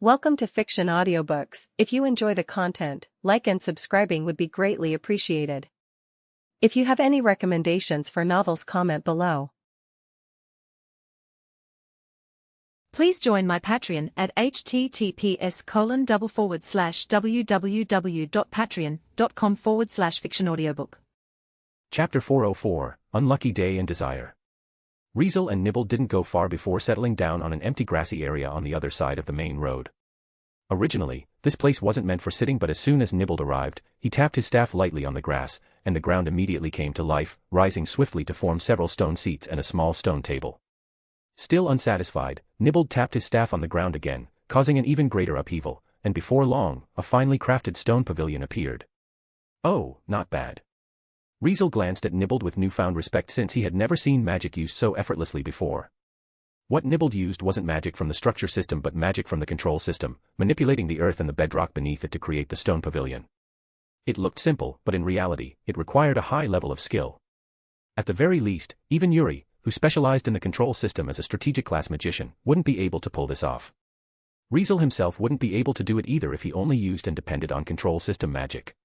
Welcome to Fiction Audiobooks. If you enjoy the content, like and subscribing would be greatly appreciated. If you have any recommendations for novels, comment below. Please join my Patreon at https://www.patreon.com/fictionaudiobook. Chapter 404, Unlucky Day and Desire. Riezel and Nibbled didn't go far before settling down on an empty grassy area on the other side of the main road. Originally, this place wasn't meant for sitting, but as soon as Nibbled arrived, he tapped his staff lightly on the grass, and the ground immediately came to life, rising swiftly to form several stone seats and a small stone table. Still unsatisfied, Nibbled tapped his staff on the ground again, causing an even greater upheaval, and before long, a finely crafted stone pavilion appeared. Oh, not bad. Riezel glanced at Nibbled with newfound respect, since he had never seen magic used so effortlessly before. What Nibbled used wasn't magic from the structure system but magic from the control system, manipulating the earth and the bedrock beneath it to create the stone pavilion. It looked simple, but in reality, it required a high level of skill. At the very least, even Yuri, who specialized in the control system as a strategic class magician, wouldn't be able to pull this off. Riezel himself wouldn't be able to do it either if he only used and depended on control system magic.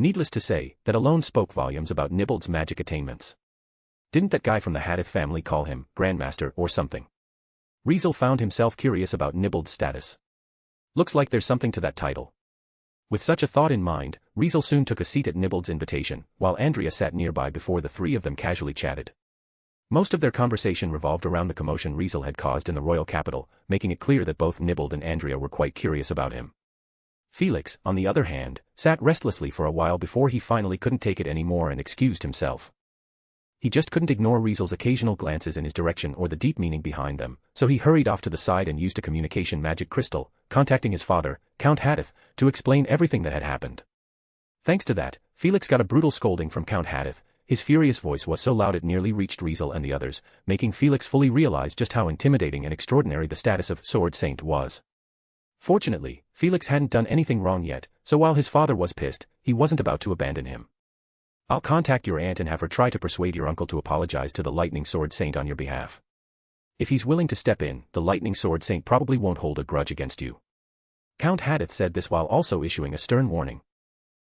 Needless to say, that alone spoke volumes about Nibbled's magic attainments. Didn't that guy from the Hadith family call him Grandmaster or something? Riezel found himself curious about Nibbled's status. Looks like there's something to that title. With such a thought in mind, Riezel soon took a seat at Nibbled's invitation, while Andrea sat nearby before the three of them casually chatted. Most of their conversation revolved around the commotion Riezel had caused in the royal capital, making it clear that both Nibbled and Andrea were quite curious about him. Felix, on the other hand, sat restlessly for a while before he finally couldn't take it anymore and excused himself. He just couldn't ignore Riezel's occasional glances in his direction or the deep meaning behind them, so he hurried off to the side and used a communication magic crystal, contacting his father, Count Hadith, to explain everything that had happened. Thanks to that, Felix got a brutal scolding from Count Hadith. His furious voice was so loud it nearly reached Riezel and the others, making Felix fully realize just how intimidating and extraordinary the status of Sword Saint was. Fortunately, Felix hadn't done anything wrong yet, so while his father was pissed, he wasn't about to abandon him. I'll contact your aunt and have her try to persuade your uncle to apologize to the Lightning Sword Saint on your behalf. If he's willing to step in, the Lightning Sword Saint probably won't hold a grudge against you. Count Hadith said this while also issuing a stern warning.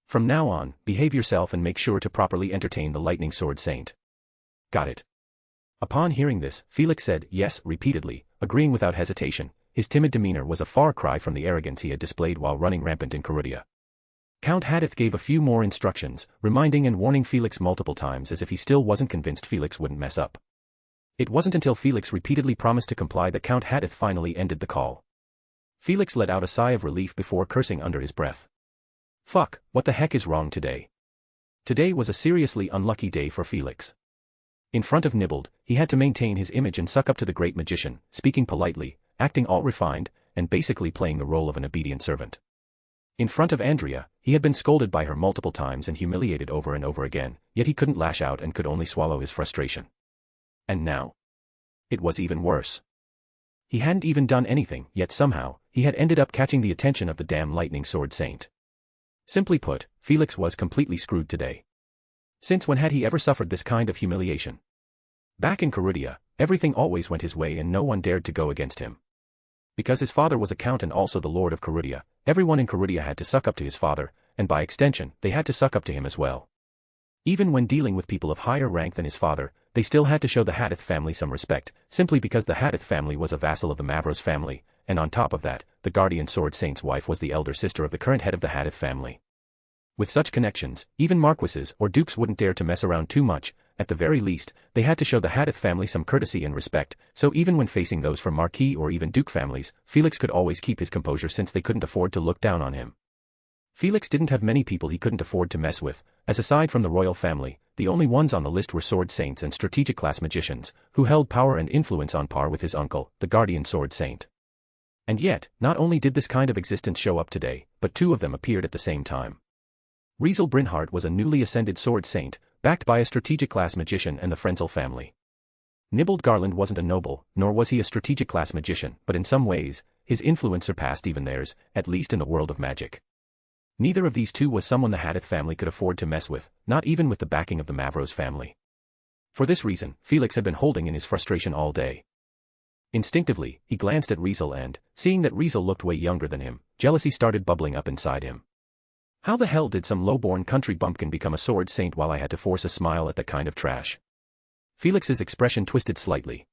From now on, behave yourself and make sure to properly entertain the Lightning Sword Saint. Got it. Upon hearing this, Felix said yes repeatedly, agreeing without hesitation. His timid demeanor was a far cry from the arrogance he had displayed while running rampant in Carudia. Count Hadith gave a few more instructions, reminding and warning Felix multiple times as if he still wasn't convinced Felix wouldn't mess up. It wasn't until Felix repeatedly promised to comply that Count Hadith finally ended the call. Felix let out a sigh of relief before cursing under his breath. Fuck, what the heck is wrong today? Today was a seriously unlucky day for Felix. In front of Nibbled, he had to maintain his image and suck up to the great magician, speaking politely, acting all refined, and basically playing the role of an obedient servant. In front of Andrea, he had been scolded by her multiple times and humiliated over and over again, yet he couldn't lash out and could only swallow his frustration. And now? It was even worse. He hadn't even done anything, yet somehow, he had ended up catching the attention of the damn Lightning Sword Saint. Simply put, Felix was completely screwed today. Since when had he ever suffered this kind of humiliation? Back in Carudia, everything always went his way and no one dared to go against him. Because his father was a count and also the lord of Carudia, everyone in Carudia had to suck up to his father, and by extension, they had to suck up to him as well. Even when dealing with people of higher rank than his father, they still had to show the Hadith family some respect, simply because the Hadith family was a vassal of the Mavros family, and on top of that, the Guardian Sword Saint's wife was the elder sister of the current head of the Hadith family. With such connections, even marquises or dukes wouldn't dare to mess around too much. At the very least, they had to show the Hadith family some courtesy and respect, so even when facing those from marquis or even duke families, Felix could always keep his composure since they couldn't afford to look down on him. Felix didn't have many people he couldn't afford to mess with, as aside from the royal family, the only ones on the list were sword saints and strategic class magicians, who held power and influence on par with his uncle, the Guardian Sword Saint. And yet, not only did this kind of existence show up today, but two of them appeared at the same time. Riezel Brynhart was a newly ascended sword saint, backed by a strategic class magician and the Frenzel family. Nibbled Garland wasn't a noble, nor was he a strategic class magician, but in some ways, his influence surpassed even theirs, at least in the world of magic. Neither of these two was someone the Hadith family could afford to mess with, not even with the backing of the Mavros family. For this reason, Felix had been holding in his frustration all day. Instinctively, he glanced at Riezel and, seeing that Riezel looked way younger than him, jealousy started bubbling up inside him. How the hell did some low-born country bumpkin become a sword saint while I had to force a smile at that kind of trash? Felix's expression twisted slightly.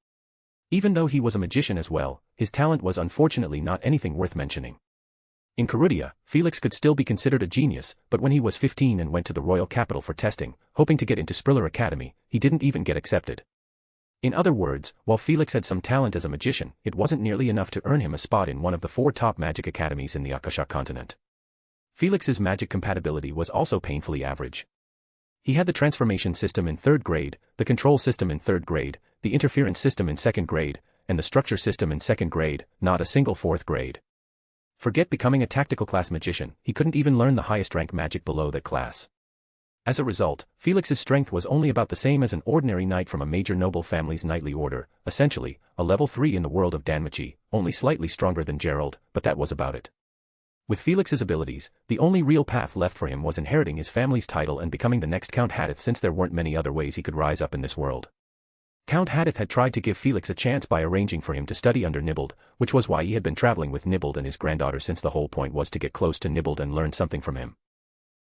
Even though he was a magician as well, his talent was unfortunately not anything worth mentioning. In Carudia, Felix could still be considered a genius, but when he was 15 and went to the royal capital for testing, hoping to get into Spriller Academy, he didn't even get accepted. In other words, while Felix had some talent as a magician, it wasn't nearly enough to earn him a spot in one of the 4 top magic academies in the Akasha continent. Felix's magic compatibility was also painfully average. He had the transformation system in 3rd grade, the control system in 3rd grade, the interference system in 2nd grade, and the structure system in 2nd grade, not a single 4th grade. Forget becoming a tactical class magician, he couldn't even learn the highest rank magic below that class. As a result, Felix's strength was only about the same as an ordinary knight from a major noble family's knightly order, essentially, a level 3 in the world of Danmachi, only slightly stronger than Gerald, but that was about it. With Felix's abilities, the only real path left for him was inheriting his family's title and becoming the next Count Hadith, since there weren't many other ways he could rise up in this world. Count Hadith had tried to give Felix a chance by arranging for him to study under Nibbled, which was why he had been traveling with Nibbled and his granddaughter, since the whole point was to get close to Nibbled and learn something from him.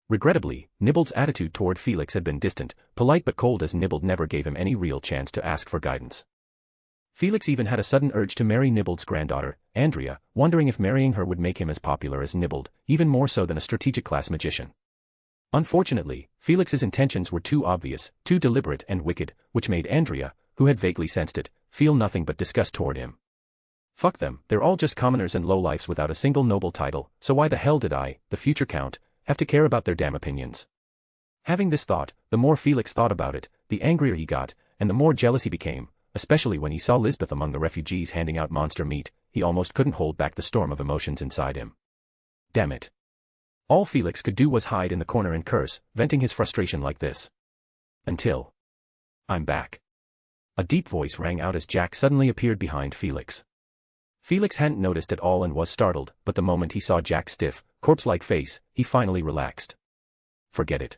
Regrettably, Nibbled's attitude toward Felix had been distant, polite but cold, as Nibbled never gave him any real chance to ask for guidance. Felix even had a sudden urge to marry Nibbled's granddaughter, Andrea, wondering if marrying her would make him as popular as Nibbled, even more so than a strategic class magician. Unfortunately, Felix's intentions were too obvious, too deliberate and wicked, which made Andrea, who had vaguely sensed it, feel nothing but disgust toward him. Fuck them, they're all just commoners and lowlifes without a single noble title, so why the hell did I, the future count, have to care about their damn opinions? Having this thought, the more Felix thought about it, the angrier he got, and the more jealous he became, especially when he saw Lisbeth among the refugees handing out monster meat. He almost couldn't hold back the storm of emotions inside him. Damn it. All Felix could do was hide in the corner and curse, venting his frustration like this. Until... I'm back. A deep voice rang out as Jack suddenly appeared behind Felix. Felix hadn't noticed at all and was startled, but the moment he saw Jack's stiff, corpse-like face, he finally relaxed. Forget it.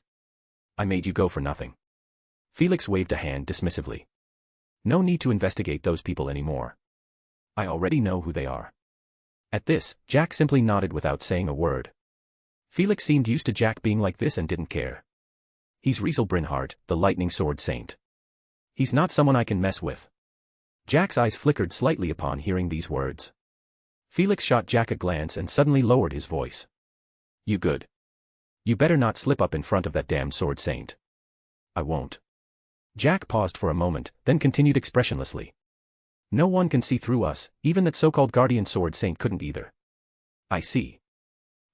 I made you go for nothing. Felix waved a hand dismissively. No need to investigate those people anymore. I already know who they are. At this, Jack simply nodded without saying a word. Felix seemed used to Jack being like this and didn't care. He's Riezel Brynhart, the lightning sword saint. He's not someone I can mess with. Jack's eyes flickered slightly upon hearing these words. Felix shot Jack a glance and suddenly lowered his voice. You good? You better not slip up in front of that damn sword saint. I won't. Jack paused for a moment, then continued expressionlessly. No one can see through us, even that so-called guardian sword saint couldn't either. I see.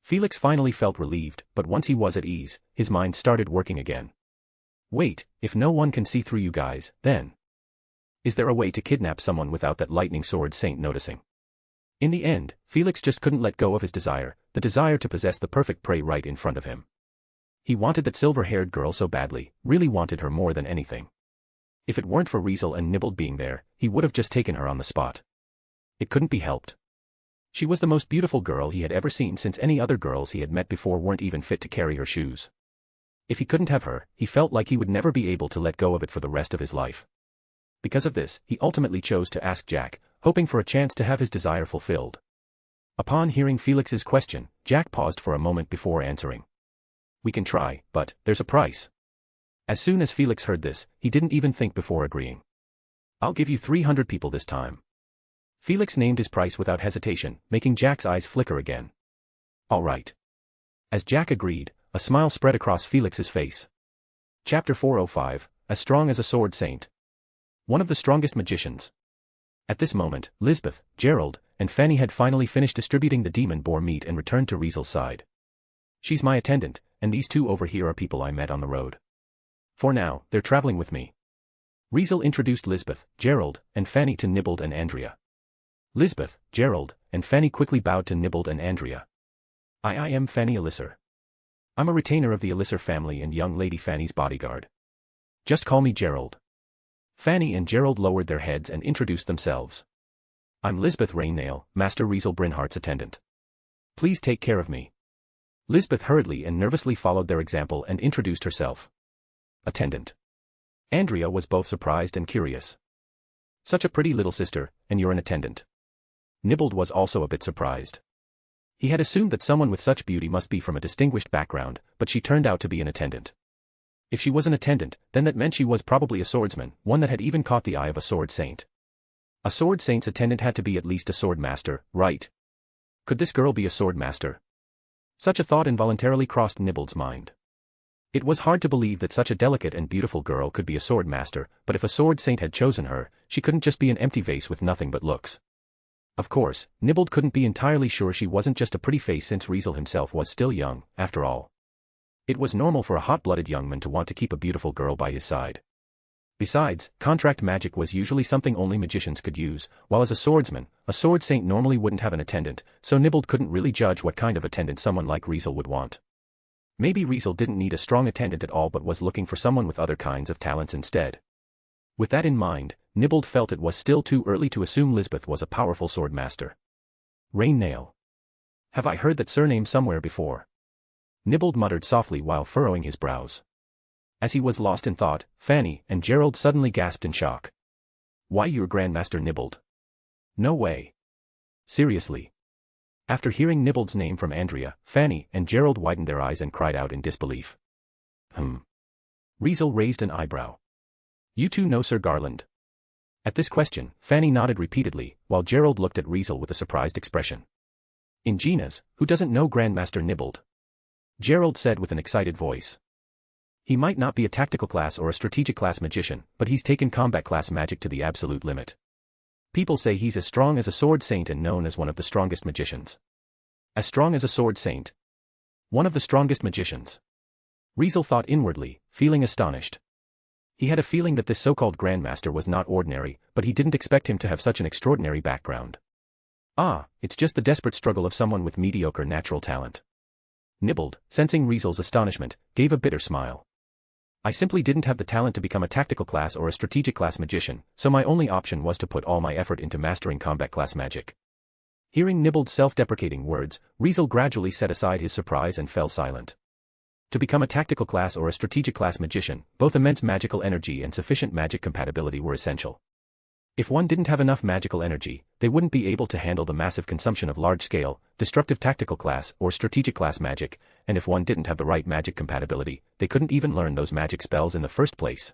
Felix finally felt relieved, but once he was at ease, his mind started working again. Wait, if no one can see through you guys, then... is there a way to kidnap someone without that lightning sword saint noticing? In the end, Felix just couldn't let go of his desire, the desire to possess the perfect prey right in front of him. He wanted that silver-haired girl so badly, really wanted her more than anything. If it weren't for Riezel and Nibbled being there, he would have just taken her on the spot. It couldn't be helped. She was the most beautiful girl he had ever seen, since any other girls he had met before weren't even fit to carry her shoes. If he couldn't have her, he felt like he would never be able to let go of it for the rest of his life. Because of this, he ultimately chose to ask Jack, hoping for a chance to have his desire fulfilled. Upon hearing Felix's question, Jack paused for a moment before answering. We can try, but there's a price. As soon as Felix heard this, he didn't even think before agreeing. I'll give you 300 people this time. Felix named his price without hesitation, making Jack's eyes flicker again. All right. As Jack agreed, a smile spread across Felix's face. Chapter 405, As Strong as a Sword Saint. One of the strongest magicians. At this moment, Lisbeth, Gerald, and Fanny had finally finished distributing the demon boar meat and returned to Riezel's side. She's my attendant, and these two over here are people I met on the road. For now, they're traveling with me. Riezel introduced Lisbeth, Gerald, and Fanny to Nibbled and Andrea. Lisbeth, Gerald, and Fanny quickly bowed to Nibbled and Andrea. I am Fanny Elisser. I'm a retainer of the Elisser family and young lady Fanny's bodyguard. Just call me Gerald. Fanny and Gerald lowered their heads and introduced themselves. I'm Lisbeth Rainnail, Master Riezel Brynhart's attendant. Please take care of me. Lisbeth hurriedly and nervously followed their example and introduced herself. Attendant. Andrea was both surprised and curious. Such a pretty little sister, and you're an attendant. Nibbled was also a bit surprised. He had assumed that someone with such beauty must be from a distinguished background, but she turned out to be an attendant. If she was an attendant, then that meant she was probably a swordsman, one that had even caught the eye of a sword saint. A sword saint's attendant had to be at least a sword master, right? Could this girl be a sword master? Such a thought involuntarily crossed Nibbled's mind. It was hard to believe that such a delicate and beautiful girl could be a sword master, but if a sword saint had chosen her, she couldn't just be an empty vase with nothing but looks. Of course, Nibbled couldn't be entirely sure she wasn't just a pretty face since Riezel himself was still young, after all. It was normal for a hot-blooded young man to want to keep a beautiful girl by his side. Besides, contract magic was usually something only magicians could use, while as a swordsman, a sword saint normally wouldn't have an attendant, so Nibbled couldn't really judge what kind of attendant someone like Riezel would want. Maybe Riezel didn't need a strong attendant at all but was looking for someone with other kinds of talents instead. With that in mind, Nibbled felt it was still too early to assume Lisbeth was a powerful sword master. Rain Nail. Have I heard that surname somewhere before? Nibbled muttered softly while furrowing his brows. As he was lost in thought, Fanny and Gerald suddenly gasped in shock. Why, you're Grandmaster Nibbled? No way. Seriously. After hearing Nibbled's name from Andrea, Fanny and Gerald widened their eyes and cried out in disbelief. Riezel raised an eyebrow. You two know Sir Garland? At this question, Fanny nodded repeatedly, while Gerald looked at Riezel with a surprised expression. Ingenious, who doesn't know Grandmaster Nibbled? Gerald said with an excited voice. He might not be a tactical class or a strategic class magician, but he's taken combat class magic to the absolute limit. People say he's as strong as a sword saint and known as one of the strongest magicians. As strong as a sword saint? One of the strongest magicians. Riezel thought inwardly, feeling astonished. He had a feeling that this so-called Grandmaster was not ordinary, but he didn't expect him to have such an extraordinary background. Ah, it's just the desperate struggle of someone with mediocre natural talent. Nibbled, sensing Riezel's astonishment, gave a bitter smile. I simply didn't have the talent to become a tactical class or a strategic class magician, so my only option was to put all my effort into mastering combat class magic. Hearing Nibbled's self-deprecating words, Riezel gradually set aside his surprise and fell silent. To become a tactical class or a strategic class magician, both immense magical energy and sufficient magic compatibility were essential. If one didn't have enough magical energy, they wouldn't be able to handle the massive consumption of large-scale, destructive tactical class or strategic class magic, and if one didn't have the right magic compatibility, they couldn't even learn those magic spells in the first place.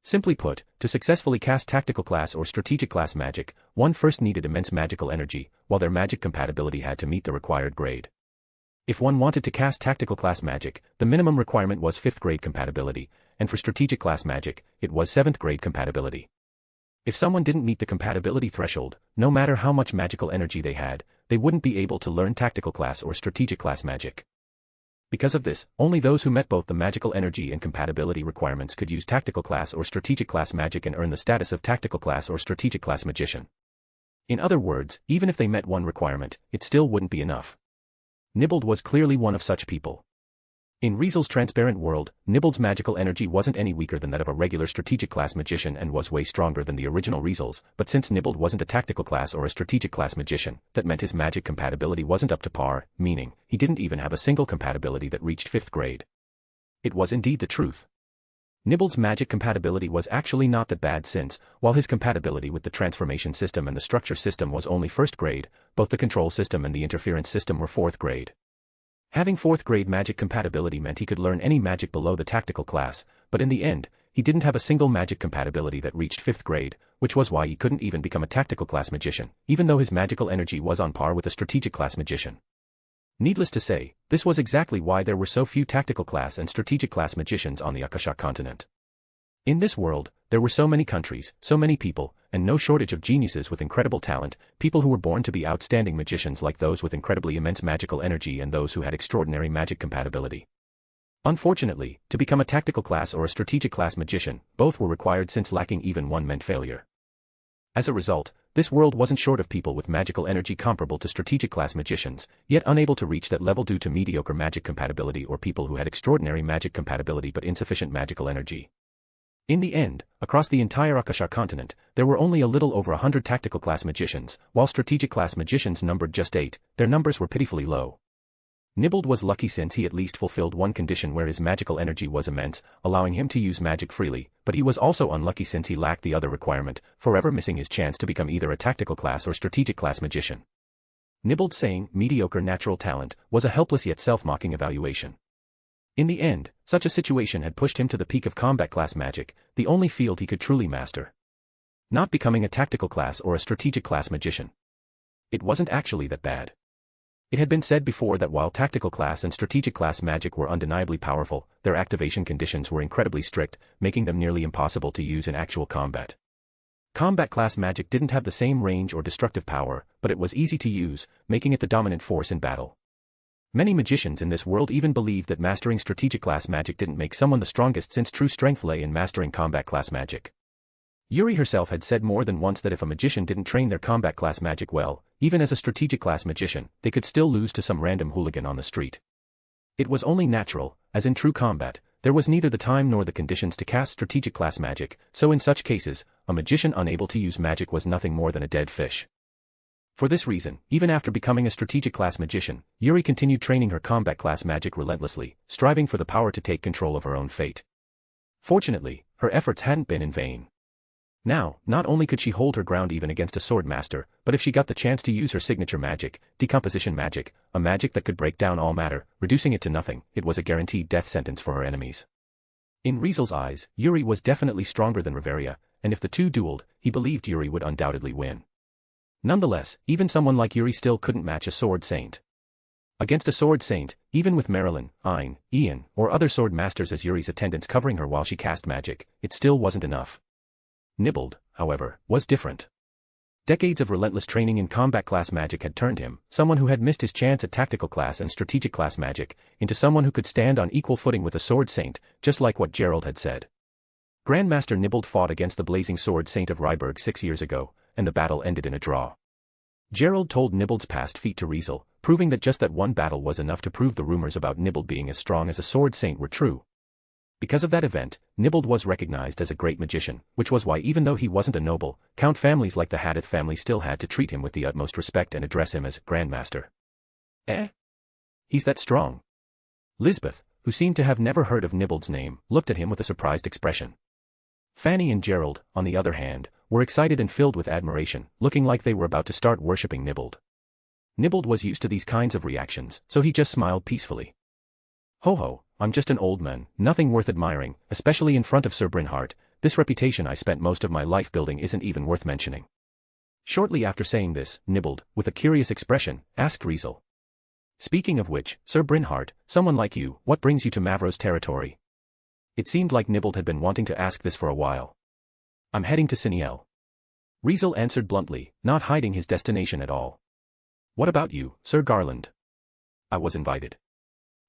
Simply put, to successfully cast tactical class or strategic class magic, one first needed immense magical energy, while their magic compatibility had to meet the required grade. If one wanted to cast tactical class magic, the minimum requirement was 5th grade compatibility, and for strategic class magic, it was 7th grade compatibility. If someone didn't meet the compatibility threshold, no matter how much magical energy they had, they wouldn't be able to learn tactical class or strategic class magic. Because of this, only those who met both the magical energy and compatibility requirements could use tactical class or strategic class magic and earn the status of tactical class or strategic class magician. In other words, even if they met one requirement, it still wouldn't be enough. Nibbled was clearly one of such people. In Riezel's transparent world, Nibbled's magical energy wasn't any weaker than that of a regular strategic class magician and was way stronger than the original Riezel's, but since Nibbled wasn't a tactical class or a strategic class magician, that meant his magic compatibility wasn't up to par, meaning, he didn't even have a single compatibility that reached 5th grade. It was indeed the truth. Nibbled's magic compatibility was actually not that bad since, while his compatibility with the transformation system and the structure system was only 1st grade, both the control system and the interference system were 4th grade. Having 4th grade magic compatibility meant he could learn any magic below the tactical class, but in the end, he didn't have a single magic compatibility that reached 5th grade, which was why he couldn't even become a tactical class magician, even though his magical energy was on par with a strategic class magician. Needless to say, this was exactly why there were so few tactical class and strategic class magicians on the Akasha continent. In this world, there were so many countries, so many people, and no shortage of geniuses with incredible talent, people who were born to be outstanding magicians like those with incredibly immense magical energy and those who had extraordinary magic compatibility. Unfortunately, to become a tactical class or a strategic class magician, both were required since lacking even one meant failure. As a result, this world wasn't short of people with magical energy comparable to strategic class magicians, yet unable to reach that level due to mediocre magic compatibility or people who had extraordinary magic compatibility but insufficient magical energy. In the end, across the entire Akasha continent, there were only a little over 100 tactical class magicians, while strategic class magicians numbered just 8, their numbers were pitifully low. Nibbled was lucky since he at least fulfilled one condition where his magical energy was immense, allowing him to use magic freely, but he was also unlucky since he lacked the other requirement, forever missing his chance to become either a tactical class or strategic class magician. Nibbled's saying, mediocre natural talent, was a helpless yet self-mocking evaluation. In the end, such a situation had pushed him to the peak of combat class magic, the only field he could truly master. Not becoming a tactical class or a strategic class magician. It wasn't actually that bad. It had been said before that while tactical class and strategic class magic were undeniably powerful, their activation conditions were incredibly strict, making them nearly impossible to use in actual combat. Combat class magic didn't have the same range or destructive power, but it was easy to use, making it the dominant force in battle. Many magicians in this world even believed that mastering strategic class magic didn't make someone the strongest since true strength lay in mastering combat class magic. Yuri herself had said more than once that if a magician didn't train their combat class magic well, even as a strategic class magician, they could still lose to some random hooligan on the street. It was only natural, as in true combat, there was neither the time nor the conditions to cast strategic class magic, so in such cases, a magician unable to use magic was nothing more than a dead fish. For this reason, even after becoming a strategic class magician, Yuri continued training her combat class magic relentlessly, striving for the power to take control of her own fate. Fortunately, her efforts hadn't been in vain. Now, not only could she hold her ground even against a sword master, but if she got the chance to use her signature magic, decomposition magic, a magic that could break down all matter, reducing it to nothing, it was a guaranteed death sentence for her enemies. In Riezel's eyes, Yuri was definitely stronger than Riveria, and if the two dueled, he believed Yuri would undoubtedly win. Nonetheless, even someone like Yuri still couldn't match a sword saint. Against a sword saint, even with Marilyn, Ein, Ian, or other sword masters as Yuri's attendants covering her while she cast magic, it still wasn't enough. Nibbled, however, was different. Decades of relentless training in combat class magic had turned him, someone who had missed his chance at tactical class and strategic class magic, into someone who could stand on equal footing with a sword saint, just like what Gerald had said. Grandmaster Nibbled fought against the blazing sword saint of Ryberg 6 years ago, and the battle ended in a draw. Gerald told Nibbled's past feat to Riezel, proving that just that one battle was enough to prove the rumors about Nibbled being as strong as a sword saint were true. Because of that event, Nibbled was recognized as a great magician, which was why even though he wasn't a noble, count families like the Hadith family still had to treat him with the utmost respect and address him as Grandmaster. Eh? He's that strong? Lisbeth, who seemed to have never heard of Nibbled's name, looked at him with a surprised expression. Fanny and Gerald, on the other hand, were excited and filled with admiration, looking like they were about to start worshipping Nibbled. Nibbled was used to these kinds of reactions, so he just smiled peacefully. Ho ho, I'm just an old man, nothing worth admiring, especially in front of Sir Brynhart. This reputation I spent most of my life building isn't even worth mentioning. Shortly after saying this, Nibbled, with a curious expression, asked Riezel. Speaking of which, Sir Brynhart, someone like you, what brings you to Mavro's territory? It seemed like Nibbled had been wanting to ask this for a while. I'm heading to Siniel. Riezel answered bluntly, not hiding his destination at all. What about you, Sir Garland? I was invited.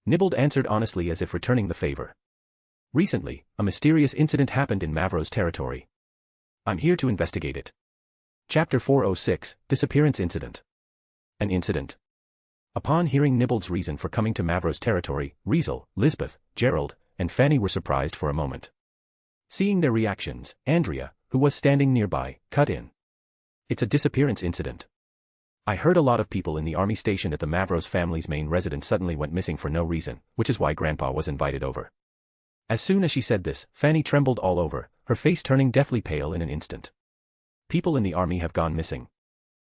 Nibbled answered honestly as if returning the favor. Recently, a mysterious incident happened in Mavro's territory. I'm here to investigate it. Chapter 406, Disappearance Incident. An incident. Upon hearing Nibbled's reason for coming to Mavro's territory, Riezel, Lisbeth, Gerald, and Fanny were surprised for a moment. Seeing their reactions, Andrea, who was standing nearby, cut in. It's a disappearance incident. I heard a lot of people in the army stationed at the Mavros family's main residence suddenly went missing for no reason, which is why Grandpa was invited over. As soon as she said this, Fanny trembled all over, her face turning deathly pale in an instant. People in the army have gone missing.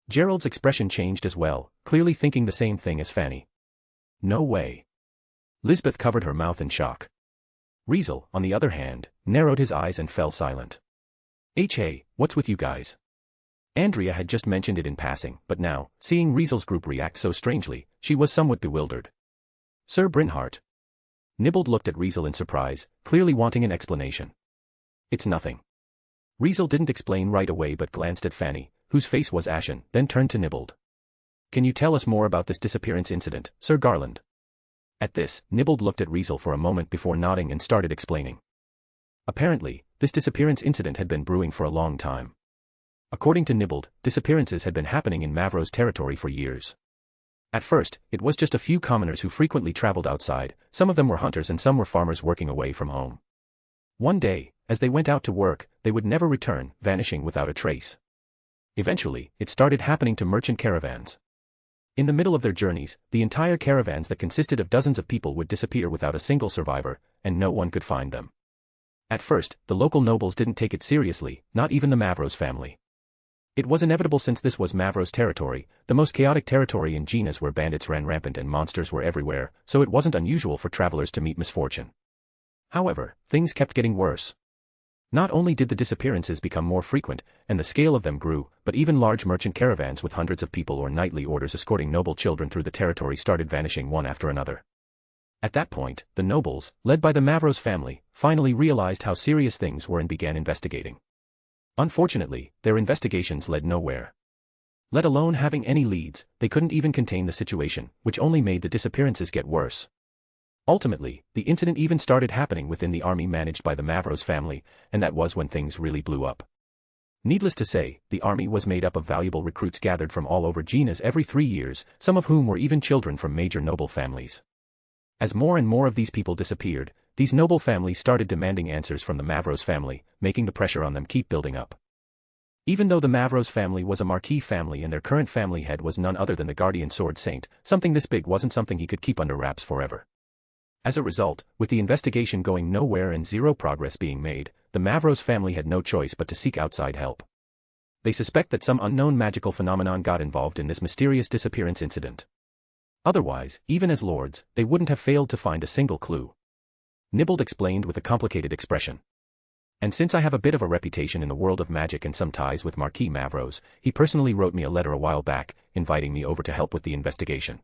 Gerald's expression changed as well, clearly thinking the same thing as Fanny. No way. Lisbeth covered her mouth in shock. Riezel, on the other hand, narrowed his eyes and fell silent. Hey, what's with you guys? Andrea had just mentioned it in passing, but now, seeing Riezel's group react so strangely, she was somewhat bewildered. Sir Brynhart. Nibbled looked at Riezel in surprise, clearly wanting an explanation. It's nothing. Riezel didn't explain right away but glanced at Fanny, whose face was ashen, then turned to Nibbled. Can you tell us more about this disappearance incident, Sir Garland? At this, Nibbled looked at Riezel for a moment before nodding and started explaining. Apparently, this disappearance incident had been brewing for a long time. According to Nibbled, disappearances had been happening in Mavro's territory for years. At first, it was just a few commoners who frequently traveled outside, some of them were hunters and some were farmers working away from home. One day, as they went out to work, they would never return, vanishing without a trace. Eventually, it started happening to merchant caravans. In the middle of their journeys, the entire caravans that consisted of dozens of people would disappear without a single survivor, and no one could find them. At first, the local nobles didn't take it seriously, not even the Mavros family. It was inevitable since this was Mavros territory, the most chaotic territory in Genas where bandits ran rampant and monsters were everywhere, so it wasn't unusual for travelers to meet misfortune. However, things kept getting worse. Not only did the disappearances become more frequent, and the scale of them grew, but even large merchant caravans with hundreds of people or knightly orders escorting noble children through the territory started vanishing one after another. At that point, the nobles, led by the Mavros family, finally realized how serious things were and began investigating. Unfortunately, their investigations led nowhere. Let alone having any leads, they couldn't even contain the situation, which only made the disappearances get worse. Ultimately, the incident even started happening within the army managed by the Mavros family, and that was when things really blew up. Needless to say, the army was made up of valuable recruits gathered from all over Genas every 3 years, some of whom were even children from major noble families. As more and more of these people disappeared, these noble families started demanding answers from the Mavros family, making the pressure on them keep building up. Even though the Mavros family was a marquee family and their current family head was none other than the guardian sword saint, something this big wasn't something he could keep under wraps forever. As a result, with the investigation going nowhere and zero progress being made, the Mavros family had no choice but to seek outside help. They suspect that some unknown magical phenomenon got involved in this mysterious disappearance incident. Otherwise, even as lords, they wouldn't have failed to find a single clue. Nibbled explained with a complicated expression. And since I have a bit of a reputation in the world of magic and some ties with Marquis Mavros, he personally wrote me a letter a while back, inviting me over to help with the investigation.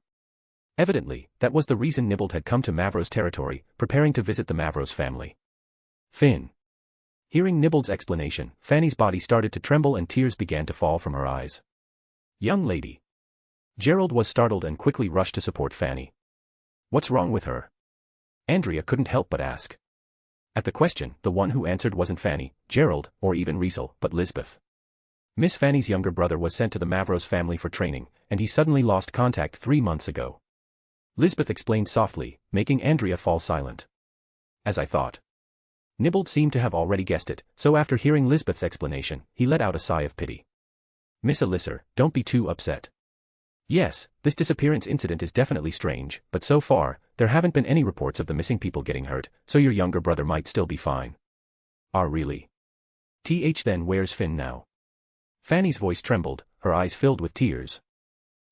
Evidently, that was the reason Nibbled had come to Mavros territory, preparing to visit the Mavros family. Finn. Hearing Nibbled's explanation, Fanny's body started to tremble and tears began to fall from her eyes. Young lady. Gerald was startled and quickly rushed to support Fanny. What's wrong with her? Andrea couldn't help but ask. At the question, the one who answered wasn't Fanny, Gerald, or even Riezel, but Lisbeth. Miss Fanny's younger brother was sent to the Mavros family for training, and he suddenly lost contact 3 months ago. Lisbeth explained softly, making Andrea fall silent. As I thought. Nibbled seemed to have already guessed it, so after hearing Lisbeth's explanation, he let out a sigh of pity. Miss Alyssa, don't be too upset. Yes, this disappearance incident is definitely strange, but so far, there haven't been any reports of the missing people getting hurt, so your younger brother might still be fine. Ah, really? Then where's Finn now? Fanny's voice trembled, her eyes filled with tears.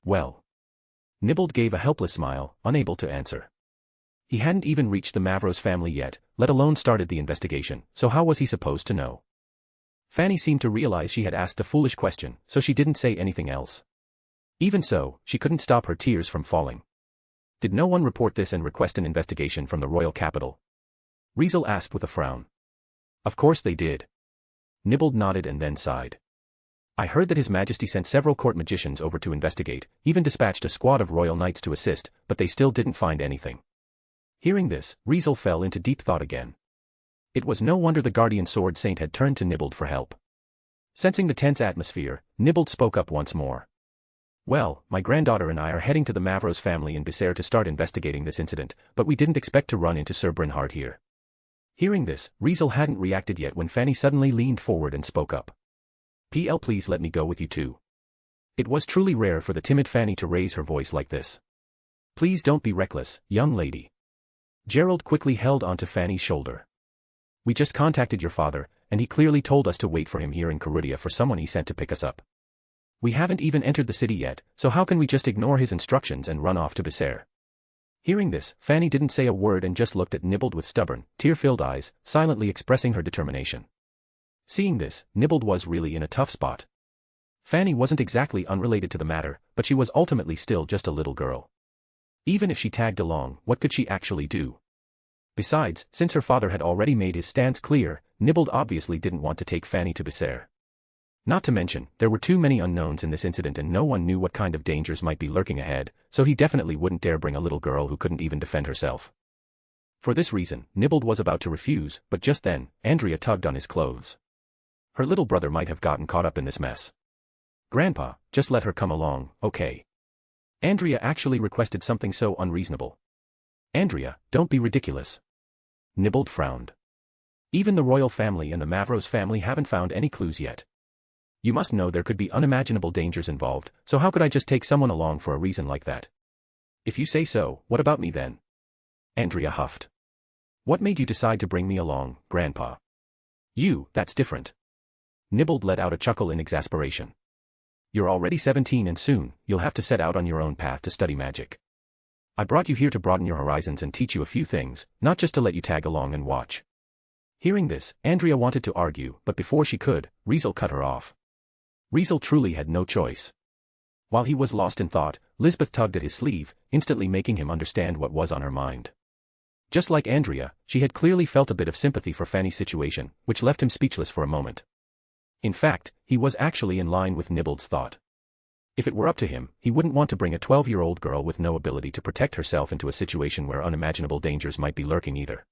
Well. Nibbled gave a helpless smile, unable to answer. He hadn't even reached the Mavros family yet, let alone started the investigation, so how was he supposed to know? Fanny seemed to realize she had asked a foolish question, so she didn't say anything else. Even so, she couldn't stop her tears from falling. Did no one report this and request an investigation from the royal capital? Riezel asked with a frown. Of course they did. Nibbled nodded and then sighed. I heard that His Majesty sent several court magicians over to investigate, even dispatched a squad of royal knights to assist, but they still didn't find anything. Hearing this, Riezel fell into deep thought again. It was no wonder the guardian sword saint had turned to Nibbled for help. Sensing the tense atmosphere, Nibbled spoke up once more. Well, my granddaughter and I are heading to the Mavros family in Becerre to start investigating this incident, but we didn't expect to run into Sir Bernhard here. Hearing this, Riezel hadn't reacted yet when Fanny suddenly leaned forward and spoke up. Please let me go with you too. It was truly rare for the timid Fanny to raise her voice like this. Please don't be reckless, young lady. Gerald quickly held onto Fanny's shoulder. We just contacted your father, and he clearly told us to wait for him here in Carudia for someone he sent to pick us up. We haven't even entered the city yet, so how can we just ignore his instructions and run off to Becerre? Hearing this, Fanny didn't say a word and just looked at Nibbled with stubborn, tear-filled eyes, silently expressing her determination. Seeing this, Nibbled was really in a tough spot. Fanny wasn't exactly unrelated to the matter, but she was ultimately still just a little girl. Even if she tagged along, what could she actually do? Besides, since her father had already made his stance clear, Nibbled obviously didn't want to take Fanny to Becerre. Not to mention, there were too many unknowns in this incident and no one knew what kind of dangers might be lurking ahead, so he definitely wouldn't dare bring a little girl who couldn't even defend herself. For this reason, Nibbled was about to refuse, but just then, Andrea tugged on his clothes. Her little brother might have gotten caught up in this mess. Grandpa, just let her come along, okay? Andrea actually requested something so unreasonable. Andrea, don't be ridiculous. Nibbled frowned. Even the royal family and the Mavros family haven't found any clues yet. You must know there could be unimaginable dangers involved, so how could I just take someone along for a reason like that? If you say so, what about me then? Andrea huffed. What made you decide to bring me along, Grandpa? That's different. Nibbled let out a chuckle in exasperation. You're already 17 and soon, you'll have to set out on your own path to study magic. I brought you here to broaden your horizons and teach you a few things, not just to let you tag along and watch. Hearing this, Andrea wanted to argue, but before she could, Riezel cut her off. Riezel truly had no choice. While he was lost in thought, Lisbeth tugged at his sleeve, instantly making him understand what was on her mind. Just like Andrea, she had clearly felt a bit of sympathy for Fanny's situation, which left him speechless for a moment. In fact, he was actually in line with Nibbled's thought. If it were up to him, he wouldn't want to bring a 12-year-old girl with no ability to protect herself into a situation where unimaginable dangers might be lurking either.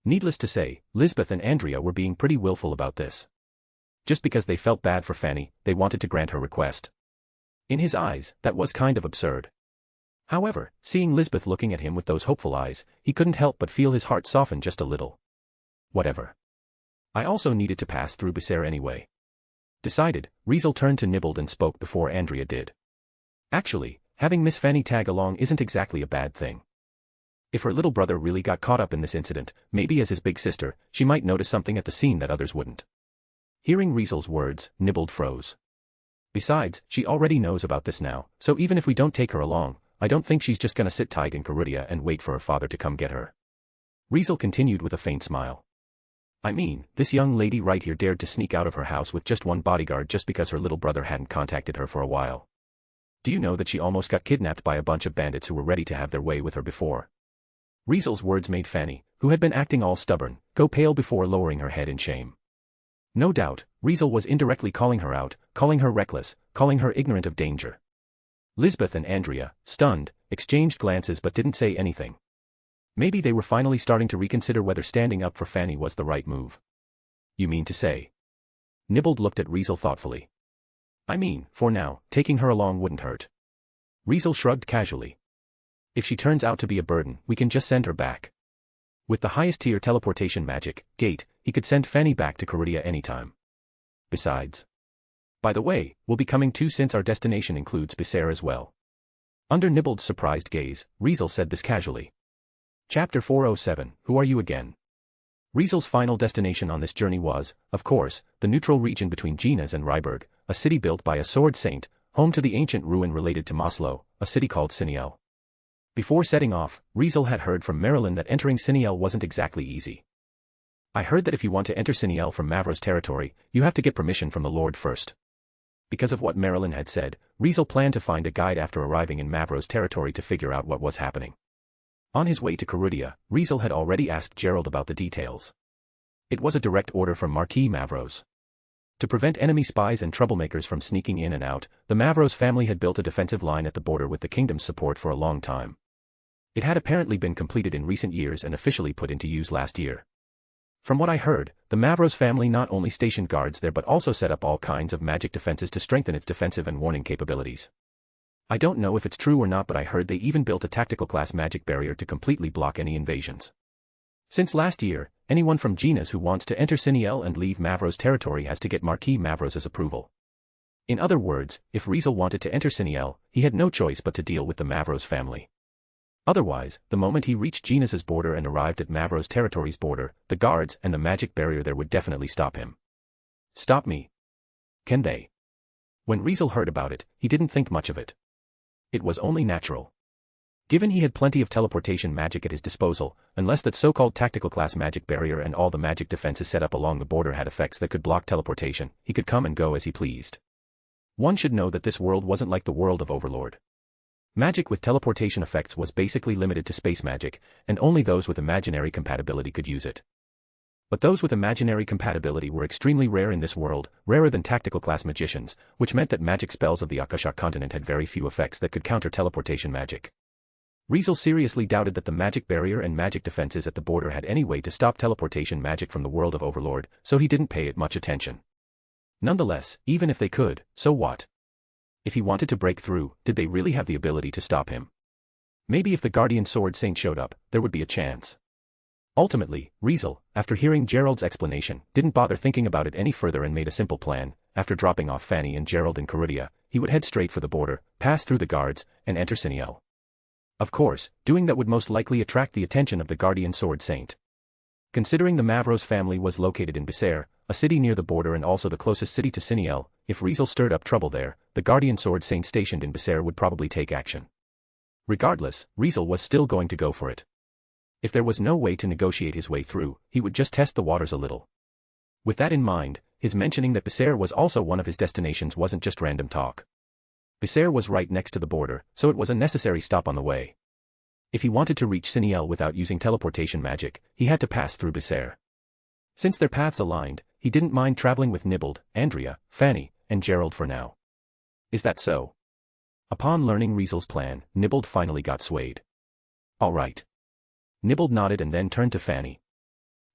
Needless to say, Lisbeth and Andrea were being pretty willful about this. Just because they felt bad for Fanny, they wanted to grant her request. In his eyes, that was kind of absurd. However, seeing Lisbeth looking at him with those hopeful eyes, he couldn't help but feel his heart soften just a little. Whatever. I also needed to pass through Becerre anyway. Decided, Riezel turned to Nibbled and spoke before Andrea did. Actually, having Miss Fanny tag along isn't exactly a bad thing. If her little brother really got caught up in this incident, maybe as his big sister, she might notice something at the scene that others wouldn't. Hearing Riezel's words, Nibbled froze. Besides, she already knows about this now, so even if we don't take her along, I don't think she's just gonna sit tight in Carudia and wait for her father to come get her. Riezel continued with a faint smile. I mean, this young lady right here dared to sneak out of her house with just one bodyguard just because her little brother hadn't contacted her for a while. Do you know that she almost got kidnapped by a bunch of bandits who were ready to have their way with her before? Riezel's words made Fanny, who had been acting all stubborn, go pale before lowering her head in shame. No doubt, Riezel was indirectly calling her out, calling her reckless, calling her ignorant of danger. Lisbeth and Andrea, stunned, exchanged glances but didn't say anything. Maybe they were finally starting to reconsider whether standing up for Fanny was the right move. You mean to say? Nibbled looked at Riezel thoughtfully. I mean, for now, taking her along wouldn't hurt. Riezel shrugged casually. If she turns out to be a burden, we can just send her back. With the highest tier teleportation magic, Gate, he could send Fanny back to Carudia anytime. Besides. By the way, we'll be coming too since our destination includes Becerre as well. Under Nibbled's surprised gaze, Riezel said this casually. Chapter 407, Who Are You Again? Riezel's final destination on this journey was, of course, the neutral region between Genas and Ryberg, a city built by a sword saint, home to the ancient ruin related to Maslow, a city called Siniel. Before setting off, Riezel had heard from Marilyn that entering Siniel wasn't exactly easy. I heard that if you want to enter Siniel from Mavro's territory, you have to get permission from the Lord first. Because of what Marilyn had said, Riezel planned to find a guide after arriving in Mavro's territory to figure out what was happening. On his way to Carudia, Riezel had already asked Gerald about the details. It was a direct order from Marquis Mavros. To prevent enemy spies and troublemakers from sneaking in and out, the Mavros family had built a defensive line at the border with the kingdom's support for a long time. It had apparently been completed in recent years and officially put into use last year. From what I heard, the Mavros family not only stationed guards there but also set up all kinds of magic defenses to strengthen its defensive and warning capabilities. I don't know if it's true or not, but I heard they even built a tactical class magic barrier to completely block any invasions. Since last year, anyone from Genas who wants to enter Siniel and leave Mavros territory has to get Marquis Mavros' approval. In other words, if Riezel wanted to enter Siniel, he had no choice but to deal with the Mavros family. Otherwise, the moment he reached Genas' border and arrived at Mavros territory's border, the guards and the magic barrier there would definitely stop him. Stop me? Can they? When Riezel heard about it, he didn't think much of it. It was only natural. Given he had plenty of teleportation magic at his disposal, unless that so-called tactical class magic barrier and all the magic defenses set up along the border had effects that could block teleportation, he could come and go as he pleased. One should know that this world wasn't like the world of Overlord. Magic with teleportation effects was basically limited to space magic, and only those with imaginary compatibility could use it. But those with imaginary compatibility were extremely rare in this world, rarer than tactical class magicians, which meant that magic spells of the Akasha continent had very few effects that could counter teleportation magic. Riezel seriously doubted that the magic barrier and magic defenses at the border had any way to stop teleportation magic from the world of Overlord, so he didn't pay it much attention. Nonetheless, even if they could, so what? If he wanted to break through, did they really have the ability to stop him? Maybe if the Guardian Sword Saint showed up, there would be a chance. Ultimately, Riezel, after hearing Gerald's explanation, didn't bother thinking about it any further and made a simple plan. After dropping off Fanny and Gerald in Carudia, he would head straight for the border, pass through the guards, and enter Siniel. Of course, doing that would most likely attract the attention of the guardian sword saint. Considering the Mavros family was located in Becerre, a city near the border and also the closest city to Siniel, if Riezel stirred up trouble there, the guardian sword saint stationed in Becerre would probably take action. Regardless, Riezel was still going to go for it. If there was no way to negotiate his way through, he would just test the waters a little. With that in mind, his mentioning that Becerre was also one of his destinations wasn't just random talk. Becerre was right next to the border, so it was a necessary stop on the way. If he wanted to reach Siniel without using teleportation magic, he had to pass through Becerre. Since their paths aligned, he didn't mind traveling with Nibbled, Andrea, Fanny, and Gerald for now. Is that so? Upon learning Riezel's plan, Nibbled finally got swayed. All right. Nibbled nodded and then turned to Fanny.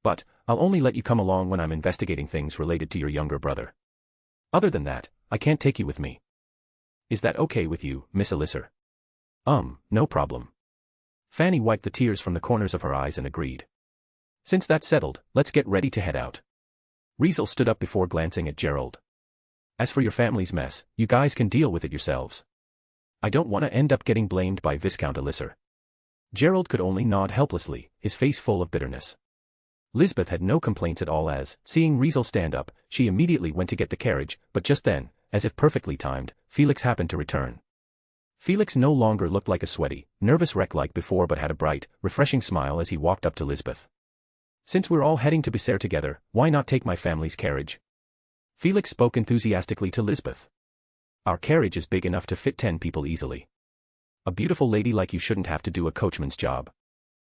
But, I'll only let you come along when I'm investigating things related to your younger brother. Other than that, I can't take you with me. Is that okay with you, Miss Alyssar? No problem. Fanny wiped the tears from the corners of her eyes and agreed. Since that's settled, let's get ready to head out. Riezel stood up before glancing at Gerald. As for your family's mess, you guys can deal with it yourselves. I don't want to end up getting blamed by Viscount Alyssar. Gerald could only nod helplessly, his face full of bitterness. Lisbeth had no complaints at all as, seeing Riezel stand up, she immediately went to get the carriage, but just then, as if perfectly timed, Felix happened to return. Felix no longer looked like a sweaty, nervous wreck like before but had a bright, refreshing smile as he walked up to Lisbeth. Since we're all heading to Becerre together, why not take my family's carriage? Felix spoke enthusiastically to Lisbeth. Our carriage is big enough to fit 10 people easily. A beautiful lady like you shouldn't have to do a coachman's job.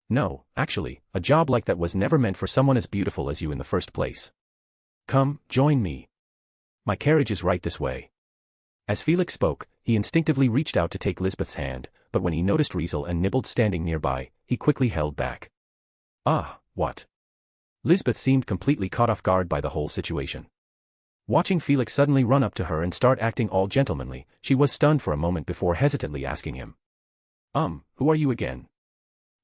No, actually, a job like that was never meant for someone as beautiful as you in the first place. Come, join me. My carriage is right this way. As Felix spoke, he instinctively reached out to take Lisbeth's hand, but when he noticed Riezel and Nibbled standing nearby, he quickly held back. Ah, what? Lisbeth seemed completely caught off guard by the whole situation. Watching Felix suddenly run up to her and start acting all gentlemanly, she was stunned for a moment before hesitantly asking him. Who are you again?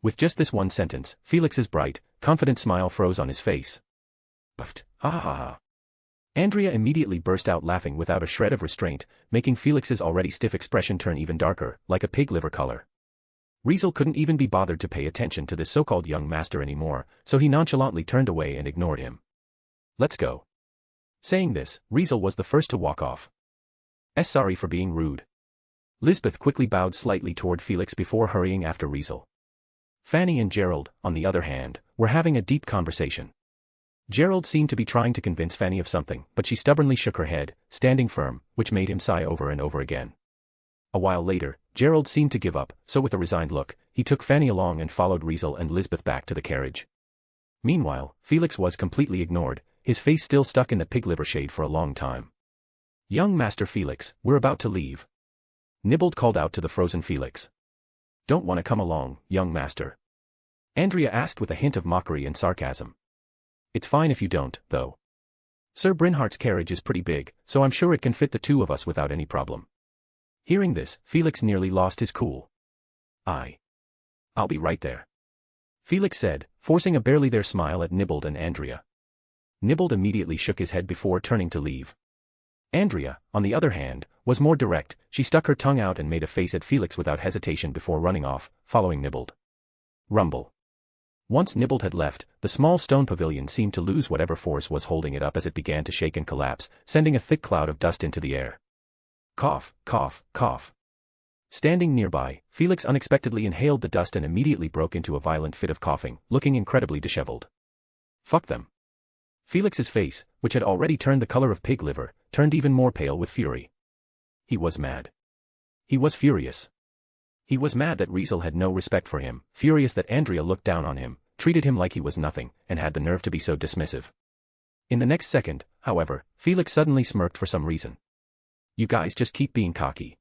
With just this one sentence, Felix's bright, confident smile froze on his face. Puffed, ha ha ha. Andrea immediately burst out laughing without a shred of restraint, making Felix's already stiff expression turn even darker, like a pig liver color. Riezel couldn't even be bothered to pay attention to this so-called young master anymore, so he nonchalantly turned away and ignored him. Let's go. Saying this, Riezel was the first to walk off. Sorry for being rude. Lisbeth quickly bowed slightly toward Felix before hurrying after Riezel. Fanny and Gerald, on the other hand, were having a deep conversation. Gerald seemed to be trying to convince Fanny of something, but she stubbornly shook her head, standing firm, which made him sigh over and over again. A while later, Gerald seemed to give up, so with a resigned look, he took Fanny along and followed Riezel and Lisbeth back to the carriage. Meanwhile, Felix was completely ignored, his face still stuck in the pig liver shade for a long time. Young Master Felix, we're about to leave. Nibbled called out to the frozen Felix. Don't want to come along, young master? Andrea asked with a hint of mockery and sarcasm. It's fine if you don't, though. Sir Brynhardt's carriage is pretty big, so I'm sure it can fit the two of us without any problem. Hearing this, Felix nearly lost his cool. I'll be right there. Felix said, forcing a barely there smile at Nibbled and Andrea. Nibbled immediately shook his head before turning to leave. Andrea, on the other hand, was more direct. She stuck her tongue out and made a face at Felix without hesitation before running off, following Nibbled. Rumble. Once Nibbled had left, the small stone pavilion seemed to lose whatever force was holding it up as it began to shake and collapse, sending a thick cloud of dust into the air. Cough, cough, cough. Standing nearby, Felix unexpectedly inhaled the dust and immediately broke into a violent fit of coughing, looking incredibly disheveled. Fuck them. Felix's face, which had already turned the color of pig liver, turned even more pale with fury. He was mad. He was furious. He was mad that Riezel had no respect for him, furious that Andrea looked down on him, treated him like he was nothing, and had the nerve to be so dismissive. In the next second, however, Felix suddenly smirked for some reason. You guys just keep being cocky.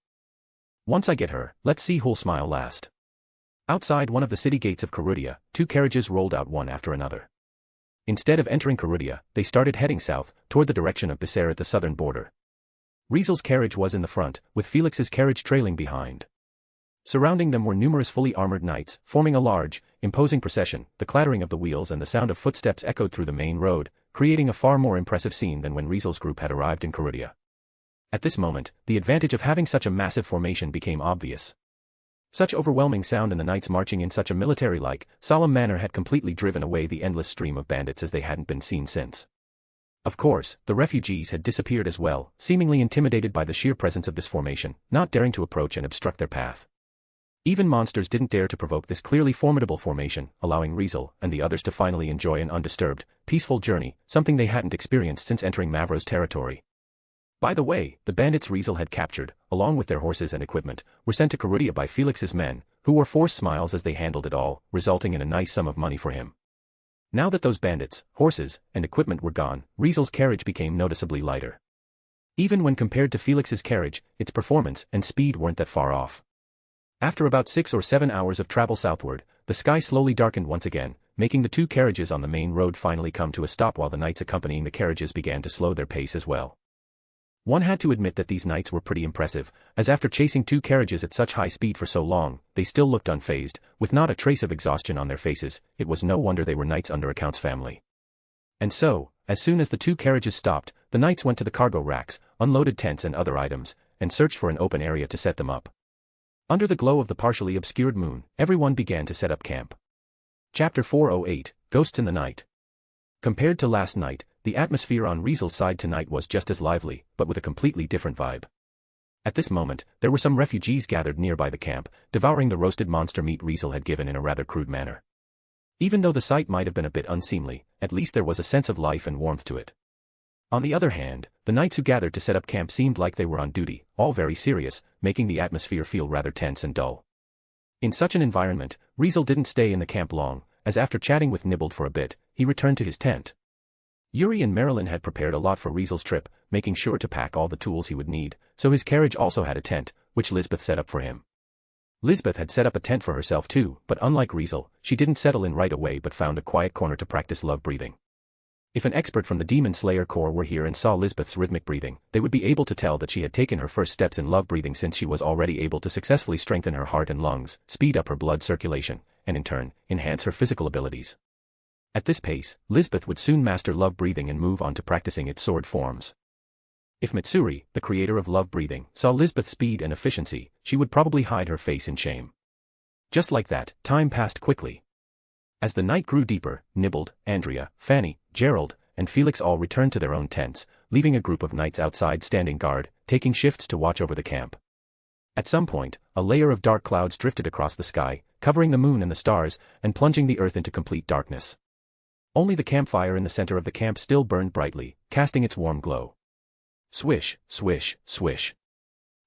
Once I get her, let's see who'll smile last. Outside one of the city gates of Carudia, two carriages rolled out one after another. Instead of entering Carudia, they started heading south, toward the direction of Becerre at the southern border. Riezel's carriage was in the front, with Felix's carriage trailing behind. Surrounding them were numerous fully armored knights, forming a large, imposing procession. The clattering of the wheels and the sound of footsteps echoed through the main road, creating a far more impressive scene than when Riezel's group had arrived in Carudia. At this moment, the advantage of having such a massive formation became obvious. Such overwhelming sound and the knights marching in such a military-like, solemn manner had completely driven away the endless stream of bandits as they hadn't been seen since. Of course, the refugees had disappeared as well, seemingly intimidated by the sheer presence of this formation, not daring to approach and obstruct their path. Even monsters didn't dare to provoke this clearly formidable formation, allowing Riezel and the others to finally enjoy an undisturbed, peaceful journey, something they hadn't experienced since entering Mavro's territory. By the way, the bandits Riezel had captured, along with their horses and equipment, were sent to Carudia by Felix's men, who wore forced smiles as they handled it all, resulting in a nice sum of money for him. Now that those bandits, horses, and equipment were gone, Riezel's carriage became noticeably lighter. Even when compared to Felix's carriage, its performance and speed weren't that far off. After about 6 or 7 hours of travel southward, the sky slowly darkened once again, making the two carriages on the main road finally come to a stop while the knights accompanying the carriages began to slow their pace as well. One had to admit that these knights were pretty impressive, as after chasing two carriages at such high speed for so long, they still looked unfazed, with not a trace of exhaustion on their faces. It was no wonder they were knights under a count's family. And so, as soon as the two carriages stopped, the knights went to the cargo racks, unloaded tents and other items, and searched for an open area to set them up. Under the glow of the partially obscured moon, everyone began to set up camp. Chapter 408, Ghosts in the Night. Compared to last night, the atmosphere on Riezel's side tonight was just as lively, but with a completely different vibe. At this moment, there were some refugees gathered nearby the camp, devouring the roasted monster meat Riezel had given in a rather crude manner. Even though the sight might have been a bit unseemly, at least there was a sense of life and warmth to it. On the other hand, the knights who gathered to set up camp seemed like they were on duty, all very serious, making the atmosphere feel rather tense and dull. In such an environment, Riezel didn't stay in the camp long, as after chatting with Nibbled for a bit, he returned to his tent. Yuri and Marilyn had prepared a lot for Riezel's trip, making sure to pack all the tools he would need, so his carriage also had a tent, which Lisbeth set up for him. Lisbeth had set up a tent for herself too, but unlike Riezel, she didn't settle in right away but found a quiet corner to practice love breathing. If an expert from the Demon Slayer Corps were here and saw Lisbeth's rhythmic breathing, they would be able to tell that she had taken her first steps in love breathing since she was already able to successfully strengthen her heart and lungs, speed up her blood circulation, and in turn, enhance her physical abilities. At this pace, Lisbeth would soon master love breathing and move on to practicing its sword forms. If Mitsuri, the creator of love breathing, saw Lisbeth's speed and efficiency, she would probably hide her face in shame. Just like that, time passed quickly. As the night grew deeper, Nibbled, Andrea, Fanny, Gerald, and Felix all returned to their own tents, leaving a group of knights outside standing guard, taking shifts to watch over the camp. At some point, a layer of dark clouds drifted across the sky, covering the moon and the stars, and plunging the earth into complete darkness. Only the campfire in the center of the camp still burned brightly, casting its warm glow. Swish, swish, swish.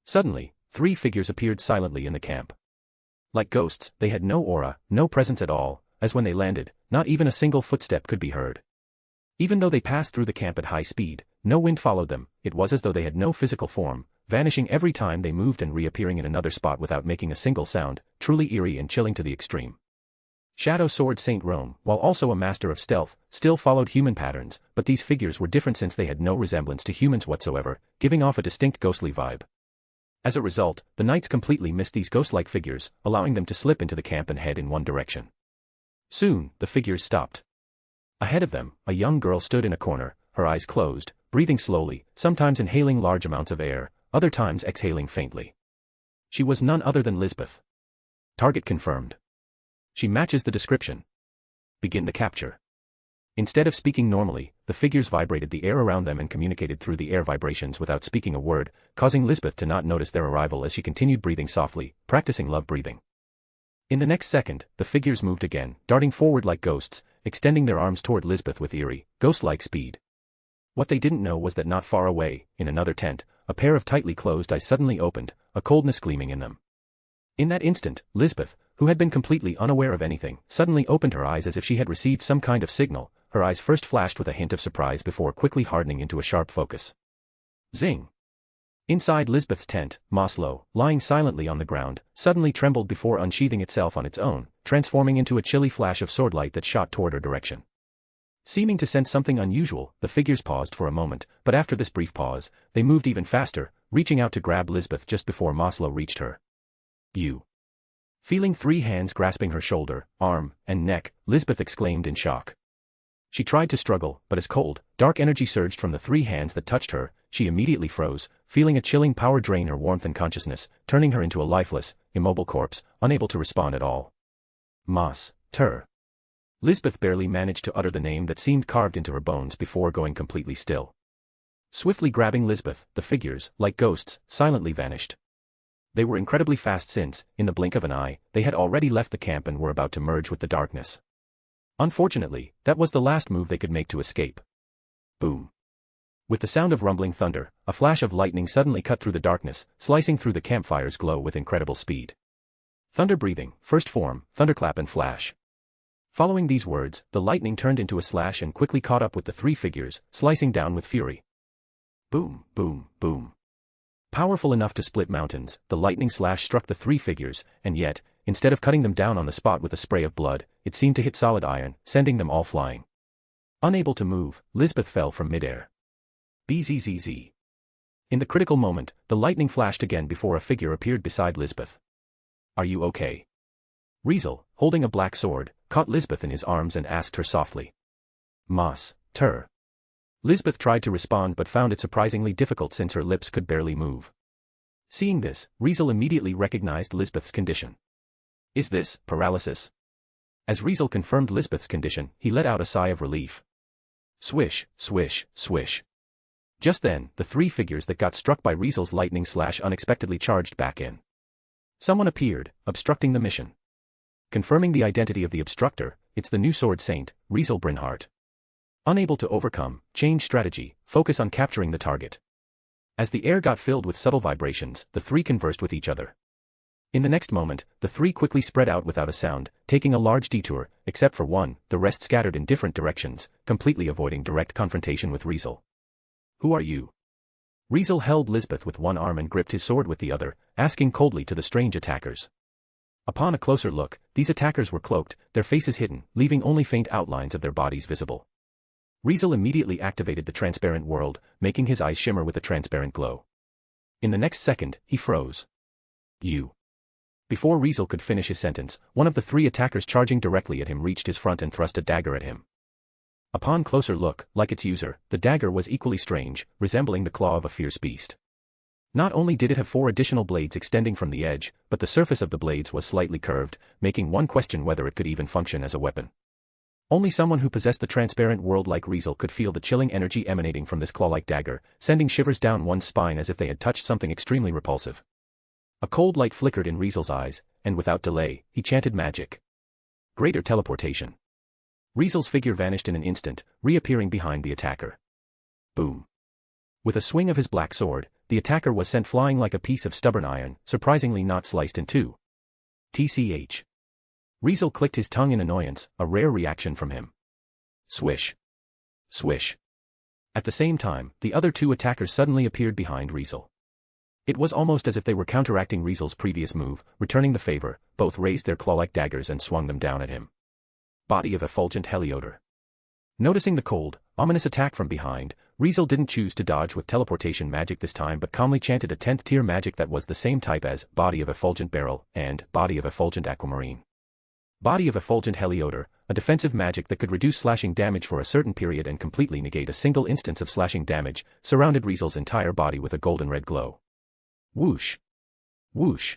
Suddenly, 3 figures appeared silently in the camp. Like ghosts, they had no aura, no presence at all, as when they landed, not even a single footstep could be heard. Even though they passed through the camp at high speed, no wind followed them. It was as though they had no physical form, vanishing every time they moved and reappearing in another spot without making a single sound, truly eerie and chilling to the extreme. Shadow Sword Saint Rome, while also a master of stealth, still followed human patterns, but these figures were different since they had no resemblance to humans whatsoever, giving off a distinct ghostly vibe. As a result, the knights completely missed these ghost-like figures, allowing them to slip into the camp and head in one direction. Soon, the figures stopped. Ahead of them, a young girl stood in a corner, her eyes closed, breathing slowly, sometimes inhaling large amounts of air, other times exhaling faintly. She was none other than Lisbeth. Target confirmed. She matches the description. Begin the capture. Instead of speaking normally, the figures vibrated the air around them and communicated through the air vibrations without speaking a word, causing Lisbeth to not notice their arrival as she continued breathing softly, practicing love breathing. In the next second, the figures moved again, darting forward like ghosts, extending their arms toward Lisbeth with eerie, ghost-like speed. What they didn't know was that not far away, in another tent, a pair of tightly closed eyes suddenly opened, a coldness gleaming in them. In that instant, Lisbeth, who had been completely unaware of anything, suddenly opened her eyes as if she had received some kind of signal. Her eyes first flashed with a hint of surprise before quickly hardening into a sharp focus. Zing! Inside Lisbeth's tent, Maslow, lying silently on the ground, suddenly trembled before unsheathing itself on its own, transforming into a chilly flash of swordlight that shot toward her direction. Seeming to sense something unusual, the figures paused for a moment, but after this brief pause, they moved even faster, reaching out to grab Lisbeth just before Maslow reached her. You. Feeling 3 hands grasping her shoulder, arm, and neck, Lisbeth exclaimed in shock. She tried to struggle, but as cold, dark energy surged from the 3 hands that touched her, she immediately froze, feeling a chilling power drain her warmth and consciousness, turning her into a lifeless, immobile corpse, unable to respond at all. Mas, ter. Lisbeth barely managed to utter the name that seemed carved into her bones before going completely still. Swiftly grabbing Lisbeth, the figures, like ghosts, silently vanished. They were incredibly fast since, in the blink of an eye, they had already left the camp and were about to merge with the darkness. Unfortunately, that was the last move they could make to escape. Boom. With the sound of rumbling thunder, a flash of lightning suddenly cut through the darkness, slicing through the campfire's glow with incredible speed. Thunder breathing, first form, thunderclap and flash. Following these words, the lightning turned into a slash and quickly caught up with the 3 figures, slicing down with fury. Boom, boom, boom. Powerful enough to split mountains, the lightning slash struck the 3 figures, and yet, instead of cutting them down on the spot with a spray of blood, it seemed to hit solid iron, sending them all flying. Unable to move, Lisbeth fell from midair. Bzzz. In the critical moment, the lightning flashed again before a figure appeared beside Lisbeth. Are you okay? Riezel, holding a black sword, caught Lisbeth in his arms and asked her softly. Mas, ter. Lisbeth tried to respond but found it surprisingly difficult since her lips could barely move. Seeing this, Riezel immediately recognized Lisbeth's condition. Is this paralysis? As Riezel confirmed Lisbeth's condition, he let out a sigh of relief. Swish, swish, swish. Just then, the 3 figures that got struck by Riezel's lightning slash unexpectedly charged back in. Someone appeared, obstructing the mission. Confirming the identity of the obstructor, it's the new sword saint, Riezel Brynhart. Unable to overcome, change strategy, focus on capturing the target. As the air got filled with subtle vibrations, the 3 conversed with each other. In the next moment, the 3 quickly spread out without a sound, taking a large detour, except for one, the rest scattered in different directions, completely avoiding direct confrontation with Riezel. Who are you? Riezel held Lisbeth with one arm and gripped his sword with the other, asking coldly to the strange attackers. Upon a closer look, these attackers were cloaked, their faces hidden, leaving only faint outlines of their bodies visible. Riezel immediately activated the transparent world, making his eyes shimmer with a transparent glow. In the next second, he froze. You. Before Riezel could finish his sentence, one of the 3 attackers charging directly at him reached his front and thrust a dagger at him. Upon closer look, like its user, the dagger was equally strange, resembling the claw of a fierce beast. Not only did it have 4 additional blades extending from the edge, but the surface of the blades was slightly curved, making one question whether it could even function as a weapon. Only someone who possessed the transparent world like Riezel could feel the chilling energy emanating from this claw-like dagger, sending shivers down one's spine as if they had touched something extremely repulsive. A cold light flickered in Riezel's eyes, and without delay, he chanted magic. Greater teleportation. Riezel's figure vanished in an instant, reappearing behind the attacker. Boom. With a swing of his black sword, the attacker was sent flying like a piece of stubborn iron, surprisingly not sliced in 2. TCH. Riezel clicked his tongue in annoyance, a rare reaction from him. Swish. Swish. At the same time, the other 2 attackers suddenly appeared behind Riezel. It was almost as if they were counteracting Riezel's previous move, returning the favor, both raised their claw-like daggers and swung them down at him. Body of effulgent Heliodor. Noticing the cold, ominous attack from behind, Riezel didn't choose to dodge with teleportation magic this time but calmly chanted a 10th tier magic that was the same type as Body of Effulgent Beryl and Body of Effulgent Aquamarine. Body of Effulgent Heliodor, a defensive magic that could reduce slashing damage for a certain period and completely negate a single instance of slashing damage, surrounded Riezel's entire body with a golden red glow. Whoosh. Whoosh.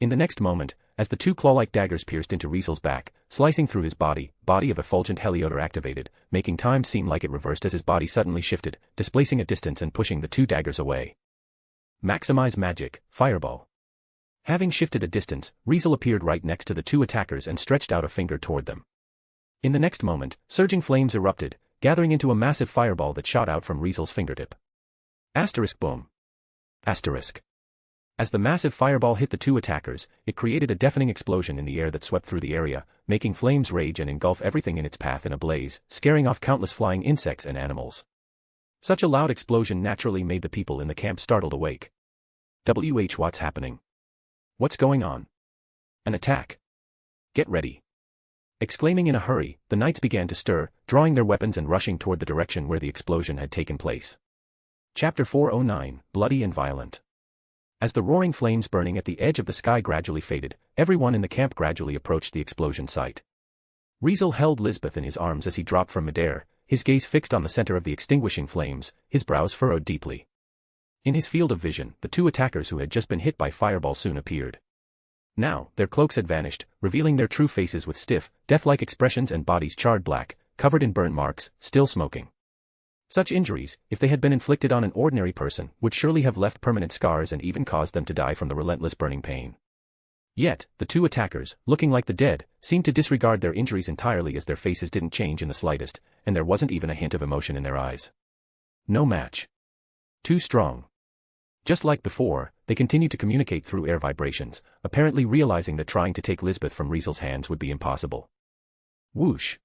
In the next moment, as the 2 claw-like daggers pierced into Riezel's back, slicing through his body, Body of Effulgent Heliodor activated, making time seem like it reversed as his body suddenly shifted, displacing a distance and pushing the 2 daggers away. Maximize magic, Fireball. Having shifted a distance, Riezel appeared right next to the 2 attackers and stretched out a finger toward them. In the next moment, surging flames erupted, gathering into a massive fireball that shot out from Riezel's fingertip. Asterisk boom. Asterisk. As the massive fireball hit the 2 attackers, it created a deafening explosion in the air that swept through the area, making flames rage and engulf everything in its path in a blaze, scaring off countless flying insects and animals. Such a loud explosion naturally made the people in the camp startled awake. What's happening? What's going on? An attack. Get ready. Exclaiming in a hurry, the knights began to stir, drawing their weapons and rushing toward the direction where the explosion had taken place. Chapter 409, Bloody and Violent. As the roaring flames burning at the edge of the sky gradually faded, everyone in the camp gradually approached the explosion site. Riezel held Lisbeth in his arms as he dropped from midair, his gaze fixed on the center of the extinguishing flames, his brows furrowed deeply. In his field of vision, the two attackers who had just been hit by fireball soon appeared. Now, their cloaks had vanished, revealing their true faces with stiff, death-like expressions and bodies charred black, covered in burn marks, still smoking. Such injuries, if they had been inflicted on an ordinary person, would surely have left permanent scars and even caused them to die from the relentless burning pain. Yet, the two attackers, looking like the dead, seemed to disregard their injuries entirely as their faces didn't change in the slightest, and there wasn't even a hint of emotion in their eyes. No match. Too strong. Just like before, they continued to communicate through air vibrations, apparently realizing that trying to take Lisbeth from Riezel's hands would be impossible. Whoosh.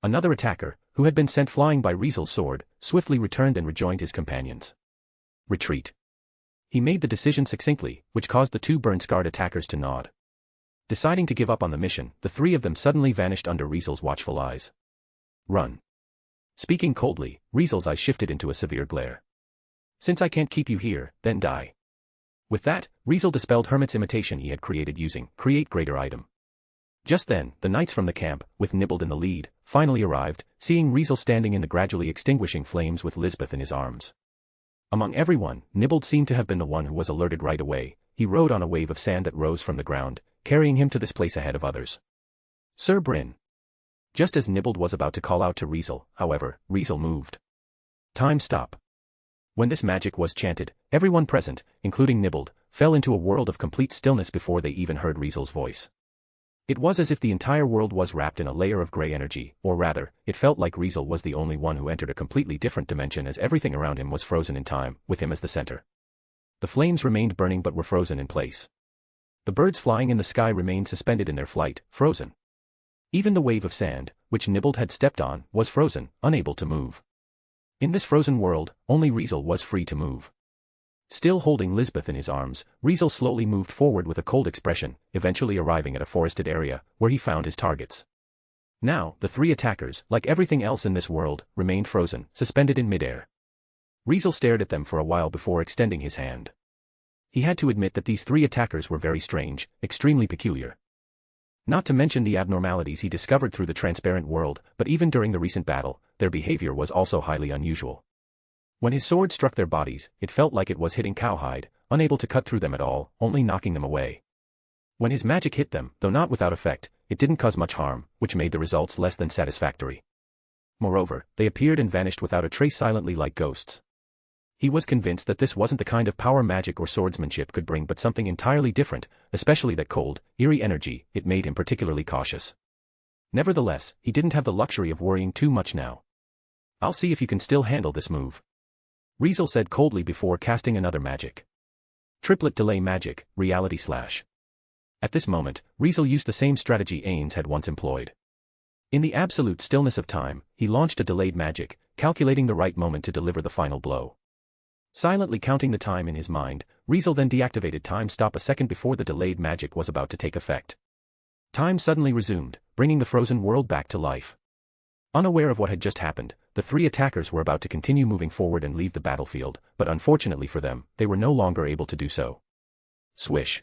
Another attacker, who had been sent flying by Riezel's sword, swiftly returned and rejoined his companions. Retreat. He made the decision succinctly, which caused the two burn-scarred attackers to nod. Deciding to give up on the mission, the three of them suddenly vanished under Riezel's watchful eyes. Run. Speaking coldly, Riezel's eyes shifted into a severe glare. Since I can't keep you here, then die. With that, Riezel dispelled Hermit's imitation he had created using Create Greater Item. Just then, the knights from the camp, with Nibbled in the lead, finally arrived, seeing Riezel standing in the gradually extinguishing flames with Lisbeth in his arms. Among everyone, Nibbled seemed to have been the one who was alerted right away. He rode on a wave of sand that rose from the ground, carrying him to this place ahead of others. Sir Bryn. Just as Nibbled was about to call out to Riezel, however, Riezel moved. Time stop. When this magic was chanted, everyone present, including Nibbled, fell into a world of complete stillness before they even heard Riezel's voice. It was as if the entire world was wrapped in a layer of grey energy, or rather, it felt like Riezel was the only one who entered a completely different dimension as everything around him was frozen in time, with him as the center. The flames remained burning but were frozen in place. The birds flying in the sky remained suspended in their flight, frozen. Even the wave of sand, which Nibbled had stepped on, was frozen, unable to move. In this frozen world, only Riezel was free to move. Still holding Lisbeth in his arms, Riezel slowly moved forward with a cold expression, eventually arriving at a forested area, where he found his targets. Now, the three attackers, like everything else in this world, remained frozen, suspended in midair. Riezel stared at them for a while before extending his hand. He had to admit that these three attackers were very strange, extremely peculiar. Not to mention the abnormalities he discovered through the transparent world, but even during the recent battle, their behavior was also highly unusual. When his sword struck their bodies, it felt like it was hitting cowhide, unable to cut through them at all, only knocking them away. When his magic hit them, though not without effect, it didn't cause much harm, which made the results less than satisfactory. Moreover, they appeared and vanished without a trace silently like ghosts. He was convinced that this wasn't the kind of power magic or swordsmanship could bring but something entirely different, especially that cold, eerie energy. It made him particularly cautious. Nevertheless, he didn't have the luxury of worrying too much now. I'll see if you can still handle this move. Riezel said coldly before casting another magic. Triplet delay magic, reality slash. At this moment, Riezel used the same strategy Ains had once employed. In the absolute stillness of time, he launched a delayed magic, calculating the right moment to deliver the final blow. Silently counting the time in his mind, Riezel then deactivated time stop a second before the delayed magic was about to take effect. Time suddenly resumed, bringing the frozen world back to life. Unaware of what had just happened, the three attackers were about to continue moving forward and leave the battlefield, but unfortunately for them, they were no longer able to do so. Swish.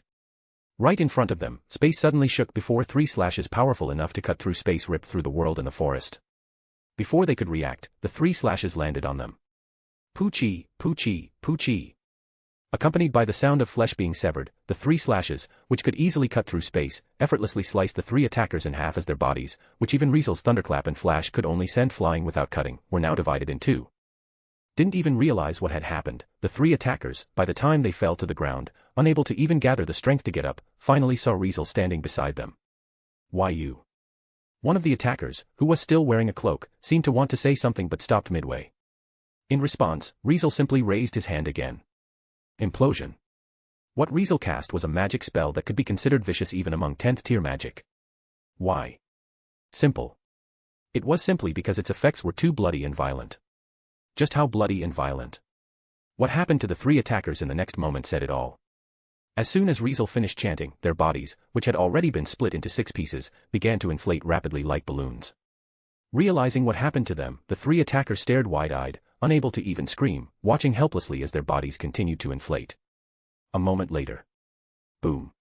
Right in front of them, space suddenly shook before three slashes powerful enough to cut through space ripped through the world and the forest. Before they could react, the three slashes landed on them. Poochie, poochie, poochie. Accompanied by the sound of flesh being severed, the three slashes, which could easily cut through space, effortlessly sliced the three attackers in half as their bodies, which even Riezel's thunderclap and flash could only send flying without cutting, were now divided in two. Didn't even realize what had happened, the three attackers, by the time they fell to the ground, unable to even gather the strength to get up, finally saw Riezel standing beside them. Why you? One of the attackers, who was still wearing a cloak, seemed to want to say something but stopped midway. In response, Riezel simply raised his hand again. Implosion. What Riezel cast was a magic spell that could be considered vicious even among 10th tier magic. Why? Simple. It was simply because its effects were too bloody and violent. Just how bloody and violent? What happened to the three attackers in the next moment said it all. As soon as Riezel finished chanting, their bodies, which had already been split into 6 pieces, began to inflate rapidly like balloons. Realizing what happened to them, the three attackers stared wide-eyed, unable to even scream, watching helplessly as their bodies continued to inflate. a moment later. Boom.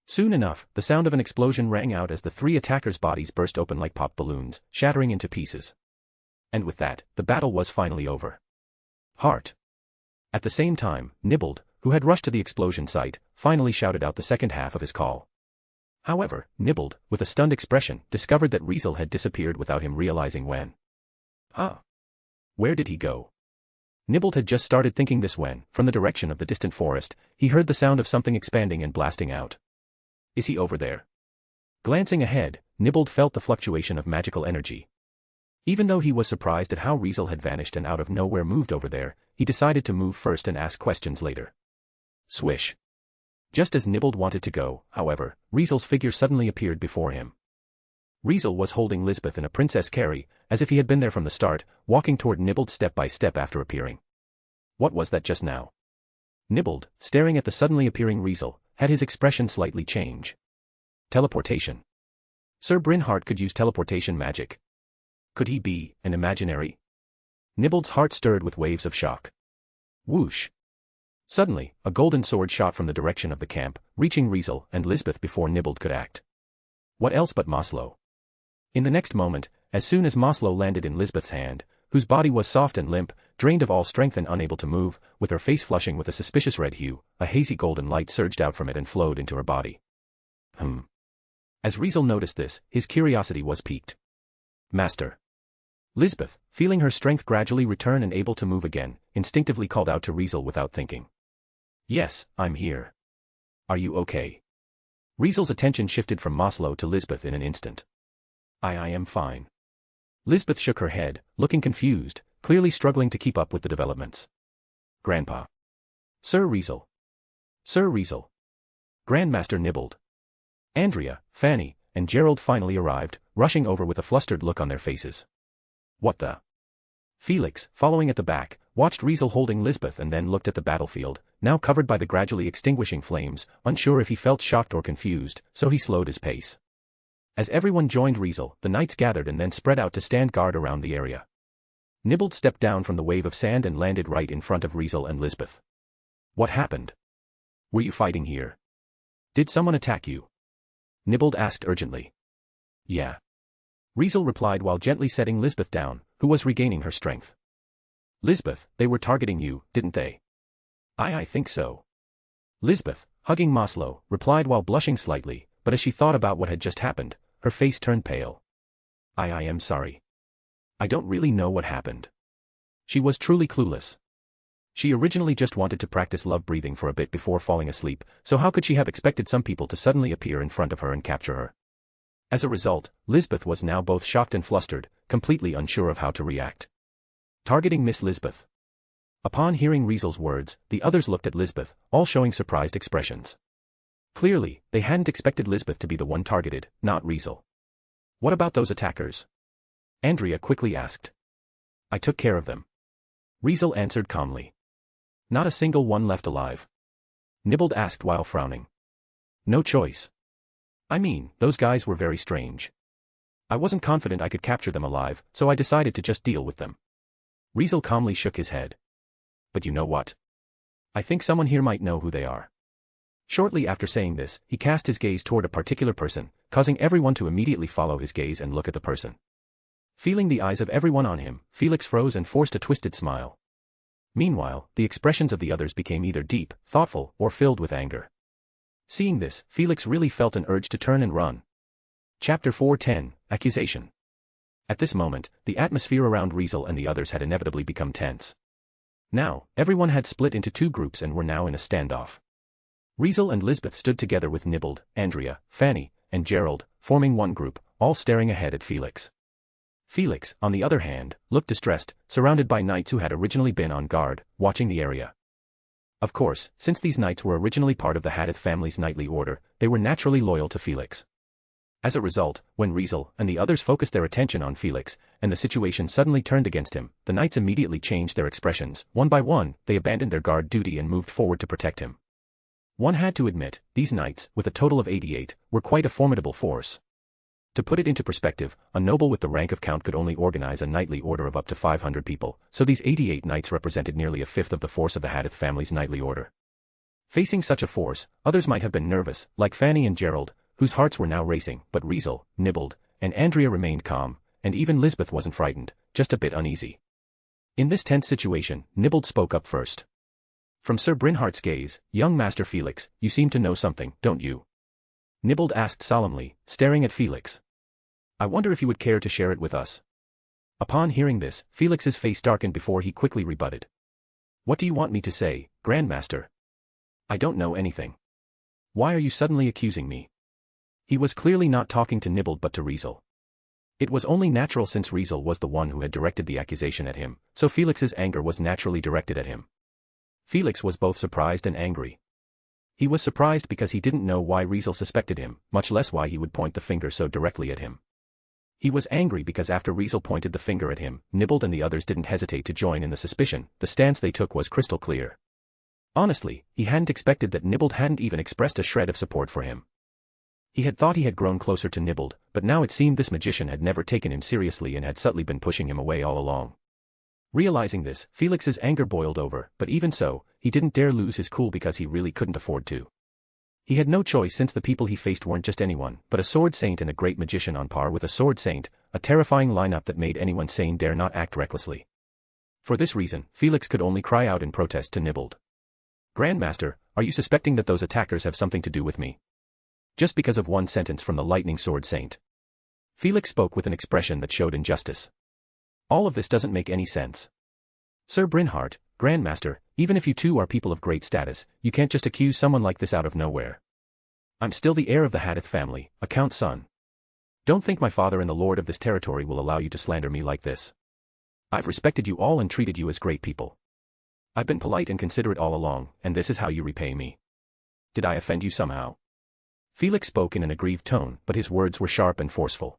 Soon enough, the sound of an explosion rang out as the three attackers' bodies burst open like pop balloons, shattering into pieces. And with that, the battle was finally over. Heart. At the same time, Nibbled, who had rushed to the explosion site, finally shouted out the second half of his call. However, Nibbled, with a stunned expression, discovered that Riezel had disappeared without him realizing when. Where did he go? Nibbled had just started thinking this when, from the direction of the distant forest, he heard the sound of something expanding and blasting out. Is he over there? Glancing ahead, Nibbled felt the fluctuation of magical energy. Even though he was surprised at how Riezel had vanished and out of nowhere moved over there, he decided to move first and ask questions later. Swish. Just as Nibbled wanted to go, however, Riezel's figure suddenly appeared before him. Riezel was holding Lisbeth in a princess carry, as if he had been there from the start, walking toward Nibbled step by step after appearing. What was that just now? Nibbled, staring at the suddenly appearing Riezel, had his expression slightly change. Teleportation. Sir Brynhart could use teleportation magic. Could he be an imaginary? Nibbled's heart stirred with waves of shock. Whoosh. Suddenly, a golden sword shot from the direction of the camp, reaching Riezel and Lisbeth before Nibbled could act. What else but Maslow? In the next moment, as soon as Maslow landed in Lisbeth's hand, whose body was soft and limp, drained of all strength and unable to move, with her face flushing with a suspicious red hue, a hazy golden light surged out from it and flowed into her body. As Riezel noticed this, his curiosity was piqued. Master. Lisbeth, feeling her strength gradually return and able to move again, instinctively called out to Riezel without thinking. Yes, I'm here. Are you okay? Riezel's attention shifted from Maslow to Lisbeth in an instant. I am fine. Lisbeth shook her head, looking confused, clearly struggling to keep up with the developments. Grandpa. Sir Riezel. Sir Riezel. Grandmaster Nibbled. Andrea, Fanny, and Gerald finally arrived, rushing over with a flustered look on their faces. What the? Felix, following at the back, watched Riezel holding Lisbeth and then looked at the battlefield, now covered by the gradually extinguishing flames, unsure if he felt shocked or confused, so he slowed his pace. As everyone joined Riezel, the knights gathered and then spread out to stand guard around the area. Nibbled stepped down from the wave of sand and landed right in front of Riezel and Lisbeth. What happened? Were you fighting here? Did someone attack you? Nibbled asked urgently. Yeah. Riezel replied while gently setting Lisbeth down, who was regaining her strength. Lisbeth, they were targeting you, didn't they? I think so. Lisbeth, hugging Maslow, replied while blushing slightly, but as she thought about what had just happened, her face turned pale. I am sorry. I don't really know what happened. She was truly clueless. She originally just wanted to practice love breathing for a bit before falling asleep, so how could she have expected some people to suddenly appear in front of her and capture her? As a result, Lisbeth was now both shocked and flustered, completely unsure of how to react. Targeting Miss Lisbeth. Upon hearing Riezel's words, the others looked at Lisbeth, all showing surprised expressions. Clearly, they hadn't expected Lisbeth to be the one targeted, not Riezel. What about those attackers? Andrea quickly asked. I took care of them. Riezel answered calmly. Not a single one left alive. Nibbled asked while frowning. No choice. I mean, those guys were very strange. I wasn't confident I could capture them alive, so I decided to just deal with them. Riezel calmly shook his head. But you know what? I think someone here might know who they are. Shortly after saying this, he cast his gaze toward a particular person, causing everyone to immediately follow his gaze and look at the person. Feeling the eyes of everyone on him, Felix froze and forced a twisted smile. Meanwhile, the expressions of the others became either deep, thoughtful, or filled with anger. Seeing this, Felix really felt an urge to turn and run. Chapter 4:10, Accusation. At this moment, the atmosphere around Riezel and the others had inevitably become tense. Now, everyone had split into two groups and were now in a standoff. Riezel and Lisbeth stood together with Nibbled, Andrea, Fanny, and Gerald, forming one group, all staring ahead at Felix. Felix, on the other hand, looked distressed, surrounded by knights who had originally been on guard, watching the area. Of course, since these knights were originally part of the Hadith family's knightly order, they were naturally loyal to Felix. As a result, when Riezel and the others focused their attention on Felix, and the situation suddenly turned against him, the knights immediately changed their expressions. One by one, they abandoned their guard duty and moved forward to protect him. One had to admit, these knights, with a total of 88, were quite a formidable force. To put it into perspective, a noble with the rank of count could only organize a knightly order of up to 500 people, so these 88 knights represented nearly a fifth of the force of the Hadith family's knightly order. Facing such a force, others might have been nervous, like Fanny and Gerald, whose hearts were now racing, but Riezel, Nibbled, and Andrea remained calm, and even Lisbeth wasn't frightened, just a bit uneasy. In this tense situation, Nibbled spoke up first. From Sir Brynhardt's gaze, young Master Felix, you seem to know something, don't you? Nibbled asked solemnly, staring at Felix. I wonder if you would care to share it with us. Upon hearing this, Felix's face darkened before he quickly rebutted. What do you want me to say, Grandmaster? I don't know anything. Why are you suddenly accusing me? He was clearly not talking to Nibbled but to Riezel. It was only natural since Riezel was the one who had directed the accusation at him, so Felix's anger was naturally directed at him. Felix was both surprised and angry. He was surprised because he didn't know why Riezel suspected him, much less why he would point the finger so directly at him. He was angry because after Riezel pointed the finger at him, Nibbled and the others didn't hesitate to join in the suspicion. The stance they took was crystal clear. Honestly, he hadn't expected that Nibbled hadn't even expressed a shred of support for him. He had thought he had grown closer to Nibbled, but now it seemed this magician had never taken him seriously and had subtly been pushing him away all along. Realizing this, Felix's anger boiled over, but even so, he didn't dare lose his cool because he really couldn't afford to. He had no choice since the people he faced weren't just anyone, but a sword saint and a great magician on par with a sword saint, a terrifying lineup that made anyone sane dare not act recklessly. For this reason, Felix could only cry out in protest to Nibbled. Grandmaster, are you suspecting that those attackers have something to do with me? Just because of one sentence from the lightning sword saint. Felix spoke with an expression that showed injustice. All of this doesn't make any sense. Sir Brynhardt, Grandmaster, even if you two are people of great status, you can't just accuse someone like this out of nowhere. I'm still the heir of the Hadith family, a count's son. Don't think my father and the lord of this territory will allow you to slander me like this. I've respected you all and treated you as great people. I've been polite and considerate all along, and this is how you repay me. Did I offend you somehow? Felix spoke in an aggrieved tone, but his words were sharp and forceful.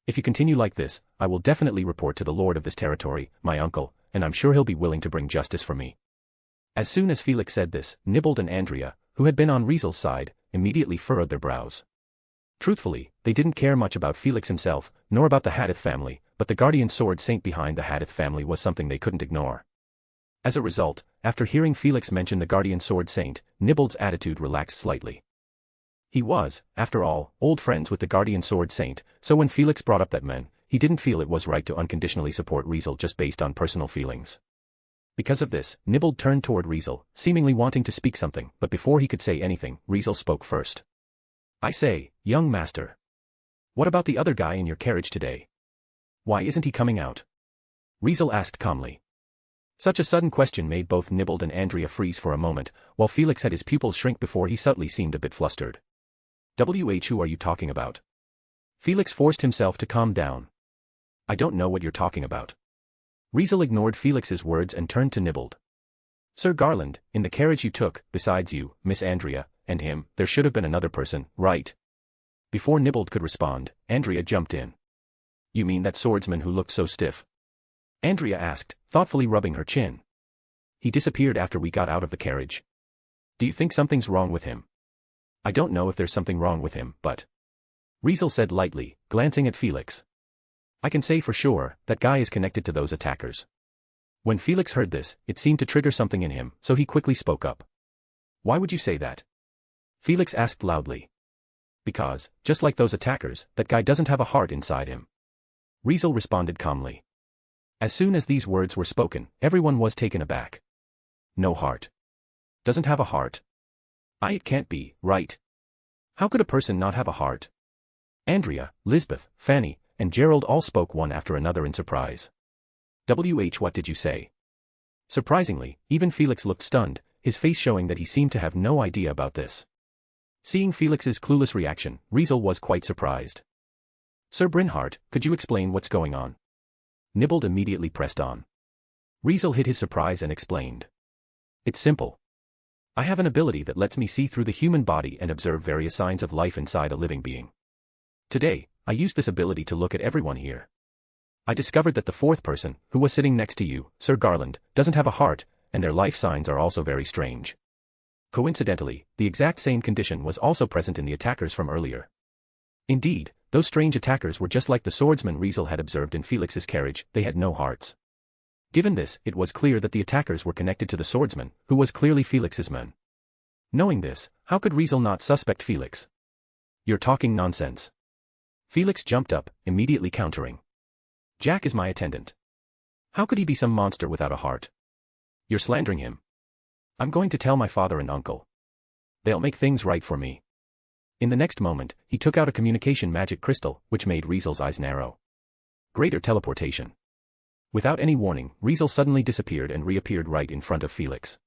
If you continue like this, I will definitely report to the lord of this territory, my uncle, and I'm sure he'll be willing to bring justice for me. As soon as Felix said this, Nibbled and Andrea, who had been on Riesel's side, immediately furrowed their brows. Truthfully, they didn't care much about Felix himself, nor about the Hadith family, but the guardian sword saint behind the Hadith family was something they couldn't ignore. As a result, after hearing Felix mention the guardian sword saint, Nibbled's attitude relaxed slightly. He was, after all, old friends with the guardian sword saint, so when Felix brought up that man, he didn't feel it was right to unconditionally support Riezel just based on personal feelings. Because of this, Nibbled turned toward Riezel, seemingly wanting to speak something, but before he could say anything, Riezel spoke first. I say, young master. What about the other guy in your carriage today? Why isn't he coming out? Riezel asked calmly. Such a sudden question made both Nibbled and Andrea freeze for a moment, while Felix had his pupils shrink before he subtly seemed a bit flustered. Who are you talking about? Felix forced himself to calm down. I don't know what you're talking about. Riezel ignored Felix's words and turned to Nibbled. Sir Garland, in the carriage you took, besides you, Miss Andrea, and him, there should have been another person, right? Before Nibbled could respond, Andrea jumped in. You mean that swordsman who looked so stiff? Andrea asked, thoughtfully rubbing her chin. He disappeared after we got out of the carriage. Do you think something's wrong with him? I don't know if there's something wrong with him, but... Riezel said lightly, glancing at Felix. I can say for sure, that guy is connected to those attackers. When Felix heard this, it seemed to trigger something in him, so he quickly spoke up. Why would you say that? Felix asked loudly. Because, just like those attackers, that guy doesn't have a heart inside him. Riezel responded calmly. As soon as these words were spoken, everyone was taken aback. No heart. Doesn't have a heart. It can't be, right? How could a person not have a heart? Andrea, Lisbeth, Fanny, and Gerald all spoke one after another in surprise. What did you say? Surprisingly, even Felix looked stunned, his face showing that he seemed to have no idea about this. Seeing Felix's clueless reaction, Riezel was quite surprised. Sir Brynhardt, could you explain what's going on? Nibbled immediately pressed on. Riezel hid his surprise and explained. It's simple. I have an ability that lets me see through the human body and observe various signs of life inside a living being. Today, I used this ability to look at everyone here. I discovered that the fourth person, who was sitting next to you, Sir Garland, doesn't have a heart, and their life signs are also very strange. Coincidentally, the exact same condition was also present in the attackers from earlier. Indeed, those strange attackers were just like the swordsman Riezel had observed in Felix's carriage, they had no hearts. Given this, it was clear that the attackers were connected to the swordsman, who was clearly Felix's man. Knowing this, how could Riezel not suspect Felix? You're talking nonsense. Felix jumped up, immediately countering. Jack is my attendant. How could he be some monster without a heart? You're slandering him. I'm going to tell my father and uncle. They'll make things right for me. In the next moment, he took out a communication magic crystal, which made Riezel's eyes narrow. Greater teleportation. Without any warning, Riezel suddenly disappeared and reappeared right in front of Felix.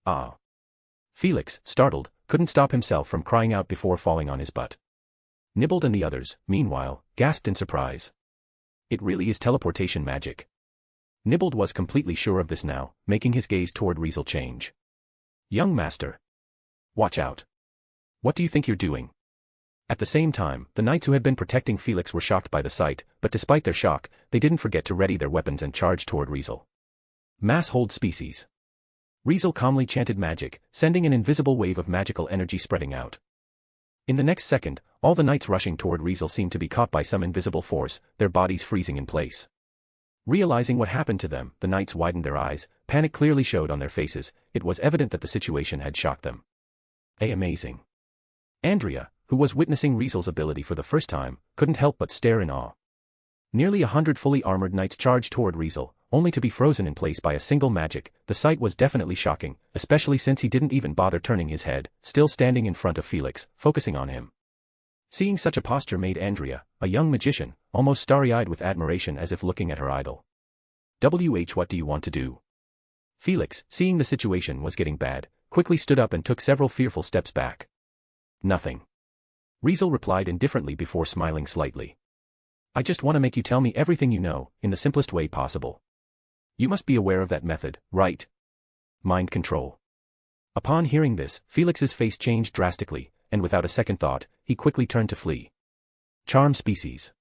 Ah. Felix, startled, couldn't stop himself from crying out before falling on his butt. Nibbled and the others, meanwhile, gasped in surprise. It really is teleportation magic. Nibbled was completely sure of this now, making his gaze toward Riezel change. Young master. Watch out. What do you think you're doing? At the same time, the knights who had been protecting Felix were shocked by the sight, but despite their shock, they didn't forget to ready their weapons and charge toward Riezel. Mass hold species. Riezel calmly chanted magic, sending an invisible wave of magical energy spreading out. In the next second, all the knights rushing toward Riezel seemed to be caught by some invisible force, their bodies freezing in place. Realizing what happened to them, the knights widened their eyes, panic clearly showed on their faces, it was evident that the situation had shocked them. Amazing. Andrea, who was witnessing Riezel's ability for the first time, couldn't help but stare in awe. Nearly 100 fully armored knights charged toward Riezel, only to be frozen in place by a single magic. The sight was definitely shocking, especially since he didn't even bother turning his head, still standing in front of Felix, focusing on him. Seeing such a posture made Andrea, a young magician, almost starry-eyed with admiration as if looking at her idol. What do you want to do? Felix, seeing the situation was getting bad, quickly stood up and took several fearful steps back. Nothing. Riezel replied indifferently before smiling slightly. I just want to make you tell me everything you know, in the simplest way possible. You must be aware of that method, right? Mind control. Upon hearing this, Felix's face changed drastically, and without a second thought, he quickly turned to flee. Charm species.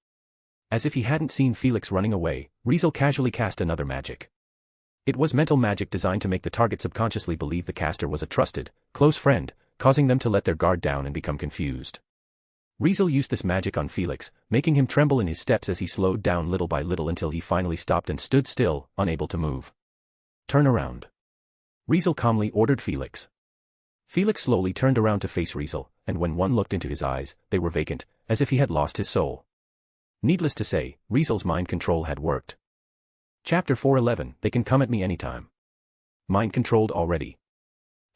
As if he hadn't seen Felix running away, Riezel casually cast another magic. It was mental magic designed to make the target subconsciously believe the caster was a trusted, close friend, causing them to let their guard down and become confused. Riezel used this magic on Felix, making him tremble in his steps as he slowed down little by little until he finally stopped and stood still, unable to move. Turn around. Riezel calmly ordered Felix. Felix slowly turned around to face Riezel, and when one looked into his eyes, they were vacant, as if he had lost his soul. Needless to say, Riezel's mind control had worked. Chapter 411, They can come at me anytime. Mind controlled already.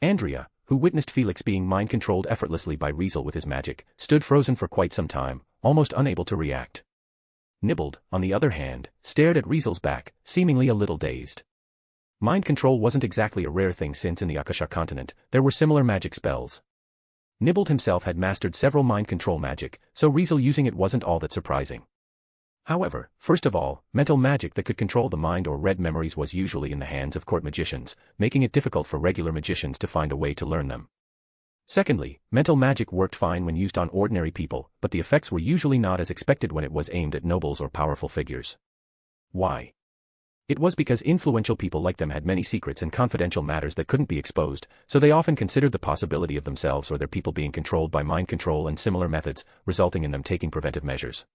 Andrea, who witnessed Felix being mind-controlled effortlessly by Riezel with his magic, stood frozen for quite some time, almost unable to react. Nibbled, on the other hand, stared at Riezel's back, seemingly a little dazed. Mind control wasn't exactly a rare thing since in the Akasha continent, there were similar magic spells. Nibbled himself had mastered several mind control magic, so Riezel using it wasn't all that surprising. However, first of all, mental magic that could control the mind or read memories was usually in the hands of court magicians, making it difficult for regular magicians to find a way to learn them. Secondly, mental magic worked fine when used on ordinary people, but the effects were usually not as expected when it was aimed at nobles or powerful figures. Why? It was because influential people like them had many secrets and confidential matters that couldn't be exposed, so they often considered the possibility of themselves or their people being controlled by mind control and similar methods, resulting in them taking preventive measures.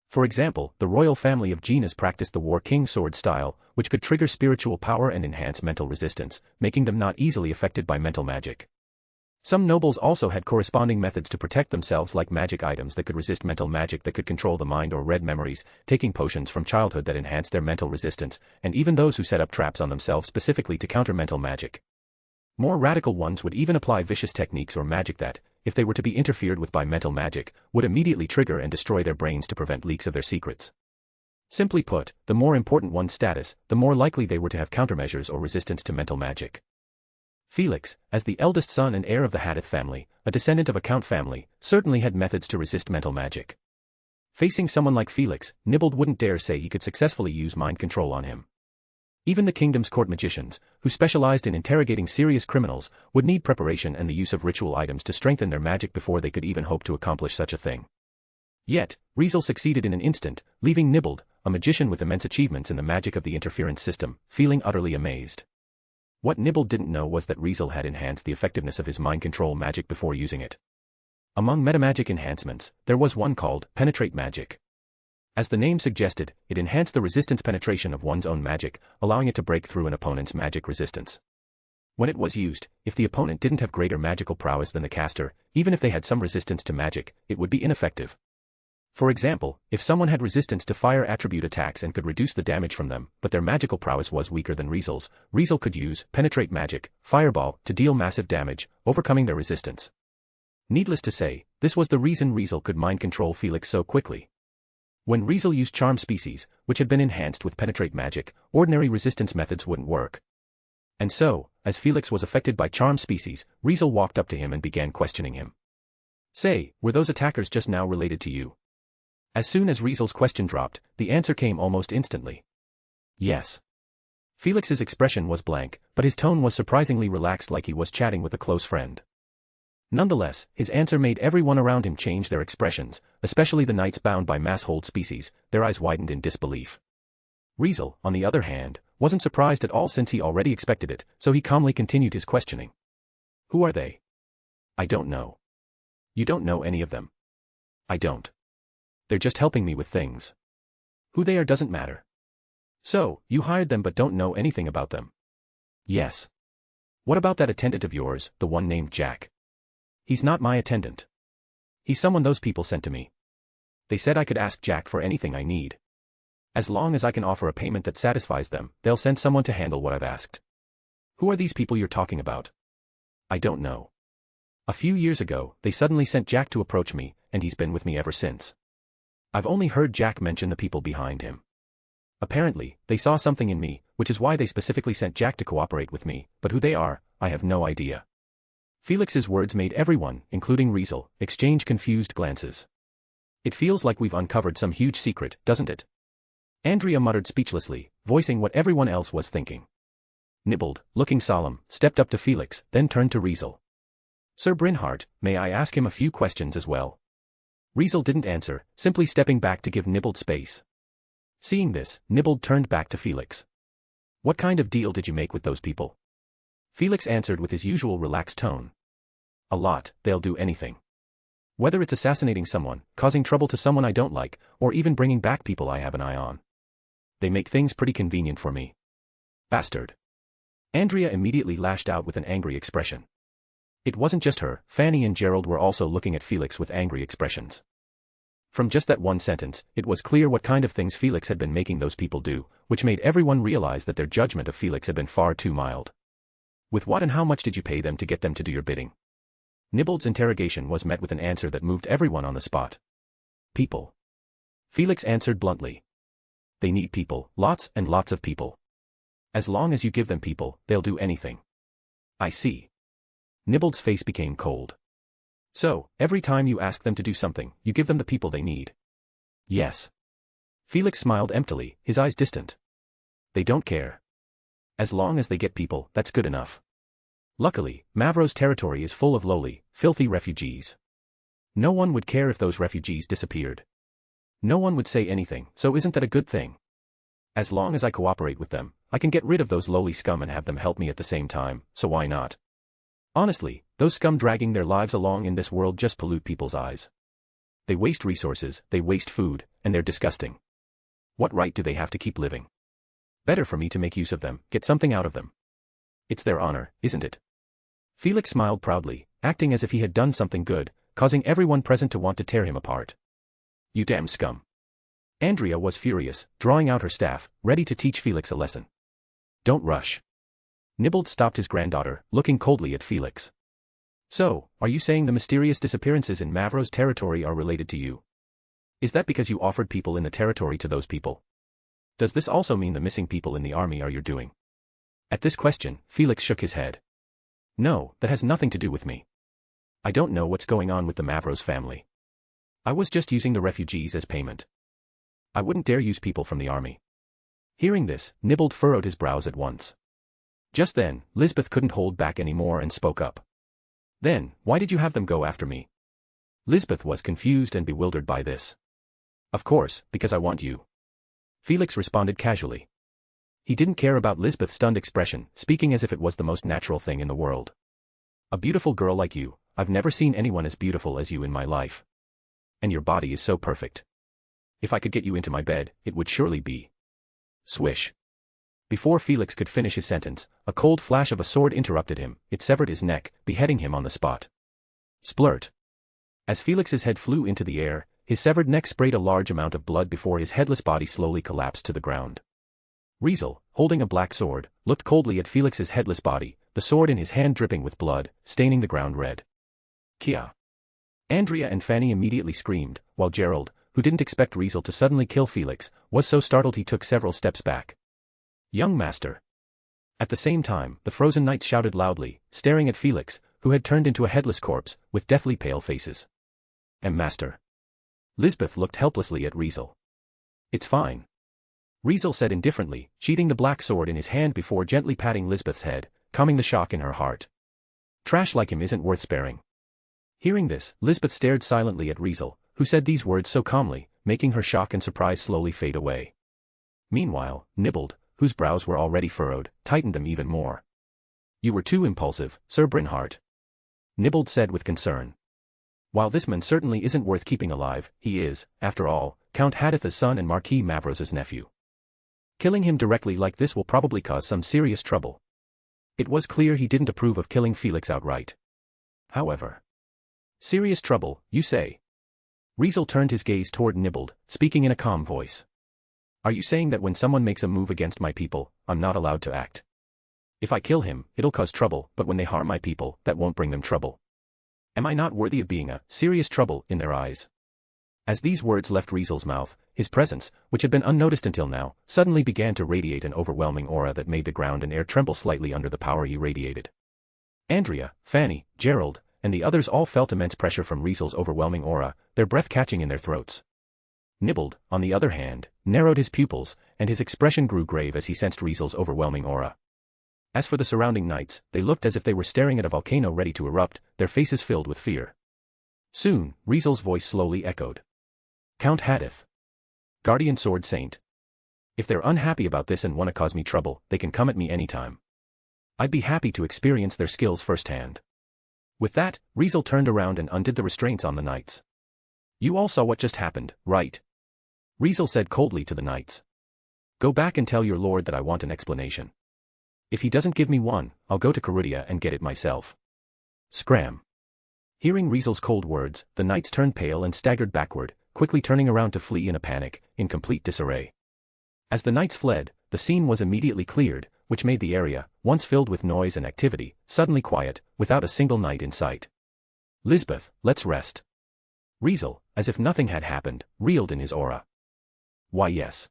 For example, the royal family of Genas practiced the War King sword style, which could trigger spiritual power and enhance mental resistance, making them not easily affected by mental magic. Some nobles also had corresponding methods to protect themselves, like magic items that could resist mental magic that could control the mind or read memories, taking potions from childhood that enhanced their mental resistance, and even those who set up traps on themselves specifically to counter mental magic. More radical ones would even apply vicious techniques or magic that, if they were to be interfered with by mental magic, would immediately trigger and destroy their brains to prevent leaks of their secrets. Simply put, the more important one's status, the more likely they were to have countermeasures or resistance to mental magic. Felix, as the eldest son and heir of the Hadith family, a descendant of a count family, certainly had methods to resist mental magic. Facing someone like Felix, Nibbled wouldn't dare say he could successfully use mind control on him. Even the kingdom's court magicians, who specialized in interrogating serious criminals, would need preparation and the use of ritual items to strengthen their magic before they could even hope to accomplish such a thing. Yet, Riezel succeeded in an instant, leaving Nibbled, a magician with immense achievements in the magic of the interference system, feeling utterly amazed. What Nibbled didn't know was that Riezel had enhanced the effectiveness of his mind control magic before using it. Among metamagic enhancements, there was one called Penetrate Magic. As the name suggested, it enhanced the resistance penetration of one's own magic, allowing it to break through an opponent's magic resistance. When it was used, if the opponent didn't have greater magical prowess than the caster, even if they had some resistance to magic, it would be ineffective. For example, if someone had resistance to fire attribute attacks and could reduce the damage from them, but their magical prowess was weaker than Riezel's, Riezel could use penetrate magic, fireball, to deal massive damage, overcoming their resistance. Needless to say, this was the reason Riezel could mind control Felix so quickly. When Riezel used charm species, which had been enhanced with penetrate magic, ordinary resistance methods wouldn't work. And so, as Felix was affected by charm species, Riezel walked up to him and began questioning him. Say, were those attackers just now related to you? As soon as Riezel's question dropped, the answer came almost instantly. Yes. Felix's expression was blank, but his tone was surprisingly relaxed, like he was chatting with a close friend. Nonetheless, his answer made everyone around him change their expressions, especially the knights bound by mass-hold species. Their eyes widened in disbelief. Riezel, on the other hand, wasn't surprised at all since he already expected it, so he calmly continued his questioning. Who are they? I don't know. You don't know any of them. I don't. They're just helping me with things. Who they are doesn't matter. So, you hired them but don't know anything about them? Yes. What about that attendant of yours, the one named Jack? He's not my attendant. He's someone those people sent to me. They said I could ask Jack for anything I need. As long as I can offer a payment that satisfies them, they'll send someone to handle what I've asked. Who are these people you're talking about? I don't know. A few years ago, they suddenly sent Jack to approach me, and he's been with me ever since. I've only heard Jack mention the people behind him. Apparently, they saw something in me, which is why they specifically sent Jack to cooperate with me, but who they are, I have no idea. Felix's words made everyone, including Riezel, exchange confused glances. It feels like we've uncovered some huge secret, doesn't it? Andrea muttered speechlessly, voicing what everyone else was thinking. Nibbled, looking solemn, stepped up to Felix, then turned to Riezel. Sir Brynhart, may I ask him a few questions as well? Riezel didn't answer, simply stepping back to give Nibbled space. Seeing this, Nibbled turned back to Felix. What kind of deal did you make with those people? Felix answered with his usual relaxed tone. A lot, they'll do anything. Whether it's assassinating someone, causing trouble to someone I don't like, or even bringing back people I have an eye on. They make things pretty convenient for me. Bastard. Andrea immediately lashed out with an angry expression. It wasn't just her, Fanny and Gerald were also looking at Felix with angry expressions. From just that one sentence, it was clear what kind of things Felix had been making those people do, which made everyone realize that their judgment of Felix had been far too mild. With what and how much did you pay them to get them to do your bidding? Nibbled's interrogation was met with an answer that moved everyone on the spot. People. Felix answered bluntly. They need people, lots and lots of people. As long as you give them people, they'll do anything. I see. Nibbled's face became cold. So, every time you ask them to do something, you give them the people they need. Yes. Felix smiled emptily, his eyes distant. They don't care. As long as they get people, that's good enough. Luckily, Mavro's territory is full of lowly, filthy refugees. No one would care if those refugees disappeared. No one would say anything, so isn't that a good thing? As long as I cooperate with them, I can get rid of those lowly scum and have them help me at the same time, so why not? Honestly, those scum dragging their lives along in this world just pollute people's eyes. They waste resources, they waste food, and they're disgusting. What right do they have to keep living? Better for me to make use of them, get something out of them. It's their honor, isn't it? Felix smiled proudly, acting as if he had done something good, causing everyone present to want to tear him apart. You damn scum. Andrea was furious, drawing out her staff, ready to teach Felix a lesson. Don't rush. Nibbled stopped his granddaughter, looking coldly at Felix. So, are you saying the mysterious disappearances in Mavro's territory are related to you? Is that because you offered people in the territory to those people? Does this also mean the missing people in the army are your doing? At this question, Felix shook his head. No, that has nothing to do with me. I don't know what's going on with the Mavros family. I was just using the refugees as payment. I wouldn't dare use people from the army. Hearing this, Nibbled furrowed his brows at once. Just then, Lisbeth couldn't hold back anymore and spoke up. Then, why did you have them go after me? Lisbeth was confused and bewildered by this. Of course, because I want you. Felix responded casually. He didn't care about Lisbeth's stunned expression, speaking as if it was the most natural thing in the world. A beautiful girl like you, I've never seen anyone as beautiful as you in my life. And your body is so perfect. If I could get you into my bed, it would surely be. Swish. Before Felix could finish his sentence, a cold flash of a sword interrupted him. It severed his neck, beheading him on the spot. Splurt. As Felix's head flew into the air, his severed neck sprayed a large amount of blood before his headless body slowly collapsed to the ground. Riezel, holding a black sword, looked coldly at Felix's headless body, the sword in his hand dripping with blood, staining the ground red. Kia! Andrea and Fanny immediately screamed, while Gerald, who didn't expect Riezel to suddenly kill Felix, was so startled he took several steps back. Young master! At the same time, the frozen knights shouted loudly, staring at Felix, who had turned into a headless corpse, with deathly pale faces. Master. Lisbeth looked helplessly at Riezel. It's fine. Riezel said indifferently, sheathing the black sword in his hand before gently patting Lisbeth's head, calming the shock in her heart. Trash like him isn't worth sparing. Hearing this, Lisbeth stared silently at Riezel, who said these words so calmly, making her shock and surprise slowly fade away. Meanwhile, Nibbled, whose brows were already furrowed, tightened them even more. You were too impulsive, Sir Brynhart. Nibbled said with concern. While this man certainly isn't worth keeping alive, he is, after all, Count Hadith's son and Marquis Mavros's nephew. Killing him directly like this will probably cause some serious trouble. It was clear he didn't approve of killing Felix outright. However. Serious trouble, you say? Riezel turned his gaze toward Nibbled, speaking in a calm voice. Are you saying that when someone makes a move against my people, I'm not allowed to act? If I kill him, it'll cause trouble, but when they harm my people, that won't bring them trouble. Am I not worthy of being a serious trouble in their eyes? As these words left Riezel's mouth, his presence, which had been unnoticed until now, suddenly began to radiate an overwhelming aura that made the ground and air tremble slightly under the power he radiated. Andrea, Fanny, Gerald, and the others all felt immense pressure from Riezel's overwhelming aura, their breath catching in their throats. Nibbled, on the other hand, narrowed his pupils, and his expression grew grave as he sensed Riezel's overwhelming aura. As for the surrounding knights, they looked as if they were staring at a volcano ready to erupt, their faces filled with fear. Soon, Riezel's voice slowly echoed. Count Hadith. Guardian Sword Saint. If they're unhappy about this and want to cause me trouble, they can come at me anytime. I'd be happy to experience their skills firsthand. With that, Riezel turned around and undid the restraints on the knights. You all saw what just happened, right? Riezel said coldly to the knights. Go back and tell your lord that I want an explanation. If he doesn't give me one, I'll go to Carudia and get it myself. Scram. Hearing Riezel's cold words, the knights turned pale and staggered backward, quickly turning around to flee in a panic, in complete disarray. As the knights fled, the scene was immediately cleared, which made the area, once filled with noise and activity, suddenly quiet, without a single knight in sight. Lisbeth, let's rest. Riezel, as if nothing had happened, reeled in his aura. Why yes.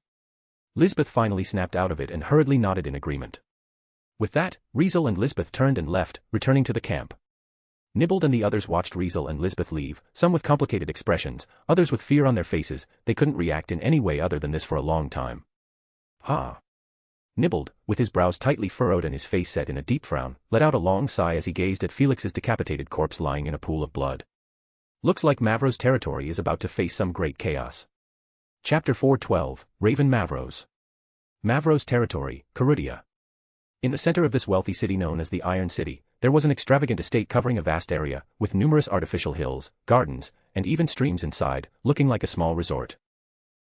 Lisbeth finally snapped out of it and hurriedly nodded in agreement. With that, Riezel and Lisbeth turned and left, returning to the camp. Nibbled and the others watched Riezel and Lisbeth leave, some with complicated expressions, others with fear on their faces. They couldn't react in any way other than this for a long time. Ha! Nibbled, with his brows tightly furrowed and his face set in a deep frown, let out a long sigh as he gazed at Felix's decapitated corpse lying in a pool of blood. Looks like Mavros' territory is about to face some great chaos. Chapter 412, Raven Mavros. Mavros' territory, Carudia. In the center of this wealthy city known as the Iron City, there was an extravagant estate covering a vast area, with numerous artificial hills, gardens, and even streams inside, looking like a small resort.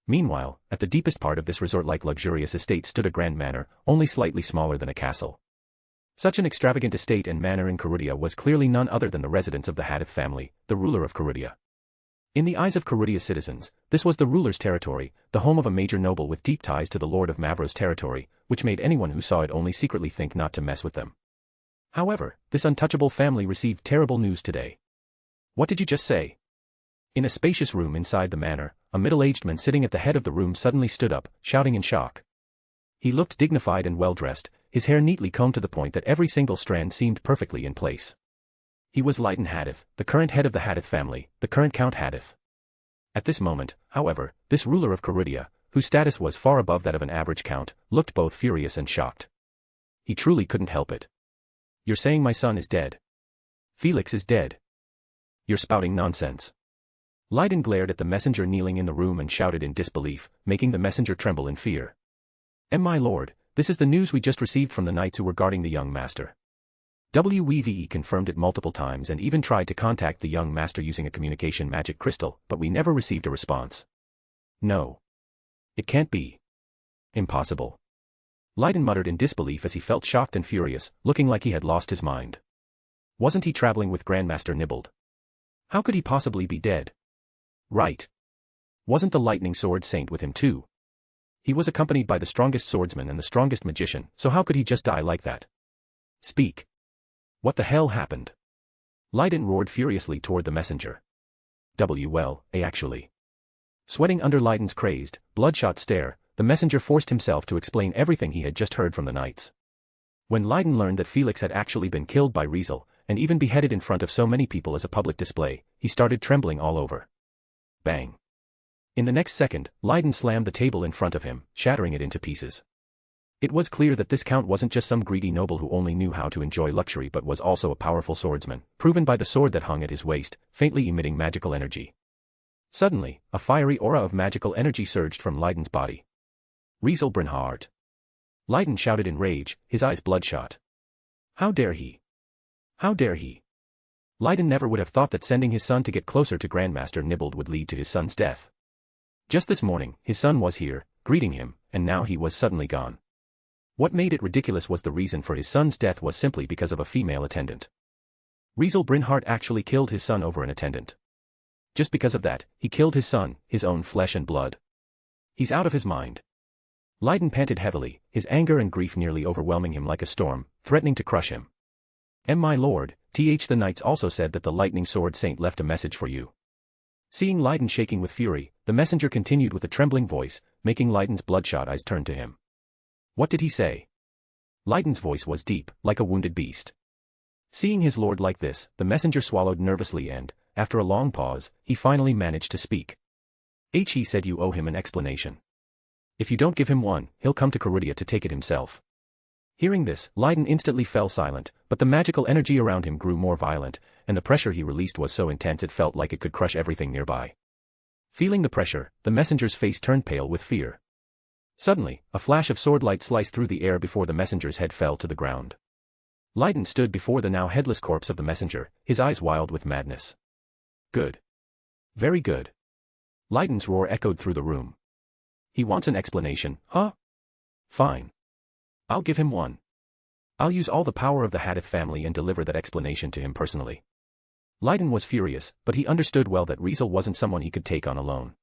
Meanwhile, at the deepest part of this resort-like luxurious estate stood a grand manor, only slightly smaller than a castle. Such an extravagant estate and manor in Carudia was clearly none other than the residence of the Hadith family, the ruler of Carudia. In the eyes of Carudia's citizens, this was the ruler's territory, the home of a major noble with deep ties to the lord of Mavros' territory, which made anyone who saw it only secretly think not to mess with them. However, this untouchable family received terrible news today. What did you just say? In a spacious room inside the manor, a middle-aged man sitting at the head of the room suddenly stood up, shouting in shock. He looked dignified and well-dressed, his hair neatly combed to the point that every single strand seemed perfectly in place. He was Leighton Hadith, the current head of the Hadith family, the current Count Hadith. At this moment, however, this ruler of Carudia, whose status was far above that of an average count, looked both furious and shocked. He truly couldn't help it. You're saying my son is dead? Felix is dead. You're spouting nonsense. Leighton glared at the messenger kneeling in the room and shouted in disbelief, making the messenger tremble in fear. My lord, this is the news we just received from the knights who were guarding the young master. WEVE confirmed it multiple times and even tried to contact the young master using a communication magic crystal, but we never received a response. No. It can't be. Impossible. Leiden muttered in disbelief as he felt shocked and furious, looking like he had lost his mind. Wasn't he traveling with Grandmaster Nibbled? How could he possibly be dead? Right. Wasn't the lightning sword saint with him too? He was accompanied by the strongest swordsman and the strongest magician, so how could he just die like that? Speak. What the hell happened? Leiden roared furiously toward the messenger. Actually. Sweating under Leiden's crazed, bloodshot stare, the messenger forced himself to explain everything he had just heard from the knights. When Leiden learned that Felix had actually been killed by Riezel, and even beheaded in front of so many people as a public display, he started trembling all over. Bang. In the next second, Leiden slammed the table in front of him, shattering it into pieces. It was clear that this count wasn't just some greedy noble who only knew how to enjoy luxury but was also a powerful swordsman, proven by the sword that hung at his waist, faintly emitting magical energy. Suddenly, a fiery aura of magical energy surged from Leiden's body. Riezel Brynhard. Leiden shouted in rage, his eyes bloodshot. How dare he? How dare he? Leiden never would have thought that sending his son to get closer to Grandmaster Nibbled would lead to his son's death. Just this morning, his son was here, greeting him, and now he was suddenly gone. What made it ridiculous was the reason for his son's death was simply because of a female attendant. Riezel Brynhard actually killed his son over an attendant. Just because of that, he killed his son, his own flesh and blood. He's out of his mind. Leiden panted heavily, his anger and grief nearly overwhelming him like a storm, threatening to crush him. My lord, the knights also said that the lightning sword saint left a message for you. Seeing Leiden shaking with fury, the messenger continued with a trembling voice, making Leiden's bloodshot eyes turn to him. What did he say? Leiden's voice was deep, like a wounded beast. Seeing his lord like this, the messenger swallowed nervously and, after a long pause, he finally managed to speak. He said you owe him an explanation. If you don't give him one, he'll come to Carudia to take it himself. Hearing this, Leiden instantly fell silent, but the magical energy around him grew more violent, and the pressure he released was so intense it felt like it could crush everything nearby. Feeling the pressure, the messenger's face turned pale with fear. Suddenly, a flash of sword light sliced through the air before the messenger's head fell to the ground. Leiden stood before the now headless corpse of the messenger, his eyes wild with madness. Good. Very good. Leiden's roar echoed through the room. He wants an explanation, huh? Fine. I'll give him one. I'll use all the power of the Hadith family and deliver that explanation to him personally. Leiden was furious, but he understood well that Riezel wasn't someone he could take on alone.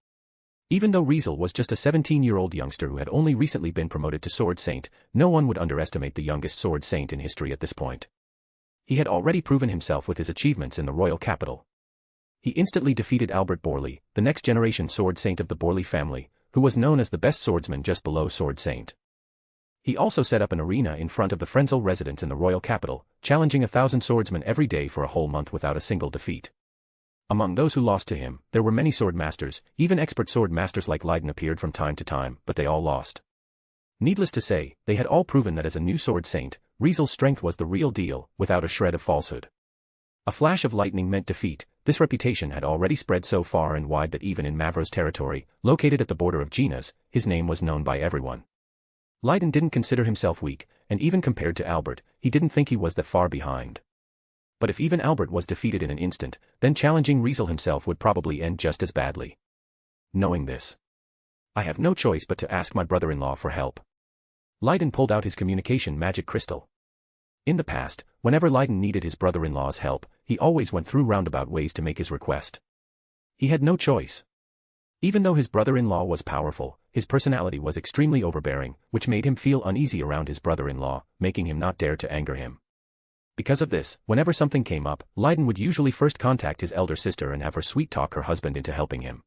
Even though Riezel was just a 17-year-old youngster who had only recently been promoted to Sword Saint, no one would underestimate the youngest Sword Saint in history at this point. He had already proven himself with his achievements in the royal capital. He instantly defeated Albert Borley, the next generation Sword Saint of the Borley family, who was known as the best swordsman just below Sword Saint. He also set up an arena in front of the Riezel residence in the royal capital, challenging 1,000 swordsmen every day for a whole month without a single defeat. Among those who lost to him, there were many sword masters, even expert sword masters like Leiden appeared from time to time, but they all lost. Needless to say, they had all proven that as a new sword saint, Riezel's strength was the real deal, without a shred of falsehood. A flash of lightning meant defeat. This reputation had already spread so far and wide that even in Mavro's territory, located at the border of Genas, his name was known by everyone. Leiden didn't consider himself weak, and even compared to Albert, he didn't think he was that far behind. But if even Albert was defeated in an instant, then challenging Riezel himself would probably end just as badly. Knowing this, I have no choice but to ask my brother-in-law for help. Leiden pulled out his communication magic crystal. In the past, whenever Leiden needed his brother-in-law's help, he always went through roundabout ways to make his request. He had no choice. Even though his brother-in-law was powerful, his personality was extremely overbearing, which made him feel uneasy around his brother-in-law, making him not dare to anger him. Because of this, whenever something came up, Leiden would usually first contact his elder sister and have her sweet-talk her husband into helping him.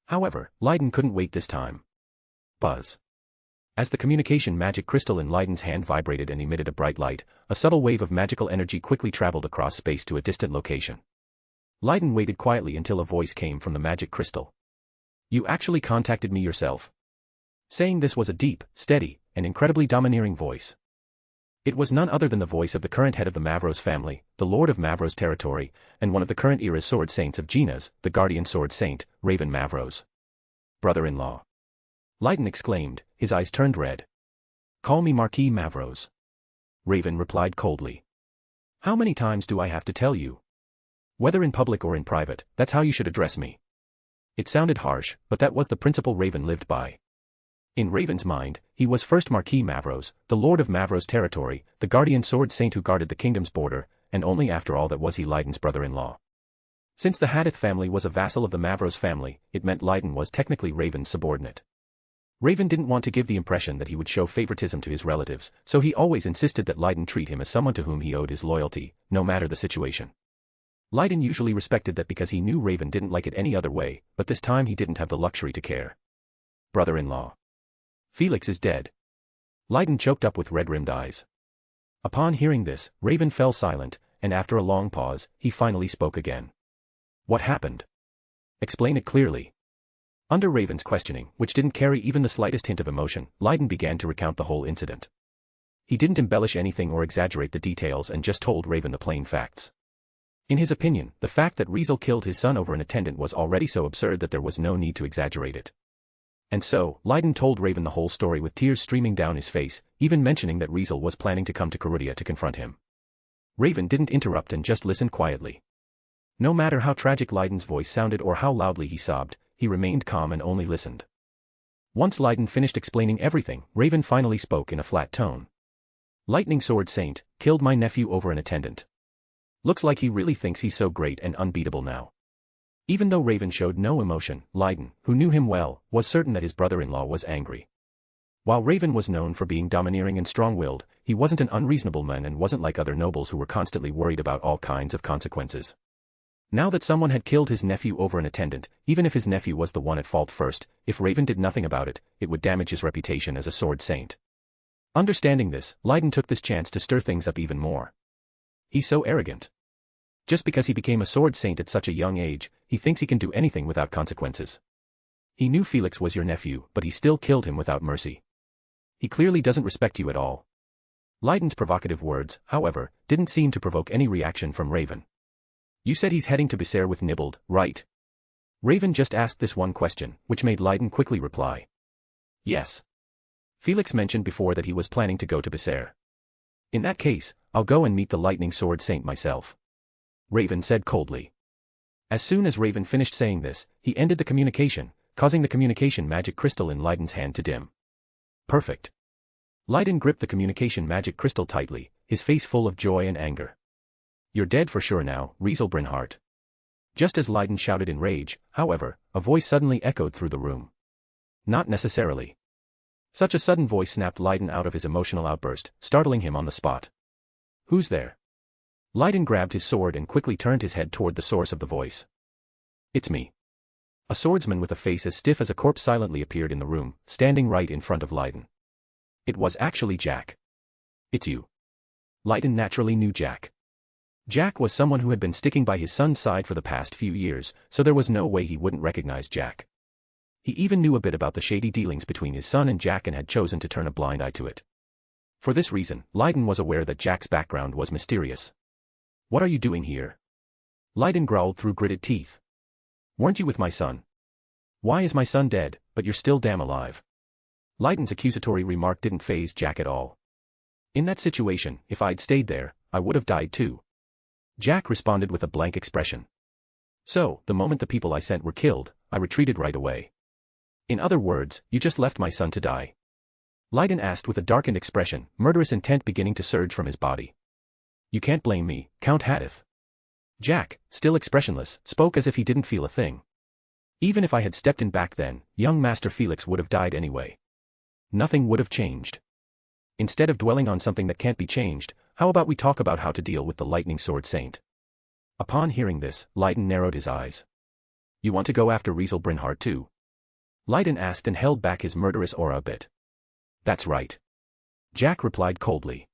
However, Leiden couldn't wait this time. Buzz. As the communication magic crystal in Leiden's hand vibrated and emitted a bright light, a subtle wave of magical energy quickly traveled across space to a distant location. Leiden waited quietly until a voice came from the magic crystal. You actually contacted me yourself. Saying this was a deep, steady, and incredibly domineering voice. It was none other than the voice of the current head of the Mavros family, the Lord of Mavros territory, and one of the current era's sword saints of Genas, the guardian sword saint, Raven Mavros. Brother-in-law. Leiden exclaimed, his eyes turned red. Call me Marquis Mavros. Raven replied coldly. How many times do I have to tell you? Whether in public or in private, that's how you should address me. It sounded harsh, but that was the principle Raven lived by. In Raven's mind, he was first Marquis Mavros, the Lord of Mavros territory, the guardian sword saint who guarded the kingdom's border, and only after all that was he Leiden's brother-in-law. Since the Hadith family was a vassal of the Mavros family, it meant Leiden was technically Raven's subordinate. Raven didn't want to give the impression that he would show favoritism to his relatives, so he always insisted that Leiden treat him as someone to whom he owed his loyalty, no matter the situation. Leiden usually respected that because he knew Raven didn't like it any other way, but this time he didn't have the luxury to care. Brother-in-law. Felix is dead. Leiden choked up with red-rimmed eyes. Upon hearing this, Raven fell silent, and after a long pause, he finally spoke again. What happened? Explain it clearly. Under Raven's questioning, which didn't carry even the slightest hint of emotion, Leiden began to recount the whole incident. He didn't embellish anything or exaggerate the details and just told Raven the plain facts. In his opinion, the fact that Riezel killed his son over an attendant was already so absurd that there was no need to exaggerate it. And so, Leiden told Raven the whole story with tears streaming down his face, even mentioning that Riezel was planning to come to Carudia to confront him. Raven didn't interrupt and just listened quietly. No matter how tragic Leiden's voice sounded or how loudly he sobbed, he remained calm and only listened. Once Leiden finished explaining everything, Raven finally spoke in a flat tone. Lightning Sword Saint, killed my nephew over an attendant. Looks like he really thinks he's so great and unbeatable now. Even though Raven showed no emotion, Leiden, who knew him well, was certain that his brother-in-law was angry. While Raven was known for being domineering and strong-willed, he wasn't an unreasonable man and wasn't like other nobles who were constantly worried about all kinds of consequences. Now that someone had killed his nephew over an attendant, even if his nephew was the one at fault first, if Raven did nothing about it, it would damage his reputation as a sword saint. Understanding this, Leiden took this chance to stir things up even more. He's so arrogant. Just because he became a sword saint at such a young age, he thinks he can do anything without consequences. He knew Felix was your nephew, but he still killed him without mercy. He clearly doesn't respect you at all. Leiden's provocative words, however, didn't seem to provoke any reaction from Raven. You said he's heading to Besair with Nibbled, right? Raven just asked this one question, which made Leiden quickly reply. Yes. Felix mentioned before that he was planning to go to Besair. In that case, I'll go and meet the Lightning Sword Saint myself. Raven said coldly. As soon as Raven finished saying this, he ended the communication, causing the communication magic crystal in Leiden's hand to dim. Perfect. Leiden gripped the communication magic crystal tightly, his face full of joy and anger. You're dead for sure now, Riezel Brynhart. Just as Leiden shouted in rage, however, a voice suddenly echoed through the room. Not necessarily. Such a sudden voice snapped Leiden out of his emotional outburst, startling him on the spot. Who's there? Leiden grabbed his sword and quickly turned his head toward the source of the voice. It's me. A swordsman with a face as stiff as a corpse silently appeared in the room, standing right in front of Leiden. It was actually Jack. It's you. Leiden naturally knew Jack. Jack was someone who had been sticking by his son's side for the past few years, so there was no way he wouldn't recognize Jack. He even knew a bit about the shady dealings between his son and Jack and had chosen to turn a blind eye to it. For this reason, Leiden was aware that Jack's background was mysterious. What are you doing here? Leiden growled through gritted teeth. Weren't you with my son? Why is my son dead, but you're still damn alive? Leiden's accusatory remark didn't faze Jack at all. In that situation, if I'd stayed there, I would have died too. Jack responded with a blank expression. So, the moment the people I sent were killed, I retreated right away. In other words, you just left my son to die. Leiden asked with a darkened expression, murderous intent beginning to surge from his body. You can't blame me, Count Hadith. Jack, still expressionless, spoke as if he didn't feel a thing. Even if I had stepped in back then, young Master Felix would have died anyway. Nothing would have changed. Instead of dwelling on something that can't be changed, how about we talk about how to deal with the Lightning Sword Saint? Upon hearing this, Leiden narrowed his eyes. You want to go after Riezel Brynhart too? Leiden asked and held back his murderous aura a bit. That's right. Jack replied coldly.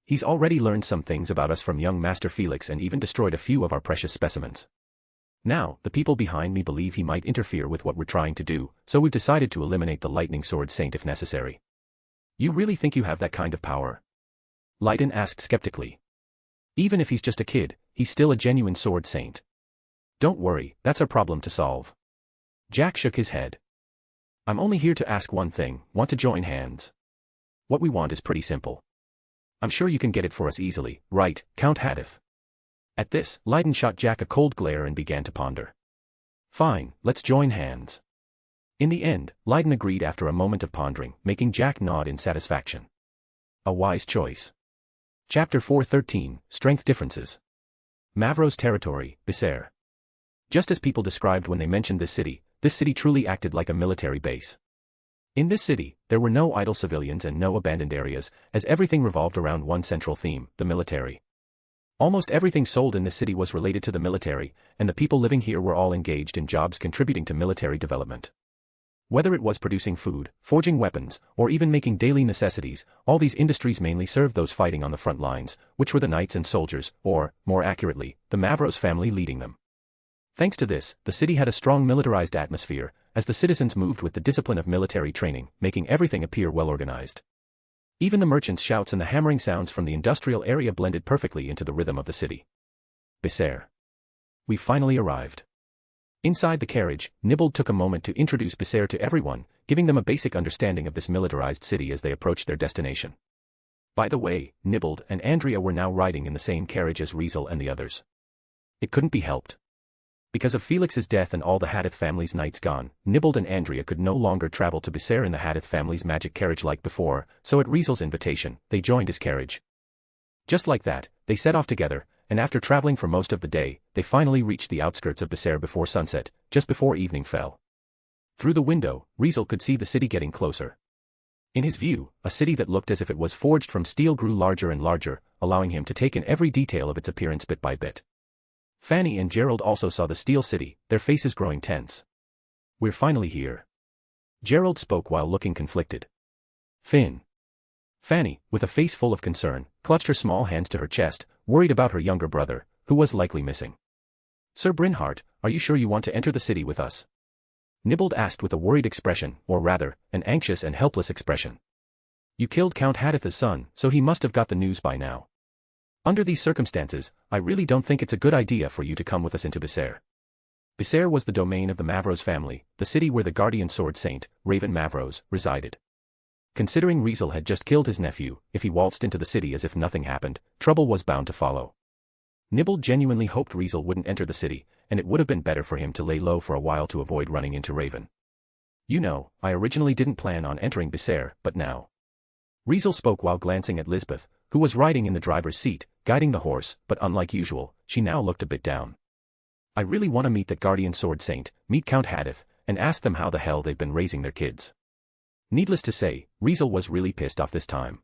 He's already learned some things about us from young Master Felix and even destroyed a few of our precious specimens. Now, the people behind me believe he might interfere with what we're trying to do, so we've decided to eliminate the Lightning Sword Saint if necessary. You really think you have that kind of power? Leiden asked skeptically. Even if he's just a kid, he's still a genuine sword saint. Don't worry, that's our problem to solve. Jack shook his head. I'm only here to ask one thing, want to join hands? What we want is pretty simple. I'm sure you can get it for us easily, right, Count Hadith? At this, Leiden shot Jack a cold glare and began to ponder. Fine, let's join hands. In the end, Leiden agreed after a moment of pondering, making Jack nod in satisfaction. A wise choice. Chapter 4:13, Strength Differences. Mavros territory, Bisair. Just as people described when they mentioned this city truly acted like a military base. In this city, there were no idle civilians and no abandoned areas, as everything revolved around one central theme, the military. Almost everything sold in this city was related to the military, and the people living here were all engaged in jobs contributing to military development. Whether it was producing food, forging weapons, or even making daily necessities, all these industries mainly served those fighting on the front lines, which were the knights and soldiers, or, more accurately, the Mavros family leading them. Thanks to this, the city had a strong militarized atmosphere, as the citizens moved with the discipline of military training, making everything appear well organized. Even the merchants' shouts and the hammering sounds from the industrial area blended perfectly into the rhythm of the city. Bisair. We finally arrived. Inside the carriage, Nibbled took a moment to introduce Bisair to everyone, giving them a basic understanding of this militarized city as they approached their destination. By the way, Nibbled and Andrea were now riding in the same carriage as Riezel and the others. It couldn't be helped. Because of Felix's death and all the Hadith family's knights gone, Nibbled and Andrea could no longer travel to Bisair in the Hadith family's magic carriage like before, so at Riezel's invitation, they joined his carriage. Just like that, they set off together, and after traveling for most of the day, they finally reached the outskirts of Bisair before sunset, just before evening fell. Through the window, Riezel could see the city getting closer. In his view, a city that looked as if it was forged from steel grew larger and larger, allowing him to take in every detail of its appearance bit by bit. Fanny and Gerald also saw the steel city, their faces growing tense. We're finally here. Gerald spoke while looking conflicted. Finn. Fanny, with a face full of concern, clutched her small hands to her chest, worried about her younger brother, who was likely missing. Sir Brynhart, are you sure you want to enter the city with us? Nibbled asked with a worried expression, or rather, an anxious and helpless expression. You killed Count Hadith's son, so he must have got the news by now. Under these circumstances, I really don't think it's a good idea for you to come with us into Bisair. Bisair was the domain of the Mavros family, the city where the guardian sword saint, Raven Mavros, resided. Considering Riezel had just killed his nephew, if he waltzed into the city as if nothing happened, trouble was bound to follow. Nibbled genuinely hoped Riezel wouldn't enter the city, and it would have been better for him to lay low for a while to avoid running into Raven. You know, I originally didn't plan on entering Bisair, but now. Riezel spoke while glancing at Lisbeth, who was riding in the driver's seat, guiding the horse, but unlike usual, she now looked a bit down. I really want to meet that guardian sword saint, meet Count Hadith, and ask them how the hell they've been raising their kids. Needless to say, Riezel was really pissed off this time.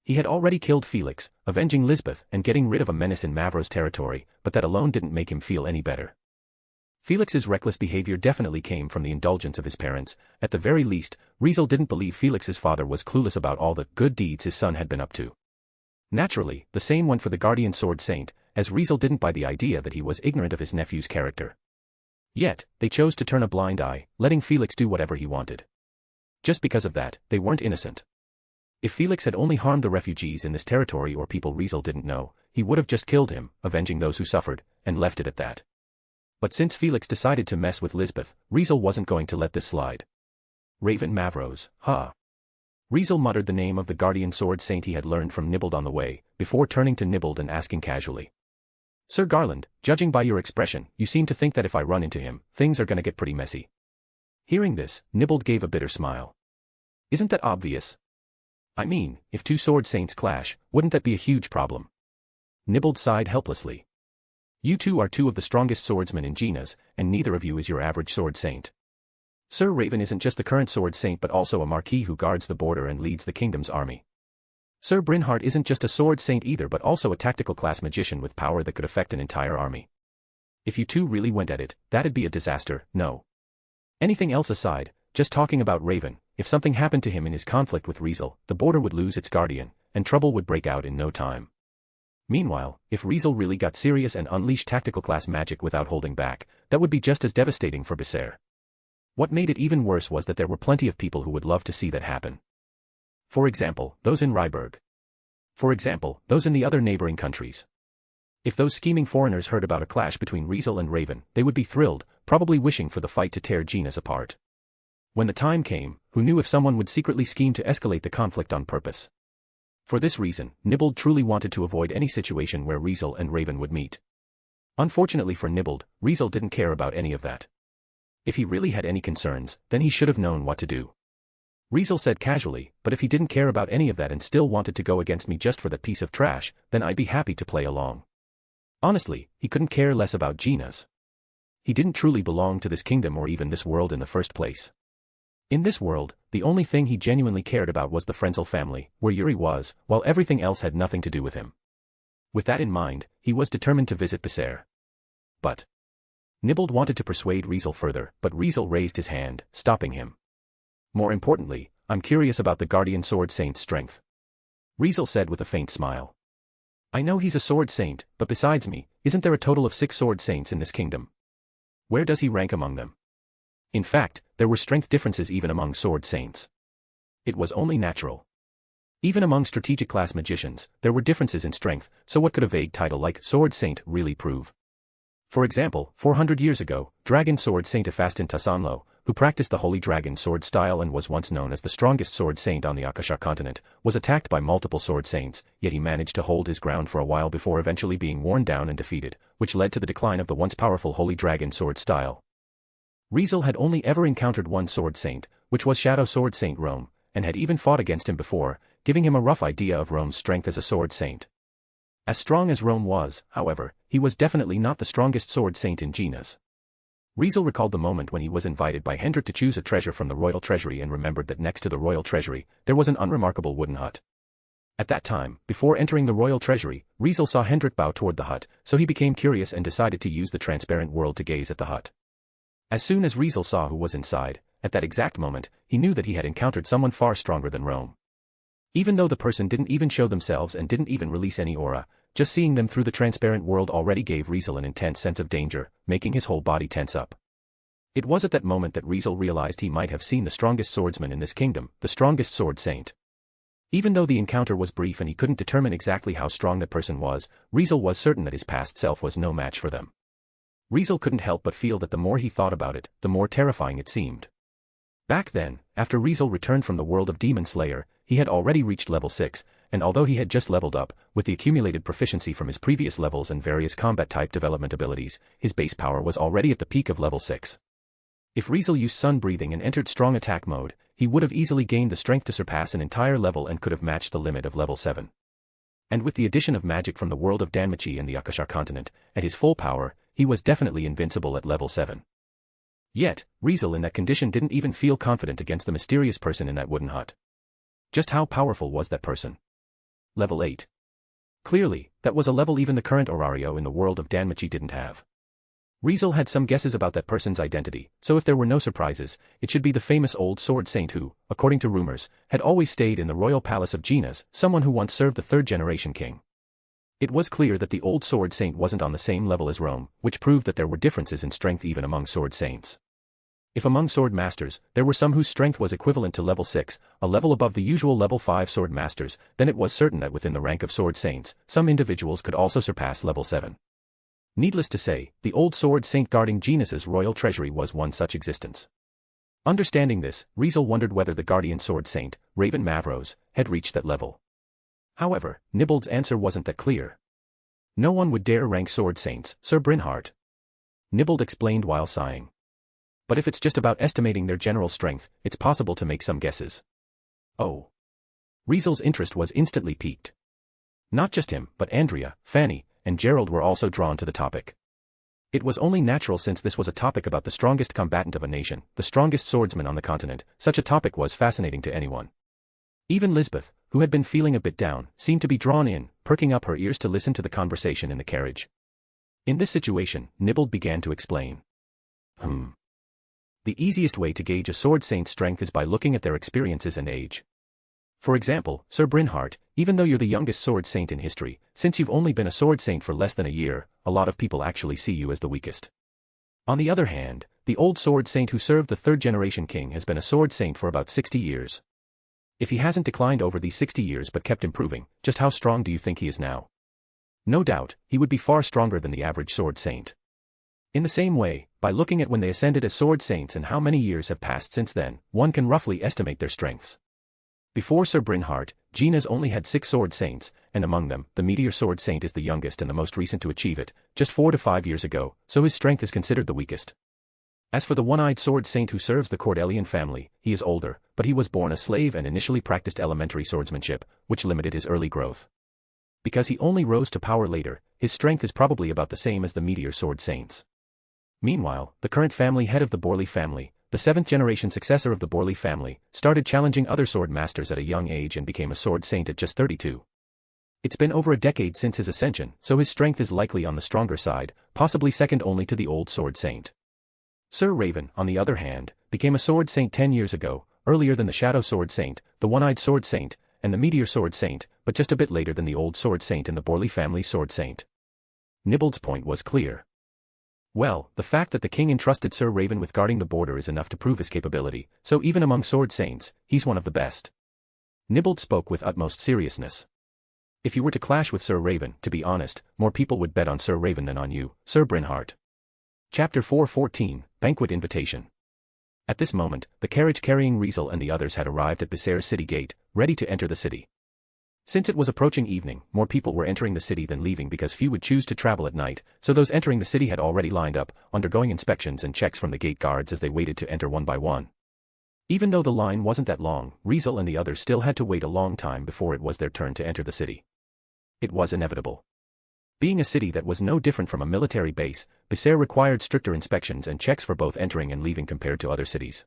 He had already killed Felix, avenging Lisbeth and getting rid of a menace in Mavros territory, but that alone didn't make him feel any better. Felix's reckless behavior definitely came from the indulgence of his parents. At the very least, Riezel didn't believe Felix's father was clueless about all the good deeds his son had been up to. Naturally, the same went for the guardian sword saint, as Riezel didn't buy the idea that he was ignorant of his nephew's character. Yet, they chose to turn a blind eye, letting Felix do whatever he wanted. Just because of that, they weren't innocent. If Felix had only harmed the refugees in this territory or people Riezel didn't know, he would have just killed him, avenging those who suffered, and left it at that. But since Felix decided to mess with Lisbeth, Riezel wasn't going to let this slide. Raven Mavros, huh? Riezel muttered the name of the guardian sword saint he had learned from Nibbled on the way, before turning to Nibbled and asking casually. Sir Garland, judging by your expression, you seem to think that if I run into him, things are gonna get pretty messy. Hearing this, Nibbled gave a bitter smile. Isn't that obvious? I mean, if two sword saints clash, wouldn't that be a huge problem? Nibbled sighed helplessly. You two are two of the strongest swordsmen in Genas, and neither of you is your average sword saint. Sir Raven isn't just the current sword saint but also a marquis who guards the border and leads the kingdom's army. Sir Brynhart isn't just a sword saint either but also a tactical class magician with power that could affect an entire army. If you two really went at it, that'd be a disaster, no. Anything else aside, just talking about Raven, if something happened to him in his conflict with Riezel, the border would lose its guardian, and trouble would break out in no time. Meanwhile, if Riezel really got serious and unleashed tactical class magic without holding back, that would be just as devastating for Bisair. What made it even worse was that there were plenty of people who would love to see that happen. For example, those in Ryberg. For example, those in the other neighboring countries. If those scheming foreigners heard about a clash between Riezel and Raven, they would be thrilled, probably wishing for the fight to tear Genas apart. When the time came, who knew if someone would secretly scheme to escalate the conflict on purpose? For this reason, Nibbled truly wanted to avoid any situation where Riezel and Raven would meet. Unfortunately for Nibbled, Riezel didn't care about any of that. If he really had any concerns, then he should have known what to do. Riezel said casually, but if he didn't care about any of that and still wanted to go against me just for that piece of trash, then I'd be happy to play along. Honestly, he couldn't care less about Gina's. He didn't truly belong to this kingdom or even this world in the first place. In this world, the only thing he genuinely cared about was the Riezel family, where Yuri was, while everything else had nothing to do with him. With that in mind, he was determined to visit Becerre. But Nibbled wanted to persuade Riezel further, but Riezel raised his hand, stopping him. More importantly, I'm curious about the Guardian Sword Saint's strength. Riezel said with a faint smile. I know he's a Sword Saint, but besides me, isn't there a total of 6 Sword Saints in this kingdom? Where does he rank among them? In fact, there were strength differences even among Sword Saints. It was only natural. Even among strategic class magicians, there were differences in strength, so what could a vague title like Sword Saint really prove? For example, 400 years ago, Dragon Sword Saint Efastin Tassanlo, who practiced the Holy Dragon Sword style and was once known as the strongest Sword Saint on the Akashar continent, was attacked by multiple Sword Saints, yet he managed to hold his ground for a while before eventually being worn down and defeated, which led to the decline of the once powerful Holy Dragon Sword style. Riezel had only ever encountered one Sword Saint, which was Shadow Sword Saint Rome, and had even fought against him before, giving him a rough idea of Rome's strength as a Sword Saint. As strong as Rome was, however, he was definitely not the strongest Sword Saint in Gina's. Riezel recalled the moment when he was invited by Hendrik to choose a treasure from the royal treasury and remembered that next to the royal treasury, there was an unremarkable wooden hut. At that time, before entering the royal treasury, Riezel saw Hendrik bow toward the hut, so he became curious and decided to use the transparent world to gaze at the hut. As soon as Riezel saw who was inside, at that exact moment, he knew that he had encountered someone far stronger than Rome. Even though the person didn't even show themselves and didn't even release any aura, just seeing them through the transparent world already gave Riezel an intense sense of danger, making his whole body tense up. It was at that moment that Riezel realized he might have seen the strongest swordsman in this kingdom, the strongest Sword Saint. Even though the encounter was brief and he couldn't determine exactly how strong that person was, Riezel was certain that his past self was no match for them. Riezel couldn't help but feel that the more he thought about it, the more terrifying it seemed. Back then, after Riezel returned from the world of Demon Slayer, he had already reached level 6, and although he had just leveled up, with the accumulated proficiency from his previous levels and various combat-type development abilities, his base power was already at the peak of level 6. If Riezel used sun breathing and entered strong attack mode, he would have easily gained the strength to surpass an entire level and could have matched the limit of level 7. And with the addition of magic from the world of Danmachi and the Akashar continent, at his full power, he was definitely invincible at level 7. Yet, Riezel in that condition didn't even feel confident against the mysterious person in that wooden hut. Just how powerful was that person? Level 8. Clearly, that was a level even the current Orario in the world of Danmachi didn't have. Riezel had some guesses about that person's identity, so if there were no surprises, it should be the famous old Sword Saint who, according to rumors, had always stayed in the royal palace of Gina's, someone who once served the third-generation king. It was clear that the old Sword Saint wasn't on the same level as Rome, which proved that there were differences in strength even among Sword Saints. If among Sword Masters, there were some whose strength was equivalent to level 6, a level above the usual level 5 Sword Masters, then it was certain that within the rank of Sword Saints, some individuals could also surpass level 7. Needless to say, the old Sword Saint guarding Genius's royal treasury was one such existence. Understanding this, Riezel wondered whether the Guardian Sword Saint, Raven Mavros, had reached that level. However, Nibbled's answer wasn't that clear. No one would dare rank Sword Saints, Sir Brynhart. Nibbled explained while sighing. But if it's just about estimating their general strength, it's possible to make some guesses. Oh. Riezel's interest was instantly piqued. Not just him, but Andrea, Fanny, and Gerald were also drawn to the topic. It was only natural since this was a topic about the strongest combatant of a nation, the strongest swordsman on the continent, such a topic was fascinating to anyone. Even Lisbeth, who had been feeling a bit down, seemed to be drawn in, perking up her ears to listen to the conversation in the carriage. In this situation, Nibbled began to explain. The easiest way to gauge a Sword Saint's strength is by looking at their experiences and age. For example, Sir Brynhart, even though you're the youngest Sword Saint in history, since you've only been a Sword Saint for less than a year, a lot of people actually see you as the weakest. On the other hand, the old Sword Saint who served the third-generation king has been a Sword Saint for about 60 years. If he hasn't declined over these 60 years but kept improving, just how strong do you think he is now? No doubt, he would be far stronger than the average Sword Saint. In the same way, by looking at when they ascended as Sword Saints and how many years have passed since then, one can roughly estimate their strengths. Before Sir Brynhart, Gina's only had 6 Sword Saints, and among them, the Meteor Sword Saint is the youngest and the most recent to achieve it, just 4 to 5 years ago, so his strength is considered the weakest. As for the one-eyed sword saint who serves the Cordelian family, he is older, but he was born a slave and initially practiced elementary swordsmanship, which limited his early growth. Because he only rose to power later, his strength is probably about the same as the meteor sword saints. Meanwhile, the current family head of the Borley family, the seventh-generation successor of the Borley family, started challenging other sword masters at a young age and became a sword saint at just 32. It's been over a decade since his ascension, so his strength is likely on the stronger side, possibly second only to the old sword saint. Sir Raven, on the other hand, became a sword saint 10 years ago, earlier than the shadow sword saint, the one-eyed sword saint, and the meteor sword saint, but just a bit later than the old sword saint and the Borley family sword saint. Nibbled's point was clear. Well, the fact that the king entrusted Sir Raven with guarding the border is enough to prove his capability, so even among sword saints, he's one of the best. Nibbled spoke with utmost seriousness. If you were to clash with Sir Raven, to be honest, more people would bet on Sir Raven than on you, Sir Brynhart. Chapter 4:14, Banquet Invitation. At this moment, the carriage carrying Riezel and the others had arrived at Becerre's city gate, ready to enter the city. Since it was approaching evening, more people were entering the city than leaving because few would choose to travel at night, so those entering the city had already lined up, undergoing inspections and checks from the gate guards as they waited to enter one by one. Even though the line wasn't that long, Riezel and the others still had to wait a long time before it was their turn to enter the city. It was inevitable. Being a city that was no different from a military base, Becerre required stricter inspections and checks for both entering and leaving compared to other cities.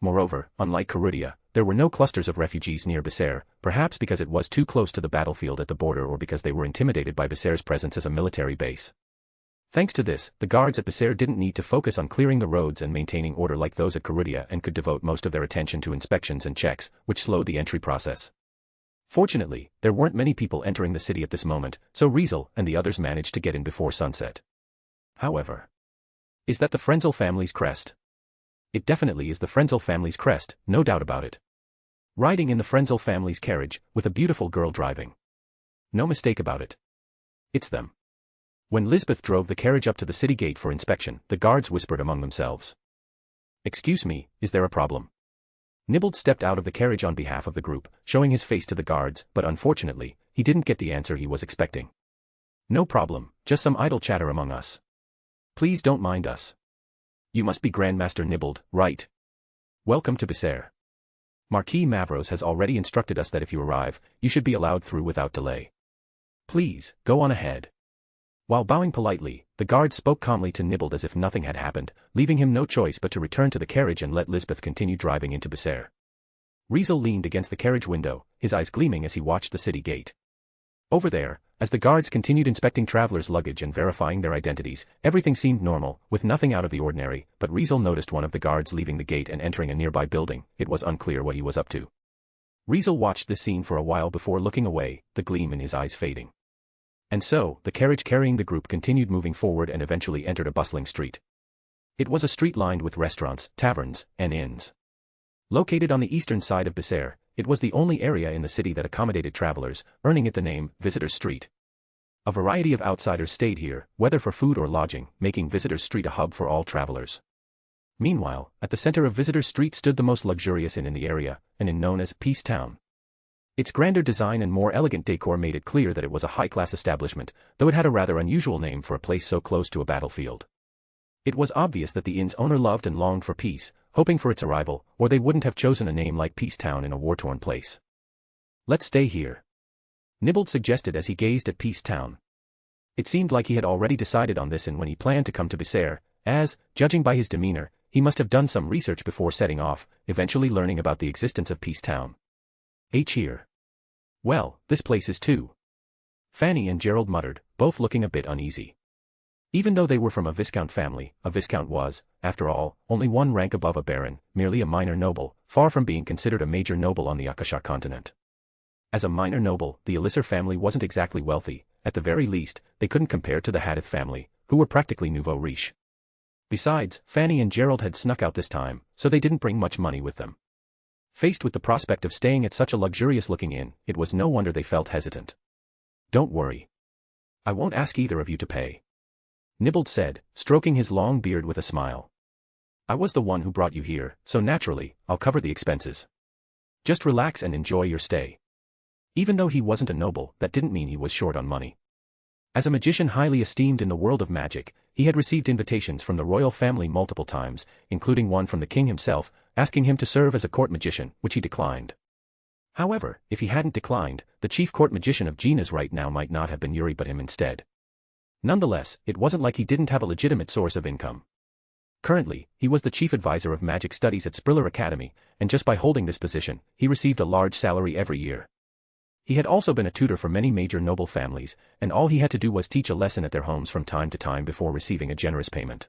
Moreover, unlike Carudia, there were no clusters of refugees near Becerre, perhaps because it was too close to the battlefield at the border or because they were intimidated by Becerre's presence as a military base. Thanks to this, the guards at Becerre didn't need to focus on clearing the roads and maintaining order like those at Carudia and could devote most of their attention to inspections and checks, which slowed the entry process. Fortunately, there weren't many people entering the city at this moment, so Riezel and the others managed to get in before sunset. However, is that the Frenzel family's crest? It definitely is the Frenzel family's crest, no doubt about it. Riding in the Frenzel family's carriage, with a beautiful girl driving. No mistake about it. It's them. When Lisbeth drove the carriage up to the city gate for inspection, the guards whispered among themselves. "Excuse me, is there a problem?" Nibbled stepped out of the carriage on behalf of the group, showing his face to the guards, but unfortunately, he didn't get the answer he was expecting. "No problem, just some idle chatter among us. Please don't mind us. You must be Grandmaster Nibbled, right? Welcome to Becerre. Marquis Mavros has already instructed us that if you arrive, you should be allowed through without delay. Please, go on ahead." While bowing politely, the guard spoke calmly to Nibbled as if nothing had happened, leaving him no choice but to return to the carriage and let Lisbeth continue driving into Becerre. Riezel leaned against the carriage window, his eyes gleaming as he watched the city gate. Over there, as the guards continued inspecting travelers' luggage and verifying their identities, everything seemed normal, with nothing out of the ordinary, but Riezel noticed one of the guards leaving the gate and entering a nearby building. It was unclear what he was up to. Riezel watched this scene for a while before looking away, the gleam in his eyes fading. And so, the carriage carrying the group continued moving forward and eventually entered a bustling street. It was a street lined with restaurants, taverns, and inns. Located on the eastern side of Becerre, it was the only area in the city that accommodated travelers, earning it the name Visitors Street. A variety of outsiders stayed here, whether for food or lodging, making Visitors Street a hub for all travelers. Meanwhile, at the center of Visitors Street stood the most luxurious inn in the area, an inn known as Peace Town. Its grander design and more elegant decor made it clear that it was a high-class establishment, though it had a rather unusual name for a place so close to a battlefield. It was obvious that the inn's owner loved and longed for peace, hoping for its arrival, or they wouldn't have chosen a name like Peace Town in a war-torn place. "Let's stay here," Nibbled suggested as he gazed at Peace Town. It seemed like he had already decided on this and when he planned to come to Becerre, as, judging by his demeanor, he must have done some research before setting off, eventually learning about the existence of Peace Town. Here. Well, this place is too. Fanny and Gerald muttered, both looking a bit uneasy. Even though they were from a Viscount family, a Viscount was, after all, only one rank above a baron, merely a minor noble, far from being considered a major noble on the Akasha continent. As a minor noble, the Elisir family wasn't exactly wealthy. At the very least, they couldn't compare to the Hadith family, who were practically nouveau riche. Besides, Fanny and Gerald had snuck out this time, so they didn't bring much money with them. Faced with the prospect of staying at such a luxurious-looking inn, it was no wonder they felt hesitant. "Don't worry. I won't ask either of you to pay," Nibbled said, stroking his long beard with a smile. "I was the one who brought you here, so naturally, I'll cover the expenses. Just relax and enjoy your stay." Even though he wasn't a noble, that didn't mean he was short on money. As a magician highly esteemed in the world of magic, he had received invitations from the royal family multiple times, including one from the king himself, asking him to serve as a court magician, which he declined. However, if he hadn't declined, the chief court magician of Gina's right now might not have been Yuri but him instead. Nonetheless, it wasn't like he didn't have a legitimate source of income. Currently, he was the chief advisor of magic studies at Spriller Academy, and just by holding this position, he received a large salary every year. He had also been a tutor for many major noble families, and all he had to do was teach a lesson at their homes from time to time before receiving a generous payment.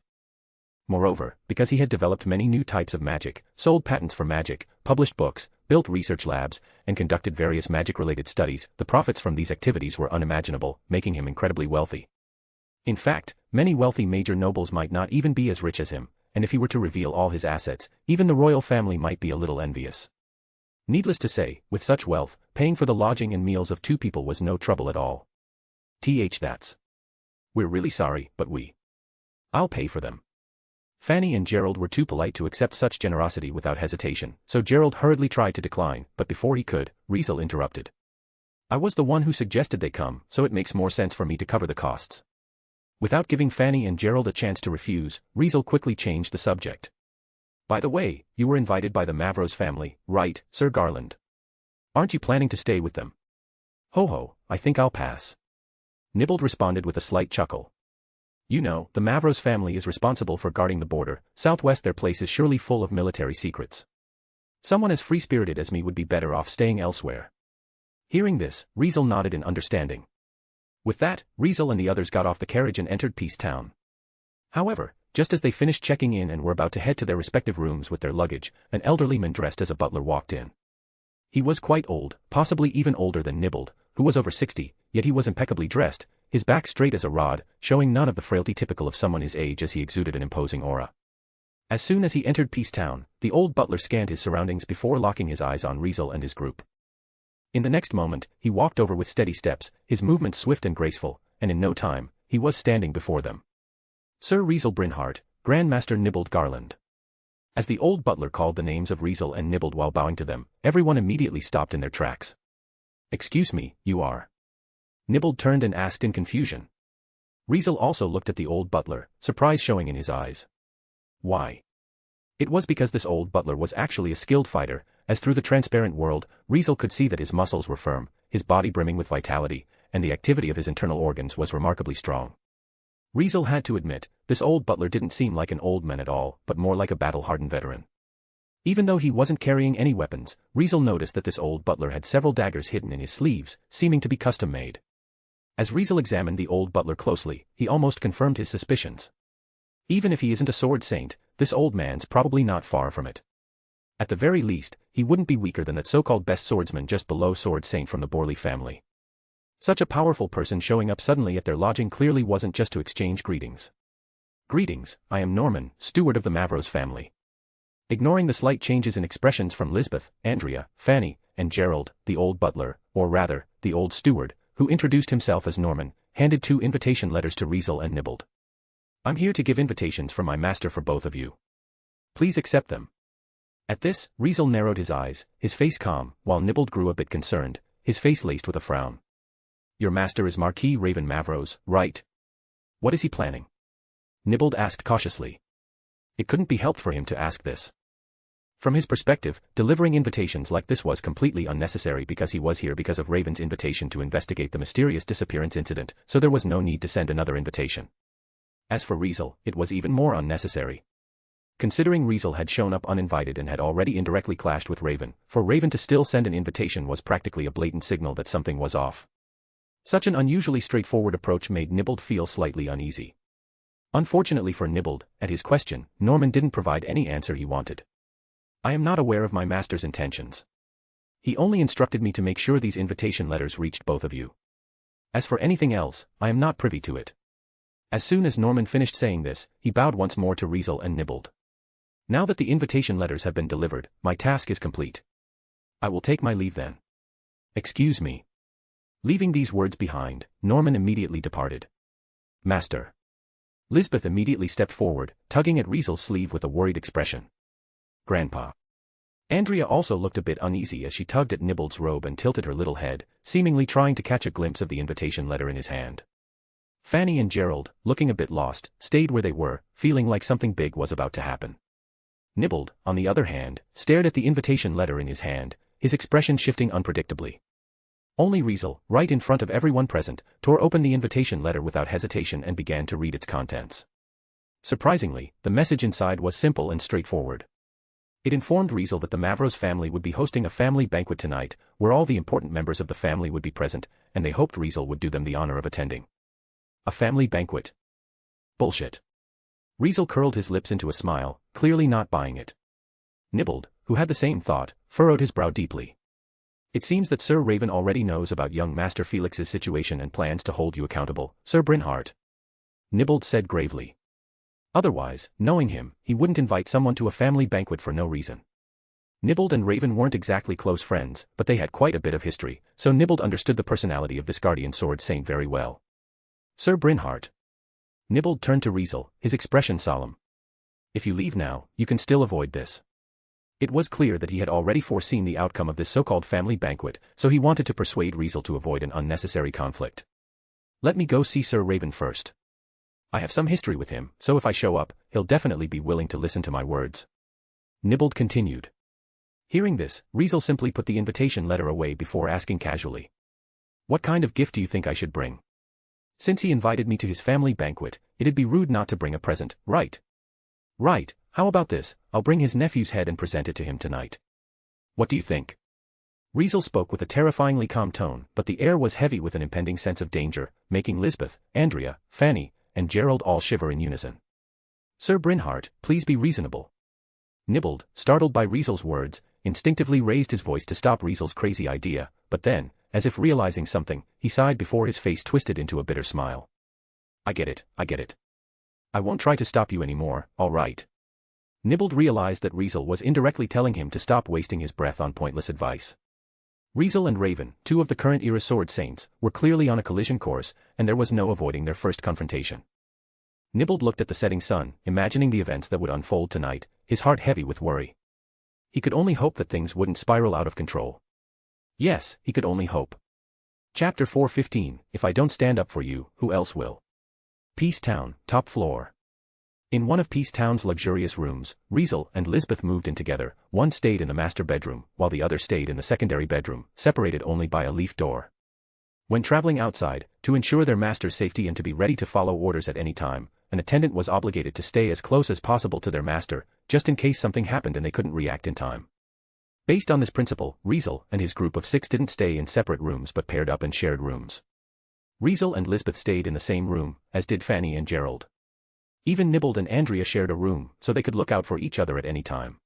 Moreover, because he had developed many new types of magic, sold patents for magic, published books, built research labs, and conducted various magic-related studies, the profits from these activities were unimaginable, making him incredibly wealthy. In fact, many wealthy major nobles might not even be as rich as him, and if he were to reveal all his assets, even the royal family might be a little envious. Needless to say, with such wealth, paying for the lodging and meals of 2 people was no trouble at all. That's. We're really sorry, but I'll pay for them. Fanny and Gerald were too polite to accept such generosity without hesitation, so Gerald hurriedly tried to decline, but before he could, Riezel interrupted. I was the one who suggested they come, so it makes more sense for me to cover the costs. Without giving Fanny and Gerald a chance to refuse, Riezel quickly changed the subject. By the way, you were invited by the Mavros family, right, Sir Garland? Aren't you planning to stay with them? Ho, I think I'll pass. Nibbled responded with a slight chuckle. You know, the Mavros family is responsible for guarding the border, southwest their place is surely full of military secrets. Someone as free-spirited as me would be better off staying elsewhere. Hearing this, Riezel nodded in understanding. With that, Riezel and the others got off the carriage and entered Peace Town. However, just as they finished checking in and were about to head to their respective rooms with their luggage, an elderly man dressed as a butler walked in. He was quite old, possibly even older than Nibbled, who was over 60, yet he was impeccably dressed, his back straight as a rod, showing none of the frailty typical of someone his age as he exuded an imposing aura. As soon as he entered Peace Town, the old butler scanned his surroundings before locking his eyes on Riezel and his group. In the next moment, he walked over with steady steps, his movements swift and graceful, and in no time, he was standing before them. Sir Riezel Brynhart, Grand Master Nibbled Garland. As the old butler called the names of Riezel and Nibbled while bowing to them, everyone immediately stopped in their tracks. Excuse me, you are? Nibbled turned and asked in confusion. Riezel also looked at the old butler, surprise showing in his eyes. Why? It was because this old butler was actually a skilled fighter, as through the transparent world, Riezel could see that his muscles were firm, his body brimming with vitality, and the activity of his internal organs was remarkably strong. Riezel had to admit, this old butler didn't seem like an old man at all, but more like a battle-hardened veteran. Even though he wasn't carrying any weapons, Riezel noticed that this old butler had several daggers hidden in his sleeves, seeming to be custom-made. As Riezel examined the old butler closely, he almost confirmed his suspicions. Even if he isn't a sword saint, this old man's probably not far from it. At the very least, he wouldn't be weaker than that so-called best swordsman just below sword saint from the Borley family. Such a powerful person showing up suddenly at their lodging clearly wasn't just to exchange greetings. Greetings, I am Norman, steward of the Mavros family. Ignoring the slight changes in expressions from Lisbeth, Andrea, Fanny, and Gerald, the old butler, or rather, the old steward, who introduced himself as Norman, handed 2 invitation letters to Riezel and Nibbled. I'm here to give invitations from my master for both of you. Please accept them. At this, Riezel narrowed his eyes, his face calm, while Nibbled grew a bit concerned, his face laced with a frown. Your master is Marquis Raven Mavros, right? What is he planning? Nibbled asked cautiously. It couldn't be helped for him to ask this. From his perspective, delivering invitations like this was completely unnecessary because he was here because of Raven's invitation to investigate the mysterious disappearance incident, so there was no need to send another invitation. As for Riezel, it was even more unnecessary. Considering Riezel had shown up uninvited and had already indirectly clashed with Raven, for Raven to still send an invitation was practically a blatant signal that something was off. Such an unusually straightforward approach made Nibbled feel slightly uneasy. Unfortunately for Nibbled, at his question, Norman didn't provide any answer he wanted. I am not aware of my master's intentions. He only instructed me to make sure these invitation letters reached both of you. As for anything else, I am not privy to it. As soon as Norman finished saying this, he bowed once more to Riezel and Nibbled. Now that the invitation letters have been delivered, my task is complete. I will take my leave then. Excuse me. Leaving these words behind, Norman immediately departed. Master. Lisbeth immediately stepped forward, tugging at Riezel's sleeve with a worried expression. Grandpa. Andrea also looked a bit uneasy as she tugged at Nibbled's robe and tilted her little head, seemingly trying to catch a glimpse of the invitation letter in his hand. Fanny and Gerald, looking a bit lost, stayed where they were, feeling like something big was about to happen. Nibbled, on the other hand, stared at the invitation letter in his hand, his expression shifting unpredictably. Only Riezel, right in front of everyone present, tore open the invitation letter without hesitation and began to read its contents. Surprisingly, the message inside was simple and straightforward. It informed Riezel that the Mavros family would be hosting a family banquet tonight, where all the important members of the family would be present, and they hoped Riezel would do them the honor of attending. A family banquet? Bullshit. Riezel curled his lips into a smile, clearly not buying it. Nibbled, who had the same thought, furrowed his brow deeply. It seems that Sir Raven already knows about young Master Felix's situation and plans to hold you accountable, Sir Brynhart. Nibbled said gravely. Otherwise, knowing him, he wouldn't invite someone to a family banquet for no reason. Nibbled and Raven weren't exactly close friends, but they had quite a bit of history, so Nibbled understood the personality of this guardian sword saint very well. Sir Brynhart. Nibbled turned to Riezel, his expression solemn. If you leave now, you can still avoid this. It was clear that he had already foreseen the outcome of this so-called family banquet, so he wanted to persuade Riezel to avoid an unnecessary conflict. Let me go see Sir Raven first. I have some history with him, so if I show up, he'll definitely be willing to listen to my words. Nibbled continued. Hearing this, Riezel simply put the invitation letter away before asking casually. What kind of gift do you think I should bring? Since he invited me to his family banquet, it'd be rude not to bring a present, right? Right, how about this, I'll bring his nephew's head and present it to him tonight. What do you think? Riezel spoke with a terrifyingly calm tone, but the air was heavy with an impending sense of danger, making Lisbeth, Andrea, Fanny, and Gerald all shiver in unison. Sir Brynhart, please be reasonable. Nibbled, startled by Riezel's words, instinctively raised his voice to stop Riezel's crazy idea, but then, as if realizing something, he sighed before his face twisted into a bitter smile. I get it. I won't try to stop you anymore, all right. Nibbled realized that Riezel was indirectly telling him to stop wasting his breath on pointless advice. Riezel and Raven, two of the current era sword saints, were clearly on a collision course, and there was no avoiding their first confrontation. Nibbled looked at the setting sun, imagining the events that would unfold tonight, his heart heavy with worry. He could only hope that things wouldn't spiral out of control. Yes, he could only hope. Chapter 4:15, If I don't stand up for you, who else will? Peace Town, top floor. In one of Peace Town's luxurious rooms, Riezel and Lisbeth moved in together. One stayed in the master bedroom, while the other stayed in the secondary bedroom, separated only by a leaf door. When traveling outside, to ensure their master's safety and to be ready to follow orders at any time, an attendant was obligated to stay as close as possible to their master, just in case something happened and they couldn't react in time. Based on this principle, Riezel and his group of 6 didn't stay in separate rooms but paired up and shared rooms. Riezel and Lisbeth stayed in the same room, as did Fanny and Gerald. Even Nibbled and Andrea shared a room, so they could look out for each other at any time.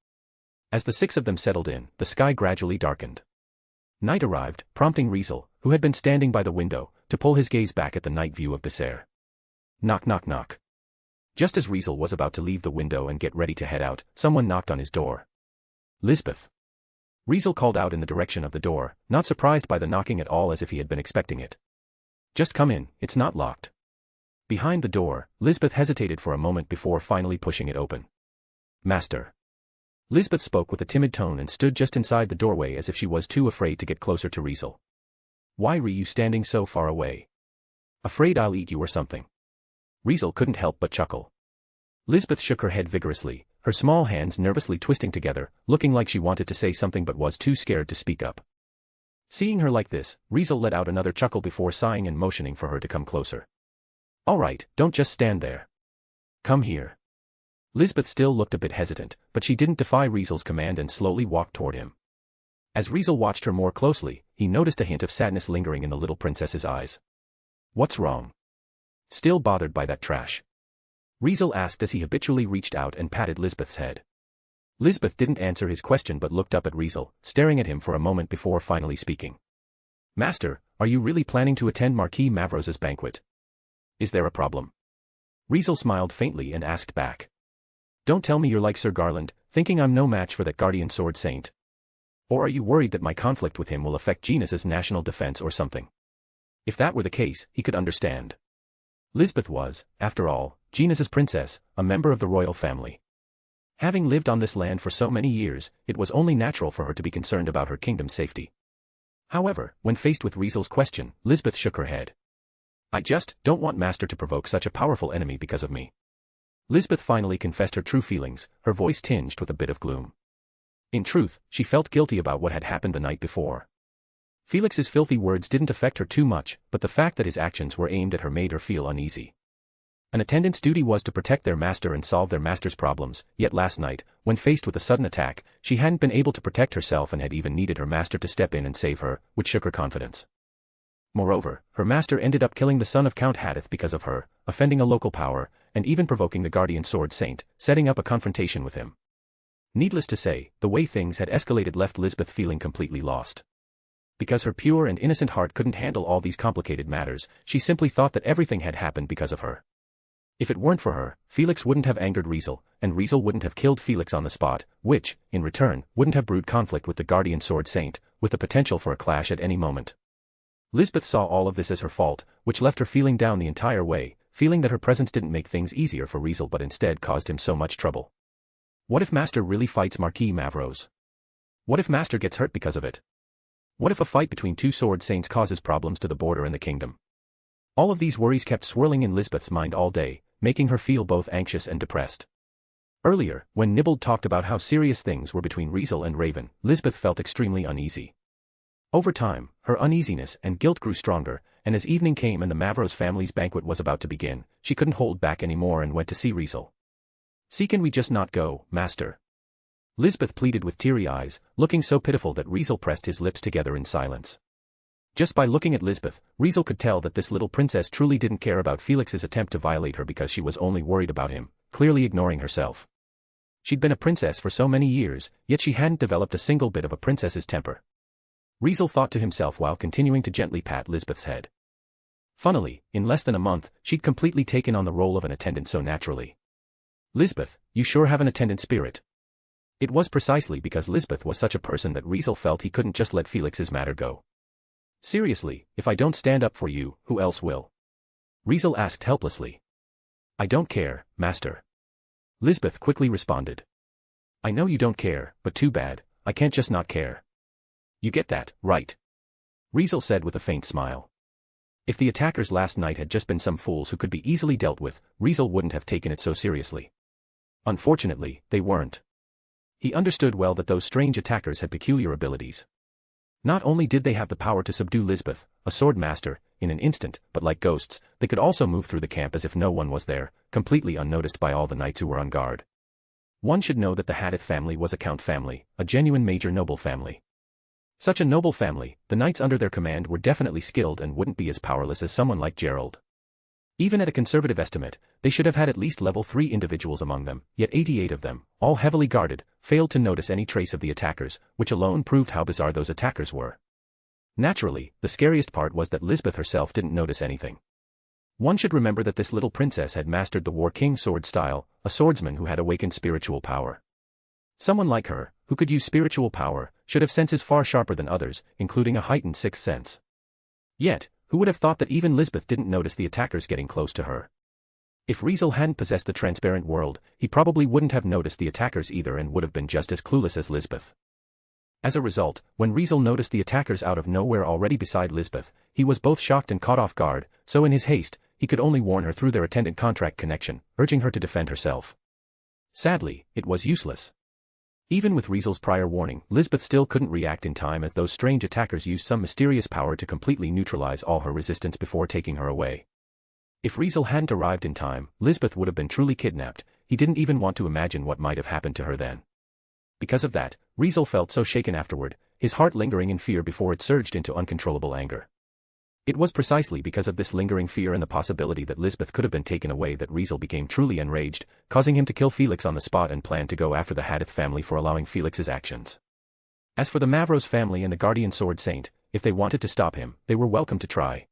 As the 6 of them settled in, the sky gradually darkened. Night arrived, prompting Riezel, who had been standing by the window, to pull his gaze back at the night view of Dessert. Knock knock knock. Just as Riezel was about to leave the window and get ready to head out, someone knocked on his door. Lisbeth. Riezel called out in the direction of the door, not surprised by the knocking at all as if he had been expecting it. Just come in, it's not locked. Behind the door, Lisbeth hesitated for a moment before finally pushing it open. Master. Lisbeth spoke with a timid tone and stood just inside the doorway as if she was too afraid to get closer to Riezel. Why were you standing so far away? Afraid I'll eat you or something? Riezel couldn't help but chuckle. Lisbeth shook her head vigorously, her small hands nervously twisting together, looking like she wanted to say something but was too scared to speak up. Seeing her like this, Riezel let out another chuckle before sighing and motioning for her to come closer. All right, don't just stand there. Come here. Lisbeth still looked a bit hesitant, but she didn't defy Riezel's command and slowly walked toward him. As Riezel watched her more closely, he noticed a hint of sadness lingering in the little princess's eyes. What's wrong? Still bothered by that trash? Riezel asked as he habitually reached out and patted Lisbeth's head. Lisbeth didn't answer his question but looked up at Riezel, staring at him for a moment before finally speaking. Master, are you really planning to attend Marquis Mavros's banquet? Is there a problem? Riezel smiled faintly and asked back. Don't tell me you're like Sir Garland, thinking I'm no match for that guardian sword saint. Or are you worried that my conflict with him will affect Genus's national defense or something? If that were the case, he could understand. Lisbeth was, after all, Genus's princess, a member of the royal family. Having lived on this land for so many years, it was only natural for her to be concerned about her kingdom's safety. However, when faced with Riezel's question, Lisbeth shook her head. I just don't want Master to provoke such a powerful enemy because of me. Lisbeth finally confessed her true feelings, her voice tinged with a bit of gloom. In truth, she felt guilty about what had happened the night before. Felix's filthy words didn't affect her too much, but the fact that his actions were aimed at her made her feel uneasy. An attendant's duty was to protect their master and solve their master's problems, yet last night, when faced with a sudden attack, she hadn't been able to protect herself and had even needed her master to step in and save her, which shook her confidence. Moreover, her master ended up killing the son of Count Hadith because of her, offending a local power, and even provoking the guardian sword saint, setting up a confrontation with him. Needless to say, the way things had escalated left Lisbeth feeling completely lost. Because her pure and innocent heart couldn't handle all these complicated matters, she simply thought that everything had happened because of her. If it weren't for her, Felix wouldn't have angered Riezel, and Riezel wouldn't have killed Felix on the spot, which, in return, wouldn't have brewed conflict with the guardian sword saint, with the potential for a clash at any moment. Lisbeth saw all of this as her fault, which left her feeling down the entire way, feeling that her presence didn't make things easier for Riezel but instead caused him so much trouble. What if Master really fights Marquis Mavros? What if Master gets hurt because of it? What if a fight between two sword saints causes problems to the border and the kingdom? All of these worries kept swirling in Lisbeth's mind all day, making her feel both anxious and depressed. Earlier, when Nibbled talked about how serious things were between Riezel and Raven, Lisbeth felt extremely uneasy. Over time, her uneasiness and guilt grew stronger, and as evening came and the Mavros family's banquet was about to begin, she couldn't hold back anymore and went to see Riezel. "See, can we just not go, Master?" Lisbeth pleaded with teary eyes, looking so pitiful that Riezel pressed his lips together in silence. Just by looking at Lisbeth, Riezel could tell that this little princess truly didn't care about Felix's attempt to violate her because she was only worried about him, clearly ignoring herself. She'd been a princess for so many years, yet she hadn't developed a single bit of a princess's temper. Riezel thought to himself while continuing to gently pat Lisbeth's head. Funnily, in less than a month, she'd completely taken on the role of an attendant so naturally. "Lisbeth, you sure have an attendant spirit." It was precisely because Lisbeth was such a person that Riezel felt he couldn't just let Felix's matter go. "Seriously, if I don't stand up for you, who else will?" Riezel asked helplessly. "I don't care, Master." Lisbeth quickly responded. "I know you don't care, but too bad, I can't just not care." "You get that, right?" Riezel said with a faint smile. If the attackers last night had just been some fools who could be easily dealt with, Riezel wouldn't have taken it so seriously. Unfortunately, they weren't. He understood well that those strange attackers had peculiar abilities. Not only did they have the power to subdue Lisbeth, a sword master, in an instant, but like ghosts, they could also move through the camp as if no one was there, completely unnoticed by all the knights who were on guard. One should know that the Hadith family was a count family, a genuine major noble family. Such a noble family, the knights under their command were definitely skilled and wouldn't be as powerless as someone like Gerald. Even at a conservative estimate, they should have had at least level 3 individuals among them, yet 88 of them, all heavily guarded, failed to notice any trace of the attackers, which alone proved how bizarre those attackers were. Naturally, the scariest part was that Lisbeth herself didn't notice anything. One should remember that this little princess had mastered the War King sword style, a swordsman who had awakened spiritual power. Someone like her, who could use spiritual power, should have senses far sharper than others, including a heightened sixth sense. Yet, who would have thought that even Lisbeth didn't notice the attackers getting close to her? If Riezel hadn't possessed the transparent world, he probably wouldn't have noticed the attackers either and would have been just as clueless as Lisbeth. As a result, when Riezel noticed the attackers out of nowhere already beside Lisbeth, he was both shocked and caught off guard, so in his haste, he could only warn her through their attendant contract connection, urging her to defend herself. Sadly, it was useless. Even with Riezel's prior warning, Lisbeth still couldn't react in time as those strange attackers used some mysterious power to completely neutralize all her resistance before taking her away. If Riezel hadn't arrived in time, Lisbeth would have been truly kidnapped. He didn't even want to imagine what might have happened to her then. Because of that, Riezel felt so shaken afterward, his heart lingering in fear before it surged into uncontrollable anger. It was precisely because of this lingering fear and the possibility that Lisbeth could have been taken away that Riezel became truly enraged, causing him to kill Felix on the spot and plan to go after the Hadith family for allowing Felix's actions. As for the Mavros family and the Guardian Sword Saint, if they wanted to stop him, they were welcome to try.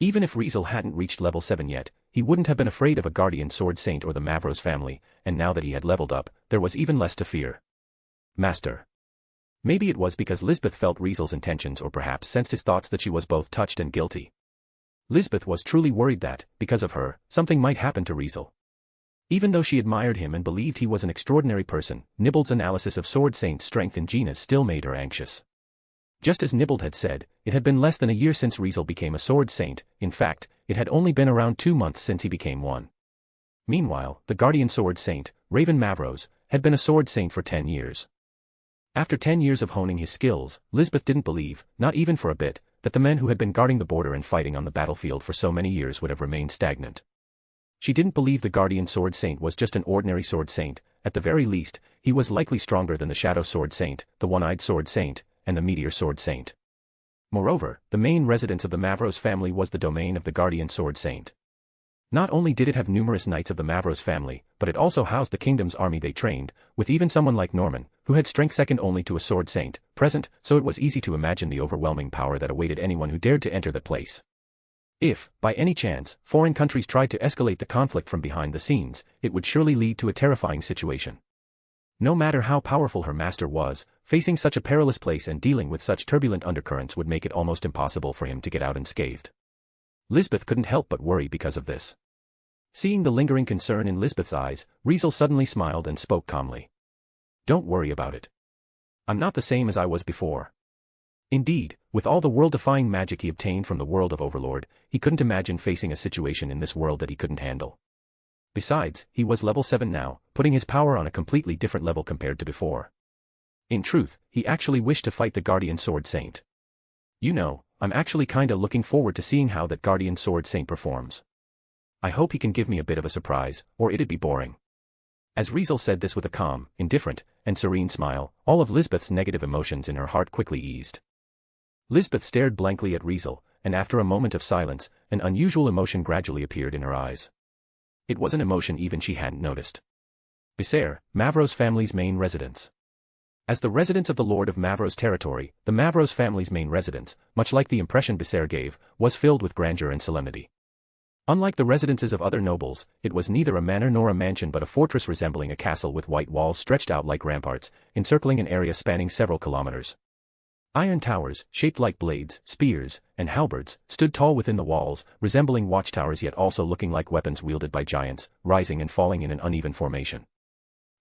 Even if Riezel hadn't reached level 7 yet, he wouldn't have been afraid of a Guardian Sword Saint or the Mavros family, and now that he had leveled up, there was even less to fear. Master. Maybe it was because Lisbeth felt Riezel's intentions or perhaps sensed his thoughts that she was both touched and guilty. Lisbeth was truly worried that, because of her, something might happen to Riezel. Even though she admired him and believed he was an extraordinary person, Nibbled's analysis of Sword Saint's strength in Gina's still made her anxious. Just as Nibbled had said, it had been less than a year since Riezel became a sword saint. In fact, it had only been around 2 months since he became one. Meanwhile, the guardian sword saint, Raven Mavros, had been a sword saint for 10 years. After 10 years of honing his skills, Lisbeth didn't believe, not even for a bit, that the men who had been guarding the border and fighting on the battlefield for so many years would have remained stagnant. She didn't believe the guardian sword saint was just an ordinary sword saint. At the very least, he was likely stronger than the shadow sword saint, the one-eyed sword saint, and the meteor sword saint. Moreover, the main residence of the Mavros family was the domain of the guardian sword saint. Not only did it have numerous knights of the Mavros family, but it also housed the kingdom's army they trained, with even someone like Norman, who had strength second only to a sword saint, present, so it was easy to imagine the overwhelming power that awaited anyone who dared to enter that place. If, by any chance, foreign countries tried to escalate the conflict from behind the scenes, it would surely lead to a terrifying situation. No matter how powerful her master was, facing such a perilous place and dealing with such turbulent undercurrents would make it almost impossible for him to get out unscathed. Lisbeth couldn't help but worry because of this. Seeing the lingering concern in Lisbeth's eyes, Riezel suddenly smiled and spoke calmly. "Don't worry about it. I'm not the same as I was before." Indeed, with all the world-defying magic he obtained from the world of Overlord, he couldn't imagine facing a situation in this world that he couldn't handle. Besides, he was level 7 now, putting his power on a completely different level compared to before. In truth, he actually wished to fight the Guardian Sword Saint. You know, I'm actually kinda looking forward to seeing how that Guardian Sword Saint performs. I hope he can give me a bit of a surprise, or it'd be boring. As Riezel said this with a calm, indifferent, and serene smile, all of Lisbeth's negative emotions in her heart quickly eased. Lisbeth stared blankly at Riezel, and after a moment of silence, an unusual emotion gradually appeared in her eyes. It was an emotion even she hadn't noticed. Besair, Mavros family's main residence. As the residence of the Lord of Mavros territory, the Mavros family's main residence, much like the impression Besair gave, was filled with grandeur and solemnity. Unlike the residences of other nobles, it was neither a manor nor a mansion but a fortress resembling a castle with white walls stretched out like ramparts, encircling an area spanning several kilometers. Iron towers, shaped like blades, spears, and halberds, stood tall within the walls, resembling watchtowers yet also looking like weapons wielded by giants, rising and falling in an uneven formation.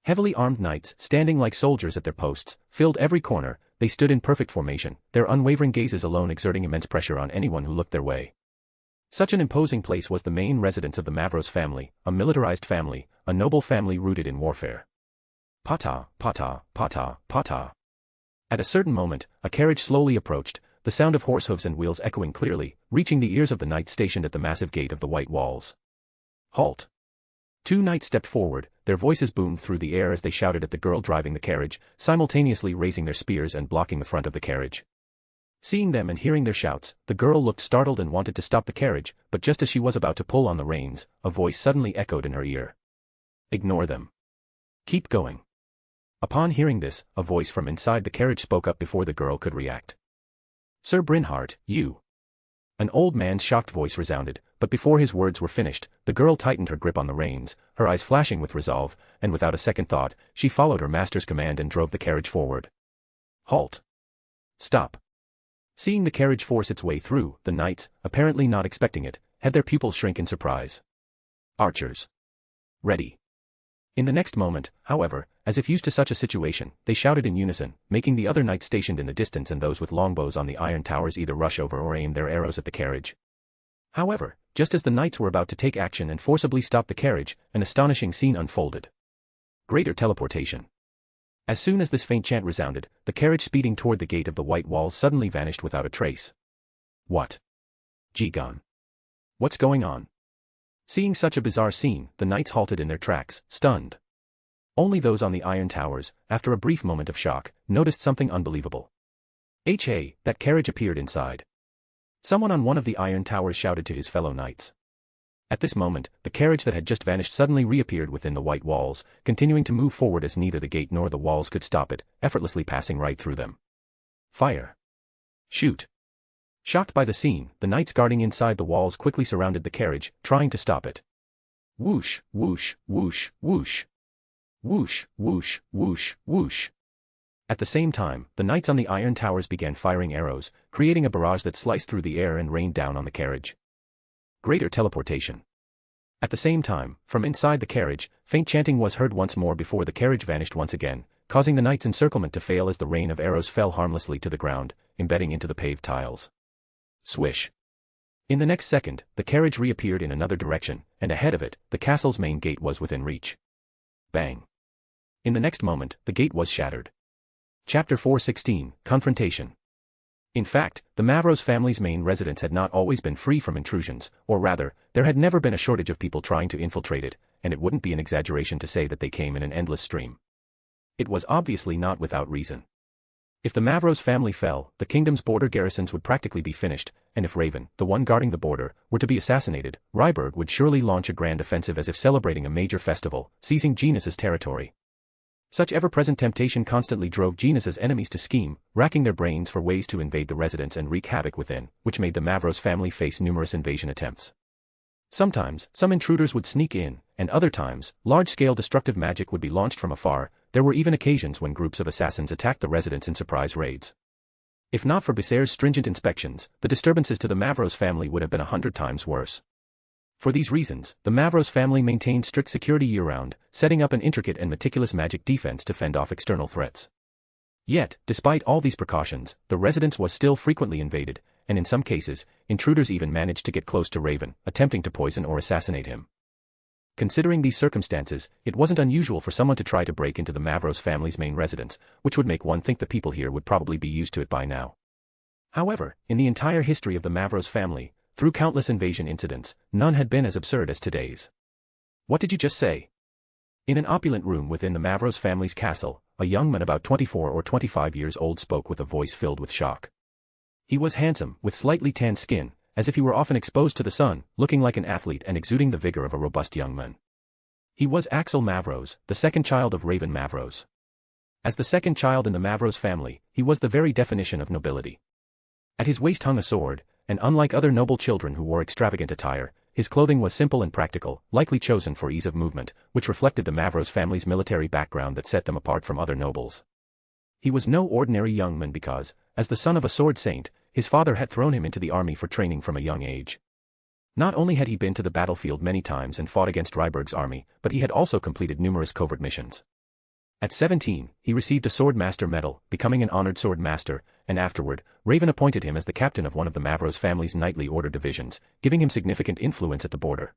Heavily armed knights, standing like soldiers at their posts, filled every corner. They stood in perfect formation, their unwavering gazes alone exerting immense pressure on anyone who looked their way. Such an imposing place was the main residence of the Mavros family, a militarized family, a noble family rooted in warfare. Pata, pata, pata, pata. At a certain moment, a carriage slowly approached, the sound of horse hooves and wheels echoing clearly, reaching the ears of the knights stationed at the massive gate of the white walls. Halt! 2 knights stepped forward, their voices boomed through the air as they shouted at the girl driving the carriage, simultaneously raising their spears and blocking the front of the carriage. Seeing them and hearing their shouts, the girl looked startled and wanted to stop the carriage, but just as she was about to pull on the reins, a voice suddenly echoed in her ear. "Ignore them. Keep going." Upon hearing this, a voice from inside the carriage spoke up before the girl could react. "Sir Brynhart, you." An old man's shocked voice resounded, but before his words were finished, the girl tightened her grip on the reins, her eyes flashing with resolve, and without a second thought, she followed her master's command and drove the carriage forward. "Halt. Stop." Seeing the carriage force its way through, the knights, apparently not expecting it, had their pupils shrink in surprise. "Archers. Ready." In the next moment, however, as if used to such a situation, they shouted in unison, making the other knights stationed in the distance and those with longbows on the iron towers either rush over or aim their arrows at the carriage. However, just as the knights were about to take action and forcibly stop the carriage, an astonishing scene unfolded. Greater teleportation. As soon as this faint chant resounded, the carriage speeding toward the gate of the white walls suddenly vanished without a trace. What? Gone. What's going on? Seeing such a bizarre scene, the knights halted in their tracks, stunned. Only those on the iron towers, after a brief moment of shock, noticed something unbelievable. That carriage appeared inside. Someone on one of the iron towers shouted to his fellow knights. At this moment, the carriage that had just vanished suddenly reappeared within the white walls, continuing to move forward as neither the gate nor the walls could stop it, effortlessly passing right through them. Fire! Shoot! Shocked by the scene, the knights guarding inside the walls quickly surrounded the carriage, trying to stop it. Whoosh, whoosh, whoosh, whoosh. Whoosh, whoosh, whoosh, whoosh. At the same time, the knights on the iron towers began firing arrows, creating a barrage that sliced through the air and rained down on the carriage. Greater teleportation. At the same time, from inside the carriage, faint chanting was heard once more before the carriage vanished once again, causing the knights' encirclement to fail as the rain of arrows fell harmlessly to the ground, embedding into the paved tiles. Swish. In the next second, the carriage reappeared in another direction, and ahead of it, the castle's main gate was within reach. Bang. In the next moment, the gate was shattered. Chapter 416, Confrontation. In fact, the Mavros family's main residence had not always been free from intrusions, or rather, there had never been a shortage of people trying to infiltrate it, and it wouldn't be an exaggeration to say that they came in an endless stream. It was obviously not without reason. If the Mavros family fell, the kingdom's border garrisons would practically be finished, and if Raven, the one guarding the border, were to be assassinated, Ryberg would surely launch a grand offensive as if celebrating a major festival, seizing Genus's territory. Such ever-present temptation constantly drove Genus's enemies to scheme, racking their brains for ways to invade the residence and wreak havoc within, which made the Mavros family face numerous invasion attempts. Sometimes, some intruders would sneak in, and other times, large-scale destructive magic would be launched from afar. There were even occasions when groups of assassins attacked the residence in surprise raids. If not for Becerre's stringent inspections, the disturbances to the Mavros family would have been 100 times worse. For these reasons, the Mavros family maintained strict security year-round, setting up an intricate and meticulous magic defense to fend off external threats. Yet, despite all these precautions, the residence was still frequently invaded, and in some cases, intruders even managed to get close to Raven, attempting to poison or assassinate him. Considering these circumstances, it wasn't unusual for someone to try to break into the Mavros family's main residence, which would make one think the people here would probably be used to it by now. However, in the entire history of the Mavros family, through countless invasion incidents, none had been as absurd as today's. What did you just say? In an opulent room within the Mavros family's castle, a young man about 24 or 25 years old spoke with a voice filled with shock. He was handsome, with slightly tanned skin, as if he were often exposed to the sun, looking like an athlete and exuding the vigor of a robust young man. He was Axel Mavros, the second child of Raven Mavros. As the second child in the Mavros family, he was the very definition of nobility. At his waist hung a sword, and unlike other noble children who wore extravagant attire, his clothing was simple and practical, likely chosen for ease of movement, which reflected the Mavros family's military background that set them apart from other nobles. He was no ordinary young man because, as the son of a sword saint, his father had thrown him into the army for training from a young age. Not only had he been to the battlefield many times and fought against Ryberg's army, but he had also completed numerous covert missions. At 17, he received a Sword Master medal, becoming an honored sword master, and afterward, Raven appointed him as the captain of one of the Mavros family's knightly order divisions, giving him significant influence at the border.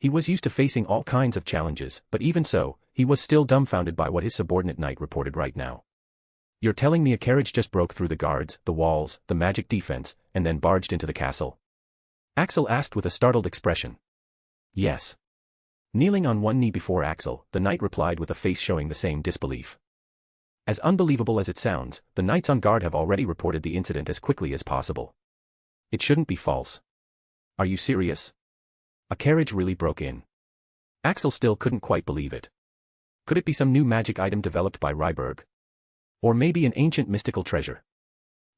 He was used to facing all kinds of challenges, but even so, he was still dumbfounded by what his subordinate knight reported right now. You're telling me a carriage just broke through the guards, the walls, the magic defense, and then barged into the castle? Axel asked with a startled expression. Yes. Kneeling on one knee before Axel, the knight replied with a face showing the same disbelief. As unbelievable as it sounds, the knights on guard have already reported the incident as quickly as possible. It shouldn't be false. Are you serious? A carriage really broke in. Axel still couldn't quite believe it. Could it be some new magic item developed by Ryberg? Or maybe an ancient mystical treasure?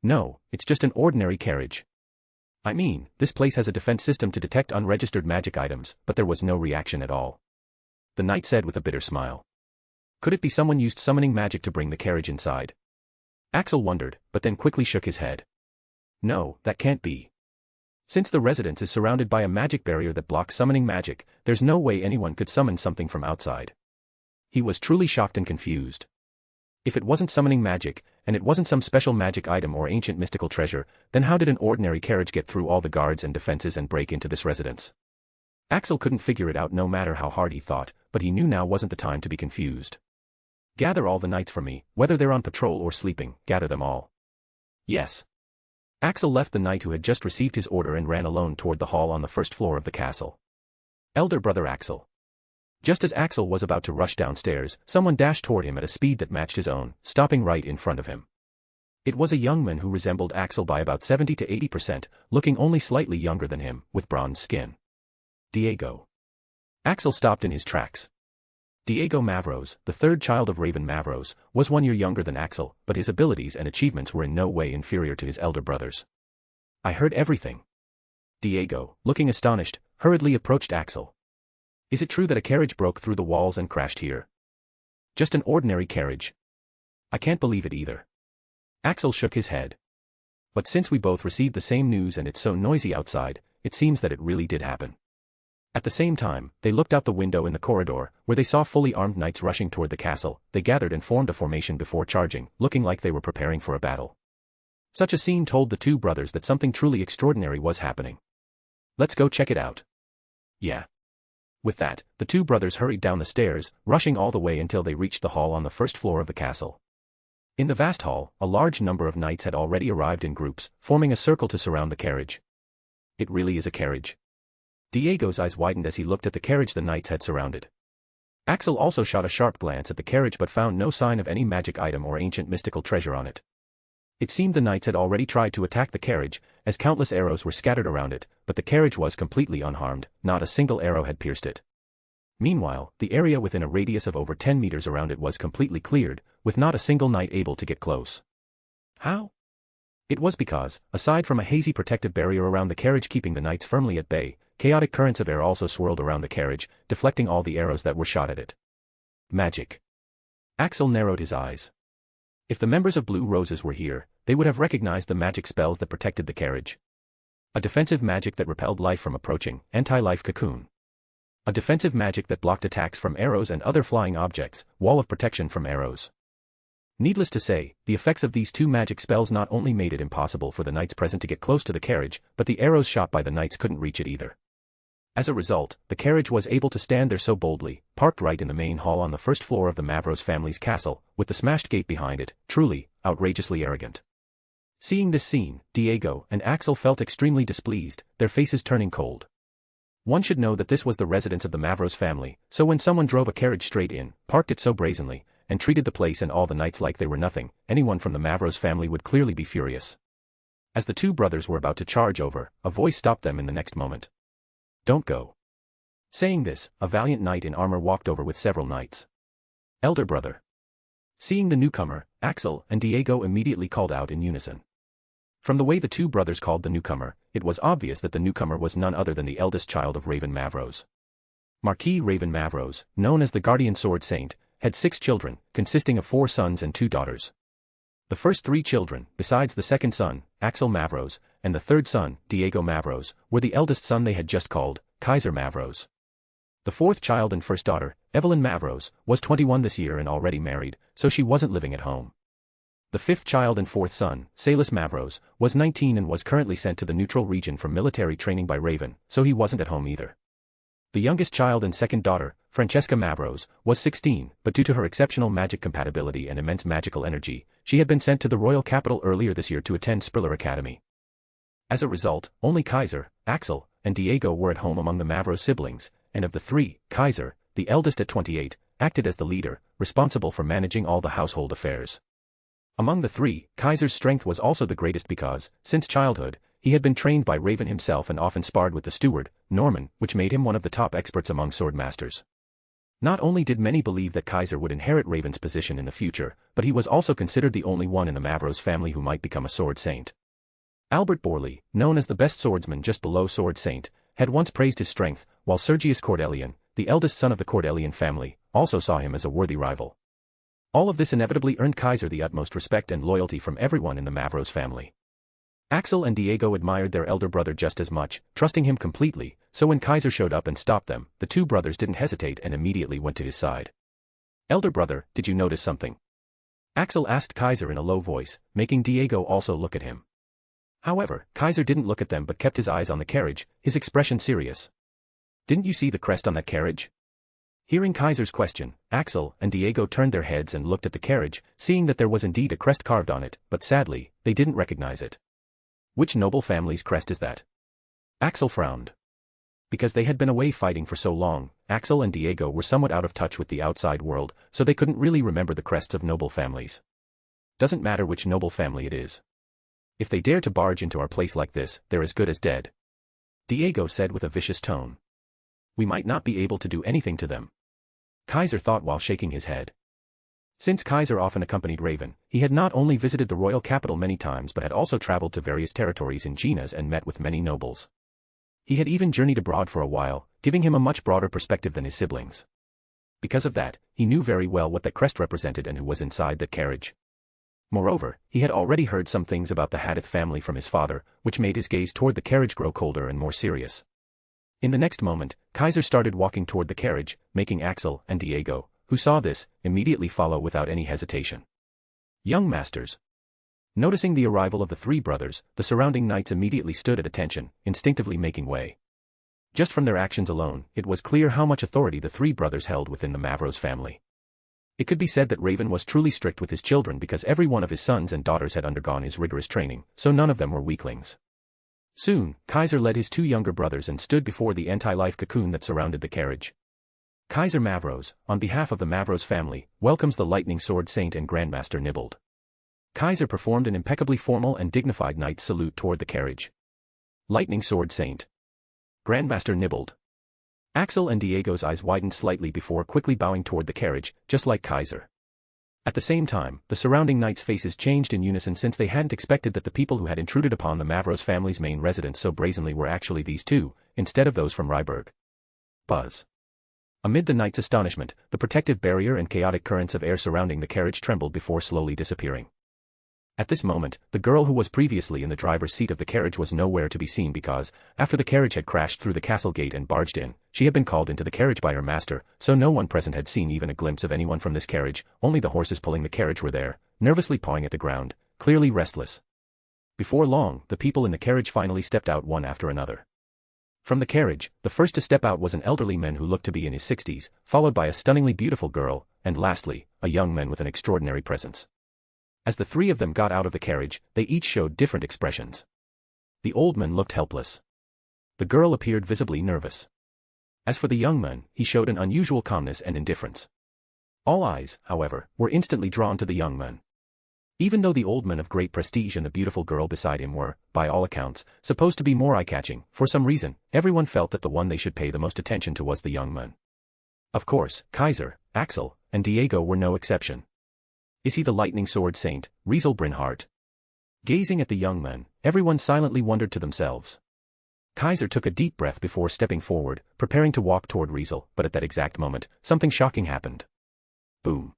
No, it's just an ordinary carriage. I mean, this place has a defense system to detect unregistered magic items, but there was no reaction at all. The knight said with a bitter smile. Could it be someone used summoning magic to bring the carriage inside? Axel wondered, but then quickly shook his head. No, that can't be. Since the residence is surrounded by a magic barrier that blocks summoning magic, there's no way anyone could summon something from outside. He was truly shocked and confused. If it wasn't summoning magic, and it wasn't some special magic item or ancient mystical treasure, then how did an ordinary carriage get through all the guards and defenses and break into this residence? Axel couldn't figure it out no matter how hard he thought, but he knew now wasn't the time to be confused. Gather all the knights for me, whether they're on patrol or sleeping, gather them all. Yes. Axel left the knight who had just received his order and ran alone toward the hall on the first floor of the castle. Elder brother Axel. Just as Axel was about to rush downstairs, someone dashed toward him at a speed that matched his own, stopping right in front of him. It was a young man who resembled Axel by about 70 to 80%, looking only slightly younger than him, with bronze skin. Diego. Axel stopped in his tracks. Diego Mavros, the third child of Raven Mavros, was 1 year younger than Axel, but his abilities and achievements were in no way inferior to his elder brothers. I heard everything. Diego, looking astonished, hurriedly approached Axel. Is it true that a carriage broke through the walls and crashed here? Just an ordinary carriage. I can't believe it either. Axel shook his head. But since we both received the same news and it's so noisy outside, it seems that it really did happen. At the same time, they looked out the window in the corridor, where they saw fully armed knights rushing toward the castle. They gathered and formed a formation before charging, looking like they were preparing for a battle. Such a scene told the two brothers that something truly extraordinary was happening. Let's go check it out. Yeah. With that, the two brothers hurried down the stairs, rushing all the way until they reached the hall on the first floor of the castle. In the vast hall, a large number of knights had already arrived in groups, forming a circle to surround the carriage. It really is a carriage. Diego's eyes widened as he looked at the carriage the knights had surrounded. Axel also shot a sharp glance at the carriage but found no sign of any magic item or ancient mystical treasure on it. It seemed the knights had already tried to attack the carriage, as countless arrows were scattered around it, but the carriage was completely unharmed, not a single arrow had pierced it. Meanwhile, the area within a radius of over 10 meters around it was completely cleared, with not a single knight able to get close. How? It was because, aside from a hazy protective barrier around the carriage keeping the knights firmly at bay, chaotic currents of air also swirled around the carriage, deflecting all the arrows that were shot at it. Magic. Axel narrowed his eyes. If the members of Blue Roses were here, they would have recognized the magic spells that protected the carriage. A defensive magic that repelled life from approaching, anti-life cocoon. A defensive magic that blocked attacks from arrows and other flying objects, wall of protection from arrows. Needless to say, the effects of these two magic spells not only made it impossible for the knights present to get close to the carriage, but the arrows shot by the knights couldn't reach it either. As a result, the carriage was able to stand there so boldly, parked right in the main hall on the first floor of the Mavros family's castle, with the smashed gate behind it, truly, outrageously arrogant. Seeing this scene, Diego and Axel felt extremely displeased, their faces turning cold. One should know that this was the residence of the Mavros family, so when someone drove a carriage straight in, parked it so brazenly, and treated the place and all the knights like they were nothing, anyone from the Mavros family would clearly be furious. As the two brothers were about to charge over, a voice stopped them in the next moment. Don't go. Saying this, a valiant knight in armor walked over with several knights. Elder brother. Seeing the newcomer, Axel and Diego immediately called out in unison. From the way the two brothers called the newcomer, it was obvious that the newcomer was none other than the eldest child of Raven Mavros. Marquis Raven Mavros, known as the Guardian Sword Saint, had 6 children, consisting of 4 sons and 2 daughters. The first 3 children, besides the second son, Axel Mavros, and the third son, Diego Mavros, were the eldest son they had just called, Kaiser Mavros. The fourth child and first daughter, Evelyn Mavros, was 21 this year and already married, so she wasn't living at home. The fifth child and fourth son, Salis Mavros, was 19 and was currently sent to the neutral region for military training by Raven, so he wasn't at home either. The youngest child and second daughter, Francesca Mavros, was 16, but due to her exceptional magic compatibility and immense magical energy, she had been sent to the royal capital earlier this year to attend Spriller Academy. As a result, only Kaiser, Axel, and Diego were at home among the Mavros siblings, and of the 3, Kaiser, the eldest at 28, acted as the leader, responsible for managing all the household affairs. Among the 3, Kaiser's strength was also the greatest because, since childhood, he had been trained by Raven himself and often sparred with the steward, Norman, which made him one of the top experts among swordmasters. Not only did many believe that Kaiser would inherit Raven's position in the future, but he was also considered the only one in the Mavros family who might become a sword saint. Albert Borley, known as the best swordsman just below Sword Saint, had once praised his strength, while Sergius Cordelian, the eldest son of the Cordelian family, also saw him as a worthy rival. All of this inevitably earned Kaiser the utmost respect and loyalty from everyone in the Mavros family. Axel and Diego admired their elder brother just as much, trusting him completely, so when Kaiser showed up and stopped them, the two brothers didn't hesitate and immediately went to his side. "Elder brother, did you notice something?" Axel asked Kaiser in a low voice, making Diego also look at him. However, Kaiser didn't look at them but kept his eyes on the carriage, his expression serious. "Didn't you see the crest on that carriage?" Hearing Kaiser's question, Axel and Diego turned their heads and looked at the carriage, seeing that there was indeed a crest carved on it, but sadly, they didn't recognize it. "Which noble family's crest is that?" Axel frowned. Because they had been away fighting for so long, Axel and Diego were somewhat out of touch with the outside world, so they couldn't really remember the crests of noble families. "Doesn't matter which noble family it is. If they dare to barge into our place like this, they're as good as dead," Diego said with a vicious tone. "We might not be able to do anything to them," Kaiser thought while shaking his head. Since Kaiser often accompanied Raven, he had not only visited the royal capital many times but had also traveled to various territories in Ginas and met with many nobles. He had even journeyed abroad for a while, giving him a much broader perspective than his siblings. Because of that, he knew very well what that crest represented and who was inside that carriage. Moreover, he had already heard some things about the Hadith family from his father, which made his gaze toward the carriage grow colder and more serious. In the next moment, Kaiser started walking toward the carriage, making Axel and Diego, who saw this, immediately follow without any hesitation. "Young masters," Noticing the arrival of the three brothers, the surrounding knights immediately stood at attention, instinctively making way. Just from their actions alone, it was clear how much authority the three brothers held within the Mavros family. It could be said that Raven was truly strict with his children because every one of his sons and daughters had undergone his rigorous training, so none of them were weaklings. Soon, Kaiser led his two younger brothers and stood before the anti-life cocoon that surrounded the carriage. Kaiser Mavros, on behalf of the Mavros family, welcomes the Lightning Sword Saint and Grandmaster Nibbled. Kaiser performed an impeccably formal and dignified knight's salute toward the carriage. Lightning Sword Saint. Grandmaster Nibbled. Axel and Diego's eyes widened slightly before quickly bowing toward the carriage, just like Kaiser. At the same time, the surrounding knights' faces changed in unison since they hadn't expected that the people who had intruded upon the Mavros family's main residence so brazenly were actually these two, instead of those from Ryberg. Buzz. Amid the knights' astonishment, the protective barrier and chaotic currents of air surrounding the carriage trembled before slowly disappearing. At this moment, the girl who was previously in the driver's seat of the carriage was nowhere to be seen because, after the carriage had crashed through the castle gate and barged in, she had been called into the carriage by her master, so no one present had seen even a glimpse of anyone from this carriage. Only the horses pulling the carriage were there, nervously pawing at the ground, clearly restless. Before long, the people in the carriage finally stepped out one after another. From the carriage, the first to step out was an elderly man who looked to be in his 60s, followed by a stunningly beautiful girl, and lastly, a young man with an extraordinary presence. As the three of them got out of the carriage, they each showed different expressions. The old man looked helpless. The girl appeared visibly nervous. As for the young man, he showed an unusual calmness and indifference. All eyes, however, were instantly drawn to the young man. Even though the old man of great prestige and the beautiful girl beside him were, by all accounts, supposed to be more eye-catching, for some reason, everyone felt that the one they should pay the most attention to was the young man. Of course, Kaiser, Axel, and Diego were no exception. Is he the Lightning Sword Saint, Riezel Brynhart? Gazing at the young man, everyone silently wondered to themselves. Kaiser took a deep breath before stepping forward, preparing to walk toward Riezel, but at that exact moment, something shocking happened. Boom.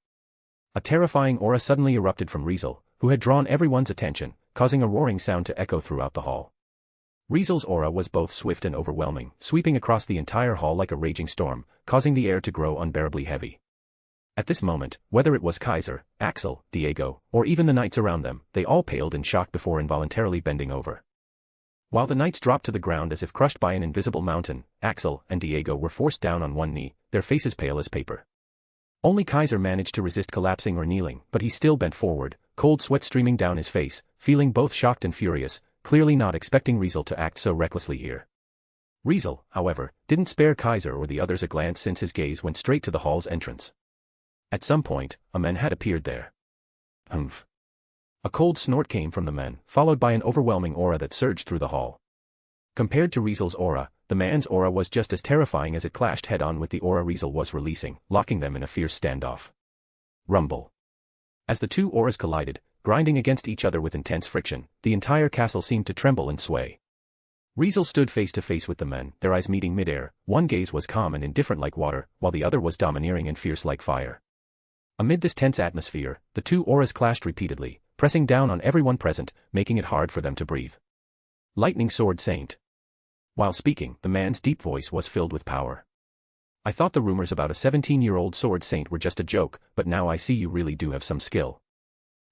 A terrifying aura suddenly erupted from Riezel, who had drawn everyone's attention, causing a roaring sound to echo throughout the hall. Riezel's aura was both swift and overwhelming, sweeping across the entire hall like a raging storm, causing the air to grow unbearably heavy. At this moment, whether it was Kaiser, Axel, Diego, or even the knights around them, they all paled in shock before involuntarily bending over. While the knights dropped to the ground as if crushed by an invisible mountain, Axel and Diego were forced down on one knee, their faces pale as paper. Only Kaiser managed to resist collapsing or kneeling, but he still bent forward, cold sweat streaming down his face, feeling both shocked and furious, clearly not expecting Riezel to act so recklessly here. Riezel, however, didn't spare Kaiser or the others a glance since his gaze went straight to the hall's entrance. At some point, a man had appeared there. Humph. A cold snort came from the man, followed by an overwhelming aura that surged through the hall. Compared to Riezel's aura, the man's aura was just as terrifying as it clashed head-on with the aura Riezel was releasing, locking them in a fierce standoff. Rumble. As the two auras collided, grinding against each other with intense friction, the entire castle seemed to tremble and sway. Riezel stood face to face with the men, their eyes meeting midair. One gaze was calm and indifferent like water, while the other was domineering and fierce like fire. Amid this tense atmosphere, the two auras clashed repeatedly, pressing down on everyone present, making it hard for them to breathe. Lightning Sword Saint. While speaking, the man's deep voice was filled with power. I thought the rumors about a 17-year-old sword saint were just a joke, but now I see you really do have some skill.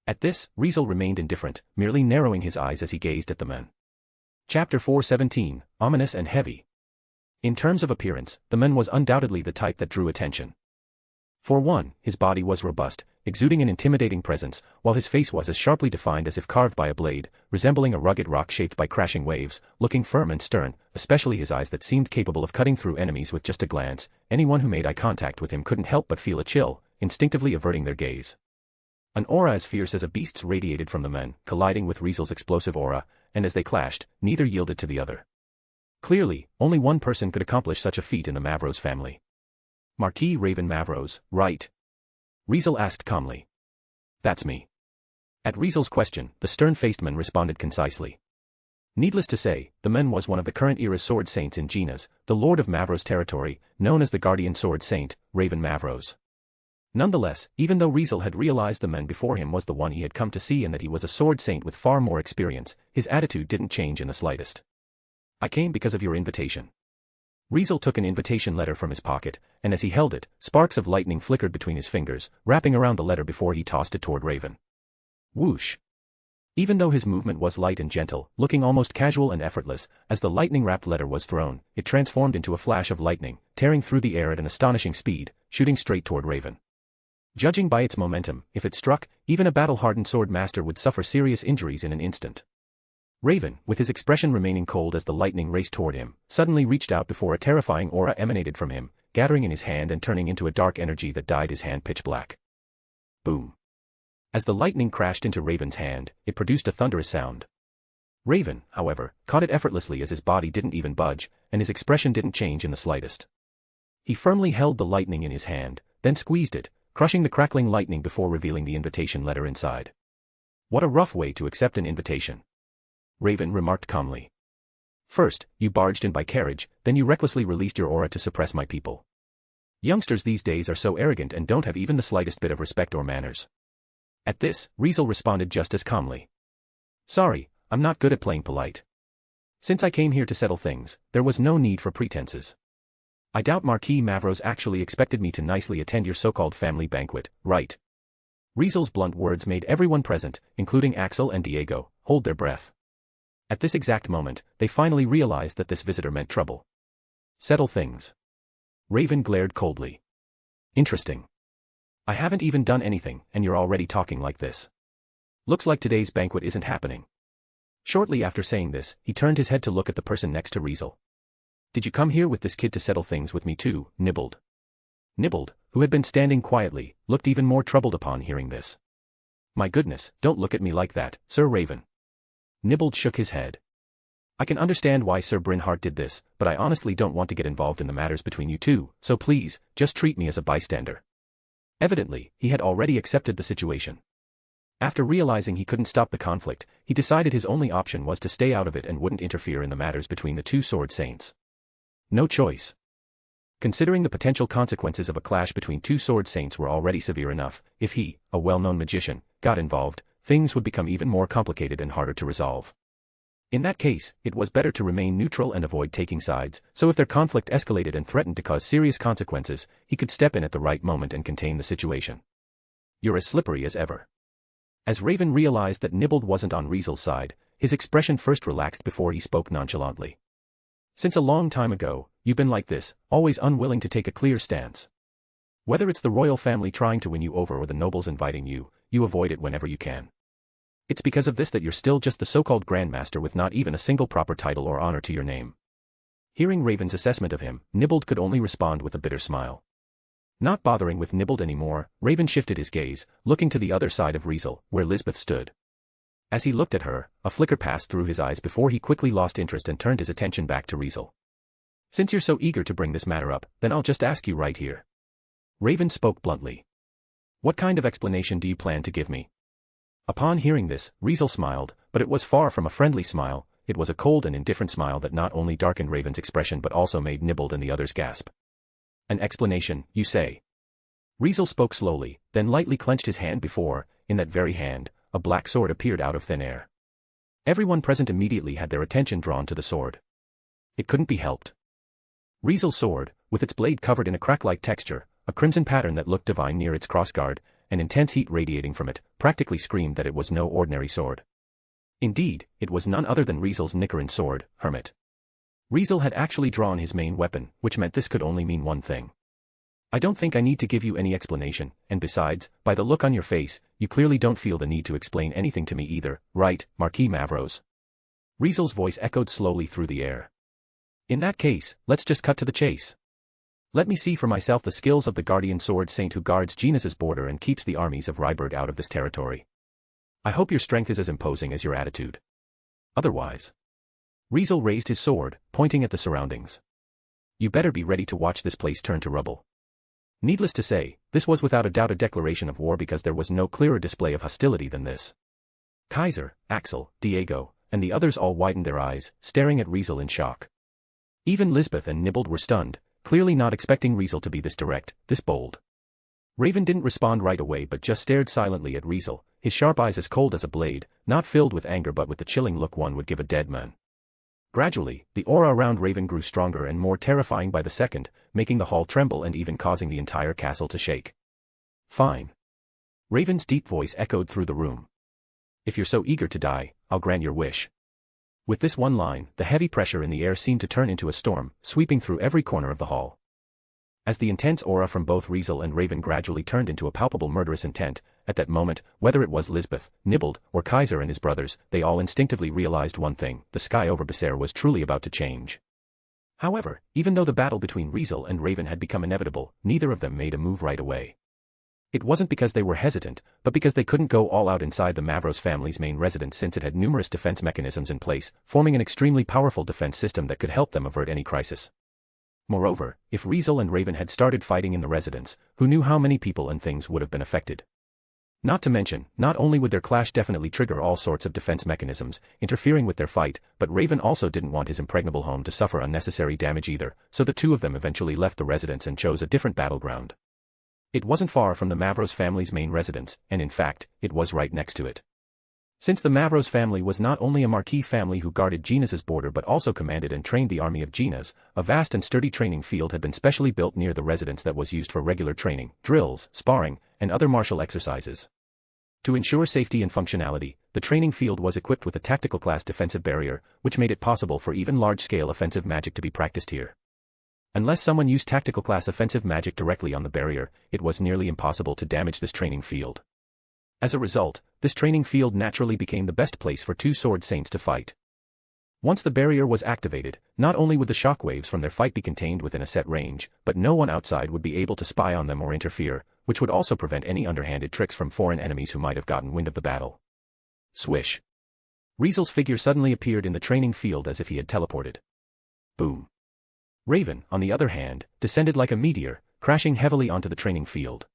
At this, Riezel remained indifferent, merely narrowing his eyes as he gazed at the man. Chapter 417, Ominous and Heavy. In terms of appearance, the man was undoubtedly the type that drew attention. For one, his body was robust, exuding an intimidating presence, while his face was as sharply defined as if carved by a blade, resembling a rugged rock shaped by crashing waves, looking firm and stern, especially his eyes that seemed capable of cutting through enemies with just a glance. Anyone who made eye contact with him couldn't help but feel a chill, instinctively averting their gaze. An aura as fierce as a beast's radiated from the men, colliding with Riezel's explosive aura, and as they clashed, neither yielded to the other. Clearly, only one person could accomplish such a feat in the Mavros family. Marquis Raven Mavros, right? Riezel asked calmly. That's me. At Riezel's question, the stern-faced man responded concisely. Needless to say, the man was one of the current era's sword saints in Genas, the Lord of Mavros territory, known as the Guardian Sword Saint, Raven Mavros. Nonetheless, even though Riezel had realized the man before him was the one he had come to see and that he was a sword saint with far more experience, his attitude didn't change in the slightest. I came because of your invitation. Riezel took an invitation letter from his pocket, and as he held it, sparks of lightning flickered between his fingers, wrapping around the letter before he tossed it toward Raven. Whoosh! Even though his movement was light and gentle, looking almost casual and effortless, as the lightning-wrapped letter was thrown, it transformed into a flash of lightning, tearing through the air at an astonishing speed, shooting straight toward Raven. Judging by its momentum, if it struck, even a battle-hardened sword master would suffer serious injuries in an instant. Raven, with his expression remaining cold as the lightning raced toward him, suddenly reached out before a terrifying aura emanated from him, gathering in his hand and turning into a dark energy that dyed his hand pitch black. Boom. As the lightning crashed into Raven's hand, it produced a thunderous sound. Raven, however, caught it effortlessly as his body didn't even budge, and his expression didn't change in the slightest. He firmly held the lightning in his hand, then squeezed it, crushing the crackling lightning before revealing the invitation letter inside. What a rough way to accept an invitation. Raven remarked calmly. First, you barged in by carriage, then you recklessly released your aura to suppress my people. Youngsters these days are so arrogant and don't have even the slightest bit of respect or manners. At this, Riezel responded just as calmly. Sorry, I'm not good at playing polite. Since I came here to settle things, there was no need for pretenses. I doubt Marquis Mavros actually expected me to nicely attend your so-called family banquet, right? Riezel's blunt words made everyone present, including Axel and Diego, hold their breath. At this exact moment, they finally realized that this visitor meant trouble. Settle things. Raven glared coldly. Interesting. I haven't even done anything, and you're already talking like this. Looks like today's banquet isn't happening. Shortly after saying this, he turned his head to look at the person next to Riezel. Did you come here with this kid to settle things with me too, Nibbled? Nibbled, who had been standing quietly, looked even more troubled upon hearing this. My goodness, don't look at me like that, Sir Raven. Nibbled shook his head. I can understand why Sir Brynhart did this, but I honestly don't want to get involved in the matters between you two, so please, just treat me as a bystander. Evidently, he had already accepted the situation. After realizing he couldn't stop the conflict, he decided his only option was to stay out of it and wouldn't interfere in the matters between the two sword saints. No choice. Considering the potential consequences of a clash between two sword saints were already severe enough, if he, a well-known magician, got involved, things would become even more complicated and harder to resolve. In that case, it was better to remain neutral and avoid taking sides, so if their conflict escalated and threatened to cause serious consequences, he could step in at the right moment and contain the situation. You're as slippery as ever. As Raven realized that Nibbled wasn't on Riezel's side, his expression first relaxed before he spoke nonchalantly. Since a long time ago, you've been like this, always unwilling to take a clear stance. Whether it's the royal family trying to win you over or the nobles inviting you, you avoid it whenever you can. It's because of this that you're still just the so-called Grandmaster with not even a single proper title or honor to your name. Hearing Raven's assessment of him, Nibbled could only respond with a bitter smile. Not bothering with Nibbled anymore, Raven shifted his gaze, looking to the other side of Riezel, where Lisbeth stood. As he looked at her, a flicker passed through his eyes before he quickly lost interest and turned his attention back to Riezel. Since you're so eager to bring this matter up, then I'll just ask you right here. Raven spoke bluntly. What kind of explanation do you plan to give me? Upon hearing this, Riezel smiled, but it was far from a friendly smile. It was a cold and indifferent smile that not only darkened Raven's expression but also made Nibbled and the others gasp. An explanation, you say? Riezel spoke slowly, then lightly clenched his hand before, in that very hand, a black sword appeared out of thin air. Everyone present immediately had their attention drawn to the sword. It couldn't be helped. Riezel's sword, with its blade covered in a crack-like texture, a crimson pattern that looked divine near its crossguard, and intense heat radiating from it, practically screamed that it was no ordinary sword. Indeed, it was none other than Riezel's Nicaran sword, Hermit. Riezel had actually drawn his main weapon, which meant this could only mean one thing. I don't think I need to give you any explanation, and besides, by the look on your face, you clearly don't feel the need to explain anything to me either, right, Marquis Mavros? Riezel's voice echoed slowly through the air. In that case, let's just cut to the chase. Let me see for myself the skills of the guardian sword saint who guards Genus's border and keeps the armies of Ryberg out of this territory. I hope your strength is as imposing as your attitude. Otherwise. Riezel raised his sword, pointing at the surroundings. You better be ready to watch this place turn to rubble. Needless to say, this was without a doubt a declaration of war because there was no clearer display of hostility than this. Kaiser, Axel, Diego, and the others all widened their eyes, staring at Riezel in shock. Even Lisbeth and Nibbled were stunned, clearly not expecting Riezel to be this direct, this bold. Raven didn't respond right away but just stared silently at Riezel, his sharp eyes as cold as a blade, not filled with anger but with the chilling look one would give a dead man. Gradually, the aura around Raven grew stronger and more terrifying by the second, making the hall tremble and even causing the entire castle to shake. Fine. Raven's deep voice echoed through the room. If you're so eager to die, I'll grant your wish. With this one line, the heavy pressure in the air seemed to turn into a storm, sweeping through every corner of the hall. As the intense aura from both Riezel and Raven gradually turned into a palpable murderous intent, at that moment, whether it was Lisbeth, Nibbled, or Kaiser and his brothers, they all instinctively realized one thing: the sky over Becerre was truly about to change. However, even though the battle between Riezel and Raven had become inevitable, neither of them made a move right away. It wasn't because they were hesitant, but because they couldn't go all out inside the Mavros family's main residence, since it had numerous defense mechanisms in place, forming an extremely powerful defense system that could help them avert any crisis. Moreover, if Riezel and Raven had started fighting in the residence, who knew how many people and things would have been affected? Not to mention, not only would their clash definitely trigger all sorts of defense mechanisms, interfering with their fight, but Raven also didn't want his impregnable home to suffer unnecessary damage either, so the two of them eventually left the residence and chose a different battleground. It wasn't far from the Mavros family's main residence, and in fact, it was right next to it. Since the Mavros family was not only a marquis family who guarded Genas's border but also commanded and trained the army of Genas, a vast and sturdy training field had been specially built near the residence that was used for regular training, drills, sparring, and other martial exercises. To ensure safety and functionality, the training field was equipped with a tactical class defensive barrier, which made it possible for even large-scale offensive magic to be practiced here. Unless someone used tactical class offensive magic directly on the barrier, it was nearly impossible to damage this training field. As a result, this training field naturally became the best place for two sword saints to fight. Once the barrier was activated, not only would the shockwaves from their fight be contained within a set range, but no one outside would be able to spy on them or interfere, which would also prevent any underhanded tricks from foreign enemies who might have gotten wind of the battle. Swish. Riezel's figure suddenly appeared in the training field as if he had teleported. Boom. Raven, on the other hand, descended like a meteor, crashing heavily onto the training field.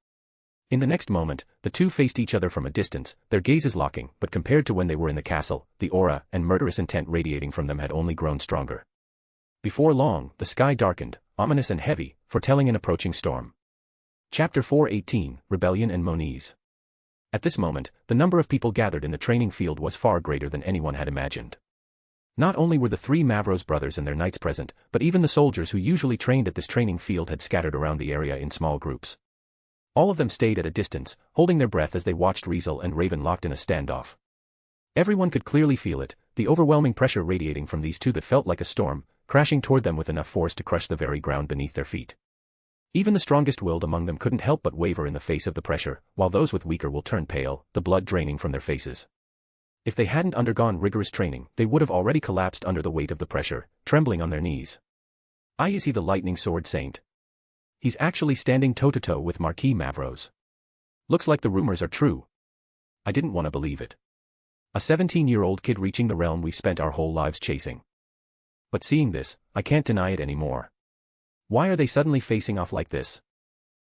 In the next moment, the two faced each other from a distance, their gazes locking, but compared to when they were in the castle, the aura and murderous intent radiating from them had only grown stronger. Before long, the sky darkened, ominous and heavy, foretelling an approaching storm. Chapter 4:18, Rebellion and Moniz. At this moment, the number of people gathered in the training field was far greater than anyone had imagined. Not only were the three Mavros brothers and their knights present, but even the soldiers who usually trained at this training field had scattered around the area in small groups. All of them stayed at a distance, holding their breath as they watched Riezel and Raven locked in a standoff. Everyone could clearly feel it, the overwhelming pressure radiating from these two that felt like a storm, crashing toward them with enough force to crush the very ground beneath their feet. Even the strongest-willed among them couldn't help but waver in the face of the pressure, while those with weaker will turned pale, the blood draining from their faces. If they hadn't undergone rigorous training, they would have already collapsed under the weight of the pressure, trembling on their knees. Is he the lightning sword saint? He's actually standing toe-to-toe with Marquis Mavros. Looks like the rumors are true. I didn't want to believe it. A 17-year-old kid reaching the realm we've spent our whole lives chasing. But seeing this, I can't deny it anymore. Why are they suddenly facing off like this?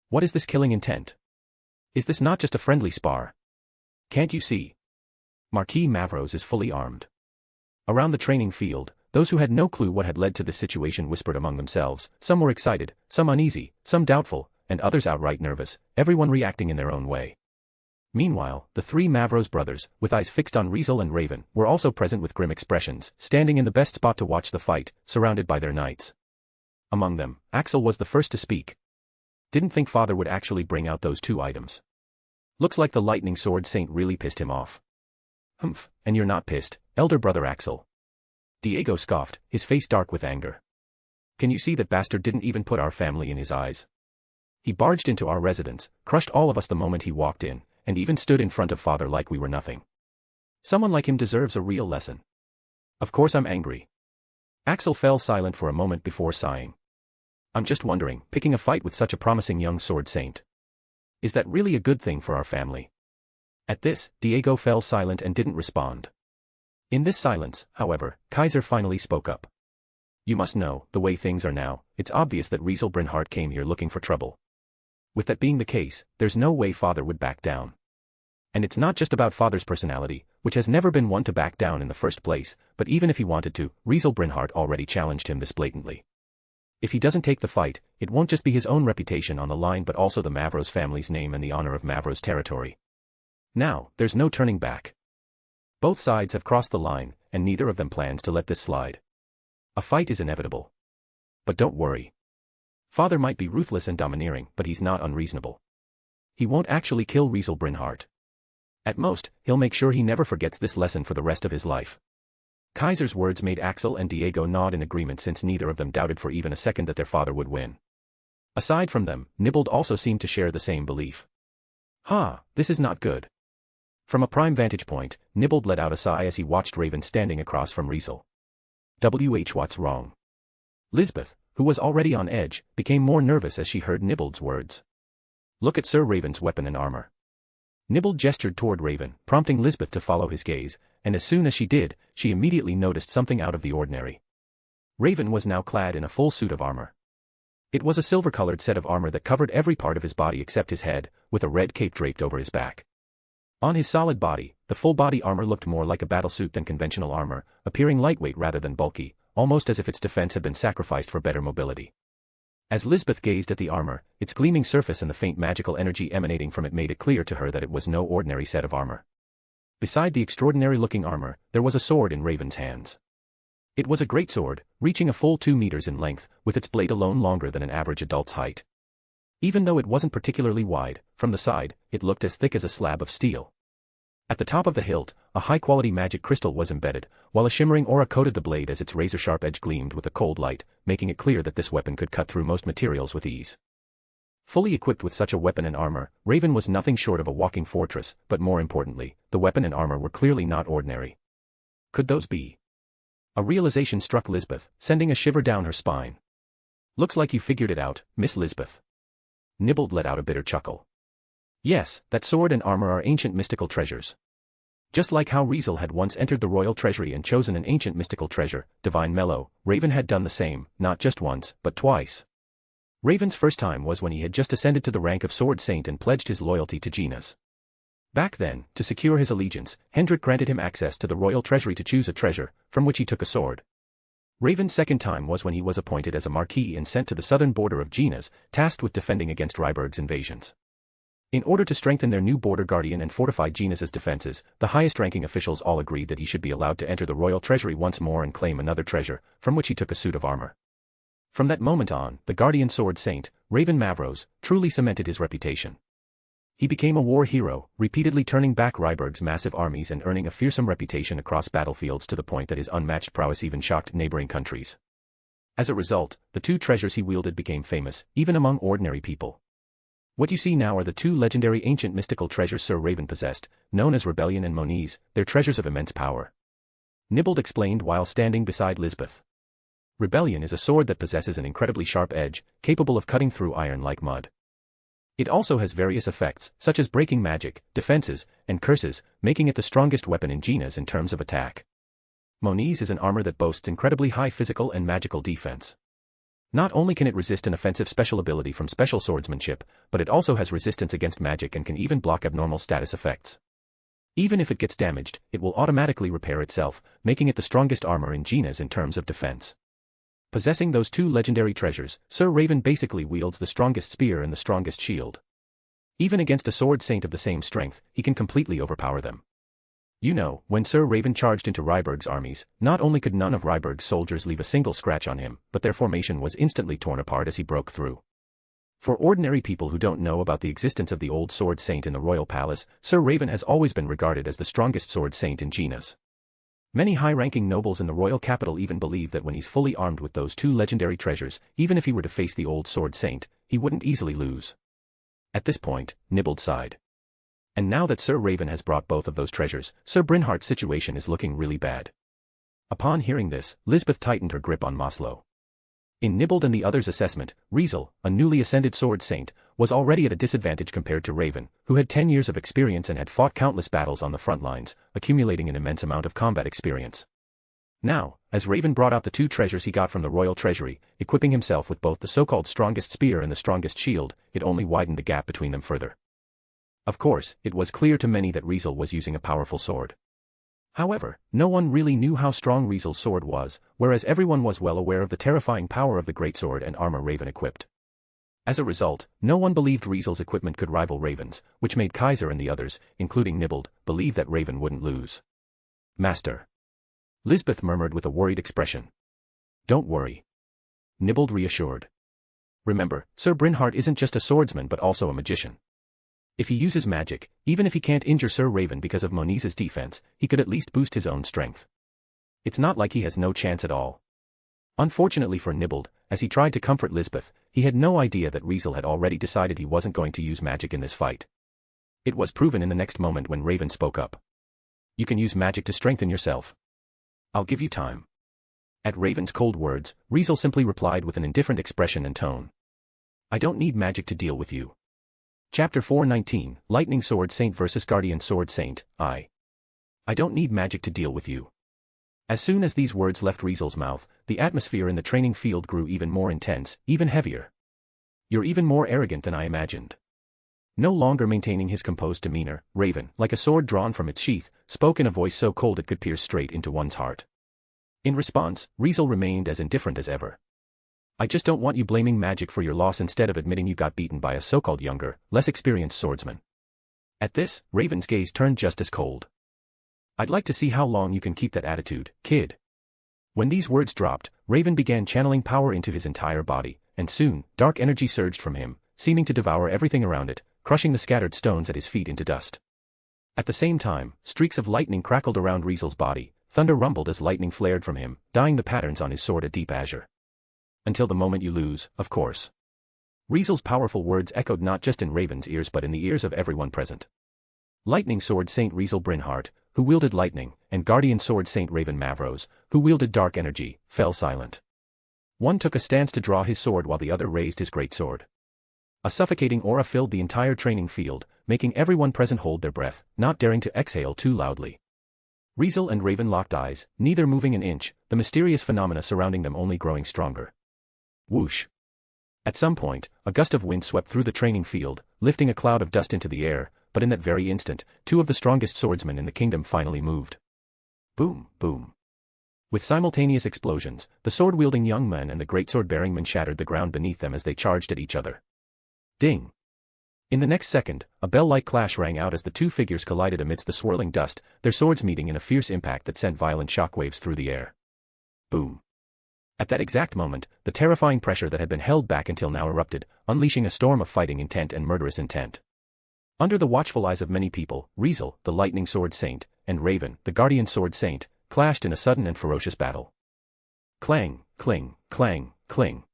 What is this killing intent? Is this not just a friendly spar? Can't you see? Marquis Mavros is fully armed. Around the training field, those who had no clue what had led to this situation whispered among themselves, some were excited, some uneasy, some doubtful, and others outright nervous, everyone reacting in their own way. Meanwhile, the three Mavros brothers, with eyes fixed on Riezel and Raven, were also present with grim expressions, standing in the best spot to watch the fight, surrounded by their knights. Among them, Axel was the first to speak. Didn't think father would actually bring out those two items. Looks like the lightning sword saint really pissed him off. Humph, and you're not pissed, elder brother Axel. Diego scoffed, his face dark with anger. Can you see that bastard didn't even put our family in his eyes? He barged into our residence, crushed all of us the moment he walked in, and even stood in front of father like we were nothing. Someone like him deserves a real lesson. Of course I'm angry. Axel fell silent for a moment before sighing. I'm just wondering, picking a fight with such a promising young sword saint. Is that really a good thing for our family? At this, Diego fell silent and didn't respond. In this silence, however, Kaiser finally spoke up. You must know, the way things are now, it's obvious that Riezel Brynhart came here looking for trouble. With that being the case, there's no way father would back down. And it's not just about father's personality, which has never been one to back down in the first place, but even if he wanted to, Riezel Brynhart already challenged him this blatantly. If he doesn't take the fight, it won't just be his own reputation on the line but also the Mavros family's name and the honor of Mavros territory. Now, there's no turning back. Both sides have crossed the line, and neither of them plans to let this slide. A fight is inevitable. But don't worry. Father might be ruthless and domineering, but he's not unreasonable. He won't actually kill Riezel Brynhart. At most, he'll make sure he never forgets this lesson for the rest of his life. Kaiser's words made Axel and Diego nod in agreement since neither of them doubted for even a second that their father would win. Aside from them, Nibbled also seemed to share the same belief. This is not good. From a prime vantage point, Nibbled let out a sigh as he watched Raven standing across from Riezel. What's wrong? Lisbeth, who was already on edge, became more nervous as she heard Nibbled's words. Look at Sir Raven's weapon and armor. Nibbled gestured toward Raven, prompting Lisbeth to follow his gaze, and as soon as she did, she immediately noticed something out of the ordinary. Raven was now clad in a full suit of armor. It was a silver-colored set of armor that covered every part of his body except his head, with a red cape draped over his back. On his solid body, the full-body armor looked more like a battlesuit than conventional armor, appearing lightweight rather than bulky, almost as if its defense had been sacrificed for better mobility. As Lisbeth gazed at the armor, its gleaming surface and the faint magical energy emanating from it made it clear to her that it was no ordinary set of armor. Beside the extraordinary-looking armor, there was a sword in Raven's hands. It was a great sword, reaching a full 2 meters in length, with its blade alone longer than an average adult's height. Even though it wasn't particularly wide, from the side, it looked as thick as a slab of steel. At the top of the hilt, a high-quality magic crystal was embedded, while a shimmering aura coated the blade as its razor-sharp edge gleamed with a cold light, making it clear that this weapon could cut through most materials with ease. Fully equipped with such a weapon and armor, Raven was nothing short of a walking fortress, but more importantly, the weapon and armor were clearly not ordinary. Could those be? A realization struck Lisbeth, sending a shiver down her spine. Looks like you figured it out, Miss Lisbeth. Nibbled let out a bitter chuckle. Yes, that sword and armor are ancient mystical treasures. Just like how Riezel had once entered the royal treasury and chosen an ancient mystical treasure, Divine Mellow, Raven had done the same, not just once, but twice. Raven's first time was when he had just ascended to the rank of Sword Saint and pledged his loyalty to Gina's. Back then, to secure his allegiance, Hendrik granted him access to the royal treasury to choose a treasure, from which he took a sword. Raven's second time was when he was appointed as a marquis and sent to the southern border of Gina's, tasked with defending against Ryberg's invasions. In order to strengthen their new border guardian and fortify Gina's defenses, the highest-ranking officials all agreed that he should be allowed to enter the royal treasury once more and claim another treasure, from which he took a suit of armor. From that moment on, the guardian sword saint, Raven Mavros, truly cemented his reputation. He became a war hero, repeatedly turning back Ryberg's massive armies and earning a fearsome reputation across battlefields to the point that his unmatched prowess even shocked neighboring countries. As a result, the two treasures he wielded became famous, even among ordinary people. What you see now are the two legendary ancient mystical treasures Sir Raven possessed, known as Rebellion and Moniz, their treasures of immense power. Nibbled explained while standing beside Lisbeth. Rebellion is a sword that possesses an incredibly sharp edge, capable of cutting through iron like mud. It also has various effects, such as breaking magic, defenses, and curses, making it the strongest weapon in Gina's in terms of attack. Moniz is an armor that boasts incredibly high physical and magical defense. Not only can it resist an offensive special ability from special swordsmanship, but it also has resistance against magic and can even block abnormal status effects. Even if it gets damaged, it will automatically repair itself, making it the strongest armor in Gina's in terms of defense. Possessing those two legendary treasures, Sir Raven basically wields the strongest spear and the strongest shield. Even against a sword saint of the same strength, he can completely overpower them. You know, when Sir Raven charged into Ryberg's armies, not only could none of Ryberg's soldiers leave a single scratch on him, but their formation was instantly torn apart as he broke through. For ordinary people who don't know about the existence of the old sword saint in the royal palace, Sir Raven has always been regarded as the strongest sword saint in Gina's. Many high-ranking nobles in the royal capital even believe that when he's fully armed with those two legendary treasures, even if he were to face the old sword saint, he wouldn't easily lose. At this point, Nibbled sighed. And now that Sir Raven has brought both of those treasures, Sir Brynhardt's situation is looking really bad. Upon hearing this, Lisbeth tightened her grip on Maslow. In Nibbled and the others' assessment, Riezel, a newly ascended sword saint, was already at a disadvantage compared to Raven, who had 10 years of experience and had fought countless battles on the front lines, accumulating an immense amount of combat experience. Now, as Raven brought out the two treasures he got from the royal treasury, equipping himself with both the so-called strongest spear and the strongest shield, it only widened the gap between them further. Of course, it was clear to many that Riezel was using a powerful sword. However, no one really knew how strong Riezel's sword was, whereas everyone was well aware of the terrifying power of the great sword and armor Raven equipped. As a result, no one believed Riezel's equipment could rival Raven's, which made Kaiser and the others, including Nibbled, believe that Raven wouldn't lose. Master. Lisbeth murmured with a worried expression. Don't worry. Nibbled reassured. Remember, Sir Brynhardt isn't just a swordsman but also a magician. If he uses magic, even if he can't injure Sir Raven because of Moniza's defense, he could at least boost his own strength. It's not like he has no chance at all. Unfortunately for Nibbled, as he tried to comfort Lisbeth, he had no idea that Riezel had already decided he wasn't going to use magic in this fight. It was proven in the next moment when Raven spoke up. You can use magic to strengthen yourself. I'll give you time. At Raven's cold words, Riezel simply replied with an indifferent expression and tone. I don't need magic to deal with you. Chapter 419, Lightning Sword Saint vs Guardian Sword Saint, I don't need magic to deal with you. As soon as these words left Riezel's mouth, the atmosphere in the training field grew even more intense, even heavier. You're even more arrogant than I imagined. No longer maintaining his composed demeanor, Raven, like a sword drawn from its sheath, spoke in a voice so cold it could pierce straight into one's heart. In response, Riezel remained as indifferent as ever. I just don't want you blaming magic for your loss instead of admitting you got beaten by a so-called younger, less experienced swordsman. At this, Raven's gaze turned just as cold. I'd like to see how long you can keep that attitude, kid. When these words dropped, Raven began channeling power into his entire body, and soon, dark energy surged from him, seeming to devour everything around it, crushing the scattered stones at his feet into dust. At the same time, streaks of lightning crackled around Riezel's body, thunder rumbled as lightning flared from him, dyeing the patterns on his sword a deep azure. Until the moment you lose, of course. Riezel's powerful words echoed not just in Raven's ears but in the ears of everyone present. Lightning Sword Saint Riezel Brynhart, who wielded lightning, and Guardian Sword Saint Raven Mavros, who wielded dark energy, fell silent. One took a stance to draw his sword while the other raised his great sword. A suffocating aura filled the entire training field, making everyone present hold their breath, not daring to exhale too loudly. Riezel and Raven locked eyes, neither moving an inch, the mysterious phenomena surrounding them only growing stronger. Whoosh. At some point, a gust of wind swept through the training field, lifting a cloud of dust into the air, but in that very instant, two of the strongest swordsmen in the kingdom finally moved. Boom, boom. With simultaneous explosions, the sword-wielding young men and the great sword-bearing men shattered the ground beneath them as they charged at each other. Ding. In the next second, a bell-like clash rang out as the two figures collided amidst the swirling dust, their swords meeting in a fierce impact that sent violent shockwaves through the air. Boom. At that exact moment, the terrifying pressure that had been held back until now erupted, unleashing a storm of fighting intent and murderous intent. Under the watchful eyes of many people, Riezel, the Lightning Sword Saint, and Raven, the Guardian Sword Saint, clashed in a sudden and ferocious battle. Clang, cling, clang, cling.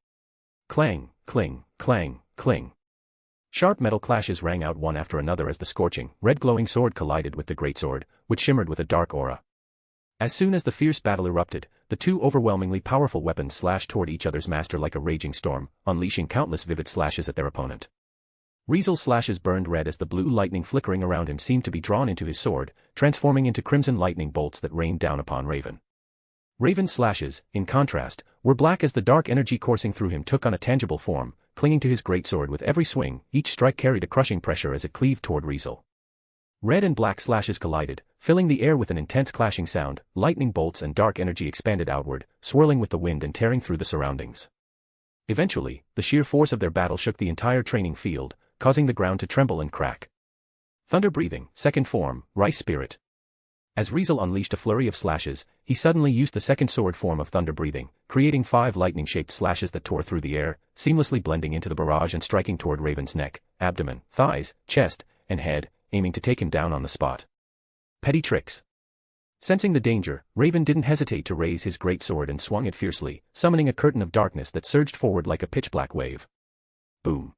Clang, cling, clang, cling. Sharp metal clashes rang out one after another as the scorching, red-glowing sword collided with the greatsword, which shimmered with a dark aura. As soon as the fierce battle erupted, the two overwhelmingly powerful weapons slashed toward each other's master like a raging storm, unleashing countless vivid slashes at their opponent. Riezel's slashes burned red as the blue lightning flickering around him seemed to be drawn into his sword, transforming into crimson lightning bolts that rained down upon Raven. Raven's slashes, in contrast, were black as the dark energy coursing through him took on a tangible form, clinging to his greatsword with every swing. Each strike carried a crushing pressure as it cleaved toward Riezel. Red and black slashes collided, filling the air with an intense clashing sound. Lightning bolts and dark energy expanded outward, swirling with the wind and tearing through the surroundings. Eventually, the sheer force of their battle shook the entire training field, causing the ground to tremble and crack. Thunder Breathing, Second Form, Rice Spirit. As Riezel unleashed a flurry of slashes, he suddenly used the second sword form of Thunder Breathing, creating 5 lightning-shaped slashes that tore through the air, seamlessly blending into the barrage and striking toward Raven's neck, abdomen, thighs, chest, and head, aiming to take him down on the spot. Petty tricks. Sensing the danger, Raven didn't hesitate to raise his great sword and swung it fiercely, summoning a curtain of darkness that surged forward like a pitch-black wave. Boom.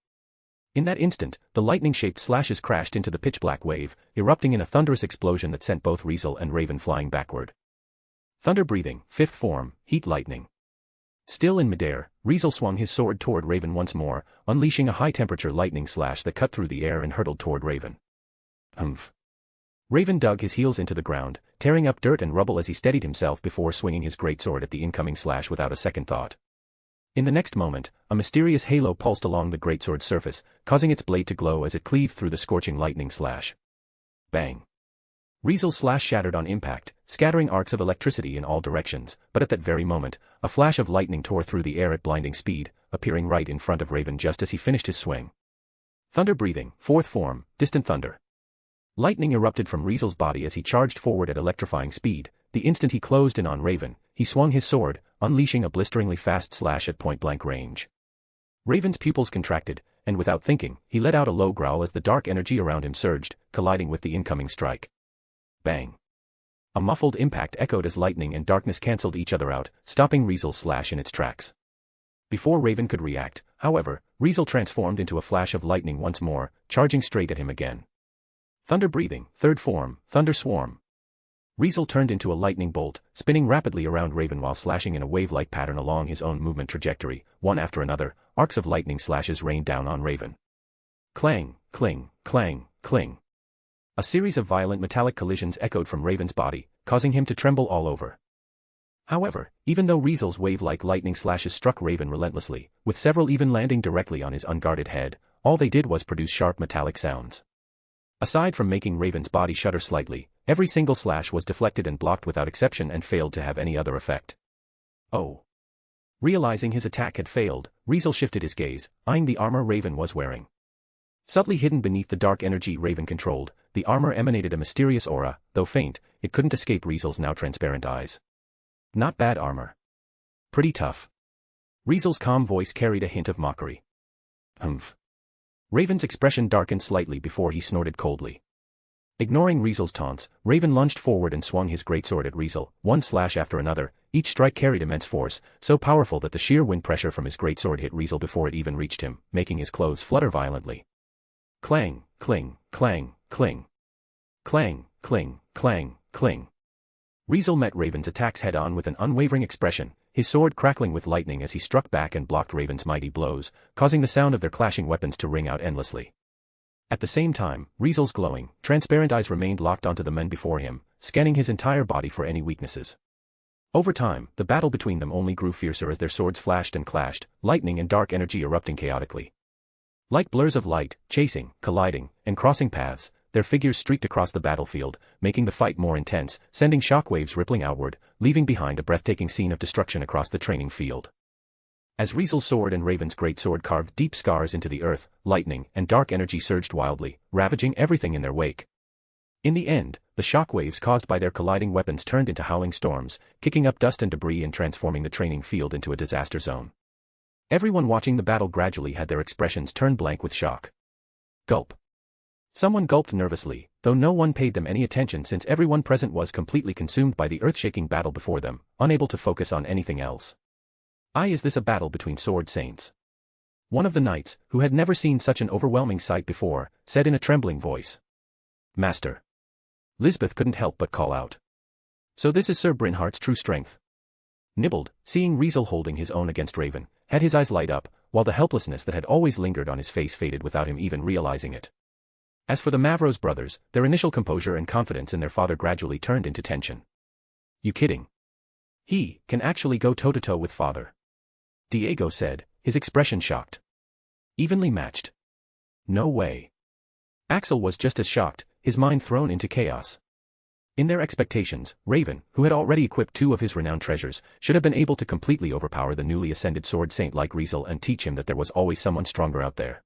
In that instant, the lightning-shaped slashes crashed into the pitch-black wave, erupting in a thunderous explosion that sent both Riezel and Raven flying backward. Thunder Breathing, Fifth Form, Heat Lightning. Still in midair, Riezel swung his sword toward Raven once more, unleashing a high-temperature lightning slash that cut through the air and hurtled toward Raven. Humph. Raven dug his heels into the ground, tearing up dirt and rubble as he steadied himself before swinging his greatsword at the incoming slash without a second thought. In the next moment, a mysterious halo pulsed along the greatsword's surface, causing its blade to glow as it cleaved through the scorching lightning slash. Bang. Riezel's slash shattered on impact, scattering arcs of electricity in all directions, but at that very moment, a flash of lightning tore through the air at blinding speed, appearing right in front of Raven just as he finished his swing. Thunder Breathing, Fourth Form, Distant Thunder. Lightning erupted from Riezel's body as he charged forward at electrifying speed. The instant he closed in on Raven, he swung his sword, unleashing a blisteringly fast slash at point-blank range. Raven's pupils contracted, and without thinking, he let out a low growl as the dark energy around him surged, colliding with the incoming strike. Bang! A muffled impact echoed as lightning and darkness cancelled each other out, stopping Riezel's slash in its tracks. Before Raven could react, however, Riezel transformed into a flash of lightning once more, charging straight at him again. Thunder breathing, third form, thunder swarm. Riezel turned into a lightning bolt, spinning rapidly around Raven while slashing in a wave-like pattern along his own movement trajectory. One after another, arcs of lightning slashes rained down on Raven. Clang, cling, clang, cling. A series of violent metallic collisions echoed from Raven's body, causing him to tremble all over. However, even though Riezel's wave-like lightning slashes struck Raven relentlessly, with several even landing directly on his unguarded head, all they did was produce sharp metallic sounds. Aside from making Raven's body shudder slightly, every single slash was deflected and blocked without exception and failed to have any other effect. Oh. Realizing his attack had failed, Riezel shifted his gaze, eyeing the armor Raven was wearing. Subtly hidden beneath the dark energy Raven controlled, the armor emanated a mysterious aura. Though faint, it couldn't escape Riezel's now transparent eyes. Not bad armor. Pretty tough. Riezel's calm voice carried a hint of mockery. Humph. Raven's expression darkened slightly before he snorted coldly. Ignoring Riezel's taunts, Raven lunged forward and swung his greatsword at Riezel, one slash after another. Each strike carried immense force, so powerful that the sheer wind pressure from his greatsword hit Riezel before it even reached him, making his clothes flutter violently. Clang, cling, clang, cling. Clang, cling, clang, cling. Riezel met Raven's attacks head-on with an unwavering expression, his sword crackling with lightning as he struck back and blocked Raven's mighty blows, causing the sound of their clashing weapons to ring out endlessly. At the same time, Riezel's glowing, transparent eyes remained locked onto the men before him, scanning his entire body for any weaknesses. Over time, the battle between them only grew fiercer as their swords flashed and clashed, lightning and dark energy erupting chaotically. Like blurs of light, chasing, colliding, and crossing paths, their figures streaked across the battlefield, making the fight more intense, sending shockwaves rippling outward, leaving behind a breathtaking scene of destruction across the training field. As Riezel's sword and Raven's greatsword carved deep scars into the earth, lightning and dark energy surged wildly, ravaging everything in their wake. In the end, the shockwaves caused by their colliding weapons turned into howling storms, kicking up dust and debris and transforming the training field into a disaster zone. Everyone watching the battle gradually had their expressions turn blank with shock. Gulp. Someone gulped nervously, though no one paid them any attention since everyone present was completely consumed by the earth-shaking battle before them, unable to focus on anything else. Is this a battle between sword saints? One of the knights, who had never seen such an overwhelming sight before, said in a trembling voice. Master. Lisbeth couldn't help but call out. So this is Sir Brynhardt's true strength. Nibbled, seeing Riezel holding his own against Raven, had his eyes light up, while the helplessness that had always lingered on his face faded without him even realizing it. As for the Mavros brothers, their initial composure and confidence in their father gradually turned into tension. You kidding? He can actually go toe-to-toe with father. Diego said, his expression shocked. Evenly matched. No way. Axel was just as shocked, his mind thrown into chaos. In their expectations, Raven, who had already equipped two of his renowned treasures, should have been able to completely overpower the newly ascended sword saint like Riezel and teach him that there was always someone stronger out there.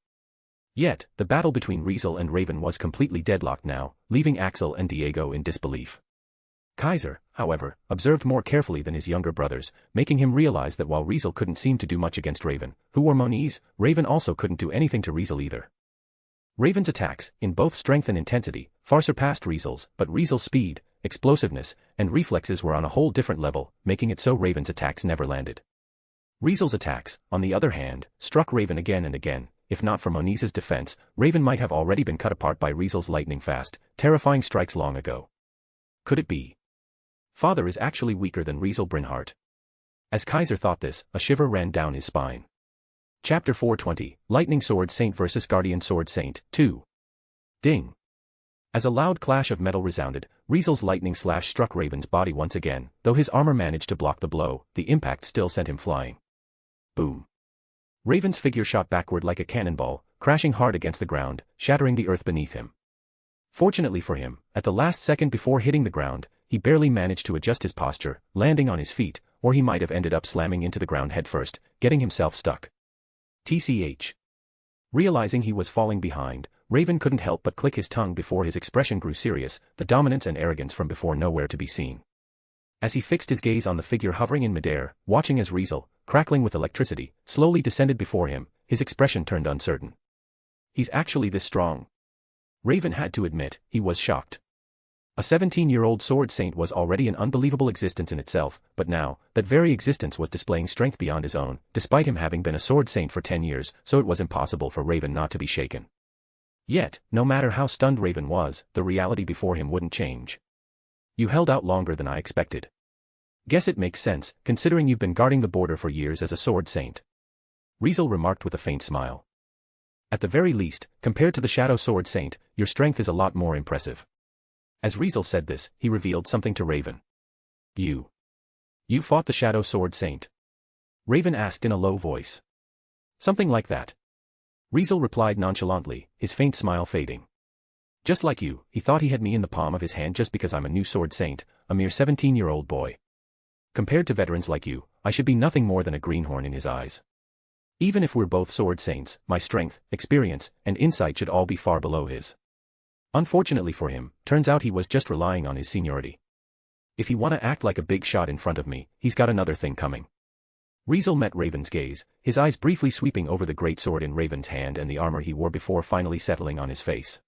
Yet, the battle between Riezel and Raven was completely deadlocked now, leaving Axel and Diego in disbelief. Kaiser, however, observed more carefully than his younger brothers, making him realize that while Riezel couldn't seem to do much against Raven, who wore monies, Raven also couldn't do anything to Riezel either. Raven's attacks, in both strength and intensity, far surpassed Riezel's, but Riezel's speed, explosiveness, and reflexes were on a whole different level, making it so Raven's attacks never landed. Riezel's attacks, on the other hand, struck Raven again and again. If not for Monize's defense, Raven might have already been cut apart by Riezel's lightning-fast, terrifying strikes long ago. Could it be? Father is actually weaker than Riezel Brynhardt. As Kaiser thought this, a shiver ran down his spine. Chapter 420, Lightning Sword Saint vs Guardian Sword Saint, 2. Ding. As a loud clash of metal resounded, Riezel's lightning slash struck Raven's body once again, though his armor managed to block the blow, the impact still sent him flying. Boom. Raven's figure shot backward like a cannonball, crashing hard against the ground, shattering the earth beneath him. Fortunately for him, at the last second before hitting the ground, he barely managed to adjust his posture, landing on his feet, or he might have ended up slamming into the ground headfirst, getting himself stuck. TCH. Realizing he was falling behind, Raven couldn't help but click his tongue before his expression grew serious, the dominance and arrogance from before nowhere to be seen. As he fixed his gaze on the figure hovering in midair, watching as Riezel, crackling with electricity, slowly descended before him, his expression turned uncertain. He's actually this strong. Raven had to admit, he was shocked. A 17-year-old sword saint was already an unbelievable existence in itself, but now, that very existence was displaying strength beyond his own, despite him having been a sword saint for 10 years, so it was impossible for Raven not to be shaken. Yet, no matter how stunned Raven was, the reality before him wouldn't change. You held out longer than I expected. Guess it makes sense, considering you've been guarding the border for years as a sword saint. Riezel remarked with a faint smile. At the very least, compared to the Shadow Sword Saint, your strength is a lot more impressive. As Riezel said this, he revealed something to Raven. You fought the Shadow Sword Saint? Raven asked in a low voice. Something like that. Riezel replied nonchalantly, his faint smile fading. Just like you, he thought he had me in the palm of his hand just because I'm a new sword saint, a mere 17-year-old boy. Compared to veterans like you, I should be nothing more than a greenhorn in his eyes. Even if we're both sword saints, my strength, experience, and insight should all be far below his. Unfortunately for him, turns out he was just relying on his seniority. If he wanna act like a big shot in front of me, he's got another thing coming. Riezel met Raven's gaze, his eyes briefly sweeping over the great sword in Raven's hand and the armor he wore before finally settling on his face.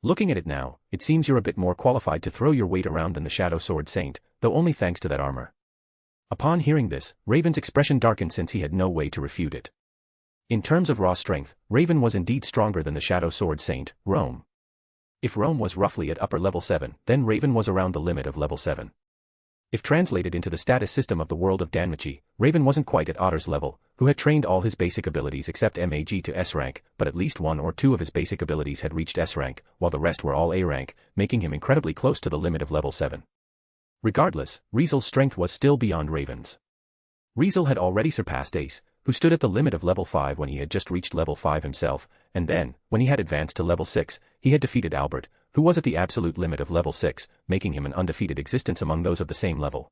Looking at it now, it seems you're a bit more qualified to throw your weight around than the Shadow Sword Saint, though only thanks to that armor. Upon hearing this, Raven's expression darkened since he had no way to refute it. In terms of raw strength, Raven was indeed stronger than the Shadow Sword Saint, Rome. If Rome was roughly at upper level 7, then Raven was around the limit of level 7. If translated into the status system of the world of Danmachi, Raven wasn't quite at Otter's level, who had trained all his basic abilities except MAG to S rank, but at least one or two of his basic abilities had reached S rank, while the rest were all A rank, making him incredibly close to the limit of level 7. Regardless, Riezel's strength was still beyond Raven's. Riezel had already surpassed Ace, who stood at the limit of level 5 when he had just reached level 5 himself, and then, when he had advanced to level 6, he had defeated Albert, who was at the absolute limit of level 6, making him an undefeated existence among those of the same level.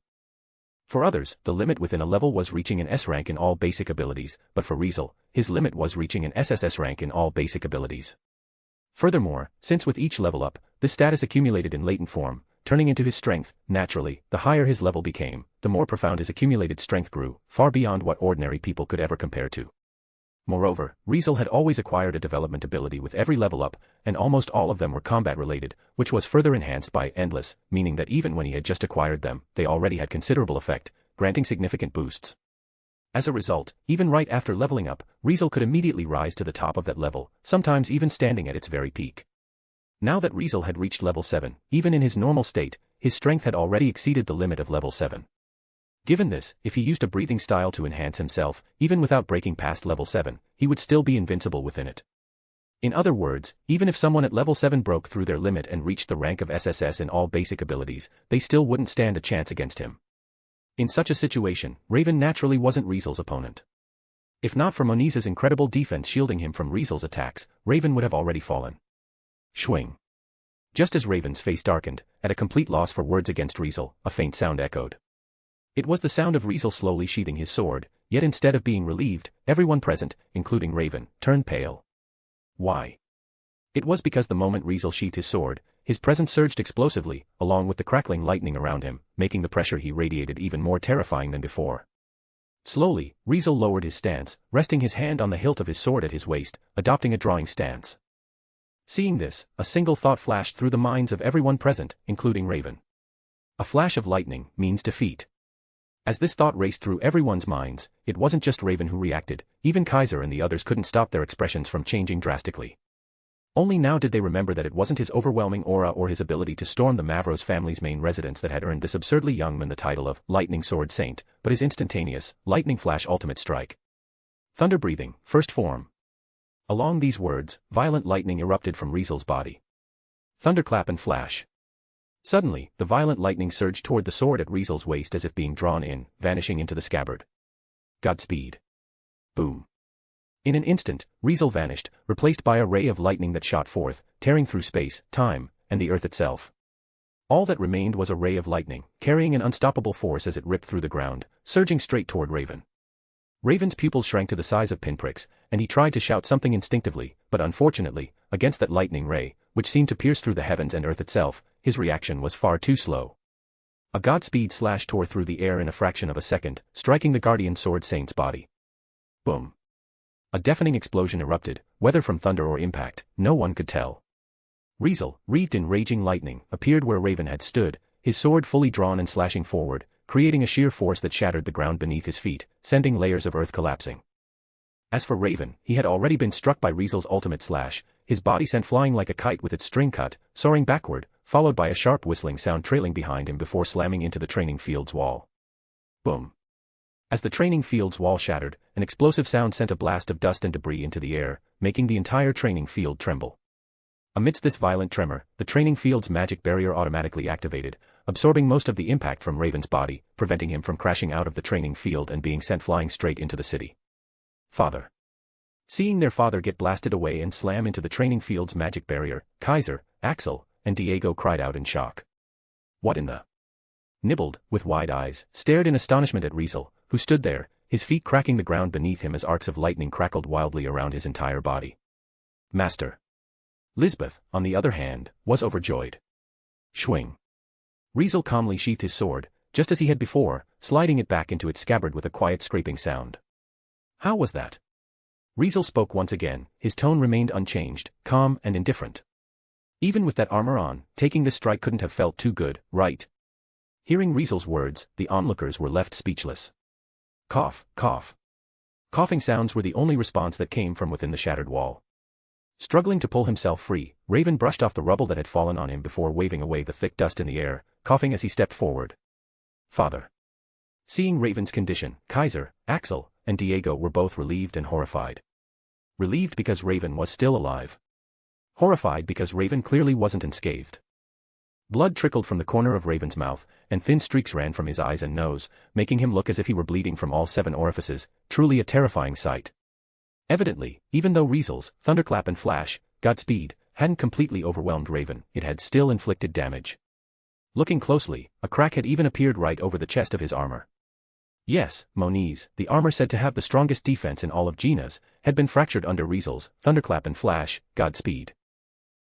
For others, the limit within a level was reaching an S rank in all basic abilities, but for Riezel, his limit was reaching an SSS rank in all basic abilities. Furthermore, since with each level up, this status accumulated in latent form, turning into his strength, naturally, the higher his level became, the more profound his accumulated strength grew, far beyond what ordinary people could ever compare to. Moreover, Riezel had always acquired a development ability with every level up, and almost all of them were combat-related, which was further enhanced by endless, meaning that even when he had just acquired them, they already had considerable effect, granting significant boosts. As a result, even right after leveling up, Riezel could immediately rise to the top of that level, sometimes even standing at its very peak. Now that Riezel had reached level 7, even in his normal state, his strength had already exceeded the limit of level 7. Given this, if he used a breathing style to enhance himself, even without breaking past level 7, he would still be invincible within it. In other words, even if someone at level 7 broke through their limit and reached the rank of SSS in all basic abilities, they still wouldn't stand a chance against him. In such a situation, Raven naturally wasn't Riezel's opponent. If not for Moniz's incredible defense shielding him from Riezel's attacks, Raven would have already fallen. Schwing. Just as Raven's face darkened, at a complete loss for words against Riezel, a faint sound echoed. It was the sound of Riezel slowly sheathing his sword, yet instead of being relieved, everyone present, including Raven, turned pale. Why? It was because the moment Riezel sheathed his sword, his presence surged explosively, along with the crackling lightning around him, making the pressure he radiated even more terrifying than before. Slowly, Riezel lowered his stance, resting his hand on the hilt of his sword at his waist, adopting a drawing stance. Seeing this, a single thought flashed through the minds of everyone present, including Raven. A flash of lightning means defeat. As this thought raced through everyone's minds, it wasn't just Raven who reacted, even Kaiser and the others couldn't stop their expressions from changing drastically. Only now did they remember that it wasn't his overwhelming aura or his ability to storm the Mavros family's main residence that had earned this absurdly young man the title of Lightning Sword Saint, but his instantaneous, lightning flash ultimate strike. Thunder breathing, first form. Along these words, violent lightning erupted from Riezel's body. Thunderclap and flash. Suddenly, the violent lightning surged toward the sword at Riezel's waist as if being drawn in, vanishing into the scabbard. Godspeed. Boom. In an instant, Riezel vanished, replaced by a ray of lightning that shot forth, tearing through space, time, and the earth itself. All that remained was a ray of lightning, carrying an unstoppable force as it ripped through the ground, surging straight toward Raven. Raven's pupils shrank to the size of pinpricks, and he tried to shout something instinctively, but unfortunately, against that lightning ray, which seemed to pierce through the heavens and earth itself, his reaction was far too slow. A Godspeed slash tore through the air in a fraction of a second, striking the Guardian Sword Saint's body. Boom. A deafening explosion erupted, whether from thunder or impact, no one could tell. Riezel, wreathed in raging lightning, appeared where Raven had stood, his sword fully drawn and slashing forward, creating a sheer force that shattered the ground beneath his feet, sending layers of earth collapsing. As for Raven, he had already been struck by Riezel's ultimate slash, his body sent flying like a kite with its string cut, soaring backward, followed by a sharp whistling sound trailing behind him before slamming into the training field's wall. Boom. As the training field's wall shattered, an explosive sound sent a blast of dust and debris into the air, making the entire training field tremble. Amidst this violent tremor, the training field's magic barrier automatically activated, absorbing most of the impact from Raven's body, preventing him from crashing out of the training field and being sent flying straight into the city. Father. Seeing their father get blasted away and slam into the training field's magic barrier, Kaiser, Axel, and Diego cried out in shock. What in the? Nibbled, with wide eyes, stared in astonishment at Riezel, who stood there, his feet cracking the ground beneath him as arcs of lightning crackled wildly around his entire body. Master. Lisbeth, on the other hand, was overjoyed. Schwing. Riezel calmly sheathed his sword, just as he had before, sliding it back into its scabbard with a quiet scraping sound. How was that? Riezel spoke once again, his tone remained unchanged, calm and indifferent. Even with that armor on, taking this strike couldn't have felt too good, right? Hearing Riezel's words, the onlookers were left speechless. Cough, cough. Coughing sounds were the only response that came from within the shattered wall. Struggling to pull himself free, Raven brushed off the rubble that had fallen on him before waving away the thick dust in the air, coughing as he stepped forward. Father. Seeing Raven's condition, Kaiser, Axel, and Diego were both relieved and horrified. Relieved because Raven was still alive. Horrified because Raven clearly wasn't unscathed. Blood trickled from the corner of Raven's mouth, and thin streaks ran from his eyes and nose, making him look as if he were bleeding from all 7 orifices, truly a terrifying sight. Evidently, even though Riezel's thunderclap and flash, Godspeed, hadn't completely overwhelmed Raven, it had still inflicted damage. Looking closely, a crack had even appeared right over the chest of his armor. Yes, Moniz, the armor said to have the strongest defense in all of Gina's, had been fractured under Riezel's thunderclap and flash, Godspeed.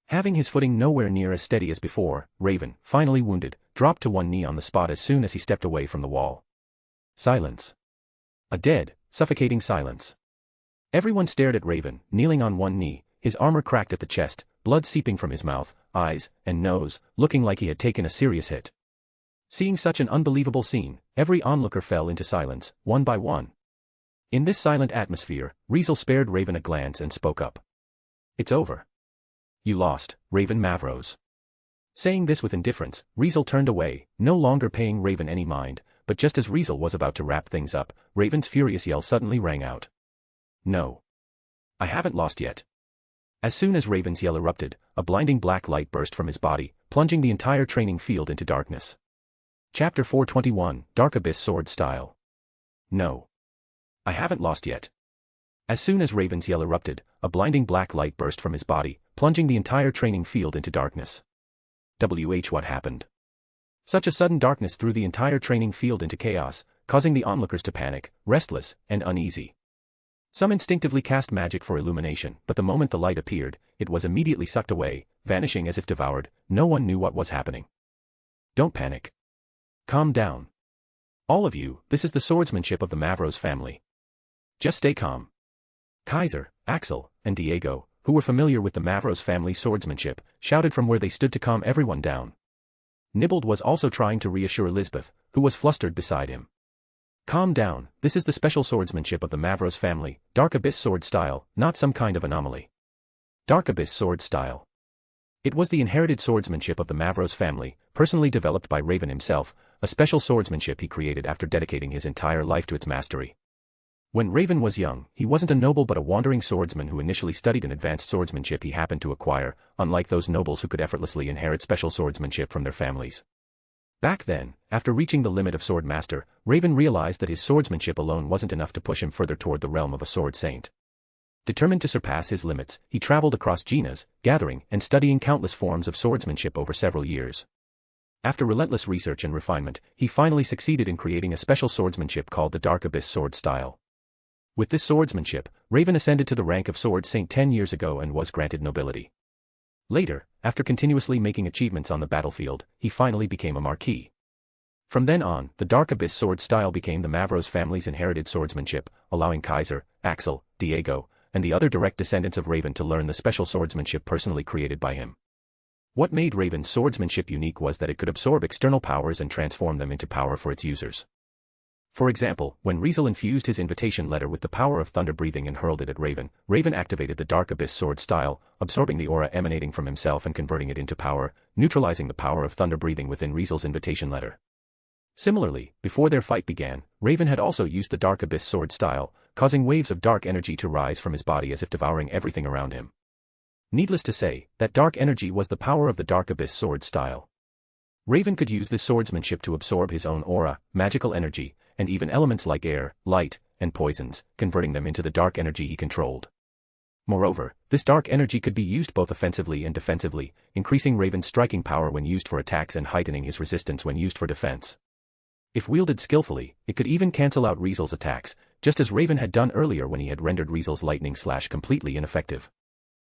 Having his footing nowhere near as steady as before, Raven, finally wounded, dropped to one knee on the spot as soon as he stepped away from the wall. Silence. A dead, suffocating silence. Everyone stared at Raven, kneeling on one knee, his armor cracked at the chest, blood seeping from his mouth, eyes, and nose, looking like he had taken a serious hit. Seeing such an unbelievable scene, every onlooker fell into silence, one by one. In this silent atmosphere, Riezel spared Raven a glance and spoke up. It's over. You lost, Raven Mavros. Saying this with indifference, Riezel turned away, no longer paying Raven any mind, but just as Riezel was about to wrap things up, Raven's furious yell suddenly rang out. No. I haven't lost yet. As soon as Raven's yell erupted, a blinding black light burst from his body, plunging the entire training field into darkness. Chapter 421, Dark Abyss Sword Style. No. I haven't lost yet. As soon as Raven's yell erupted, a blinding black light burst from his body, plunging the entire training field into darkness. What happened? Such a sudden darkness threw the entire training field into chaos, causing the onlookers to panic, restless, and uneasy. Some instinctively cast magic for illumination, but the moment the light appeared, it was immediately sucked away, vanishing as if devoured. No one knew what was happening. Don't panic. Calm down. All of you, this is the swordsmanship of the Mavros family. Just stay calm. Kaiser, Axel, and Diego, who were familiar with the Mavros family swordsmanship, shouted from where they stood to calm everyone down. Nibbled was also trying to reassure Lisbeth, who was flustered beside him. Calm down, this is the special swordsmanship of the Mavros family, Dark Abyss sword style, not some kind of anomaly. Dark Abyss sword style. It was the inherited swordsmanship of the Mavros family, personally developed by Raven himself, a special swordsmanship he created after dedicating his entire life to its mastery. When Raven was young, he wasn't a noble but a wandering swordsman who initially studied an advanced swordsmanship he happened to acquire, unlike those nobles who could effortlessly inherit special swordsmanship from their families. Back then, after reaching the limit of sword master, Raven realized that his swordsmanship alone wasn't enough to push him further toward the realm of a sword saint. Determined to surpass his limits, he traveled across Gina's, gathering and studying countless forms of swordsmanship over several years. After relentless research and refinement, he finally succeeded in creating a special swordsmanship called the Dark Abyss sword style. With this swordsmanship, Raven ascended to the rank of Sword Saint 10 years ago and was granted nobility. Later, after continuously making achievements on the battlefield, he finally became a marquis. From then on, the Dark Abyss sword style became the Mavros family's inherited swordsmanship, allowing Kaiser, Axel, Diego, and the other direct descendants of Raven to learn the special swordsmanship personally created by him. What made Raven's swordsmanship unique was that it could absorb external powers and transform them into power for its users. For example, when Riezel infused his invitation letter with the power of thunder breathing and hurled it at Raven, Raven activated the Dark Abyss sword style, absorbing the aura emanating from himself and converting it into power, neutralizing the power of thunder breathing within Riezel's invitation letter. Similarly, before their fight began, Raven had also used the Dark Abyss sword style, causing waves of dark energy to rise from his body as if devouring everything around him. Needless to say, that dark energy was the power of the Dark Abyss sword style. Raven could use this swordsmanship to absorb his own aura, magical energy, and even elements like air, light, and poisons, converting them into the dark energy he controlled. Moreover, this dark energy could be used both offensively and defensively, increasing Raven's striking power when used for attacks and heightening his resistance when used for defense. If wielded skillfully, it could even cancel out Riezel's attacks, just as Raven had done earlier when he had rendered Riezel's lightning slash completely ineffective.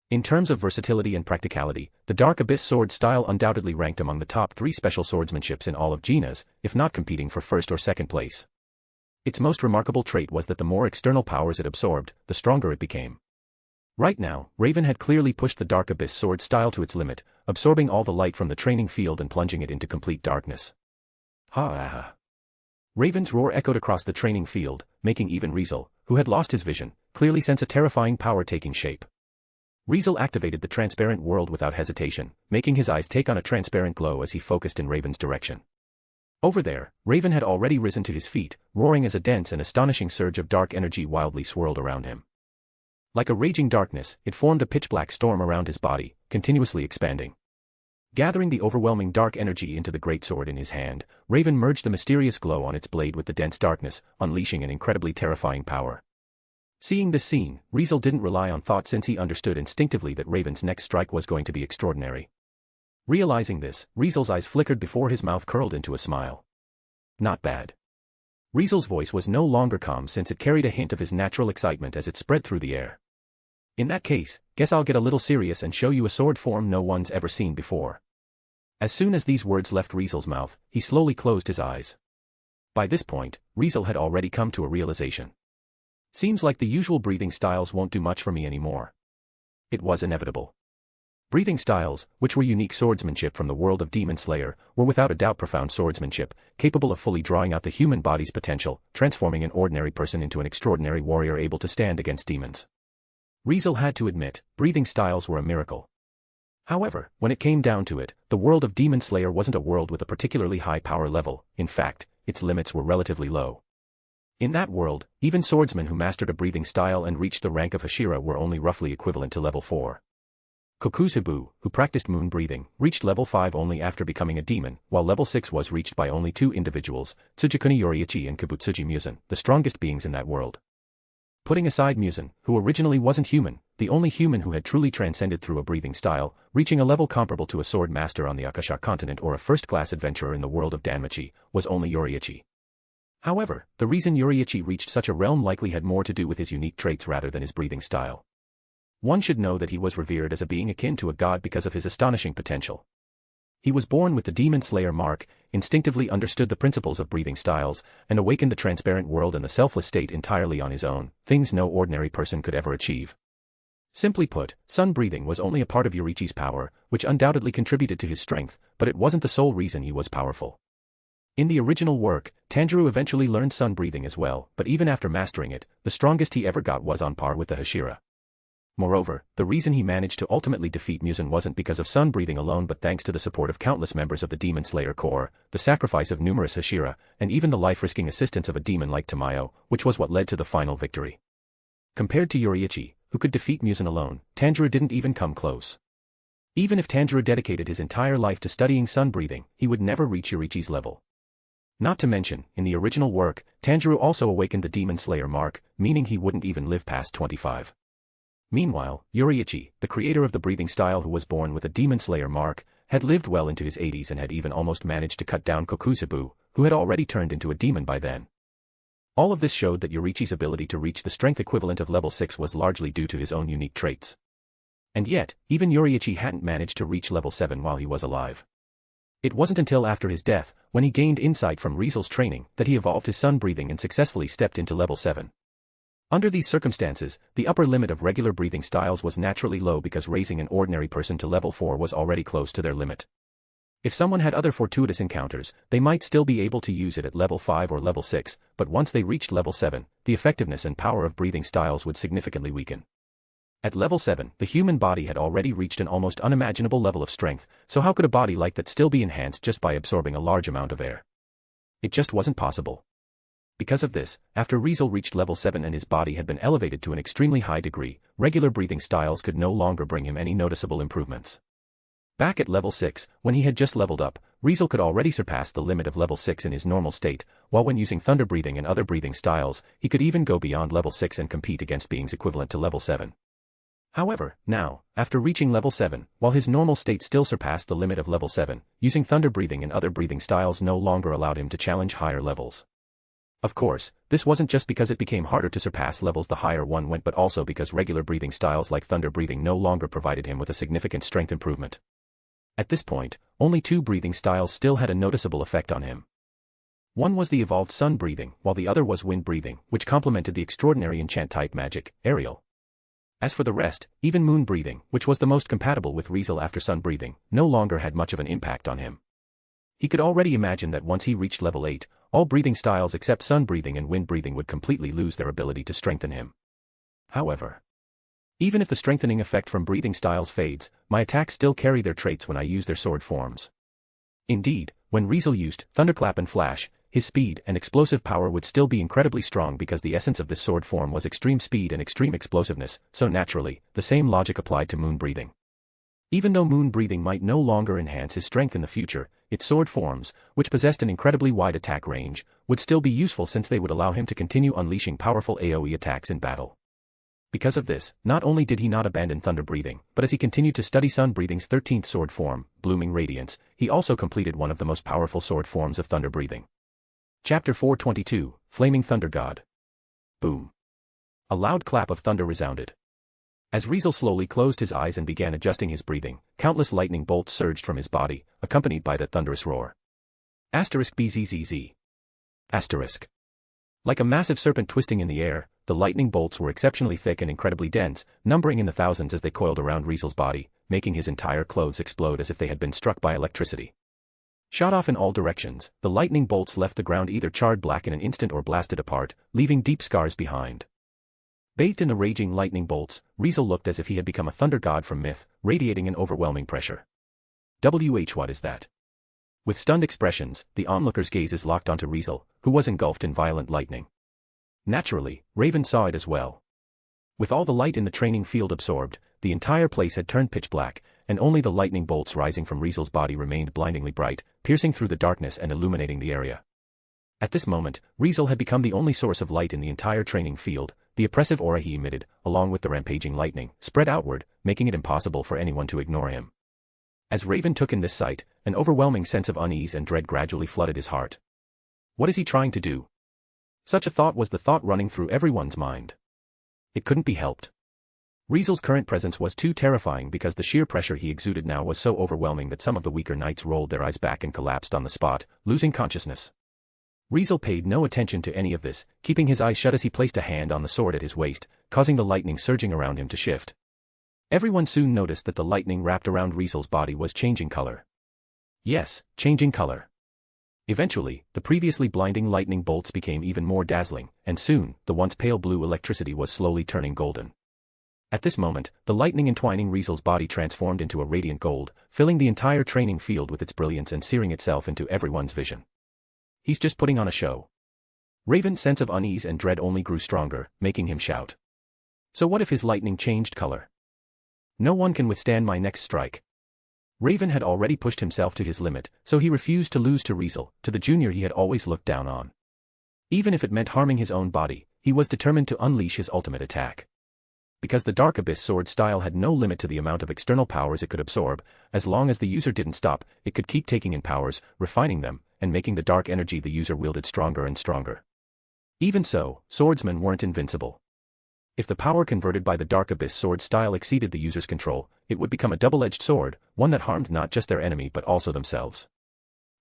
In terms of versatility and practicality, the Dark Abyss sword style undoubtedly ranked among the top 3 special swordsmanships in all of Gina's, if not competing for first or second place. Its most remarkable trait was that the more external powers it absorbed, the stronger it became. Right now, Raven had clearly pushed the Dark Abyss sword style to its limit, absorbing all the light from the training field and plunging it into complete darkness. Ha! Raven's roar echoed across the training field, making even Riezel, who had lost his vision, clearly sense a terrifying power taking shape. Riezel activated the transparent world without hesitation, making his eyes take on a transparent glow as he focused in Raven's direction. Over there, Raven had already risen to his feet, roaring as a dense and astonishing surge of dark energy wildly swirled around him. Like a raging darkness, it formed a pitch-black storm around his body, continuously expanding. Gathering the overwhelming dark energy into the greatsword in his hand, Raven merged the mysterious glow on its blade with the dense darkness, unleashing an incredibly terrifying power. Seeing this scene, Riezel didn't rely on thought since he understood instinctively that Raven's next strike was going to be extraordinary. Realizing this, Riezel's eyes flickered before his mouth curled into a smile. Not bad. Riezel's voice was no longer calm since it carried a hint of his natural excitement as it spread through the air. In that case, guess I'll get a little serious and show you a sword form no one's ever seen before. As soon as these words left Riezel's mouth, he slowly closed his eyes. By this point, Riezel had already come to a realization. Seems like the usual breathing styles won't do much for me anymore. It was inevitable. Breathing styles, which were unique swordsmanship from the world of Demon Slayer, were without a doubt profound swordsmanship, capable of fully drawing out the human body's potential, transforming an ordinary person into an extraordinary warrior able to stand against demons. Riezel had to admit, breathing styles were a miracle. However, when it came down to it, the world of Demon Slayer wasn't a world with a particularly high power level. In fact, its limits were relatively low. In that world, even swordsmen who mastered a breathing style and reached the rank of Hashira were only roughly equivalent to level 4. Kokuzubu, who practiced moon breathing, reached level 5 only after becoming a demon, while level 6 was reached by only 2 individuals, Tsujikuni Yoriichi and Kabutsuji Muzan, the strongest beings in that world. Putting aside Muzan, who originally wasn't human, the only human who had truly transcended through a breathing style, reaching a level comparable to a sword master on the Akasha continent or a first-class adventurer in the world of Danmachi, was only Yoriichi. However, the reason Yoriichi reached such a realm likely had more to do with his unique traits rather than his breathing style. One should know that he was revered as a being akin to a god because of his astonishing potential. He was born with the Demon Slayer mark, instinctively understood the principles of breathing styles, and awakened the transparent world and the selfless state entirely on his own, things no ordinary person could ever achieve. Simply put, sun breathing was only a part of Yoriichi's power, which undoubtedly contributed to his strength, but it wasn't the sole reason he was powerful. In the original work, Tanjiro eventually learned sun breathing as well, but even after mastering it, the strongest he ever got was on par with the Hashira. Moreover, the reason he managed to ultimately defeat Muzan wasn't because of sun breathing alone but thanks to the support of countless members of the Demon Slayer Corps, the sacrifice of numerous Hashira, and even the life-risking assistance of a demon like Tamayo, which was what led to the final victory. Compared to Yoriichi, who could defeat Muzan alone, Tanjiro didn't even come close. Even if Tanjiro dedicated his entire life to studying sun breathing, he would never reach Yoriichi's level. Not to mention, in the original work, Tanjiro also awakened the Demon Slayer mark, meaning he wouldn't even live past 25. Meanwhile, Yoriichi, the creator of the breathing style who was born with a Demon Slayer mark, had lived well into his 80s and had even almost managed to cut down Kokuzubu, who had already turned into a demon by then. All of this showed that Yoriichi's ability to reach the strength equivalent of level 6 was largely due to his own unique traits. And yet, even Yoriichi hadn't managed to reach level 7 while he was alive. It wasn't until after his death, when he gained insight from Riezel's training, that he evolved his sun breathing and successfully stepped into level 7. Under these circumstances, the upper limit of regular breathing styles was naturally low because raising an ordinary person to level 4 was already close to their limit. If someone had other fortuitous encounters, they might still be able to use it at level 5 or level 6, but once they reached level 7, the effectiveness and power of breathing styles would significantly weaken. At level 7, the human body had already reached an almost unimaginable level of strength, so how could a body like that still be enhanced just by absorbing a large amount of air? It just wasn't possible. Because of this, after Riezel reached level 7 and his body had been elevated to an extremely high degree, regular breathing styles could no longer bring him any noticeable improvements. Back at level 6, when he had just leveled up, Riezel could already surpass the limit of level 6 in his normal state, while when using thunder breathing and other breathing styles, he could even go beyond level 6 and compete against beings equivalent to level 7. However, now, after reaching level 7, while his normal state still surpassed the limit of level 7, using thunder breathing and other breathing styles no longer allowed him to challenge higher levels. Of course, this wasn't just because it became harder to surpass levels the higher one went but also because regular breathing styles like thunder breathing no longer provided him with a significant strength improvement. At this point, only 2 breathing styles still had a noticeable effect on him. One was the evolved sun breathing, while the other was wind breathing, which complemented the extraordinary enchant-type magic, aerial. As for the rest, even moon breathing, which was the most compatible with Riezel after sun breathing, no longer had much of an impact on him. He could already imagine that once he reached level 8, all breathing styles except sun breathing and wind breathing would completely lose their ability to strengthen him. However, even if the strengthening effect from breathing styles fades, my attacks still carry their traits when I use their sword forms. Indeed, when Riezel used Thunderclap and Flash, his speed and explosive power would still be incredibly strong because the essence of this sword form was extreme speed and extreme explosiveness, so naturally, the same logic applied to moon breathing. Even though moon breathing might no longer enhance his strength in the future, its sword forms, which possessed an incredibly wide attack range, would still be useful since they would allow him to continue unleashing powerful AoE attacks in battle. Because of this, not only did he not abandon thunder breathing, but as he continued to study sun breathing's 13th sword form, Blooming Radiance, he also completed one of the most powerful sword forms of thunder breathing. Chapter 422, Flaming Thunder God. Boom. A loud clap of thunder resounded. As Riezel slowly closed his eyes and began adjusting his breathing, countless lightning bolts surged from his body, accompanied by that thunderous roar. *BZZZ. *. Like a massive serpent twisting in the air, the lightning bolts were exceptionally thick and incredibly dense, numbering in the thousands as they coiled around Riezel's body, making his entire clothes explode as if they had been struck by electricity. Shot off in all directions, the lightning bolts left the ground either charred black in an instant or blasted apart, leaving deep scars behind. Bathed in the raging lightning bolts, Riezel looked as if he had become a thunder god from myth, radiating an overwhelming pressure. What is that? With stunned expressions, the onlookers' gazes locked onto Riezel, who was engulfed in violent lightning. Naturally, Raven saw it as well. With all the light in the training field absorbed, the entire place had turned pitch black, and only the lightning bolts rising from Riezel's body remained blindingly bright, piercing through the darkness and illuminating the area. At this moment, Riezel had become the only source of light in the entire training field. The oppressive aura he emitted, along with the rampaging lightning, spread outward, making it impossible for anyone to ignore him. As Raven took in this sight, an overwhelming sense of unease and dread gradually flooded his heart. What is he trying to do? Such a thought was the thought running through everyone's mind. It couldn't be helped. Riezel's current presence was too terrifying because the sheer pressure he exuded now was so overwhelming that some of the weaker knights rolled their eyes back and collapsed on the spot, losing consciousness. Riezel paid no attention to any of this, keeping his eyes shut as he placed a hand on the sword at his waist, causing the lightning surging around him to shift. Everyone soon noticed that the lightning wrapped around Riezel's body was changing color. Yes, changing color. Eventually, the previously blinding lightning bolts became even more dazzling, and soon, the once pale blue electricity was slowly turning golden. At this moment, the lightning entwining Riezel's body transformed into a radiant gold, filling the entire training field with its brilliance and searing itself into everyone's vision. He's just putting on a show. Raven's sense of unease and dread only grew stronger, making him shout. So what if his lightning changed color? No one can withstand my next strike. Raven had already pushed himself to his limit, so he refused to lose to Riezel, to the junior he had always looked down on. Even if it meant harming his own body, he was determined to unleash his ultimate attack. Because the Dark Abyss sword style had no limit to the amount of external powers it could absorb, as long as the user didn't stop, it could keep taking in powers, refining them, and making the dark energy the user wielded stronger and stronger. Even so, swordsmen weren't invincible. If the power converted by the Dark Abyss sword style exceeded the user's control, it would become a double-edged sword, one that harmed not just their enemy but also themselves.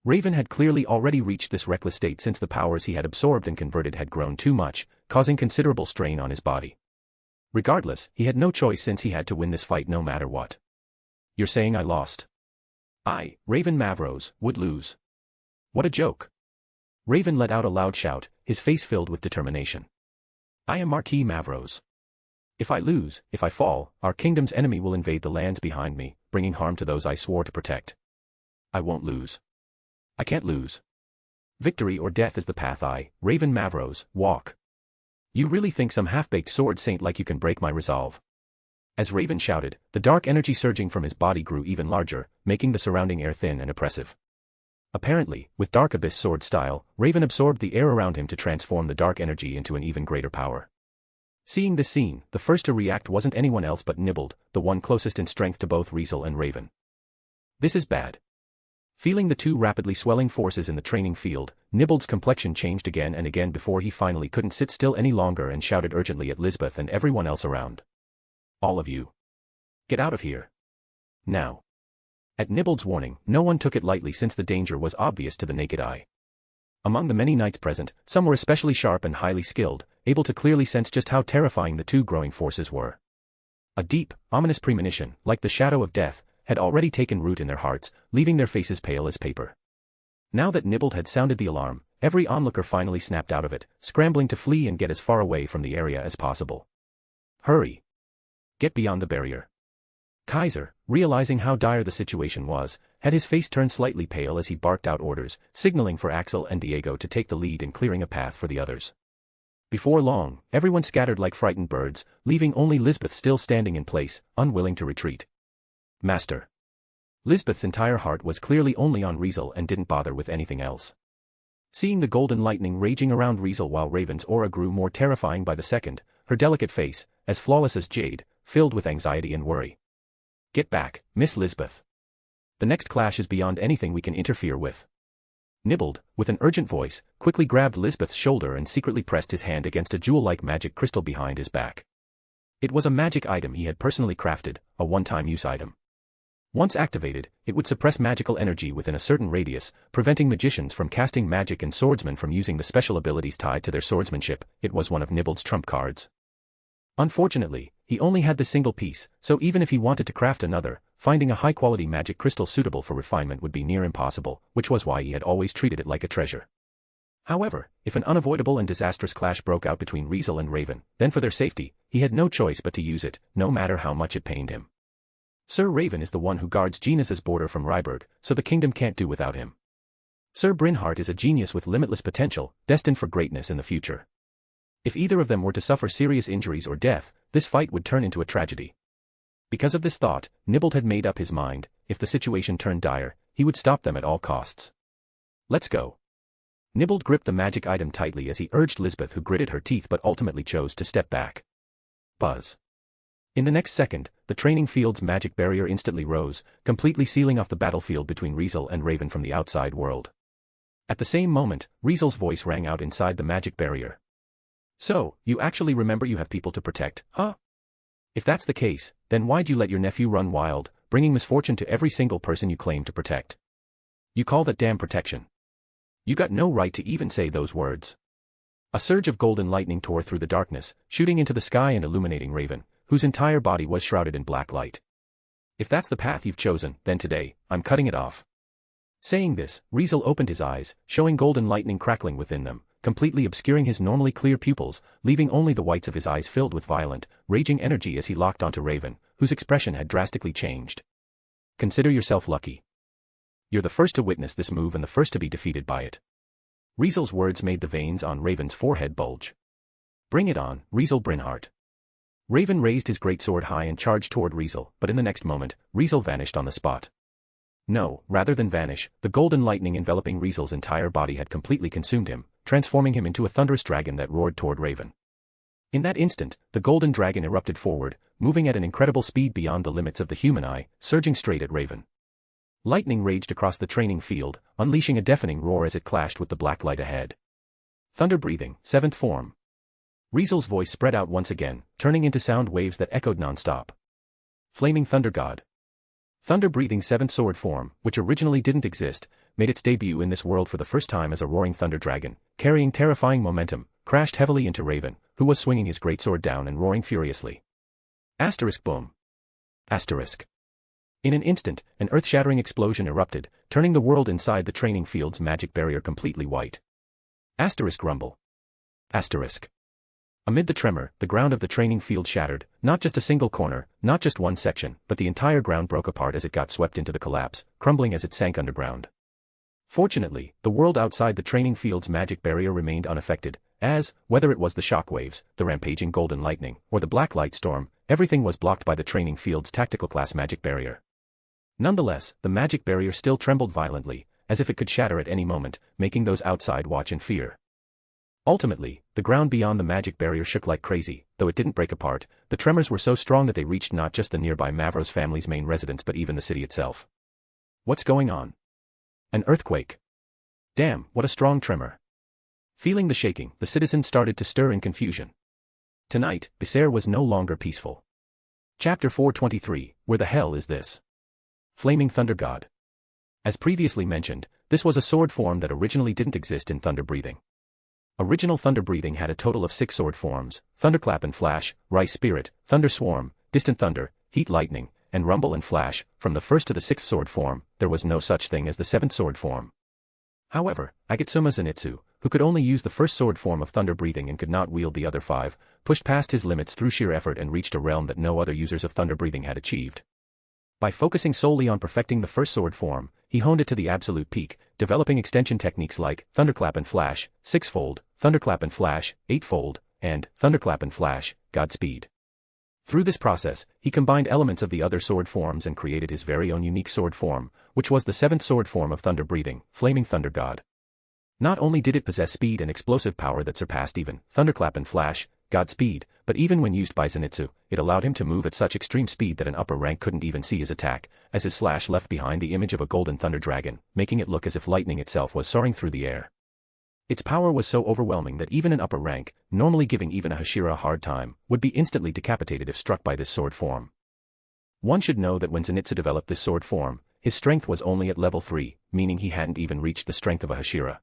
Raven had clearly already reached this reckless state since the powers he had absorbed and converted had grown too much, causing considerable strain on his body. Regardless, he had no choice since he had to win this fight no matter what. You're saying I lost? I, Raven Mavrose, would lose. What a joke. Raven let out a loud shout, his face filled with determination. I am Marquis Mavrose. If I lose, if I fall, our kingdom's enemy will invade the lands behind me, bringing harm to those I swore to protect. I won't lose. I can't lose. Victory or death is the path I, Raven Mavrose, walk. You really think some half-baked sword saint like you can break my resolve? As Raven shouted, the dark energy surging from his body grew even larger, making the surrounding air thin and oppressive. Apparently, with Dark Abyss sword style, Raven absorbed the air around him to transform the dark energy into an even greater power. Seeing this scene, the first to react wasn't anyone else but Nibbled, the one closest in strength to both Riezel and Raven. This is bad. Feeling the two rapidly swelling forces in the training field, Nibbled's complexion changed again and again before he finally couldn't sit still any longer and shouted urgently at Lisbeth and everyone else around. All of you. Get out of here. Now. At Nibbled's warning, no one took it lightly since the danger was obvious to the naked eye. Among the many knights present, some were especially sharp and highly skilled, able to clearly sense just how terrifying the two growing forces were. A deep, ominous premonition, like the shadow of death, had already taken root in their hearts, leaving their faces pale as paper. Now that Nibbled had sounded the alarm, every onlooker finally snapped out of it, scrambling to flee and get as far away from the area as possible. Hurry! Get beyond the barrier. Kaiser, realizing how dire the situation was, had his face turned slightly pale as he barked out orders, signaling for Axel and Diego to take the lead in clearing a path for the others. Before long, everyone scattered like frightened birds, leaving only Lisbeth still standing in place, unwilling to retreat. Master. Lisbeth's entire heart was clearly only on Riezel and didn't bother with anything else. Seeing the golden lightning raging around Riezel while Raven's aura grew more terrifying by the second, her delicate face, as flawless as jade, filled with anxiety and worry. Get back, Miss Lisbeth. The next clash is beyond anything we can interfere with. Nibbled, with an urgent voice, quickly grabbed Lisbeth's shoulder and secretly pressed his hand against a jewel-like magic crystal behind his back. It was a magic item he had personally crafted, a one-time use item. Once activated, it would suppress magical energy within a certain radius, preventing magicians from casting magic and swordsmen from using the special abilities tied to their swordsmanship. It was one of Nibbled's trump cards. Unfortunately, he only had the single piece, so even if he wanted to craft another, finding a high-quality magic crystal suitable for refinement would be near impossible, which was why he had always treated it like a treasure. However, if an unavoidable and disastrous clash broke out between Riezel and Raven, then for their safety, he had no choice but to use it, no matter how much it pained him. Sir Raven is the one who guards Genus's border from Ryberg, so the kingdom can't do without him. Sir Brynhart is a genius with limitless potential, destined for greatness in the future. If either of them were to suffer serious injuries or death, this fight would turn into a tragedy. Because of this thought, Nibbled had made up his mind, if the situation turned dire, he would stop them at all costs. Let's go. Nibbled gripped the magic item tightly as he urged Lisbeth, who gritted her teeth but ultimately chose to step back. Buzz. In the next second, the training field's magic barrier instantly rose, completely sealing off the battlefield between Riezel and Raven from the outside world. At the same moment, Riezel's voice rang out inside the magic barrier. So, you actually remember you have people to protect, huh? If that's the case, then why'd you let your nephew run wild, bringing misfortune to every single person you claim to protect? You call that damn protection? You got no right to even say those words. A surge of golden lightning tore through the darkness, shooting into the sky and illuminating Raven, whose entire body was shrouded in black light. If that's the path you've chosen, then today, I'm cutting it off. Saying this, Riezel opened his eyes, showing golden lightning crackling within them, completely obscuring his normally clear pupils, leaving only the whites of his eyes filled with violent, raging energy as he locked onto Raven, whose expression had drastically changed. Consider yourself lucky. You're the first to witness this move and the first to be defeated by it. Riezel's words made the veins on Raven's forehead bulge. Bring it on, Riezel Brynhart. Raven raised his greatsword high and charged toward Riezel, but in the next moment, Riezel vanished on the spot. No, rather than vanish, the golden lightning enveloping Riezel's entire body had completely consumed him, transforming him into a thunderous dragon that roared toward Raven. In that instant, the golden dragon erupted forward, moving at an incredible speed beyond the limits of the human eye, surging straight at Raven. Lightning raged across the training field, unleashing a deafening roar as it clashed with the black light ahead. Thunder breathing, 7th form. Riezel's voice spread out once again, turning into sound waves that echoed non-stop. Flaming Thunder God. Thunder breathing 7th sword form, which originally didn't exist, made its debut in this world for the first time as a roaring thunder dragon, carrying terrifying momentum, crashed heavily into Raven, who was swinging his greatsword down and roaring furiously. Asterisk boom. Asterisk. In an instant, an earth-shattering explosion erupted, turning the world inside the training field's magic barrier completely white. Asterisk rumble. Asterisk. Amid the tremor, the ground of the training field shattered, not just a single corner, not just one section, but the entire ground broke apart as it got swept into the collapse, crumbling as it sank underground. Fortunately, the world outside the training field's magic barrier remained unaffected, as, whether it was the shockwaves, the rampaging golden lightning, or the black light storm, everything was blocked by the training field's tactical class magic barrier. Nonetheless, the magic barrier still trembled violently, as if it could shatter at any moment, making those outside watch in fear. Ultimately, the ground beyond the magic barrier shook like crazy, though it didn't break apart. The tremors were so strong that they reached not just the nearby Mavros family's main residence but even the city itself. What's going on? An earthquake. Damn, what a strong tremor. Feeling the shaking, the citizens started to stir in confusion. Tonight, Becerre was no longer peaceful. Chapter 423, Where the hell is this? Flaming Thunder God. As previously mentioned, this was a sword form that originally didn't exist in thunder breathing. Original thunder breathing had a total of 6 sword forms: Thunderclap and Flash, Rice Spirit, Thunder Swarm, Distant Thunder, Heat Lightning, and Rumble and Flash. From the 1st to the 6th sword form, there was no such thing as the 7th sword form. However, Agetsuma Zenitsu, who could only use the 1st sword form of thunder breathing and could not wield the other 5, pushed past his limits through sheer effort and reached a realm that no other users of thunder breathing had achieved. By focusing solely on perfecting the 1st sword form, he honed it to the absolute peak, developing extension techniques like Thunderclap and Flash, 6-fold, Thunderclap and Flash, 8-fold, and Thunderclap and Flash, Godspeed. Through this process, he combined elements of the other sword forms and created his very own unique sword form, which was the 7th sword form of thunder breathing, Flaming Thunder God. Not only did it possess speed and explosive power that surpassed even Thunderclap and Flash, Godspeed, but even when used by Zenitsu, it allowed him to move at such extreme speed that an upper rank couldn't even see his attack, as his slash left behind the image of a golden thunder dragon, making it look as if lightning itself was soaring through the air. Its power was so overwhelming that even an upper rank, normally giving even a Hashira a hard time, would be instantly decapitated if struck by this sword form. One should know that when Zenitsu developed this sword form, his strength was only at level 3, meaning he hadn't even reached the strength of a Hashira.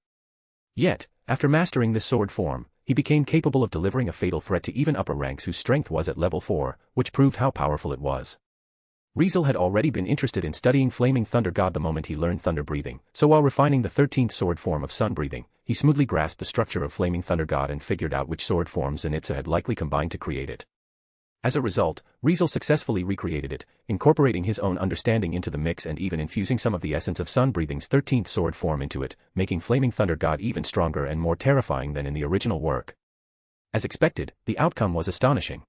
Yet, after mastering this sword form, he became capable of delivering a fatal threat to even upper ranks whose strength was at level 4, which proved how powerful it was. Riezel had already been interested in studying Flaming Thunder God the moment he learned thunder breathing, so while refining the 13th sword form of sun breathing, he smoothly grasped the structure of Flaming Thunder God and figured out which sword forms Zenitsu had likely combined to create it. As a result, Riezel successfully recreated it, incorporating his own understanding into the mix and even infusing some of the essence of sun breathing's 13th sword form into it, making Flaming Thunder God even stronger and more terrifying than in the original work. As expected, the outcome was astonishing.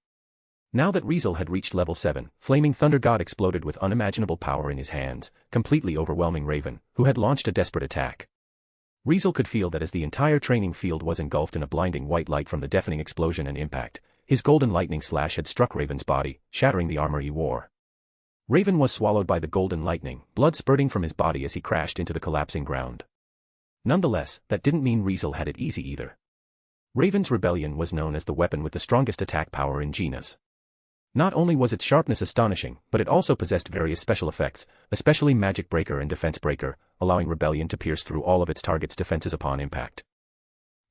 Now that Riezel had reached level 7, Flaming Thunder God exploded with unimaginable power in his hands, completely overwhelming Raven, who had launched a desperate attack. Riezel could feel that as the entire training field was engulfed in a blinding white light from the deafening explosion and impact, his golden lightning slash had struck Raven's body, shattering the armor he wore. Raven was swallowed by the golden lightning, blood spurting from his body as he crashed into the collapsing ground. Nonetheless, that didn't mean Riezel had it easy either. Raven's rebellion was known as the weapon with the strongest attack power in genus. Not only was its sharpness astonishing, but it also possessed various special effects, especially Magic Breaker and Defense Breaker, allowing Rebellion to pierce through all of its target's defenses upon impact.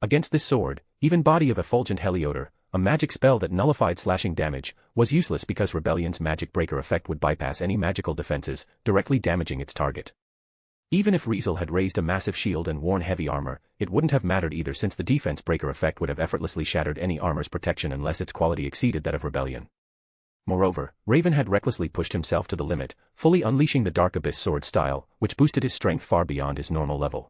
Against this sword, even Body of Effulgent Heliodor, a magic spell that nullified slashing damage, was useless because Rebellion's Magic Breaker effect would bypass any magical defenses, directly damaging its target. Even if Riezel had raised a massive shield and worn heavy armor, it wouldn't have mattered either since the Defense Breaker effect would have effortlessly shattered any armor's protection unless its quality exceeded that of Rebellion. Moreover, Raven had recklessly pushed himself to the limit, fully unleashing the Dark Abyss sword style, which boosted his strength far beyond his normal level.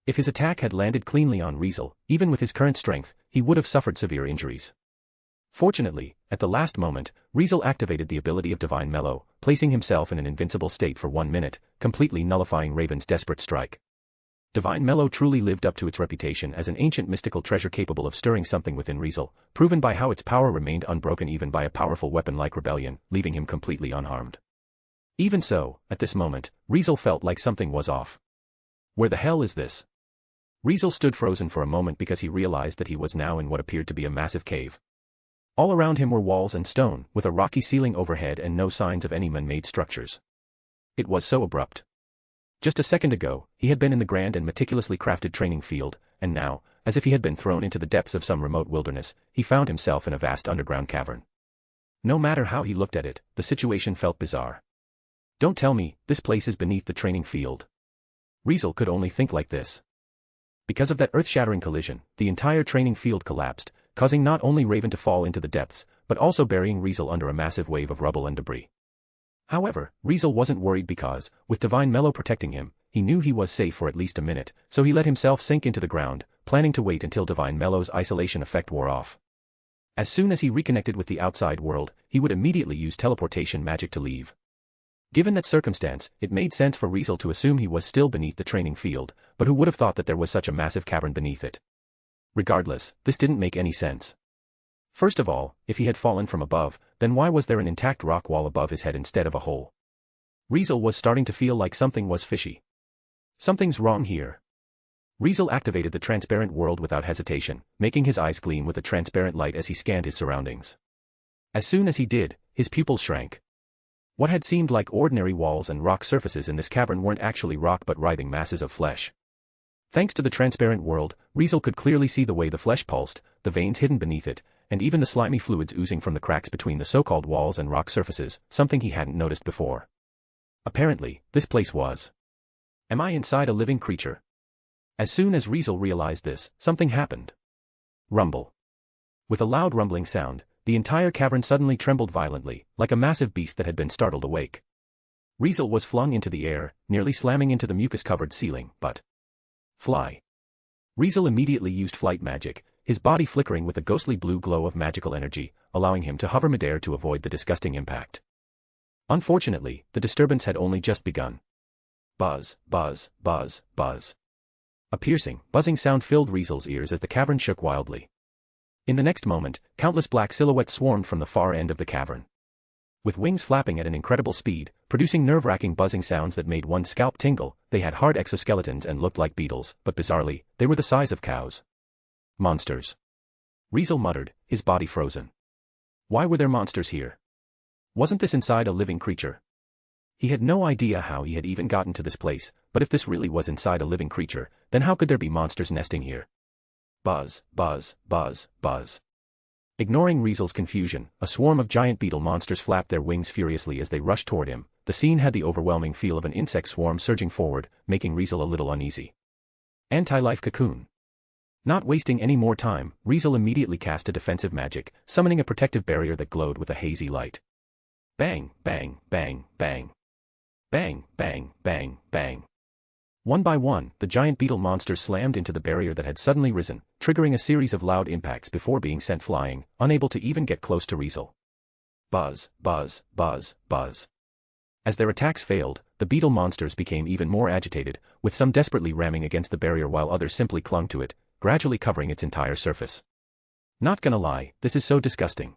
If his attack had landed cleanly on Riezel, even with his current strength, he would have suffered severe injuries. Fortunately, at the last moment, Riezel activated the ability of Divine Mellow, placing himself in an invincible state for 1 minute, completely nullifying Raven's desperate strike. Divine Mellow truly lived up to its reputation as an ancient mystical treasure capable of stirring something within Riezel, proven by how its power remained unbroken even by a powerful weapon like Rebellion, leaving him completely unharmed. Even so, at this moment, Riezel felt like something was off. Where the hell is this? Riezel stood frozen for a moment because he realized that he was now in what appeared to be a massive cave. All around him were walls and stone, with a rocky ceiling overhead and no signs of any man-made structures. It was so abrupt. Just a second ago, he had been in the grand and meticulously crafted training field, and now, as if he had been thrown into the depths of some remote wilderness, he found himself in a vast underground cavern. No matter how he looked at it, the situation felt bizarre. Don't tell me, this place is beneath the training field. Riezel could only think like this. Because of that earth-shattering collision, the entire training field collapsed, causing not only Raven to fall into the depths, but also burying Riezel under a massive wave of rubble and debris. However, Riezel wasn't worried because, with Divine Mellow protecting him, he knew he was safe for at least a minute, so he let himself sink into the ground, planning to wait until Divine Mellow's isolation effect wore off. As soon as he reconnected with the outside world, he would immediately use teleportation magic to leave. Given that circumstance, it made sense for Riezel to assume he was still beneath the training field, but who would have thought that there was such a massive cavern beneath it? Regardless, this didn't make any sense. First of all, if he had fallen from above, then why was there an intact rock wall above his head instead of a hole? Riezel was starting to feel like something was fishy. Something's wrong here. Riezel activated the transparent world without hesitation, making his eyes gleam with a transparent light as he scanned his surroundings. As soon as he did, his pupils shrank. What had seemed like ordinary walls and rock surfaces in this cavern weren't actually rock but writhing masses of flesh. Thanks to the transparent world, Riezel could clearly see the way the flesh pulsed, the veins hidden beneath it, and even the slimy fluids oozing from the cracks between the so-called walls and rock surfaces, something he hadn't noticed before. Apparently, this place was. Am I inside a living creature? As soon as Riezel realized this, something happened. Rumble. With a loud rumbling sound, the entire cavern suddenly trembled violently, like a massive beast that had been startled awake. Riezel was flung into the air, nearly slamming into the mucus-covered ceiling, but... Fly. Riezel immediately used flight magic, his body flickering with a ghostly blue glow of magical energy, allowing him to hover midair to avoid the disgusting impact. Unfortunately, the disturbance had only just begun. Buzz, buzz, buzz, buzz. A piercing, buzzing sound filled Riezel's ears as the cavern shook wildly. In the next moment, countless black silhouettes swarmed from the far end of the cavern. With wings flapping at an incredible speed, producing nerve-wracking buzzing sounds that made one's scalp tingle, they had hard exoskeletons and looked like beetles, but bizarrely, they were the size of cows. Monsters. Riezel muttered, his body frozen. Why were there monsters here? Wasn't this inside a living creature? He had no idea how he had even gotten to this place, but if this really was inside a living creature, then how could there be monsters nesting here? Buzz, buzz, buzz, buzz. Ignoring Riezel's confusion, a swarm of giant beetle monsters flapped their wings furiously as they rushed toward him. The scene had the overwhelming feel of an insect swarm surging forward, making Riezel a little uneasy. Anti-life cocoon. Not wasting any more time, Riezel immediately cast a defensive magic, summoning a protective barrier that glowed with a hazy light. Bang, bang, bang, bang. Bang, bang, bang, bang. One by one, the giant beetle monsters slammed into the barrier that had suddenly risen, triggering a series of loud impacts before being sent flying, unable to even get close to Riezel. Buzz, buzz, buzz, buzz. As their attacks failed, the beetle monsters became even more agitated, with some desperately ramming against the barrier while others simply clung to it, gradually covering its entire surface. Not gonna lie, this is so disgusting.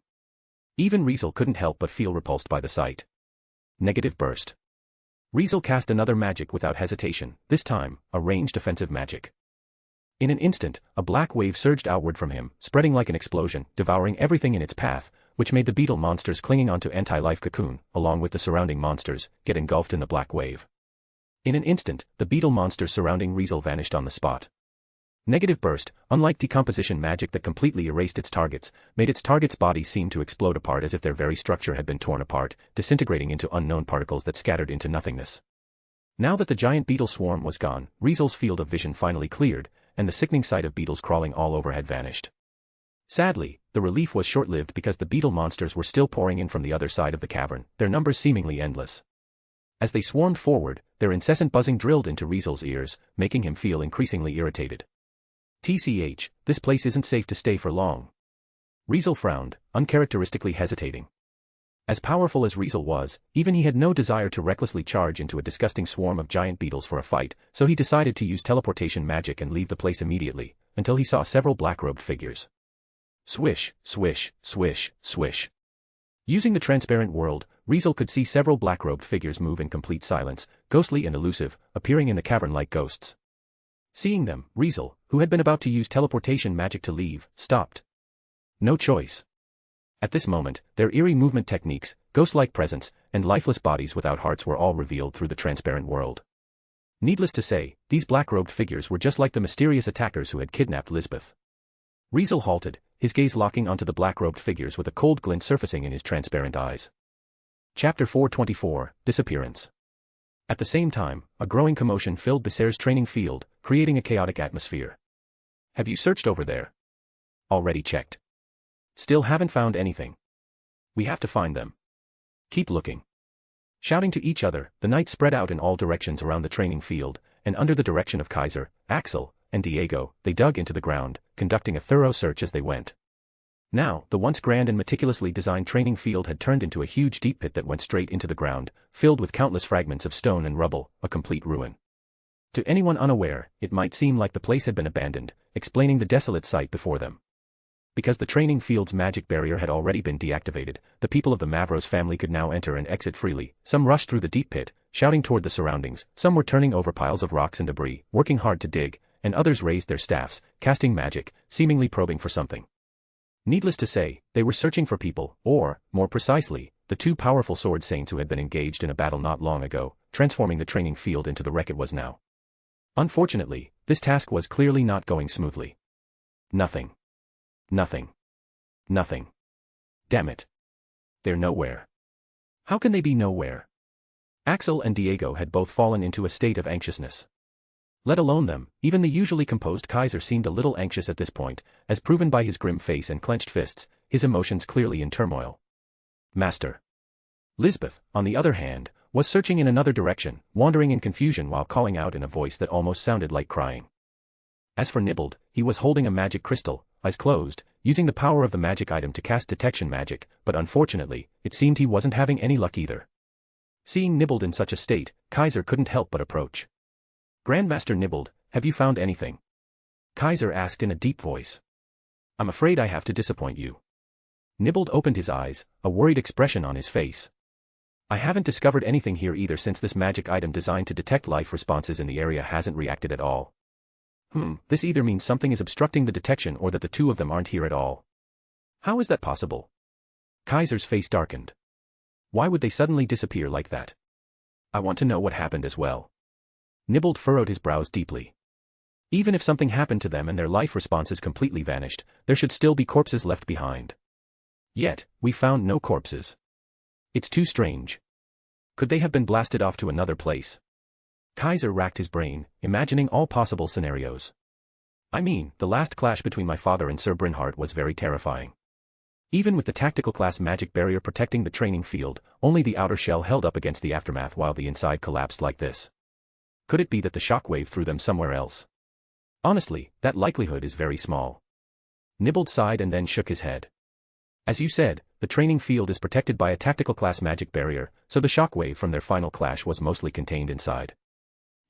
Even Riezel couldn't help but feel repulsed by the sight. Negative burst. Riezel cast another magic without hesitation, this time, a ranged offensive magic. In an instant, a black wave surged outward from him, spreading like an explosion, devouring everything in its path, which made the beetle monsters clinging onto anti-life cocoon, along with the surrounding monsters, get engulfed in the black wave. In an instant, the beetle monsters surrounding Riezel vanished on the spot. Negative burst, unlike decomposition magic that completely erased its targets, made its targets' bodies seem to explode apart as if their very structure had been torn apart, disintegrating into unknown particles that scattered into nothingness. Now that the giant beetle swarm was gone, Riezel's field of vision finally cleared, and the sickening sight of beetles crawling all over had vanished. Sadly, the relief was short-lived because the beetle monsters were still pouring in from the other side of the cavern, their numbers seemingly endless. As they swarmed forward, their incessant buzzing drilled into Riezel's ears, making him feel increasingly irritated. TCH, this place isn't safe to stay for long. Riezel frowned, uncharacteristically hesitating. As powerful as Riezel was, even he had no desire to recklessly charge into a disgusting swarm of giant beetles for a fight, so he decided to use teleportation magic and leave the place immediately, until he saw several black-robed figures. Swish, swish, swish, swish. Using the transparent world, Riezel could see several black-robed figures move in complete silence, ghostly and elusive, appearing in the cavern like ghosts. Seeing them, Riezel, who had been about to use teleportation magic to leave, stopped. No choice. At this moment, their eerie movement techniques, ghost-like presence, and lifeless bodies without hearts were all revealed through the transparent world. Needless to say, these black-robed figures were just like the mysterious attackers who had kidnapped Lisbeth. Riezel halted, his gaze locking onto the black-robed figures with a cold glint surfacing in his transparent eyes. Chapter 424, Disappearance. At the same time, a growing commotion filled Becerre's training field, creating a chaotic atmosphere. Have you searched over there? Already checked. Still haven't found anything. We have to find them. Keep looking. Shouting to each other, the knights spread out in all directions around the training field, and under the direction of Kaiser, Axel, and Diego, they dug into the ground, conducting a thorough search as they went. Now, the once grand and meticulously designed training field had turned into a huge deep pit that went straight into the ground, filled with countless fragments of stone and rubble, a complete ruin. To anyone unaware, it might seem like the place had been abandoned, explaining the desolate sight before them. Because the training field's magic barrier had already been deactivated, the people of the Mavros family could now enter and exit freely. Some rushed through the deep pit, shouting toward the surroundings, some were turning over piles of rocks and debris, working hard to dig, and others raised their staffs, casting magic, seemingly probing for something. Needless to say, they were searching for people, or, more precisely, the two powerful sword saints who had been engaged in a battle not long ago, transforming the training field into the wreck it was now. Unfortunately, this task was clearly not going smoothly. Nothing. Nothing. Nothing. Damn it. They're nowhere. How can they be nowhere? Axel and Diego had both fallen into a state of anxiousness. Let alone them, even the usually composed Kaiser seemed a little anxious at this point, as proven by his grim face and clenched fists, his emotions clearly in turmoil. Master. Lisbeth, on the other hand, was searching in another direction, wandering in confusion while calling out in a voice that almost sounded like crying. As for Nibbled, he was holding a magic crystal, eyes closed, using the power of the magic item to cast detection magic, but unfortunately, it seemed he wasn't having any luck either. Seeing Nibbled in such a state, Kaiser couldn't help but approach. Grandmaster Nibbled, have you found anything? Kaiser asked in a deep voice. I'm afraid I have to disappoint you. Nibbled opened his eyes, a worried expression on his face. I haven't discovered anything here either since this magic item designed to detect life responses in the area hasn't reacted at all. This either means something is obstructing the detection or that the two of them aren't here at all. How is that possible? Kaiser's face darkened. Why would they suddenly disappear like that? I want to know what happened as well. Nibbled furrowed his brows deeply. Even if something happened to them and their life responses completely vanished, there should still be corpses left behind. Yet, we found no corpses. It's too strange. Could they have been blasted off to another place? Kaiser racked his brain, imagining all possible scenarios. I mean, the last clash between my father and Sir Brynhard was very terrifying. Even with the tactical class magic barrier protecting the training field, only the outer shell held up against the aftermath while the inside collapsed like this. Could it be that the shockwave threw them somewhere else? Honestly, that likelihood is very small. Nibbled sighed and then shook his head. As you said, the training field is protected by a tactical class magic barrier, so the shockwave from their final clash was mostly contained inside.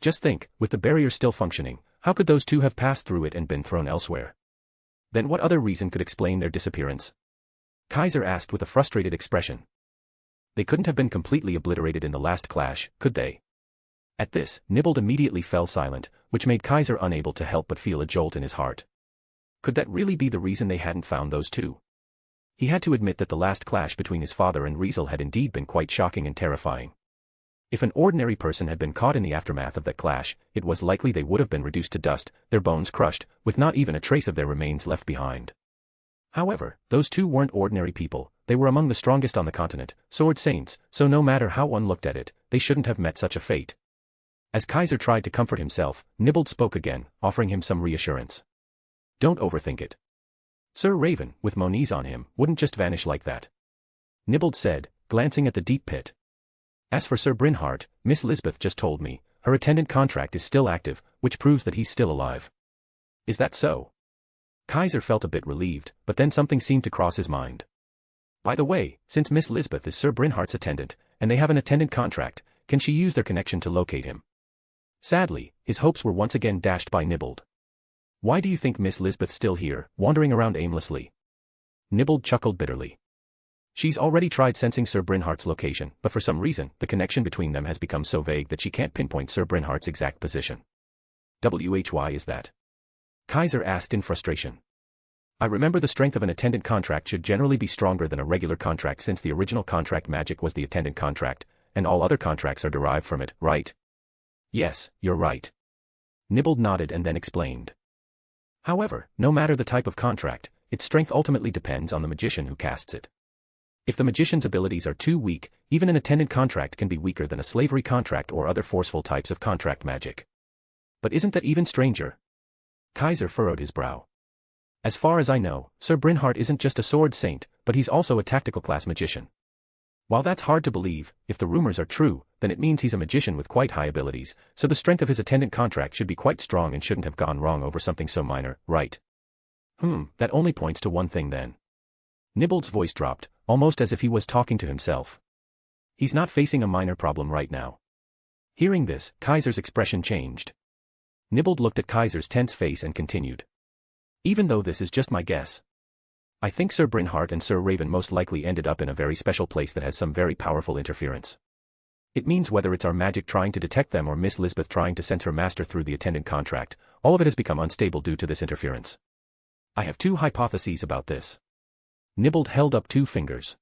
Just think, with the barrier still functioning, how could those two have passed through it and been thrown elsewhere? Then what other reason could explain their disappearance? Kaiser asked with a frustrated expression. They couldn't have been completely obliterated in the last clash, could they? At this, Nibbled immediately fell silent, which made Kaiser unable to help but feel a jolt in his heart. Could that really be the reason they hadn't found those two? He had to admit that the last clash between his father and Riezel had indeed been quite shocking and terrifying. If an ordinary person had been caught in the aftermath of that clash, it was likely they would have been reduced to dust, their bones crushed, with not even a trace of their remains left behind. However, those two weren't ordinary people, they were among the strongest on the continent, sword saints, so no matter how one looked at it, they shouldn't have met such a fate. As Kaiser tried to comfort himself, Nibbled spoke again, offering him some reassurance. Don't overthink it. Sir Raven, with Moniz on him, wouldn't just vanish like that. Nibbled said, glancing at the deep pit. As for Sir Brynhard, Miss Lisbeth just told me, her attendant contract is still active, which proves that he's still alive. Is that so? Kaiser felt a bit relieved, but then something seemed to cross his mind. By the way, since Miss Lisbeth is Sir Brynhard's attendant, and they have an attendant contract, can she use their connection to locate him? Sadly, his hopes were once again dashed by Nibbled. Why do you think Miss Lisbeth's still here, wandering around aimlessly? Nibbled chuckled bitterly. She's already tried sensing Sir Brynhardt's location, but for some reason, the connection between them has become so vague that she can't pinpoint Sir Brynhardt's exact position. Why is that? Kaiser asked in frustration. I remember the strength of an attendant contract should generally be stronger than a regular contract since the original contract magic was the attendant contract, and all other contracts are derived from it, right? Yes, you're right. Nibbled nodded and then explained. However, no matter the type of contract, its strength ultimately depends on the magician who casts it. If the magician's abilities are too weak, even an attendant contract can be weaker than a slavery contract or other forceful types of contract magic. But isn't that even stranger? Kaiser furrowed his brow. As far as I know, Sir Brynhart isn't just a sword saint, but he's also a tactical class magician. While that's hard to believe, if the rumors are true, then it means he's a magician with quite high abilities, so the strength of his attendant contract should be quite strong and shouldn't have gone wrong over something so minor, right? That only points to one thing then. Nibbled's voice dropped, almost as if he was talking to himself. He's not facing a minor problem right now. Hearing this, Kaiser's expression changed. Nibbled looked at Kaiser's tense face and continued. Even though this is just my guess, I think Sir Brynhart and Sir Raven most likely ended up in a very special place that has some very powerful interference. It means whether it's our magic trying to detect them or Miss Lisbeth trying to sense her master through the attendant contract, all of it has become unstable due to this interference. I have two hypotheses about this. Nibbled held up two fingers.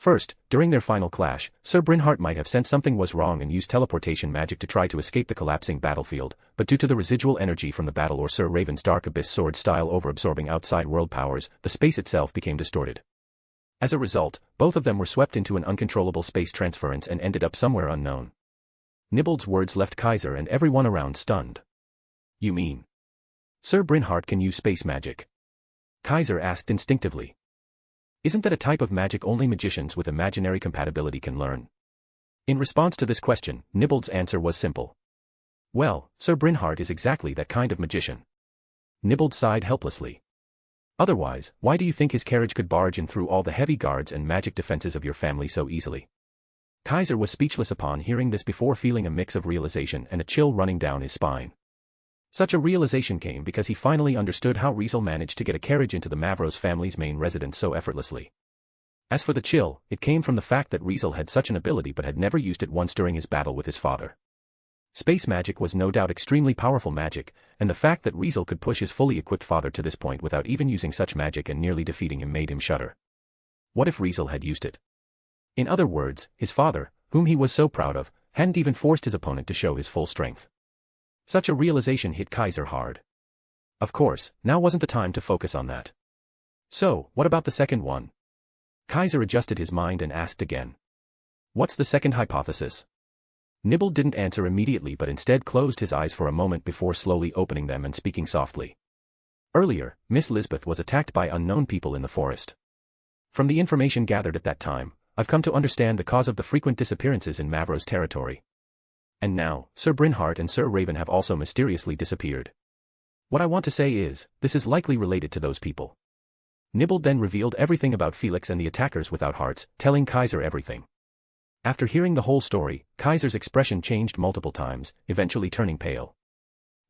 First, during their final clash, Sir Brynhart might have sensed something was wrong and used teleportation magic to try to escape the collapsing battlefield, but due to the residual energy from the battle or Sir Raven's Dark Abyss sword style over-absorbing outside world powers, the space itself became distorted. As a result, both of them were swept into an uncontrollable space transference and ended up somewhere unknown. Nibbled's words left Kaiser and everyone around stunned. You mean Sir Brynhart can use space magic? Kaiser asked instinctively. Isn't that a type of magic only magicians with imaginary compatibility can learn? In response to this question, Nibbled's answer was simple. Well, Sir Brynhart is exactly that kind of magician. Nibbled sighed helplessly. Otherwise, why do you think his carriage could barge in through all the heavy guards and magic defenses of your family so easily? Kaiser was speechless upon hearing this before feeling a mix of realization and a chill running down his spine. Such a realization came because he finally understood how Riezel managed to get a carriage into the Mavros family's main residence so effortlessly. As for the chill, it came from the fact that Riezel had such an ability but had never used it once during his battle with his father. Space magic was no doubt extremely powerful magic, and the fact that Riezel could push his fully equipped father to this point without even using such magic and nearly defeating him made him shudder. What if Riezel had used it? In other words, his father, whom he was so proud of, hadn't even forced his opponent to show his full strength. Such a realization hit Kaiser hard. Of course, now wasn't the time to focus on that. So, what about the second one? Kaiser adjusted his mind and asked again. What's the second hypothesis? Nibble didn't answer immediately but instead closed his eyes for a moment before slowly opening them and speaking softly. Earlier, Miss Lisbeth was attacked by unknown people in the forest. From the information gathered at that time, I've come to understand the cause of the frequent disappearances in Mavros territory. And now, Sir Brynhart and Sir Raven have also mysteriously disappeared. What I want to say is, this is likely related to those people. Nibble then revealed everything about Felix and the attackers without hearts, telling Kaiser everything. After hearing the whole story, Kaiser's expression changed multiple times, eventually turning pale.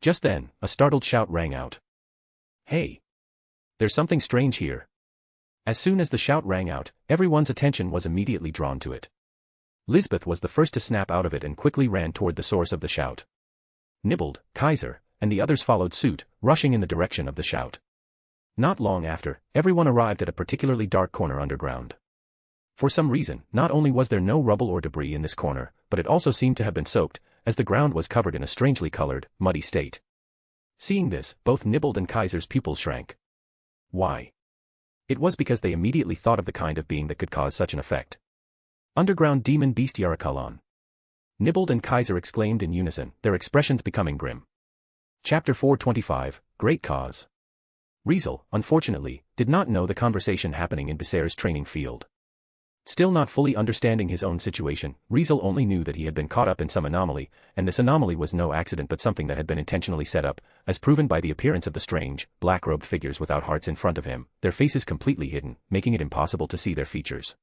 Just then, a startled shout rang out. Hey! There's something strange here. As soon as the shout rang out, everyone's attention was immediately drawn to it. Lisbeth was the first to snap out of it and quickly ran toward the source of the shout. Nibbled, Kaiser, and the others followed suit, rushing in the direction of the shout. Not long after, everyone arrived at a particularly dark corner underground. For some reason, not only was there no rubble or debris in this corner, but it also seemed to have been soaked, as the ground was covered in a strangely colored, muddy state. Seeing this, both Nibbled and Kaiser's pupils shrank. Why? It was because they immediately thought of the kind of being that could cause such an effect. Underground demon beast Yarakalon. Nibbled and Kaiser exclaimed in unison, their expressions becoming grim. Chapter 425, Great Cause. Riezel, unfortunately, did not know the conversation happening in Becer's training field. Still not fully understanding his own situation, Riezel only knew that he had been caught up in some anomaly, and this anomaly was no accident but something that had been intentionally set up, as proven by the appearance of the strange, black-robed figures without hearts in front of him, their faces completely hidden, making it impossible to see their features.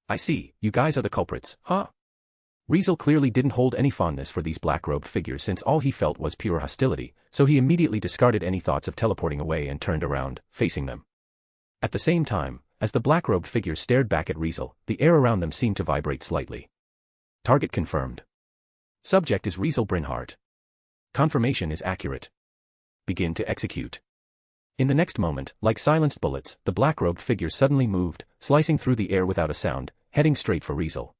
I see, you guys are the culprits, huh? Riezel clearly didn't hold any fondness for these black-robed figures since all he felt was pure hostility, so he immediately discarded any thoughts of teleporting away and turned around, facing them. At the same time, as the black-robed figures stared back at Riezel, the air around them seemed to vibrate slightly. Target confirmed. Subject is Riezel Brynhart. Confirmation is accurate. Begin to execute. In the next moment, like silenced bullets, the black-robed figures suddenly moved, slicing through the air without a sound, heading straight for Riezel.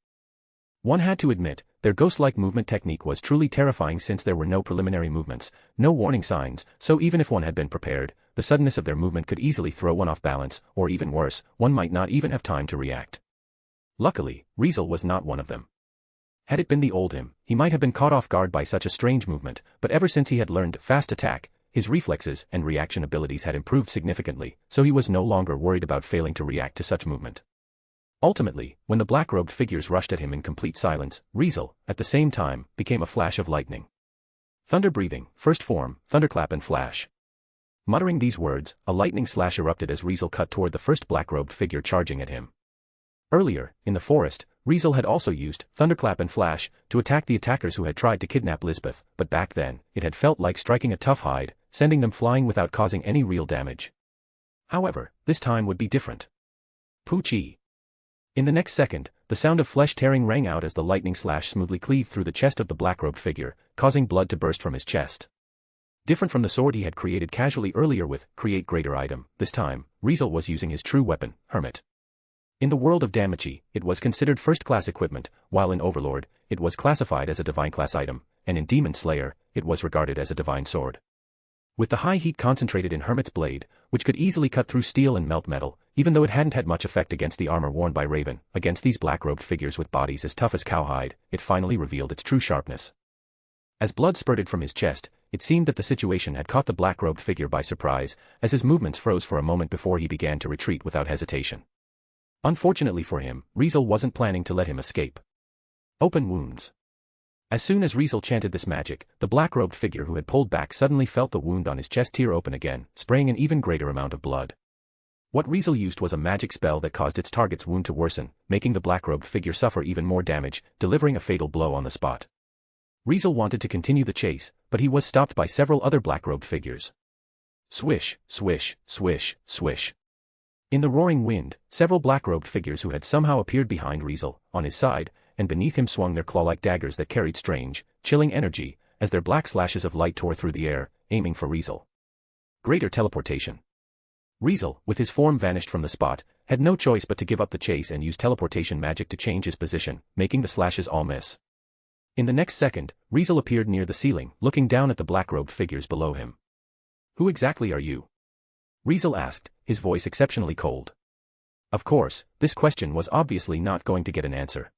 One had to admit, Their ghost-like movement technique was truly terrifying since there were no preliminary movements, no warning signs, so even if one had been prepared, the suddenness of their movement could easily throw one off balance, or even worse, one might not even have time to react. Luckily, Riezel was not one of them. Had it been the old him, he might have been caught off guard by such a strange movement, but ever since he had learned fast attack, his reflexes and reaction abilities had improved significantly, so he was no longer worried about failing to react to such movement. Ultimately, when the black-robed figures rushed at him in complete silence, Riezel, at the same time, became a flash of lightning. Thunder-breathing, first form, thunderclap and flash. Muttering these words, a lightning slash erupted as Riezel cut toward the first black-robed figure charging at him. Earlier, in the forest, Riezel had also used thunderclap and flash to attack the attackers who had tried to kidnap Lisbeth, but back then, it had felt like striking a tough hide, sending them flying without causing any real damage. However, this time would be different. Poochie. In the next second, the sound of flesh tearing rang out as the lightning slash smoothly cleaved through the chest of the black-robed figure, causing blood to burst from his chest. Different from the sword he had created casually earlier with create greater item, this time, Riezel was using his true weapon, Hermit. In the world of Damacy, it was considered first-class equipment, while in Overlord, it was classified as a divine-class item, and in Demon Slayer, it was regarded as a divine sword. With the high heat concentrated in Hermit's blade, which could easily cut through steel and melt metal, even though it hadn't had much effect against the armor worn by Raven, against these black-robed figures with bodies as tough as cowhide, it finally revealed its true sharpness. As blood spurted from his chest, it seemed that the situation had caught the black-robed figure by surprise, as his movements froze for a moment before he began to retreat without hesitation. Unfortunately for him, Riezel wasn't planning to let him escape. Open wounds. As soon as Riezel chanted this magic, the black-robed figure who had pulled back suddenly felt the wound on his chest tear open again, spraying an even greater amount of blood. What Riezel used was a magic spell that caused its target's wound to worsen, making the black-robed figure suffer even more damage, delivering a fatal blow on the spot. Riezel wanted to continue the chase, but he was stopped by several other black-robed figures. Swish, swish, swish, swish. In the roaring wind, several black-robed figures who had somehow appeared behind Riezel, on his side, and beneath him swung their claw-like daggers that carried strange, chilling energy, as their black slashes of light tore through the air, aiming for Riezel. Greater teleportation. Riezel, with his form vanished from the spot, had no choice but to give up the chase and use teleportation magic to change his position, making the slashes all miss. In the next second, Riezel appeared near the ceiling, looking down at the black-robed figures below him. Who exactly are you? Riezel asked, his voice exceptionally cold. Of course, this question was obviously not going to get an answer.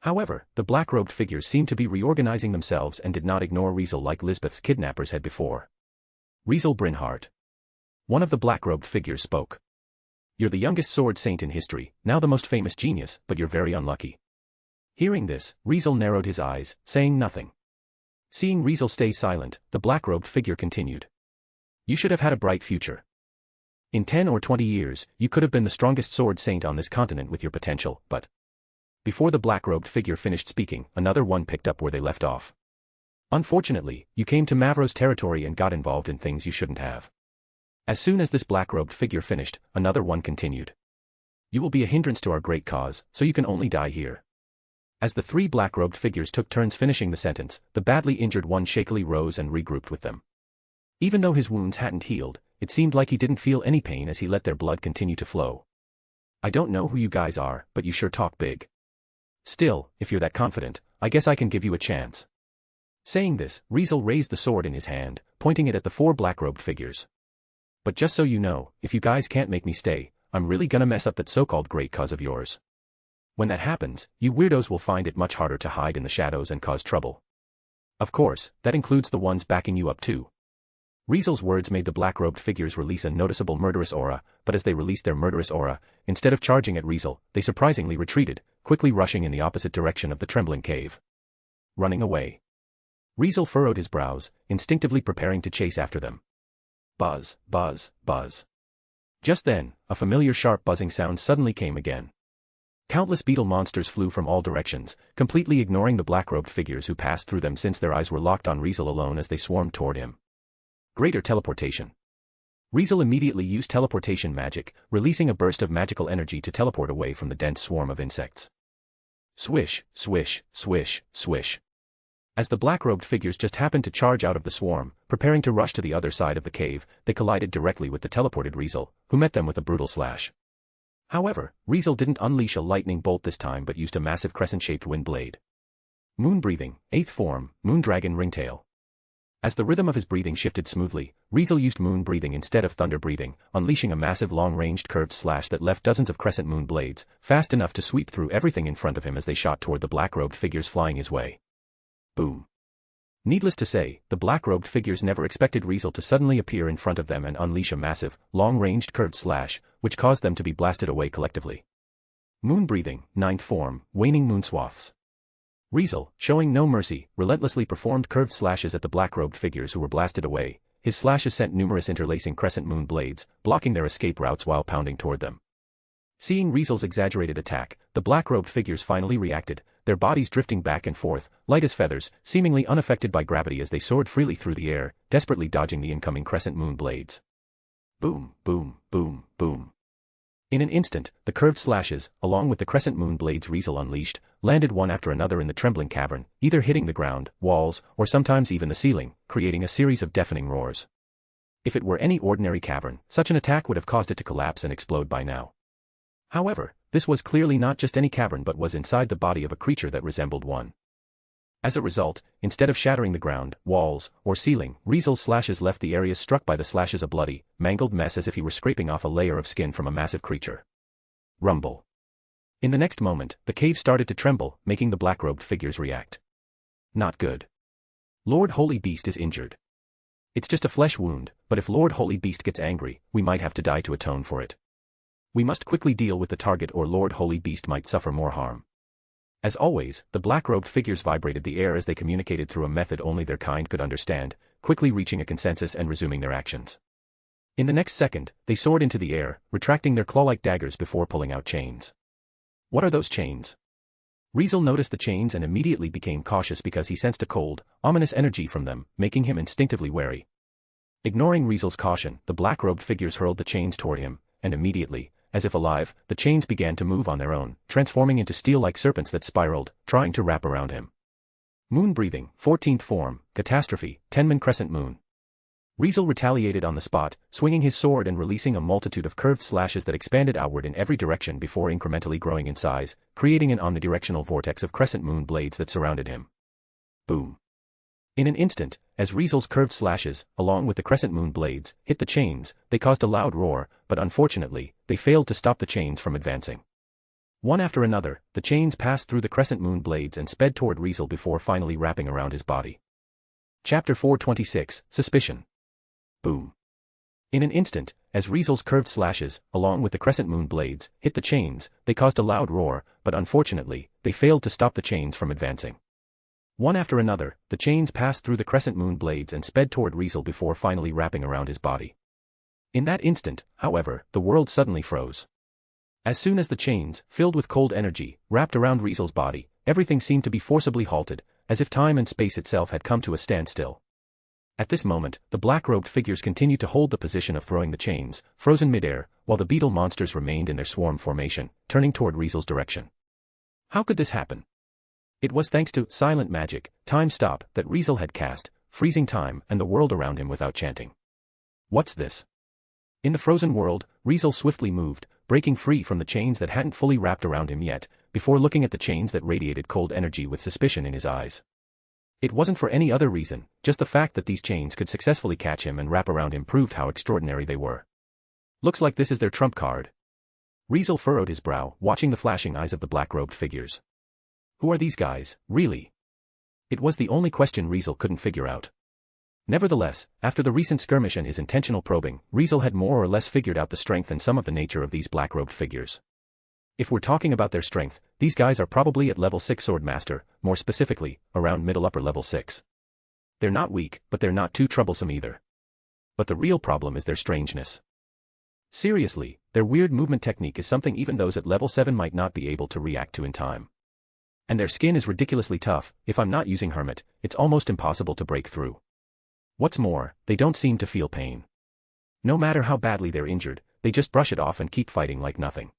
However, the black-robed figures seemed to be reorganizing themselves and did not ignore Riezel like Lisbeth's kidnappers had before. Riezel Brynhart. One of the black-robed figures spoke. You're the youngest sword saint in history, now the most famous genius, but you're very unlucky. Hearing this, Riezel narrowed his eyes, saying nothing. Seeing Riezel stay silent, the black-robed figure continued. You should have had a bright future. In 10 or 20 years, you could have been the strongest sword saint on this continent with your potential, but... Before the black-robed figure finished speaking, another one picked up where they left off. Unfortunately, you came to Mavro's territory and got involved in things you shouldn't have. As soon as this black-robed figure finished, another one continued. You will be a hindrance to our great cause, so you can only die here. As the three black-robed figures took turns finishing the sentence, the badly injured one shakily rose and regrouped with them. Even though his wounds hadn't healed, it seemed like he didn't feel any pain as he let their blood continue to flow. I don't know who you guys are, but you sure talk big. Still, if you're that confident, I guess I can give you a chance. Saying this, Riezel raised the sword in his hand, pointing it at the four black-robed figures. But just so you know, if you guys can't make me stay, I'm really gonna mess up that so-called great cause of yours. When that happens, you weirdos will find it much harder to hide in the shadows and cause trouble. Of course, that includes the ones backing you up too. Riezel's words made the black-robed figures release a noticeable murderous aura, but as they released their murderous aura, instead of charging at Riezel, they surprisingly retreated, quickly rushing in the opposite direction of the trembling cave. Running away. Riezel furrowed his brows, instinctively preparing to chase after them. Buzz, buzz, buzz. Just then, a familiar sharp buzzing sound suddenly came again. Countless beetle monsters flew from all directions, completely ignoring the black-robed figures who passed through them since their eyes were locked on Riezel alone as they swarmed toward him. Greater teleportation. Riezel immediately used teleportation magic, releasing a burst of magical energy to teleport away from the dense swarm of insects. Swish, swish, swish, swish. As the black-robed figures just happened to charge out of the swarm, preparing to rush to the other side of the cave, they collided directly with the teleported Riezel, who met them with a brutal slash. However, Riezel didn't unleash a lightning bolt this time but used a massive crescent-shaped wind blade. Moon breathing, 8th form, Moon Dragon Ringtail. As the rhythm of his breathing shifted smoothly, Riezel used moon breathing instead of thunder breathing, unleashing a massive long-ranged curved slash that left dozens of crescent moon blades, fast enough to sweep through everything in front of him as they shot toward the black-robed figures flying his way. Boom. Needless to say, the black-robed figures never expected Riezel to suddenly appear in front of them and unleash a massive, long-ranged curved slash, which caused them to be blasted away collectively. Moon breathing, 9th form, Waning Moon Swaths. Riezel, showing no mercy, relentlessly performed curved slashes at the black-robed figures who were blasted away. His slashes sent numerous interlacing crescent moon blades, blocking their escape routes while pounding toward them. Seeing Riezel's exaggerated attack, the black-robed figures finally reacted, their bodies drifting back and forth, light as feathers, seemingly unaffected by gravity as they soared freely through the air, desperately dodging the incoming crescent moon blades. Boom, boom, boom, boom. In an instant, the curved slashes, along with the crescent moon blades Riezel unleashed, landed one after another in the trembling cavern, either hitting the ground, walls, or sometimes even the ceiling, creating a series of deafening roars. If it were any ordinary cavern, such an attack would have caused it to collapse and explode by now. However, this was clearly not just any cavern but was inside the body of a creature that resembled one. As a result, instead of shattering the ground, walls, or ceiling, Riezel's slashes left the areas struck by the slashes a bloody, mangled mess as if he were scraping off a layer of skin from a massive creature. Rumble. In the next moment, the cave started to tremble, making the black-robed figures react. Not good. Lord Holy Beast is injured. It's just a flesh wound, but if Lord Holy Beast gets angry, we might have to die to atone for it. We must quickly deal with the target or Lord Holy Beast might suffer more harm. As always, the black-robed figures vibrated the air as they communicated through a method only their kind could understand, quickly reaching a consensus and resuming their actions. In the next second, they soared into the air, retracting their claw-like daggers before pulling out chains. What are those chains? Riezel noticed the chains and immediately became cautious because he sensed a cold, ominous energy from them, making him instinctively wary. Ignoring Riezel's caution, the black-robed figures hurled the chains toward him, and immediately, as if alive, the chains began to move on their own, transforming into steel-like serpents that spiraled, trying to wrap around him. Moon breathing, 14th form, Catastrophe, Tenman Crescent Moon. Riezel retaliated on the spot, swinging his sword and releasing a multitude of curved slashes that expanded outward in every direction before incrementally growing in size, creating an omnidirectional vortex of crescent moon blades that surrounded him. Boom. In an instant, as Riezel's curved slashes, along with the crescent moon blades, hit the chains, they caused a loud roar, but unfortunately, they failed to stop the chains from advancing. One after another, the chains passed through the crescent moon blades and sped toward Riezel before finally wrapping around his body. Chapter 426, Suspicion. Boom. In an instant, as Riezel's curved slashes, along with the crescent moon blades, hit the chains, they caused a loud roar, but unfortunately, they failed to stop the chains from advancing. One after another, the chains passed through the crescent moon blades and sped toward Riezel before finally wrapping around his body. In that instant, however, the world suddenly froze. As soon as the chains, filled with cold energy, wrapped around Riezel's body, everything seemed to be forcibly halted, as if time and space itself had come to a standstill. At this moment, the black-robed figures continued to hold the position of throwing the chains, frozen midair, while the beetle monsters remained in their swarm formation, turning toward Riezel's direction. How could this happen? It was thanks to silent magic, time stop, that Riezel had cast, freezing time and the world around him without chanting. What's this? In the frozen world, Riezel swiftly moved, breaking free from the chains that hadn't fully wrapped around him yet, before looking at the chains that radiated cold energy with suspicion in his eyes. It wasn't for any other reason, just the fact that these chains could successfully catch him and wrap around him proved how extraordinary they were. Looks like this is their trump card. Riezel furrowed his brow, watching the flashing eyes of the black-robed figures. Who are these guys, really? It was the only question Riezel couldn't figure out. Nevertheless, after the recent skirmish and his intentional probing, Riezel had more or less figured out the strength and some of the nature of these black-robed figures. If we're talking about their strength, these guys are probably at level 6 Swordmaster, more specifically, around middle-upper level 6. They're not weak, but they're not too troublesome either. But the real problem is their strangeness. Seriously, their weird movement technique is something even those at level 7 might not be able to react to in time. And their skin is ridiculously tough. If I'm not using Hermit, it's almost impossible to break through. What's more, they don't seem to feel pain. No matter how badly they're injured, they just brush it off and keep fighting like nothing.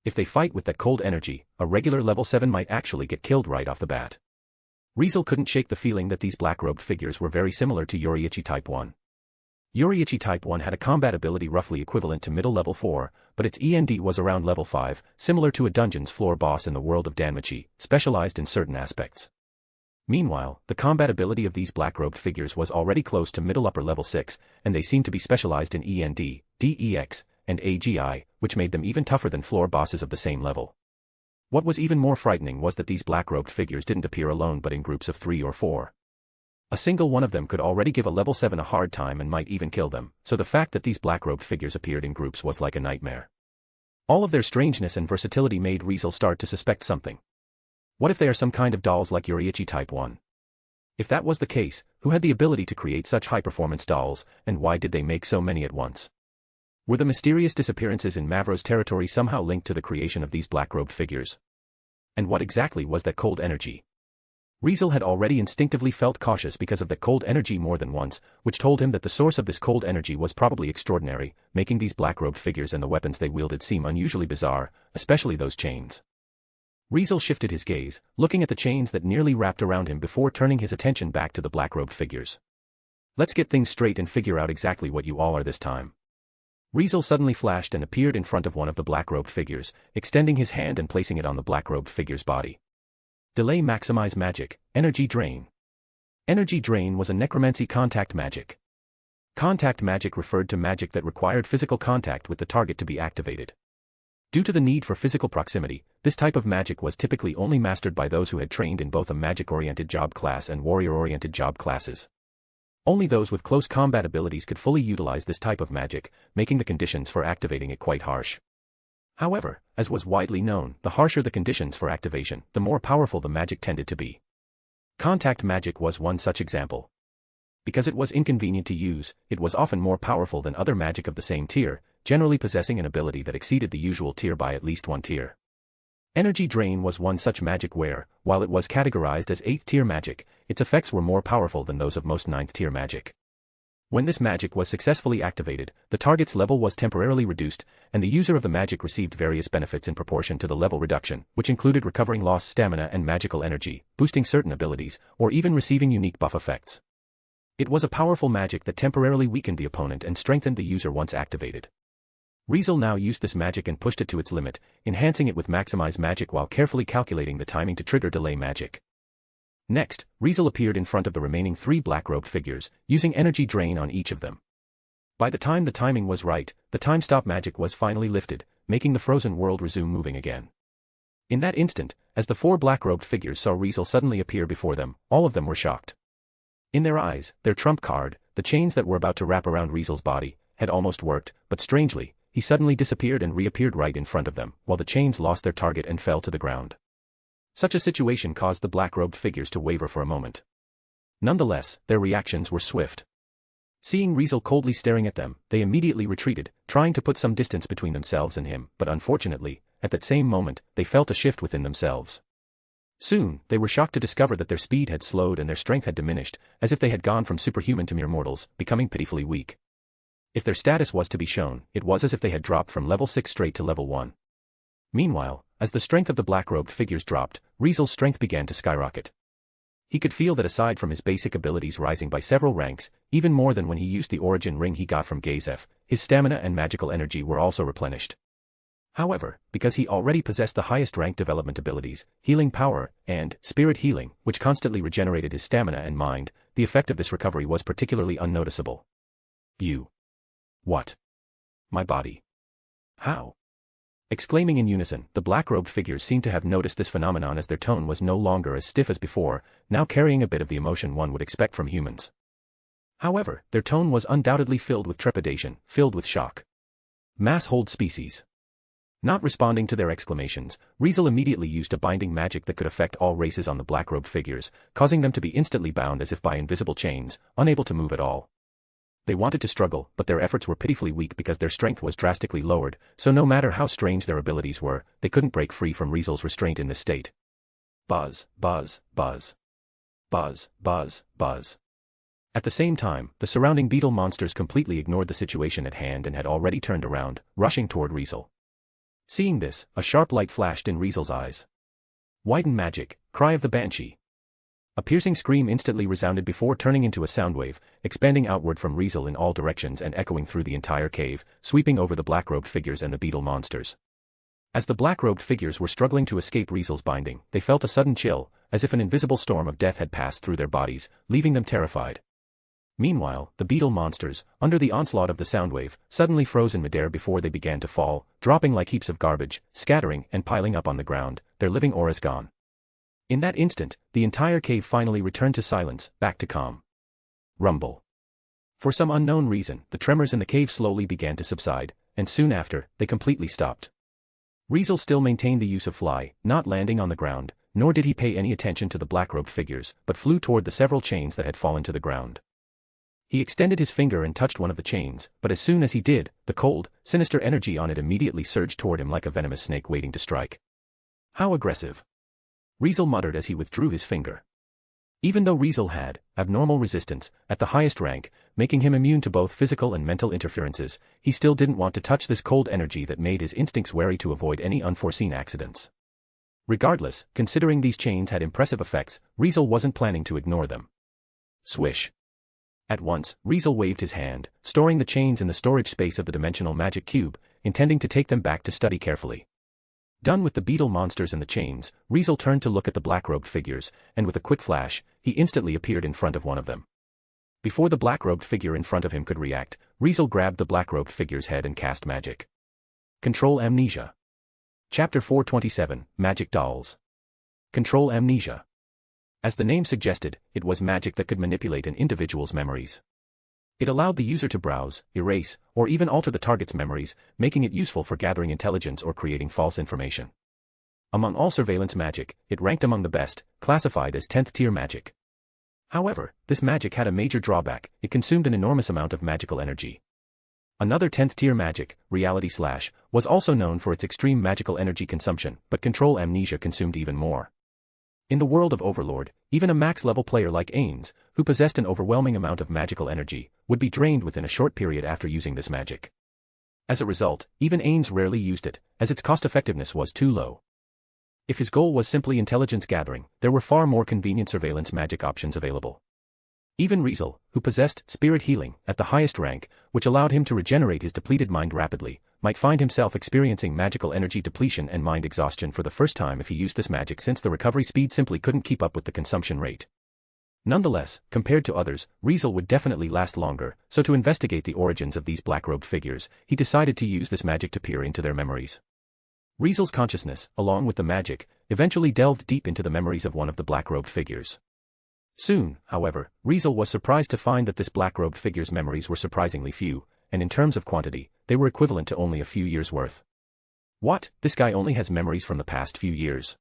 If they fight with that cold energy, a regular level 7 might actually get killed right off the bat. Riezel couldn't shake the feeling that these black-robed figures were very similar to Yoriichi Type 1. Yoriichi Type 1 had a combat ability roughly equivalent to middle level 4, but its END was around level 5, similar to a dungeon's floor boss in the world of Danmachi, specialized in certain aspects. Meanwhile, the combat ability of these black-robed figures was already close to middle-upper level 6, and they seemed to be specialized in END, DEX, and AGI, which made them even tougher than floor bosses of the same level. What was even more frightening was that these black-robed figures didn't appear alone but in groups of 3 or 4. A single one of them could already give a level 7 a hard time and might even kill them, so the fact that these black-robed figures appeared in groups was like a nightmare. All of their strangeness and versatility made Riezel start to suspect something. What if they are some kind of dolls like Yoriichi Type 1? If that was the case, who had the ability to create such high-performance dolls, and why did they make so many at once? Were the mysterious disappearances in Mavro's territory somehow linked to the creation of these black-robed figures? And what exactly was that cold energy? Riezel had already instinctively felt cautious because of that cold energy more than once, which told him that the source of this cold energy was probably extraordinary, making these black-robed figures and the weapons they wielded seem unusually bizarre, especially those chains. Riezel shifted his gaze, looking at the chains that nearly wrapped around him before turning his attention back to the black-robed figures. Let's get things straight and figure out exactly what you all are this time. Riezel suddenly flashed and appeared in front of one of the black-robed figures, extending his hand and placing it on the black-robed figure's body. Delay maximize magic, energy drain. Energy drain was a necromancy contact magic. Contact magic referred to magic that required physical contact with the target to be activated. Due to the need for physical proximity, this type of magic was typically only mastered by those who had trained in both a magic-oriented job class and warrior-oriented job classes. Only those with close combat abilities could fully utilize this type of magic, making the conditions for activating it quite harsh. However, as was widely known, the harsher the conditions for activation, the more powerful the magic tended to be. Contact magic was one such example. Because it was inconvenient to use, it was often more powerful than other magic of the same tier, generally possessing an ability that exceeded the usual tier by at least one tier. Energy drain was one such magic where, while it was categorized as 8th tier magic, its effects were more powerful than those of most 9th tier magic. When this magic was successfully activated, the target's level was temporarily reduced, and the user of the magic received various benefits in proportion to the level reduction, which included recovering lost stamina and magical energy, boosting certain abilities, or even receiving unique buff effects. It was a powerful magic that temporarily weakened the opponent and strengthened the user once activated. Riezel now used this magic and pushed it to its limit, enhancing it with maximize magic while carefully calculating the timing to trigger delay magic. Next, Riezel appeared in front of the remaining 3 black-robed figures, using energy drain on each of them. By the time the timing was right, the time stop magic was finally lifted, making the frozen world resume moving again. In that instant, as the 4 black-robed figures saw Riezel suddenly appear before them, all of them were shocked. In their eyes, their trump card, the chains that were about to wrap around Riezel's body, had almost worked, but strangely, he suddenly disappeared and reappeared right in front of them, while the chains lost their target and fell to the ground. Such a situation caused the black-robed figures to waver for a moment. Nonetheless, their reactions were swift. Seeing Riezel coldly staring at them, they immediately retreated, trying to put some distance between themselves and him, but unfortunately, at that same moment, they felt a shift within themselves. Soon, they were shocked to discover that their speed had slowed and their strength had diminished, as if they had gone from superhuman to mere mortals, becoming pitifully weak. If their status was to be shown, it was as if they had dropped from level 6 straight to level 1. Meanwhile, as the strength of the black-robed figures dropped, Riezel's strength began to skyrocket. He could feel that aside from his basic abilities rising by several ranks, even more than when he used the origin ring he got from Gazef, his stamina and magical energy were also replenished. However, because he already possessed the highest rank development abilities, healing power, and spirit healing, which constantly regenerated his stamina and mind, the effect of this recovery was particularly unnoticeable. What? My body. How? Exclaiming in unison, the black-robed figures seemed to have noticed this phenomenon as their tone was no longer as stiff as before, now carrying a bit of the emotion one would expect from humans. However, their tone was undoubtedly filled with trepidation, filled with shock. Mass hold species. Not responding to their exclamations, Riezel immediately used a binding magic that could affect all races on the black-robed figures, causing them to be instantly bound as if by invisible chains, unable to move at all. They wanted to struggle, but their efforts were pitifully weak because their strength was drastically lowered, so no matter how strange their abilities were, they couldn't break free from Riezel's restraint in this state. Buzz, buzz, buzz. Buzz, buzz, buzz. At the same time, the surrounding beetle monsters completely ignored the situation at hand and had already turned around, rushing toward Riezel. Seeing this, a sharp light flashed in Riezel's eyes. Widen magic, cry of the banshee. A piercing scream instantly resounded before turning into a soundwave, expanding outward from Riezel in all directions and echoing through the entire cave, sweeping over the black-robed figures and the beetle monsters. As the black-robed figures were struggling to escape Riezel's binding, they felt a sudden chill, as if an invisible storm of death had passed through their bodies, leaving them terrified. Meanwhile, the beetle monsters, under the onslaught of the soundwave, suddenly froze in midair before they began to fall, dropping like heaps of garbage, scattering and piling up on the ground, their living auras gone. In that instant, the entire cave finally returned to silence, back to calm. Rumble. For some unknown reason, the tremors in the cave slowly began to subside, and soon after, they completely stopped. Riezel still maintained the use of fly, not landing on the ground, nor did he pay any attention to the black-robed figures, but flew toward the several chains that had fallen to the ground. He extended his finger and touched one of the chains, but as soon as he did, the cold, sinister energy on it immediately surged toward him like a venomous snake waiting to strike. How aggressive! Riezel muttered as he withdrew his finger. Even though Riezel had abnormal resistance at the highest rank, making him immune to both physical and mental interferences, he still didn't want to touch this cold energy that made his instincts wary to avoid any unforeseen accidents. Regardless, considering these chains had impressive effects, Riezel wasn't planning to ignore them. Swish. At once, Riezel waved his hand, storing the chains in the storage space of the dimensional magic cube, intending to take them back to study carefully. Done with the beetle monsters and the chains, Riezel turned to look at the black-robed figures, and with a quick flash, he instantly appeared in front of one of them. Before the black-robed figure in front of him could react, Riezel grabbed the black-robed figure's head and cast magic. Control Amnesia. Chapter 427, Magic Dolls. Control Amnesia. As the name suggested, it was magic that could manipulate an individual's memories. It allowed the user to browse, erase, or even alter the target's memories, making it useful for gathering intelligence or creating false information. Among all surveillance magic, it ranked among the best, classified as 10th tier magic. However, this magic had a major drawback: it consumed an enormous amount of magical energy. Another 10th tier magic, Reality Slash, was also known for its extreme magical energy consumption, but Control Amnesia consumed even more. In the world of Overlord, even a max-level player like Ains, who possessed an overwhelming amount of magical energy, would be drained within a short period after using this magic. As a result, even Ains rarely used it, as its cost-effectiveness was too low. If his goal was simply intelligence gathering, there were far more convenient surveillance magic options available. Even Riezel, who possessed spirit healing at the highest rank, which allowed him to regenerate his depleted mind rapidly, might find himself experiencing magical energy depletion and mind exhaustion for the first time if he used this magic, since the recovery speed simply couldn't keep up with the consumption rate. Nonetheless, compared to others, Riezel would definitely last longer, so to investigate the origins of these black-robed figures, he decided to use this magic to peer into their memories. Riezel's consciousness, along with the magic, eventually delved deep into the memories of one of the black-robed figures. Soon, however, Riezel was surprised to find that this black-robed figure's memories were surprisingly few, and in terms of quantity, they were equivalent to only a few years' worth. What? This guy only has memories from the past few years.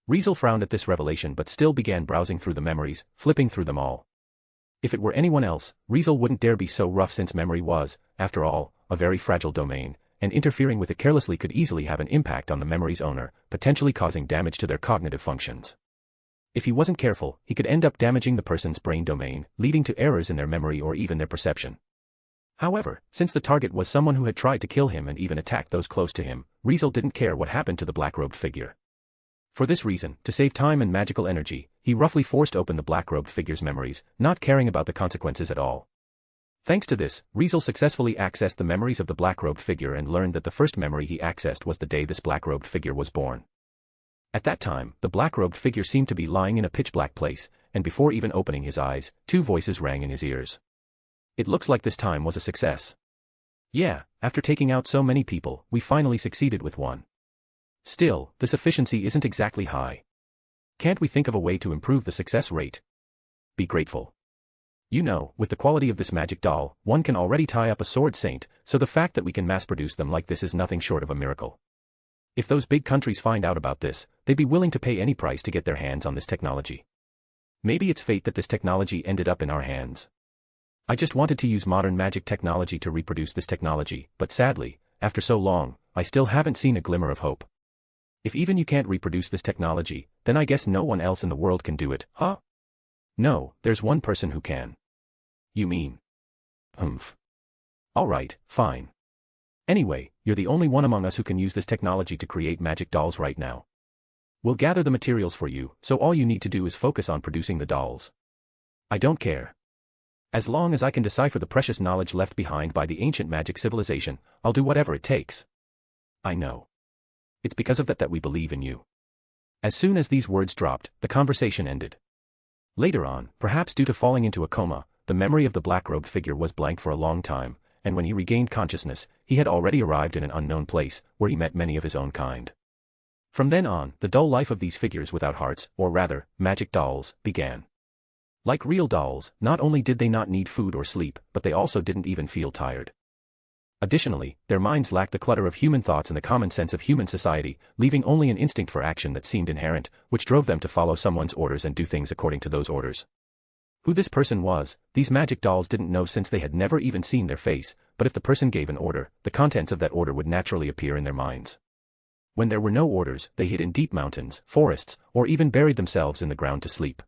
Riezel frowned at this revelation but still began browsing through the memories, flipping through them all. If it were anyone else, Riezel wouldn't dare be so rough, since memory was, after all, a very fragile domain, and interfering with it carelessly could easily have an impact on the memory's owner, potentially causing damage to their cognitive functions. If he wasn't careful, he could end up damaging the person's brain domain, leading to errors in their memory or even their perception. However, since the target was someone who had tried to kill him and even attacked those close to him, Riezel didn't care what happened to the black-robed figure. For this reason, to save time and magical energy, he roughly forced open the black-robed figure's memories, not caring about the consequences at all. Thanks to this, Riezel successfully accessed the memories of the black-robed figure and learned that the first memory he accessed was the day this black-robed figure was born. At that time, the black-robed figure seemed to be lying in a pitch-black place, and before even opening his eyes, two voices rang in his ears. It looks like this time was a success. Yeah, after taking out so many people, we finally succeeded with one. Still, this efficiency isn't exactly high. Can't we think of a way to improve the success rate? Be grateful. You know, with the quality of this magic doll, one can already tie up a sword saint, so the fact that we can mass-produce them like this is nothing short of a miracle. If those big countries find out about this, they'd be willing to pay any price to get their hands on this technology. Maybe it's fate that this technology ended up in our hands. I just wanted to use modern magic technology to reproduce this technology, but sadly, after so long, I still haven't seen a glimmer of hope. If even you can't reproduce this technology, then I guess no one else in the world can do it, huh? No, there's one person who can. You mean? Alright, fine. Anyway, you're the only one among us who can use this technology to create magic dolls right now. We'll gather the materials for you, so all you need to do is focus on producing the dolls. I don't care. As long as I can decipher the precious knowledge left behind by the ancient magic civilization, I'll do whatever it takes. I know. It's because of that we believe in you. As soon as these words dropped, the conversation ended. Later on, perhaps due to falling into a coma, the memory of the black-robed figure was blank for a long time, and when he regained consciousness, he had already arrived in an unknown place, where he met many of his own kind. From then on, the dull life of these figures without hearts, or rather, magic dolls, began. Like real dolls, not only did they not need food or sleep, but they also didn't even feel tired. Additionally, their minds lacked the clutter of human thoughts and the common sense of human society, leaving only an instinct for action that seemed inherent, which drove them to follow someone's orders and do things according to those orders. Who this person was, these magic dolls didn't know since they had never even seen their face, but if the person gave an order, the contents of that order would naturally appear in their minds. When there were no orders, they hid in deep mountains, forests, or even buried themselves in the ground to sleep.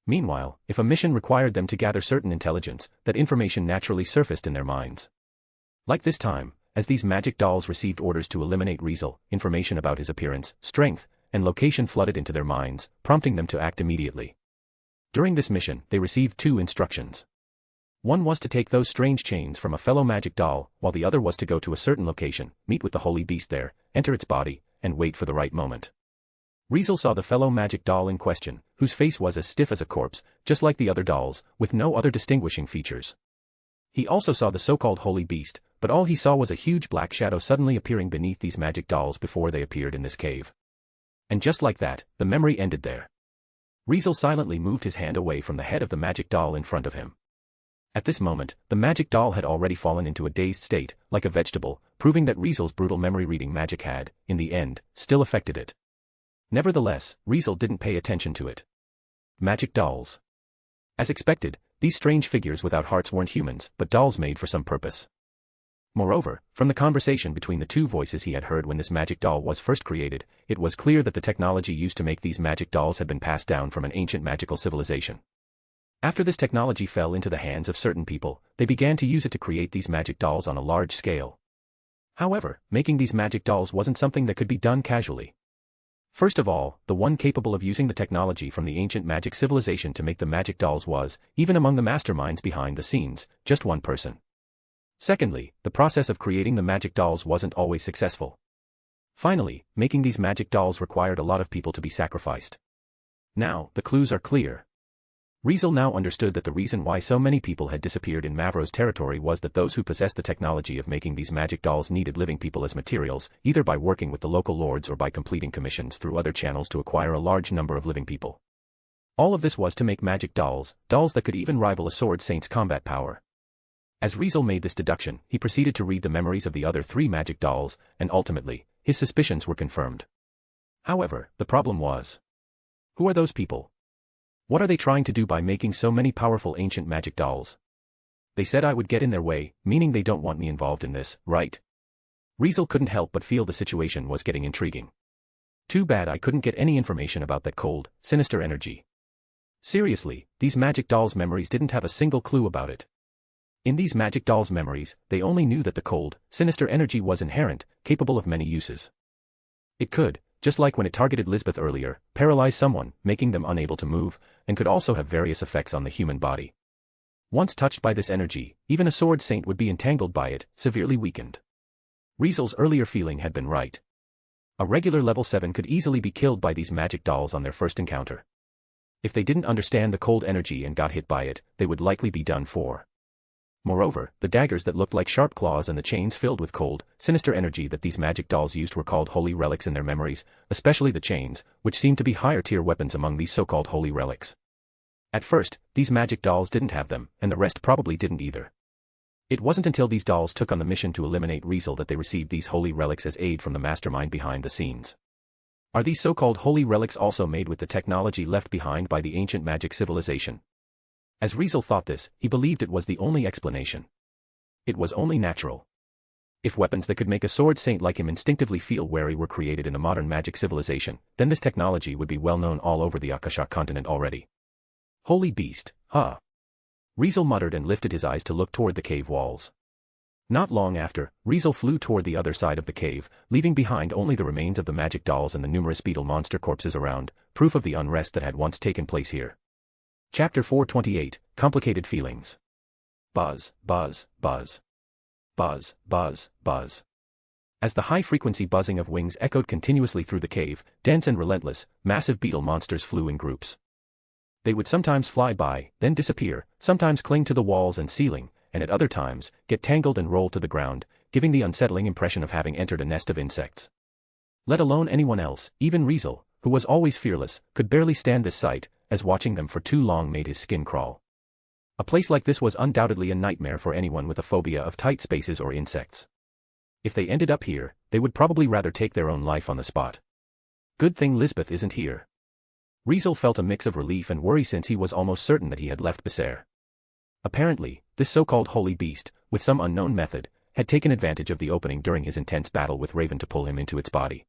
Meanwhile, if a mission required them to gather certain intelligence, that information naturally surfaced in their minds. Like this time, as these magic dolls received orders to eliminate Riezel, information about his appearance, strength, and location flooded into their minds, prompting them to act immediately. During this mission, they received 2 instructions. One was to take those strange chains from a fellow magic doll, while the other was to go to a certain location, meet with the holy beast there, enter its body, and wait for the right moment. Riezel saw the fellow magic doll in question, whose face was as stiff as a corpse, just like the other dolls, with no other distinguishing features. He also saw the so-called holy beast, but all he saw was a huge black shadow suddenly appearing beneath these magic dolls before they appeared in this cave. And just like that, the memory ended there. Riezel silently moved his hand away from the head of the magic doll in front of him. At this moment, the magic doll had already fallen into a dazed state, like a vegetable, proving that Riezel's brutal memory-reading magic had, in the end, still affected it. Nevertheless, Riezel didn't pay attention to it. Magic dolls. As expected, these strange figures without hearts weren't humans, but dolls made for some purpose. Moreover, from the conversation between the 2 voices he had heard when this magic doll was first created, it was clear that the technology used to make these magic dolls had been passed down from an ancient magical civilization. After this technology fell into the hands of certain people, they began to use it to create these magic dolls on a large scale. However, making these magic dolls wasn't something that could be done casually. First of all, the one capable of using the technology from the ancient magic civilization to make the magic dolls was, even among the masterminds behind the scenes, just one person. Secondly, the process of creating the magic dolls wasn't always successful. Finally, making these magic dolls required a lot of people to be sacrificed. Now, the clues are clear. Riezel now understood that the reason why so many people had disappeared in Mavro's territory was that those who possessed the technology of making these magic dolls needed living people as materials, either by working with the local lords or by completing commissions through other channels to acquire a large number of living people. All of this was to make magic dolls, dolls that could even rival a sword saint's combat power. As Riezel made this deduction, he proceeded to read the memories of the other 3 magic dolls, and ultimately, his suspicions were confirmed. However, the problem was, who are those people? What are they trying to do by making so many powerful ancient magic dolls? They said I would get in their way, meaning they don't want me involved in this, right? Riezel couldn't help but feel the situation was getting intriguing. Too bad I couldn't get any information about that cold, sinister energy. Seriously, these magic dolls' memories didn't have a single clue about it. In these magic dolls' memories, they only knew that the cold, sinister energy was inherent, capable of many uses. It could, just like when it targeted Lisbeth earlier, paralyze someone, making them unable to move, and could also have various effects on the human body. Once touched by this energy, even a sword saint would be entangled by it, severely weakened. Riezel's earlier feeling had been right. A regular level 7 could easily be killed by these magic dolls on their first encounter. If they didn't understand the cold energy and got hit by it, they would likely be done for. Moreover, the daggers that looked like sharp claws and the chains filled with cold, sinister energy that these magic dolls used were called holy relics in their memories, especially the chains, which seemed to be higher-tier weapons among these so-called holy relics. At first, these magic dolls didn't have them, and the rest probably didn't either. It wasn't until these dolls took on the mission to eliminate Riezel that they received these holy relics as aid from the mastermind behind the scenes. Are these so-called holy relics also made with the technology left behind by the ancient magic civilization? As Riezel thought this, he believed it was the only explanation. It was only natural. If weapons that could make a sword saint like him instinctively feel wary were created in the modern magic civilization, then this technology would be well known all over the Akasha continent already. Holy beast, huh? Riezel muttered and lifted his eyes to look toward the cave walls. Not long after, Riezel flew toward the other side of the cave, leaving behind only the remains of the magic dolls and the numerous beetle monster corpses around, proof of the unrest that had once taken place here. Chapter 428, Complicated Feelings. Buzz, buzz, buzz. Buzz, buzz, buzz. As the high-frequency buzzing of wings echoed continuously through the cave, dense and relentless, massive beetle monsters flew in groups. They would sometimes fly by, then disappear, sometimes cling to the walls and ceiling, and at other times, get tangled and roll to the ground, giving the unsettling impression of having entered a nest of insects. Let alone anyone else, even Riezel, who was always fearless, could barely stand this sight, as watching them for too long made his skin crawl. A place like this was undoubtedly a nightmare for anyone with a phobia of tight spaces or insects. If they ended up here, they would probably rather take their own life on the spot. Good thing Lisbeth isn't here. Riezel felt a mix of relief and worry since he was almost certain that he had left Becerre. Apparently, this so-called holy beast, with some unknown method, had taken advantage of the opening during his intense battle with Raven to pull him into its body.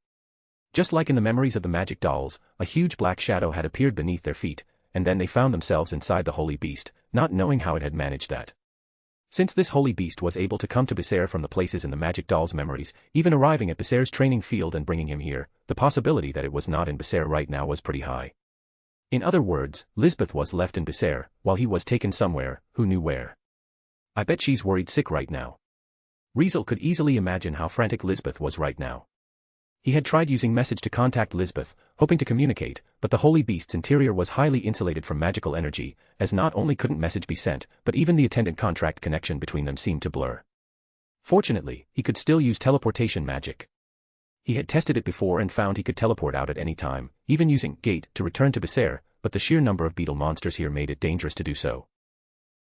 Just like in the memories of the magic dolls, a huge black shadow had appeared beneath their feet, and then they found themselves inside the holy beast, not knowing how it had managed that. Since this holy beast was able to come to Becerre from the places in the magic doll's memories, even arriving at Becerre's training field and bringing him here, the possibility that it was not in Becerre right now was pretty high. In other words, Lisbeth was left in Becerre, while he was taken somewhere, who knew where. I bet she's worried sick right now. Riezel could easily imagine how frantic Lisbeth was right now. He had tried using message to contact Lisbeth, hoping to communicate, but the holy beast's interior was highly insulated from magical energy, as not only couldn't message be sent, but even the attendant contract connection between them seemed to blur. Fortunately, he could still use teleportation magic. He had tested it before and found he could teleport out at any time, even using gate to return to Becerre, but the sheer number of beetle monsters here made it dangerous to do so.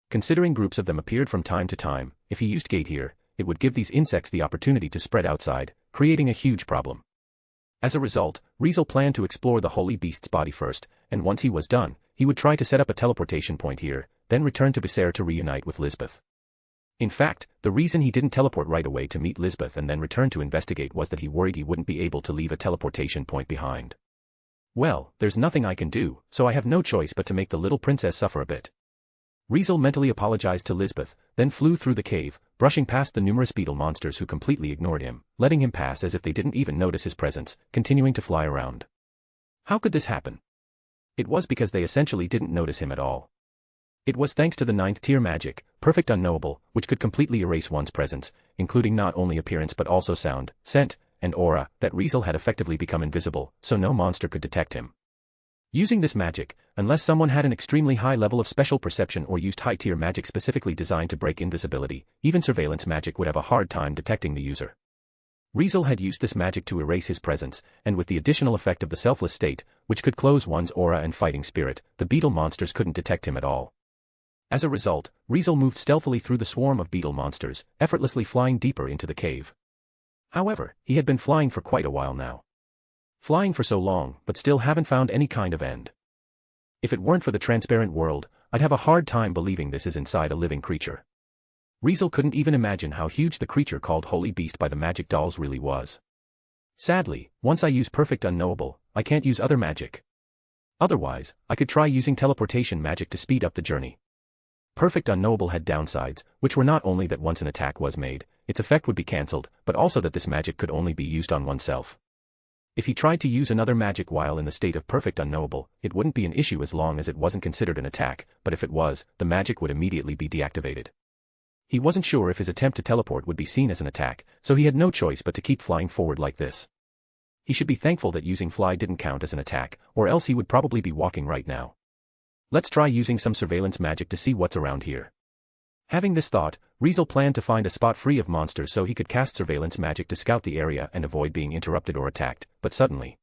Considering groups of them appeared from time to time, if he used gate here, it would give these insects the opportunity to spread outside, creating a huge problem. As a result, Riezel planned to explore the holy beast's body first, and once he was done, he would try to set up a teleportation point here, then return to Becerre to reunite with Lisbeth. In fact, the reason he didn't teleport right away to meet Lisbeth and then return to investigate was that he worried he wouldn't be able to leave a teleportation point behind. Well, there's nothing I can do, so I have no choice but to make the little princess suffer a bit. Riezel mentally apologized to Lisbeth, then flew through the cave, brushing past the numerous beetle monsters who completely ignored him, letting him pass as if they didn't even notice his presence, continuing to fly around. How could this happen? It was because they essentially didn't notice him at all. It was thanks to the 9th tier magic, Perfect Unknowable, which could completely erase one's presence, including not only appearance but also sound, scent, and aura, that Riezel had effectively become invisible, so no monster could detect him. Using this magic, unless someone had an extremely high level of special perception or used high-tier magic specifically designed to break invisibility, even surveillance magic would have a hard time detecting the user. Riezel had used this magic to erase his presence, and with the additional effect of the selfless state, which could close one's aura and fighting spirit, the beetle monsters couldn't detect him at all. As a result, Riezel moved stealthily through the swarm of beetle monsters, effortlessly flying deeper into the cave. However, he had been flying for quite a while now. Flying for so long, but still haven't found any kind of end. If it weren't for the transparent world, I'd have a hard time believing this is inside a living creature. Riezel couldn't even imagine how huge the creature called Holy Beast by the magic dolls really was. Sadly, once I use Perfect Unknowable, I can't use other magic. Otherwise, I could try using teleportation magic to speed up the journey. Perfect Unknowable had downsides, which were not only that once an attack was made, its effect would be cancelled, but also that this magic could only be used on oneself. If he tried to use another magic while in the state of Perfect Unknowable, it wouldn't be an issue as long as it wasn't considered an attack, but if it was, the magic would immediately be deactivated. He wasn't sure if his attempt to teleport would be seen as an attack, so he had no choice but to keep flying forward like this. He should be thankful that using fly didn't count as an attack, or else he would probably be walking right now. Let's try using some surveillance magic to see what's around here. Having this thought, Riezel planned to find a spot free of monsters so he could cast surveillance magic to scout the area and avoid being interrupted or attacked, but suddenly.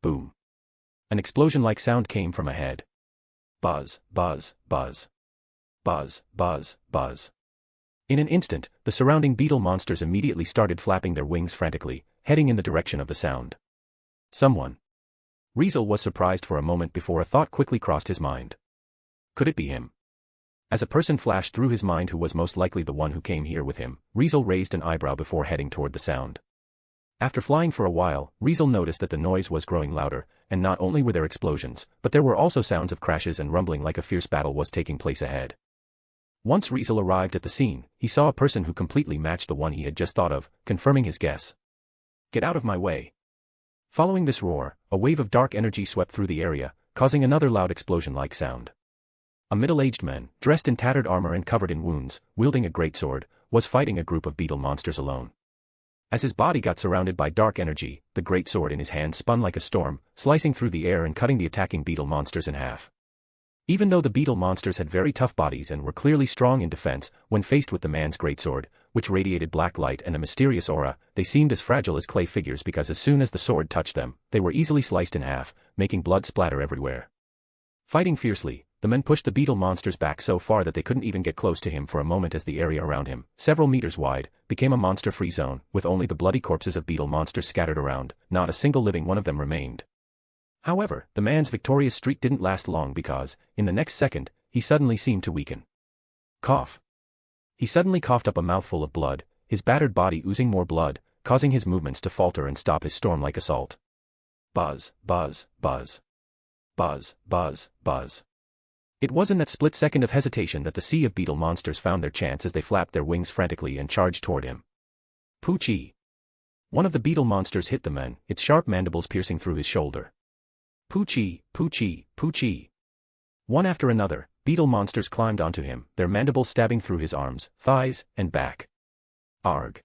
Boom. An explosion-like sound came from ahead. Buzz, buzz, buzz. Buzz, buzz, buzz. In an instant, the surrounding beetle monsters immediately started flapping their wings frantically, heading in the direction of the sound. Someone. Riezel was surprised for a moment before a thought quickly crossed his mind. Could it be him? As a person flashed through his mind who was most likely the one who came here with him, Riezel raised an eyebrow before heading toward the sound. After flying for a while, Riezel noticed that the noise was growing louder, and not only were there explosions, but there were also sounds of crashes and rumbling like a fierce battle was taking place ahead. Once Riezel arrived at the scene, he saw a person who completely matched the one he had just thought of, confirming his guess. Get out of my way. Following this roar, a wave of dark energy swept through the area, causing another loud explosion-like sound. A middle-aged man, dressed in tattered armor and covered in wounds, wielding a greatsword, was fighting a group of beetle monsters alone. As his body got surrounded by dark energy, the great sword in his hand spun like a storm, slicing through the air and cutting the attacking beetle monsters in half. Even though the beetle monsters had very tough bodies and were clearly strong in defense, when faced with the man's greatsword, which radiated black light and a mysterious aura, they seemed as fragile as clay figures because as soon as the sword touched them, they were easily sliced in half, making blood splatter everywhere. Fighting fiercely, the men pushed the beetle monsters back so far that they couldn't even get close to him for a moment as the area around him, several meters wide, became a monster-free zone, with only the bloody corpses of beetle monsters scattered around. Not a single living one of them remained. However, the man's victorious streak didn't last long because, in the next second, he suddenly seemed to weaken. Cough. He suddenly coughed up a mouthful of blood, his battered body oozing more blood, causing his movements to falter and stop his storm-like assault. Buzz, buzz, buzz. Buzz, buzz, buzz. It was in that split second of hesitation that the sea of beetle monsters found their chance as they flapped their wings frantically and charged toward him. Poochie. One of the beetle monsters hit the man, its sharp mandibles piercing through his shoulder. Poochie, Poochie, Poochie. One after another, beetle monsters climbed onto him, their mandibles stabbing through his arms, thighs, and back. Arg.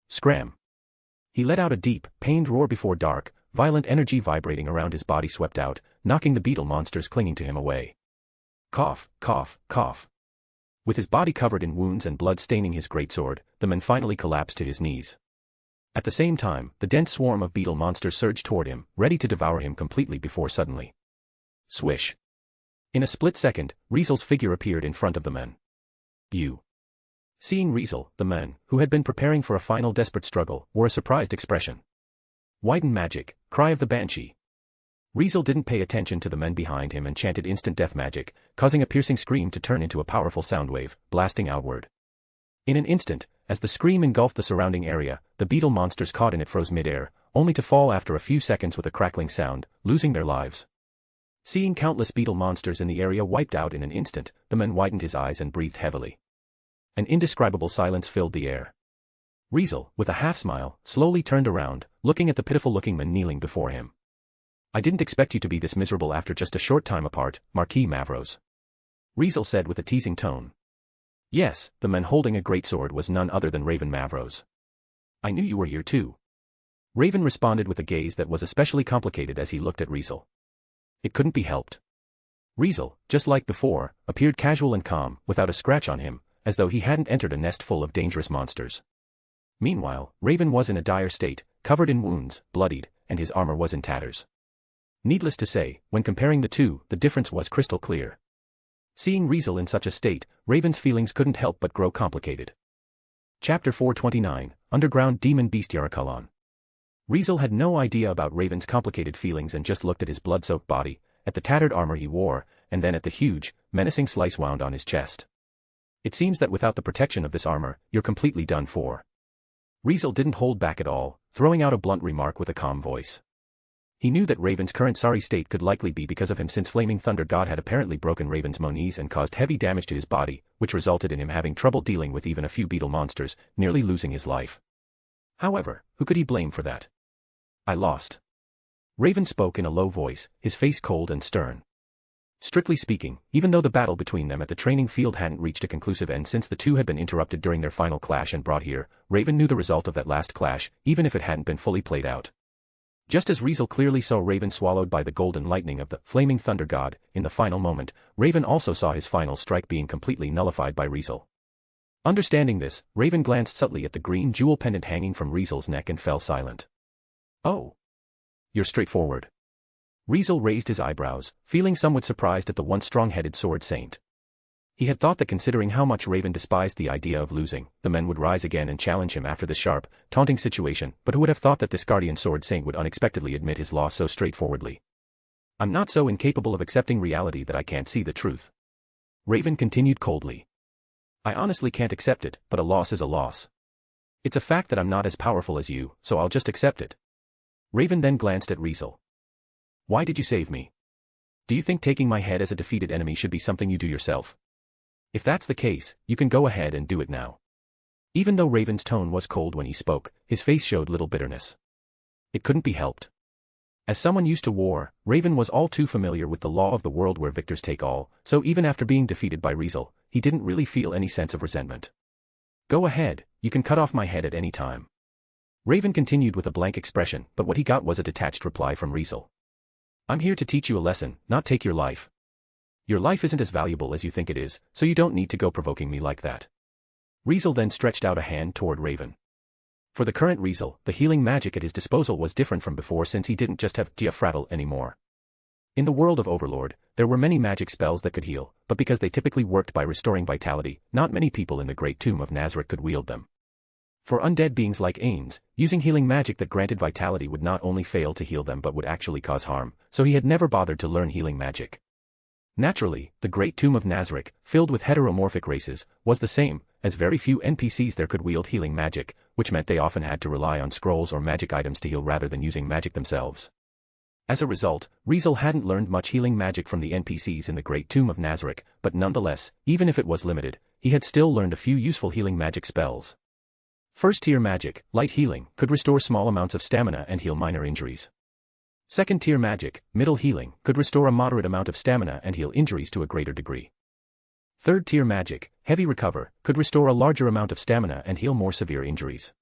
Scram. He let out a deep, pained roar before dark, violent energy vibrating around his body swept out, knocking the beetle monsters clinging to him away. Cough, cough, cough. With his body covered in wounds and blood staining his greatsword, the man finally collapsed to his knees. At the same time, the dense swarm of beetle monsters surged toward him, ready to devour him completely before suddenly. Swish. In a split second, Riezel's figure appeared in front of the men. You. Seeing Riezel, the man, who had been preparing for a final desperate struggle, wore a surprised expression. Widen magic, cry of the banshee. Riezel didn't pay attention to the men behind him and chanted instant death magic, causing a piercing scream to turn into a powerful sound wave, blasting outward. In an instant, as the scream engulfed the surrounding area, the beetle monsters caught in it froze mid-air, only to fall after a few seconds with a crackling sound, losing their lives. Seeing countless beetle monsters in the area wiped out in an instant, the man widened his eyes and breathed heavily. An indescribable silence filled the air. Riezel, with a half-smile, slowly turned around, looking at the pitiful-looking man kneeling before him. I didn't expect you to be this miserable after just a short time apart, Marquis Mavros. Riezel said with a teasing tone. Yes, the man holding a greatsword was none other than Raven Mavros. I knew you were here too. Raven responded with a gaze that was especially complicated as he looked at Riezel. It couldn't be helped. Riezel, just like before, appeared casual and calm, without a scratch on him, as though he hadn't entered a nest full of dangerous monsters. Meanwhile, Raven was in a dire state, covered in wounds, bloodied, and his armor was in tatters. Needless to say, when comparing the two, the difference was crystal clear. Seeing Riezel in such a state, Raven's feelings couldn't help but grow complicated. Chapter 429, Underground Demon Beast Yarakulan. Riezel had no idea about Raven's complicated feelings and just looked at his blood-soaked body, at the tattered armor he wore, and then at the huge, menacing slice wound on his chest. It seems that without the protection of this armor, you're completely done for. Riezel didn't hold back at all, throwing out a blunt remark with a calm voice. He knew that Raven's current sorry state could likely be because of him since Flaming Thunder God had apparently broken Raven's monies and caused heavy damage to his body, which resulted in him having trouble dealing with even a few beetle monsters, nearly losing his life. However, who could he blame for that? I lost. Raven spoke in a low voice, his face cold and stern. Strictly speaking, even though the battle between them at the training field hadn't reached a conclusive end since the two had been interrupted during their final clash and brought here, Raven knew the result of that last clash, even if it hadn't been fully played out. Just as Riezel clearly saw Raven swallowed by the golden lightning of the Flaming Thunder God, in the final moment, Raven also saw his final strike being completely nullified by Riezel. Understanding this, Raven glanced subtly at the green jewel pendant hanging from Riezel's neck and fell silent. Oh. You're straightforward. Riezel raised his eyebrows, feeling somewhat surprised at the once strong-headed sword saint. He had thought that considering how much Raven despised the idea of losing, the men would rise again and challenge him after this sharp, taunting situation, but who would have thought that this guardian sword saint would unexpectedly admit his loss so straightforwardly? I'm not so incapable of accepting reality that I can't see the truth. Raven continued coldly. I honestly can't accept it, but a loss is a loss. It's a fact that I'm not as powerful as you, so I'll just accept it. Raven then glanced at Riezel. Why did you save me? Do you think taking my head as a defeated enemy should be something you do yourself? If that's the case, you can go ahead and do it now. Even though Raven's tone was cold when he spoke, his face showed little bitterness. It couldn't be helped. As someone used to war, Raven was all too familiar with the law of the world where victors take all, so even after being defeated by Riezel, he didn't really feel any sense of resentment. Go ahead, you can cut off my head at any time. Raven continued with a blank expression, but what he got was a detached reply from Riezel. I'm here to teach you a lesson, not take your life. Your life isn't as valuable as you think it is, so you don't need to go provoking me like that. Riezel then stretched out a hand toward Raven. For the current Riezel, the healing magic at his disposal was different from before since he didn't just have vowed anymore. In the world of Overlord, there were many magic spells that could heal, but because they typically worked by restoring vitality, not many people in the Great Tomb of Nazarick could wield them. For undead beings like Ains, using healing magic that granted vitality would not only fail to heal them but would actually cause harm, so he had never bothered to learn healing magic. Naturally, the Great Tomb of Nazarick, filled with heteromorphic races, was the same, as very few NPCs there could wield healing magic, which meant they often had to rely on scrolls or magic items to heal rather than using magic themselves. As a result, Riezel hadn't learned much healing magic from the NPCs in the Great Tomb of Nazarick, but nonetheless, even if it was limited, he had still learned a few useful healing magic spells. First-tier magic, light healing, could restore small amounts of stamina and heal minor injuries. Second-tier magic, middle healing, could restore a moderate amount of stamina and heal injuries to a greater degree. Third-tier magic, heavy recover, could restore a larger amount of stamina and heal more severe injuries.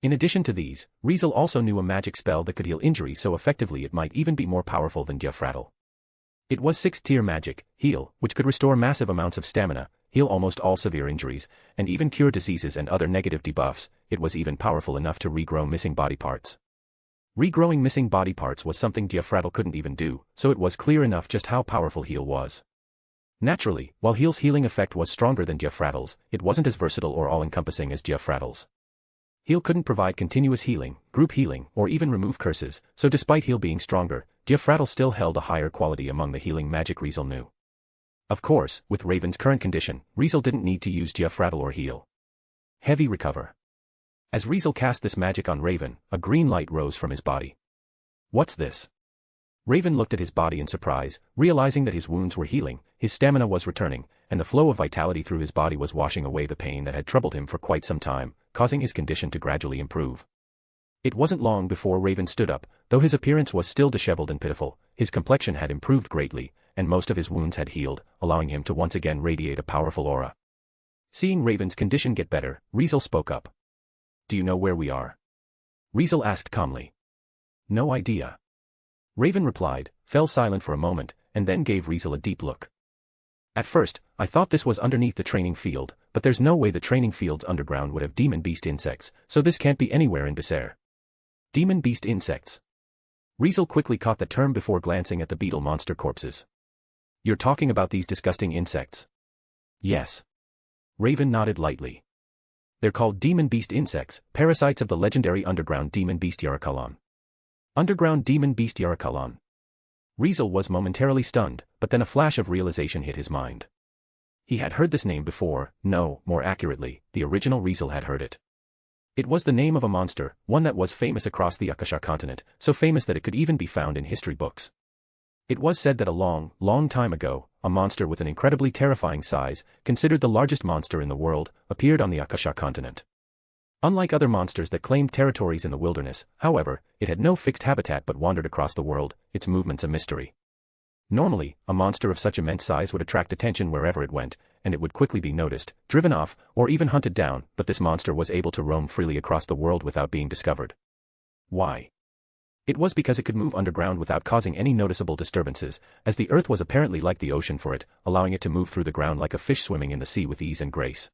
In addition to these, Riezel also knew a magic spell that could heal injuries so effectively it might even be more powerful than vowed. It was 6th-tier magic, heal, which could restore massive amounts of stamina, heal almost all severe injuries, and even cure diseases and other negative debuffs. It was even powerful enough to regrow missing body parts. Regrowing missing body parts was something vowed couldn't even do, so it was clear enough just how powerful heal was. Naturally, while heal's healing effect was stronger than vowed's, it wasn't as versatile or all-encompassing as vowed's. Heal couldn't provide continuous healing, group healing, or even remove curses, so despite heal being stronger, vowed still held a higher quality among the healing magic Riezel knew. Of course, with Raven's current condition, Riezel didn't need to use vowed or heal. Heavy recover. As Riezel cast this magic on Raven, a green light rose from his body. What's this? Raven looked at his body in surprise, realizing that his wounds were healing, his stamina was returning, and the flow of vitality through his body was washing away the pain that had troubled him for quite some time, causing his condition to gradually improve. It wasn't long before Raven stood up, though his appearance was still disheveled and pitiful, his complexion had improved greatly, and most of his wounds had healed, allowing him to once again radiate a powerful aura. Seeing Raven's condition get better, Riezel spoke up. Do you know where we are? Riezel asked calmly. No idea. Raven replied, fell silent for a moment, and then gave Riezel a deep look. At first, I thought this was underneath the training field, but there's no way the training field's underground would have demon beast insects, so this can't be anywhere in Becerre. Demon beast insects. Riezel quickly caught the term before glancing at the beetle monster corpses. You're talking about these disgusting insects? Yes. Raven nodded lightly. They're called demon beast insects, parasites of the legendary underground demon beast Yarakulan. Underground demon beast Yarakulan. Riezel was momentarily stunned, but then a flash of realization hit his mind. He had heard this name before, no, more accurately, the original Riezel had heard it. It was the name of a monster, one that was famous across the Akasha continent, so famous that it could even be found in history books. It was said that a long, long time ago, a monster with an incredibly terrifying size, considered the largest monster in the world, appeared on the Akasha continent. Unlike other monsters that claimed territories in the wilderness, however, it had no fixed habitat but wandered across the world, its movements a mystery. Normally, a monster of such immense size would attract attention wherever it went, and it would quickly be noticed, driven off, or even hunted down, but this monster was able to roam freely across the world without being discovered. Why? It was because it could move underground without causing any noticeable disturbances, as the earth was apparently like the ocean for it, allowing it to move through the ground like a fish swimming in the sea with ease and grace.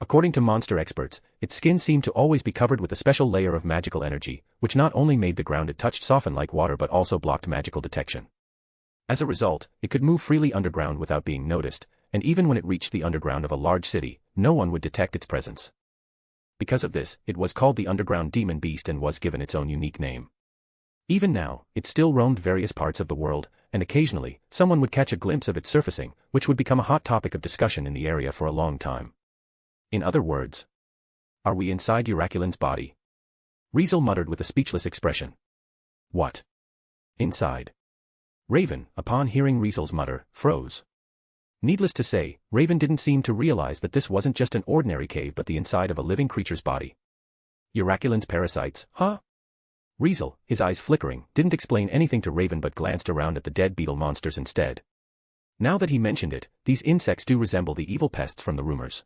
According to monster experts, its skin seemed to always be covered with a special layer of magical energy, which not only made the ground it touched soften like water but also blocked magical detection. As a result, it could move freely underground without being noticed, and even when it reached the underground of a large city, no one would detect its presence. Because of this, it was called the underground demon beast and was given its own unique name. Even now, it still roamed various parts of the world, and occasionally, someone would catch a glimpse of its surfacing, which would become a hot topic of discussion in the area for a long time. In other words, are we inside Yarakulan's body? Riezel muttered with a speechless expression. What? Inside? Raven, upon hearing Riezel's mutter, froze. Needless to say, Raven didn't seem to realize that this wasn't just an ordinary cave but the inside of a living creature's body. Yarakulan's parasites, huh? Riezel, his eyes flickering, didn't explain anything to Raven but glanced around at the dead beetle monsters instead. Now that he mentioned it, these insects do resemble the evil pests from the rumors.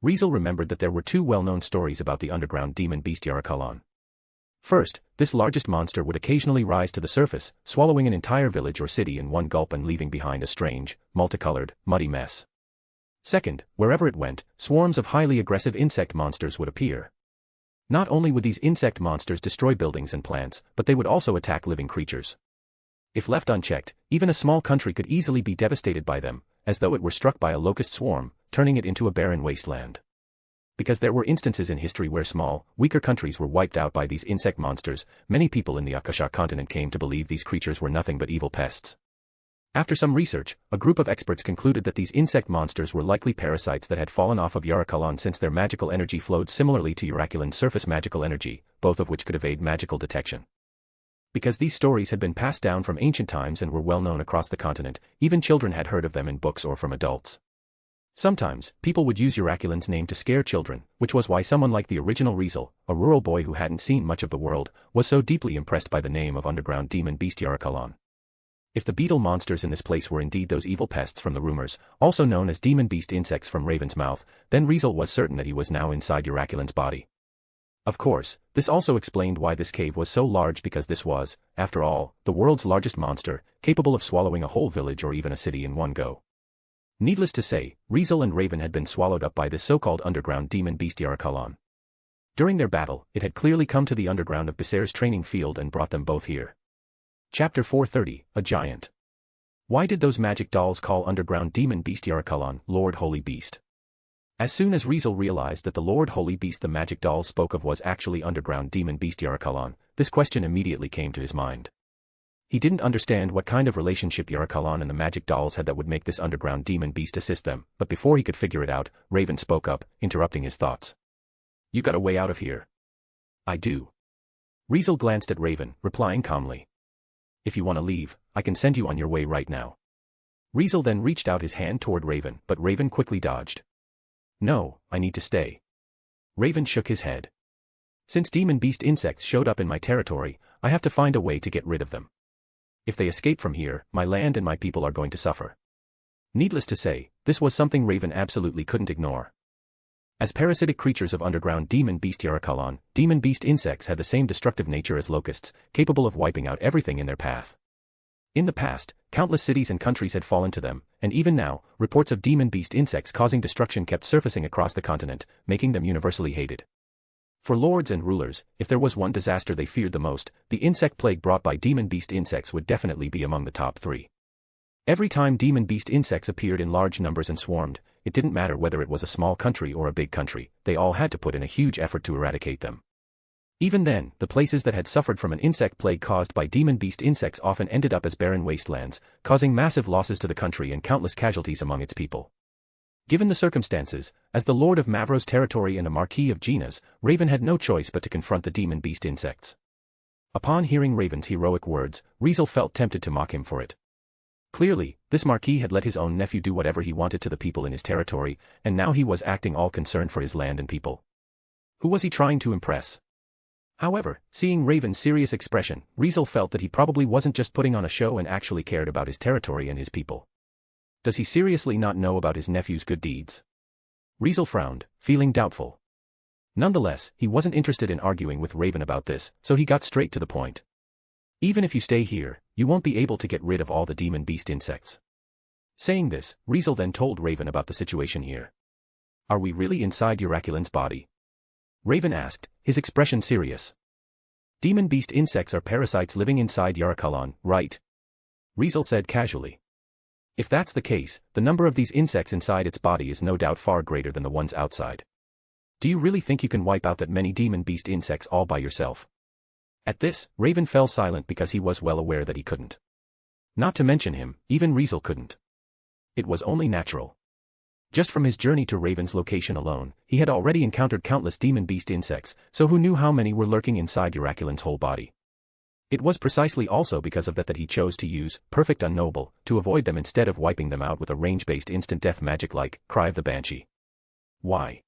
Riezel remembered that there were two well-known stories about the underground demon beast Yarakalan. First, this largest monster would occasionally rise to the surface, swallowing an entire village or city in one gulp and leaving behind a strange, multicolored, muddy mess. Second, wherever it went, swarms of highly aggressive insect monsters would appear. Not only would these insect monsters destroy buildings and plants, but they would also attack living creatures. If left unchecked, even a small country could easily be devastated by them, as though it were struck by a locust swarm, turning it into a barren wasteland. Because there were instances in history where small, weaker countries were wiped out by these insect monsters, many people in the Akasha continent came to believe these creatures were nothing but evil pests. After some research, a group of experts concluded that these insect monsters were likely parasites that had fallen off of Yarakalan since their magical energy flowed similarly to Yarakulan's surface magical energy, both of which could evade magical detection. Because these stories had been passed down from ancient times and were well known across the continent, even children had heard of them in books or from adults. Sometimes, people would use Yarakulan's name to scare children, which was why someone like the original Riezel, a rural boy who hadn't seen much of the world, was so deeply impressed by the name of underground demon beast Yarakalan. If the beetle monsters in this place were indeed those evil pests from the rumors, also known as demon beast insects from Raven's mouth, then Riezel was certain that he was now inside Yarakulan's body. Of course, this also explained why this cave was so large, because this was, after all, the world's largest monster, capable of swallowing a whole village or even a city in one go. Needless to say, Riezel and Raven had been swallowed up by this so-called underground demon beast Yarakalan. During their battle, it had clearly come to the underground of Becer's training field and brought them both here. Chapter 430, A Giant. Why did those magic dolls call underground demon beast Yarakalan Lord Holy Beast? As soon as Riezel realized that the Lord Holy Beast the magic dolls spoke of was actually underground demon beast Yarakalan, this question immediately came to his mind. He didn't understand what kind of relationship Yarakalan and the magic dolls had that would make this underground demon beast assist them, but before he could figure it out, Raven spoke up, interrupting his thoughts. You got a way out of here. I do. Riezel glanced at Raven, replying calmly. If you want to leave, I can send you on your way right now. Riezel then reached out his hand toward Raven, but Raven quickly dodged. No, I need to stay. Raven shook his head. Since demon beast insects showed up in my territory, I have to find a way to get rid of them. If they escape from here, my land and my people are going to suffer. Needless to say, this was something Raven absolutely couldn't ignore. As parasitic creatures of underground demon beast Yarakalan, demon beast insects had the same destructive nature as locusts, capable of wiping out everything in their path. In the past, countless cities and countries had fallen to them, and even now, reports of demon beast insects causing destruction kept surfacing across the continent, making them universally hated. For lords and rulers, if there was one disaster they feared the most, the insect plague brought by demon beast insects would definitely be among the top 3. Every time demon beast insects appeared in large numbers and swarmed, it didn't matter whether it was a small country or a big country, they all had to put in a huge effort to eradicate them. Even then, the places that had suffered from an insect plague caused by demon beast insects often ended up as barren wastelands, causing massive losses to the country and countless casualties among its people. Given the circumstances, as the Lord of Mavro's territory and a Marquis of Gina's, Raven had no choice but to confront the demon beast insects. Upon hearing Raven's heroic words, Riezel felt tempted to mock him for it. Clearly, this Marquis had let his own nephew do whatever he wanted to the people in his territory, and now he was acting all concerned for his land and people. Who was he trying to impress? However, seeing Raven's serious expression, Riezel felt that he probably wasn't just putting on a show and actually cared about his territory and his people. Does he seriously not know about his nephew's good deeds? Riezel frowned, feeling doubtful. Nonetheless, he wasn't interested in arguing with Raven about this, so he got straight to the point. Even if you stay here, you won't be able to get rid of all the demon beast insects. Saying this, Riezel then told Raven about the situation here. Are we really inside Yarakulan's body? Raven asked, his expression serious. Demon beast insects are parasites living inside Yarakalan, right? Riezel said casually. If that's the case, the number of these insects inside its body is no doubt far greater than the ones outside. Do you really think you can wipe out that many demon beast insects all by yourself? At this, Raven fell silent because he was well aware that he couldn't. Not to mention him, even Riezel couldn't. It was only natural. Just from his journey to Raven's location alone, he had already encountered countless demon beast insects, so who knew how many were lurking inside Yarakulan's whole body. It was precisely also because of that he chose to use Perfect Unknowable to avoid them instead of wiping them out with a range-based instant death magic like Cry of the Banshee. Why?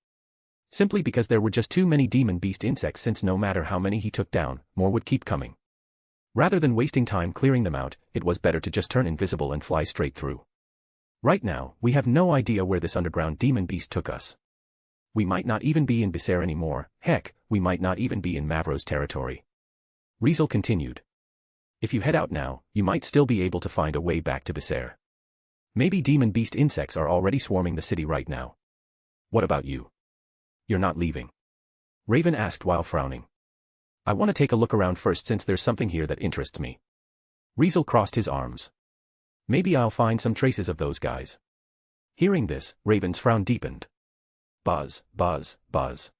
Simply because there were just too many demon beast insects, since no matter how many he took down, more would keep coming. Rather than wasting time clearing them out, it was better to just turn invisible and fly straight through. Right now, we have no idea where this underground demon beast took us. We might not even be in Becerre anymore, heck, we might not even be in Mavro's territory. Riezel continued. If you head out now, you might still be able to find a way back to Becerre. Maybe demon beast insects are already swarming the city right now. What about you? You're not leaving? Raven asked while frowning. I want to take a look around first since there's something here that interests me. Riezel crossed his arms. Maybe I'll find some traces of those guys. Hearing this, Raven's frown deepened. Buzz, buzz, buzz.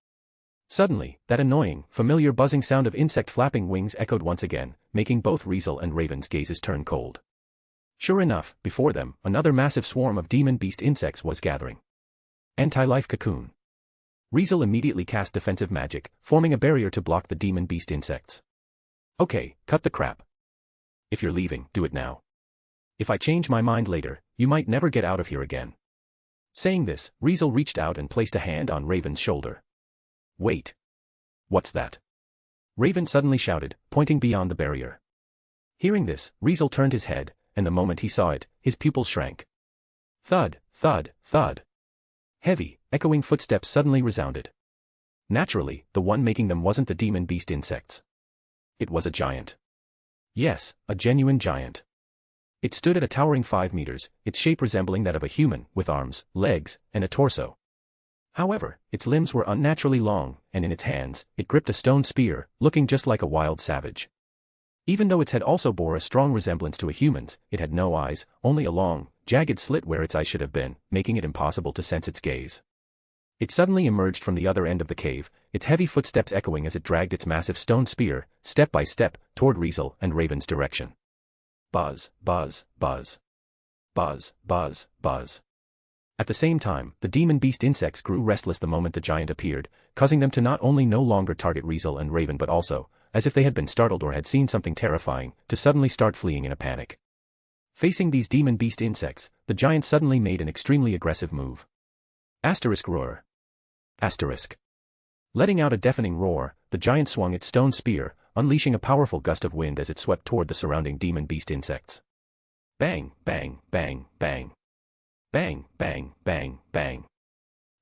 Suddenly, that annoying, familiar buzzing sound of insect flapping wings echoed once again, making both Riezel and Raven's gazes turn cold. Sure enough, before them, another massive swarm of demon beast insects was gathering. Anti-life cocoon. Riezel immediately cast defensive magic, forming a barrier to block the demon beast insects. Okay, cut the crap. If you're leaving, do it now. If I change my mind later, you might never get out of here again. Saying this, Riezel reached out and placed a hand on Raven's shoulder. Wait. What's that? Raven suddenly shouted, pointing beyond the barrier. Hearing this, Riezel turned his head, and the moment he saw it, his pupils shrank. Thud, thud, thud. Heavy, echoing footsteps suddenly resounded. Naturally, the one making them wasn't the demon beast insects. It was a giant. Yes, a genuine giant. It stood at a towering 5 meters, its shape resembling that of a human, with arms, legs, and a torso. However, its limbs were unnaturally long, and in its hands, it gripped a stone spear, looking just like a wild savage. Even though its head also bore a strong resemblance to a human's, it had no eyes, only a long, jagged slit where its eyes should have been, making it impossible to sense its gaze. It suddenly emerged from the other end of the cave, its heavy footsteps echoing as it dragged its massive stone spear, step by step, toward Riezel and Raven's direction. Buzz, buzz, buzz. Buzz, buzz, buzz. At the same time, the demon beast insects grew restless the moment the giant appeared, causing them to not only no longer target Riezel and Raven but also, as if they had been startled or had seen something terrifying, to suddenly start fleeing in a panic. Facing these demon beast insects, the giant suddenly made an extremely aggressive move. Asterisk roar. Asterisk. Letting out a deafening roar, the giant swung its stone spear, unleashing a powerful gust of wind as it swept toward the surrounding demon beast insects. Bang, bang, bang, bang. Bang, bang, bang, bang.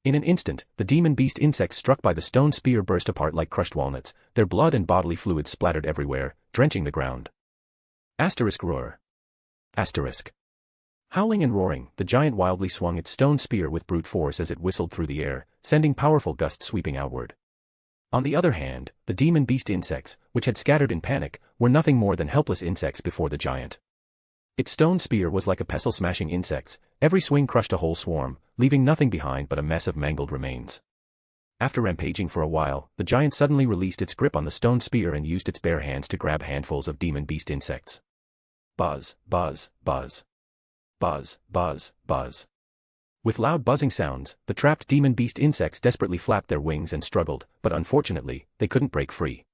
In an instant, the demon beast insects struck by the stone spear burst apart like crushed walnuts, their blood and bodily fluids splattered everywhere, drenching the ground. Asterisk roar. Asterisk. Howling and roaring, the giant wildly swung its stone spear with brute force as it whistled through the air, sending powerful gusts sweeping outward. On the other hand, the demon beast insects, which had scattered in panic, were nothing more than helpless insects before the giant. Its stone spear was like a pestle smashing insects, every swing crushed a whole swarm, leaving nothing behind but a mess of mangled remains. After rampaging for a while, the giant suddenly released its grip on the stone spear and used its bare hands to grab handfuls of demon beast insects. Buzz, buzz, buzz. Buzz, buzz, buzz. With loud buzzing sounds, the trapped demon beast insects desperately flapped their wings and struggled, but unfortunately, they couldn't break free.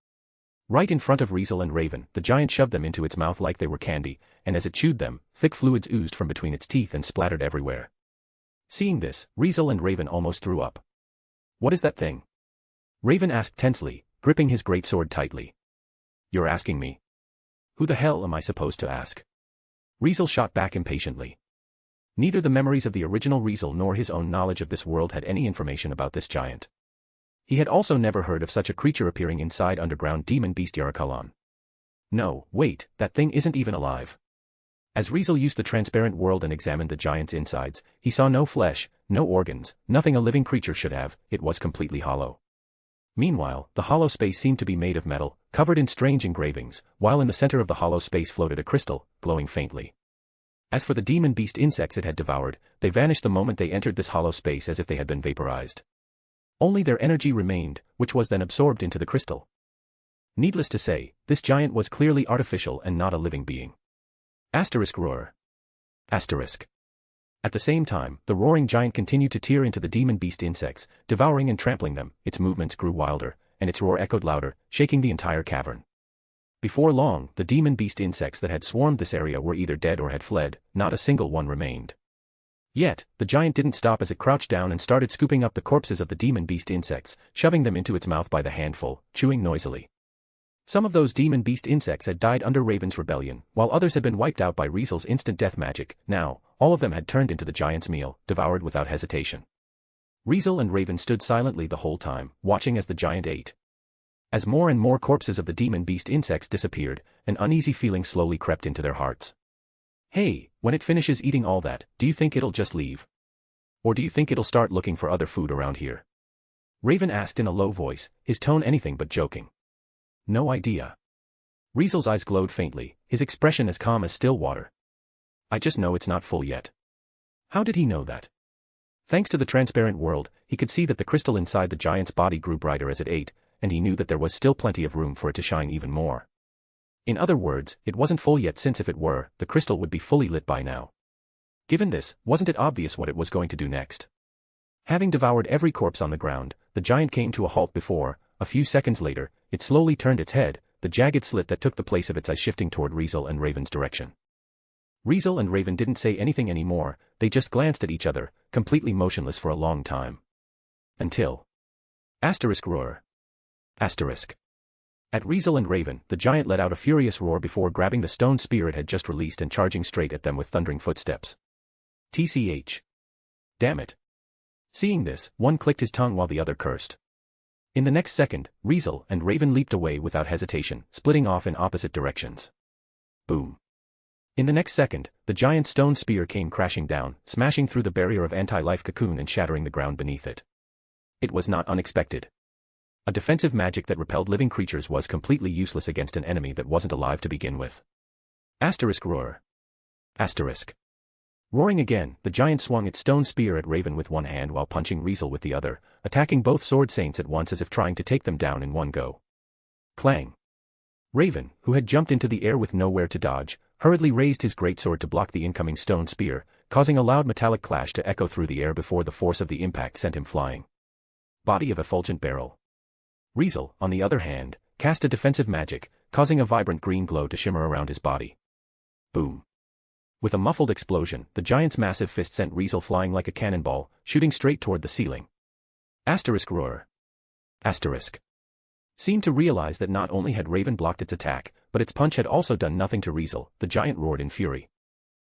Right in front of Riezel and Raven, the giant shoved them into its mouth like they were candy, and as it chewed them, thick fluids oozed from between its teeth and splattered everywhere. Seeing this, Riezel and Raven almost threw up. What is that thing? Raven asked tensely, gripping his great sword tightly. You're asking me? Who the hell am I supposed to ask? Riezel shot back impatiently. Neither the memories of the original Riezel nor his own knowledge of this world had any information about this giant. He had also never heard of such a creature appearing inside underground demon beast Yarakalan. No, wait, that thing isn't even alive. As Riezel used the transparent world and examined the giant's insides, he saw no flesh, no organs, nothing a living creature should have, it was completely hollow. Meanwhile, the hollow space seemed to be made of metal, covered in strange engravings, while in the center of the hollow space floated a crystal, glowing faintly. As for the demon beast insects it had devoured, they vanished the moment they entered this hollow space as if they had been vaporized. Only their energy remained, which was then absorbed into the crystal. Needless to say, this giant was clearly artificial and not a living being. Asterisk roar. Asterisk. At the same time, the roaring giant continued to tear into the demon beast insects, devouring and trampling them, its movements grew wilder, and its roar echoed louder, shaking the entire cavern. Before long, the demon beast insects that had swarmed this area were either dead or had fled, not a single one remained. Yet, the giant didn't stop as it crouched down and started scooping up the corpses of the demon beast insects, shoving them into its mouth by the handful, chewing noisily. Some of those demon beast insects had died under Raven's rebellion, while others had been wiped out by Riezel's instant death magic. Now, all of them had turned into the giant's meal, devoured without hesitation. Riezel and Raven stood silently the whole time, watching as the giant ate. As more and more corpses of the demon beast insects disappeared, an uneasy feeling slowly crept into their hearts. Hey, when it finishes eating all that, do you think it'll just leave? Or do you think it'll start looking for other food around here? Raven asked in a low voice, his tone anything but joking. No idea. Riezel's eyes glowed faintly, his expression as calm as still water. I just know it's not full yet. How did he know that? Thanks to the transparent world, he could see that the crystal inside the giant's body grew brighter as it ate, and he knew that there was still plenty of room for it to shine even more. In other words, it wasn't full yet, since if it were, the crystal would be fully lit by now. Given this, wasn't it obvious what it was going to do next? Having devoured every corpse on the ground, the giant came to a halt before, a few seconds later, it slowly turned its head, the jagged slit that took the place of its eyes shifting toward Riezel and Raven's direction. Riezel and Raven didn't say anything anymore, they just glanced at each other, completely motionless for a long time. Until... roar. At Riezel and Raven, the giant let out a furious roar before grabbing the stone spear it had just released and charging straight at them with thundering footsteps. TCH. Damn it. Seeing this, one clicked his tongue while the other cursed. In the next second, Riezel and Raven leaped away without hesitation, splitting off in opposite directions. Boom. In the next second, the giant's stone spear came crashing down, smashing through the barrier of anti-life cocoon and shattering the ground beneath it. It was not unexpected. A defensive magic that repelled living creatures was completely useless against an enemy that wasn't alive to begin with. Roar. Roaring again, the giant swung its stone spear at Raven with one hand while punching Riezel with the other, attacking both sword saints at once as if trying to take them down in one go. Clang. Raven, who had jumped into the air with nowhere to dodge, hurriedly raised his greatsword to block the incoming stone spear, causing a loud metallic clash to echo through the air before the force of the impact sent him flying. Body of effulgent barrel. Riezel, on the other hand, cast a defensive magic, causing a vibrant green glow to shimmer around his body. Boom. With a muffled explosion, the giant's massive fist sent Riezel flying like a cannonball, shooting straight toward the ceiling. Roar. Seemed to realize that not only had Raven blocked its attack, but its punch had also done nothing to Riezel, the giant roared in fury.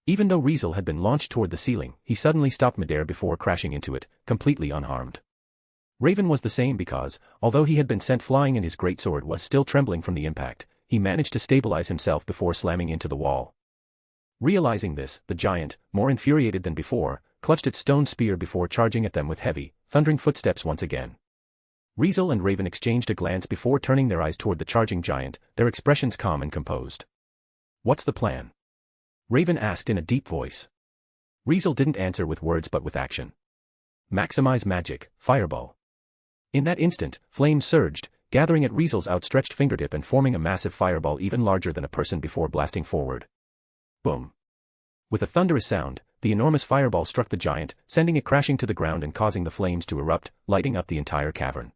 Even though Riezel had been launched toward the ceiling, he suddenly stopped midair before crashing into it, completely unharmed. Raven was the same because, although he had been sent flying and his greatsword was still trembling from the impact, he managed to stabilize himself before slamming into the wall. Realizing this, the giant, more infuriated than before, clutched its stone spear before charging at them with heavy, thundering footsteps once again. Riezel and Raven exchanged a glance before turning their eyes toward the charging giant, their expressions calm and composed. What's the plan? Raven asked in a deep voice. Riezel didn't answer with words but with action. Maximize magic, fireball. In that instant, flames surged, gathering at Riezel's outstretched fingertip and forming a massive fireball even larger than a person before blasting forward. Boom. With a thunderous sound, the enormous fireball struck the giant, sending it crashing to the ground and causing the flames to erupt, lighting up the entire cavern.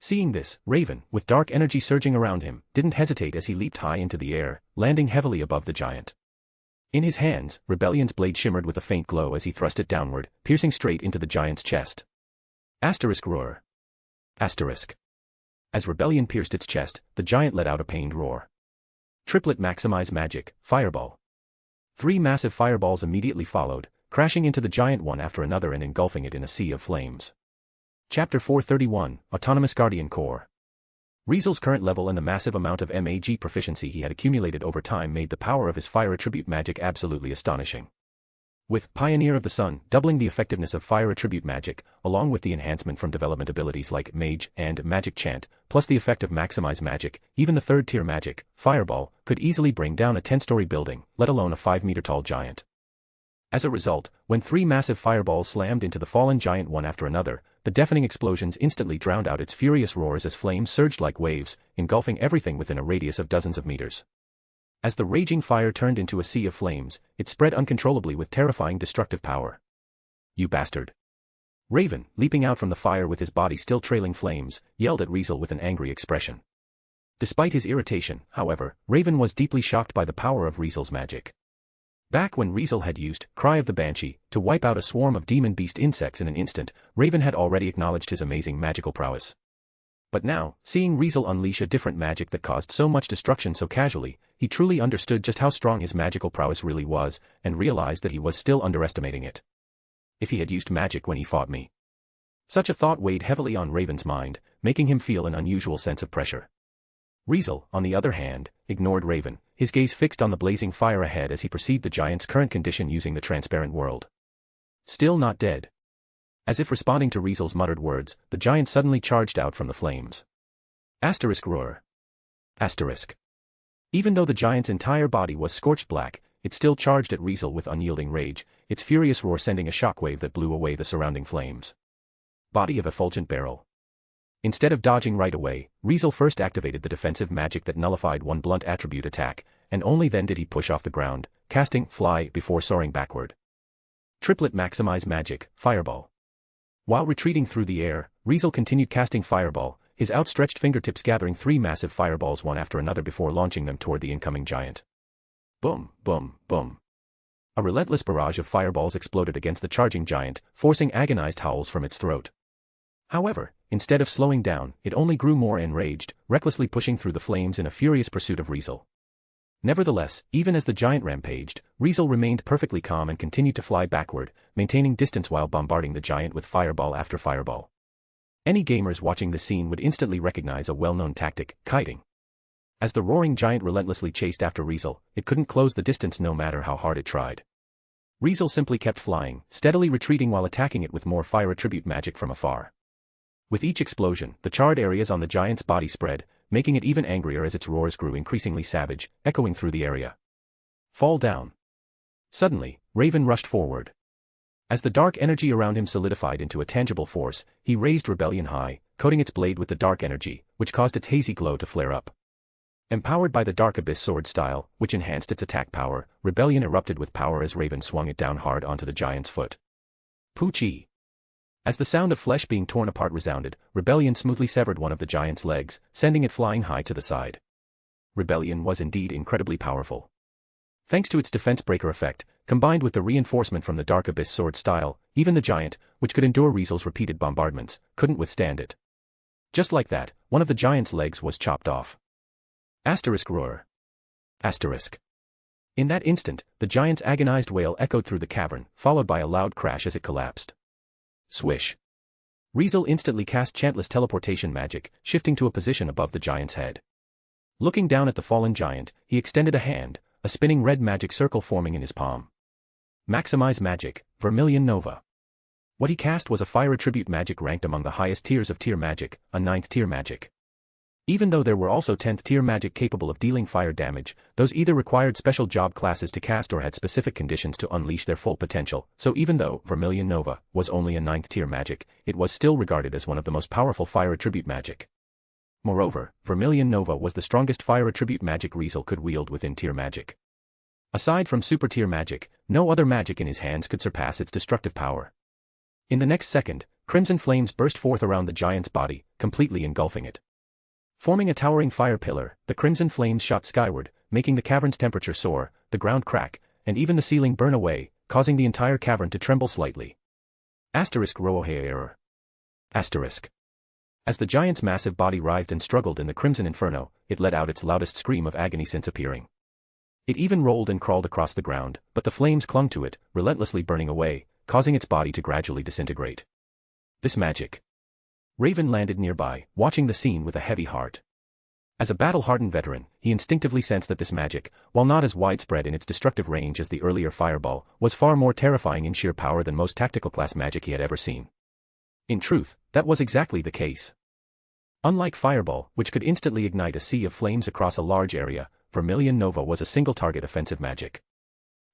Seeing this, Raven, with dark energy surging around him, didn't hesitate as he leaped high into the air, landing heavily above the giant. In his hands, Rebellion's blade shimmered with a faint glow as he thrust it downward, piercing straight into the giant's chest. Roar. As Rebellion pierced its chest, the giant let out a pained roar. Triplet maximize magic, fireball. 3 massive fireballs immediately followed, crashing into the giant one after another and engulfing it in a sea of flames. Chapter 431, Autonomous Guardian Core. Riezel's current level and the massive amount of MAG proficiency he had accumulated over time made the power of his fire attribute magic absolutely astonishing. With Pioneer of the Sun doubling the effectiveness of fire attribute magic, along with the enhancement from development abilities like Mage and Magic Chant, plus the effect of Maximize Magic, even the third-tier magic, Fireball, could easily bring down a 10-story building, let alone a 5-meter-tall giant. As a result, when 3 massive fireballs slammed into the fallen giant one after another, the deafening explosions instantly drowned out its furious roars as flames surged like waves, engulfing everything within a radius of dozens of meters. As the raging fire turned into a sea of flames, it spread uncontrollably with terrifying destructive power. You bastard. Raven, leaping out from the fire with his body still trailing flames, yelled at Riezel with an angry expression. Despite his irritation, however, Raven was deeply shocked by the power of Riezel's magic. Back when Riezel had used Cry of the Banshee to wipe out a swarm of demon beast insects in an instant, Raven had already acknowledged his amazing magical prowess. But now, seeing Riezel unleash a different magic that caused so much destruction so casually, he truly understood just how strong his magical prowess really was, and realized that he was still underestimating it. If he had used magic when he fought me, Such a thought weighed heavily on Raven's mind, making him feel an unusual sense of pressure. Riezel, on the other hand, ignored Raven, his gaze fixed on the blazing fire ahead as he perceived the giant's current condition using the transparent world. Still not dead. As if responding to Riezel's muttered words, the giant suddenly charged out from the flames. Roar. Even though the giant's entire body was scorched black, it still charged at Riezel with unyielding rage, its furious roar sending a shockwave that blew away the surrounding flames. Body of effulgent barrel. Instead of dodging right away, Riezel first activated the defensive magic that nullified one blunt attribute attack, and only then did he push off the ground, casting Fly before soaring backward. Triplet maximize magic, Fireball. While retreating through the air, Riezel continued casting Fireball, his outstretched fingertips gathering 3 massive fireballs one after another before launching them toward the incoming giant. Boom, boom, boom. A relentless barrage of fireballs exploded against the charging giant, forcing agonized howls from its throat. However, instead of slowing down, it only grew more enraged, recklessly pushing through the flames in a furious pursuit of Riezel. Nevertheless, even as the giant rampaged, Riezel remained perfectly calm and continued to fly backward, maintaining distance while bombarding the giant with fireball after fireball. Any gamers watching the scene would instantly recognize a well-known tactic, kiting. As the roaring giant relentlessly chased after Riezel, it couldn't close the distance no matter how hard it tried. Riezel simply kept flying, steadily retreating while attacking it with more fire attribute magic from afar. With each explosion, the charred areas on the giant's body spread, making it even angrier as its roars grew increasingly savage, echoing through the area. Fall down. Suddenly, Raven rushed forward. As the dark energy around him solidified into a tangible force, he raised Rebellion high, coating its blade with the dark energy, which caused its hazy glow to flare up. Empowered by the Dark Abyss sword style, which enhanced its attack power, Rebellion erupted with power as Raven swung it down hard onto the giant's foot. Poochie! As the sound of flesh being torn apart resounded, Rebellion smoothly severed one of the giant's legs, sending it flying high to the side. Rebellion was indeed incredibly powerful. Thanks to its defense breaker effect, combined with the reinforcement from the Dark Abyss sword style, even the giant, which could endure Riezel's repeated bombardments, couldn't withstand it. Just like that, one of the giant's legs was chopped off. Roar. In that instant, the giant's agonized wail echoed through the cavern, followed by a loud crash as it collapsed. Swish. Riezel instantly cast chantless teleportation magic, shifting to a position above the giant's head. Looking down at the fallen giant, he extended a hand, a spinning red magic circle forming in his palm. Maximize magic, Vermilion Nova. What he cast was a fire attribute magic ranked among the highest tiers of tier magic, a 9th tier magic. Even though there were also 10th tier magic capable of dealing fire damage, those either required special job classes to cast or had specific conditions to unleash their full potential, so even though Vermilion Nova was only a 9th tier magic, it was still regarded as one of the most powerful fire attribute magic. Moreover, Vermilion Nova was the strongest fire attribute magic Riezel could wield within tier magic. Aside from super tier magic, no other magic in his hands could surpass its destructive power. In the next second, crimson flames burst forth around the giant's body, completely engulfing it. Forming a towering fire pillar, the crimson flames shot skyward, making the cavern's temperature soar, the ground crack, and even the ceiling burn away, causing the entire cavern to tremble slightly. Roar. As the giant's massive body writhed and struggled in the crimson inferno, it let out its loudest scream of agony since appearing. It even rolled and crawled across the ground, but the flames clung to it, relentlessly burning away, causing its body to gradually disintegrate. This magic. Raven landed nearby, watching the scene with a heavy heart. As a battle-hardened veteran, he instinctively sensed that this magic, while not as widespread in its destructive range as the earlier fireball, was far more terrifying in sheer power than most tactical class magic he had ever seen. In truth, that was exactly the case. Unlike fireball, which could instantly ignite a sea of flames across a large area, Vermilion Nova was a single-target offensive magic.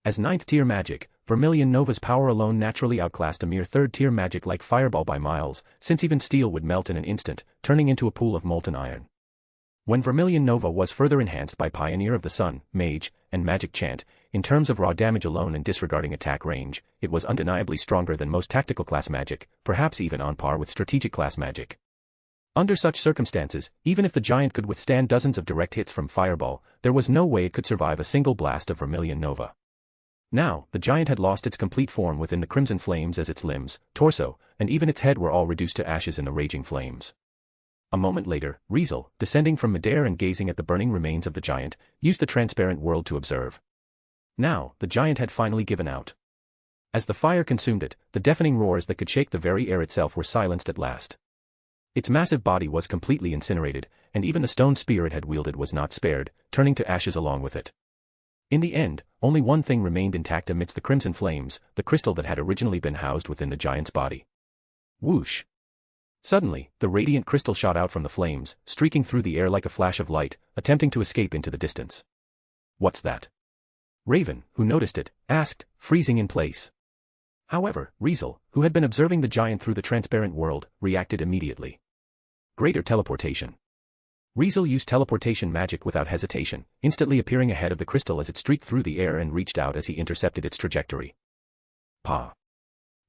As 9th tier magic, Vermilion Nova's power alone naturally outclassed a mere 3rd tier magic like fireball by miles, since even steel would melt in an instant, turning into a pool of molten iron. When Vermilion Nova was further enhanced by Pioneer of the Sun, Mage, and Magic Chant, in terms of raw damage alone and disregarding attack range, it was undeniably stronger than most tactical class magic, perhaps even on par with strategic class magic. Under such circumstances, even if the giant could withstand dozens of direct hits from fireball, there was no way it could survive a single blast of Vermilion Nova. Now, the giant had lost its complete form within the crimson flames as its limbs, torso, and even its head were all reduced to ashes in the raging flames. A moment later, Riezel, descending from midair and gazing at the burning remains of the giant, used the transparent world to observe. Now, the giant had finally given out. As the fire consumed it, the deafening roars that could shake the very air itself were silenced at last. Its massive body was completely incinerated, and even the stone spear it had wielded was not spared, turning to ashes along with it. In the end, only one thing remained intact amidst the crimson flames, the crystal that had originally been housed within the giant's body. Whoosh! Suddenly, the radiant crystal shot out from the flames, streaking through the air like a flash of light, attempting to escape into the distance. What's that? Raven, who noticed it, asked, freezing in place. However, Riezel, who had been observing the giant through the transparent world, reacted immediately. Greater teleportation. Riezel used teleportation magic without hesitation, instantly appearing ahead of the crystal as it streaked through the air and reached out as he intercepted its trajectory. Pa!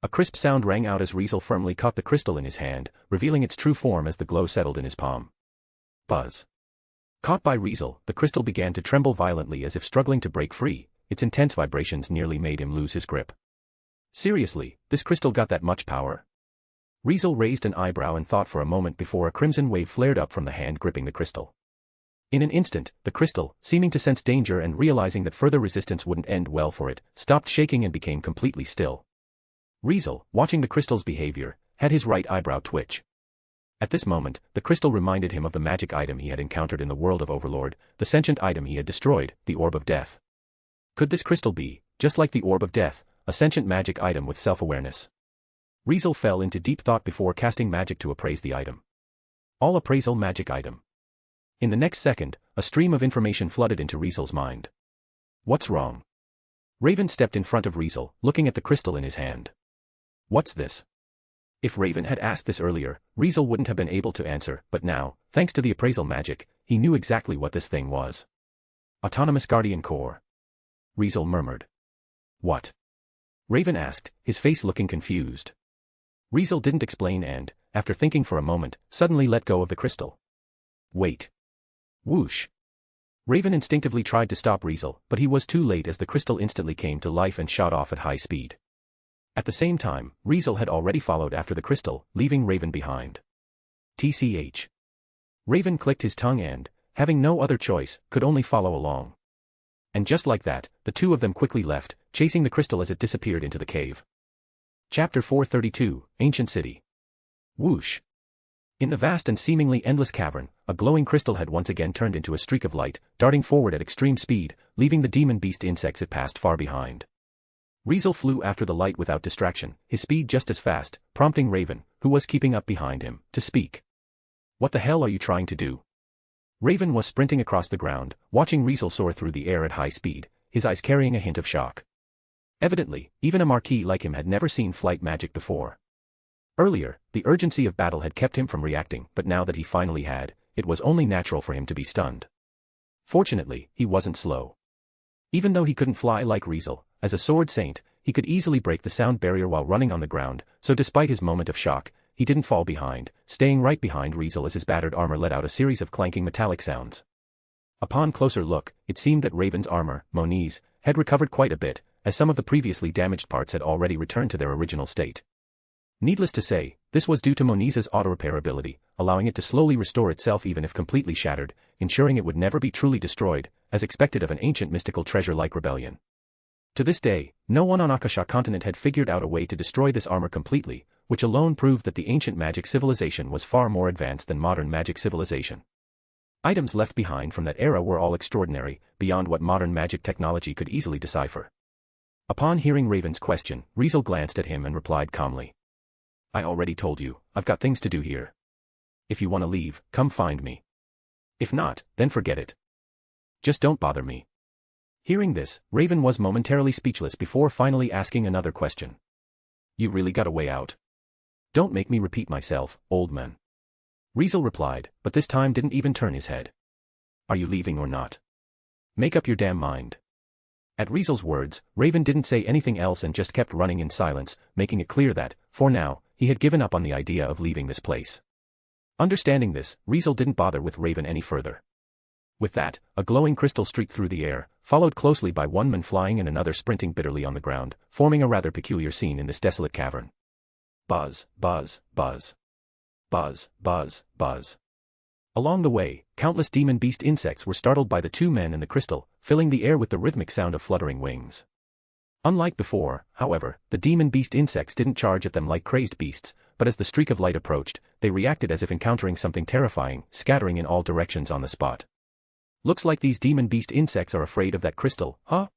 A crisp sound rang out as Riezel firmly caught the crystal in his hand, revealing its true form as the glow settled in his palm. Buzz! Caught by Riezel, the crystal began to tremble violently as if struggling to break free. Its intense vibrations nearly made him lose his grip. Seriously, this crystal got that much power? Riezel raised an eyebrow and thought for a moment before a crimson wave flared up from the hand gripping the crystal. In an instant, the crystal, seeming to sense danger and realizing that further resistance wouldn't end well for it, stopped shaking and became completely still. Riezel, watching the crystal's behavior, had his right eyebrow twitch. At this moment, the crystal reminded him of the magic item he had encountered in the world of Overlord, the sentient item he had destroyed, the Orb of Death. Could this crystal be, just like the Orb of Death, a sentient magic item with self-awareness? Riezel fell into deep thought before casting magic to appraise the item. All appraisal magic item. In the next second, a stream of information flooded into Riezel's mind. What's wrong? Raven stepped in front of Riezel, looking at the crystal in his hand. What's this? If Raven had asked this earlier, Riezel wouldn't have been able to answer, but now, thanks to the appraisal magic, he knew exactly what this thing was. Autonomous Guardian Core. Riezel murmured. What? Raven asked, his face looking confused. Riezel didn't explain and, after thinking for a moment, suddenly let go of the crystal. Wait. Whoosh. Raven instinctively tried to stop Riezel, but he was too late as the crystal instantly came to life and shot off at high speed. At the same time, Riezel had already followed after the crystal, leaving Raven behind. TCH. Raven clicked his tongue and, having no other choice, could only follow along. And just like that, the two of them quickly left, chasing the crystal as it disappeared into the cave. Chapter 432, Ancient City. Whoosh. In the vast and seemingly endless cavern, a glowing crystal had once again turned into a streak of light, darting forward at extreme speed, leaving the demon beast insects it passed far behind. Riezel flew after the light without distraction, his speed just as fast, prompting Raven, who was keeping up behind him, to speak. What the hell are you trying to do? Raven was sprinting across the ground, watching Riezel soar through the air at high speed, his eyes carrying a hint of shock. Evidently, even a marquis like him had never seen flight magic before. Earlier, the urgency of battle had kept him from reacting, but now that he finally had, it was only natural for him to be stunned. Fortunately, he wasn't slow. Even though he couldn't fly like Riezel, as a sword saint, he could easily break the sound barrier while running on the ground, so despite his moment of shock, he didn't fall behind, staying right behind Riezel as his battered armor let out a series of clanking metallic sounds. Upon closer look, it seemed that Raven's armor, Moniz, had recovered quite a bit, as some of the previously damaged parts had already returned to their original state. Needless to say, this was due to Moniz's auto-repair ability, allowing it to slowly restore itself even if completely shattered, ensuring it would never be truly destroyed, as expected of an ancient mystical treasure like Rebellion. To this day, no one on Akasha continent had figured out a way to destroy this armor completely, which alone proved that the ancient magic civilization was far more advanced than modern magic civilization. Items left behind from that era were all extraordinary, beyond what modern magic technology could easily decipher. Upon hearing Raven's question, Riezel glanced at him and replied calmly. I already told you, I've got things to do here. If you want to leave, come find me. If not, then forget it. Just don't bother me. Hearing this, Raven was momentarily speechless before finally asking another question. You really got a way out? Don't make me repeat myself, old man. Riezel replied, but this time didn't even turn his head. Are you leaving or not? Make up your damn mind. At Riezel's words, Raven didn't say anything else and just kept running in silence, making it clear that, for now, he had given up on the idea of leaving this place. Understanding this, Riezel didn't bother with Raven any further. With that, a glowing crystal streaked through the air, followed closely by one man flying and another sprinting bitterly on the ground, forming a rather peculiar scene in this desolate cavern. Buzz, buzz, buzz. Buzz, buzz, buzz. Along the way, countless demon beast insects were startled by the two men and the crystal, filling the air with the rhythmic sound of fluttering wings. Unlike before, however, the demon beast insects didn't charge at them like crazed beasts, but as the streak of light approached, they reacted as if encountering something terrifying, scattering in all directions on the spot. Looks like these demon beast insects are afraid of that crystal, huh?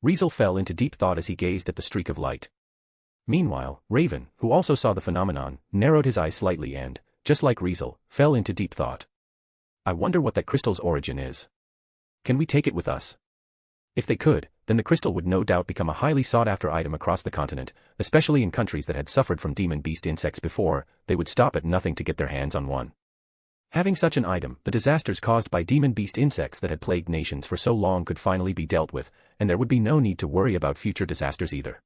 Riezel fell into deep thought as he gazed at the streak of light. Meanwhile, Raven, who also saw the phenomenon, narrowed his eyes slightly and, just like Riezel, fell into deep thought. I wonder what that crystal's origin is. Can we take it with us? If they could, then the crystal would no doubt become a highly sought-after item across the continent, especially in countries that had suffered from demon beast insects before. They would stop at nothing to get their hands on one. Having such an item, the disasters caused by demon beast insects that had plagued nations for so long could finally be dealt with, and there would be no need to worry about future disasters either.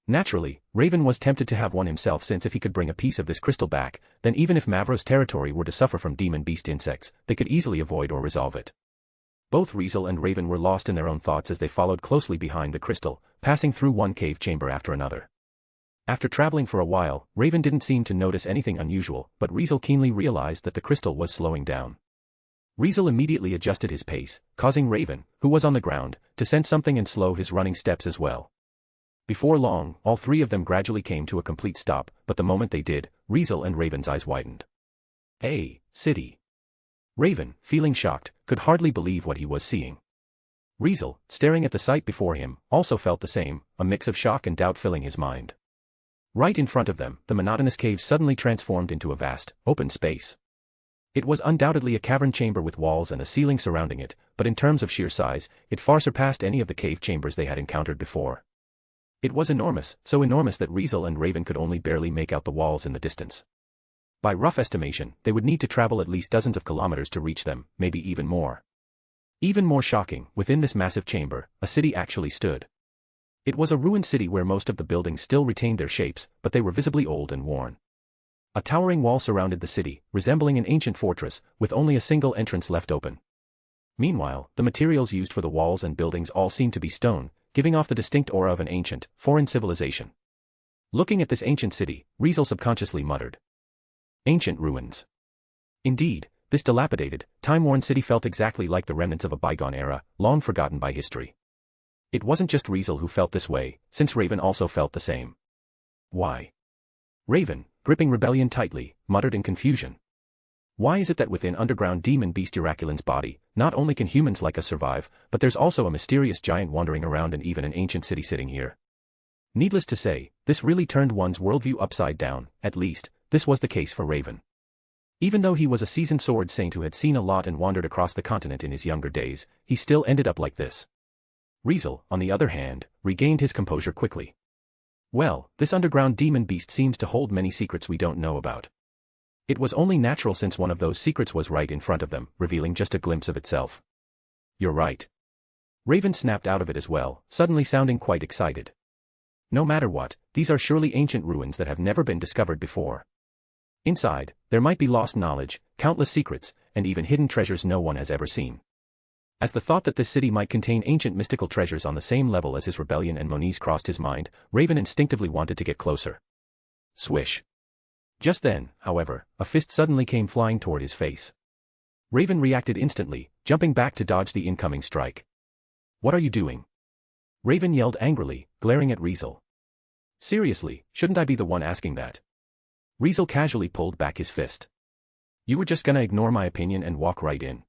Naturally, Raven was tempted to have one himself, since if he could bring a piece of this crystal back, then even if Mavro's territory were to suffer from demon beast insects, they could easily avoid or resolve it. Both Riezel and Raven were lost in their own thoughts as they followed closely behind the crystal, passing through one cave chamber after another. After traveling for a while, Raven didn't seem to notice anything unusual, but Riezel keenly realized that the crystal was slowing down. Riezel immediately adjusted his pace, causing Raven, who was on the ground, to sense something and slow his running steps as well. Before long, all three of them gradually came to a complete stop, but the moment they did, Riezel and Raven's eyes widened. "Hey, city." Raven, feeling shocked, could hardly believe what he was seeing. Riezel, staring at the sight before him, also felt the same, a mix of shock and doubt filling his mind. Right in front of them, the monotonous cave suddenly transformed into a vast, open space. It was undoubtedly a cavern chamber with walls and a ceiling surrounding it, but in terms of sheer size, it far surpassed any of the cave chambers they had encountered before. It was enormous, so enormous that Riezel and Raven could only barely make out the walls in the distance. By rough estimation, they would need to travel at least dozens of kilometers to reach them, maybe even more. Even more shocking, within this massive chamber, a city actually stood. It was a ruined city where most of the buildings still retained their shapes, but they were visibly old and worn. A towering wall surrounded the city, resembling an ancient fortress, with only a single entrance left open. Meanwhile, the materials used for the walls and buildings all seemed to be stone, giving off the distinct aura of an ancient, foreign civilization. Looking at this ancient city, Riezel subconsciously muttered. Ancient ruins. Indeed, this dilapidated, time-worn city felt exactly like the remnants of a bygone era, long forgotten by history. It wasn't just Riezel who felt this way, since Raven also felt the same. Why? Raven, gripping rebellion tightly, muttered in confusion. Why is it that within underground demon beast Uraculan's body, not only can humans like us survive, but there's also a mysterious giant wandering around and even an ancient city sitting here? Needless to say, this really turned one's worldview upside down. At least, this was the case for Raven. Even though he was a seasoned sword saint who had seen a lot and wandered across the continent in his younger days, he still ended up like this. Riezel, on the other hand, regained his composure quickly. Well, this underground demon beast seems to hold many secrets we don't know about. It was only natural since one of those secrets was right in front of them, revealing just a glimpse of itself. You're right. Raven snapped out of it as well, suddenly sounding quite excited. No matter what, these are surely ancient ruins that have never been discovered before. Inside, there might be lost knowledge, countless secrets, and even hidden treasures no one has ever seen. As the thought that this city might contain ancient mystical treasures on the same level as his rebellion and Moniz crossed his mind, Raven instinctively wanted to get closer. Swish. Just then, however, a fist suddenly came flying toward his face. Raven reacted instantly, jumping back to dodge the incoming strike. What are you doing? Raven yelled angrily, glaring at Riezel. Seriously, shouldn't I be the one asking that? Riezel casually pulled back his fist. You were just gonna ignore my opinion and walk right in.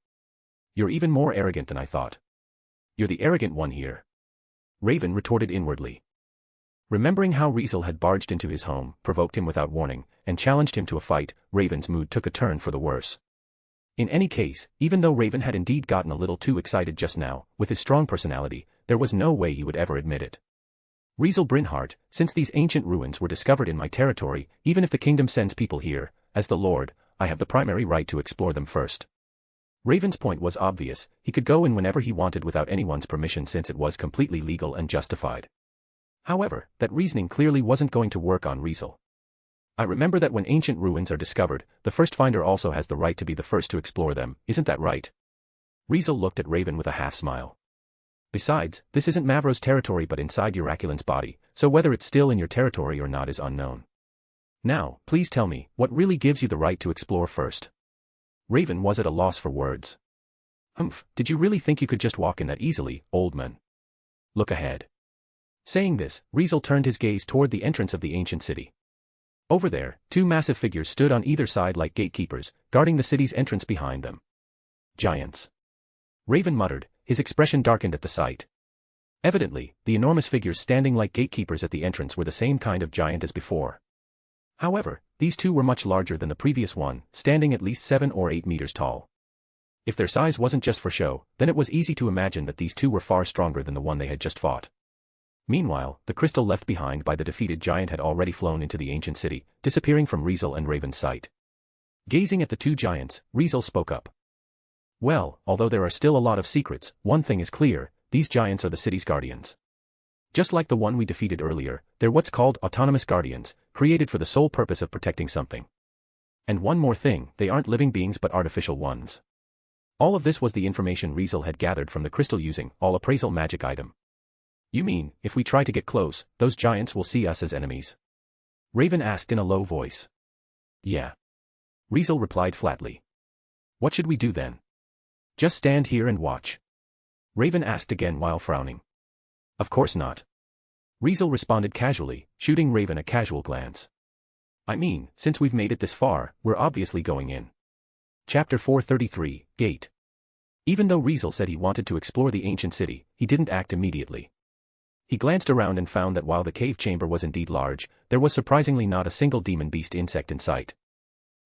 You're even more arrogant than I thought. You're the arrogant one here. Raven retorted inwardly. Remembering how Riezel had barged into his home, provoked him without warning, and challenged him to a fight, Raven's mood took a turn for the worse. In any case, even though Raven had indeed gotten a little too excited just now, with his strong personality, there was no way he would ever admit it. Riezel Brynhart, since these ancient ruins were discovered in my territory, even if the kingdom sends people here, as the Lord, I have the primary right to explore them first. Raven's point was obvious, he could go in whenever he wanted without anyone's permission since it was completely legal and justified. However, that reasoning clearly wasn't going to work on Riezel. I remember that when ancient ruins are discovered, the first finder also has the right to be the first to explore them, isn't that right? Riezel looked at Raven with a half-smile. Besides, this isn't Mavro's territory but inside Uraculan's body, so whether it's still in your territory or not is unknown. Now, please tell me, what really gives you the right to explore first? Raven was at a loss for words. Did you really think you could just walk in that easily, old man? Look ahead. Saying this, Riezel turned his gaze toward the entrance of the ancient city. Over there, two massive figures stood on either side like gatekeepers, guarding the city's entrance behind them. Giants. Raven muttered, his expression darkened at the sight. Evidently, the enormous figures standing like gatekeepers at the entrance were the same kind of giant as before. However, these two were much larger than the previous one, standing at least 7 or 8 meters tall. If their size wasn't just for show, then it was easy to imagine that these two were far stronger than the one they had just fought. Meanwhile, the crystal left behind by the defeated giant had already flown into the ancient city, disappearing from Riezel and Raven's sight. Gazing at the two giants, Riezel spoke up. Well, although there are still a lot of secrets, one thing is clear, these giants are the city's guardians. Just like the one we defeated earlier, they're what's called autonomous guardians, created for the sole purpose of protecting something. And one more thing, they aren't living beings but artificial ones. All of this was the information Riezel had gathered from the crystal using all appraisal magic item. You mean, if we try to get close, those giants will see us as enemies? Raven asked in a low voice. Yeah. Riezel replied flatly. What should we do then? Just stand here and watch. Raven asked again while frowning. Of course not. Riezel responded casually, shooting Raven a casual glance. I mean, since we've made it this far, we're obviously going in. Chapter 433, Gate. Even though Riezel said he wanted to explore the ancient city, he didn't act immediately. He glanced around and found that while the cave chamber was indeed large, there was surprisingly not a single demon beast insect in sight.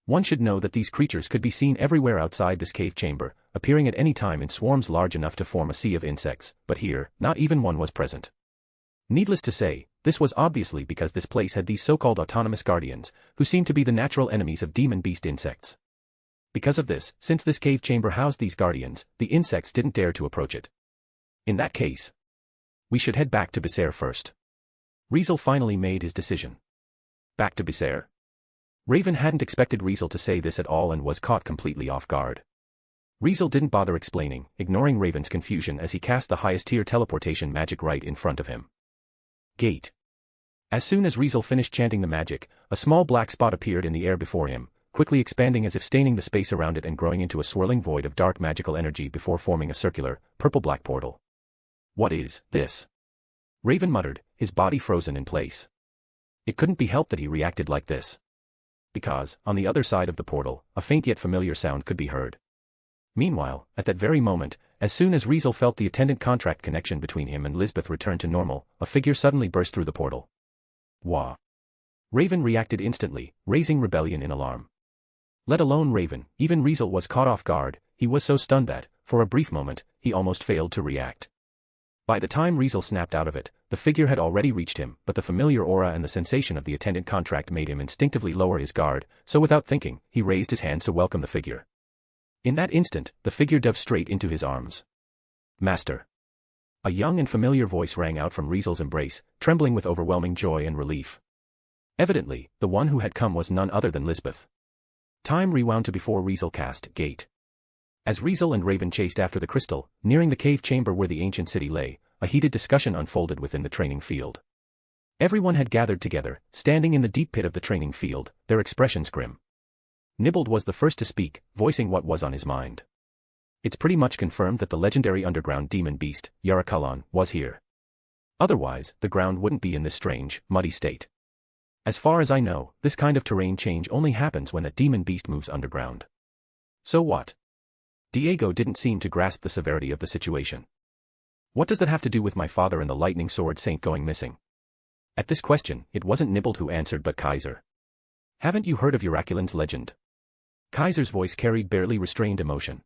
One should know that these creatures could be seen everywhere outside this cave chamber, appearing at any time in swarms large enough to form a sea of insects, but here, not even one was present. Needless to say, this was obviously because this place had these so-called autonomous guardians, who seemed to be the natural enemies of demon beast insects. Because of this, since this cave chamber housed these guardians, the insects didn't dare to approach it. In that case, we should head back to Besair first. Riezel finally made his decision. Back to Besair? Raven hadn't expected Riezel to say this at all and was caught completely off guard. Riezel didn't bother explaining, ignoring Raven's confusion as he cast the highest tier teleportation magic right in front of him. Gate. As soon as Riezel finished chanting the magic, a small black spot appeared in the air before him, quickly expanding as if staining the space around it and growing into a swirling void of dark magical energy before forming a circular, purple-black portal. What is this? Raven muttered, his body frozen in place. It couldn't be helped that he reacted like this. Because, on the other side of the portal, a faint yet familiar sound could be heard. Meanwhile, at that very moment, as soon as Riezel felt the attendant contract connection between him and Lisbeth return to normal, a figure suddenly burst through the portal. Wah! Raven reacted instantly, raising rebellion in alarm. Let alone Raven, even Riezel was caught off guard. He was so stunned that, for a brief moment, he almost failed to react. By the time Riezel snapped out of it, the figure had already reached him, but the familiar aura and the sensation of the attendant contract made him instinctively lower his guard, so without thinking, he raised his hands to welcome the figure. In that instant, the figure dove straight into his arms. Master. A young and familiar voice rang out from Riezel's embrace, trembling with overwhelming joy and relief. Evidently, the one who had come was none other than Lisbeth. Time rewound to before Riezel cast Gate. As Riezel and Raven chased after the crystal, nearing the cave chamber where the ancient city lay, a heated discussion unfolded within the training field. Everyone had gathered together, standing in the deep pit of the training field, their expressions grim. Nibbled was the first to speak, voicing what was on his mind. It's pretty much confirmed that the legendary underground demon beast, Yarakalan, was here. Otherwise, the ground wouldn't be in this strange, muddy state. As far as I know, this kind of terrain change only happens when that demon beast moves underground. So what? Diego didn't seem to grasp the severity of the situation. What does that have to do with my father and the lightning sword saint going missing? At this question, it wasn't Nibbled who answered but Kaiser. Haven't you heard of Yarakulan's legend? Kaiser's voice carried barely restrained emotion.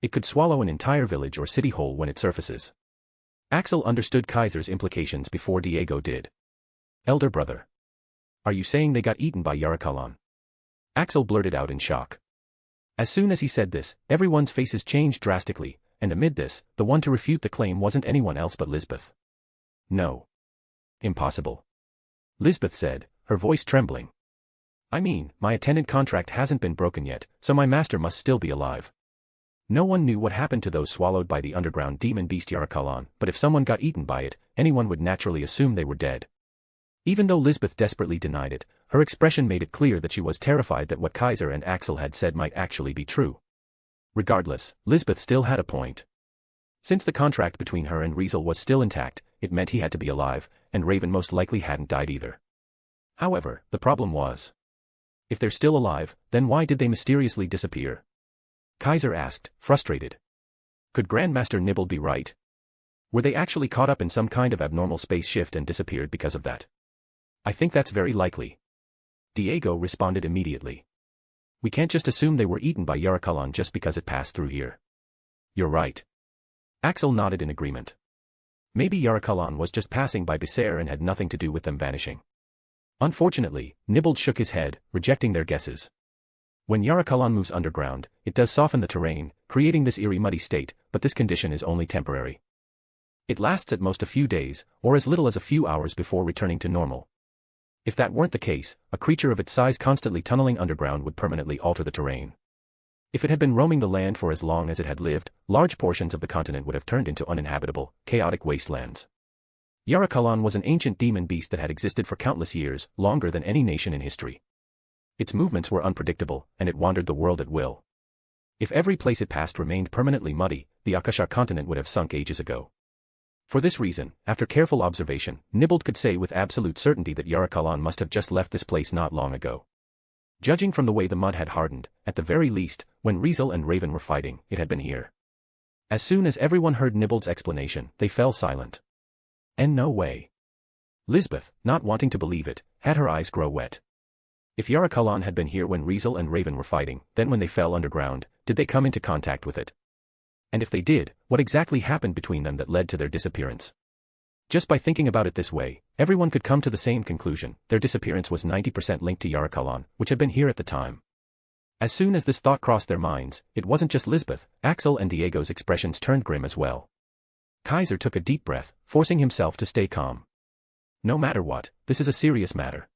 It could swallow an entire village or city whole when it surfaces. Axel understood Kaiser's implications before Diego did. Elder brother. Are you saying they got eaten by Yarakalan? Axel blurted out in shock. As soon as he said this, everyone's faces changed drastically, and amid this, the one to refute the claim wasn't anyone else but Lisbeth. No. Impossible. Lisbeth said, her voice trembling. I mean, my attendant contract hasn't been broken yet, so my master must still be alive. No one knew what happened to those swallowed by the underground demon beast Yarakalan, but if someone got eaten by it, anyone would naturally assume they were dead. Even though Lisbeth desperately denied it, her expression made it clear that she was terrified that what Kaiser and Axel had said might actually be true. Regardless, Lisbeth still had a point. Since the contract between her and Riezel was still intact, it meant he had to be alive, and Raven most likely hadn't died either. However, the problem was, if they're still alive, then why did they mysteriously disappear? Kaiser asked, frustrated. Could Grandmaster Nibbled be right? Were they actually caught up in some kind of abnormal space shift and disappeared because of that? I think that's very likely. Diego responded immediately. We can't just assume they were eaten by Yarakalan just because it passed through here. You're right. Axel nodded in agreement. Maybe Yarakalan was just passing by Becerre and had nothing to do with them vanishing. Unfortunately, Nibbled shook his head, rejecting their guesses. When Yarakalan moves underground, it does soften the terrain, creating this eerie muddy state, but this condition is only temporary. It lasts at most a few days, or as little as a few hours before returning to normal. If that weren't the case, a creature of its size constantly tunneling underground would permanently alter the terrain. If it had been roaming the land for as long as it had lived, large portions of the continent would have turned into uninhabitable, chaotic wastelands. Yarakalan was an ancient demon beast that had existed for countless years, longer than any nation in history. Its movements were unpredictable, and it wandered the world at will. If every place it passed remained permanently muddy, the Akasha continent would have sunk ages ago. For this reason, after careful observation, Nibbled could say with absolute certainty that Yarakalan must have just left this place not long ago. Judging from the way the mud had hardened, at the very least, when Riezel and Raven were fighting, it had been here. As soon as everyone heard Nibbled's explanation, they fell silent. And no way. Lisbeth, not wanting to believe it, had her eyes grow wet. If Yarakalan had been here when Riezel and Raven were fighting, then when they fell underground, did they come into contact with it? And if they did, what exactly happened between them that led to their disappearance? Just by thinking about it this way, everyone could come to the same conclusion: their disappearance was 90% linked to Yarakalan, which had been here at the time. As soon as this thought crossed their minds, it wasn't just Lisbeth, Axel and Diego's expressions turned grim as well. Kaiser took a deep breath, forcing himself to stay calm. No matter what, this is a serious matter.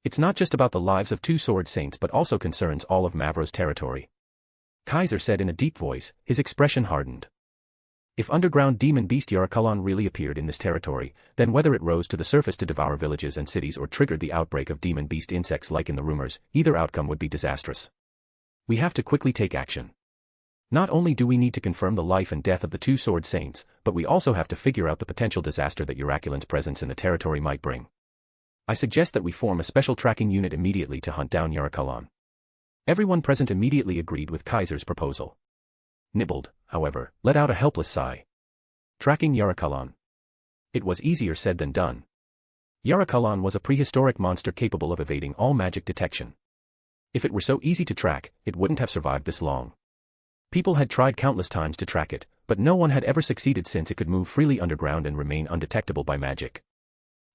It's not just about the lives of two sword saints but also concerns all of Mavro's territory. Kaiser said in a deep voice, his expression hardened. If underground demon beast Yarakalan really appeared in this territory, then whether it rose to the surface to devour villages and cities or triggered the outbreak of demon beast insects like in the rumors, either outcome would be disastrous. We have to quickly take action. Not only do we need to confirm the life and death of the two sword saints, but we also have to figure out the potential disaster that Yarakalan's presence in the territory might bring. I suggest that we form a special tracking unit immediately to hunt down Yarakalan. Everyone present immediately agreed with Kaiser's proposal. Nibbled, however, let out a helpless sigh. Tracking Yarakalan. It was easier said than done. Yarakalan was a prehistoric monster capable of evading all magic detection. If it were so easy to track, it wouldn't have survived this long. People had tried countless times to track it, but no one had ever succeeded since it could move freely underground and remain undetectable by magic.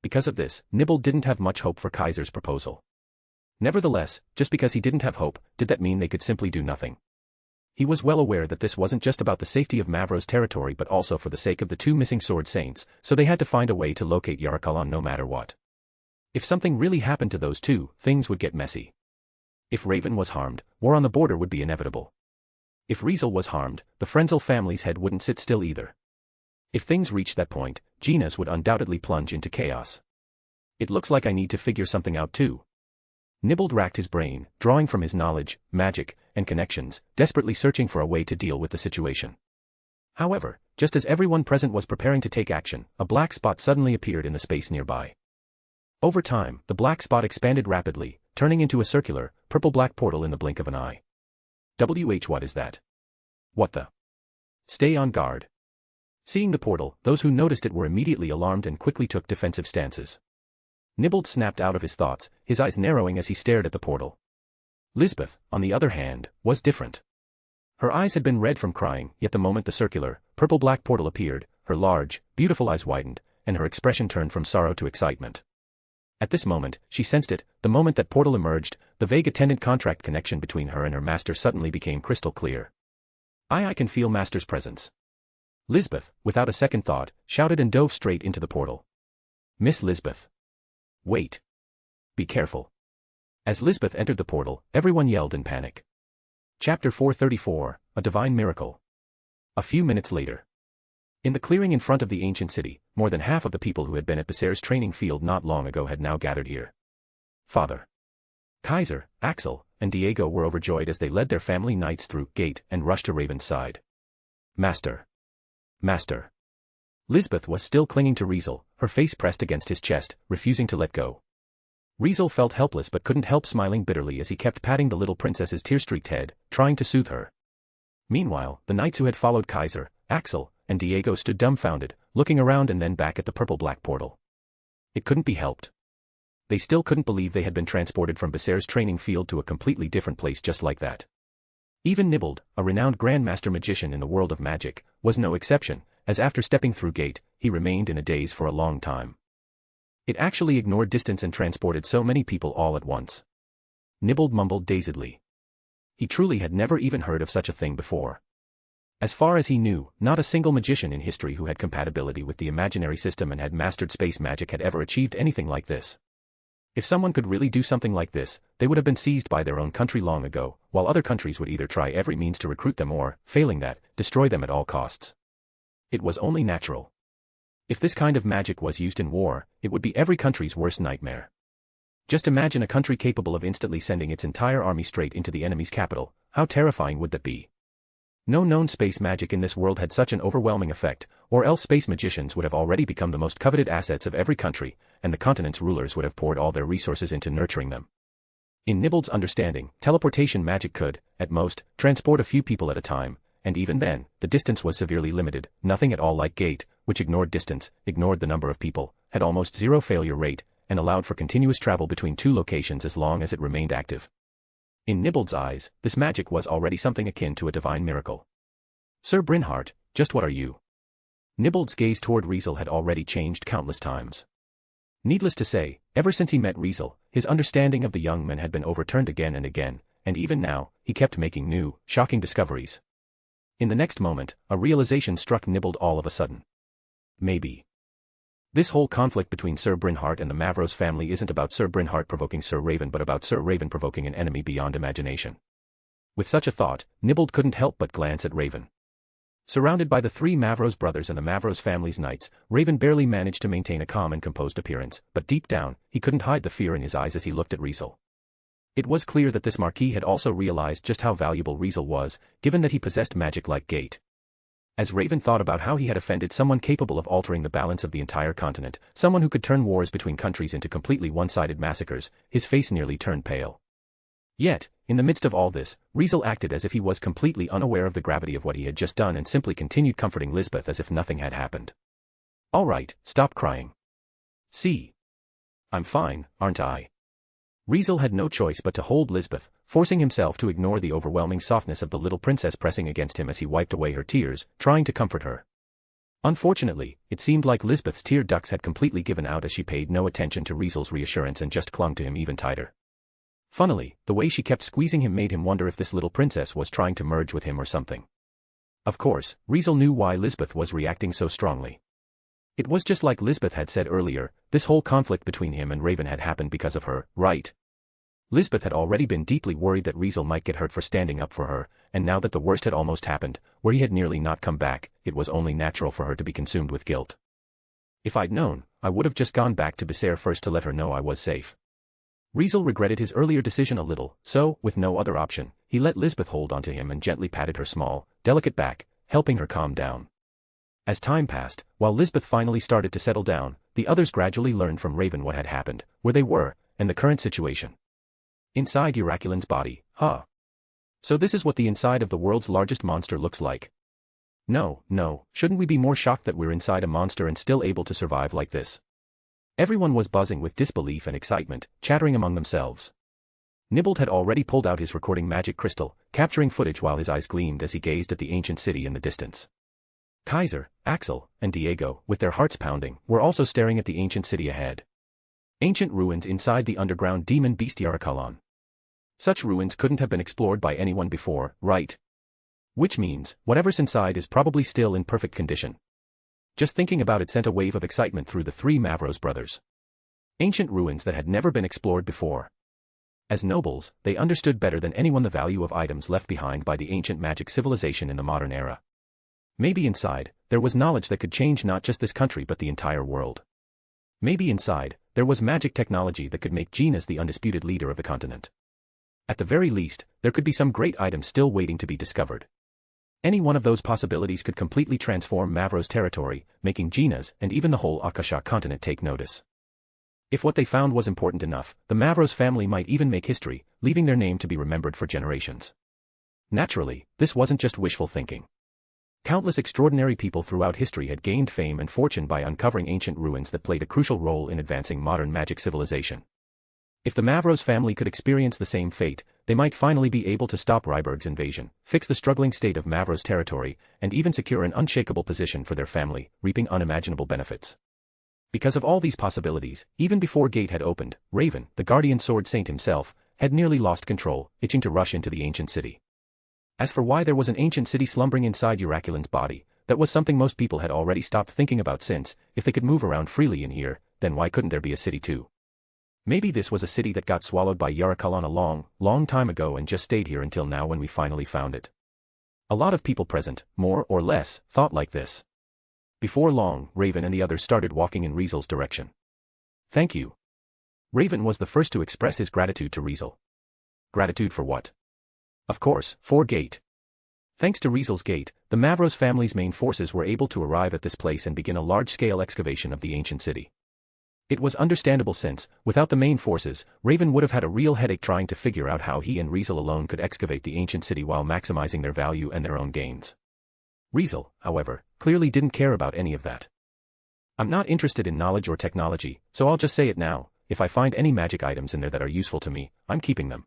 Because of this, Nibbled didn't have much hope for Kaiser's proposal. Nevertheless, just because he didn't have hope, did that mean they could simply do nothing? He was well aware that this wasn't just about the safety of Mavro's territory but also for the sake of the two missing sword saints, so they had to find a way to locate Yarakalan no matter what. If something really happened to those two, things would get messy. If Raven was harmed, war on the border would be inevitable. If Riezel was harmed, the Frenzel family's head wouldn't sit still either. If things reached that point, Gina's would undoubtedly plunge into chaos. It looks like I need to figure something out too. Nibbled racked his brain, drawing from his knowledge, magic, and connections, desperately searching for a way to deal with the situation. However, just as everyone present was preparing to take action, a black spot suddenly appeared in the space nearby. Over time, the black spot expanded rapidly, turning into a circular, purple-black portal in the blink of an eye. What is that? What the? Stay on guard. Seeing the portal, those who noticed it were immediately alarmed and quickly took defensive stances. Nibbled snapped out of his thoughts, his eyes narrowing as he stared at the portal. Lisbeth, on the other hand, was different. Her eyes had been red from crying, yet the moment the circular, purple-black portal appeared, her large, beautiful eyes widened, and her expression turned from sorrow to excitement. At this moment, she sensed it, the moment that portal emerged, the vague attendant contract connection between her and her master suddenly became crystal clear. I can feel master's presence. Lisbeth, without a second thought, shouted and dove straight into the portal. Miss Lisbeth. Wait. Be careful. As Lisbeth entered the portal, everyone yelled in panic. Chapter 434, A Divine Miracle. A few minutes later. In the clearing in front of the ancient city, more than half of the people who had been at Becerre's training field not long ago had now gathered here. Father, Kaiser, Axel, and Diego were overjoyed as they led their family knights through gate and rushed to Raven's side. Master. Master. Lisbeth was still clinging to Riezel, her face pressed against his chest, refusing to let go. Riezel felt helpless but couldn't help smiling bitterly as he kept patting the little princess's tear-streaked head, trying to soothe her. Meanwhile, the knights who had followed Kaiser, Axel, and Diego stood dumbfounded, looking around and then back at the purple-black portal. It couldn't be helped. They still couldn't believe they had been transported from Becerre's training field to a completely different place just like that. Even Nibbled, a renowned grandmaster magician in the world of magic, was no exception, as after stepping through gate, he remained in a daze for a long time. It actually ignored distance and transported so many people all at once. Nibbled mumbled dazedly. He truly had never even heard of such a thing before. As far as he knew, not a single magician in history who had compatibility with the imaginary system and had mastered space magic had ever achieved anything like this. If someone could really do something like this, they would have been seized by their own country long ago, while other countries would either try every means to recruit them or, failing that, destroy them at all costs. It was only natural. If this kind of magic was used in war, it would be every country's worst nightmare. Just imagine a country capable of instantly sending its entire army straight into the enemy's capital. How terrifying would that be? No known space magic in this world had such an overwhelming effect, or else space magicians would have already become the most coveted assets of every country, and the continent's rulers would have poured all their resources into nurturing them. In Nibbled's understanding, teleportation magic could, at most, transport a few people at a time, and even then, the distance was severely limited, nothing at all like gate, which ignored distance, ignored the number of people, had almost zero failure rate, and allowed for continuous travel between two locations as long as it remained active. In Nibbled's eyes, this magic was already something akin to a divine miracle. Sir Brynhart, just what are you? Nibbled's gaze toward Riezel had already changed countless times. Needless to say, ever since he met Riezel, his understanding of the young man had been overturned again and again, and even now, he kept making new, shocking discoveries. In the next moment, a realization struck Nibbled all of a sudden. Maybe this whole conflict between Sir Brynhart and the Mavros family isn't about Sir Brynhart provoking Sir Raven but about Sir Raven provoking an enemy beyond imagination. With such a thought, Nibbled couldn't help but glance at Raven. Surrounded by the three Mavros brothers and the Mavros family's knights, Raven barely managed to maintain a calm and composed appearance, but deep down, he couldn't hide the fear in his eyes as he looked at Riezel. It was clear that this Marquis had also realized just how valuable Riezel was, given that he possessed magic like Gate. As Raven thought about how he had offended someone capable of altering the balance of the entire continent, someone who could turn wars between countries into completely one-sided massacres, his face nearly turned pale. Yet, in the midst of all this, Riezel acted as if he was completely unaware of the gravity of what he had just done and simply continued comforting Lisbeth as if nothing had happened. "All right, stop crying. See? I'm fine, aren't I?" Riezel had no choice but to hold Lisbeth, forcing himself to ignore the overwhelming softness of the little princess pressing against him as he wiped away her tears, trying to comfort her. Unfortunately, it seemed like Lisbeth's tear ducts had completely given out as she paid no attention to Riezel's reassurance and just clung to him even tighter. Funnily, the way she kept squeezing him made him wonder if this little princess was trying to merge with him or something. Of course, Riezel knew why Lisbeth was reacting so strongly. It was just like Lisbeth had said earlier, this whole conflict between him and Raven had happened because of her, right? Lisbeth had already been deeply worried that Riezel might get hurt for standing up for her, and now that the worst had almost happened, where he had nearly not come back, it was only natural for her to be consumed with guilt. If I'd known, I would have just gone back to Becerre first to let her know I was safe. Riezel regretted his earlier decision a little, so, with no other option, he let Lisbeth hold onto him and gently patted her small, delicate back, helping her calm down. As time passed, while Lisbeth finally started to settle down, the others gradually learned from Raven what had happened, where they were, and the current situation. Inside Euraculan's body, huh? So this is what the inside of the world's largest monster looks like. No, shouldn't we be more shocked that we're inside a monster and still able to survive like this? Everyone was buzzing with disbelief and excitement, chattering among themselves. Nibbled had already pulled out his recording magic crystal, capturing footage while his eyes gleamed as he gazed at the ancient city in the distance. Kaiser, Axel, and Diego, with their hearts pounding, were also staring at the ancient city ahead. Ancient ruins inside the underground demon beast Euraculan. Such ruins couldn't have been explored by anyone before, right? Which means, whatever's inside is probably still in perfect condition. Just thinking about it sent a wave of excitement through the three Mavros brothers. Ancient ruins that had never been explored before. As nobles, they understood better than anyone the value of items left behind by the ancient magic civilization in the modern era. Maybe inside, there was knowledge that could change not just this country but the entire world. Maybe inside, there was magic technology that could make Genas the undisputed leader of the continent. At the very least, there could be some great items still waiting to be discovered. Any one of those possibilities could completely transform Mavro's territory, making Gina's and even the whole Akasha continent take notice. If what they found was important enough, the Mavros family might even make history, leaving their name to be remembered for generations. Naturally, this wasn't just wishful thinking. Countless extraordinary people throughout history had gained fame and fortune by uncovering ancient ruins that played a crucial role in advancing modern magic civilization. If the Mavros family could experience the same fate, they might finally be able to stop Ryberg's invasion, fix the struggling state of Mavros territory, and even secure an unshakable position for their family, reaping unimaginable benefits. Because of all these possibilities, even before Gate had opened, Raven, the guardian sword saint himself, had nearly lost control, itching to rush into the ancient city. As for why there was an ancient city slumbering inside Uraculan's body, that was something most people had already stopped thinking about since, if they could move around freely in here, then why couldn't there be a city too? Maybe this was a city that got swallowed by Uraculan a long time ago and just stayed here until now when we finally found it. A lot of people present, more or less, thought like this. Before long, Raven and the others started walking in Riezel's direction. Thank you. Raven was the first to express his gratitude to Riezel. Gratitude for what? Of course, for Gate. Thanks to Riezel's Gate, the Mavros family's main forces were able to arrive at this place and begin a large-scale excavation of the ancient city. It was understandable since, without the main forces, Raven would have had a real headache trying to figure out how he and Riezel alone could excavate the ancient city while maximizing their value and their own gains. Riezel, however, clearly didn't care about any of that. I'm not interested in knowledge or technology, so I'll just say it now, if I find any magic items in there that are useful to me, I'm keeping them.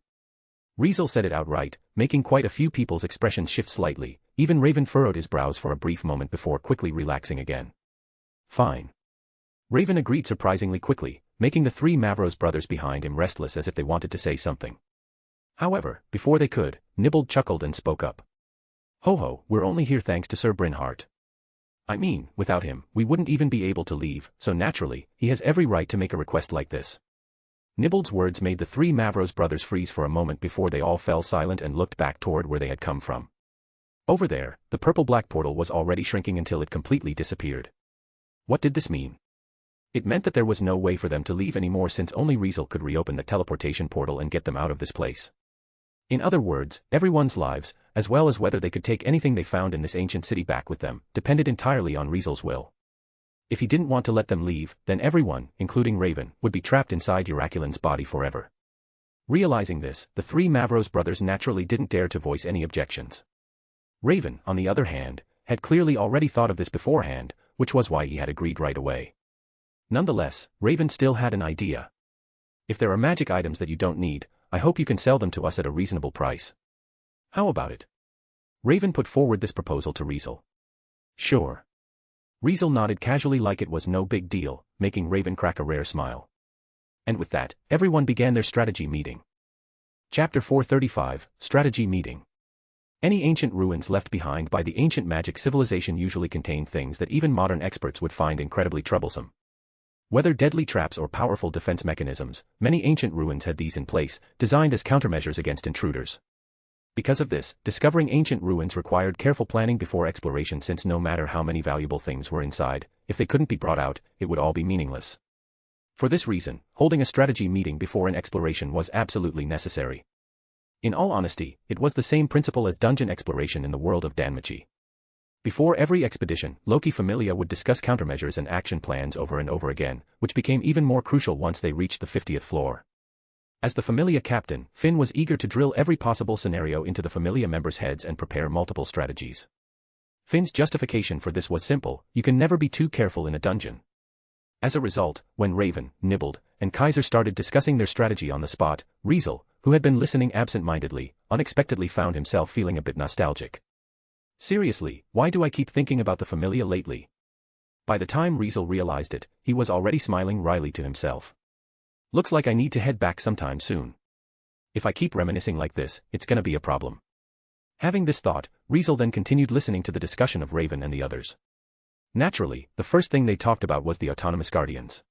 Riezel said it outright, making quite a few people's expressions shift slightly. Even Raven furrowed his brows for a brief moment before quickly relaxing again. Fine. Raven agreed surprisingly quickly, making the three Mavros brothers behind him restless as if they wanted to say something. However, before they could, Nibbled chuckled and spoke up. Ho-ho, we're only here thanks to Sir Brynhart. I mean, without him, we wouldn't even be able to leave, so naturally, he has every right to make a request like this. Nibbled's words made the three Mavros brothers freeze for a moment before they all fell silent and looked back toward where they had come from. Over there, the purple-black portal was already shrinking until it completely disappeared. What did this mean? It meant that there was no way for them to leave anymore since only Riezel could reopen the teleportation portal and get them out of this place. In other words, everyone's lives, as well as whether they could take anything they found in this ancient city back with them, depended entirely on Riezel's will. If he didn't want to let them leave, then everyone, including Raven, would be trapped inside Uraculan's body forever. Realizing this, the three Mavros brothers naturally didn't dare to voice any objections. Raven, on the other hand, had clearly already thought of this beforehand, which was why he had agreed right away. Nonetheless, Raven still had an idea. If there are magic items that you don't need, I hope you can sell them to us at a reasonable price. How about it? Raven put forward this proposal to Riezel. Sure. Riezel nodded casually like it was no big deal, making Raven crack a rare smile. And with that, everyone began their strategy meeting. Chapter 435, Strategy Meeting. Any ancient ruins left behind by the ancient magic civilization usually contain things that even modern experts would find incredibly troublesome. Whether deadly traps or powerful defense mechanisms, many ancient ruins had these in place, designed as countermeasures against intruders. Because of this, discovering ancient ruins required careful planning before exploration since no matter how many valuable things were inside, if they couldn't be brought out, it would all be meaningless. For this reason, holding a strategy meeting before an exploration was absolutely necessary. In all honesty, it was the same principle as dungeon exploration in the world of Danmachi. Before every expedition, Loki Familia would discuss countermeasures and action plans over and over again, which became even more crucial once they reached the 50th floor. As the Familia captain, Finn was eager to drill every possible scenario into the Familia members' heads and prepare multiple strategies. Finn's justification for this was simple: you can never be too careful in a dungeon. As a result, when Raven, Nibbled, and Kaiser started discussing their strategy on the spot, Riezel, who had been listening absent-mindedly, unexpectedly found himself feeling a bit nostalgic. Seriously, why do I keep thinking about the Familia lately? By the time Riezel realized it, he was already smiling wryly to himself. Looks like I need to head back sometime soon. If I keep reminiscing like this, it's gonna be a problem. Having this thought, Riezel then continued listening to the discussion of Raven and the others. Naturally, the first thing they talked about was the autonomous guardians.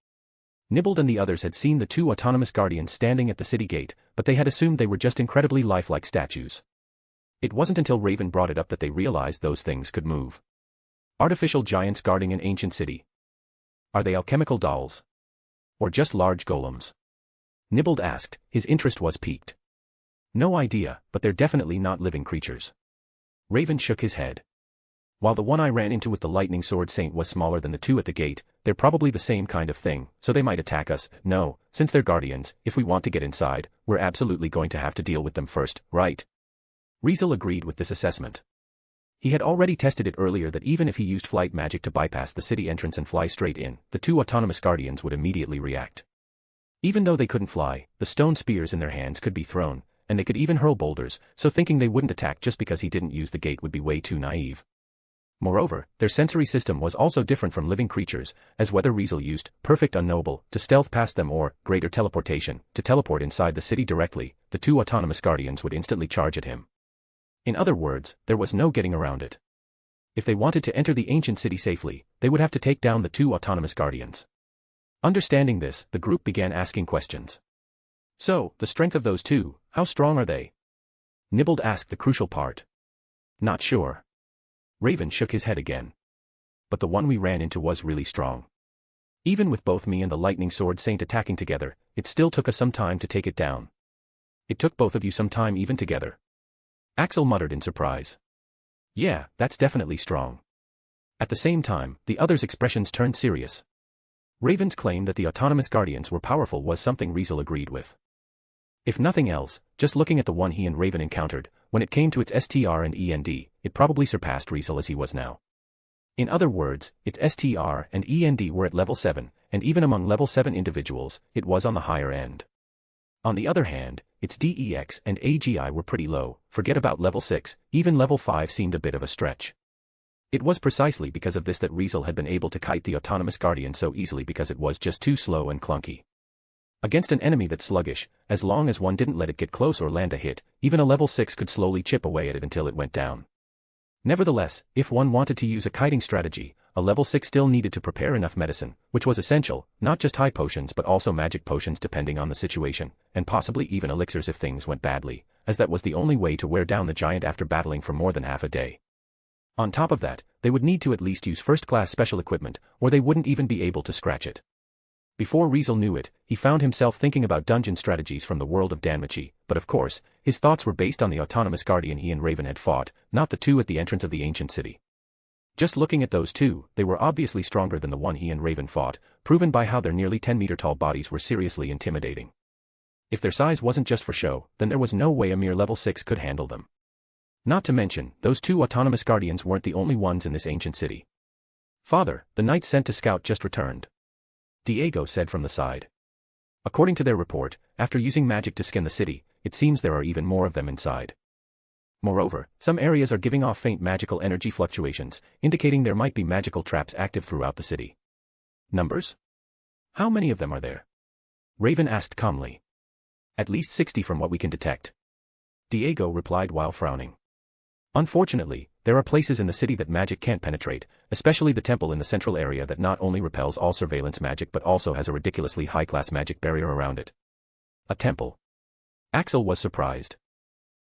Nibbled and the others had seen the two autonomous guardians standing at the city gate, but they had assumed they were just incredibly lifelike statues. It wasn't until Raven brought it up that they realized those things could move. Artificial giants guarding an ancient city. Are they alchemical dolls? Or just large golems? Nibbled asked, his interest was piqued. No idea, but they're definitely not living creatures. Raven shook his head. While the one I ran into with the lightning sword saint was smaller than the two at the gate, they're probably the same kind of thing, so they might attack us. No, since they're guardians, if we want to get inside, we're absolutely going to have to deal with them first, right? Riezel agreed with this assessment. He had already tested it earlier that even if he used flight magic to bypass the city entrance and fly straight in, the two autonomous guardians would immediately react. Even though they couldn't fly, the stone spears in their hands could be thrown, and they could even hurl boulders, so thinking they wouldn't attack just because he didn't use the gate would be way too naive. Moreover, their sensory system was also different from living creatures, as whether Riezel used perfect unknowable to stealth past them or greater teleportation to teleport inside the city directly, the two autonomous guardians would instantly charge at him. In other words, there was no getting around it. If they wanted to enter the ancient city safely, they would have to take down the two autonomous guardians. Understanding this, the group began asking questions. So, the strength of those two, how strong are they? Nibbled asked the crucial part. Not sure. Raven shook his head again. But the one we ran into was really strong. Even with both me and the lightning sword saint attacking together, it still took us some time to take it down. It took both of you some time even together. Axel muttered in surprise. Yeah, that's definitely strong. At the same time, the others' expressions turned serious. Raven's claim that the autonomous guardians were powerful was something Riezel agreed with. If nothing else, just looking at the one he and Raven encountered, when it came to its STR and END, it probably surpassed Riezel as he was now. In other words, its STR and END were at level 7, and even among level 7 individuals, it was on the higher end. On the other hand, its DEX and AGI were pretty low, forget about level 6, even level 5 seemed a bit of a stretch. It was precisely because of this that Riezel had been able to kite the autonomous guardian so easily because it was just too slow and clunky. Against an enemy that's sluggish, as long as one didn't let it get close or land a hit, even a level 6 could slowly chip away at it until it went down. Nevertheless, if one wanted to use a kiting strategy, a level 6 still needed to prepare enough medicine, which was essential, not just high potions but also magic potions depending on the situation, and possibly even elixirs if things went badly, as that was the only way to wear down the giant after battling for more than half a day. On top of that, they would need to at least use first-class special equipment, or they wouldn't even be able to scratch it. Before Riezel knew it, he found himself thinking about dungeon strategies from the world of Danmachi, but of course, his thoughts were based on the autonomous guardian he and Raven had fought, not the two at the entrance of the ancient city. Just looking at those two, they were obviously stronger than the one he and Raven fought, proven by how their nearly 10-meter-tall bodies were seriously intimidating. If their size wasn't just for show, then there was no way a mere level 6 could handle them. Not to mention, those two autonomous guardians weren't the only ones in this ancient city. Father, the knights sent to scout just returned, Diego said from the side. According to their report, after using magic to scan the city, it seems there are even more of them inside. Moreover, some areas are giving off faint magical energy fluctuations, indicating there might be magical traps active throughout the city. Numbers? How many of them are there? Raven asked calmly. At least 60 from what we can detect, Diego replied while frowning. Unfortunately, there are places in the city that magic can't penetrate, especially the temple in the central area that not only repels all surveillance magic but also has a ridiculously high-class magic barrier around it. A temple? Axel was surprised.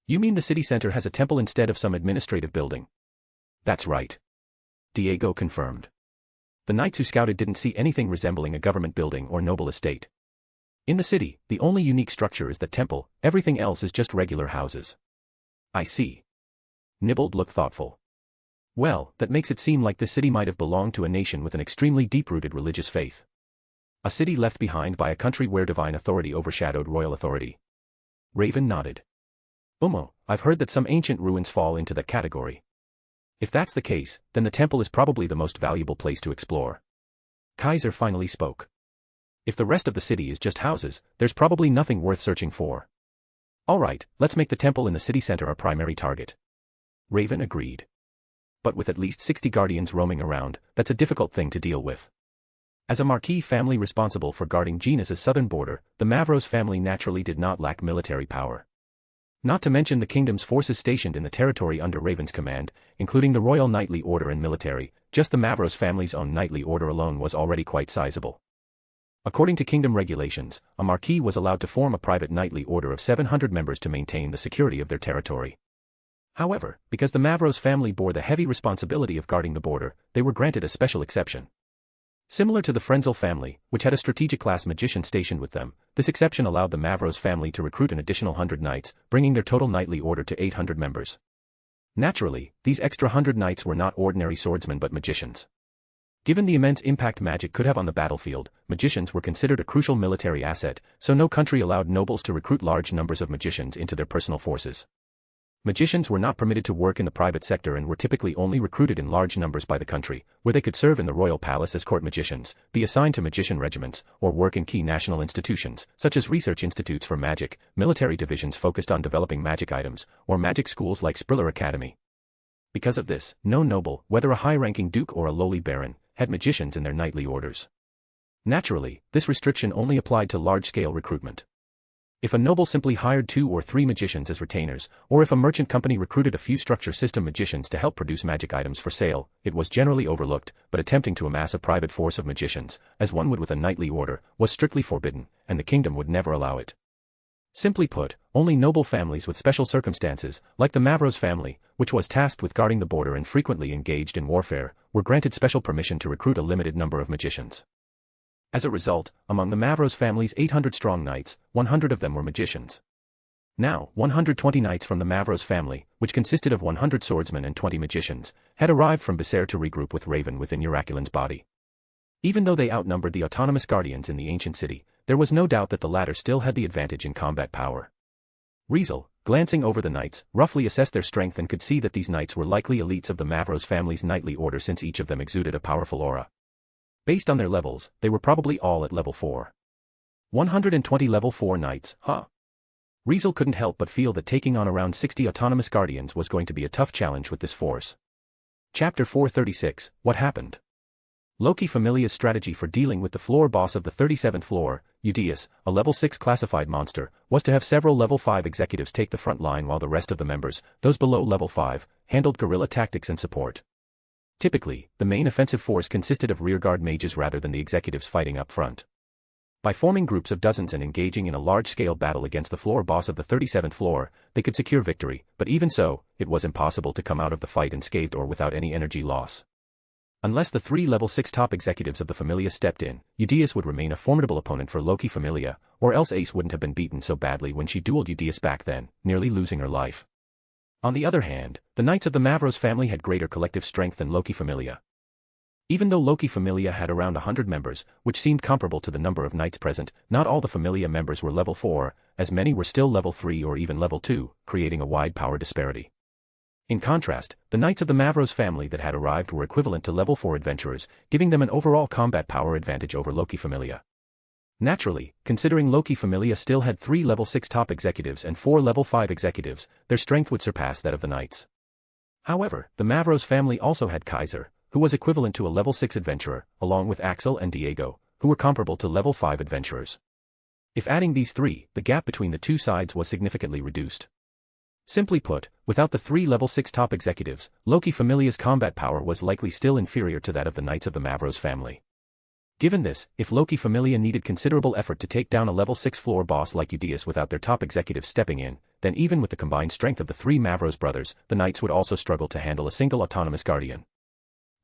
You mean the city center has a temple instead of some administrative building? That's right, Diego confirmed. The knights who scouted didn't see anything resembling a government building or noble estate. In the city, the only unique structure is the temple, everything else is just regular houses. I see. Nibbled looked thoughtful. Well, that makes it seem like this city might have belonged to a nation with an extremely deep-rooted religious faith. A city left behind by a country where divine authority overshadowed royal authority. Raven nodded. I've heard that some ancient ruins fall into that category. If that's the case, then the temple is probably the most valuable place to explore. Kaiser finally spoke. If the rest of the city is just houses, there's probably nothing worth searching for. Alright, let's make the temple in the city center our primary target. Raven agreed. But with at least 60 guardians roaming around, that's a difficult thing to deal with. As a marquis family responsible for guarding Genus's southern border, the Mavros family naturally did not lack military power. Not to mention the kingdom's forces stationed in the territory under Raven's command, including the Royal Knightly Order and military, just the Mavros family's own Knightly Order alone was already quite sizable. According to kingdom regulations, a marquis was allowed to form a private knightly order of 700 members to maintain the security of their territory. However, because the Mavros family bore the heavy responsibility of guarding the border, they were granted a special exception. Similar to the Riezel family, which had a strategic-class magician stationed with them, this exception allowed the Mavros family to recruit an additional 100 knights, bringing their total knightly order to 800 members. Naturally, these extra 100 knights were not ordinary swordsmen but magicians. Given the immense impact magic could have on the battlefield, magicians were considered a crucial military asset, so no country allowed nobles to recruit large numbers of magicians into their personal forces. Magicians were not permitted to work in the private sector and were typically only recruited in large numbers by the country, where they could serve in the royal palace as court magicians, be assigned to magician regiments, or work in key national institutions, such as research institutes for magic, military divisions focused on developing magic items, or magic schools like Spriller Academy. Because of this, no noble, whether a high-ranking duke or a lowly baron, had magicians in their knightly orders. Naturally, this restriction only applied to large-scale recruitment. If a noble simply hired 2 or 3 magicians as retainers, or if a merchant company recruited a few structure system magicians to help produce magic items for sale, it was generally overlooked, but attempting to amass a private force of magicians, as one would with a knightly order, was strictly forbidden, and the kingdom would never allow it. Simply put, only noble families with special circumstances, like the Mavros family, which was tasked with guarding the border and frequently engaged in warfare, were granted special permission to recruit a limited number of magicians. As a result, among the Mavros family's 800-strong knights, 100 of them were magicians. Now, 120 knights from the Mavros family, which consisted of 100 swordsmen and 20 magicians, had arrived from Becer to regroup with Raven within Euraculan's body. Even though they outnumbered the autonomous guardians in the ancient city, there was no doubt that the latter still had the advantage in combat power. Riezel, glancing over the knights, roughly assessed their strength and could see that these knights were likely elites of the Mavros family's knightly order since each of them exuded a powerful aura. Based on their levels, they were probably all at level 4. 120 level 4 knights, huh? Riezel couldn't help but feel that taking on around 60 autonomous guardians was going to be a tough challenge with this force. Chapter 436, What Happened? Loki Familia's strategy for dealing with the floor boss of the 37th floor, Eudeus, a level 6 classified monster, was to have several level 5 executives take the front line while the rest of the members, those below level 5, handled guerrilla tactics and support. Typically, the main offensive force consisted of rearguard mages rather than the executives fighting up front. By forming groups of dozens and engaging in a large-scale battle against the floor boss of the 37th floor, they could secure victory, but even so, it was impossible to come out of the fight unscathed or without any energy loss. Unless the 3 level 6 top executives of the Familia stepped in, Eudeus would remain a formidable opponent for Loki Familia, or else Ace wouldn't have been beaten so badly when she dueled Eudeus back then, nearly losing her life. On the other hand, the knights of the Mavros family had greater collective strength than Loki Familia. Even though Loki Familia had around 100 members, which seemed comparable to the number of knights present, not all the Familia members were level 4, as many were still level 3 or even level 2, creating a wide power disparity. In contrast, the knights of the Mavros family that had arrived were equivalent to level 4 adventurers, giving them an overall combat power advantage over Loki Familia. Naturally, considering Loki Familia still had 3 level 6 top executives and 4 level 5 executives, their strength would surpass that of the knights. However, the Mavros family also had Kaiser, who was equivalent to a level 6 adventurer, along with Axel and Diego, who were comparable to level 5 adventurers. If adding these 3, the gap between the two sides was significantly reduced. Simply put, without the 3 level 6 top executives, Loki Familia's combat power was likely still inferior to that of the knights of the Mavros family. Given this, if Loki Familia needed considerable effort to take down a level 6 floor boss like Eudeus without their top executives stepping in, then even with the combined strength of the 3 Mavros brothers, the knights would also struggle to handle a single autonomous guardian.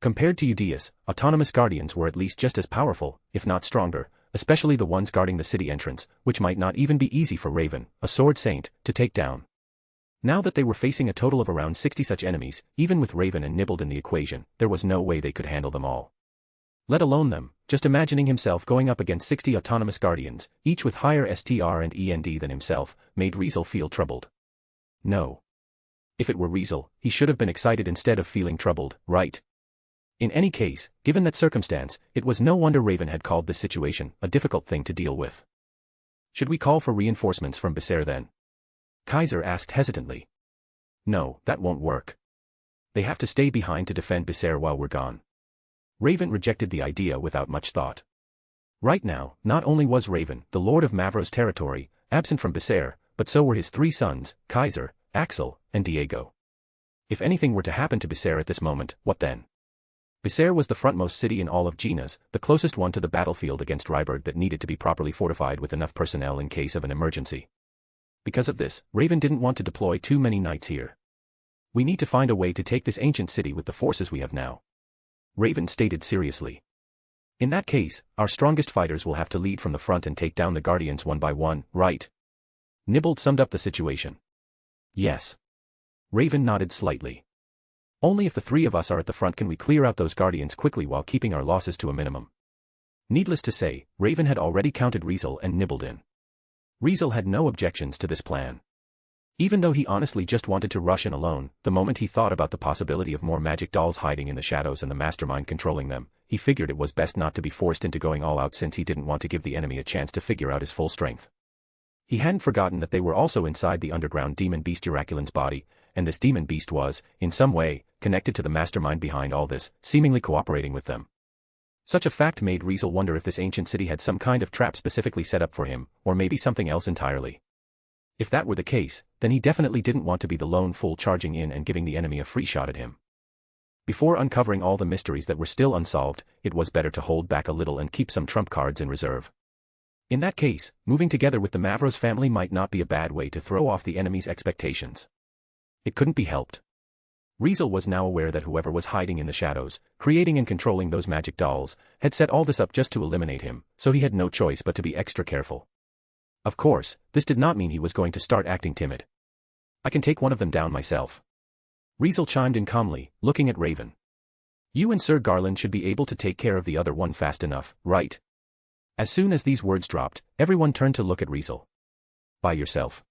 Compared to Eudeus, autonomous guardians were at least just as powerful, if not stronger, especially the ones guarding the city entrance, which might not even be easy for Raven, a sword saint, to take down. Now that they were facing a total of around 60 such enemies, even with Raven and Nibbled in the equation, there was no way they could handle them all. Let alone them, just imagining himself going up against 60 autonomous guardians, each with higher STR and END than himself, made Riezel feel troubled. No. If it were Riezel, he should have been excited instead of feeling troubled, right? In any case, given that circumstance, it was no wonder Raven had called this situation a difficult thing to deal with. Should we call for reinforcements from Becer then? Kaiser asked hesitantly. No, that won't work. They have to stay behind to defend Becer while we're gone. Raven rejected the idea without much thought. Right now, not only was Raven, the lord of Mavros territory, absent from Becer, but so were his 3 sons, Kaiser, Axel, and Diego. If anything were to happen to Becer at this moment, what then? Becer was the frontmost city in all of Genas, the closest one to the battlefield against Ryberg that needed to be properly fortified with enough personnel in case of an emergency. Because of this, Raven didn't want to deploy too many knights here. We need to find a way to take this ancient city with the forces we have now. Raven stated seriously. In that case, our strongest fighters will have to lead from the front and take down the guardians one by one, right? Nibbled summed up the situation. Yes. Raven nodded slightly. Only if the three of us are at the front can we clear out those guardians quickly while keeping our losses to a minimum. Needless to say, Raven had already counted Riezel and Nibbled in. Riezel had no objections to this plan. Even though he honestly just wanted to rush in alone, the moment he thought about the possibility of more magic dolls hiding in the shadows and the mastermind controlling them, he figured it was best not to be forced into going all out since he didn't want to give the enemy a chance to figure out his full strength. He hadn't forgotten that they were also inside the underground demon beast Uraculan's body, and this demon beast was, in some way, connected to the mastermind behind all this, seemingly cooperating with them. Such a fact made Riezel wonder if this ancient city had some kind of trap specifically set up for him, or maybe something else entirely. If that were the case, then he definitely didn't want to be the lone fool charging in and giving the enemy a free shot at him. Before uncovering all the mysteries that were still unsolved, it was better to hold back a little and keep some trump cards in reserve. In that case, moving together with the Mavros family might not be a bad way to throw off the enemy's expectations. It couldn't be helped. Riezel was now aware that whoever was hiding in the shadows, creating and controlling those magic dolls, had set all this up just to eliminate him, so he had no choice but to be extra careful. Of course, this did not mean he was going to start acting timid. I can take one of them down myself. Riezel chimed in calmly, looking at Raven. You and Sir Garland should be able to take care of the other one fast enough, right? As soon as these words dropped, everyone turned to look at Riezel. By yourself.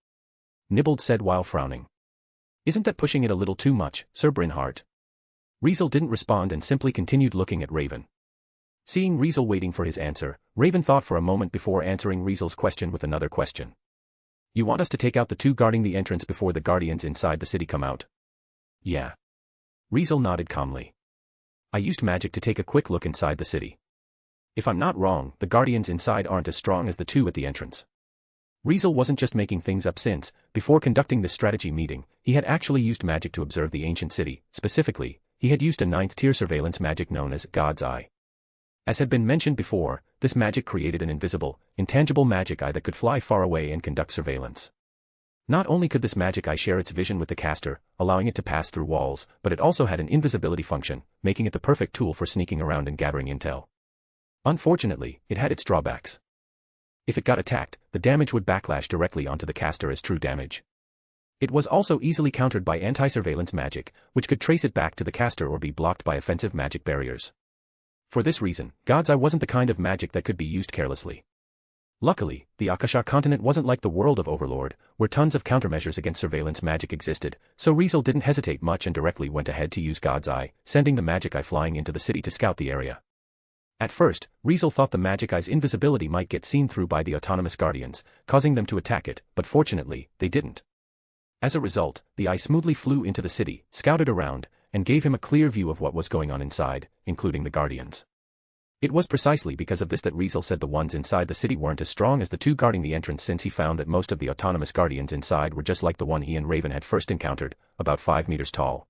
Nibbled said while frowning. Isn't that pushing it a little too much, Sir Brynhart? Riezel didn't respond and simply continued looking at Raven. Seeing Riezel waiting for his answer, Raven thought for a moment before answering Riezel's question with another question. You want us to take out the two guarding the entrance before the guardians inside the city come out? Yeah. Riezel nodded calmly. I used magic to take a quick look inside the city. If I'm not wrong, the guardians inside aren't as strong as the two at the entrance. Riezel wasn't just making things up since, before conducting this strategy meeting, he had actually used magic to observe the ancient city. Specifically, he had used a 9th-tier surveillance magic known as God's Eye. As had been mentioned before, this magic created an invisible, intangible magic eye that could fly far away and conduct surveillance. Not only could this magic eye share its vision with the caster, allowing it to pass through walls, but it also had an invisibility function, making it the perfect tool for sneaking around and gathering intel. Unfortunately, it had its drawbacks. If it got attacked, the damage would backlash directly onto the caster as true damage. It was also easily countered by anti-surveillance magic, which could trace it back to the caster or be blocked by offensive magic barriers. For this reason, God's Eye wasn't the kind of magic that could be used carelessly. Luckily, the Akasha continent wasn't like the world of Overlord, where tons of countermeasures against surveillance magic existed, so Riezel didn't hesitate much and directly went ahead to use God's Eye, sending the magic eye flying into the city to scout the area. At first, Riezel thought the magic eye's invisibility might get seen through by the autonomous guardians, causing them to attack it, but fortunately, they didn't. As a result, the eye smoothly flew into the city, scouted around, and gave him a clear view of what was going on inside, including the guardians. It was precisely because of this that Riezel said the ones inside the city weren't as strong as the two guarding the entrance, since he found that most of the autonomous guardians inside were just like the one he and Raven had first encountered, about 5 meters tall.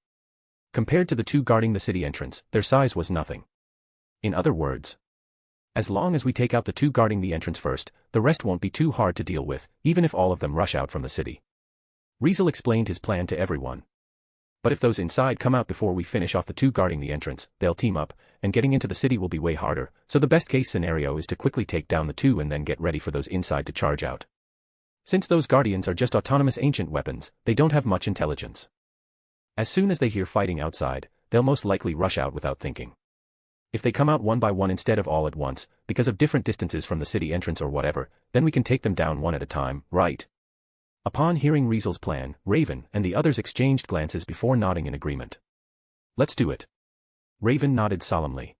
Compared to the two guarding the city entrance, their size was nothing. In other words, as long as we take out the two guarding the entrance first, the rest won't be too hard to deal with, even if all of them rush out from the city. Riezel explained his plan to everyone. But if those inside come out before we finish off the two guarding the entrance, they'll team up, and getting into the city will be way harder, so the best case scenario is to quickly take down the two and then get ready for those inside to charge out. Since those guardians are just autonomous ancient weapons, they don't have much intelligence. As soon as they hear fighting outside, they'll most likely rush out without thinking. If they come out one by one instead of all at once, because of different distances from the city entrance or whatever, then we can take them down one at a time, right? Upon hearing Riezel's plan, Raven and the others exchanged glances before nodding in agreement. Let's do it. Raven nodded solemnly.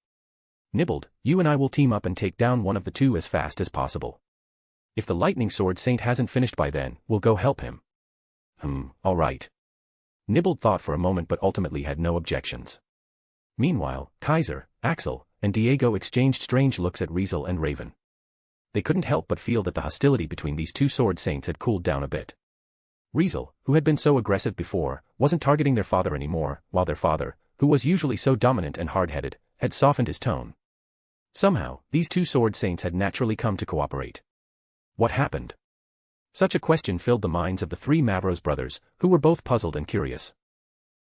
Nibbled, you and I will team up and take down one of the two as fast as possible. If the Lightning Sword Saint hasn't finished by then, we'll go help him. All right. Nibbled thought for a moment but ultimately had no objections. Meanwhile, Kaiser, Axel, and Diego exchanged strange looks at Riezel and Raven. They couldn't help but feel that the hostility between these two sword saints had cooled down a bit. Riezel, who had been so aggressive before, wasn't targeting their father anymore, while their father, who was usually so dominant and hard-headed, had softened his tone. Somehow, these two sword saints had naturally come to cooperate. What happened? Such a question filled the minds of the three Mavros brothers, who were both puzzled and curious.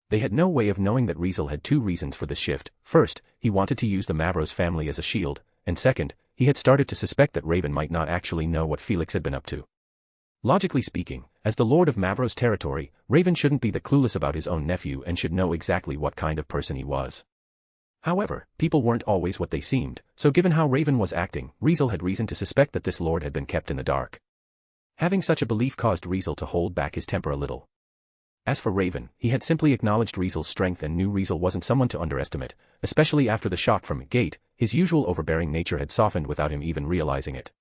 They had no way of knowing that Riezel had two reasons for this shift. First, he wanted to use the Mavros family as a shield, and second, he had started to suspect that Raven might not actually know what Felix had been up to. Logically speaking, As the Lord of Mavro's territory, Raven shouldn't be the clueless about his own nephew and should know exactly what kind of person he was. However, people weren't always what they seemed, so given how Raven was acting, Riezel had reason to suspect that this lord had been kept in the dark. Having such a belief caused Riezel to hold back his temper a little. As for Raven, he had simply acknowledged Riezel's strength and knew Riezel wasn't someone to underestimate, especially after the shock from Gate. His usual overbearing nature had softened without him even realizing it.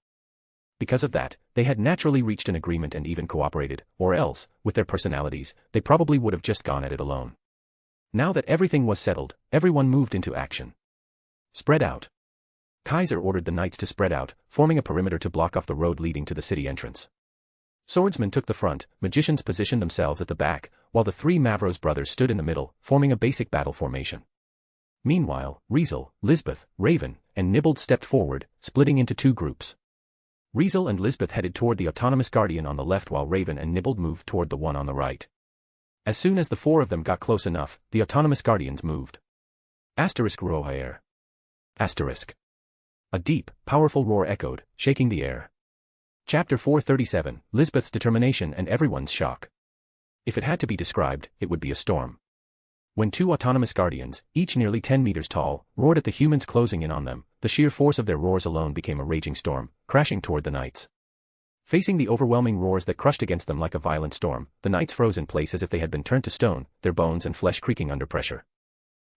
Because of that, they had naturally reached an agreement and even cooperated, or else, with their personalities, they probably would have just gone at it alone. Now that everything was settled, everyone moved into action. Spread out. Kaiser ordered the knights to spread out, forming a perimeter to block off the road leading to the city entrance. Swordsmen took the front, magicians positioned themselves at the back, while the three Mavros brothers stood in the middle, forming a basic battle formation. Meanwhile, Riezel, Lisbeth, Raven, and Nibbled stepped forward, splitting into two groups. Riezel and Lisbeth headed toward the autonomous guardian on the left while Raven and Nibbled moved toward the one on the right. As soon as the four of them got close enough, the autonomous guardians moved. Rohair. A deep, powerful roar echoed, shaking the air. Chapter 437, Lisbeth's determination and everyone's shock. If it had to be described, it would be a storm. When two autonomous guardians, each nearly 10 meters tall, roared at the humans closing in on them, the sheer force of their roars alone became a raging storm, crashing toward the knights. Facing the overwhelming roars that crushed against them like a violent storm, the knights froze in place as if they had been turned to stone, their bones and flesh creaking under pressure.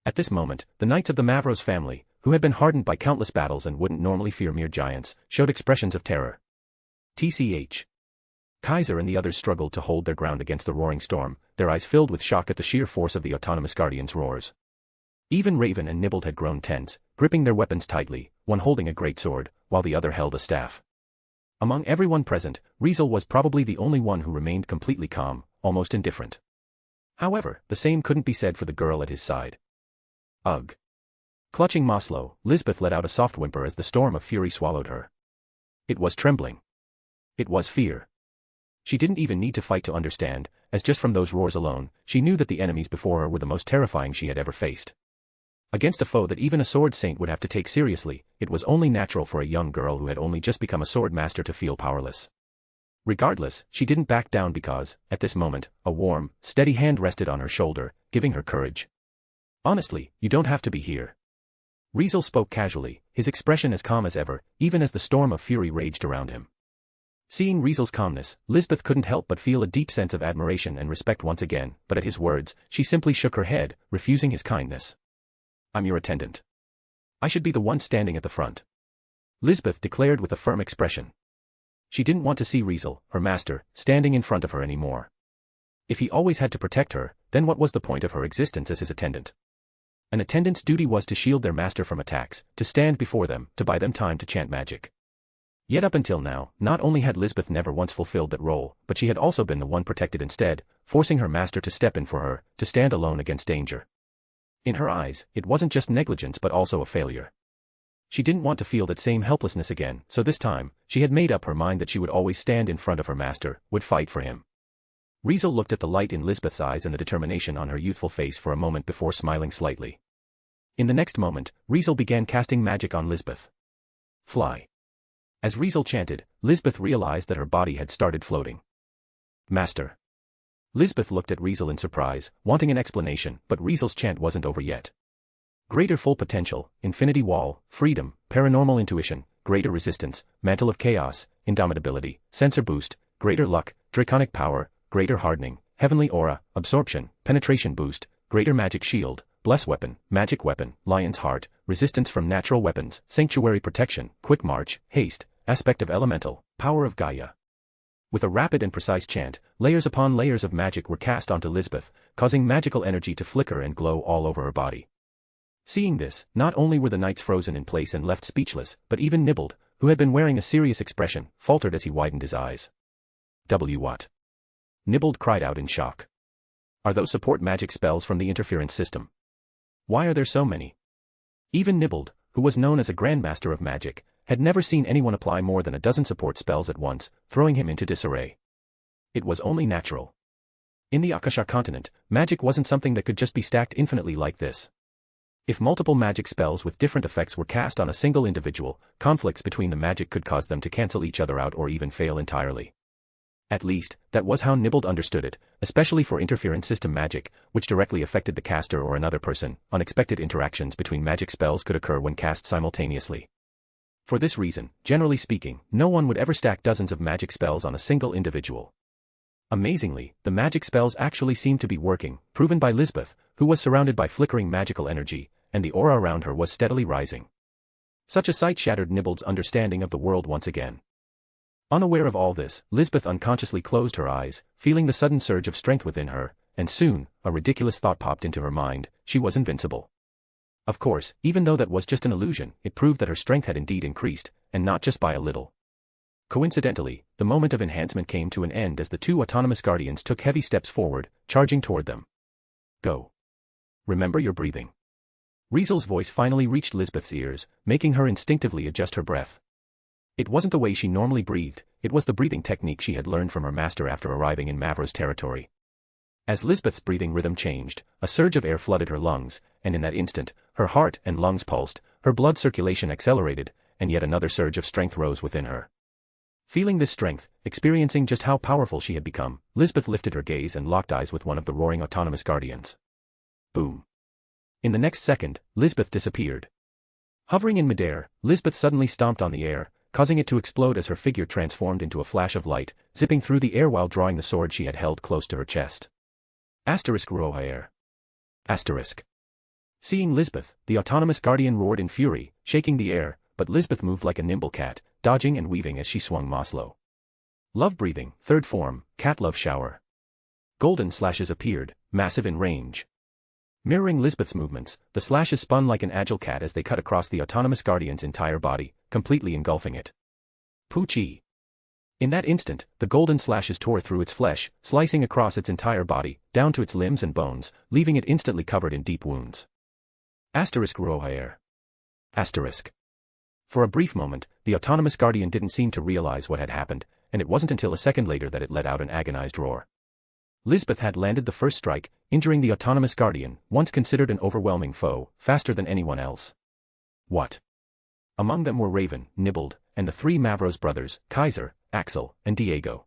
At this moment, the knights of the Mavros family, who had been hardened by countless battles and wouldn't normally fear mere giants, showed expressions of terror. TCH. Kaiser and the others struggled to hold their ground against the roaring storm, their eyes filled with shock at the sheer force of the autonomous guardians' roars. Even Raven and Nibbled had grown tense, gripping their weapons tightly, one holding a great sword, while the other held a staff. Among everyone present, Riezel was probably the only one who remained completely calm, almost indifferent. However, the same couldn't be said for the girl at his side. Ugh. Clutching Maslow, Lisbeth let out a soft whimper as the storm of fury swallowed her. It was trembling. It was fear. She didn't even need to fight to understand, as just from those roars alone, she knew that the enemies before her were the most terrifying she had ever faced. Against a foe that even a sword saint would have to take seriously, it was only natural for a young girl who had only just become a sword master to feel powerless. Regardless, she didn't back down because, at this moment, a warm, steady hand rested on her shoulder, giving her courage. Honestly, you don't have to be here. Riezel spoke casually, his expression as calm as ever, even as the storm of fury raged around him. Seeing Riezel's calmness, Lisbeth couldn't help but feel a deep sense of admiration and respect once again, but at his words, she simply shook her head, refusing his kindness. I'm your attendant. I should be the one standing at the front. Lisbeth declared with a firm expression. She didn't want to see Riezel, her master, standing in front of her anymore. If he always had to protect her, then what was the point of her existence as his attendant? An attendant's duty was to shield their master from attacks, to stand before them, to buy them time to chant magic. Yet up until now, not only had Lisbeth never once fulfilled that role, but she had also been the one protected instead, forcing her master to step in for her, to stand alone against danger. In her eyes, it wasn't just negligence but also a failure. She didn't want to feel that same helplessness again, so this time, she had made up her mind that she would always stand in front of her master, would fight for him. Riezel looked at the light in Lisbeth's eyes and the determination on her youthful face for a moment before smiling slightly. In the next moment, Riezel began casting magic on Lisbeth. Fly. As Riezel chanted, Lisbeth realized that her body had started floating. Master. Lisbeth looked at Riezel in surprise, wanting an explanation, but Riezel's chant wasn't over yet. Greater full potential, infinity wall, freedom, paranormal intuition, greater resistance, mantle of chaos, indomitability, sensor boost, greater luck, draconic power, greater hardening, heavenly aura, absorption, penetration boost, greater magic shield, bless weapon, magic weapon, lion's heart, resistance from natural weapons, sanctuary protection, quick march, haste, aspect of elemental, power of Gaia. With a rapid and precise chant, layers upon layers of magic were cast onto Lisbeth, causing magical energy to flicker and glow all over her body. Seeing this, not only were the knights frozen in place and left speechless, but even Nibbled, who had been wearing a serious expression, faltered as he widened his eyes. What? Nibbled cried out in shock. Are those support magic spells from the interference system? Why are there so many? Even Nibbled, who was known as a grandmaster of magic, had never seen anyone apply more than a dozen support spells at once, throwing him into disarray. It was only natural. In the Akasha continent, magic wasn't something that could just be stacked infinitely like this. If multiple magic spells with different effects were cast on a single individual, conflicts between the magic could cause them to cancel each other out or even fail entirely. At least, that was how Nibbled understood it, especially for interference system magic, which directly affected the caster or another person. Unexpected interactions between magic spells could occur when cast simultaneously. For this reason, generally speaking, no one would ever stack dozens of magic spells on a single individual. Amazingly, the magic spells actually seemed to be working, proven by Lisbeth, who was surrounded by flickering magical energy, and the aura around her was steadily rising. Such a sight shattered Nibbled's understanding of the world once again. Unaware of all this, Lisbeth unconsciously closed her eyes, feeling the sudden surge of strength within her, and soon, a ridiculous thought popped into her mind: she was invincible. Of course, even though that was just an illusion, it proved that her strength had indeed increased, and not just by a little. Coincidentally, the moment of enhancement came to an end as the two autonomous guardians took heavy steps forward, charging toward them. Go. Remember your breathing. Riezel's voice finally reached Lisbeth's ears, making her instinctively adjust her breath. It wasn't the way she normally breathed, it was the breathing technique she had learned from her master after arriving in Mavro's territory. As Lisbeth's breathing rhythm changed, a surge of air flooded her lungs, and in that instant, her heart and lungs pulsed, her blood circulation accelerated, and yet another surge of strength rose within her. Feeling this strength, experiencing just how powerful she had become, Lisbeth lifted her gaze and locked eyes with one of the roaring autonomous guardians. Boom. In the next second, Lisbeth disappeared. Hovering in midair, Lisbeth suddenly stomped on the air, causing it to explode as her figure transformed into a flash of light, zipping through the air while drawing the sword she had held close to her chest. Rohair. Seeing Lisbeth, the autonomous guardian roared in fury, shaking the air, but Lisbeth moved like a nimble cat, dodging and weaving as she swung Maslow. Love breathing, third form, cat love shower. Golden slashes appeared, massive in range. Mirroring Lisbeth's movements, the slashes spun like an agile cat as they cut across the autonomous guardian's entire body, completely engulfing it. Poochie. In that instant, the golden slashes tore through its flesh, slicing across its entire body, down to its limbs and bones, leaving it instantly covered in deep wounds. Rohair. For a brief moment, the autonomous guardian didn't seem to realize what had happened, and it wasn't until a second later that it let out an agonized roar. Lisbeth had landed the first strike, injuring the autonomous guardian, once considered an overwhelming foe, faster than anyone else. What? Among them were Raven, Nibbled, and the three Mavros brothers, Kaiser, Axel, and Diego.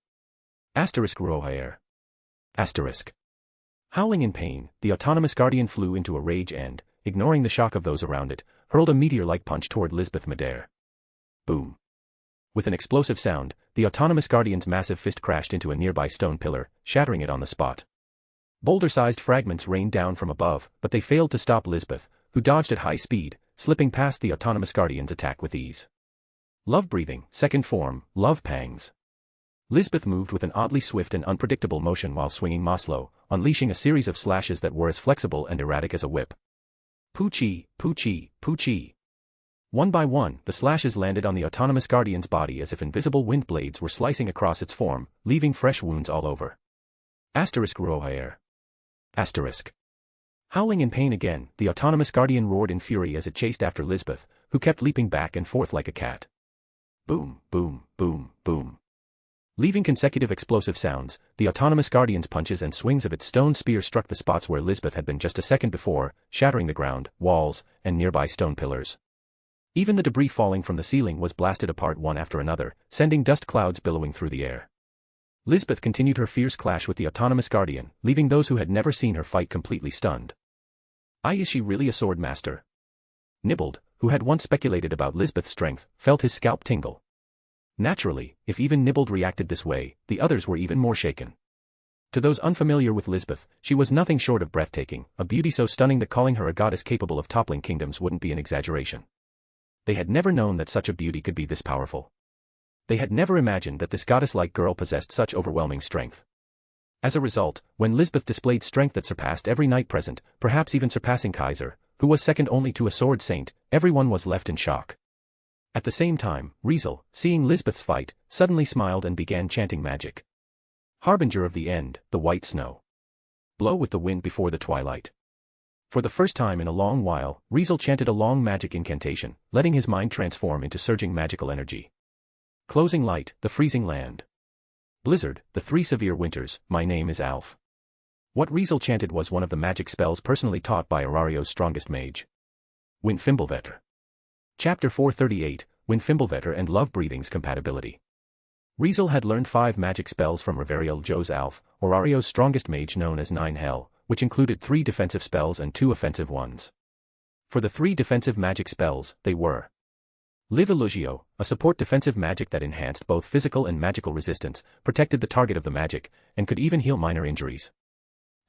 Rohair. Howling in pain, the autonomous guardian flew into a rage and, ignoring the shock of those around it, hurled a meteor-like punch toward Lisbeth midair. Boom. With an explosive sound, the autonomous guardian's massive fist crashed into a nearby stone pillar, shattering it on the spot. Boulder-sized fragments rained down from above, but they failed to stop Lisbeth, who dodged at high speed, slipping past the autonomous guardian's attack with ease. Love breathing, second form, love pangs. Lisbeth moved with an oddly swift and unpredictable motion while swinging Maslow, unleashing a series of slashes that were as flexible and erratic as a whip. Poochie, Poochie, Poochie. One by one, the slashes landed on the autonomous guardian's body as if invisible wind blades were slicing across its form, leaving fresh wounds all over. Rohair. Howling in pain again, the autonomous guardian roared in fury as it chased after Lisbeth, who kept leaping back and forth like a cat. Boom, boom, boom, boom. Leaving consecutive explosive sounds, the autonomous guardian's punches and swings of its stone spear struck the spots where Lisbeth had been just a second before, shattering the ground, walls, and nearby stone pillars. Even the debris falling from the ceiling was blasted apart one after another, sending dust clouds billowing through the air. Lisbeth continued her fierce clash with the autonomous guardian, leaving those who had never seen her fight completely stunned. Is she really a sword master? Nibbled, who had once speculated about Lisbeth's strength, felt his scalp tingle. Naturally, if even Nibbled reacted this way, the others were even more shaken. To those unfamiliar with Lisbeth, she was nothing short of breathtaking, a beauty so stunning that calling her a goddess capable of toppling kingdoms wouldn't be an exaggeration. They had never known that such a beauty could be this powerful. They had never imagined that this goddess-like girl possessed such overwhelming strength. As a result, when Lisbeth displayed strength that surpassed every knight present, perhaps even surpassing Kaiser, who was second only to a sword saint, everyone was left in shock. At the same time, Riezel, seeing Lisbeth's fight, suddenly smiled and began chanting magic. Harbinger of the end, the white snow. Blow with the wind before the twilight. For the first time in a long while, Riezel chanted a long magic incantation, letting his mind transform into surging magical energy. Closing light, the freezing land. Blizzard, the 3 severe winters, my name is Alf. What Riezel chanted was one of the magic spells personally taught by Arario's strongest mage. Windfimblevetter. Chapter 438, Windfimblevetter and Love Breathing's Compatibility. Riezel had learned 5 magic spells from Riveriel Joe's Alf, Orario's strongest mage known as 9 Hell, which included 3 defensive spells and 2 offensive ones. For the 3 defensive magic spells, they were Live Illugio, a support defensive magic that enhanced both physical and magical resistance, protected the target of the magic, and could even heal minor injuries.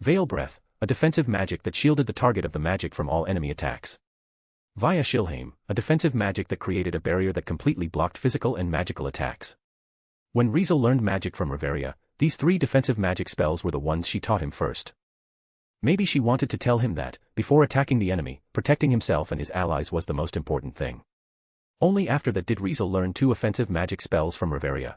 Veil Breath, a defensive magic that shielded the target of the magic from all enemy attacks. Via Shilheim, a defensive magic that created a barrier that completely blocked physical and magical attacks. When Riezel learned magic from Riveria, these 3 defensive magic spells were the ones she taught him first. Maybe she wanted to tell him that, before attacking the enemy, protecting himself and his allies was the most important thing. Only after that did Riezel learn 2 offensive magic spells from Riveria.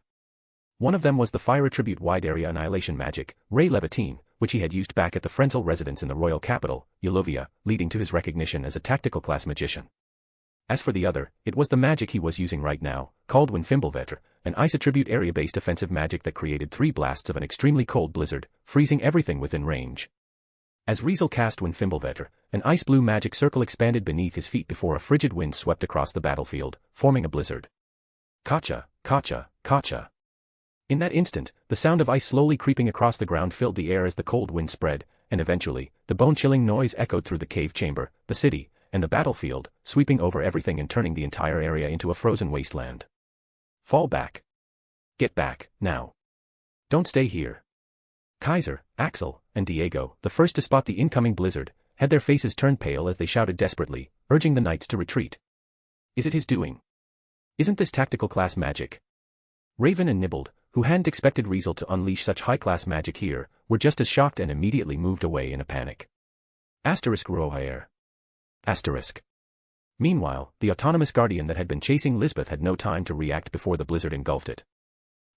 One of them was the Fire Attribute Wide Area Annihilation magic, Ray Levitine, which he had used back at the Frenzel residence in the royal capital, Yalovia, leading to his recognition as a tactical class magician. As for the other, it was the magic he was using right now, called Winfimblevetter, an ice attribute area-based offensive magic that created 3 blasts of an extremely cold blizzard, freezing everything within range. As Riezel cast Winfimblevetter, an ice-blue magic circle expanded beneath his feet before a frigid wind swept across the battlefield, forming a blizzard. Kacha, kacha, kacha. In that instant, the sound of ice slowly creeping across the ground filled the air as the cold wind spread, and eventually, the bone-chilling noise echoed through the cave chamber, the city, and the battlefield, sweeping over everything and turning the entire area into a frozen wasteland. Fall back. Get back, now. Don't stay here. Kaiser, Axel, and Diego, the first to spot the incoming blizzard, had their faces turned pale as they shouted desperately, urging the knights to retreat. Is it his doing? Isn't this tactical class magic? Raven and Nibbled, who hadn't expected Riezel to unleash such high-class magic here, were just as shocked and immediately moved away in a panic. Rohaer. Meanwhile, the autonomous guardian that had been chasing Lisbeth had no time to react before the blizzard engulfed it.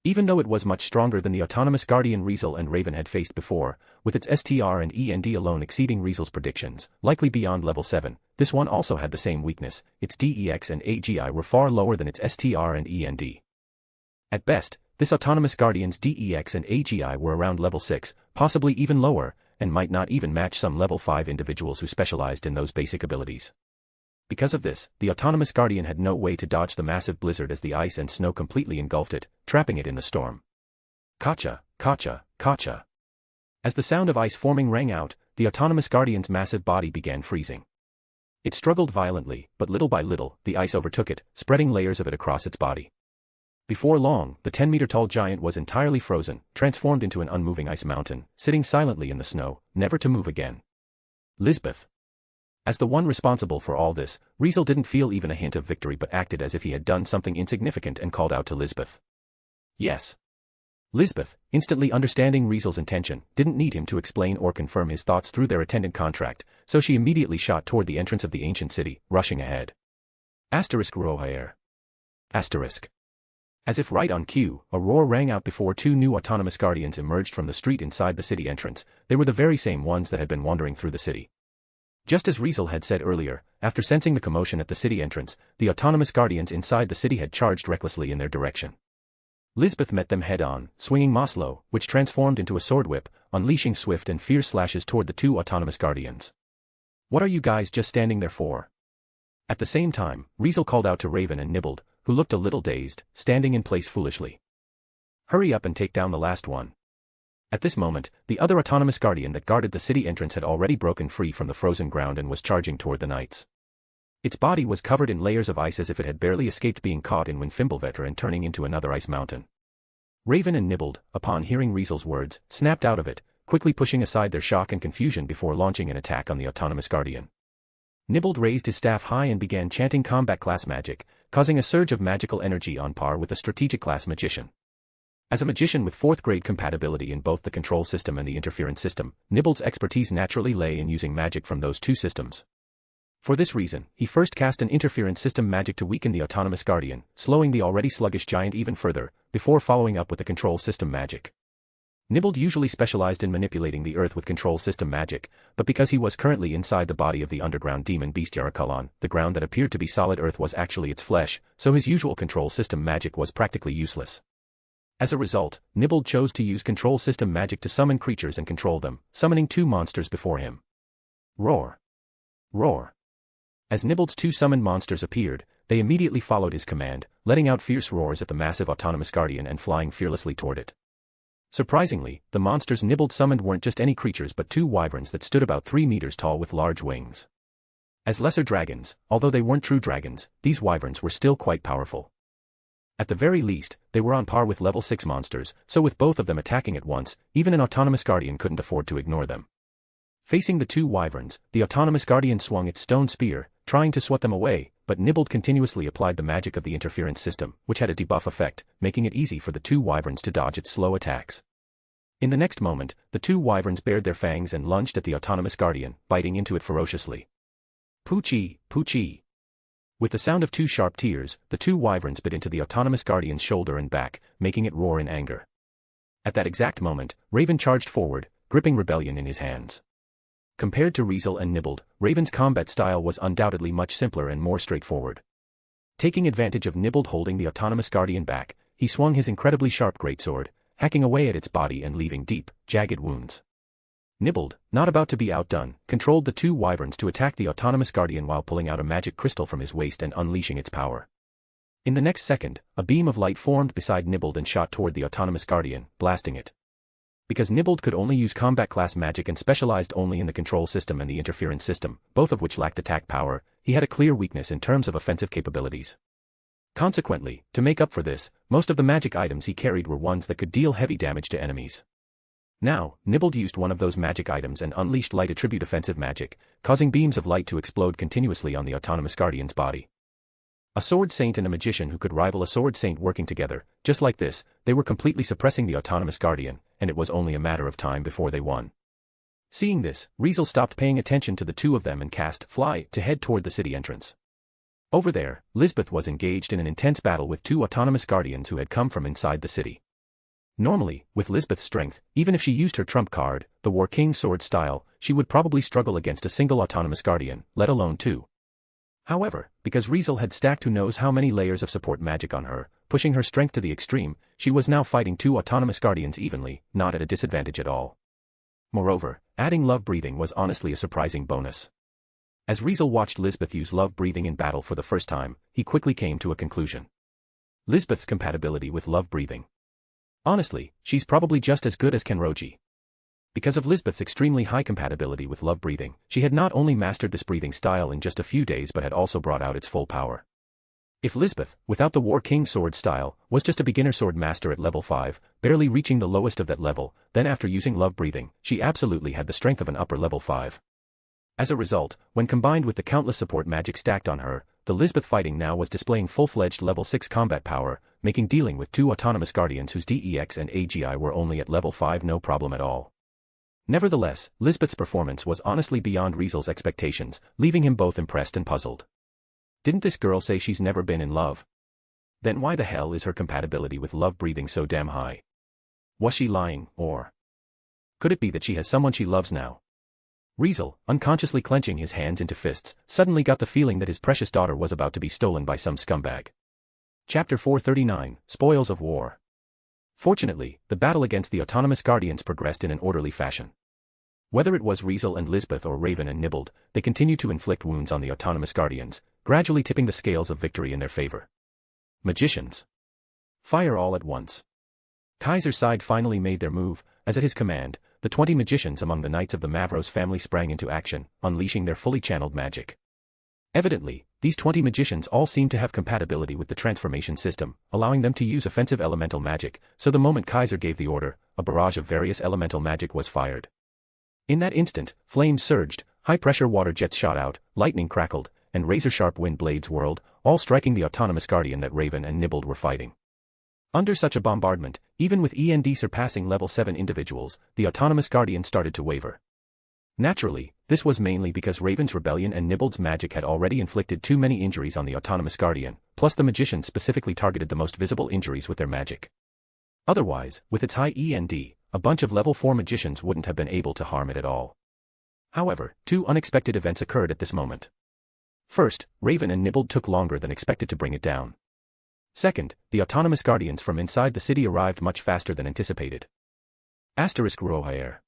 Even though it was much stronger than the autonomous guardian Riezel and Raven had faced before, with its STR and END alone exceeding Riezel's predictions, likely beyond level 7, this one also had the same weakness, its DEX and AGI were far lower than its STR and END. At best, this autonomous guardian's DEX and AGI were around level 6, possibly even lower, and might not even match some level 5 individuals who specialized in those basic abilities. Because of this, the autonomous guardian had no way to dodge the massive blizzard as the ice and snow completely engulfed it, trapping it in the storm. Kacha, kacha, kacha. As the sound of ice forming rang out, the autonomous guardian's massive body began freezing. It struggled violently, but little by little, the ice overtook it, spreading layers of it across its body. Before long, the 10-meter-tall giant was entirely frozen, transformed into an unmoving ice mountain, sitting silently in the snow, never to move again. Lisbeth. As the one responsible for all this, Riezel didn't feel even a hint of victory but acted as if he had done something insignificant and called out to Lisbeth. Yes. Lisbeth, instantly understanding Riezel's intention, didn't need him to explain or confirm his thoughts through their attendant contract, so she immediately shot toward the entrance of the ancient city, rushing ahead. Rohaer. As if right on cue, a roar rang out before 2 new autonomous guardians emerged from the street inside the city entrance. They were the very same ones that had been wandering through the city. Just as Riezel had said earlier, after sensing the commotion at the city entrance, the autonomous guardians inside the city had charged recklessly in their direction. Lisbeth met them head-on, swinging Maslow, which transformed into a sword whip, unleashing swift and fierce slashes toward the 2 autonomous guardians. What are you guys just standing there for? At the same time, Riezel called out to Raven and Nibbled, who looked a little dazed, standing in place foolishly. Hurry up and take down the last one. At this moment, the other autonomous guardian that guarded the city entrance had already broken free from the frozen ground and was charging toward the knights. Its body was covered in layers of ice as if it had barely escaped being caught in Winfimblevetter and turning into another ice mountain. Raven and Nibbled, upon hearing Riezel's words, snapped out of it, quickly pushing aside their shock and confusion before launching an attack on the autonomous guardian. Nibbled raised his staff high and began chanting combat class magic, causing a surge of magical energy on par with a strategic class magician. As a magician with 4th grade compatibility in both the control system and the interference system, Nibbled's expertise naturally lay in using magic from those 2 systems. For this reason, he first cast an interference system magic to weaken the autonomous guardian, slowing the already sluggish giant even further, before following up with the control system magic. Nibbled usually specialized in manipulating the earth with control system magic, but because he was currently inside the body of the underground demon beast Yarakulan, the ground that appeared to be solid earth was actually its flesh, so his usual control system magic was practically useless. As a result, Nibbled chose to use control system magic to summon creatures and control them, summoning 2 monsters before him. Roar. Roar. As Nibbled's two summoned monsters appeared, they immediately followed his command, letting out fierce roars at the massive autonomous guardian and flying fearlessly toward it. Surprisingly, the monsters Nibbled summoned weren't just any creatures but two wyverns that stood about 3 meters tall with large wings. As lesser dragons, although they weren't true dragons, these wyverns were still quite powerful. At the very least, they were on par with level 6 monsters, so with both of them attacking at once, even an autonomous guardian couldn't afford to ignore them. Facing the two wyverns, the autonomous guardian swung its stone spear, trying to swat them away, but Nibbled continuously applied the magic of the interference system, which had a debuff effect, making it easy for the two wyverns to dodge its slow attacks. In the next moment, the two wyverns bared their fangs and lunged at the autonomous guardian, biting into it ferociously. Poochie, poochie. With the sound of two sharp tears, the two wyverns bit into the autonomous guardian's shoulder and back, making it roar in anger. At that exact moment, Raven charged forward, gripping rebellion in his hands. Compared to Riezel and Nibbled, Raven's combat style was undoubtedly much simpler and more straightforward. Taking advantage of Nibbled holding the autonomous guardian back, he swung his incredibly sharp greatsword, hacking away at its body and leaving deep, jagged wounds. Nibbled, not about to be outdone, controlled the two wyverns to attack the autonomous guardian while pulling out a magic crystal from his waist and unleashing its power. In the next second, a beam of light formed beside Nibbled and shot toward the autonomous guardian, blasting it. Because Nibbled could only use combat class magic and specialized only in the control system and the interference system, both of which lacked attack power, he had a clear weakness in terms of offensive capabilities. Consequently, to make up for this, most of the magic items he carried were ones that could deal heavy damage to enemies. Now, Nibbled used one of those magic items and unleashed light attribute offensive magic, causing beams of light to explode continuously on the autonomous guardian's body. A sword saint and a magician who could rival a sword saint working together, just like this, they were completely suppressing the autonomous guardian, and it was only a matter of time before they won. Seeing this, Riezel stopped paying attention to the two of them and cast Fly to head toward the city entrance. Over there, Lisbeth was engaged in an intense battle with two autonomous guardians who had come from inside the city. Normally, with Lisbeth's strength, even if she used her trump card, the War King sword style, she would probably struggle against a single autonomous guardian, let alone two. However, because Riezel had stacked who knows how many layers of support magic on her, pushing her strength to the extreme, she was now fighting two autonomous guardians evenly, not at a disadvantage at all. Moreover, adding love breathing was honestly a surprising bonus. As Riezel watched Lisbeth use love breathing in battle for the first time, he quickly came to a conclusion. Lisbeth's compatibility with love breathing. Honestly, she's probably just as good as Kenroji. Because of Lisbeth's extremely high compatibility with love breathing, she had not only mastered this breathing style in just a few days but had also brought out its full power. If Lisbeth, without the War King sword style, was just a beginner sword master at level 5, barely reaching the lowest of that level, then after using love breathing, she absolutely had the strength of an upper level 5. As a result, when combined with the countless support magic stacked on her, the Lisbeth fighting now was displaying full-fledged level 6 combat power, making dealing with two autonomous guardians whose DEX and AGI were only at level 5 no problem at all. Nevertheless, Lisbeth's performance was honestly beyond Riezel's expectations, leaving him both impressed and puzzled. Didn't this girl say she's never been in love? Then why the hell is her compatibility with love breathing so damn high? Was she lying, or could it be that she has someone she loves now? Riezel, unconsciously clenching his hands into fists, suddenly got the feeling that his precious daughter was about to be stolen by some scumbag. Chapter 439, Spoils of War. Fortunately, the battle against the autonomous guardians progressed in an orderly fashion. Whether it was Riezel and Lisbeth or Raven and Nibbled, they continued to inflict wounds on the autonomous guardians, gradually tipping the scales of victory in their favor. Magicians. Fire all at once. Kaiser's side finally made their move, as at his command, the 20 magicians among the Knights of the Mavros family sprang into action, unleashing their fully channeled magic. Evidently, these 20 magicians all seemed to have compatibility with the transformation system, allowing them to use offensive elemental magic, so the moment Kaiser gave the order, a barrage of various elemental magic was fired. In that instant, flames surged, high-pressure water jets shot out, lightning crackled, and razor-sharp wind blades whirled, all striking the autonomous guardian that Raven and Nibbled were fighting. Under such a bombardment, even with END surpassing level 7 individuals, the autonomous guardian started to waver. Naturally, this was mainly because Raven's rebellion and Nibbled's magic had already inflicted too many injuries on the autonomous guardian, plus the magicians specifically targeted the most visible injuries with their magic. Otherwise, with its high END, a bunch of level 4 magicians wouldn't have been able to harm it at all. However, two unexpected events occurred at this moment. First, Raven and Nibbled took longer than expected to bring it down. Second, the autonomous guardians from inside the city arrived much faster than anticipated. Rohair.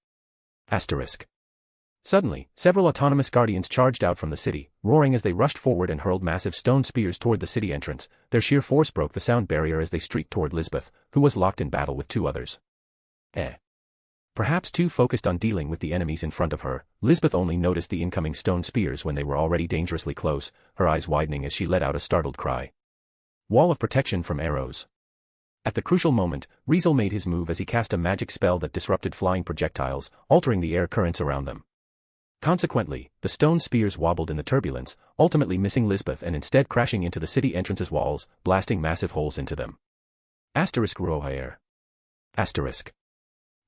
Suddenly, several autonomous guardians charged out from the city, roaring as they rushed forward and hurled massive stone spears toward the city entrance. Their sheer force broke the sound barrier as they streaked toward Lisbeth, who was locked in battle with two others. Perhaps too focused on dealing with the enemies in front of her, Lisbeth only noticed the incoming stone spears when they were already dangerously close, her eyes widening as she let out a startled cry. Wall of protection from arrows. At the crucial moment, Riezel made his move as he cast a magic spell that disrupted flying projectiles, altering the air currents around them. Consequently, the stone spears wobbled in the turbulence, ultimately missing Lisbeth and instead crashing into the city entrance's walls, blasting massive holes into them. Rohair.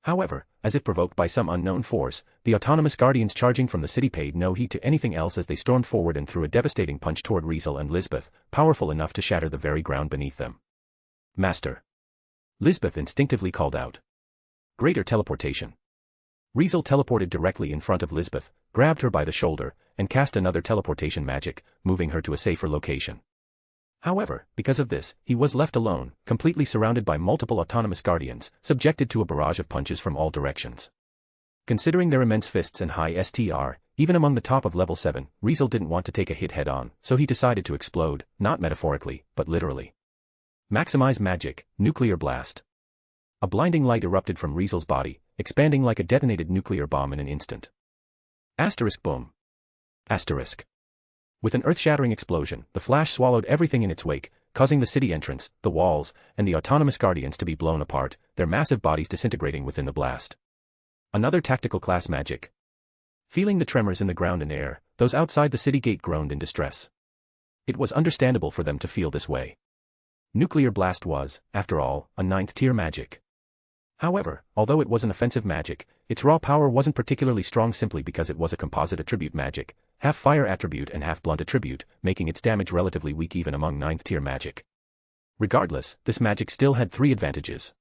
However, as if provoked by some unknown force, the autonomous guardians charging from the city paid no heed to anything else as they stormed forward and threw a devastating punch toward Riezel and Lisbeth, powerful enough to shatter the very ground beneath them. Master. Lisbeth instinctively called out. Greater teleportation. Riezel teleported directly in front of Lisbeth, grabbed her by the shoulder, and cast another teleportation magic, moving her to a safer location. However, because of this, he was left alone, completely surrounded by multiple autonomous guardians, subjected to a barrage of punches from all directions. Considering their immense fists and high STR, even among the top of level 7, Riezel didn't want to take a hit head-on, so he decided to explode, not metaphorically, but literally. Maximize magic, nuclear blast. A blinding light erupted from Riezel's body, expanding like a detonated nuclear bomb in an instant. Boom. With an earth-shattering explosion, the flash swallowed everything in its wake, causing the city entrance, the walls, and the autonomous guardians to be blown apart, their massive bodies disintegrating within the blast. Another tactical class magic. Feeling the tremors in the ground and air, those outside the city gate groaned in distress. It was understandable for them to feel this way. Nuclear blast was, after all, a 9th-tier magic. However, although it was an offensive magic, its raw power wasn't particularly strong simply because it was a composite attribute magic, half fire attribute and half blunt attribute, making its damage relatively weak even among 9th-tier magic. Regardless, this magic still had 3 advantages.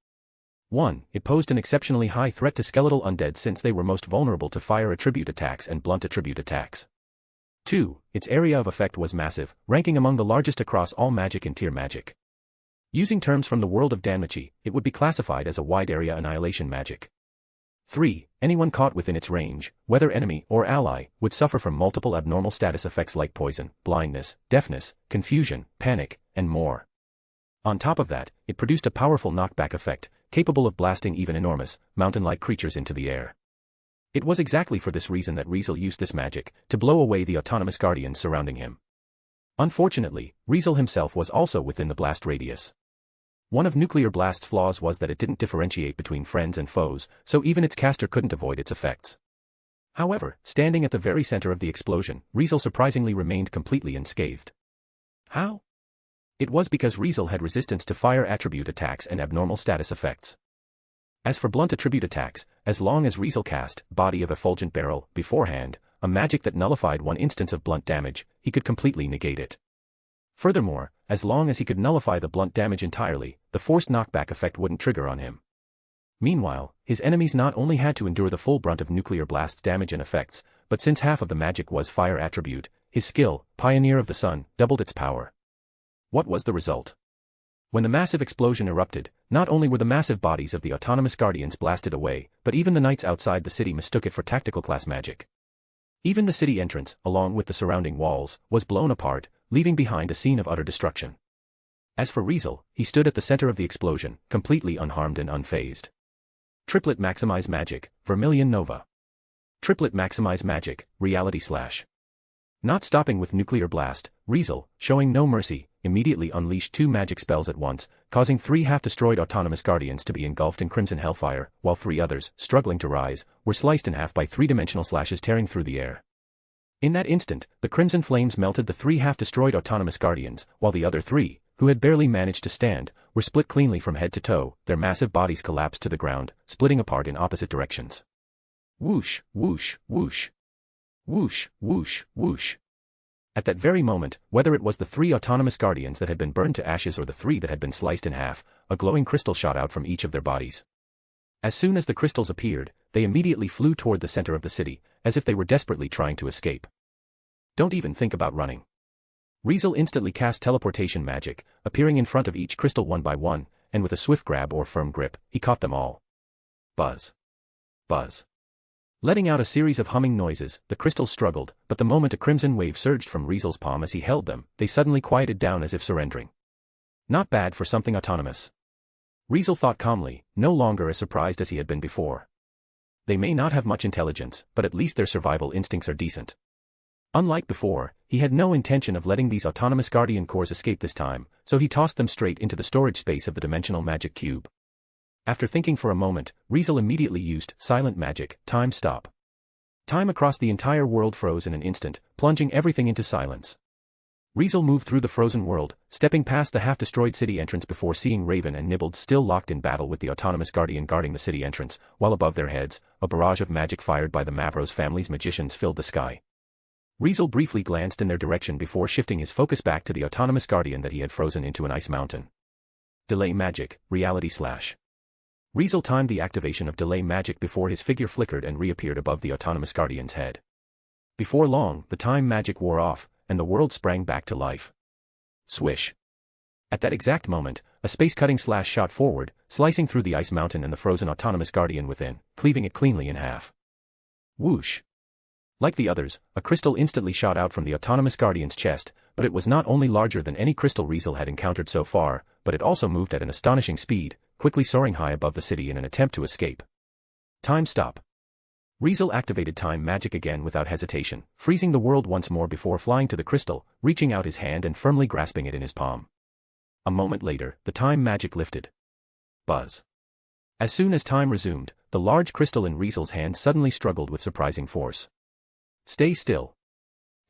1. It posed an exceptionally high threat to skeletal undead since they were most vulnerable to fire attribute attacks and blunt attribute attacks. 2. Its area of effect was massive, ranking among the largest across all magic and tier magic. Using terms from the world of Danmachi, it would be classified as a wide-area annihilation magic. 3. Anyone caught within its range, whether enemy or ally, would suffer from multiple abnormal status effects like poison, blindness, deafness, confusion, panic, and more. On top of that, it produced a powerful knockback effect, capable of blasting even enormous, mountain-like creatures into the air. It was exactly for this reason that Riezel used this magic, to blow away the autonomous guardians surrounding him. Unfortunately, Riezel himself was also within the blast radius. One of Nuclear Blast's flaws was that it didn't differentiate between friends and foes, so even its caster couldn't avoid its effects. However, standing at the very center of the explosion, Riezel surprisingly remained completely unscathed. How? It was because Riezel had resistance to fire attribute attacks and abnormal status effects. As for blunt attribute attacks, as long as Riezel cast Body of Effulgent Barrel beforehand, a magic that nullified one instance of blunt damage, he could completely negate it. Furthermore, as long as he could nullify the blunt damage entirely, the forced knockback effect wouldn't trigger on him. Meanwhile, his enemies not only had to endure the full brunt of Nuclear Blast's damage and effects, but since half of the magic was fire attribute, his skill, Pioneer of the Sun, doubled its power. What was the result? When the massive explosion erupted, not only were the massive bodies of the autonomous guardians blasted away, but even the knights outside the city mistook it for tactical class magic. Even the city entrance, along with the surrounding walls, was blown apart, leaving behind a scene of utter destruction. As for Riezel, he stood at the center of the explosion, completely unharmed and unfazed. Triplet Maximize Magic, Vermilion Nova. Triplet Maximize Magic, Reality Slash. Not stopping with Nuclear Blast, Riezel, showing no mercy, immediately unleashed 2 magic spells at once, causing 3 half-destroyed autonomous guardians to be engulfed in crimson hellfire, while 3 others, struggling to rise, were sliced in half by 3-dimensional slashes tearing through the air. In that instant, the crimson flames melted the 3 half-destroyed autonomous guardians, while the other 3, who had barely managed to stand, were split cleanly from head to toe, their massive bodies collapsed to the ground, splitting apart in opposite directions. Whoosh, whoosh, whoosh. Whoosh, whoosh, whoosh. At that very moment, whether it was the 3 autonomous guardians that had been burned to ashes or the 3 that had been sliced in half, a glowing crystal shot out from each of their bodies. As soon as the crystals appeared, they immediately flew toward the center of the city, as if they were desperately trying to escape. Don't even think about running. Riezel instantly cast teleportation magic, appearing in front of each crystal one by one, and with a swift grab or firm grip, he caught them all. Buzz. Buzz. Letting out a series of humming noises, the crystals struggled, but the moment a crimson wave surged from Riezel's palm as he held them, they suddenly quieted down as if surrendering. Not bad for something autonomous. Riezel thought calmly, no longer as surprised as he had been before. They may not have much intelligence, but at least their survival instincts are decent. Unlike before, he had no intention of letting these autonomous guardian cores escape this time, so he tossed them straight into the storage space of the dimensional magic cube. After thinking for a moment, Riezel immediately used silent magic, time stop. Time across the entire world froze in an instant, plunging everything into silence. Riezel moved through the frozen world, stepping past the half-destroyed city entrance before seeing Raven and Nibbled still locked in battle with the autonomous guardian guarding the city entrance, while above their heads, a barrage of magic fired by the Mavros family's magicians filled the sky. Riezel briefly glanced in their direction before shifting his focus back to the autonomous guardian that he had frozen into an ice mountain. Delay magic, reality slash. Riezel timed the activation of delay magic before his figure flickered and reappeared above the autonomous guardian's head. Before long, the time magic wore off, and the world sprang back to life. Swish. At that exact moment, a space-cutting slash shot forward, slicing through the ice mountain and the frozen autonomous guardian within, cleaving it cleanly in half. Whoosh. Like the others, a crystal instantly shot out from the autonomous guardian's chest, but it was not only larger than any crystal Riezel had encountered so far, but it also moved at an astonishing speed, quickly soaring high above the city in an attempt to escape. Time stop. Riezel activated time magic again without hesitation, freezing the world once more before flying to the crystal, reaching out his hand and firmly grasping it in his palm. A moment later, the time magic lifted. Buzz. As soon as time resumed, the large crystal in Riezel's hand suddenly struggled with surprising force. Stay still.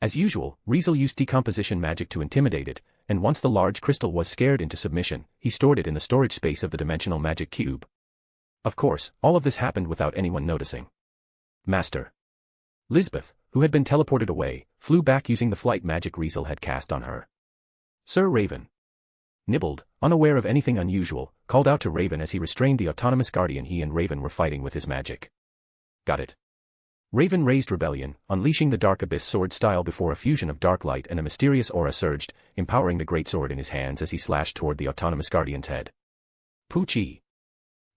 As usual, Riezel used decomposition magic to intimidate it, and once the large crystal was scared into submission, he stored it in the storage space of the dimensional magic cube. Of course, all of this happened without anyone noticing. Master. Lisbeth, who had been teleported away, flew back using the flight magic Riezel had cast on her. Sir Raven. Nibbled, unaware of anything unusual, called out to Raven as he restrained the autonomous guardian he and Raven were fighting with his magic. Got it. Raven raised Rebellion, unleashing the Dark Abyss sword style before a fusion of dark light and a mysterious aura surged, empowering the great sword in his hands as he slashed toward the autonomous guardian's head. Poochie.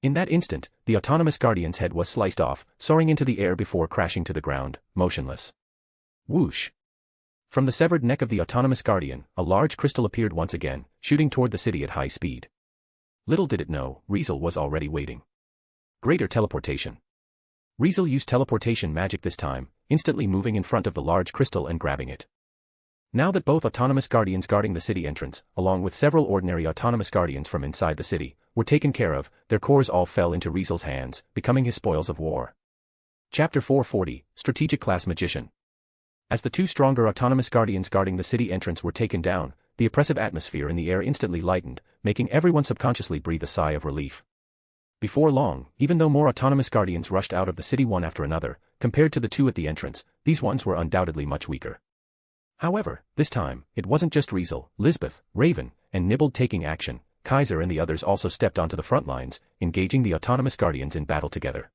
In that instant, the autonomous guardian's head was sliced off, soaring into the air before crashing to the ground, motionless. Whoosh. From the severed neck of the autonomous guardian, a large crystal appeared once again, shooting toward the city at high speed. Little did it know, Riezel was already waiting. Greater teleportation. Riezel used teleportation magic this time, instantly moving in front of the large crystal and grabbing it. Now that both autonomous guardians guarding the city entrance, along with several ordinary autonomous guardians from inside the city, were taken care of, their cores all fell into Riezel's hands, becoming his spoils of war. Chapter 440, Strategic Class Magician. As the two stronger autonomous guardians guarding the city entrance were taken down, the oppressive atmosphere in the air instantly lightened, making everyone subconsciously breathe a sigh of relief. Before long, even though more autonomous guardians rushed out of the city one after another, compared to the two at the entrance, these ones were undoubtedly much weaker. However, this time, it wasn't just Riezel, Lisbeth, Raven, and Nibbled taking action. Kaiser and the others also stepped onto the front lines, engaging the autonomous guardians in battle together.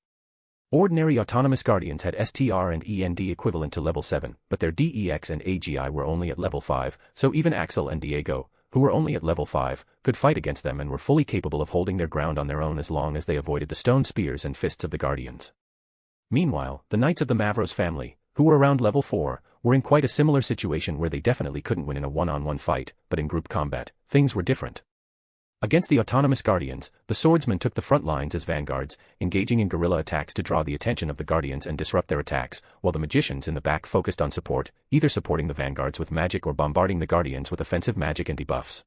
Ordinary autonomous guardians had STR and END equivalent to level 7, but their DEX and AGI were only at level 5, so even Axel and Diego, who were only at level 5, could fight against them and were fully capable of holding their ground on their own as long as they avoided the stone spears and fists of the guardians. Meanwhile, the knights of the Mavros family, who were around level 4, were in quite a similar situation where they definitely couldn't win in a one-on-one fight, but in group combat, things were different. Against the autonomous guardians, the swordsmen took the front lines as vanguards, engaging in guerrilla attacks to draw the attention of the guardians and disrupt their attacks, while the magicians in the back focused on support, either supporting the vanguards with magic or bombarding the guardians with offensive magic and debuffs.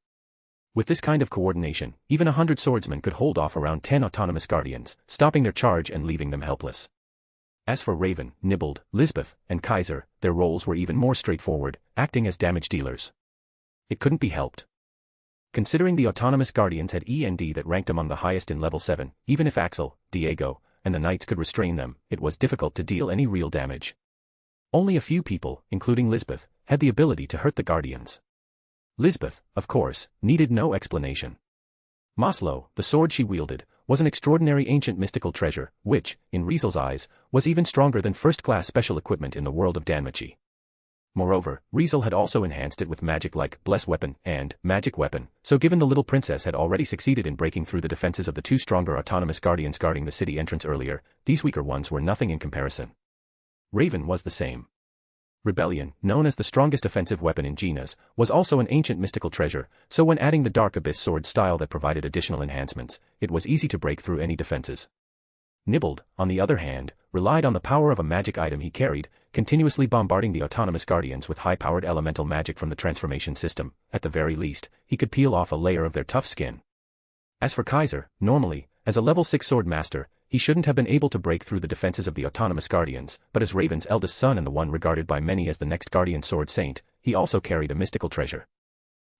With this kind of coordination, even 100 swordsmen could hold off around 10 autonomous guardians, stopping their charge and leaving them helpless. As for Raven, Nibbled, Lisbeth, and Kaiser, their roles were even more straightforward, acting as damage dealers. It couldn't be helped. Considering the autonomous guardians had END that ranked among the highest in level 7, even if Axel, Diego, and the knights could restrain them, it was difficult to deal any real damage. Only a few people, including Lisbeth, had the ability to hurt the guardians. Lisbeth, of course, needed no explanation. Maslow, the sword she wielded, was an extraordinary ancient mystical treasure, which, in Riezel's eyes, was even stronger than first-class special equipment in the world of Danmachi. Moreover, Riezel had also enhanced it with magic like Bless Weapon and Magic Weapon, so given the little princess had already succeeded in breaking through the defenses of the two stronger autonomous guardians guarding the city entrance earlier, these weaker ones were nothing in comparison. Raven was the same. Rebellion, known as the strongest offensive weapon in Genas, was also an ancient mystical treasure, so when adding the Dark Abyss sword style that provided additional enhancements, it was easy to break through any defenses. Nibbled, on the other hand, relied on the power of a magic item he carried, continuously bombarding the autonomous guardians with high-powered elemental magic from the transformation system. At the very least, he could peel off a layer of their tough skin. As for Kaiser, normally, as a level 6 sword master, he shouldn't have been able to break through the defenses of the autonomous guardians, but as Raven's eldest son and the one regarded by many as the next guardian sword saint, he also carried a mystical treasure.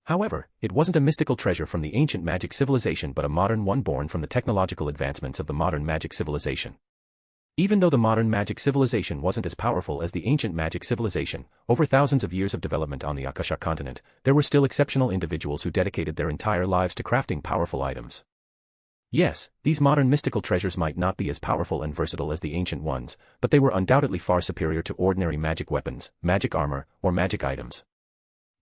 However, it wasn't a mystical treasure from the ancient magic civilization but a modern one born from the technological advancements of the modern magic civilization. Even though the modern magic civilization wasn't as powerful as the ancient magic civilization, over thousands of years of development on the Akasha continent, there were still exceptional individuals who dedicated their entire lives to crafting powerful items. Yes, these modern mystical treasures might not be as powerful and versatile as the ancient ones, but they were undoubtedly far superior to ordinary magic weapons, magic armor, or magic items.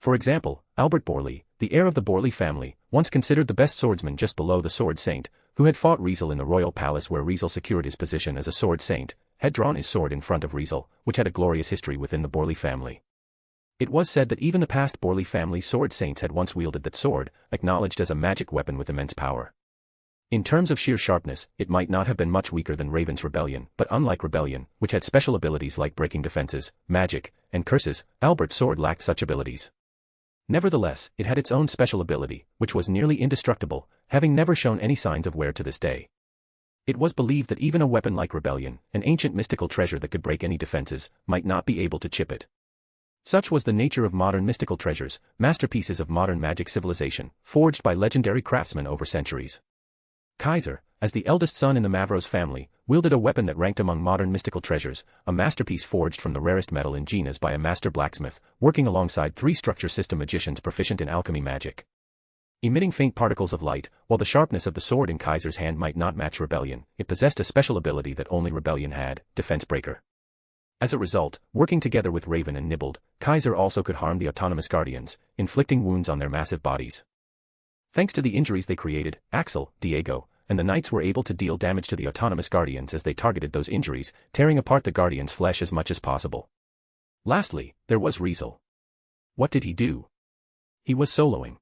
For example, Albert Borley, the heir of the Borley family, once considered the best swordsman just below the sword saint, who had fought Riezel in the royal palace where Riezel secured his position as a sword saint, had drawn his sword in front of Riezel, which had a glorious history within the Borley family. It was said that even the past Borley family sword saints had once wielded that sword, acknowledged as a magic weapon with immense power. In terms of sheer sharpness, it might not have been much weaker than Raven's Rebellion, but unlike Rebellion, which had special abilities like breaking defenses, magic, and curses, Albert's sword lacked such abilities. Nevertheless, it had its own special ability, which was nearly indestructible, having never shown any signs of wear to this day. It was believed that even a weapon like Rebellion, an ancient mystical treasure that could break any defenses, might not be able to chip it. Such was the nature of modern mystical treasures, masterpieces of modern magic civilization, forged by legendary craftsmen over centuries. Kaiser, as the eldest son in the Mavros family, wielded a weapon that ranked among modern mystical treasures, a masterpiece forged from the rarest metal in Genas by a master blacksmith, working alongside 3 structure system magicians proficient in alchemy magic. Emitting faint particles of light, while the sharpness of the sword in Kaiser's hand might not match Rebellion, it possessed a special ability that only Rebellion had, Defense Breaker. As a result, working together with Raven and Nibbled, Kaiser also could harm the autonomous guardians, inflicting wounds on their massive bodies. Thanks to the injuries they created, Axel, Diego, and the knights were able to deal damage to the autonomous guardians as they targeted those injuries, tearing apart the guardians' flesh as much as possible. Lastly, there was Riezel. What did he do? He was soloing.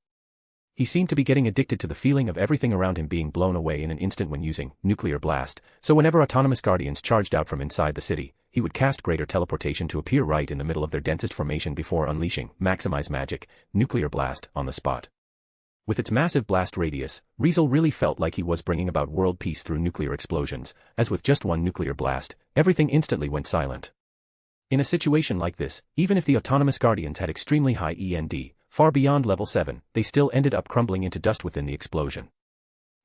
He seemed to be getting addicted to the feeling of everything around him being blown away in an instant when using nuclear blast, so whenever autonomous guardians charged out from inside the city, he would cast greater teleportation to appear right in the middle of their densest formation before unleashing maximize magic, nuclear blast, on the spot. With its massive blast radius, Riezel really felt like he was bringing about world peace through nuclear explosions, as with just one nuclear blast, everything instantly went silent. In a situation like this, even if the autonomous guardians had extremely high END, far beyond level 7, they still ended up crumbling into dust within the explosion.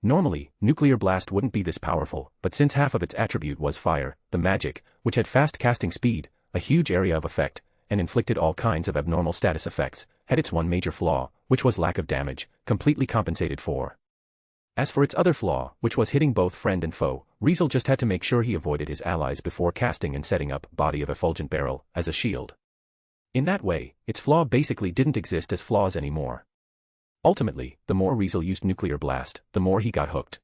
Normally, nuclear blast wouldn't be this powerful, but since half of its attribute was fire, the magic, which had fast casting speed, a huge area of effect, and inflicted all kinds of abnormal status effects, had its one major flaw, which was lack of damage, completely compensated for. As for its other flaw, which was hitting both friend and foe, Riezel just had to make sure he avoided his allies before casting and setting up Body of Effulgent Barrel as a shield. In that way, its flaw basically didn't exist as flaws anymore. Ultimately, the more Riezel used Nuclear Blast, the more he got hooked.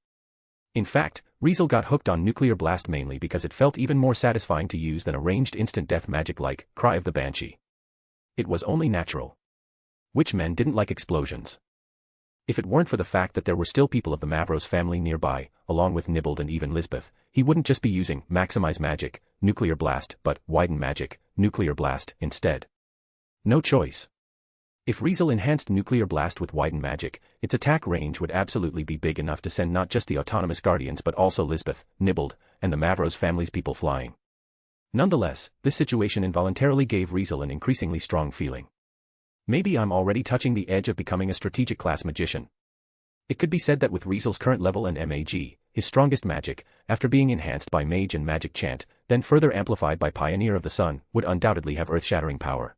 In fact, Riezel got hooked on Nuclear Blast mainly because it felt even more satisfying to use than a ranged instant death magic like Cry of the Banshee. It was only natural. Witchmen didn't like explosions. If it weren't for the fact that there were still people of the Mavros family nearby, along with Nibbled and even Lisbeth, he wouldn't just be using Maximize Magic, Nuclear Blast, but Widen Magic, Nuclear Blast, instead. No choice. If Riezel enhanced Nuclear Blast with Widen Magic, its attack range would absolutely be big enough to send not just the autonomous guardians but also Lisbeth, Nibbled, and the Mavros family's people flying. Nonetheless, this situation involuntarily gave Riezel an increasingly strong feeling. Maybe I'm already touching the edge of becoming a strategic class magician. It could be said that with Riezel's current level and MAG, his strongest magic, after being enhanced by Mage and Magic Chant, then further amplified by Pioneer of the Sun, would undoubtedly have earth-shattering power.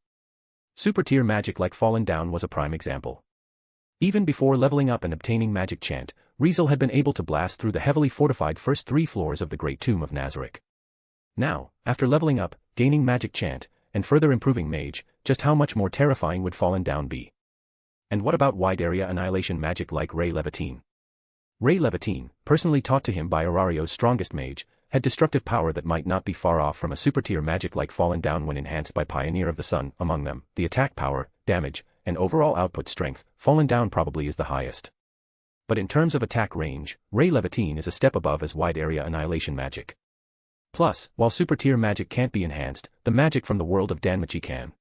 Super-tier magic like Fallen Down was a prime example. Even before leveling up and obtaining Magic Chant, Riezel had been able to blast through the heavily fortified first 3 floors of the Great Tomb of Nazarick. Now, after leveling up, gaining Magic Chant, and further improving Mage, just how much more terrifying would Fallen Down be? And what about wide area annihilation magic like Ray Levitine? Ray Levitine, personally taught to him by Arario's strongest mage, had destructive power that might not be far off from a super-tier magic like Fallen Down when enhanced by Pioneer of the Sun. Among them, the attack power, damage, and overall output strength, Fallen Down probably is the highest. But in terms of attack range, Ray Levitine is a step above as wide area annihilation magic. Plus, while super-tier magic can't be enhanced, the magic from the world of Danmachi can.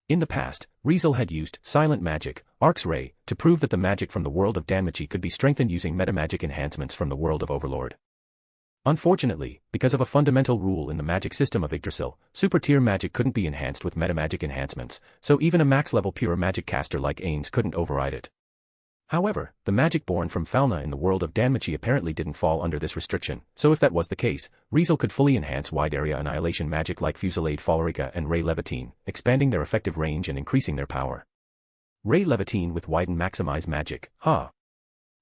In the past, Riezel had used Silent Magic, Arc's Ray, to prove that the magic from the world of Danmachi could be strengthened using metamagic enhancements from the world of Overlord. Unfortunately, because of a fundamental rule in the magic system of Yggdrasil, super-tier magic couldn't be enhanced with metamagic enhancements, so even a max-level pure magic caster like Ains couldn't override it. However, the magic born from Falna in the world of Danmachi apparently didn't fall under this restriction, so if that was the case, Riezel could fully enhance wide-area annihilation magic like Fusillade Falerica and Ray Levitine, expanding their effective range and increasing their power. Ray Levitine with Widen Maximize Magic,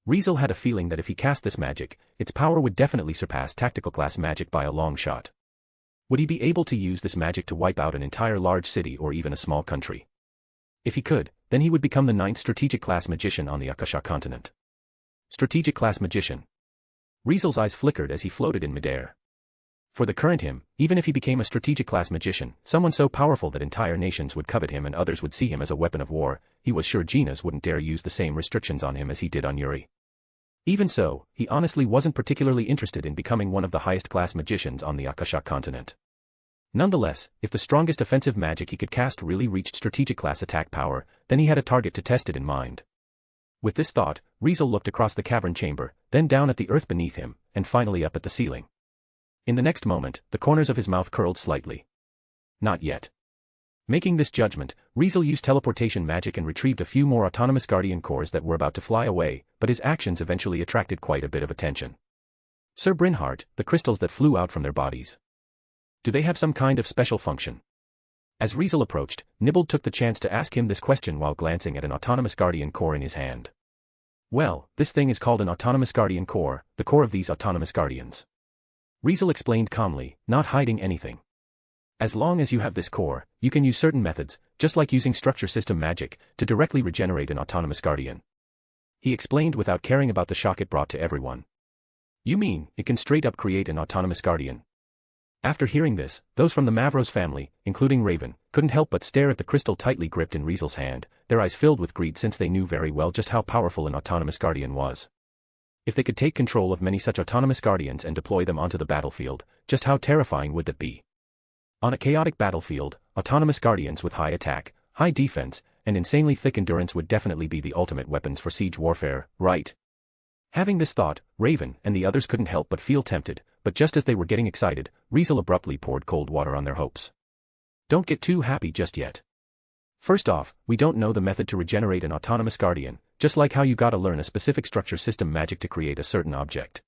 Riezel had a feeling that if he cast this magic, its power would definitely surpass tactical class magic by a long shot. Would he be able to use this magic to wipe out an entire large city or even a small country? If he could, then he would become the 9th strategic class magician on the Akasha continent. Strategic class magician. Riezel's eyes flickered as he floated in midair. For the current him, even if he became a strategic class magician, someone so powerful that entire nations would covet him and others would see him as a weapon of war, he was sure Genas wouldn't dare use the same restrictions on him as he did on Yuri. Even so, he honestly wasn't particularly interested in becoming one of the highest class magicians on the Akasha continent. Nonetheless, if the strongest offensive magic he could cast really reached strategic class attack power, then he had a target to test it in mind. With this thought, Riezel looked across the cavern chamber, then down at the earth beneath him, and finally up at the ceiling. In the next moment, the corners of his mouth curled slightly. Not yet. Making this judgment, Riezel used teleportation magic and retrieved a few more autonomous guardian cores that were about to fly away, but his actions eventually attracted quite a bit of attention. Sir Brynhart, the crystals that flew out from their bodies. Do they have some kind of special function? As Riezel approached, Nibbled took the chance to ask him this question while glancing at an autonomous guardian core in his hand. Well, this thing is called an autonomous guardian core, the core of these autonomous guardians. Riezel explained calmly, not hiding anything. As long as you have this core, you can use certain methods, just like using structure system magic, to directly regenerate an autonomous guardian. He explained without caring about the shock it brought to everyone. You mean, it can straight up create an autonomous guardian? After hearing this, those from the Mavros family, including Raven, couldn't help but stare at the crystal tightly gripped in Riezel's hand, their eyes filled with greed since they knew very well just how powerful an autonomous guardian was. If they could take control of many such autonomous guardians and deploy them onto the battlefield, just how terrifying would that be? On a chaotic battlefield, autonomous guardians with high attack, high defense, and insanely thick endurance would definitely be the ultimate weapons for siege warfare, right? Having this thought, Raven and the others couldn't help but feel tempted, but just as they were getting excited, Riezel abruptly poured cold water on their hopes. Don't get too happy just yet. First off, we don't know the method to regenerate an autonomous guardian, just like how you gotta learn a specific structure system magic to create a certain object.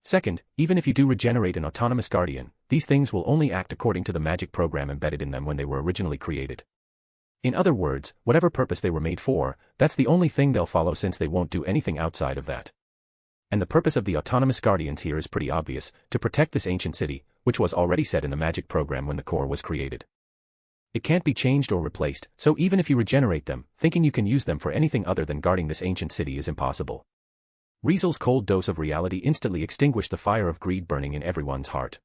Second, even if you do regenerate an autonomous guardian, these things will only act according to the magic program embedded in them when they were originally created. In other words, whatever purpose they were made for, that's the only thing they'll follow since they won't do anything outside of that. And the purpose of the autonomous guardians here is pretty obvious, to protect this ancient city, which was already set in the magic program when the core was created. It can't be changed or replaced, so even if you regenerate them, thinking you can use them for anything other than guarding this ancient city is impossible. Riezel's cold dose of reality instantly extinguished the fire of greed burning in everyone's heart.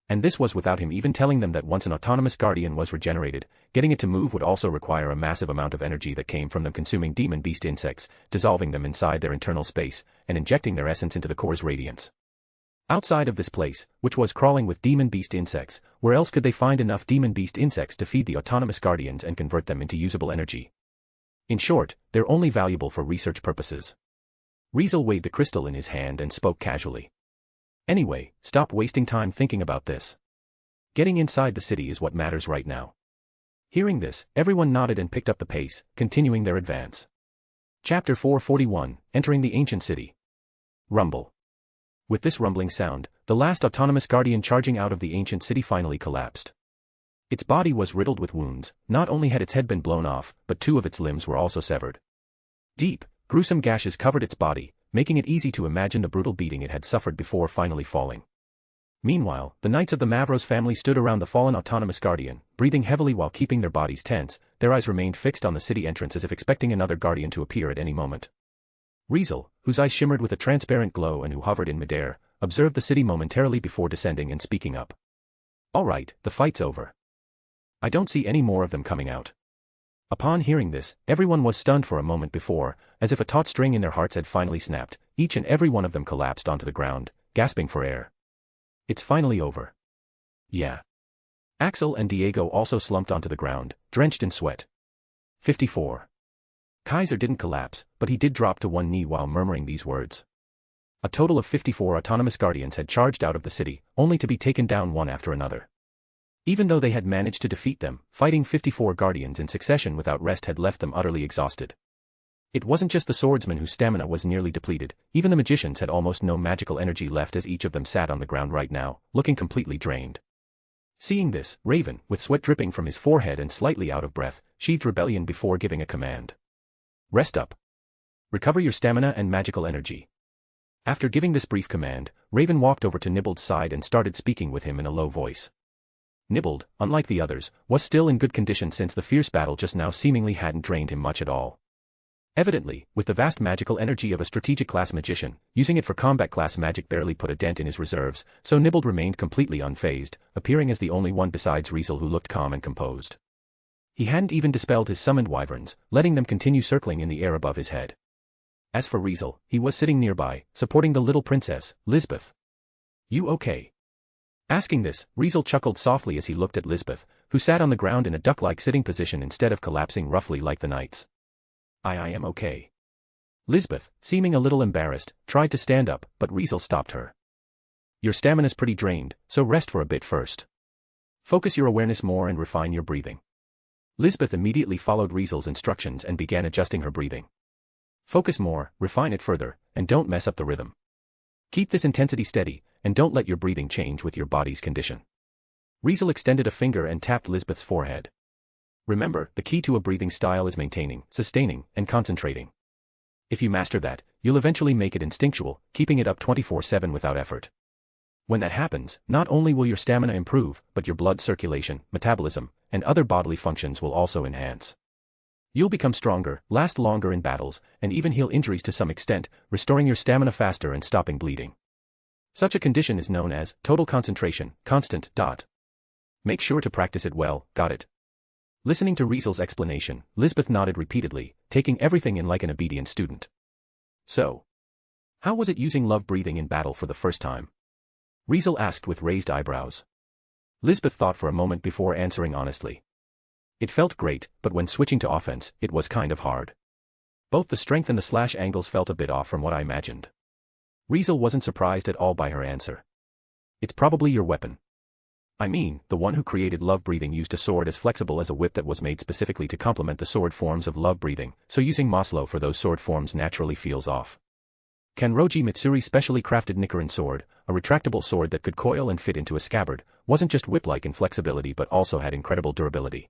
And this was without him even telling them that once an autonomous guardian was regenerated, getting it to move would also require a massive amount of energy that came from them consuming demon beast insects, dissolving them inside their internal space, and injecting their essence into the core's radiance. Outside of this place, which was crawling with demon beast insects, where else could they find enough demon beast insects to feed the autonomous guardians and convert them into usable energy? In short, they're only valuable for research purposes. Riezel weighed the crystal in his hand and spoke casually. Anyway, stop wasting time thinking about this. Getting inside the city is what matters right now. Hearing this, everyone nodded and picked up the pace, continuing their advance. Chapter 441, Entering the Ancient City. Rumble. With this rumbling sound, the last autonomous guardian charging out of the ancient city finally collapsed. Its body was riddled with wounds, not only had its head been blown off, but 2 of its limbs were also severed. Deep, gruesome gashes covered its body, making it easy to imagine the brutal beating it had suffered before finally falling. Meanwhile, the knights of the Mavros family stood around the fallen autonomous guardian, breathing heavily while keeping their bodies tense. Their eyes remained fixed on the city entrance as if expecting another guardian to appear at any moment. Riezel, whose eyes shimmered with a transparent glow and who hovered in midair, observed the city momentarily before descending and speaking up. All right, the fight's over. I don't see any more of them coming out. Upon hearing this, everyone was stunned for a moment before, as if a taut string in their hearts had finally snapped. Each and every one of them collapsed onto the ground, gasping for air. It's finally over. Yeah. Axel and Diego also slumped onto the ground, drenched in sweat. 54. Kaiser didn't collapse, but he did drop to one knee while murmuring these words. A total of 54 autonomous guardians had charged out of the city, only to be taken down one after another. Even though they had managed to defeat them, fighting 54 guardians in succession without rest had left them utterly exhausted. It wasn't just the swordsmen whose stamina was nearly depleted, even the magicians had almost no magical energy left as each of them sat on the ground right now, looking completely drained. Seeing this, Raven, with sweat dripping from his forehead and slightly out of breath, sheathed rebellion before giving a command. Rest up. Recover your stamina and magical energy. After giving this brief command, Raven walked over to Nibbled's side and started speaking with him in a low voice. Nibbled, unlike the others, was still in good condition since the fierce battle just now seemingly hadn't drained him much at all. Evidently, with the vast magical energy of a strategic-class magician, using it for combat-class magic barely put a dent in his reserves, so Nibbled remained completely unfazed, appearing as the only one besides Riezel who looked calm and composed. He hadn't even dispelled his summoned wyverns, letting them continue circling in the air above his head. As for Riezel, he was sitting nearby, supporting the little princess, Lisbeth. You okay? Asking this, Riezel chuckled softly as he looked at Lisbeth, who sat on the ground in a duck-like sitting position instead of collapsing roughly like the knights. I am okay. Lisbeth, seeming a little embarrassed, tried to stand up, but Riezel stopped her. Your stamina's pretty drained, so rest for a bit first. Focus your awareness more and refine your breathing. Lisbeth immediately followed Riezel's instructions and began adjusting her breathing. Focus more, refine it further, and don't mess up the rhythm. Keep this intensity steady, and don't let your breathing change with your body's condition. Riezel extended a finger and tapped Lisbeth's forehead. Remember, the key to a breathing style is maintaining, sustaining, and concentrating. If you master that, you'll eventually make it instinctual, keeping it up 24/7 without effort. When that happens, not only will your stamina improve, but your blood circulation, metabolism, and other bodily functions will also enhance. You'll become stronger, last longer in battles, and even heal injuries to some extent, restoring your stamina faster and stopping bleeding. Such a condition is known as total concentration, constant. Make sure to practice it well, got it? Listening to Riezel's explanation, Lisbeth nodded repeatedly, taking everything in like an obedient student. So, how was it using love breathing in battle for the first time? Riezel asked with raised eyebrows. Lisbeth thought for a moment before answering honestly. It felt great, but when switching to offense, it was kind of hard. Both the strength and the slash angles felt a bit off from what I imagined. Riezel wasn't surprised at all by her answer. It's probably your weapon. I mean, the one who created love breathing used a sword as flexible as a whip that was made specifically to complement the sword forms of love breathing, so using Maslow for those sword forms naturally feels off. Kanroji Mitsuri's specially crafted Nichiren sword, a retractable sword that could coil and fit into a scabbard, wasn't just whip-like in flexibility but also had incredible durability.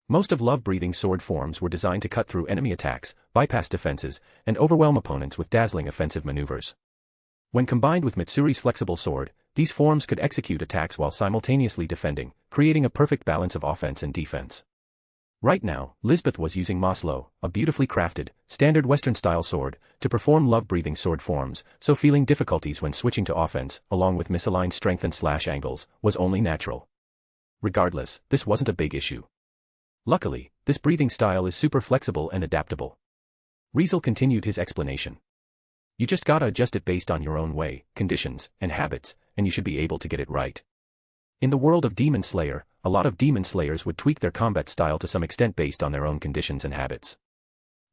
Most of love breathing sword forms were designed to cut through enemy attacks, bypass defenses, and overwhelm opponents with dazzling offensive maneuvers. When combined with Mitsuri's flexible sword, these forms could execute attacks while simultaneously defending, creating a perfect balance of offense and defense. Right now, Lisbeth was using Maslow, a beautifully crafted, standard Western-style sword, to perform love-breathing sword forms, so feeling difficulties when switching to offense, along with misaligned strength and slash angles, was only natural. Regardless, this wasn't a big issue. Luckily, this breathing style is super flexible and adaptable. Riezel continued his explanation. You just gotta adjust it based on your own way, conditions, and habits, and you should be able to get it right. In the world of Demon Slayer, a lot of Demon Slayers would tweak their combat style to some extent based on their own conditions and habits.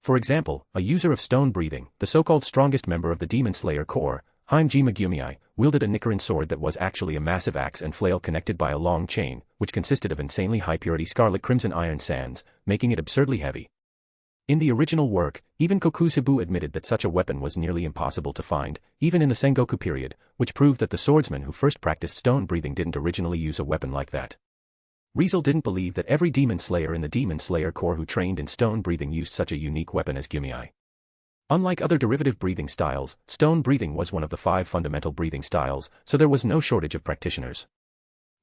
For example, a user of stone breathing, the so-called strongest member of the Demon Slayer Corps, Haimji Megumi, wielded a Nichiren sword that was actually a massive axe and flail connected by a long chain, which consisted of insanely high-purity scarlet crimson iron sands, making it absurdly heavy. In the original work, even Kokuzubu admitted that such a weapon was nearly impossible to find, even in the Sengoku period, which proved that the swordsman who first practiced stone breathing didn't originally use a weapon like that. Riezel didn't believe that every Demon Slayer in the Demon Slayer Corps who trained in stone breathing used such a unique weapon as Gumei. Unlike other derivative breathing styles, stone breathing was one of the 5 fundamental breathing styles, so there was no shortage of practitioners.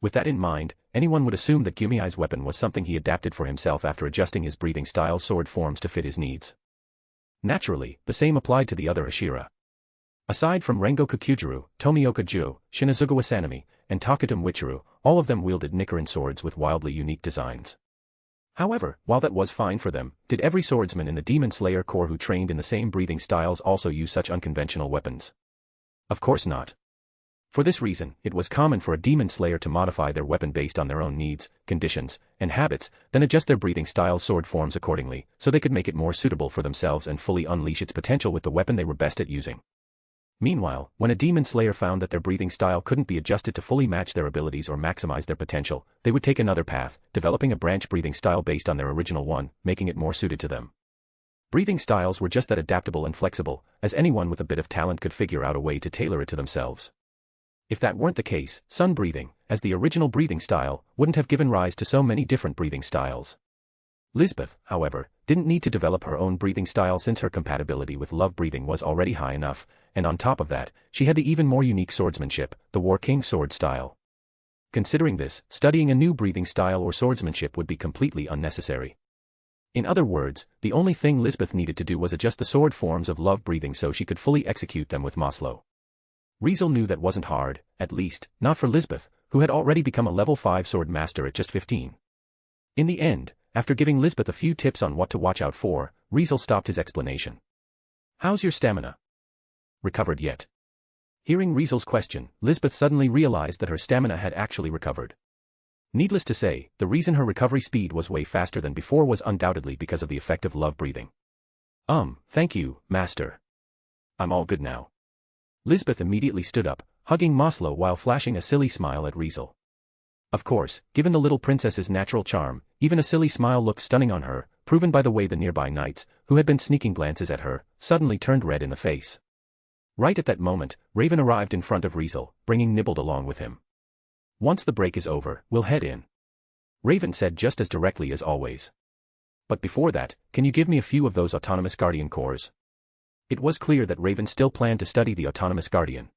With that in mind, anyone would assume that Gumei's weapon was something he adapted for himself after adjusting his breathing style sword forms to fit his needs. Naturally, the same applied to the other Ashira. Aside from Rengoku Kyujuru, Tomioka Ju, Shinazugawa Sanemi, and Takatum Wichuru, all of them wielded Nichiren swords with wildly unique designs. However, while that was fine for them, did every swordsman in the Demon Slayer Corps who trained in the same breathing styles also use such unconventional weapons? Of course not. For this reason, it was common for a Demon Slayer to modify their weapon based on their own needs, conditions, and habits, then adjust their breathing style sword forms accordingly, so they could make it more suitable for themselves and fully unleash its potential with the weapon they were best at using. Meanwhile, when a Demon Slayer found that their breathing style couldn't be adjusted to fully match their abilities or maximize their potential, they would take another path, developing a branch breathing style based on their original one, making it more suited to them. Breathing styles were just that adaptable and flexible, as anyone with a bit of talent could figure out a way to tailor it to themselves. If that weren't the case, sun breathing, as the original breathing style, wouldn't have given rise to so many different breathing styles. Lisbeth, however, didn't need to develop her own breathing style since her compatibility with love breathing was already high enough, and on top of that, she had the even more unique swordsmanship, the War King sword style. Considering this, studying a new breathing style or swordsmanship would be completely unnecessary. In other words, the only thing Lisbeth needed to do was adjust the sword forms of love breathing so she could fully execute them with Maslow. Riezel knew that wasn't hard, at least, not for Lisbeth, who had already become a level 5 sword master at just 15. In the end, after giving Lisbeth a few tips on what to watch out for, Riezel stopped his explanation. "How's your stamina? Recovered yet?" Hearing Riezel's question, Lisbeth suddenly realized that her stamina had actually recovered. Needless to say, the reason her recovery speed was way faster than before was undoubtedly because of the effect of love breathing. Thank you, master. I'm all good now." Lisbeth immediately stood up, hugging Maslow while flashing a silly smile at Riezel. Of course, given the little princess's natural charm, even a silly smile looked stunning on her, proven by the way the nearby knights, who had been sneaking glances at her, suddenly turned red in the face. Right at that moment, Raven arrived in front of Riezel, bringing Nibbled along with him. "Once the break is over, we'll head in," Raven said just as directly as always. "But before that, can you give me a few of those autonomous guardian cores?" It was clear that Raven still planned to study the autonomous guardian.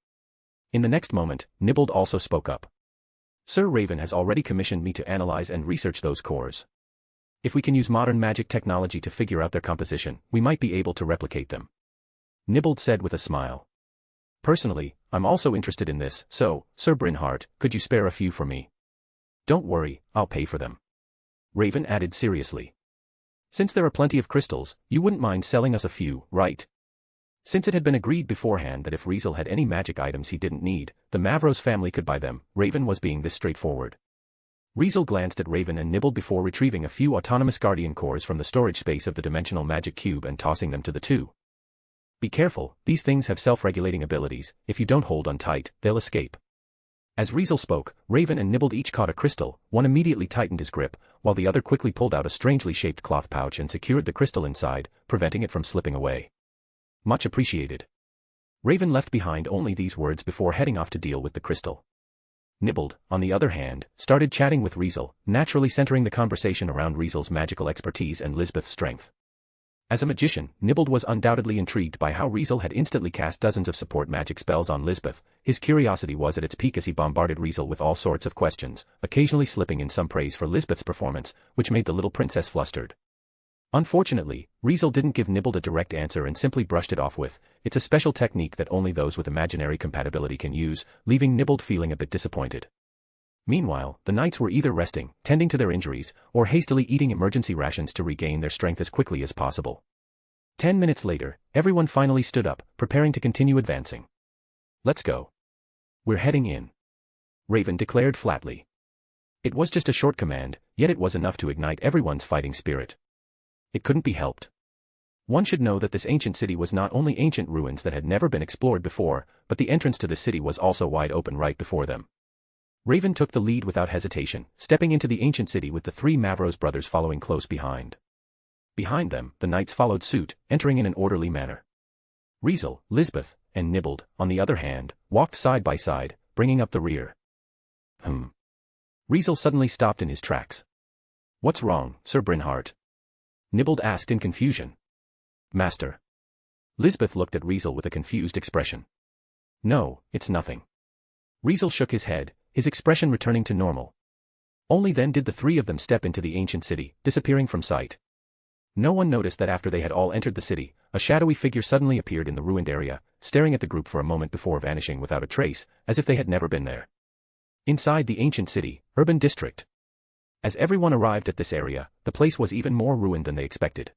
In the next moment, Nibbled also spoke up. "Sir Raven has already commissioned me to analyze and research those cores. If we can use modern magic technology to figure out their composition, we might be able to replicate them," Nibbled said with a smile. "Personally, I'm also interested in this, so, Sir Brynhart, could you spare a few for me?" "Don't worry, I'll pay for them," Raven added seriously. "Since there are plenty of crystals, you wouldn't mind selling us a few, right?" Since it had been agreed beforehand that if Riezel had any magic items he didn't need, the Mavros family could buy them, Raven was being this straightforward. Riezel glanced at Raven and Nibbled before retrieving a few autonomous guardian cores from the storage space of the dimensional magic cube and tossing them to the two. "Be careful, these things have self-regulating abilities, if you don't hold on tight, they'll escape." As Riezel spoke, Raven and Nibbled each caught a crystal, one immediately tightened his grip, while the other quickly pulled out a strangely shaped cloth pouch and secured the crystal inside, preventing it from slipping away. "Much appreciated." Raven left behind only these words before heading off to deal with the crystal. Nibbled, on the other hand, started chatting with Riezel, naturally centering the conversation around Riezel's magical expertise and Lisbeth's strength. As a magician, Nibbled was undoubtedly intrigued by how Riezel had instantly cast dozens of support magic spells on Lisbeth. His curiosity was at its peak as he bombarded Riezel with all sorts of questions, occasionally slipping in some praise for Lisbeth's performance, which made the little princess flustered. Unfortunately, Riezel didn't give Nibbled a direct answer and simply brushed it off with, "It's a special technique that only those with imaginary compatibility can use," leaving Nibbled feeling a bit disappointed. Meanwhile, the knights were either resting, tending to their injuries, or hastily eating emergency rations to regain their strength as quickly as possible. 10 minutes later, everyone finally stood up, preparing to continue advancing. "Let's go. We're heading in," Raven declared flatly. It was just a short command, yet it was enough to ignite everyone's fighting spirit. It couldn't be helped. One should know that this ancient city was not only ancient ruins that had never been explored before, but the entrance to the city was also wide open right before them. Raven took the lead without hesitation, stepping into the ancient city with the three Mavros brothers following close behind. Behind them, the knights followed suit, entering in an orderly manner. Riezel, Lisbeth, and Nibbled, on the other hand, walked side by side, bringing up the rear. Riezel suddenly stopped in his tracks. "What's wrong, Sir Brynhart?" Nibbled asked in confusion. "Master." Lisbeth looked at Riezel with a confused expression. "No, it's nothing." Riezel shook his head, his expression returning to normal. Only then did the three of them step into the ancient city, disappearing from sight. No one noticed that after they had all entered the city, a shadowy figure suddenly appeared in the ruined area, staring at the group for a moment before vanishing without a trace, as if they had never been there. Inside the ancient city, urban district. As everyone arrived at this area, the place was even more ruined than they expected.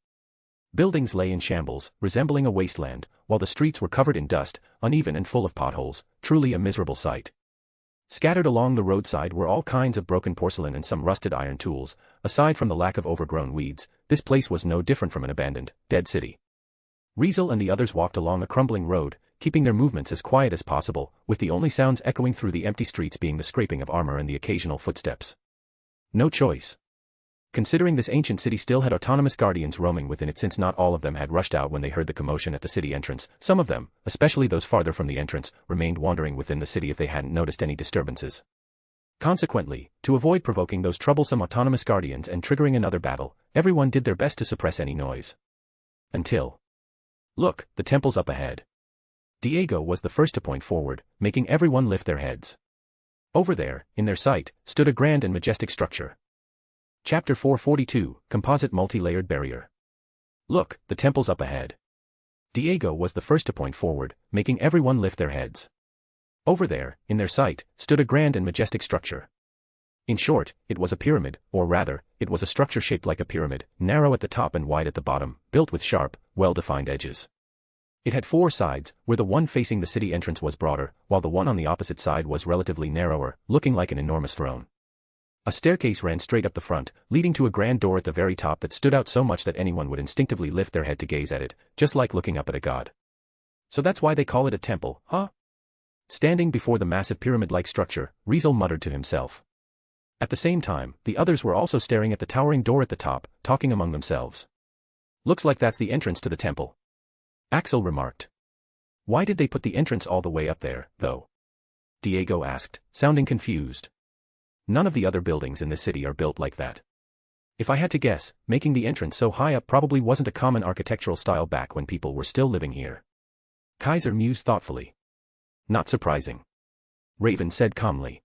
Buildings lay in shambles, resembling a wasteland, while the streets were covered in dust, uneven and full of potholes, truly a miserable sight. Scattered along the roadside were all kinds of broken porcelain and some rusted iron tools. Aside from the lack of overgrown weeds, this place was no different from an abandoned, dead city. Riezel and the others walked along a crumbling road, keeping their movements as quiet as possible, with the only sounds echoing through the empty streets being the scraping of armor and the occasional footsteps. No choice. Considering this ancient city still had autonomous guardians roaming within it, since not all of them had rushed out when they heard the commotion at the city entrance, some of them, especially those farther from the entrance, remained wandering within the city if they hadn't noticed any disturbances. Consequently, to avoid provoking those troublesome autonomous guardians and triggering another battle, everyone did their best to suppress any noise. Until... Look, the temple's up ahead. Diego was the first to point forward, making everyone lift their heads. Over there, in their sight, stood a grand and majestic structure. Chapter 442, Composite Multi-Layered Barrier. Look, the temple's up ahead. Diego was the first to point forward, making everyone lift their heads. Over there, in their sight, stood a grand and majestic structure. In short, it was a pyramid, or rather, it was a structure shaped like a pyramid, narrow at the top and wide at the bottom, built with sharp, well-defined edges. It had 4 sides, where the one facing the city entrance was broader, while the one on the opposite side was relatively narrower, looking like an enormous throne. A staircase ran straight up the front, leading to a grand door at the very top that stood out so much that anyone would instinctively lift their head to gaze at it, just like looking up at a god. So that's why they call it a temple, huh? Standing before the massive pyramid-like structure, Riezel muttered to himself. At the same time, the others were also staring at the towering door at the top, talking among themselves. Looks like that's the entrance to the temple. Axel remarked. Why did they put the entrance all the way up there, though? Diego asked, sounding confused. None of the other buildings in this city are built like that. If I had to guess, making the entrance so high up probably wasn't a common architectural style back when people were still living here. Kaiser mused thoughtfully. Not surprising. Raven said calmly.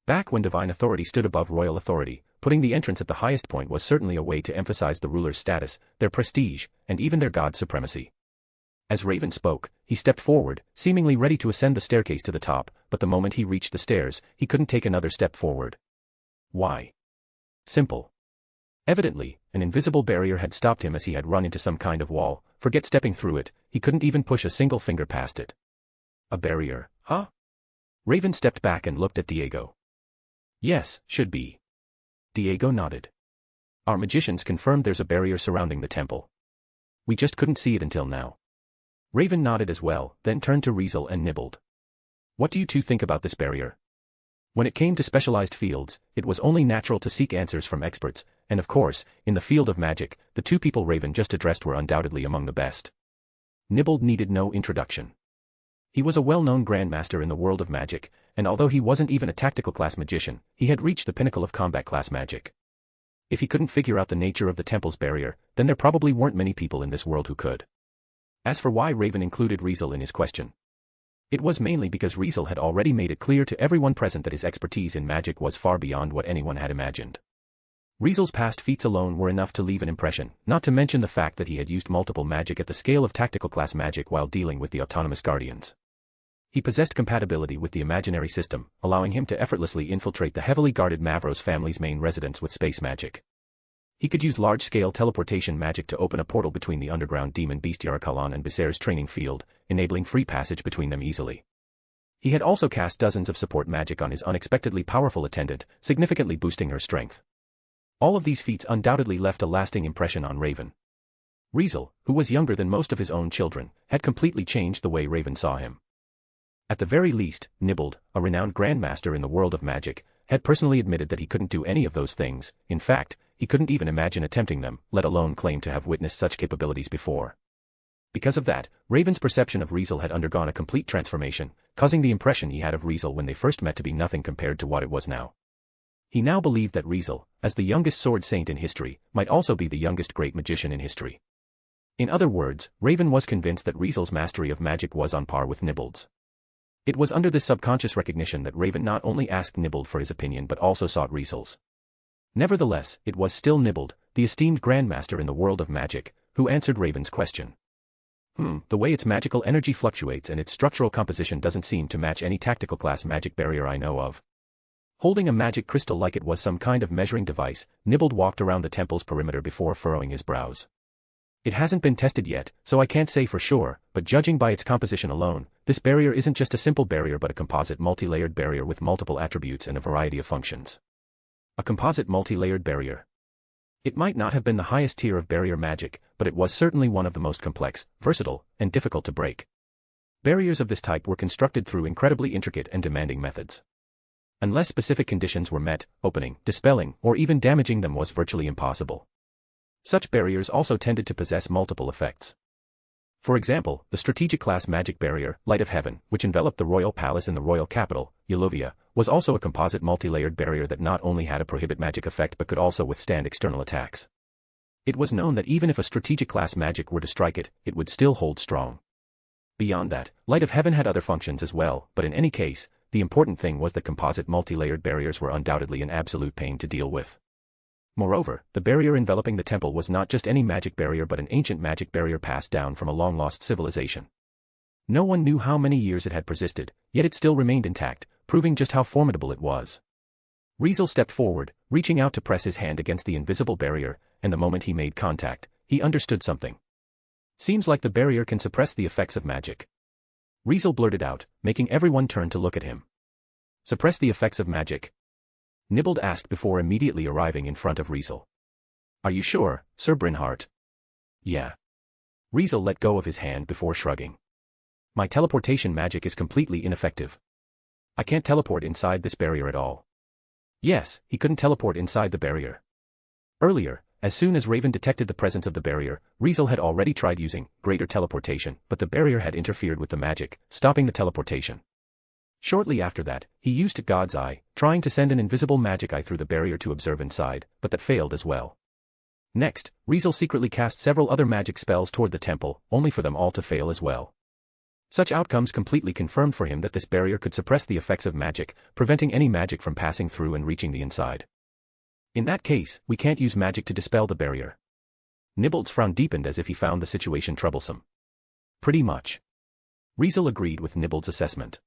Back when divine authority stood above royal authority, putting the entrance at the highest point was certainly a way to emphasize the ruler's status, their prestige, and even their god supremacy. As Raven spoke, he stepped forward, seemingly ready to ascend the staircase to the top, but the moment he reached the stairs, he couldn't take another step forward. Why? Simple. Evidently, an invisible barrier had stopped him as he had run into some kind of wall. Forget stepping through it, he couldn't even push a single finger past it. A barrier, huh? Raven stepped back and looked at Diego. Yes, should be. Diego nodded. Our magicians confirmed there's a barrier surrounding the temple. We just couldn't see it until now. Raven nodded as well, then turned to Riezel and nibbled. What do you two think about this barrier? When it came to specialized fields, it was only natural to seek answers from experts, and of course, in the field of magic, the 2 people Raven just addressed were undoubtedly among the best. Nibbled needed no introduction. He was a well-known grandmaster in the world of magic, and although he wasn't even a tactical class magician, he had reached the pinnacle of combat class magic. If he couldn't figure out the nature of the temple's barrier, then there probably weren't many people in this world who could. As for why Raven included Riezel in his question, it was mainly because Riezel had already made it clear to everyone present that his expertise in magic was far beyond what anyone had imagined. Riezel's past feats alone were enough to leave an impression, not to mention the fact that he had used multiple magic at the scale of tactical class magic while dealing with the autonomous guardians. He possessed compatibility with the imaginary system, allowing him to effortlessly infiltrate the heavily guarded Mavros family's main residence with space magic. He could use large-scale teleportation magic to open a portal between the underground demon beast Yarakalan and Becer's training field, enabling free passage between them easily. He had also cast dozens of support magic on his unexpectedly powerful attendant, significantly boosting her strength. All of these feats undoubtedly left a lasting impression on Raven. Riezel, who was younger than most of his own children, had completely changed the way Raven saw him. At the very least, Nibbled, a renowned grandmaster in the world of magic, had personally admitted that he couldn't do any of those things. In fact, he couldn't even imagine attempting them, let alone claim to have witnessed such capabilities before. Because of that, Raven's perception of Riezel had undergone a complete transformation, causing the impression he had of Riezel when they first met to be nothing compared to what it was now. He now believed that Riezel, as the youngest sword saint in history, might also be the youngest great magician in history. In other words, Raven was convinced that Riezel's mastery of magic was on par with Nibbled's. It was under this subconscious recognition that Raven not only asked Nibbled for his opinion but also sought Riezel's. Nevertheless, it was still Nibbled, the esteemed grandmaster in the world of magic, who answered Raven's question. The way its magical energy fluctuates and its structural composition doesn't seem to match any tactical class magic barrier I know of. Holding a magic crystal like it was some kind of measuring device, Nibbled walked around the temple's perimeter before furrowing his brows. It hasn't been tested yet, so I can't say for sure, but judging by its composition alone, this barrier isn't just a simple barrier but a composite multi-layered barrier with multiple attributes and a variety of functions. A composite multi-layered barrier. It might not have been the highest tier of barrier magic, but it was certainly one of the most complex, versatile, and difficult to break. Barriers of this type were constructed through incredibly intricate and demanding methods. Unless specific conditions were met, opening, dispelling, or even damaging them was virtually impossible. Such barriers also tended to possess multiple effects. For example, the strategic class magic barrier, Light of Heaven, which enveloped the royal palace in the royal capital, Yelovia, was also a composite multi-layered barrier that not only had a prohibit magic effect but could also withstand external attacks. It was known that even if a strategic class magic were to strike it, it would still hold strong. Beyond that, Light of Heaven had other functions as well, but in any case, the important thing was that composite multi-layered barriers were undoubtedly an absolute pain to deal with. Moreover, the barrier enveloping the temple was not just any magic barrier but an ancient magic barrier passed down from a long-lost civilization. No one knew how many years it had persisted, yet it still remained intact, proving just how formidable it was. Riezel stepped forward, reaching out to press his hand against the invisible barrier, and the moment he made contact, he understood something. Seems like the barrier can suppress the effects of magic. Riezel blurted out, making everyone turn to look at him. Suppress the effects of magic? Nibbled asked before immediately arriving in front of Riezel. Are you sure, Sir Brynhart? Yeah. Riezel let go of his hand before shrugging. My teleportation magic is completely ineffective. I can't teleport inside this barrier at all. Yes, he couldn't teleport inside the barrier. Earlier, as soon as Raven detected the presence of the barrier, Riezel had already tried using greater teleportation, but the barrier had interfered with the magic, stopping the teleportation. Shortly after that, he used God's Eye, trying to send an invisible magic eye through the barrier to observe inside, but that failed as well. Next, Riezel secretly cast several other magic spells toward the temple, only for them all to fail as well. Such outcomes completely confirmed for him that this barrier could suppress the effects of magic, preventing any magic from passing through and reaching the inside. In that case, we can't use magic to dispel the barrier. Nibbled's frown deepened as if he found the situation troublesome. Pretty much. Riezel agreed with Nibbled's assessment.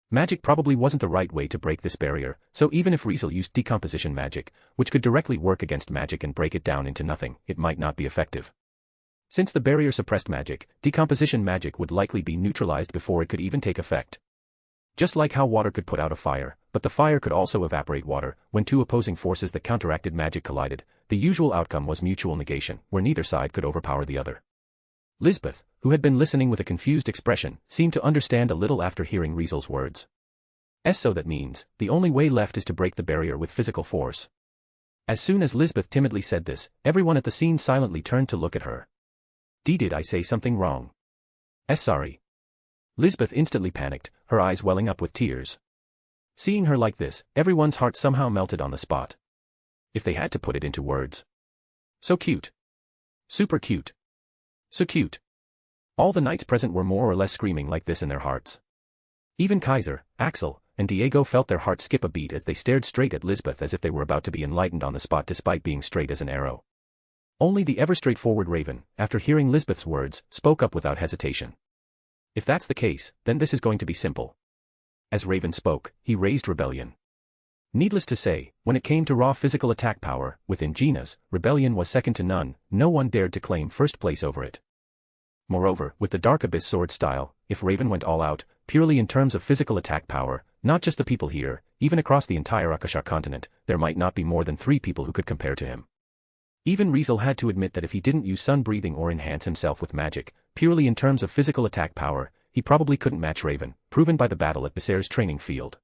Magic probably wasn't the right way to break this barrier, so even if Riezel used decomposition magic, which could directly work against magic and break it down into nothing, it might not be effective. Since the barrier suppressed magic, decomposition magic would likely be neutralized before it could even take effect. Just like how water could put out a fire, but the fire could also evaporate water, when two opposing forces that counteracted magic collided, the usual outcome was mutual negation, where neither side could overpower the other. Lisbeth, who had been listening with a confused expression, seemed to understand a little after hearing Riezel's words. So that means, the only way left is to break the barrier with physical force. As soon as Lisbeth timidly said this, everyone at the scene silently turned to look at her. Did I say something wrong? Sorry. Lisbeth instantly panicked, her eyes welling up with tears. Seeing her like this, everyone's heart somehow melted on the spot. If they had to put it into words. So cute. Super cute. So cute. All the knights present were more or less screaming like this in their hearts. Even Kaiser, Axel, and Diego felt their hearts skip a beat as they stared straight at Lisbeth as if they were about to be enlightened on the spot despite being straight as an arrow. Only the ever-straightforward Raven, after hearing Lisbeth's words, spoke up without hesitation. If that's the case, then this is going to be simple. As Raven spoke, he raised Rebellion. Needless to say, when it came to raw physical attack power, within Gina's, Rebellion was second to none, no one dared to claim first place over it. Moreover, with the Dark Abyss sword style, if Raven went all out, purely in terms of physical attack power, not just the people here, even across the entire Akasha continent, there might not be more than 3 people who could compare to him. Even Riezel had to admit that if he didn't use sun breathing or enhance himself with magic, purely in terms of physical attack power, he probably couldn't match Raven, proven by the battle at Becer's training field.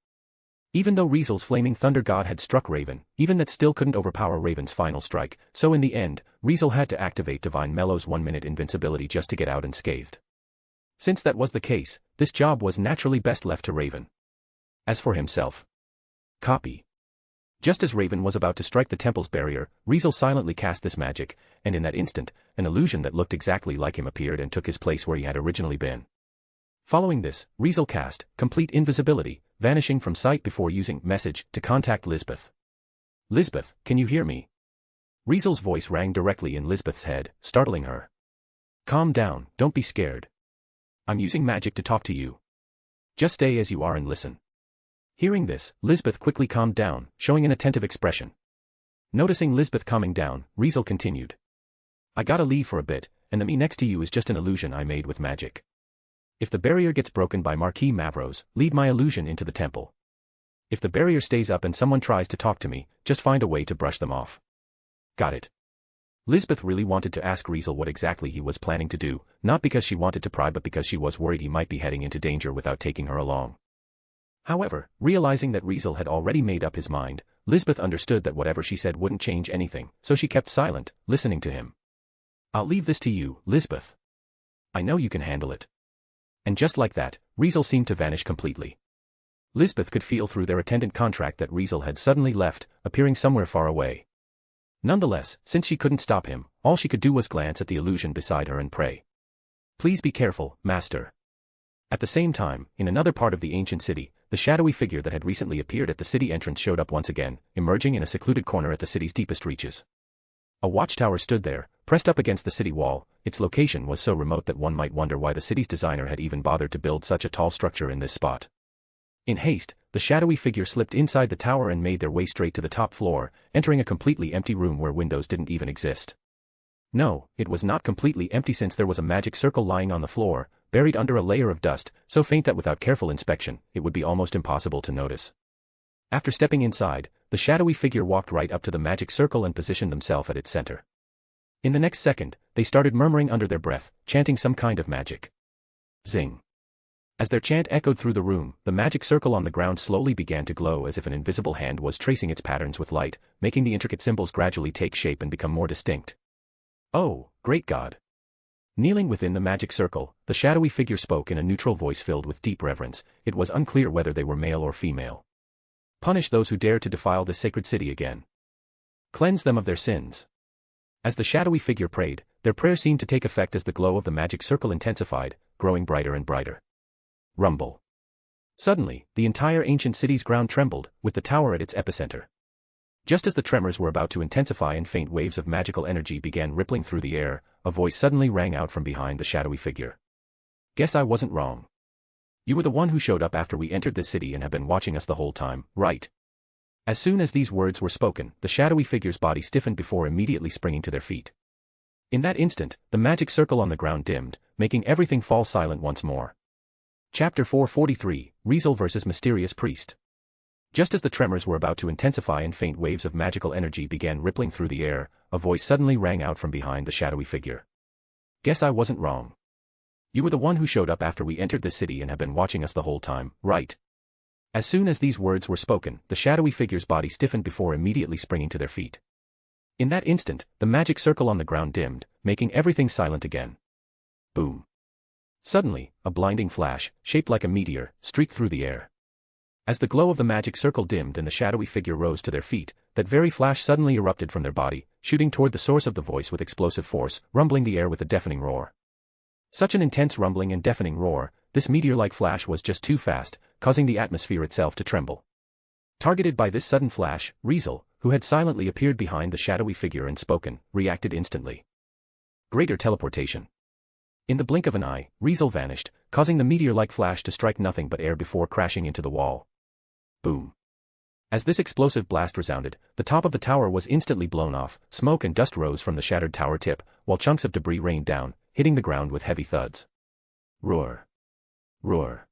Even though Riezel's flaming thunder god had struck Raven, even that still couldn't overpower Raven's final strike, so in the end, Riezel had to activate Divine Mellow's 1-minute invincibility just to get out unscathed. Since that was the case, this job was naturally best left to Raven. As for himself. Copy. Just as Raven was about to strike the temple's barrier, Riezel silently cast this magic, and in that instant, an illusion that looked exactly like him appeared and took his place where he had originally been. Following this, Riezel cast Complete Invisibility, vanishing from sight before using Message to contact Lisbeth. Lisbeth, can you hear me? Riezel's voice rang directly in Lisbeth's head, startling her. Calm down, don't be scared. I'm using magic to talk to you. Just stay as you are and listen. Hearing this, Lisbeth quickly calmed down, showing an attentive expression. Noticing Lisbeth calming down, Riezel continued. I gotta leave for a bit, and the me next to you is just an illusion I made with magic. If the barrier gets broken by Marquis Mavros, lead my illusion into the temple. If the barrier stays up and someone tries to talk to me, just find a way to brush them off. Got it. Lisbeth really wanted to ask Riezel what exactly he was planning to do, not because she wanted to pry but because she was worried he might be heading into danger without taking her along. However, realizing that Riezel had already made up his mind, Lisbeth understood that whatever she said wouldn't change anything, so she kept silent, listening to him. I'll leave this to you, Lisbeth. I know you can handle it. And just like that, Riezel seemed to vanish completely. Lisbeth could feel through their attendant contract that Riezel had suddenly left, appearing somewhere far away. Nonetheless, since she couldn't stop him, all she could do was glance at the illusion beside her and pray. Please be careful, Master. At the same time, in another part of the ancient city, the shadowy figure that had recently appeared at the city entrance showed up once again, emerging in a secluded corner at the city's deepest reaches. A watchtower stood there, pressed up against the city wall. Its location was so remote that one might wonder why the city's designer had even bothered to build such a tall structure in this spot. In haste, the shadowy figure slipped inside the tower and made their way straight to the top floor, entering a completely empty room where windows didn't even exist. No, it was not completely empty since there was a magic circle lying on the floor, buried under a layer of dust, so faint that without careful inspection, it would be almost impossible to notice. After stepping inside, the shadowy figure walked right up to the magic circle and positioned themselves at its center. In the next second, they started murmuring under their breath, chanting some kind of magic. Zing. As their chant echoed through the room, the magic circle on the ground slowly began to glow as if an invisible hand was tracing its patterns with light, making the intricate symbols gradually take shape and become more distinct. Oh, great God! Kneeling within the magic circle, the shadowy figure spoke in a neutral voice filled with deep reverence. It was unclear whether they were male or female. Punish those who dare to defile this sacred city again. Cleanse them of their sins. As the shadowy figure prayed, their prayer seemed to take effect as the glow of the magic circle intensified, growing brighter and brighter. Rumble. Suddenly, the entire ancient city's ground trembled, with the tower at its epicenter. Just as the tremors were about to intensify and faint waves of magical energy began rippling through the air, a voice suddenly rang out from behind the shadowy figure. Guess I wasn't wrong. You were the one who showed up after we entered this city and have been watching us the whole time, right? As soon as these words were spoken, the shadowy figure's body stiffened before immediately springing to their feet. In that instant, the magic circle on the ground dimmed, making everything fall silent once more. Chapter 443, Riezel vs. Mysterious Priest. Just as the tremors were about to intensify and faint waves of magical energy began rippling through the air, a voice suddenly rang out from behind the shadowy figure. Guess I wasn't wrong. You were the one who showed up after we entered this city and have been watching us the whole time, right? As soon as these words were spoken, the shadowy figure's body stiffened before immediately springing to their feet. In that instant, the magic circle on the ground dimmed, making everything silent again. Boom. Suddenly, a blinding flash, shaped like a meteor, streaked through the air. As the glow of the magic circle dimmed and the shadowy figure rose to their feet, that very flash suddenly erupted from their body, shooting toward the source of the voice with explosive force, rumbling the air with a deafening roar. Such an intense rumbling and deafening roar, this meteor-like flash was just too fast, causing the atmosphere itself to tremble. Targeted by this sudden flash, Riezel, who had silently appeared behind the shadowy figure and spoken, reacted instantly. Greater teleportation. In the blink of an eye, Riezel vanished, causing the meteor-like flash to strike nothing but air before crashing into the wall. Boom. As this explosive blast resounded, the top of the tower was instantly blown off, smoke and dust rose from the shattered tower tip, while chunks of debris rained down, hitting the ground with heavy thuds. Roar. Roar.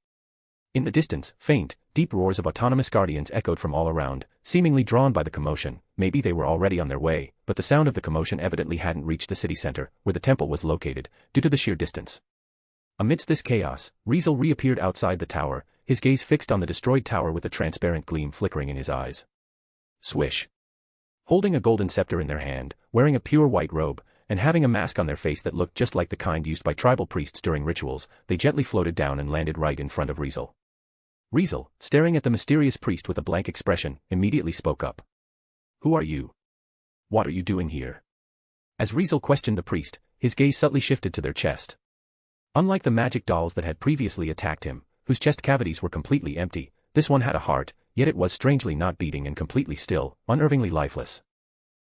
In the distance, faint, deep roars of autonomous guardians echoed from all around, seemingly drawn by the commotion. Maybe they were already on their way, but the sound of the commotion evidently hadn't reached the city center, where the temple was located, due to the sheer distance. Amidst this chaos, Riezel reappeared outside the tower, his gaze fixed on the destroyed tower with a transparent gleam flickering in his eyes. Swish. Holding a golden scepter in their hand, wearing a pure white robe, and having a mask on their face that looked just like the kind used by tribal priests during rituals, they gently floated down and landed right in front of Riezel. Riezel, staring at the mysterious priest with a blank expression, immediately spoke up. Who are you? What are you doing here? As Riezel questioned the priest, his gaze subtly shifted to their chest. Unlike the magic dolls that had previously attacked him, whose chest cavities were completely empty, this one had a heart, yet it was strangely not beating and completely still, unnervingly lifeless.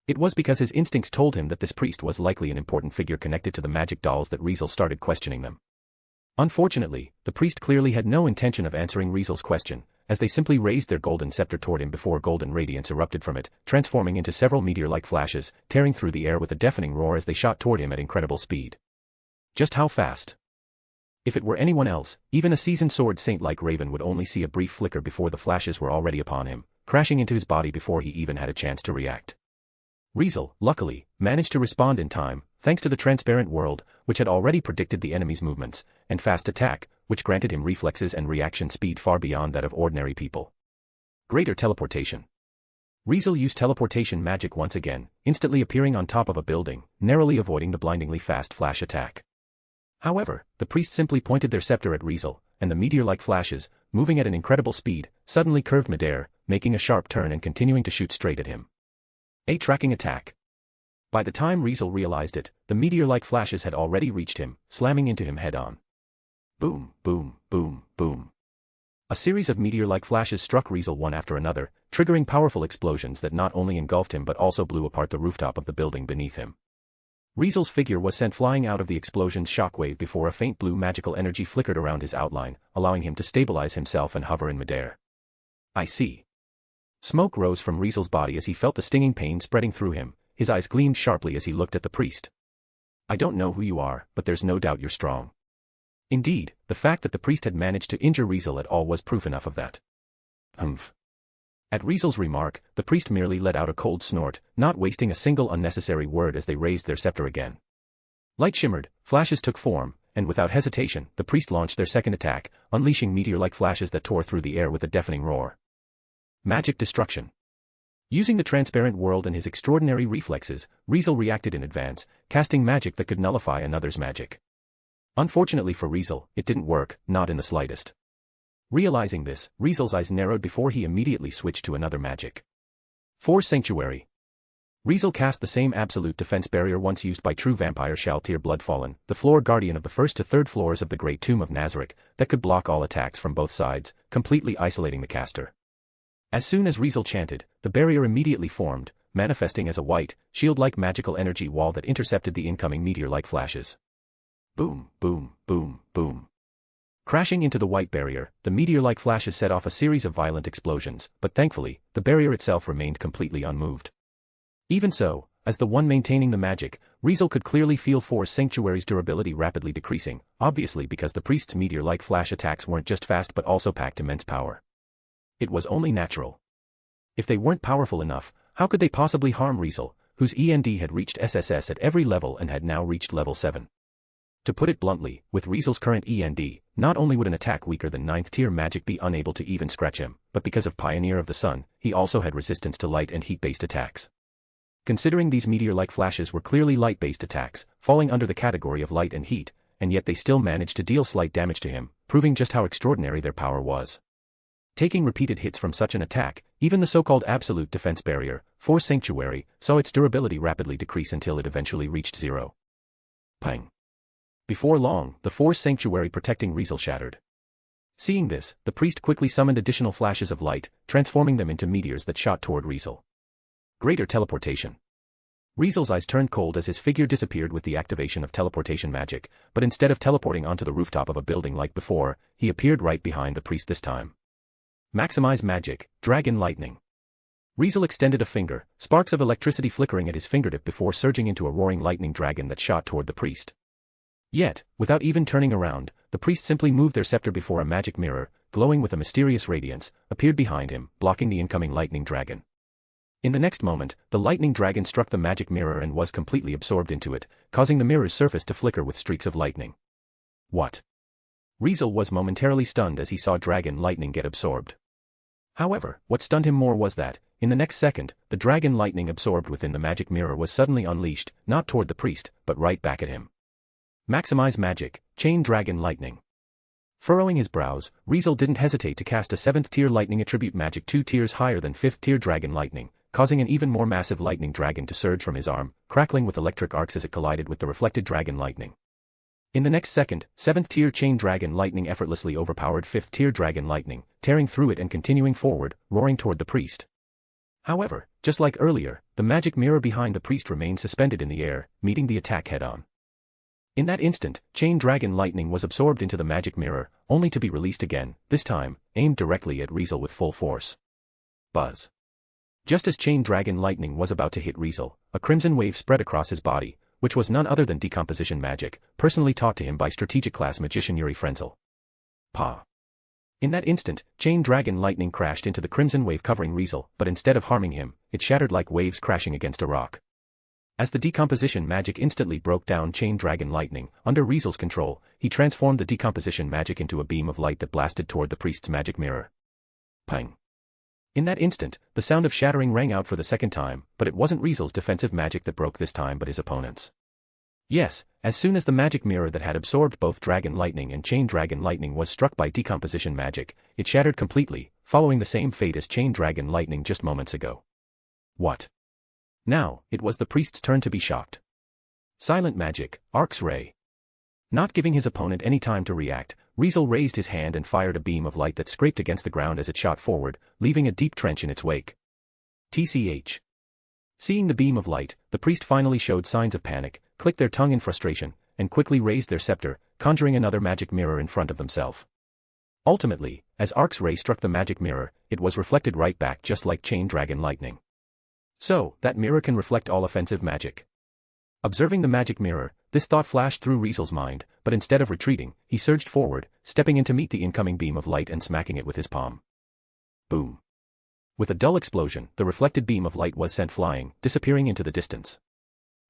It was because his instincts told him that this priest was likely an important figure connected to the magic dolls that Riezel started questioning them. Unfortunately, the priest clearly had no intention of answering Riezel's question, as they simply raised their golden scepter toward him before golden radiance erupted from it, transforming into several meteor-like flashes, tearing through the air with a deafening roar as they shot toward him at incredible speed. Just how fast? If it were anyone else, even a seasoned sword saint like Raven would only see a brief flicker before the flashes were already upon him, crashing into his body before he even had a chance to react. Riezel, luckily, managed to respond in time, thanks to the transparent world, which had already predicted the enemy's movements, and fast attack, which granted him reflexes and reaction speed far beyond that of ordinary people. Greater teleportation. Riezel used teleportation magic once again, instantly appearing on top of a building, narrowly avoiding the blindingly fast flash attack. However, the priest simply pointed their scepter at Riezel, and the meteor-like flashes, moving at an incredible speed, suddenly curved midair, making a sharp turn and continuing to shoot straight at him. A tracking attack. By the time Riezel realized it, the meteor-like flashes had already reached him, slamming into him head-on. Boom, boom, boom, boom. A series of meteor-like flashes struck Riezel one after another, triggering powerful explosions that not only engulfed him but also blew apart the rooftop of the building beneath him. Riezel's figure was sent flying out of the explosion's shockwave before a faint blue magical energy flickered around his outline, allowing him to stabilize himself and hover in midair. I see. Smoke rose from Riezel's body as he felt the stinging pain spreading through him, his eyes gleamed sharply as he looked at the priest. I don't know who you are, but there's no doubt you're strong. Indeed, the fact that the priest had managed to injure Riezel at all was proof enough of that. Humph. At Riezel's remark, the priest merely let out a cold snort, not wasting a single unnecessary word as they raised their scepter again. Light shimmered, flashes took form, and without hesitation, the priest launched their second attack, unleashing meteor-like flashes that tore through the air with a deafening roar. Magic destruction. Using the transparent world and his extraordinary reflexes, Riezel reacted in advance, casting magic that could nullify another's magic. Unfortunately for Riezel, it didn't work, not in the slightest. Realizing this, Riezel's eyes narrowed before he immediately switched to another magic. Force Sanctuary. Riezel cast the same absolute defense barrier once used by true vampire Shaltir Bloodfallen, the floor guardian of the first to third floors of the Great Tomb of Nazarick, that could block all attacks from both sides, completely isolating the caster. As soon as Riezel chanted, the barrier immediately formed, manifesting as a white, shield-like magical energy wall that intercepted the incoming meteor-like flashes. Boom, boom, boom, boom. Crashing into the white barrier, the meteor-like flashes set off a series of violent explosions, but thankfully, the barrier itself remained completely unmoved. Even so, as the one maintaining the magic, Riezel could clearly feel Force Sanctuary's durability rapidly decreasing, obviously because the priest's meteor-like flash attacks weren't just fast but also packed immense power. It was only natural. If they weren't powerful enough, how could they possibly harm Riezel, whose END had reached SSS at every level and had now reached level 7? To put it bluntly, with Riezel's current END, not only would an attack weaker than 9th tier magic be unable to even scratch him, but because of Pioneer of the Sun, he also had resistance to light and heat-based attacks. Considering these meteor-like flashes were clearly light-based attacks, falling under the category of light and heat, and yet they still managed to deal slight damage to him, proving just how extraordinary their power was. Taking repeated hits from such an attack, even the so-called absolute defense barrier, Force Sanctuary, saw its durability rapidly decrease until it eventually reached 0. Pang. Before long, the Force Sanctuary protecting Riezel shattered. Seeing this, the priest quickly summoned additional flashes of light, transforming them into meteors that shot toward Riezel. Greater teleportation. Riezel's eyes turned cold as his figure disappeared with the activation of teleportation magic, but instead of teleporting onto the rooftop of a building like before, he appeared right behind the priest this time. Maximize magic, Dragon Lightning. Riezel extended a finger, sparks of electricity flickering at his fingertip before surging into a roaring lightning dragon that shot toward the priest. Yet, without even turning around, the priest simply moved their scepter before a magic mirror, glowing with a mysterious radiance, appeared behind him, blocking the incoming lightning dragon. In the next moment, the lightning dragon struck the magic mirror and was completely absorbed into it, causing the mirror's surface to flicker with streaks of lightning. What? Riezel was momentarily stunned as he saw dragon lightning get absorbed. However, what stunned him more was that, in the next second, the dragon lightning absorbed within the magic mirror was suddenly unleashed, not toward the priest, but right back at him. Maximize magic, Chain Dragon Lightning. Furrowing his brows, Riezel didn't hesitate to cast a 7th tier lightning attribute magic 2 tiers higher than 5th tier dragon lightning, causing an even more massive lightning dragon to surge from his arm, crackling with electric arcs as it collided with the reflected dragon lightning. In the next second, 7th tier chain dragon lightning effortlessly overpowered 5th tier dragon lightning, tearing through it and continuing forward, roaring toward the priest. However, just like earlier, the magic mirror behind the priest remained suspended in the air, meeting the attack head-on. In that instant, Chain Dragon Lightning was absorbed into the magic mirror, only to be released again, this time, aimed directly at Riezel with full force. Buzz. Just as Chain Dragon Lightning was about to hit Riezel, a crimson wave spread across his body, which was none other than decomposition magic, personally taught to him by strategic class magician Riezel. Pa. In that instant, Chain Dragon Lightning crashed into the crimson wave covering Riezel, but instead of harming him, it shattered like waves crashing against a rock. As the decomposition magic instantly broke down Chain Dragon Lightning, under Riezel's control, he transformed the decomposition magic into a beam of light that blasted toward the priest's magic mirror. Pang. In that instant, the sound of shattering rang out for the second time, but it wasn't Riezel's defensive magic that broke this time but his opponent's. Yes, as soon as the magic mirror that had absorbed both Dragon Lightning and Chain Dragon Lightning was struck by decomposition magic, it shattered completely, following the same fate as Chain Dragon Lightning just moments ago. What? Now, it was the priest's turn to be shocked. Silent magic, Arc's Ray. Not giving his opponent any time to react, Riezel raised his hand and fired a beam of light that scraped against the ground as it shot forward, leaving a deep trench in its wake. TCH. Seeing the beam of light, the priest finally showed signs of panic, clicked their tongue in frustration, and quickly raised their scepter, conjuring another magic mirror in front of themselves. Ultimately, as Arc's Ray struck the magic mirror, it was reflected right back just like Chain Dragon Lightning. So, that mirror can reflect all offensive magic. Observing the magic mirror, this thought flashed through Riezel's mind, but instead of retreating, he surged forward, stepping in to meet the incoming beam of light and smacking it with his palm. Boom. With a dull explosion, the reflected beam of light was sent flying, disappearing into the distance.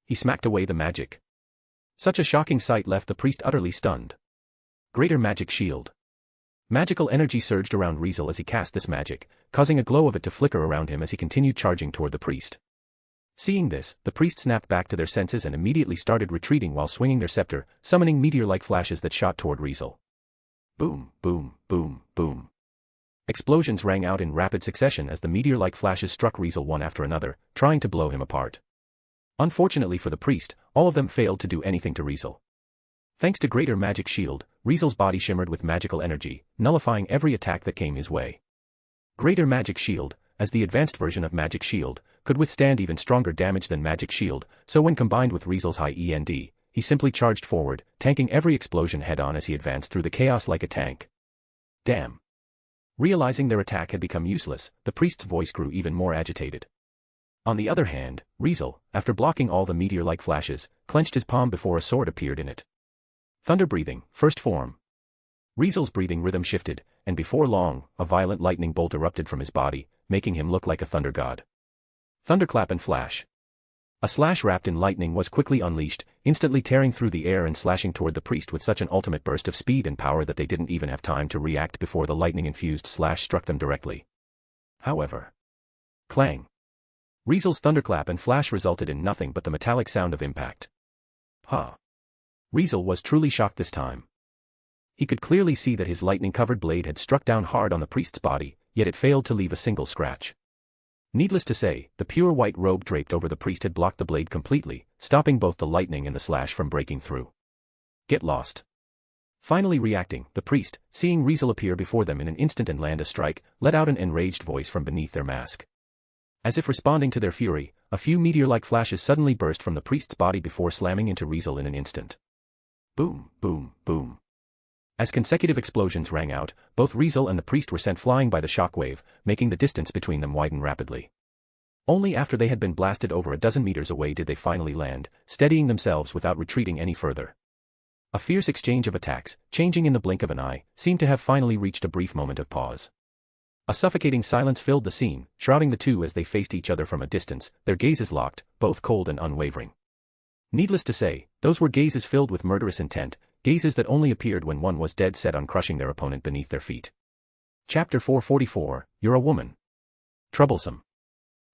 He smacked away the magic. Such a shocking sight left the priest utterly stunned. Greater magic shield. Magical energy surged around Riezel as he cast this magic, causing a glow of it to flicker around him as he continued charging toward the priest. Seeing this, the priest snapped back to their senses and immediately started retreating while swinging their scepter, summoning meteor-like flashes that shot toward Riezel. Boom, boom, boom, boom. Explosions rang out in rapid succession as the meteor-like flashes struck Riezel one after another, trying to blow him apart. Unfortunately for the priest, all of them failed to do anything to Riezel. Thanks to greater magic shield, Riezel's body shimmered with magical energy, nullifying every attack that came his way. Greater magic shield, as the advanced version of magic shield, could withstand even stronger damage than magic shield, so when combined with Riezel's high END, he simply charged forward, tanking every explosion head-on as he advanced through the chaos like a tank. Damn. Realizing their attack had become useless, the priest's voice grew even more agitated. On the other hand, Riezel, after blocking all the meteor-like flashes, clenched his palm before a sword appeared in it. Thunder breathing, first form. Riezel's breathing rhythm shifted, and before long, a violent lightning bolt erupted from his body, making him look like a thunder god. Thunderclap and flash. A slash wrapped in lightning was quickly unleashed, instantly tearing through the air and slashing toward the priest with such an ultimate burst of speed and power that they didn't even have time to react before the lightning-infused slash struck them directly. However. Clang. Riezel's thunderclap and flash resulted in nothing but the metallic sound of impact. Riezel was truly shocked this time. He could clearly see that his lightning-covered blade had struck down hard on the priest's body, yet it failed to leave a single scratch. Needless to say, the pure white robe draped over the priest had blocked the blade completely, stopping both the lightning and the slash from breaking through. Get lost. Finally reacting, the priest, seeing Riezel appear before them in an instant and land a strike, let out an enraged voice from beneath their mask. As if responding to their fury, a few meteor-like flashes suddenly burst from the priest's body before slamming into Riezel in an instant. Boom, boom, boom. As consecutive explosions rang out, both Riezel and the priest were sent flying by the shockwave, making the distance between them widen rapidly. Only after they had been blasted over a dozen meters away did they finally land, steadying themselves without retreating any further. A fierce exchange of attacks, changing in the blink of an eye, seemed to have finally reached a brief moment of pause. A suffocating silence filled the scene, shrouding the two as they faced each other from a distance, their gazes locked, both cold and unwavering. Needless to say, those were gazes filled with murderous intent, gazes that only appeared when one was dead set on crushing their opponent beneath their feet. Chapter 444, You're a Woman. Troublesome.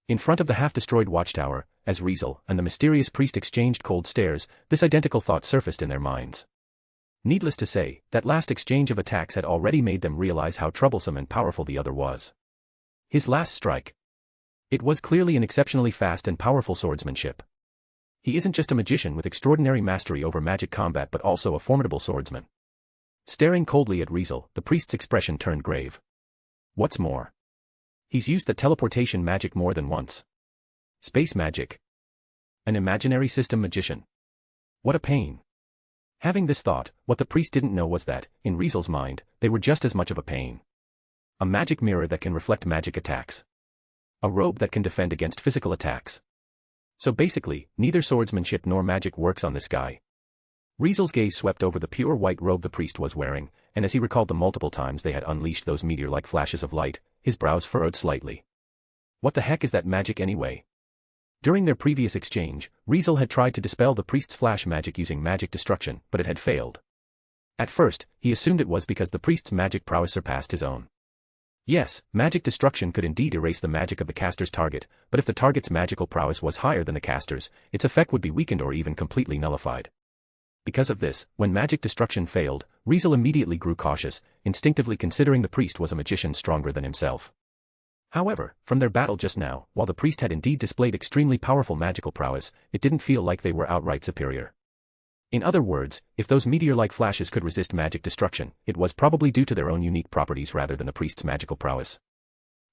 In front of the half-destroyed watchtower, as Riezel and the mysterious priest exchanged cold stares, this identical thought surfaced in their minds. Needless to say, that last exchange of attacks had already made them realize how troublesome and powerful the other was. His last strike. It was clearly an exceptionally fast and powerful swordsmanship. He isn't just a magician with extraordinary mastery over magic combat but also a formidable swordsman. Staring coldly at Riezel, the priest's expression turned grave. What's more, he's used the teleportation magic more than once. Space magic. An imaginary system magician. What a pain. Having this thought, what the priest didn't know was that, in Riezel's mind, they were just as much of a pain. A magic mirror that can reflect magic attacks. A robe that can defend against physical attacks. So basically, neither swordsmanship nor magic works on this guy. Riezel's gaze swept over the pure white robe the priest was wearing, and as he recalled the multiple times they had unleashed those meteor-like flashes of light, his brows furrowed slightly. What the heck is that magic anyway? During their previous exchange, Riezel had tried to dispel the priest's flash magic using magic destruction, but it had failed. At first, he assumed it was because the priest's magic prowess surpassed his own. Yes, magic destruction could indeed erase the magic of the caster's target, but if the target's magical prowess was higher than the caster's, its effect would be weakened or even completely nullified. Because of this, when magic destruction failed, Riezel immediately grew cautious, instinctively considering the priest was a magician stronger than himself. However, from their battle just now, while the priest had indeed displayed extremely powerful magical prowess, it didn't feel like they were outright superior. In other words, if those meteor-like flashes could resist magic destruction, it was probably due to their own unique properties rather than the priest's magical prowess.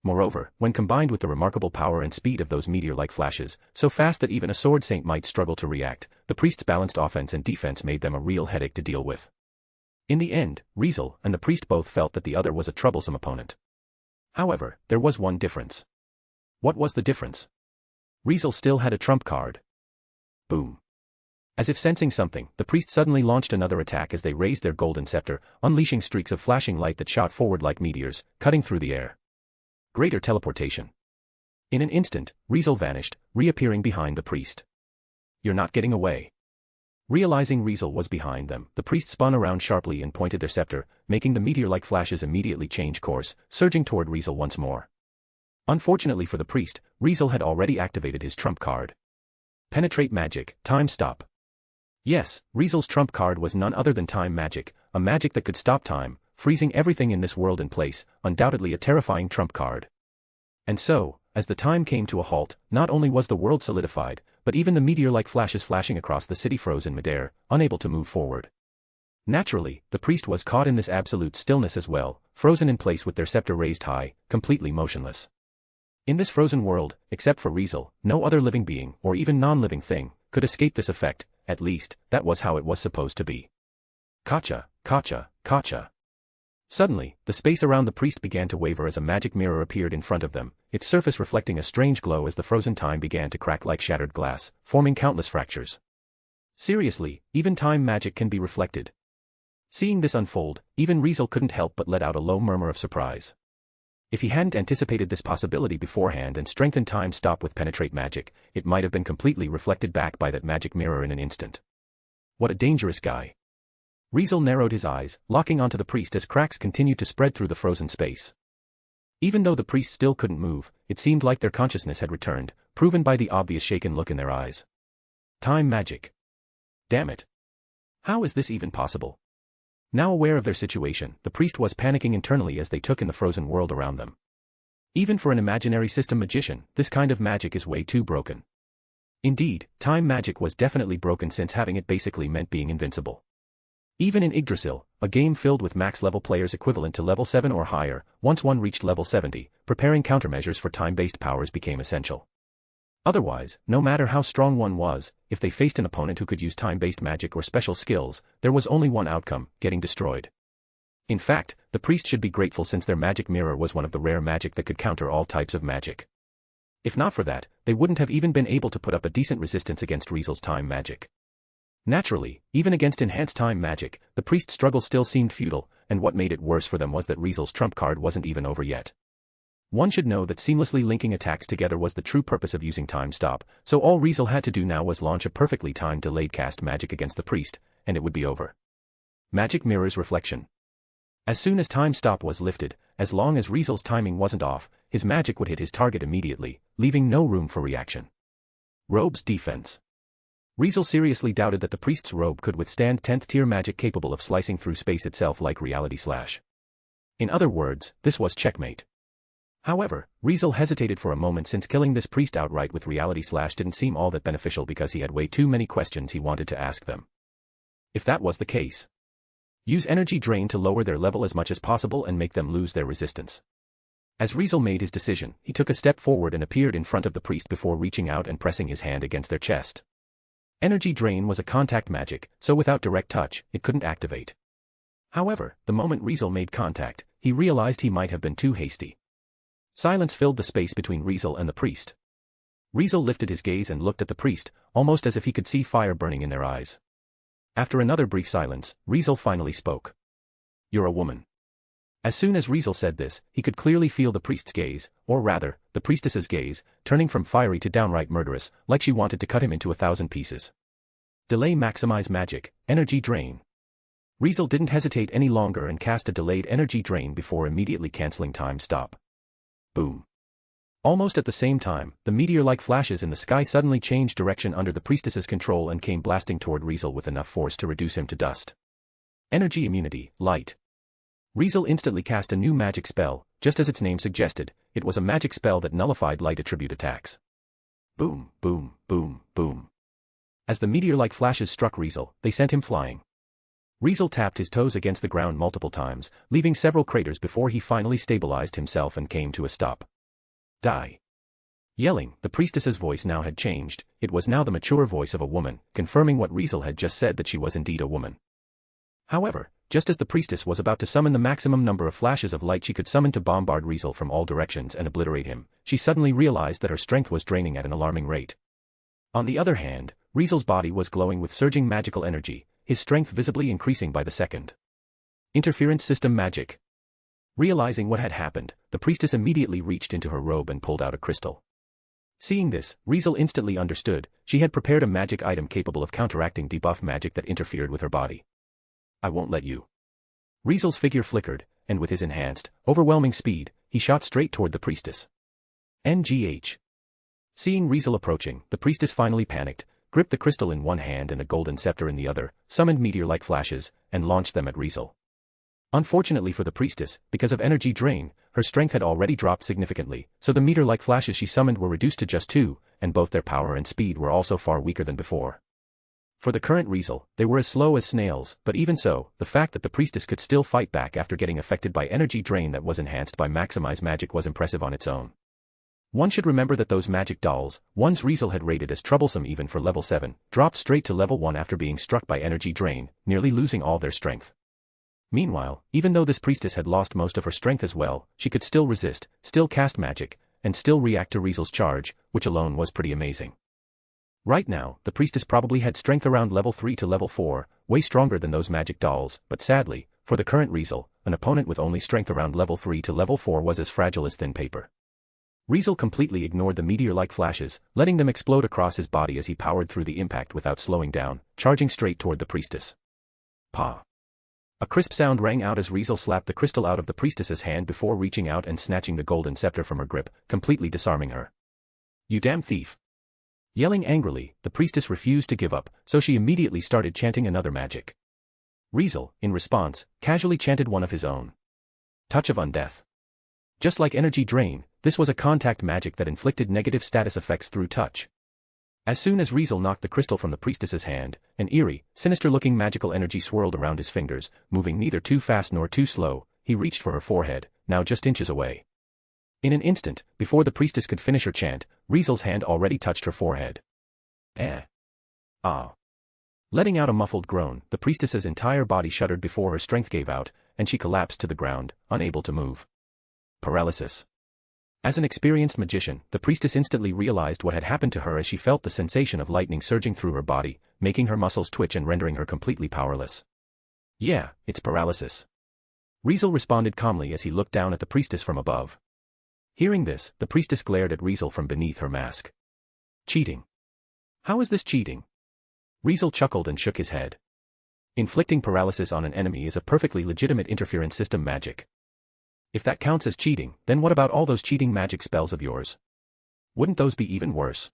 Moreover, when combined with the remarkable power and speed of those meteor-like flashes, so fast that even a sword saint might struggle to react, the priest's balanced offense and defense made them a real headache to deal with. In the end, Riezel and the priest both felt that the other was a troublesome opponent. However, there was one difference. What was the difference? Riezel still had a trump card. Boom. As if sensing something, the priest suddenly launched another attack as they raised their golden scepter, unleashing streaks of flashing light that shot forward like meteors, cutting through the air. Greater teleportation. In an instant, Riezel vanished, reappearing behind the priest. You're not getting away. Realizing Riezel was behind them, the priest spun around sharply and pointed their scepter, making the meteor-like flashes immediately change course, surging toward Riezel once more. Unfortunately for the priest, Riezel had already activated his trump card. Penetrate magic, time stop. Yes, Riezel's trump card was none other than time magic, a magic that could stop time, freezing everything in this world in place, undoubtedly a terrifying trump card. And so, as the time came to a halt, not only was the world solidified, but even the meteor-like flashes flashing across the city froze in midair, unable to move forward. Naturally, the priest was caught in this absolute stillness as well, frozen in place with their scepter raised high, completely motionless. In this frozen world, except for Riezel, no other living being, or even non-living thing, could escape this effect, at least, that was how it was supposed to be. Kacha, kacha, kacha. Suddenly, the space around the priest began to waver as a magic mirror appeared in front of them, its surface reflecting a strange glow as the frozen time began to crack like shattered glass, forming countless fractures. Seriously, even time magic can be reflected. Seeing this unfold, even Riezel couldn't help but let out a low murmur of surprise. If he hadn't anticipated this possibility beforehand and strengthened time stop with penetrate magic, it might have been completely reflected back by that magic mirror in an instant. What a dangerous guy. Riezel narrowed his eyes, locking onto the priest as cracks continued to spread through the frozen space. Even though the priest still couldn't move, it seemed like their consciousness had returned, proven by the obvious shaken look in their eyes. Time magic. Damn it. How is this even possible? Now aware of their situation, the priest was panicking internally as they took in the frozen world around them. Even for an imaginary system magician, this kind of magic is way too broken. Indeed, time magic was definitely broken since having it basically meant being invincible. Even in Yggdrasil, a game filled with max-level players equivalent to level 7 or higher, once one reached level 70, preparing countermeasures for time-based powers became essential. Otherwise, no matter how strong one was, if they faced an opponent who could use time-based magic or special skills, there was only one outcome, getting destroyed. In fact, the priest should be grateful since their magic mirror was one of the rare magic that could counter all types of magic. If not for that, they wouldn't have even been able to put up a decent resistance against Riezel's time magic. Naturally, even against enhanced time magic, the priest's struggle still seemed futile, and what made it worse for them was that Riezel's trump card wasn't even over yet. One should know that seamlessly linking attacks together was the true purpose of using time stop, so all Riezel had to do now was launch a perfectly timed delayed cast magic against the priest, and it would be over. Magic mirrors reflection. As soon as time stop was lifted, as long as Riezel's timing wasn't off, his magic would hit his target immediately, leaving no room for reaction. Robe's defense. Riezel seriously doubted that the priest's robe could withstand 10th tier magic capable of slicing through space itself like reality slash. In other words, this was checkmate. However, Riezel hesitated for a moment since killing this priest outright with reality slash didn't seem all that beneficial because he had way too many questions he wanted to ask them. If that was the case, use energy drain to lower their level as much as possible and make them lose their resistance. As Riezel made his decision, he took a step forward and appeared in front of the priest before reaching out and pressing his hand against their chest. Energy drain was a contact magic, so without direct touch, it couldn't activate. However, the moment Riezel made contact, he realized he might have been too hasty. Silence filled the space between Riezel and the priest. Riezel lifted his gaze and looked at the priest, almost as if he could see fire burning in their eyes. After another brief silence, Riezel finally spoke. "You're a woman." As soon as Riezel said this, he could clearly feel the priest's gaze, or rather, the priestess's gaze, turning from fiery to downright murderous, like she wanted to cut him into 1,000 pieces. Delay maximize magic, energy drain. Riezel didn't hesitate any longer and cast a delayed energy drain before immediately canceling time stop. Boom. Almost at the same time, the meteor-like flashes in the sky suddenly changed direction under the priestess's control and came blasting toward Riezel with enough force to reduce him to dust. Energy immunity, light. Riezel instantly cast a new magic spell, just as its name suggested, it was a magic spell that nullified light attribute attacks. Boom, boom, boom, boom. As the meteor-like flashes struck Riezel, they sent him flying. Riezel tapped his toes against the ground multiple times, leaving several craters before he finally stabilized himself and came to a stop. Die. Yelling, the priestess's voice now had changed, it was now the mature voice of a woman, confirming what Riezel had just said, that she was indeed a woman. However, just as the priestess was about to summon the maximum number of flashes of light she could summon to bombard Riezel from all directions and obliterate him, she suddenly realized that her strength was draining at an alarming rate. On the other hand, Riezel's body was glowing with surging magical energy, his strength visibly increasing by the second. Interference system magic. Realizing what had happened, the priestess immediately reached into her robe and pulled out a crystal. Seeing this, Riezel instantly understood, she had prepared a magic item capable of counteracting debuff magic that interfered with her body. "I won't let you." Riezel's figure flickered, and with his enhanced, overwhelming speed, he shot straight toward the priestess. NGH. Seeing Riezel approaching, the priestess finally panicked, gripped the crystal in one hand and a golden scepter in the other, summoned meteor-like flashes, and launched them at Riezel. Unfortunately for the priestess, because of energy drain, her strength had already dropped significantly, so the meteor-like flashes she summoned were reduced to just 2, and both their power and speed were also far weaker than before. For the current Riezel, they were as slow as snails, but even so, the fact that the priestess could still fight back after getting affected by energy drain that was enhanced by maximize magic was impressive on its own. One should remember that those magic dolls, ones Riezel had rated as troublesome even for level 7, dropped straight to level 1 after being struck by energy drain, nearly losing all their strength. Meanwhile, even though this priestess had lost most of her strength as well, she could still resist, still cast magic, and still react to Riezel's charge, which alone was pretty amazing. Right now, the priestess probably had strength around level 3 to level 4, way stronger than those magic dolls, but sadly, for the current Riezel, an opponent with only strength around level 3 to level 4 was as fragile as thin paper. Riezel completely ignored the meteor-like flashes, letting them explode across his body as he powered through the impact without slowing down, charging straight toward the priestess. Pa! A crisp sound rang out as Riezel slapped the crystal out of the priestess's hand before reaching out and snatching the golden scepter from her grip, completely disarming her. "You damn thief!" Yelling angrily, the priestess refused to give up, so she immediately started chanting another magic. Riezel, in response, casually chanted one of his own. Touch of Undeath. Just like energy drain, this was a contact magic that inflicted negative status effects through touch. As soon as Riezel knocked the crystal from the priestess's hand, an eerie, sinister-looking magical energy swirled around his fingers, moving neither too fast nor too slow. He reached for her forehead, now just inches away. In an instant, before the priestess could finish her chant, Riezel's hand already touched her forehead. Ah. Letting out a muffled groan, the priestess's entire body shuddered before her strength gave out, and she collapsed to the ground, unable to move. Paralysis. As an experienced magician, the priestess instantly realized what had happened to her as she felt the sensation of lightning surging through her body, making her muscles twitch and rendering her completely powerless. "Yeah, it's paralysis." Riezel responded calmly as he looked down at the priestess from above. Hearing this, the priestess glared at Riezel from beneath her mask. "Cheating. How is this cheating?" Riezel chuckled and shook his head. Inflicting paralysis on an enemy is a perfectly legitimate interference system magic. If that counts as cheating, then what about all those cheating magic spells of yours? Wouldn't those be even worse?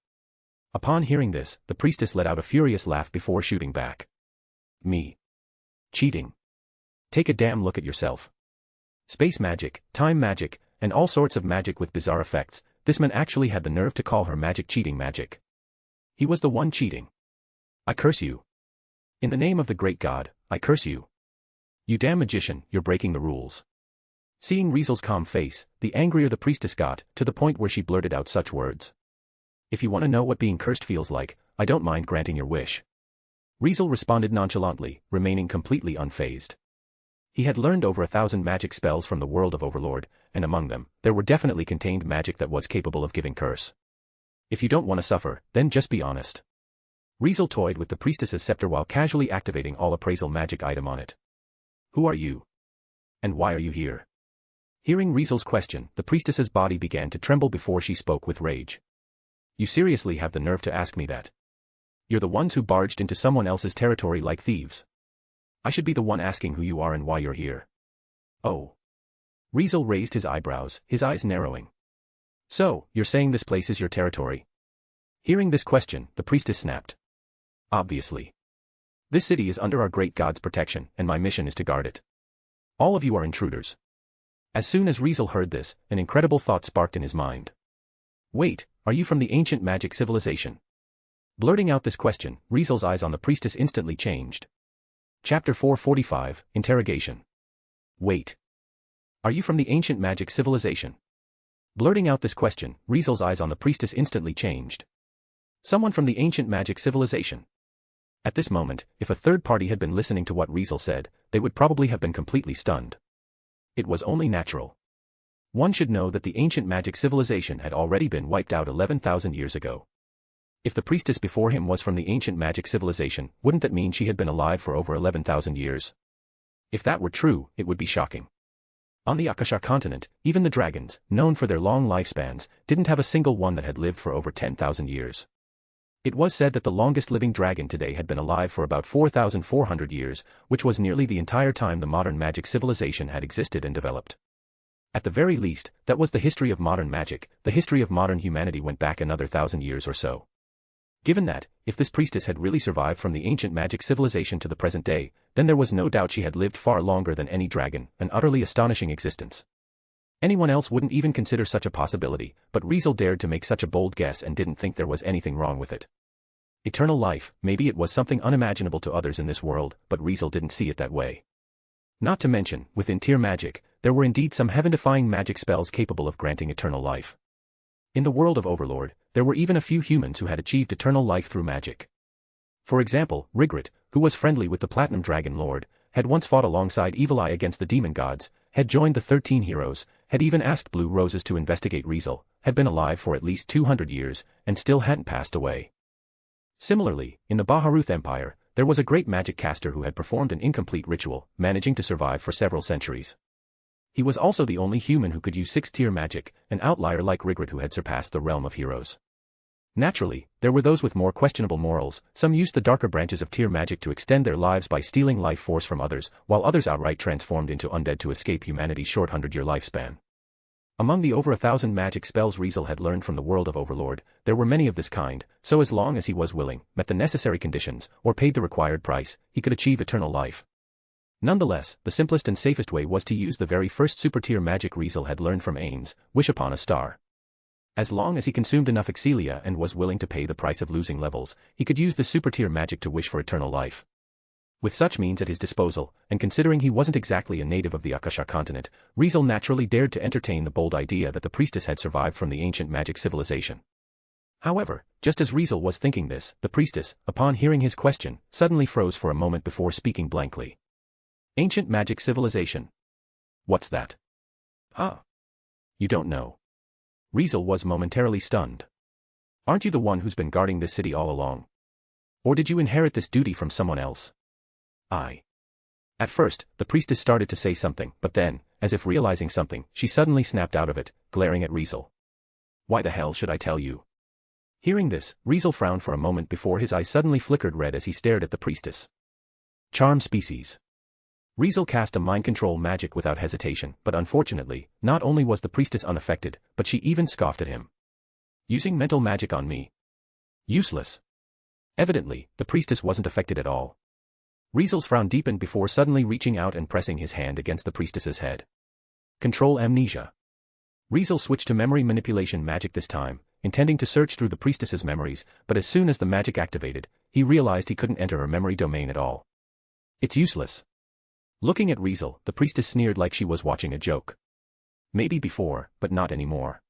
Upon hearing this, the priestess let out a furious laugh before shooting back. "Me? Cheating? Take a damn look at yourself. Space magic, time magic, and all sorts of magic with bizarre effects, this man actually had the nerve to call her magic cheating magic. He was the one cheating. I curse you. In the name of the great God, I curse you. You damn magician, you're breaking the rules." Seeing Riezel's calm face, the angrier the priestess got, to the point where she blurted out such words. If you want to know what being cursed feels like, I don't mind granting your wish. Riezel responded nonchalantly, remaining completely unfazed. He had learned over 1,000 magic spells from the world of Overlord, and among them, there were definitely contained magic that was capable of giving curse. If you don't want to suffer, then just be honest. Riezel toyed with the priestess's scepter while casually activating all appraisal magic item on it. Who are you? And why are you here? Hearing Riezel's question, the priestess's body began to tremble before she spoke with rage. You seriously have the nerve to ask me that? You're the ones who barged into someone else's territory like thieves. I should be the one asking who you are and why you're here. Oh. Riezel raised his eyebrows, his eyes narrowing. So, you're saying this place is your territory? Hearing this question, the priestess snapped. Obviously. This city is under our great god's protection, and my mission is to guard it. All of you are intruders. As soon as Riezel heard this, an incredible thought sparked in his mind. Wait, are you from the ancient magic civilization? Blurting out this question, Riezel's eyes on the priestess instantly changed. Chapter 445, Interrogation. Wait. Are you from the ancient magic civilization? Blurting out this question, Riezel's eyes on the priestess instantly changed. Someone from the ancient magic civilization. At this moment, if a third party had been listening to what Riezel said, they would probably have been completely stunned. It was only natural. One should know that the ancient magic civilization had already been wiped out 11,000 years ago. If the priestess before him was from the ancient magic civilization, wouldn't that mean she had been alive for over 11,000 years? If that were true, it would be shocking. On the Akasha continent, even the dragons, known for their long lifespans, didn't have a single one that had lived for over 10,000 years. It was said that the longest living dragon today had been alive for about 4,400 years, which was nearly the entire time the modern magic civilization had existed and developed. At the very least, that was the history of modern magic. The history of modern humanity went back another 1,000 years or so. Given that, if this priestess had really survived from the ancient magic civilization to the present day, then there was no doubt she had lived far longer than any dragon, an utterly astonishing existence. Anyone else wouldn't even consider such a possibility, but Riezel dared to make such a bold guess and didn't think there was anything wrong with it. Eternal life, maybe it was something unimaginable to others in this world, but Riezel didn't see it that way. Not to mention, within tier magic, there were indeed some heaven-defying magic spells capable of granting eternal life. In the world of Overlord, there were even a few humans who had achieved eternal life through magic. For example, Rigrit, who was friendly with the Platinum Dragon Lord, had once fought alongside Evil Eye against the demon gods, had joined the 13 heroes, had even asked Blue Roses to investigate Riezel, had been alive for at least 200 years, and still hadn't passed away. Similarly, in the Baharuth Empire, there was a great magic caster who had performed an incomplete ritual, managing to survive for several centuries. He was also the only human who could use 6th-tier magic, an outlier like Rigrit who had surpassed the realm of heroes. Naturally, there were those with more questionable morals. Some used the darker branches of tier magic to extend their lives by stealing life force from others, while others outright transformed into undead to escape humanity's short 100-year lifespan. Among the over 1,000 magic spells Riezel had learned from the world of Overlord, there were many of this kind, so as long as he was willing, met the necessary conditions, or paid the required price, he could achieve eternal life. Nonetheless, the simplest and safest way was to use the very first super-tier magic Riezel had learned from Ains, wish upon a star. As long as he consumed enough Excelia and was willing to pay the price of losing levels, he could use this super-tier magic to wish for eternal life. With such means at his disposal, and considering he wasn't exactly a native of the Akasha continent, Riezel naturally dared to entertain the bold idea that the priestess had survived from the ancient magic civilization. However, just as Riezel was thinking this, the priestess, upon hearing his question, suddenly froze for a moment before speaking blankly. Ancient magic civilization. What's that? Huh? You don't know. Riezel was momentarily stunned. Aren't you the one who's been guarding this city all along? Or did you inherit this duty from someone else? At first, the priestess started to say something, but then, as if realizing something, she suddenly snapped out of it, glaring at Riezel. Why the hell should I tell you? Hearing this, Riezel frowned for a moment before his eyes suddenly flickered red as he stared at the priestess. Charm species. Riezel cast a mind control magic without hesitation, but unfortunately, not only was the priestess unaffected, but she even scoffed at him. Using mental magic on me? Useless. Evidently, the priestess wasn't affected at all. Riezel's frown deepened before suddenly reaching out and pressing his hand against the priestess's head. Control amnesia. Riezel switched to memory manipulation magic this time, intending to search through the priestess's memories, but as soon as the magic activated, he realized he couldn't enter her memory domain at all. It's useless. Looking at Riezel, the priestess sneered like she was watching a joke. Maybe before, but not anymore.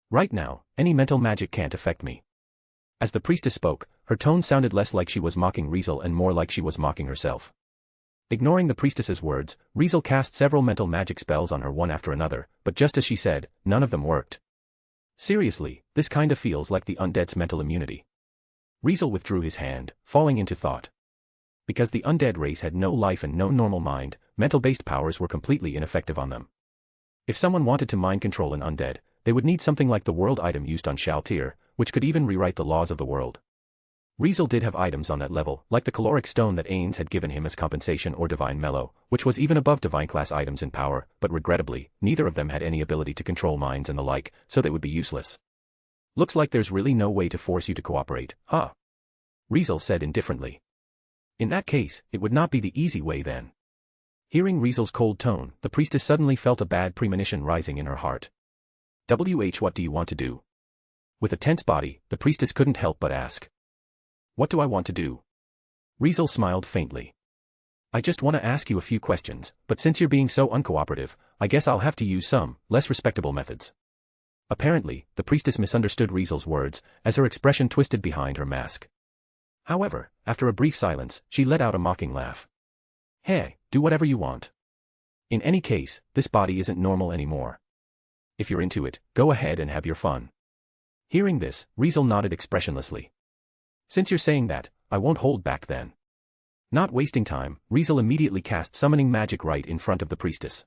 Right now, any mental magic can't affect me. As the priestess spoke, her tone sounded less like she was mocking Riezel and more like she was mocking herself. Ignoring the priestess's words, Riezel cast several mental magic spells on her one after another, but just as she said, none of them worked. Seriously, this kinda feels like the undead's mental immunity. Riezel withdrew his hand, falling into thought. Because the undead race had no life and no normal mind, mental-based powers were completely ineffective on them. If someone wanted to mind control an undead, they would need something like the world item used on Shaltir, which could even rewrite the laws of the world. Riezel did have items on that level, like the caloric stone that Ains had given him as compensation or divine mellow, which was even above divine class items in power, but regrettably, neither of them had any ability to control minds and the like, so they would be useless. Looks like there's really no way to force you to cooperate, huh? Riezel said indifferently. In that case, it would not be the easy way then. Hearing Riezel's cold tone, the priestess suddenly felt a bad premonition rising in her heart. What do you want to do? With a tense body, the priestess couldn't help but ask. What do I want to do? Riezel smiled faintly. I just want to ask you a few questions, but since you're being so uncooperative, I guess I'll have to use some, less respectable methods. Apparently, the priestess misunderstood Riezel's words, as her expression twisted behind her mask. However, after a brief silence, she let out a mocking laugh. Hey, do whatever you want. In any case, this body isn't normal anymore. If you're into it, go ahead and have your fun. Hearing this, Riezel nodded expressionlessly. Since you're saying that, I won't hold back then. Not wasting time, Riezel immediately cast summoning magic right in front of the priestess.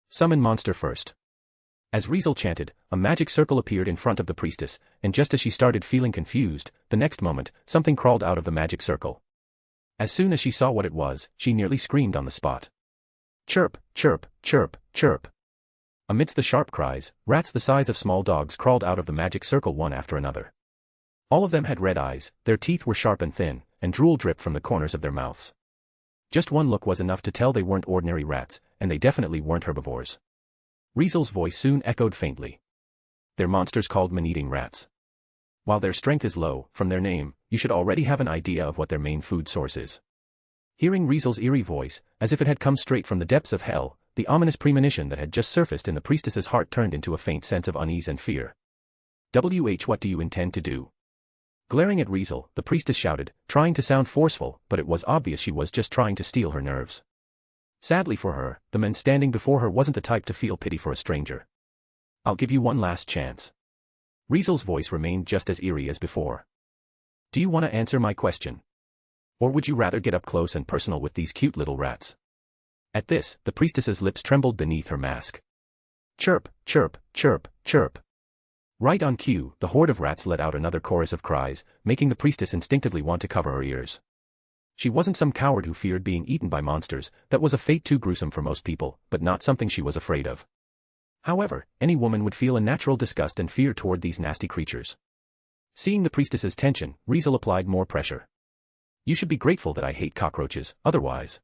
Summon monster first. As Riezel chanted, a magic circle appeared in front of the priestess, and just as she started feeling confused, the next moment, something crawled out of the magic circle. As soon as she saw what it was, she nearly screamed on the spot. Chirp, chirp, chirp, chirp. Amidst the sharp cries, rats the size of small dogs crawled out of the magic circle one after another. All of them had red eyes, their teeth were sharp and thin, and drool dripped from the corners of their mouths. Just one look was enough to tell they weren't ordinary rats, and they definitely weren't herbivores. Riezel's voice soon echoed faintly. They're monsters called man-eating rats. While their strength is low, from their name, you should already have an idea of what their main food source is. Hearing Riezel's eerie voice, as if it had come straight from the depths of hell, the ominous premonition that had just surfaced in the priestess's heart turned into a faint sense of unease and fear. What do you intend to do? Glaring at Riezel, the priestess shouted, trying to sound forceful, but it was obvious she was just trying to steal her nerves. Sadly for her, the man standing before her wasn't the type to feel pity for a stranger. I'll give you one last chance. Riezel's voice remained just as eerie as before. Do you want to answer my question? Or would you rather get up close and personal with these cute little rats? At this, the priestess's lips trembled beneath her mask. Chirp, chirp, chirp, chirp. Right on cue, the horde of rats let out another chorus of cries, making the priestess instinctively want to cover her ears. She wasn't some coward who feared being eaten by monsters, that was a fate too gruesome for most people, but not something she was afraid of. However, any woman would feel a natural disgust and fear toward these nasty creatures. Seeing the priestess's tension, Riezel applied more pressure. You should be grateful that I hate cockroaches, otherwise.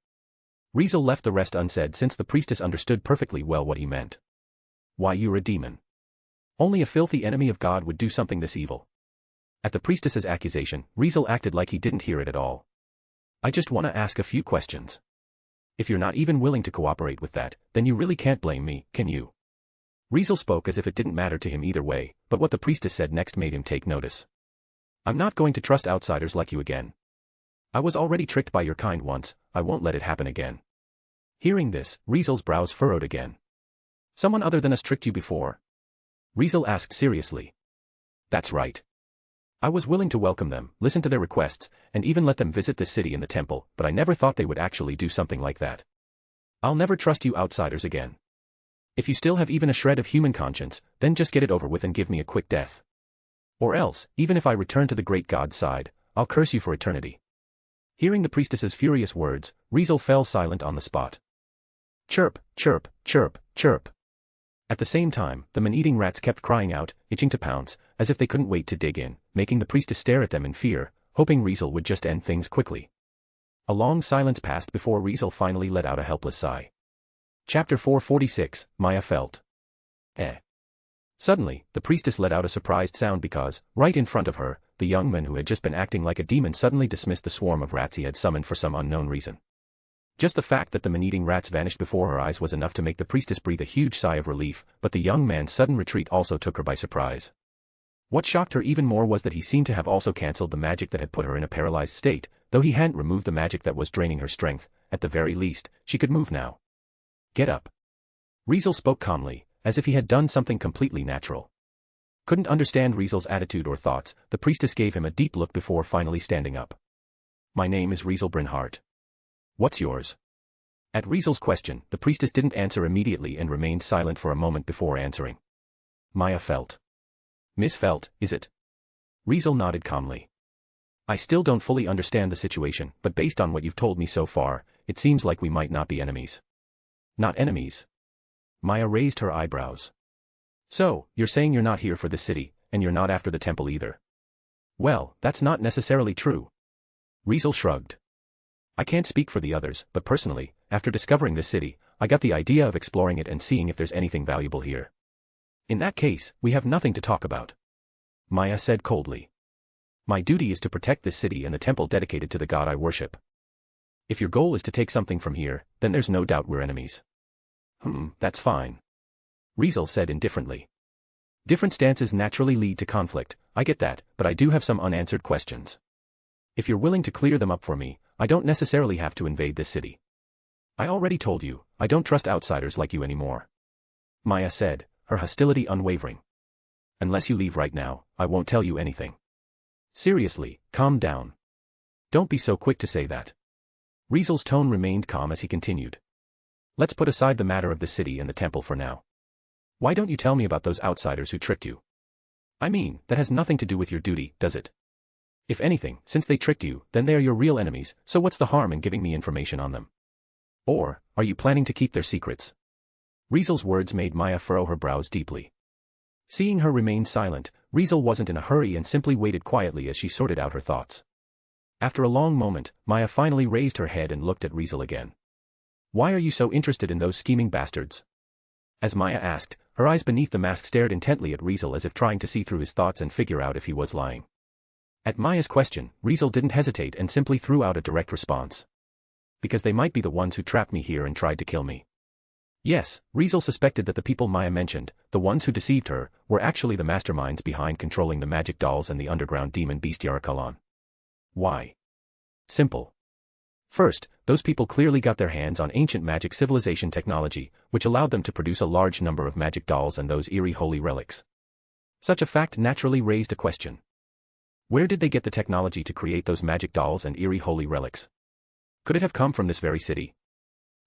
Riezel left the rest unsaid since the priestess understood perfectly well what he meant. Why, you're a demon. Only a filthy enemy of God would do something this evil. At the priestess's accusation, Riezel acted like he didn't hear it at all. I just want to ask a few questions. If you're not even willing to cooperate with that, then you really can't blame me, can you? Riezel spoke as if it didn't matter to him either way, but what the priestess said next made him take notice. I'm not going to trust outsiders like you again. I was already tricked by your kind once, I won't let it happen again. Hearing this, Riezel's brows furrowed again. Someone other than us tricked you before? Riezel asked seriously. That's right. I was willing to welcome them, listen to their requests, and even let them visit the city and the temple, but I never thought they would actually do something like that. I'll never trust you outsiders again. If you still have even a shred of human conscience, then just get it over with and give me a quick death. Or else, even if I return to the great God's side, I'll curse you for eternity. Hearing the priestess's furious words, Riezel fell silent on the spot. Chirp, chirp, chirp, chirp. At the same time, the man-eating rats kept crying out, itching to pounce, as if they couldn't wait to dig in, making the priestess stare at them in fear, hoping Riezel would just end things quickly. A long silence passed before Riezel finally let out a helpless sigh. Chapter 446, Maya felt. Suddenly, the priestess let out a surprised sound because, right in front of her, the young man who had just been acting like a demon suddenly dismissed the swarm of rats he had summoned for some unknown reason. Just the fact that the man-eating rats vanished before her eyes was enough to make the priestess breathe a huge sigh of relief, but the young man's sudden retreat also took her by surprise. What shocked her even more was that he seemed to have also cancelled the magic that had put her in a paralyzed state, though he hadn't removed the magic that was draining her strength. At the very least, she could move now. Get up. Riezel spoke calmly, as if he had done something completely natural. Couldn't understand Riezel's attitude or thoughts, the priestess gave him a deep look before finally standing up. My name is Riezel Brynhart. What's yours? At Riezel's question, the priestess didn't answer immediately and remained silent for a moment before answering. Maya Felt. Miss Felt, is it? Riezel nodded calmly. I still don't fully understand the situation, but based on what you've told me so far, it seems like we might not be enemies. Not enemies? Maya raised her eyebrows. So, you're saying you're not here for this city, and you're not after the temple either. Well, that's not necessarily true. Riezel shrugged. I can't speak for the others, but personally, after discovering this city, I got the idea of exploring it and seeing if there's anything valuable here. In that case, we have nothing to talk about. Maya said coldly. My duty is to protect this city and the temple dedicated to the god I worship. If your goal is to take something from here, then there's no doubt we're enemies. That's fine. Riezel said indifferently. Different stances naturally lead to conflict, I get that, but I do have some unanswered questions. If you're willing to clear them up for me, I don't necessarily have to invade this city. I already told you, I don't trust outsiders like you anymore. Maya said, her hostility unwavering. Unless you leave right now, I won't tell you anything. Seriously, calm down. Don't be so quick to say that. Riezel's tone remained calm as he continued. Let's put aside the matter of the city and the temple for now. Why don't you tell me about those outsiders who tricked you? I mean, that has nothing to do with your duty, does it? If anything, since they tricked you, then they are your real enemies, so what's the harm in giving me information on them? Or, are you planning to keep their secrets? Riezel's words made Maya furrow her brows deeply. Seeing her remain silent, Riezel wasn't in a hurry and simply waited quietly as she sorted out her thoughts. After a long moment, Maya finally raised her head and looked at Riezel again. Why are you so interested in those scheming bastards? As Maya asked, her eyes beneath the mask stared intently at Riezel as if trying to see through his thoughts and figure out if he was lying. At Maya's question, Riezel didn't hesitate and simply threw out a direct response. Because they might be the ones who trapped me here and tried to kill me. Yes, Riezel suspected that the people Maya mentioned, the ones who deceived her, were actually the masterminds behind controlling the magic dolls and the underground demon beast Yarakalan. Why? Simple. First, those people clearly got their hands on ancient magic civilization technology, which allowed them to produce a large number of magic dolls and those eerie holy relics. Such a fact naturally raised a question. Where did they get the technology to create those magic dolls and eerie holy relics? Could it have come from this very city?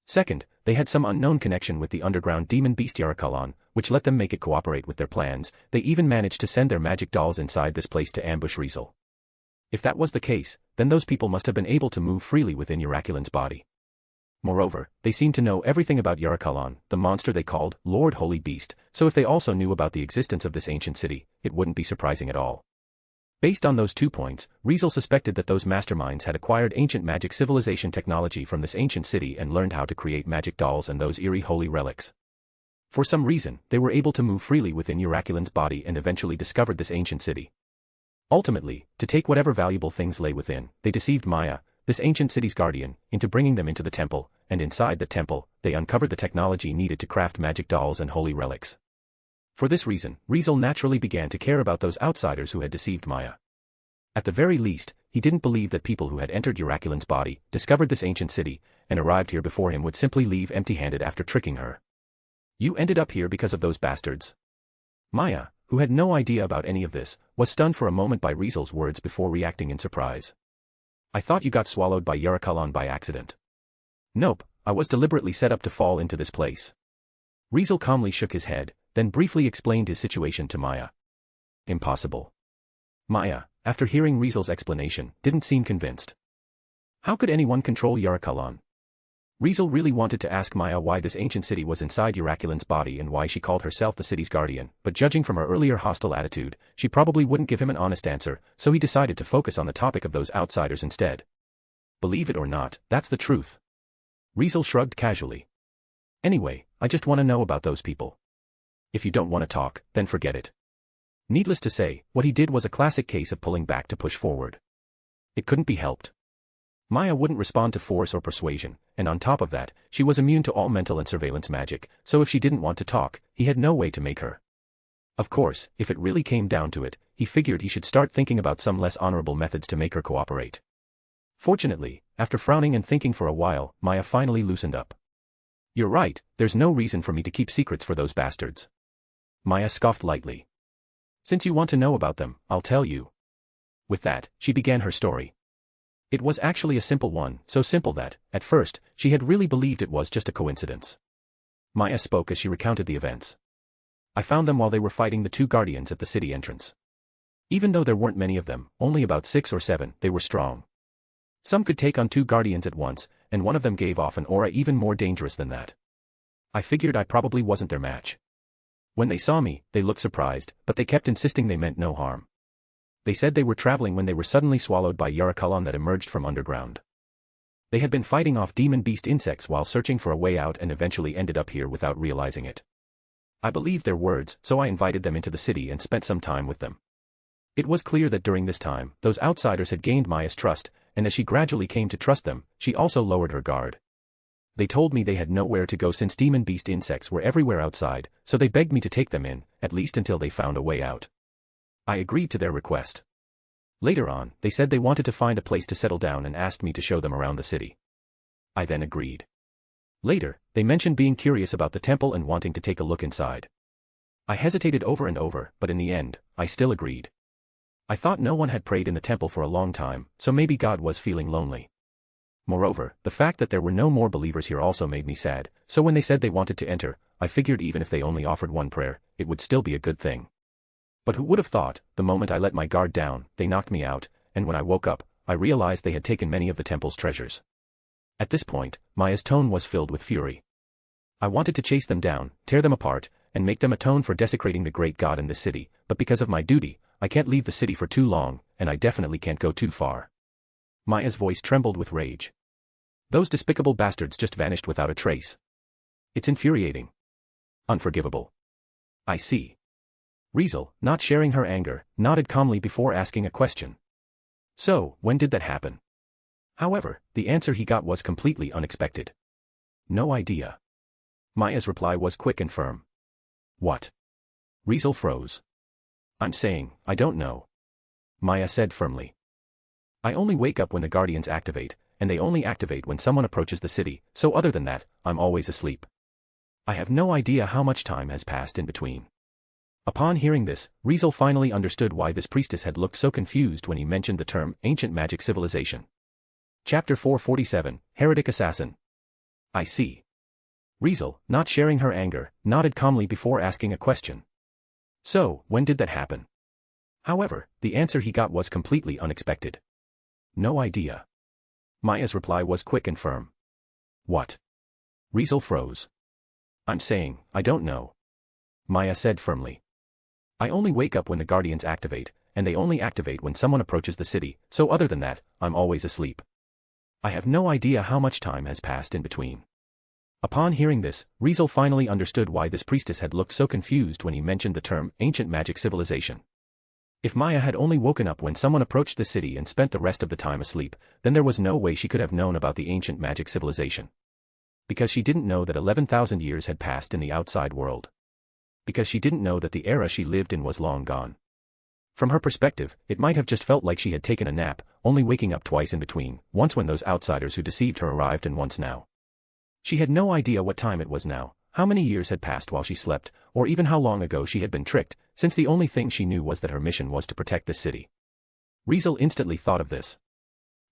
Second, they had some unknown connection with the underground demon beast Yarakalan, which let them make it cooperate with their plans. They even managed to send their magic dolls inside this place to ambush Riezel. If that was the case, then those people must have been able to move freely within Yarakalan's body. Moreover, they seemed to know everything about Yarakalan, the monster they called Lord Holy Beast, so if they also knew about the existence of this ancient city, it wouldn't be surprising at all. Based on those 2 points, Riezel suspected that those masterminds had acquired ancient magic civilization technology from this ancient city and learned how to create magic dolls and those eerie holy relics. For some reason, they were able to move freely within Yarakalan's body and eventually discovered this ancient city. Ultimately, to take whatever valuable things lay within, they deceived Maya, this ancient city's guardian, into bringing them into the temple, and inside the temple, they uncovered the technology needed to craft magic dolls and holy relics. For this reason, Riezel naturally began to care about those outsiders who had deceived Maya. At the very least, he didn't believe that people who had entered Yarakalan's body, discovered this ancient city, and arrived here before him would simply leave empty-handed after tricking her. You ended up here because of those bastards? Maya, who had no idea about any of this, was stunned for a moment by Riezel's words before reacting in surprise. I thought you got swallowed by Yarakalan by accident. Nope, I was deliberately set up to fall into this place. Riezel calmly shook his head, then briefly explained his situation to Maya. Impossible. Maya, after hearing Riezel's explanation, didn't seem convinced. How could anyone control Yarakalan? Riezel really wanted to ask Maya why this ancient city was inside Yarakalan's body and why she called herself the city's guardian, but judging from her earlier hostile attitude, she probably wouldn't give him an honest answer, so he decided to focus on the topic of those outsiders instead. Believe it or not, that's the truth. Riezel shrugged casually. Anyway, I just want to know about those people. If you don't want to talk, then forget it. Needless to say, what he did was a classic case of pulling back to push forward. It couldn't be helped. Maya wouldn't respond to force or persuasion, and on top of that, she was immune to all mental and surveillance magic, so if she didn't want to talk, he had no way to make her. Of course, if it really came down to it, he figured he should start thinking about some less honorable methods to make her cooperate. Fortunately, after frowning and thinking for a while, Maya finally loosened up. "You're right, there's no reason for me to keep secrets for those bastards." Maya scoffed lightly. "Since you want to know about them, I'll tell you." With that, she began her story. It was actually a simple one, so simple that, at first, she had really believed it was just a coincidence. Maya spoke as she recounted the events. "I found them while they were fighting the two guardians at the city entrance. Even though there weren't many of them, only about 6 or 7, they were strong. Some could take on 2 guardians at once, and one of them gave off an aura even more dangerous than that. I figured I probably wasn't their match. When they saw me, they looked surprised, but they kept insisting they meant no harm. They said they were traveling when they were suddenly swallowed by Yarakulan that emerged from underground. They had been fighting off demon beast insects while searching for a way out and eventually ended up here without realizing it. I believed their words, so I invited them into the city and spent some time with them. It was clear that during this time, those outsiders had gained Maya's trust, and as she gradually came to trust them, she also lowered her guard. They told me they had nowhere to go since demon beast insects were everywhere outside, so they begged me to take them in, at least until they found a way out. I agreed to their request. Later on, they said they wanted to find a place to settle down and asked me to show them around the city. I then agreed. Later, they mentioned being curious about the temple and wanting to take a look inside. I hesitated over and over, but in the end, I still agreed. I thought no one had prayed in the temple for a long time, so maybe God was feeling lonely. Moreover, the fact that there were no more believers here also made me sad, so when they said they wanted to enter, I figured even if they only offered one prayer, it would still be a good thing. But who would have thought, the moment I let my guard down, they knocked me out, and when I woke up, I realized they had taken many of the temple's treasures. At this point, Maya's tone was filled with fury. I wanted to chase them down, tear them apart, and make them atone for desecrating the great god in this city, but because of my duty, I can't leave the city for too long, and I definitely can't go too far. Maya's voice trembled with rage. Those despicable bastards just vanished without a trace. It's infuriating. Unforgivable. I see. Riezel, not sharing her anger, nodded calmly before asking a question. So, when did that happen? However, the answer he got was completely unexpected. No idea. Maya's reply was quick and firm. What? Riezel froze. I'm saying, I don't know. Maya said firmly. I only wake up when the guardians activate, and they only activate when someone approaches the city, so other than that, I'm always asleep. I have no idea how much time has passed in between. Upon hearing this, Riezel finally understood why this priestess had looked so confused when he mentioned the term ancient magic civilization. Chapter 447, Heretic Assassin. I see. Riezel, not sharing her anger, nodded calmly before asking a question. So, when did that happen? However, the answer he got was completely unexpected. No idea. Maya's reply was quick and firm. What? Riezel froze. I'm saying, I don't know. Maya said firmly. I only wake up when the guardians activate, and they only activate when someone approaches the city, so other than that, I'm always asleep. I have no idea how much time has passed in between. Upon hearing this, Riezel finally understood why this priestess had looked so confused when he mentioned the term ancient magic civilization. If Maya had only woken up when someone approached the city and spent the rest of the time asleep, then there was no way she could have known about the ancient magic civilization. Because she didn't know that 11,000 years had passed in the outside world. Because she didn't know that the era she lived in was long gone. From her perspective, it might have just felt like she had taken a nap, only waking up twice in between, once when those outsiders who deceived her arrived and once now. She had no idea what time it was now, how many years had passed while she slept, or even how long ago she had been tricked, since the only thing she knew was that her mission was to protect the city. Riezel instantly thought of this.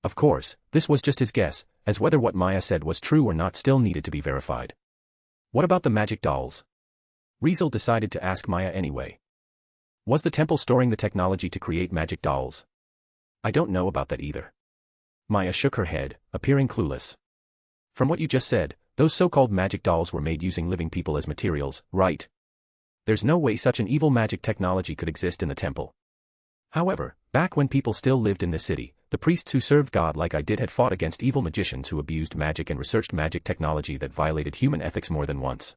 Of course, this was just his guess, as whether what Maya said was true or not still needed to be verified. What about the magic dolls? Riezel decided to ask Maya anyway. Was the temple storing the technology to create magic dolls? I don't know about that either. Maya shook her head, appearing clueless. From what you just said, those so-called magic dolls were made using living people as materials, right? There's no way such an evil magic technology could exist in the temple. However, back when people still lived in this city, the priests who served God like I did had fought against evil magicians who abused magic and researched magic technology that violated human ethics more than once.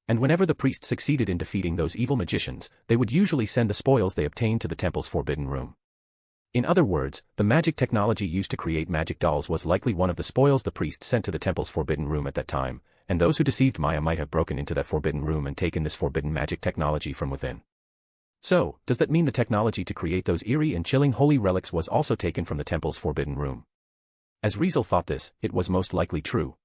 And whenever the priests succeeded in defeating those evil magicians, they would usually send the spoils they obtained to the temple's forbidden room. In other words, the magic technology used to create magic dolls was likely one of the spoils the priests sent to the temple's forbidden room at that time, and those who deceived Maya might have broken into that forbidden room and taken this forbidden magic technology from within. So, does that mean the technology to create those eerie and chilling holy relics was also taken from the temple's forbidden room? As Riezel thought this, it was most likely true.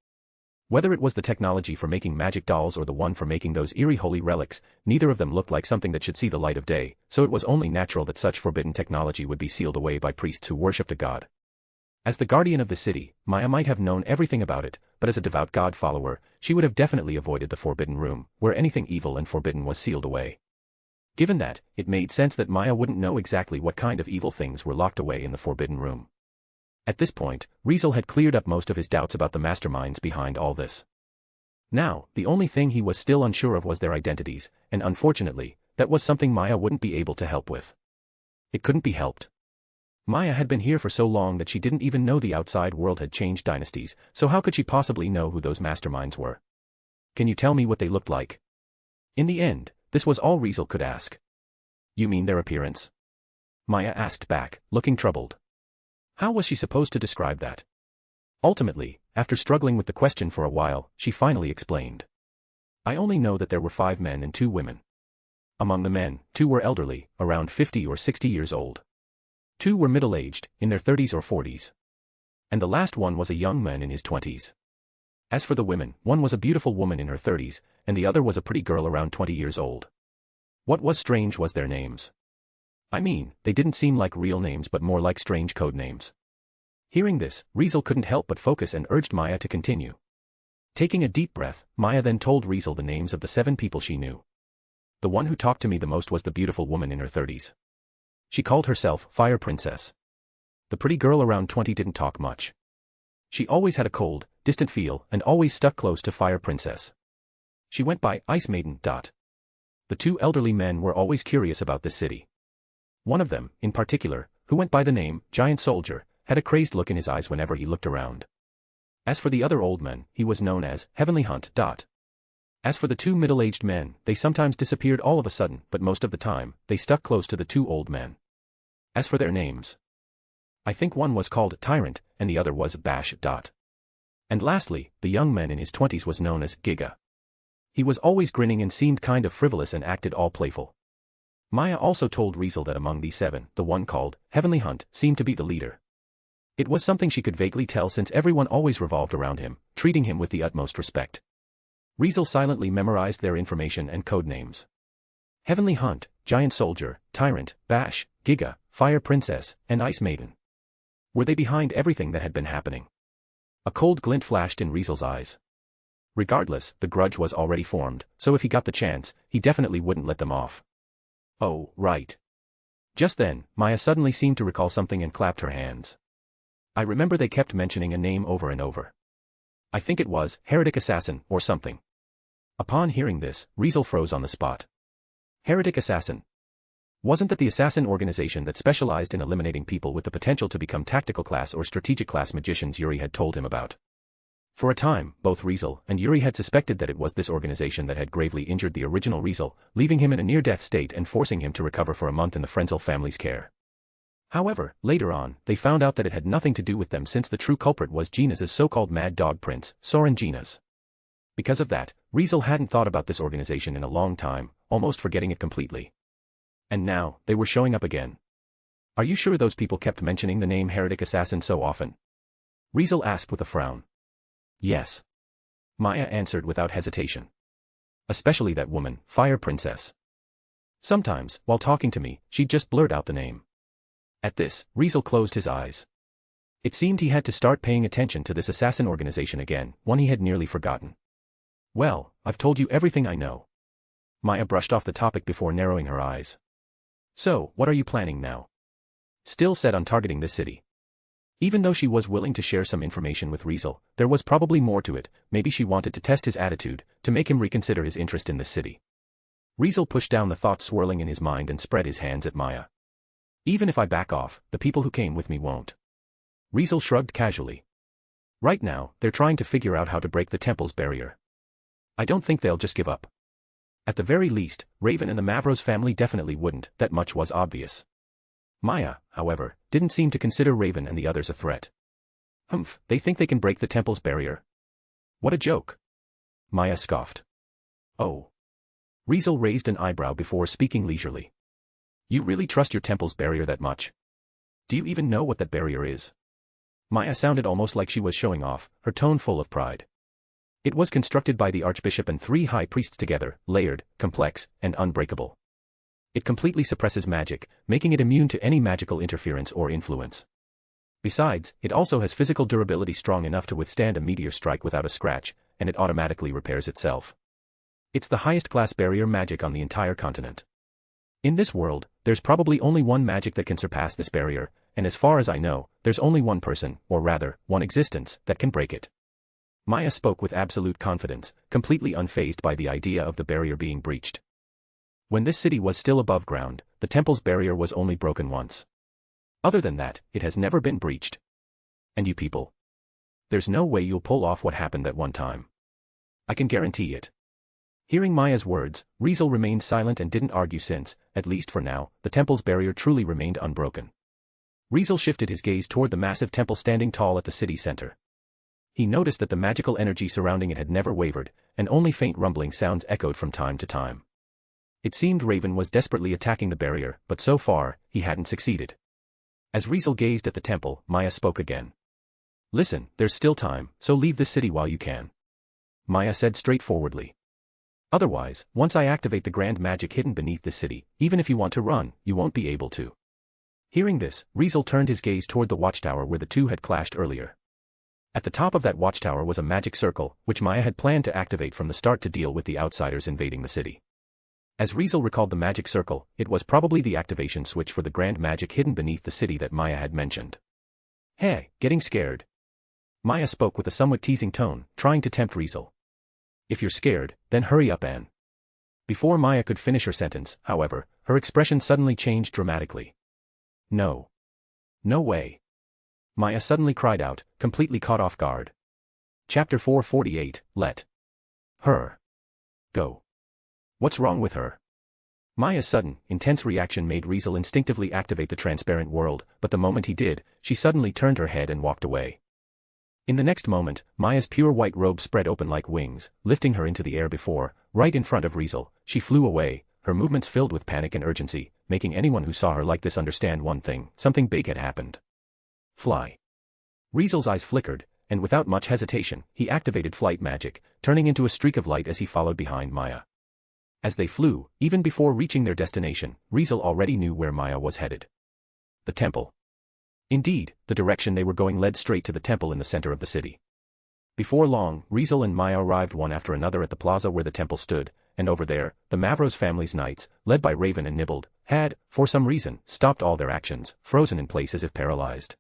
Whether it was the technology for making magic dolls or the one for making those eerie holy relics, neither of them looked like something that should see the light of day, so it was only natural that such forbidden technology would be sealed away by priests who worshipped a god. As the guardian of the city, Maya might have known everything about it, but as a devout god follower, she would have definitely avoided the forbidden room, where anything evil and forbidden was sealed away. Given that, it made sense that Maya wouldn't know exactly what kind of evil things were locked away in the forbidden room. At this point, Riezel had cleared up most of his doubts about the masterminds behind all this. Now, the only thing he was still unsure of was their identities, and unfortunately, that was something Maya wouldn't be able to help with. It couldn't be helped. Maya had been here for so long that she didn't even know the outside world had changed dynasties, so how could she possibly know who those masterminds were? Can you tell me what they looked like? In the end, this was all Riezel could ask. You mean their appearance? Maya asked back, looking troubled. How was she supposed to describe that? Ultimately, after struggling with the question for a while, she finally explained. I only know that there were 5 men and 2 women. Among the men, 2 were elderly, around 50 or 60 years old. 2 were middle-aged, in their 30s or 40s. And the last one was a young man in his 20s. As for the women, one was a beautiful woman in her 30s, and the other was a pretty girl around 20 years old. What was strange was their names. I mean, they didn't seem like real names but more like strange code names. Hearing this, Riezel couldn't help but focus and urged Maya to continue. Taking a deep breath, Maya then told Riezel the names of the 7 people she knew. The one who talked to me the most was the beautiful woman in her 30s. She called herself Fire Princess. The pretty girl around 20 didn't talk much. She always had a cold, distant feel and always stuck close to Fire Princess. She went by Ice Maiden. The 2 elderly men were always curious about this city. One of them, in particular, who went by the name Giant Soldier, had a crazed look in his eyes whenever he looked around. As for the other old man, he was known as Heavenly Hunt. As for the 2 middle-aged men, they sometimes disappeared all of a sudden, but most of the time, they stuck close to the 2 old men. As for their names, I think one was called Tyrant, and the other was Bash. And lastly, the young man in his 20s was known as Giga. He was always grinning and seemed kind of frivolous and acted all playful. Maya also told Riezel that among these 7, the one called Heavenly Hunt seemed to be the leader. It was something she could vaguely tell since everyone always revolved around him, treating him with the utmost respect. Riezel silently memorized their information and code names. Heavenly Hunt, Giant Soldier, Tyrant, Bash, Giga, Fire Princess, and Ice Maiden. Were they behind everything that had been happening? A cold glint flashed in Riezel's eyes. Regardless, the grudge was already formed, so if he got the chance, he definitely wouldn't let them off. Oh, right. Just then, Maya suddenly seemed to recall something and clapped her hands. I remember they kept mentioning a name over and over. I think it was Heretic Assassin or something. Upon hearing this, Riezel froze on the spot. Heretic Assassin. Wasn't that the assassin organization that specialized in eliminating people with the potential to become tactical class or strategic class magicians Yuri had told him about? For a time, both Riezel and Yuri had suspected that it was this organization that had gravely injured the original Riezel, leaving him in a near-death state and forcing him to recover for a month in the Riezel family's care. However, later on, they found out that it had nothing to do with them since the true culprit was Gina's so-called Mad Dog Prince, Soren Gina's. Because of that, Riezel hadn't thought about this organization in a long time, almost forgetting it completely. And now, they were showing up again. Are you sure those people kept mentioning the name Heretic Assassin so often? Riezel asked with a frown. Yes. Maya answered without hesitation. Especially that woman, Fire Princess. Sometimes, while talking to me, she'd just blurt out the name. At this, Riezel closed his eyes. It seemed he had to start paying attention to this assassin organization again, one he had nearly forgotten. Well, I've told you everything I know. Maya brushed off the topic before narrowing her eyes. So, what are you planning now? Still set on targeting this city. Even though she was willing to share some information with Riezel, there was probably more to it. Maybe she wanted to test his attitude, to make him reconsider his interest in this city. Riezel pushed down the thoughts swirling in his mind and spread his hands at Maya. Even if I back off, the people who came with me won't. Riezel shrugged casually. Right now, they're trying to figure out how to break the temple's barrier. I don't think they'll just give up. At the very least, Raven and the Mavros family definitely wouldn't, that much was obvious. Maya, however, didn't seem to consider Raven and the others a threat. Humph, they think they can break the temple's barrier. What a joke. Maya scoffed. Oh. Riezel raised an eyebrow before speaking leisurely. You really trust your temple's barrier that much? Do you even know what that barrier is? Maya sounded almost like she was showing off, her tone full of pride. It was constructed by the archbishop and 3 high priests together, layered, complex, and unbreakable. It completely suppresses magic, making it immune to any magical interference or influence. Besides, it also has physical durability strong enough to withstand a meteor strike without a scratch, and it automatically repairs itself. It's the highest class barrier magic on the entire continent. In this world, there's probably only one magic that can surpass this barrier, and as far as I know, there's only one person, or rather, one existence, that can break it. Maya spoke with absolute confidence, completely unfazed by the idea of the barrier being breached. When this city was still above ground, the temple's barrier was only broken once. Other than that, it has never been breached. And you people? There's no way you'll pull off what happened that one time. I can guarantee it. Hearing Maya's words, Riezel remained silent and didn't argue since, at least for now, the temple's barrier truly remained unbroken. Riezel shifted his gaze toward the massive temple standing tall at the city center. He noticed that the magical energy surrounding it had never wavered, and only faint rumbling sounds echoed from time to time. It seemed Raven was desperately attacking the barrier, but so far, he hadn't succeeded. As Riezel gazed at the temple, Maya spoke again. Listen, there's still time, so leave this city while you can. Maya said straightforwardly. Otherwise, once I activate the grand magic hidden beneath this city, even if you want to run, you won't be able to. Hearing this, Riezel turned his gaze toward the watchtower where the two had clashed earlier. At the top of that watchtower was a magic circle, which Maya had planned to activate from the start to deal with the outsiders invading the city. As Riezel recalled the magic circle, it was probably the activation switch for the grand magic hidden beneath the city that Maya had mentioned. Hey, getting scared? Maya spoke with a somewhat teasing tone, trying to tempt Riezel. If you're scared, then hurry up, Anne. Before Maya could finish her sentence, however, her expression suddenly changed dramatically. No. No way. Maya suddenly cried out, completely caught off guard. Chapter 448, Let her go. What's wrong with her? Maya's sudden, intense reaction made Riezel instinctively activate the transparent world, but the moment he did, she suddenly turned her head and walked away. In the next moment, Maya's pure white robe spread open like wings, lifting her into the air before, right in front of Riezel, she flew away, her movements filled with panic and urgency, making anyone who saw her like this understand one thing: something big had happened. Fly. Riezel's eyes flickered, and without much hesitation, he activated flight magic, turning into a streak of light as he followed behind Maya. As they flew, even before reaching their destination, Riezel already knew where Maya was headed. The temple. Indeed, the direction they were going led straight to the temple in the center of the city. Before long, Riezel and Maya arrived one after another at the plaza where the temple stood, and over there, the Mavros family's knights, led by Raven and Nibbled, had, for some reason, stopped all their actions, frozen in place as if paralyzed.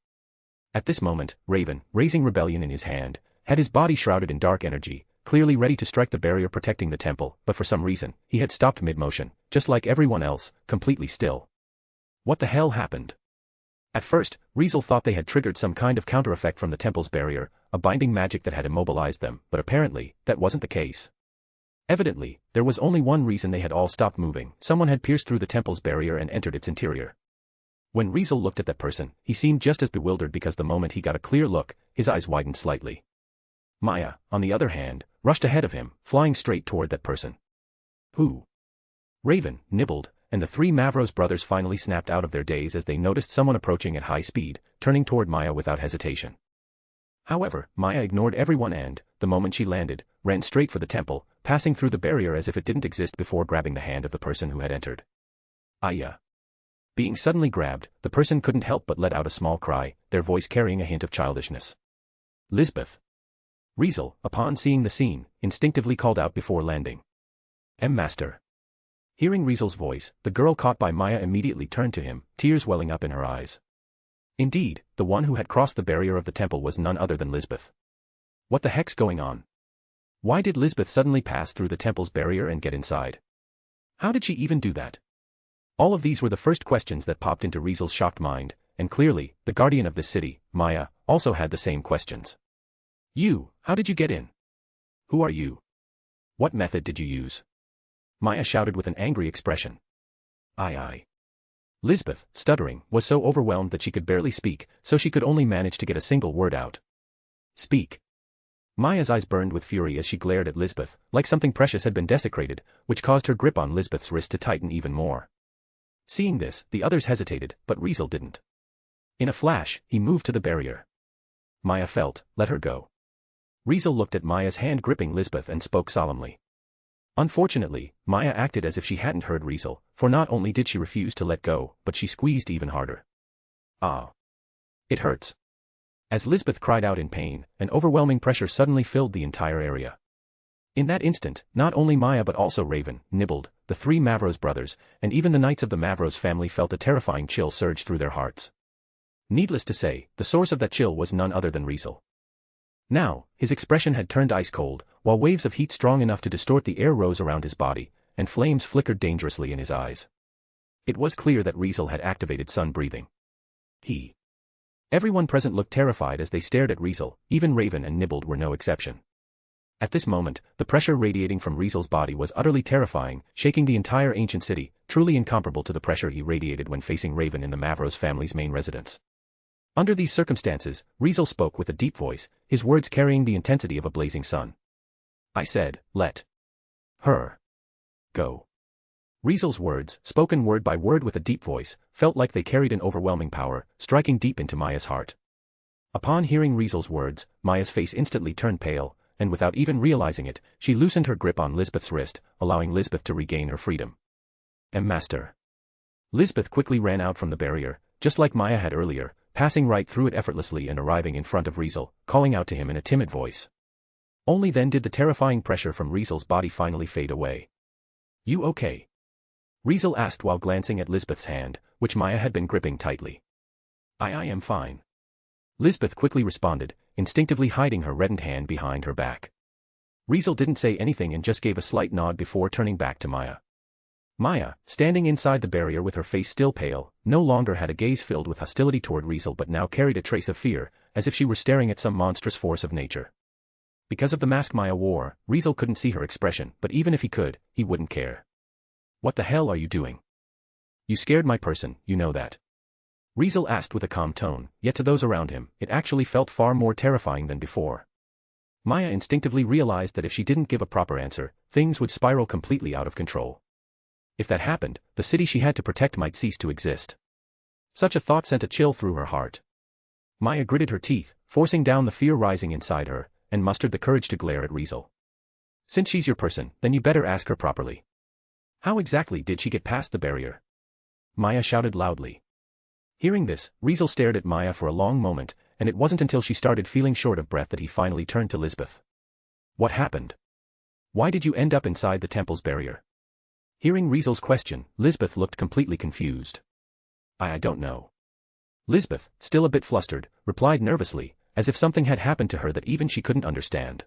At this moment, Raven, raising rebellion in his hand, had his body shrouded in dark energy, clearly ready to strike the barrier protecting the temple, but for some reason, he had stopped mid-motion, just like everyone else, completely still. What the hell happened? At first, Riezel thought they had triggered some kind of counter-effect from the temple's barrier, a binding magic that had immobilized them, but apparently, that wasn't the case. Evidently, there was only one reason they had all stopped moving: someone had pierced through the temple's barrier and entered its interior. When Riezel looked at that person, he seemed just as bewildered because the moment he got a clear look, his eyes widened slightly. Maya, on the other hand, rushed ahead of him, flying straight toward that person. Who? Raven, Nibbled, and the 3 Mavros brothers finally snapped out of their daze as they noticed someone approaching at high speed, turning toward Maya without hesitation. However, Maya ignored everyone and, the moment she landed, ran straight for the temple, passing through the barrier as if it didn't exist before grabbing the hand of the person who had entered. Aya. Being suddenly grabbed, the person couldn't help but let out a small cry, their voice carrying a hint of childishness. Lisbeth. Riezel, upon seeing the scene, instinctively called out before landing. Master. Hearing Riezel's voice, the girl caught by Maya immediately turned to him, tears welling up in her eyes. Indeed, the one who had crossed the barrier of the temple was none other than Lisbeth. What the heck's going on? Why did Lisbeth suddenly pass through the temple's barrier and get inside? How did she even do that? All of these were the first questions that popped into Riezel's shocked mind, and clearly, the guardian of this city, Maya, also had the same questions. How did you get in? Who are you? What method did you use? Maya shouted with an angry expression. I. Lisbeth, stuttering, was so overwhelmed that she could barely speak, so she could only manage to get a single word out. Speak. Maya's eyes burned with fury as she glared at Lisbeth, like something precious had been desecrated, which caused her grip on Lisbeth's wrist to tighten even more. Seeing this, the others hesitated, but Riezel didn't. In a flash, he moved to the barrier. Maya felt, let her go. Riezel looked at Maya's hand gripping Lisbeth and spoke solemnly. Unfortunately, Maya acted as if she hadn't heard Riezel, for not only did she refuse to let go, but she squeezed even harder. Ah. It hurts. As Lisbeth cried out in pain, an overwhelming pressure suddenly filled the entire area. In that instant, not only Maya but also Raven, Nibbled, the three Mavros brothers, and even the knights of the Mavros family felt a terrifying chill surge through their hearts. Needless to say, the source of that chill was none other than Riezel. Now, his expression had turned ice cold, while waves of heat strong enough to distort the air rose around his body, and flames flickered dangerously in his eyes. It was clear that Riezel had activated sun breathing. Everyone present looked terrified as they stared at Riezel, even Raven and Nibbled were no exception. At this moment, the pressure radiating from Riezel's body was utterly terrifying, shaking the entire ancient city, truly incomparable to the pressure he radiated when facing Raven in the Mavros family's main residence. Under these circumstances, Riezel spoke with a deep voice, his words carrying the intensity of a blazing sun. I said, let her go. Riezel's words, spoken word by word with a deep voice, felt like they carried an overwhelming power, striking deep into Maya's heart. Upon hearing Riezel's words, Maya's face instantly turned pale, and without even realizing it, she loosened her grip on Lisbeth's wrist, allowing Lisbeth to regain her freedom. Master. Lisbeth quickly ran out from the barrier, just like Maya had earlier, passing right through it effortlessly and arriving in front of Riezel, calling out to him in a timid voice. Only then did the terrifying pressure from Riezel's body finally fade away. You okay? Riezel asked while glancing at Lisbeth's hand, which Maya had been gripping tightly. I am fine. Lisbeth quickly responded, instinctively hiding her reddened hand behind her back. Riezel didn't say anything and just gave a slight nod before turning back to Maya. Maya, standing inside the barrier with her face still pale, no longer had a gaze filled with hostility toward Riezel but now carried a trace of fear, as if she were staring at some monstrous force of nature. Because of the mask Maya wore, Riezel couldn't see her expression, but even if he could, he wouldn't care. What the hell are you doing? You scared my person, you know that. Riezel asked with a calm tone, yet to those around him, it actually felt far more terrifying than before. Maya instinctively realized that if she didn't give a proper answer, things would spiral completely out of control. If that happened, the city she had to protect might cease to exist. Such a thought sent a chill through her heart. Maya gritted her teeth, forcing down the fear rising inside her, and mustered the courage to glare at Riezel. Since she's your person, then you better ask her properly. How exactly did she get past the barrier? Maya shouted loudly. Hearing this, Riezel stared at Maya for a long moment, and it wasn't until she started feeling short of breath that he finally turned to Lisbeth. What happened? Why did you end up inside the temple's barrier? Hearing Riezel's question, Lisbeth looked completely confused. I don't know. Lisbeth, still a bit flustered, replied nervously, as if something had happened to her that even she couldn't understand.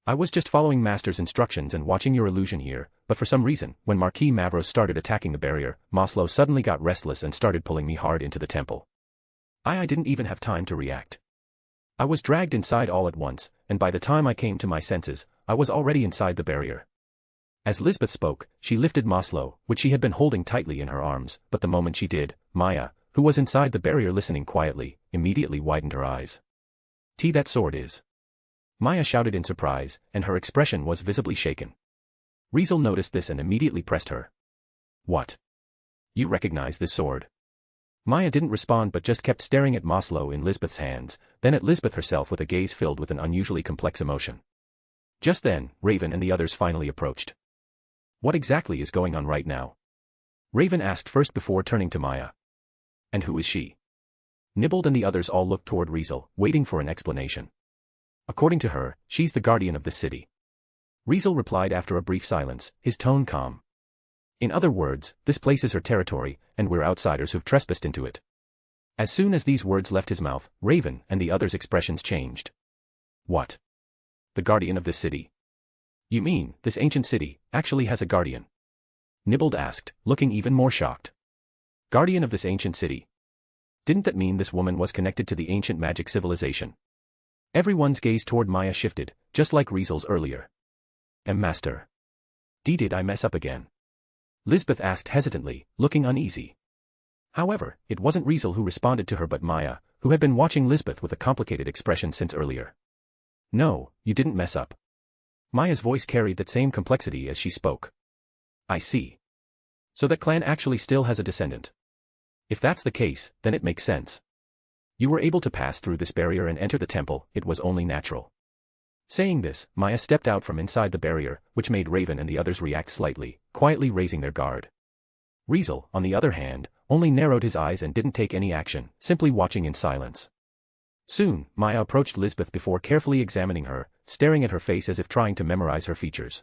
I was just following Master's instructions and watching your illusion here, but for some reason, when Marquis Mavros started attacking the barrier, Maslow suddenly got restless and started pulling me hard into the temple. I didn't even have time to react. I was dragged inside all at once, and by the time I came to my senses, I was already inside the barrier. As Lisbeth spoke, she lifted Maslow, which she had been holding tightly in her arms, but the moment she did, Maya, who was inside the barrier listening quietly, immediately widened her eyes. That sword is. Maya shouted in surprise, and her expression was visibly shaken. Riezel noticed this and immediately pressed her. What? You recognize this sword? Maya didn't respond but just kept staring at Maslow in Lisbeth's hands, then at Lisbeth herself with a gaze filled with an unusually complex emotion. Just then, Raven and the others finally approached. What exactly is going on right now? Raven asked first before turning to Maya. And who is she? Nibbled and the others all looked toward Riezel, waiting for an explanation. According to her, she's the guardian of this city. Riezel replied after a brief silence, his tone calm. In other words, this place is her territory, and we're outsiders who've trespassed into it. As soon as these words left his mouth, Raven and the others' expressions changed. What? The guardian of this city? You mean, this ancient city, actually has a guardian? Nibbled asked, looking even more shocked. Guardian of this ancient city? Didn't that mean this woman was connected to the ancient magic civilization? Everyone's gaze toward Maya shifted, just like Riezel's earlier. Master. Did I mess up again? Lisbeth asked hesitantly, looking uneasy. However, it wasn't Riezel who responded to her but Maya, who had been watching Lisbeth with a complicated expression since earlier. No, you didn't mess up. Maya's voice carried that same complexity as she spoke. I see. So that clan actually still has a descendant. If that's the case, then it makes sense. You were able to pass through this barrier and enter the temple, it was only natural. Saying this, Maya stepped out from inside the barrier, which made Raven and the others react slightly, quietly raising their guard. Riezel, on the other hand, only narrowed his eyes and didn't take any action, simply watching in silence. Soon, Maya approached Lisbeth before carefully examining her, staring at her face as if trying to memorize her features.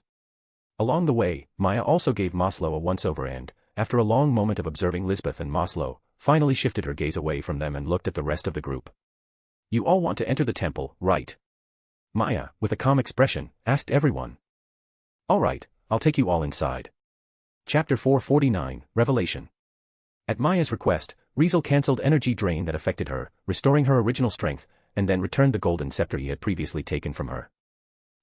Along the way, Maya also gave Maslow a once-over and, after a long moment of observing Lisbeth and Maslow, finally shifted her gaze away from them and looked at the rest of the group. You all want to enter the temple, right? Maya, with a calm expression, asked everyone. All right, I'll take you all inside. Chapter 449, Revelation. At Maya's request, Riezel cancelled energy drain that affected her, restoring her original strength, and then returned the golden scepter he had previously taken from her.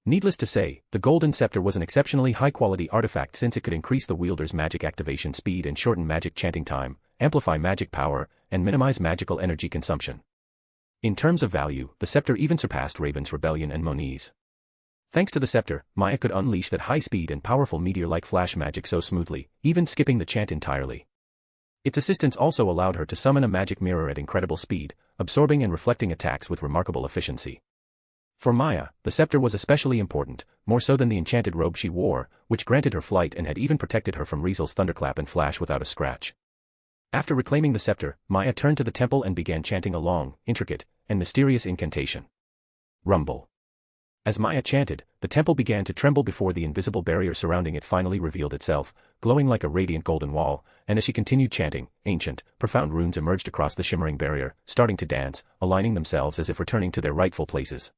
Needless to say, the golden scepter was an exceptionally high-quality artifact since it could increase the wielder's magic activation speed and shorten magic chanting time, amplify magic power, and minimize magical energy consumption. In terms of value, the scepter even surpassed Raven's Rebellion and Moni's. Thanks to the scepter, Maya could unleash that high-speed and powerful meteor-like flash magic so smoothly, even skipping the chant entirely. Its assistance also allowed her to summon a magic mirror at incredible speed, absorbing and reflecting attacks with remarkable efficiency. For Maya, the scepter was especially important, more so than the enchanted robe she wore, which granted her flight and had even protected her from Riezel's thunderclap and flash without a scratch. After reclaiming the scepter, Maya turned to the temple and began chanting a long, intricate, and mysterious incantation. Rumble. As Maya chanted, the temple began to tremble before the invisible barrier surrounding it finally revealed itself, glowing like a radiant golden wall, and as she continued chanting, ancient, profound runes emerged across the shimmering barrier, starting to dance, aligning themselves as if returning to their rightful places.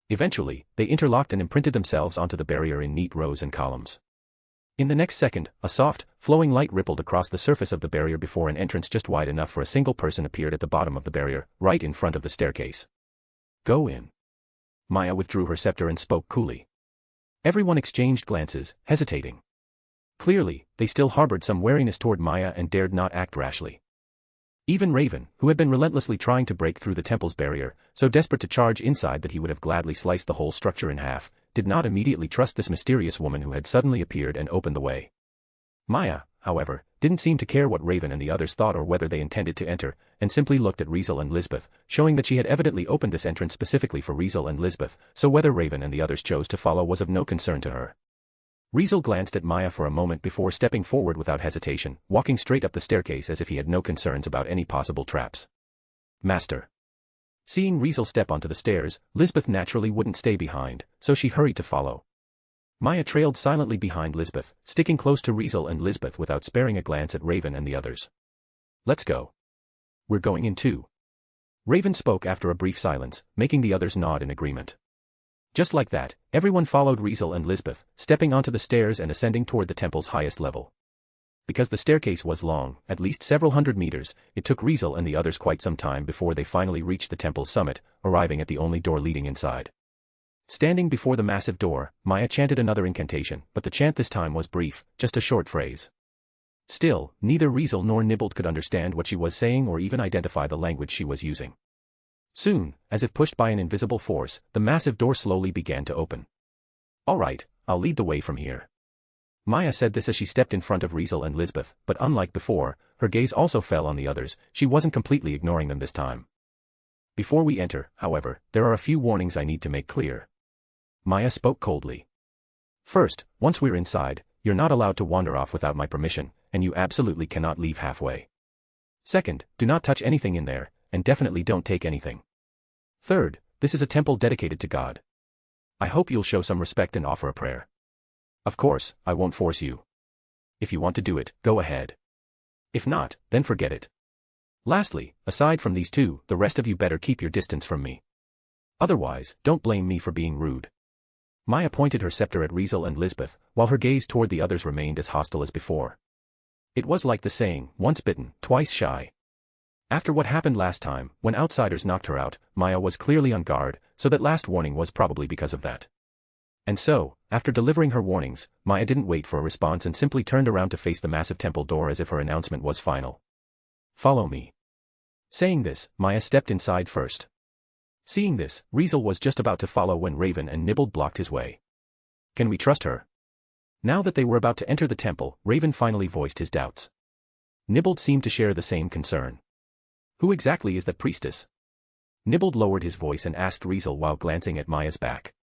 Eventually, they interlocked and imprinted themselves onto the barrier in neat rows and columns. In the next second, a soft, flowing light rippled across the surface of the barrier before an entrance just wide enough for a single person appeared at the bottom of the barrier, right in front of the staircase. Go in. Maya withdrew her scepter and spoke coolly. Everyone exchanged glances, hesitating. Clearly, they still harbored some wariness toward Maya and dared not act rashly. Even Raven, who had been relentlessly trying to break through the temple's barrier, so desperate to charge inside that he would have gladly sliced the whole structure in half, did not immediately trust this mysterious woman who had suddenly appeared and opened the way. Maya, however, didn't seem to care what Raven and the others thought or whether they intended to enter, and simply looked at Riezel and Lisbeth, showing that she had evidently opened this entrance specifically for Riezel and Lisbeth, so whether Raven and the others chose to follow was of no concern to her. Riezel glanced at Maya for a moment before stepping forward without hesitation, walking straight up the staircase as if he had no concerns about any possible traps. Master. Seeing Riezel step onto the stairs, Lisbeth naturally wouldn't stay behind, so she hurried to follow. Maya trailed silently behind Lisbeth, sticking close to Riezel and Lisbeth without sparing a glance at Raven and the others. Let's go. We're going in too. Raven spoke after a brief silence, making the others nod in agreement. Just like that, everyone followed Riezel and Lisbeth, stepping onto the stairs and ascending toward the temple's highest level. Because the staircase was long, at least several hundred meters, it took Riezel and the others quite some time before they finally reached the temple's summit, arriving at the only door leading inside. Standing before the massive door, Maya chanted another incantation, but the chant this time was brief, just a short phrase. Still, neither Riezel nor Nibbled could understand what she was saying or even identify the language she was using. Soon, as if pushed by an invisible force, the massive door slowly began to open. All right, I'll lead the way from here. Maya said this as she stepped in front of Riezel and Lisbeth, but unlike before, her gaze also fell on the others. She wasn't completely ignoring them this time. Before we enter, however, there are a few warnings I need to make clear. Maya spoke coldly. First, once we're inside, you're not allowed to wander off without my permission, and you absolutely cannot leave halfway. Second, do not touch anything in there, and definitely don't take anything. Third, this is a temple dedicated to God. I hope you'll show some respect and offer a prayer. Of course, I won't force you. If you want to do it, go ahead. If not, then forget it. Lastly, aside from these two, the rest of you better keep your distance from me. Otherwise, don't blame me for being rude. Maya pointed her scepter at Riezel and Lisbeth, while her gaze toward the others remained as hostile as before. It was like the saying, once bitten, twice shy. After what happened last time, when outsiders knocked her out, Maya was clearly on guard, so that last warning was probably because of that. And so, after delivering her warnings, Maya didn't wait for a response and simply turned around to face the massive temple door as if her announcement was final. Follow me. Saying this, Maya stepped inside first. Seeing this, Riezel was just about to follow when Raven and Nibbled blocked his way. Can we trust her? Now that they were about to enter the temple, Raven finally voiced his doubts. Nibbled seemed to share the same concern. Who exactly is that priestess? Nibbled lowered his voice and asked Riezel while glancing at Maya's back.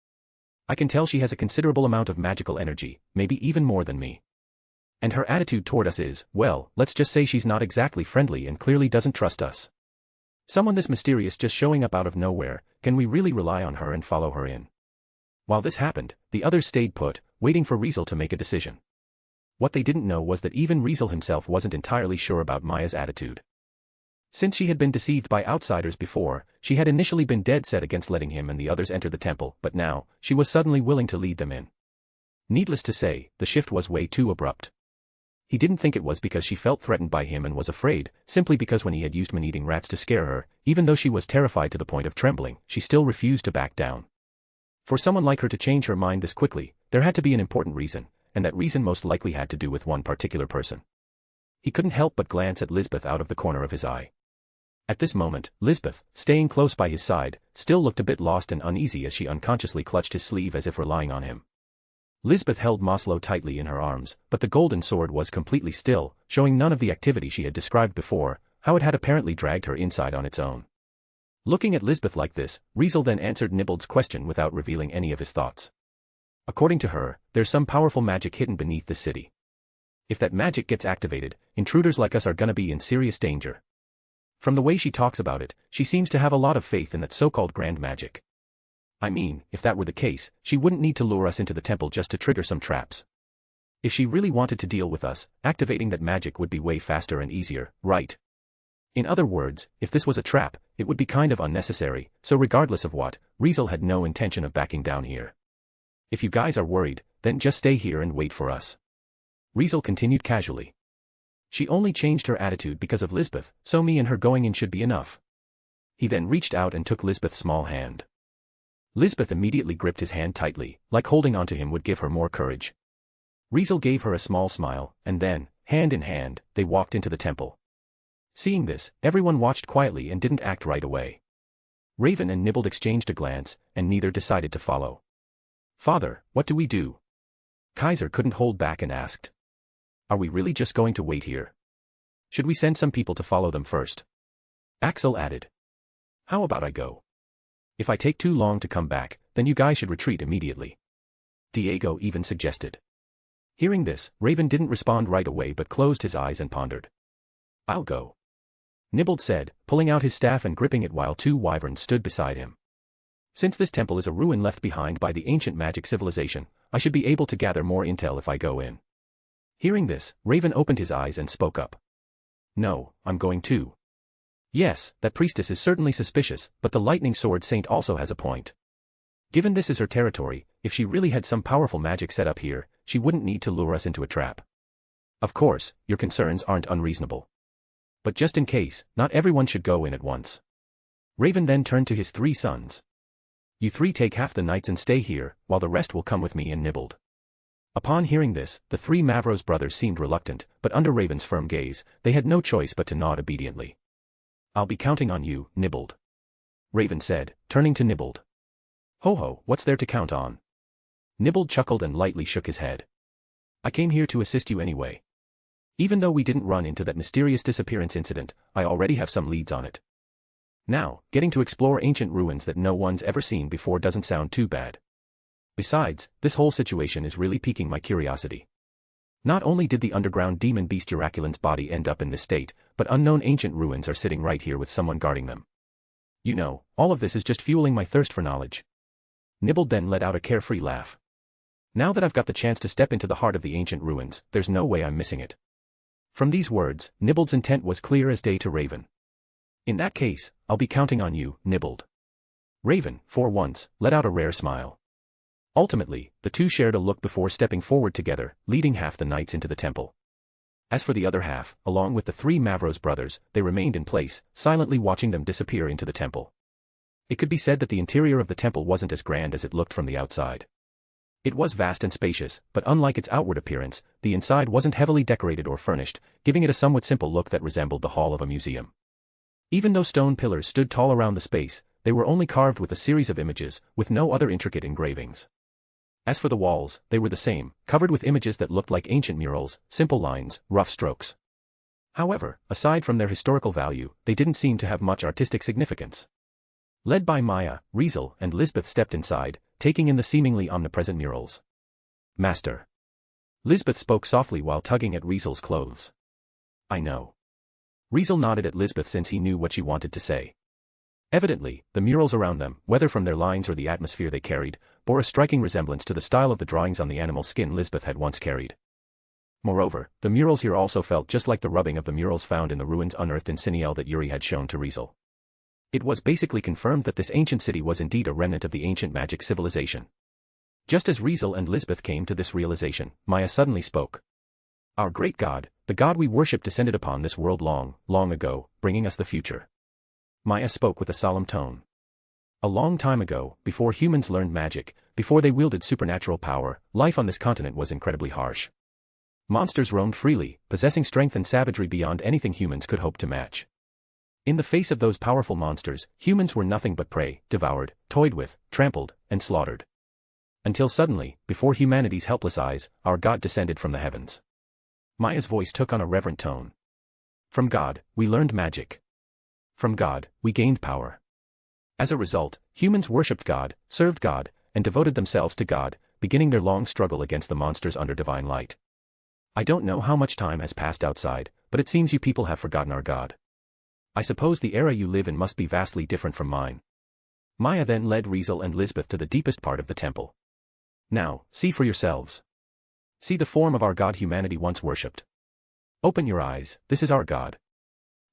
I can tell she has a considerable amount of magical energy, maybe even more than me. And her attitude toward us is, well, let's just say she's not exactly friendly and clearly doesn't trust us. Someone this mysterious just showing up out of nowhere, can we really rely on her and follow her in? While this happened, the others stayed put, waiting for Riezel to make a decision. What they didn't know was that even Riezel himself wasn't entirely sure about Maya's attitude. Since she had been deceived by outsiders before, she had initially been dead set against letting him and the others enter the temple, but now, she was suddenly willing to lead them in. Needless to say, the shift was way too abrupt. He didn't think it was because she felt threatened by him and was afraid, simply because when he had used man-eating rats to scare her, even though she was terrified to the point of trembling, she still refused to back down. For someone like her to change her mind this quickly, there had to be an important reason, and that reason most likely had to do with one particular person. He couldn't help but glance at Lisbeth out of the corner of his eye. At this moment, Lisbeth, staying close by his side, still looked a bit lost and uneasy as she unconsciously clutched his sleeve as if relying on him. Lisbeth held Maslow tightly in her arms, but the golden sword was completely still, showing none of the activity she had described before, how it had apparently dragged her inside on its own. Looking at Lisbeth like this, Riezel then answered Nibbled's question without revealing any of his thoughts. According to her, there's some powerful magic hidden beneath the city. If that magic gets activated, intruders like us are gonna be in serious danger. From the way she talks about it, she seems to have a lot of faith in that so-called grand magic. I mean, if that were the case, she wouldn't need to lure us into the temple just to trigger some traps. If she really wanted to deal with us, activating that magic would be way faster and easier, right? In other words, if this was a trap, it would be kind of unnecessary, so regardless of what, Riezel had no intention of backing down here. If you guys are worried, then just stay here and wait for us. Riezel continued casually. She only changed her attitude because of Lisbeth, so me and her going in should be enough. He then reached out and took Lisbeth's small hand. Lisbeth immediately gripped his hand tightly, like holding onto him would give her more courage. Riezel gave her a small smile, and then, hand in hand, they walked into the temple. Seeing this, everyone watched quietly and didn't act right away. Raven and Nibbled exchanged a glance, and neither decided to follow. Father, what do we do? Kaiser couldn't hold back and asked. Are we really just going to wait here? Should we send some people to follow them first? Axel added. How about I go? If I take too long to come back, then you guys should retreat immediately. Diego even suggested. Hearing this, Raven didn't respond right away but closed his eyes and pondered. I'll go. Nibbled said, pulling out his staff and gripping it while two wyverns stood beside him. Since this temple is a ruin left behind by the ancient magic civilization, I should be able to gather more intel if I go in. Hearing this, Raven opened his eyes and spoke up. No, I'm going too. Yes, that priestess is certainly suspicious, but the lightning sword saint also has a point. Given this is her territory, if she really had some powerful magic set up here, she wouldn't need to lure us into a trap. Of course, your concerns aren't unreasonable. But just in case, not everyone should go in at once. Raven then turned to his three sons. You three take half the knights and stay here, while the rest will come with me and Nibbled. Upon hearing this, the three Mavros brothers seemed reluctant, but under Raven's firm gaze, they had no choice but to nod obediently. I'll be counting on you, Nibbled. Raven said, turning to Nibbled. Ho-ho, what's there to count on? Nibbled chuckled and lightly shook his head. I came here to assist you anyway. Even though we didn't run into that mysterious disappearance incident, I already have some leads on it. Now, getting to explore ancient ruins that no one's ever seen before doesn't sound too bad. Besides, this whole situation is really piquing my curiosity. Not only did the underground demon beast Uraculan's body end up in this state, but unknown ancient ruins are sitting right here with someone guarding them. You know, all of this is just fueling my thirst for knowledge. Nibbled then let out a carefree laugh. Now that I've got the chance to step into the heart of the ancient ruins, there's no way I'm missing it. From these words, Nibbled's intent was clear as day to Raven. In that case, I'll be counting on you, Nibbled. Raven, for once, let out a rare smile. Ultimately, the two shared a look before stepping forward together, leading half the knights into the temple. As for the other half, along with the three Mavros brothers, they remained in place, silently watching them disappear into the temple. It could be said that the interior of the temple wasn't as grand as it looked from the outside. It was vast and spacious, but unlike its outward appearance, the inside wasn't heavily decorated or furnished, giving it a somewhat simple look that resembled the hall of a museum. Even though stone pillars stood tall around the space, they were only carved with a series of images, with no other intricate engravings. As for the walls, they were the same, covered with images that looked like ancient murals, simple lines, rough strokes. However, aside from their historical value, they didn't seem to have much artistic significance. Led by Maya, Riezel and Lisbeth stepped inside, taking in the seemingly omnipresent murals. "Master." Lisbeth spoke softly while tugging at Riezel's clothes. "I know." Riezel nodded at Lisbeth since he knew what she wanted to say. Evidently, the murals around them, whether from their lines or the atmosphere they carried, bore a striking resemblance to the style of the drawings on the animal skin Lisbeth had once carried. Moreover, the murals here also felt just like the rubbing of the murals found in the ruins unearthed in Siniel that Yuri had shown to Riezel. It was basically confirmed that this ancient city was indeed a remnant of the ancient magic civilization. Just as Riezel and Lisbeth came to this realization, Maya suddenly spoke. "Our great God, the God we worship, descended upon this world long, long ago, bringing us the future." Maya spoke with a solemn tone. A long time ago, before humans learned magic, before they wielded supernatural power, life on this continent was incredibly harsh. Monsters roamed freely, possessing strength and savagery beyond anything humans could hope to match. In the face of those powerful monsters, humans were nothing but prey, devoured, toyed with, trampled, and slaughtered. Until suddenly, before humanity's helpless eyes, our God descended from the heavens. Maya's voice took on a reverent tone. From God, we learned magic. From God, we gained power. As a result, humans worshipped God, served God, and devoted themselves to God, beginning their long struggle against the monsters under divine light. I don't know how much time has passed outside, but it seems you people have forgotten our God. I suppose the era you live in must be vastly different from mine. Maya then led Riezel and Lisbeth to the deepest part of the temple. Now, see for yourselves. See the form of our God humanity once worshipped. Open your eyes, this is our God.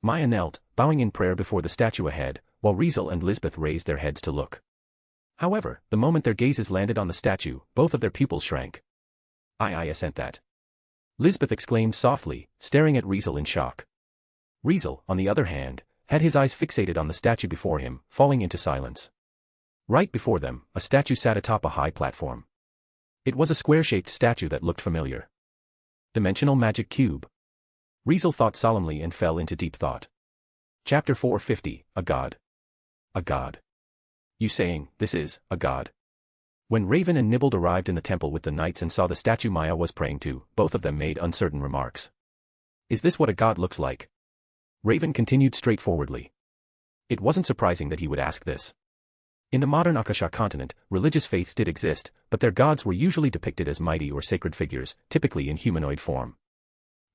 Maya knelt, bowing in prayer before the statue ahead, while Riezel and Lisbeth raised their heads to look. However, the moment their gazes landed on the statue, both of their pupils shrank. I assent that. Lisbeth exclaimed softly, staring at Riezel in shock. Riezel, on the other hand, had his eyes fixated on the statue before him, falling into silence. Right before them, a statue sat atop a high platform. It was a square-shaped statue that looked familiar. Dimensional magic cube. Riezel thought solemnly and fell into deep thought. Chapter 450, A God. A God. You saying, this is, a God? When Raven and Nibbled arrived in the temple with the knights and saw the statue Maya was praying to, both of them made uncertain remarks. Is this what a God looks like? Raven continued straightforwardly. It wasn't surprising that he would ask this. In the modern Akasha continent, religious faiths did exist, but their gods were usually depicted as mighty or sacred figures, typically in humanoid form.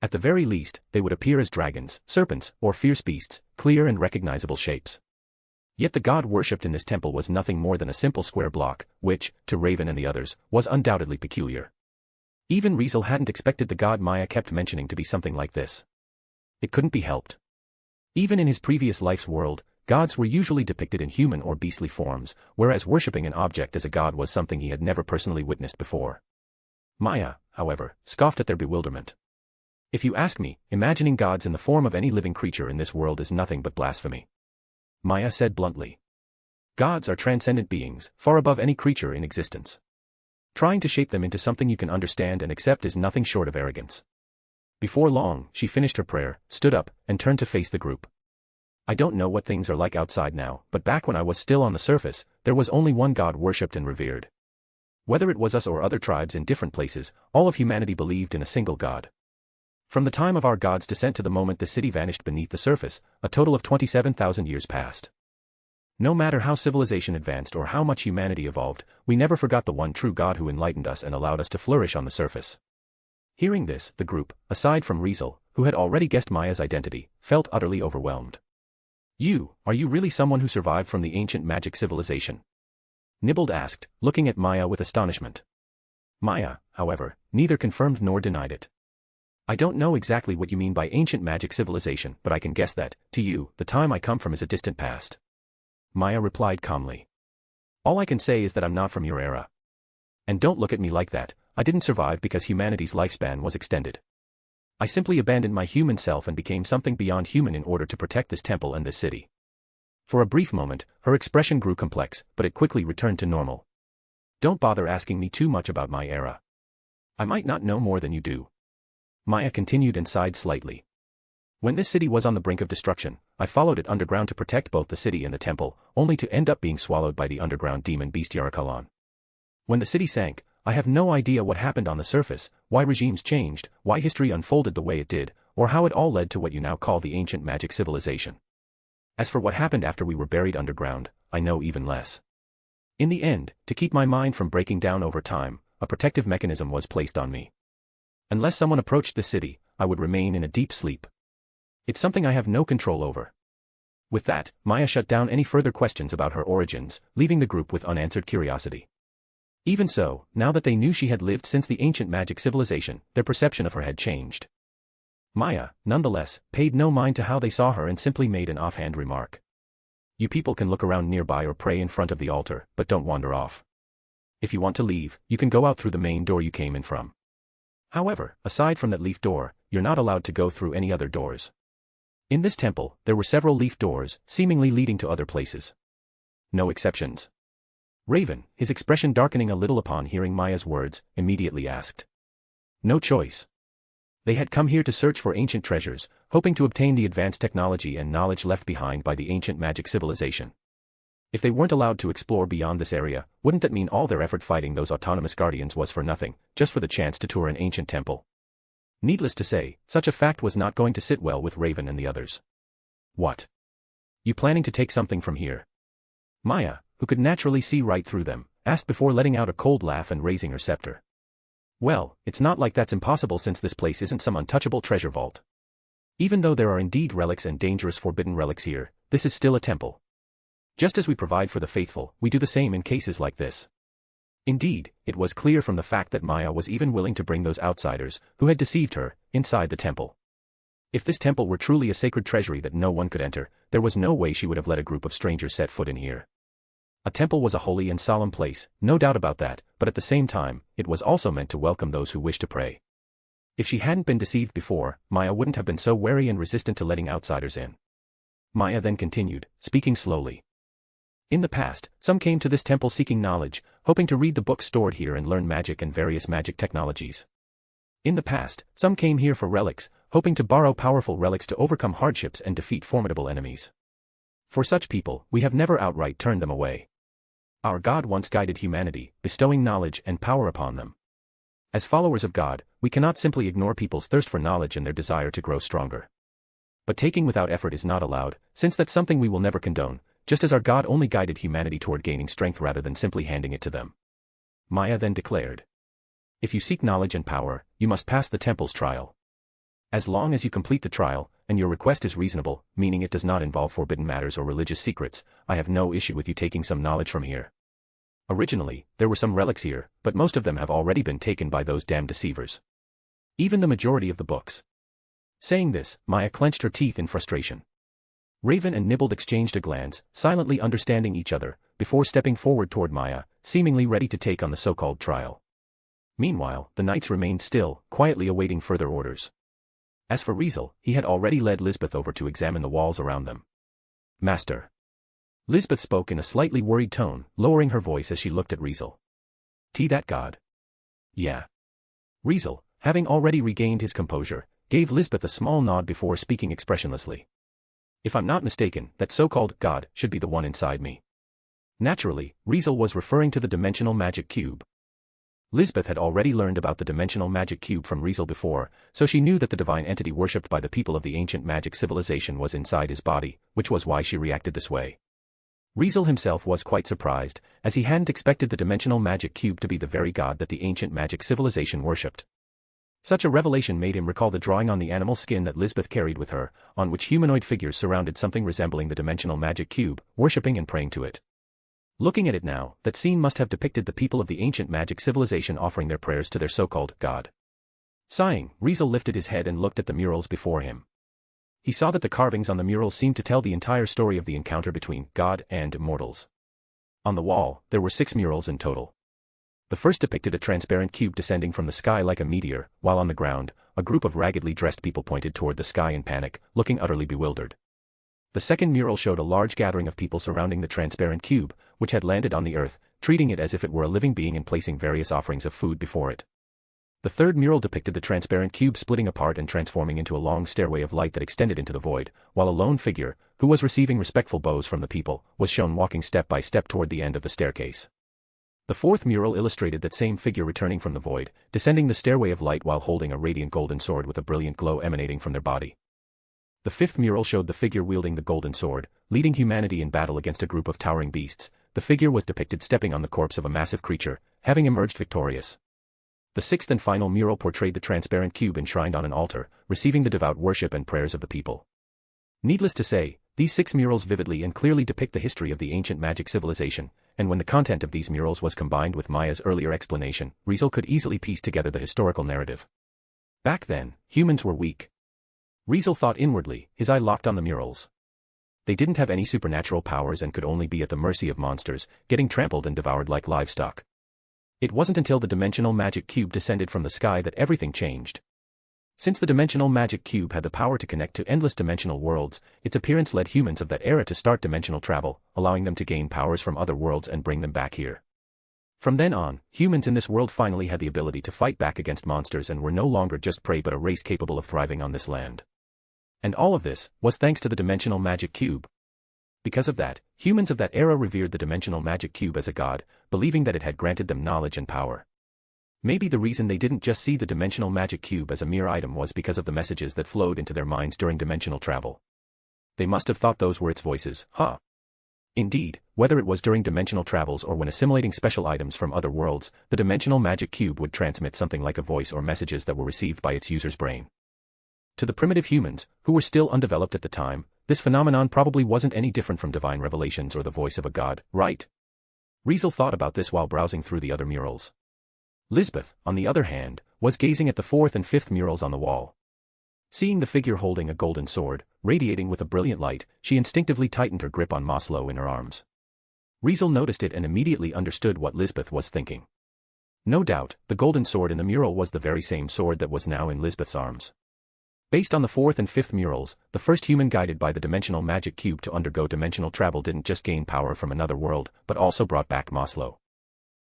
At the very least, they would appear as dragons, serpents, or fierce beasts, clear and recognizable shapes. Yet the god worshipped in this temple was nothing more than a simple square block, which, to Raven and the others, was undoubtedly peculiar. Even Riezel hadn't expected the god Maya kept mentioning to be something like this. It couldn't be helped. Even in his previous life's world, gods were usually depicted in human or beastly forms, whereas worshipping an object as a god was something he had never personally witnessed before. Maya, however, scoffed at their bewilderment. If you ask me, imagining gods in the form of any living creature in this world is nothing but blasphemy. Maya said bluntly. Gods are transcendent beings, far above any creature in existence. Trying to shape them into something you can understand and accept is nothing short of arrogance. Before long, she finished her prayer, stood up, and turned to face the group. I don't know what things are like outside now, but back when I was still on the surface, there was only one God worshipped and revered. Whether it was us or other tribes in different places, all of humanity believed in a single God. From the time of our God's descent to the moment the city vanished beneath the surface, a total of 27,000 years passed. No matter how civilization advanced or how much humanity evolved, we never forgot the one true God who enlightened us and allowed us to flourish on the surface. Hearing this, the group, aside from Riezel, who had already guessed Maya's identity, felt utterly overwhelmed. Are you really someone who survived from the ancient magic civilization? Nibbled asked, looking at Maya with astonishment. Maya, however, neither confirmed nor denied it. I don't know exactly what you mean by ancient magic civilization, but I can guess that, to you, the time I come from is a distant past. Maya replied calmly. All I can say is that I'm not from your era. And don't look at me like that, I didn't survive because humanity's lifespan was extended. I simply abandoned my human self and became something beyond human in order to protect this temple and this city. For a brief moment, her expression grew complex, but it quickly returned to normal. Don't bother asking me too much about my era. I might not know more than you do. Maya continued and sighed slightly. When this city was on the brink of destruction, I followed it underground to protect both the city and the temple, only to end up being swallowed by the underground demon beast Yarakalan. When the city sank, I have no idea what happened on the surface, why regimes changed, why history unfolded the way it did, or how it all led to what you now call the ancient magic civilization. As for what happened after we were buried underground, I know even less. In the end, to keep my mind from breaking down over time, a protective mechanism was placed on me. Unless someone approached the city, I would remain in a deep sleep. It's something I have no control over. With that, Maya shut down any further questions about her origins, leaving the group with unanswered curiosity. Even so, now that they knew she had lived since the ancient magic civilization, their perception of her had changed. Maya, nonetheless, paid no mind to how they saw her and simply made an offhand remark. You people can look around nearby or pray in front of the altar, but don't wander off. If you want to leave, you can go out through the main door you came in from. However, aside from that leaf door, you're not allowed to go through any other doors. In this temple, there were several leaf doors, seemingly leading to other places. No exceptions. Raven, his expression darkening a little upon hearing Maya's words, immediately asked. No choice. They had come here to search for ancient treasures, hoping to obtain the advanced technology and knowledge left behind by the ancient magic civilization. If they weren't allowed to explore beyond this area, wouldn't that mean all their effort fighting those autonomous guardians was for nothing, just for the chance to tour an ancient temple? Needless to say, such a fact was not going to sit well with Raven and the others. What? You planning to take something from here? Maya, who could naturally see right through them, asked before letting out a cold laugh and raising her scepter. Well, it's not like that's impossible since this place isn't some untouchable treasure vault. Even though there are indeed relics and dangerous forbidden relics here, this is still a temple. Just as we provide for the faithful, we do the same in cases like this. Indeed, it was clear from the fact that Maya was even willing to bring those outsiders, who had deceived her, inside the temple. If this temple were truly a sacred treasury that no one could enter, there was no way she would have let a group of strangers set foot in here. A temple was a holy and solemn place, no doubt about that, but at the same time, it was also meant to welcome those who wished to pray. If she hadn't been deceived before, Maya wouldn't have been so wary and resistant to letting outsiders in. Maya then continued, speaking slowly. In the past, some came to this temple seeking knowledge, hoping to read the books stored here and learn magic and various magic technologies. In the past, some came here for relics, hoping to borrow powerful relics to overcome hardships and defeat formidable enemies. For such people, we have never outright turned them away. Our God once guided humanity, bestowing knowledge and power upon them. As followers of God, we cannot simply ignore people's thirst for knowledge and their desire to grow stronger. But taking without effort is not allowed, since that's something we will never condone, just as our God only guided humanity toward gaining strength rather than simply handing it to them. Maya then declared. If you seek knowledge and power, you must pass the temple's trial. As long as you complete the trial, and your request is reasonable, meaning it does not involve forbidden matters or religious secrets, I have no issue with you taking some knowledge from here. Originally, there were some relics here, but most of them have already been taken by those damned deceivers. Even the majority of the books. Saying this, Maya clenched her teeth in frustration. Raven and Nibbled exchanged a glance, silently understanding each other, before stepping forward toward Maya, seemingly ready to take on the so-called trial. Meanwhile, the knights remained still, quietly awaiting further orders. As for Riezel, he had already led Lisbeth over to examine the walls around them. Master. Lisbeth spoke in a slightly worried tone, lowering her voice as she looked at Riezel. That god? Yeah. Riezel, having already regained his composure, gave Lisbeth a small nod before speaking expressionlessly. If I'm not mistaken, that so-called god should be the one inside me. Naturally, Riezel was referring to the dimensional magic cube. Lisbeth had already learned about the dimensional magic cube from Riezel before, so she knew that the divine entity worshipped by the people of the ancient magic civilization was inside his body, which was why she reacted this way. Riezel himself was quite surprised, as he hadn't expected the dimensional magic cube to be the very god that the ancient magic civilization worshipped. Such a revelation made him recall the drawing on the animal skin that Lisbeth carried with her, on which humanoid figures surrounded something resembling the dimensional magic cube, worshipping and praying to it. Looking at it now, that scene must have depicted the people of the ancient magic civilization offering their prayers to their so-called god. Sighing, Riezel lifted his head and looked at the murals before him. He saw that the carvings on the murals seemed to tell the entire story of the encounter between God and mortals. On the wall, there were 6 murals in total. The first depicted a transparent cube descending from the sky like a meteor, while on the ground, a group of raggedly dressed people pointed toward the sky in panic, looking utterly bewildered. The second mural showed a large gathering of people surrounding the transparent cube, which had landed on the earth, treating it as if it were a living being and placing various offerings of food before it. The third mural depicted the transparent cube splitting apart and transforming into a long stairway of light that extended into the void, while a lone figure, who was receiving respectful bows from the people, was shown walking step by step toward the end of the staircase. The fourth mural illustrated that same figure returning from the void, descending the stairway of light while holding a radiant golden sword with a brilliant glow emanating from their body. The fifth mural showed the figure wielding the golden sword, leading humanity in battle against a group of towering beasts. The figure was depicted stepping on the corpse of a massive creature, having emerged victorious. The sixth and final mural portrayed the transparent cube enshrined on an altar, receiving the devout worship and prayers of the people. Needless to say, these 6 murals vividly and clearly depict the history of the ancient magic civilization, and when the content of these murals was combined with Maya's earlier explanation, Riezel could easily piece together the historical narrative. Back then, humans were weak. Riezel thought inwardly, his eye locked on the murals. They didn't have any supernatural powers and could only be at the mercy of monsters, getting trampled and devoured like livestock. It wasn't until the dimensional magic cube descended from the sky that everything changed. Since the dimensional magic cube had the power to connect to endless dimensional worlds, its appearance led humans of that era to start dimensional travel, allowing them to gain powers from other worlds and bring them back here. From then on, humans in this world finally had the ability to fight back against monsters and were no longer just prey but a race capable of thriving on this land. And all of this was thanks to the dimensional magic cube. Because of that, humans of that era revered the dimensional magic cube as a god, believing that it had granted them knowledge and power. Maybe the reason they didn't just see the dimensional magic cube as a mere item was because of the messages that flowed into their minds during dimensional travel. They must have thought those were its voices, huh? Indeed, whether it was during dimensional travels or when assimilating special items from other worlds, the dimensional magic cube would transmit something like a voice or messages that were received by its user's brain. To the primitive humans, who were still undeveloped at the time, this phenomenon probably wasn't any different from divine revelations or the voice of a god, right? Riezel thought about this while browsing through the other murals. Lisbeth, on the other hand, was gazing at the fourth and fifth murals on the wall. Seeing the figure holding a golden sword, radiating with a brilliant light, she instinctively tightened her grip on Maslow in her arms. Riezel noticed it and immediately understood what Lisbeth was thinking. No doubt, the golden sword in the mural was the very same sword that was now in Lisbeth's arms. Based on the fourth and fifth murals, the first human guided by the dimensional magic cube to undergo dimensional travel didn't just gain power from another world, but also brought back Maslow.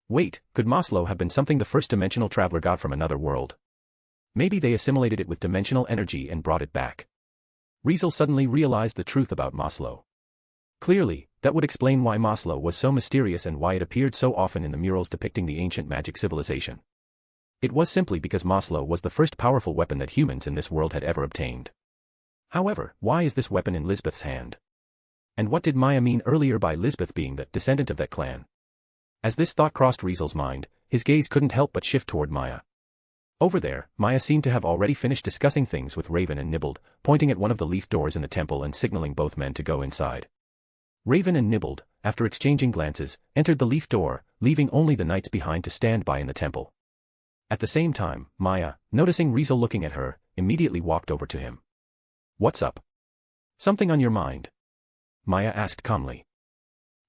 Wait, could Maslow have been something the first dimensional traveler got from another world? Maybe they assimilated it with dimensional energy and brought it back. Riezel suddenly realized the truth about Maslow. Clearly, that would explain why Maslow was so mysterious and why it appeared so often in the murals depicting the ancient magic civilization. It was simply because Maslow was the first powerful weapon that humans in this world had ever obtained. However, why is this weapon in Lisbeth's hand? And what did Maya mean earlier by Lisbeth being the descendant of that clan? As this thought crossed Riezel's mind, his gaze couldn't help but shift toward Maya. Over there, Maya seemed to have already finished discussing things with Raven and Nibbled, pointing at one of the leaf doors in the temple and signaling both men to go inside. Raven and Nibbled, after exchanging glances, entered the leaf door, leaving only the knights behind to stand by in the temple. At the same time, Maya, noticing Riezel looking at her, immediately walked over to him. "What's up? Something on your mind?" Maya asked calmly.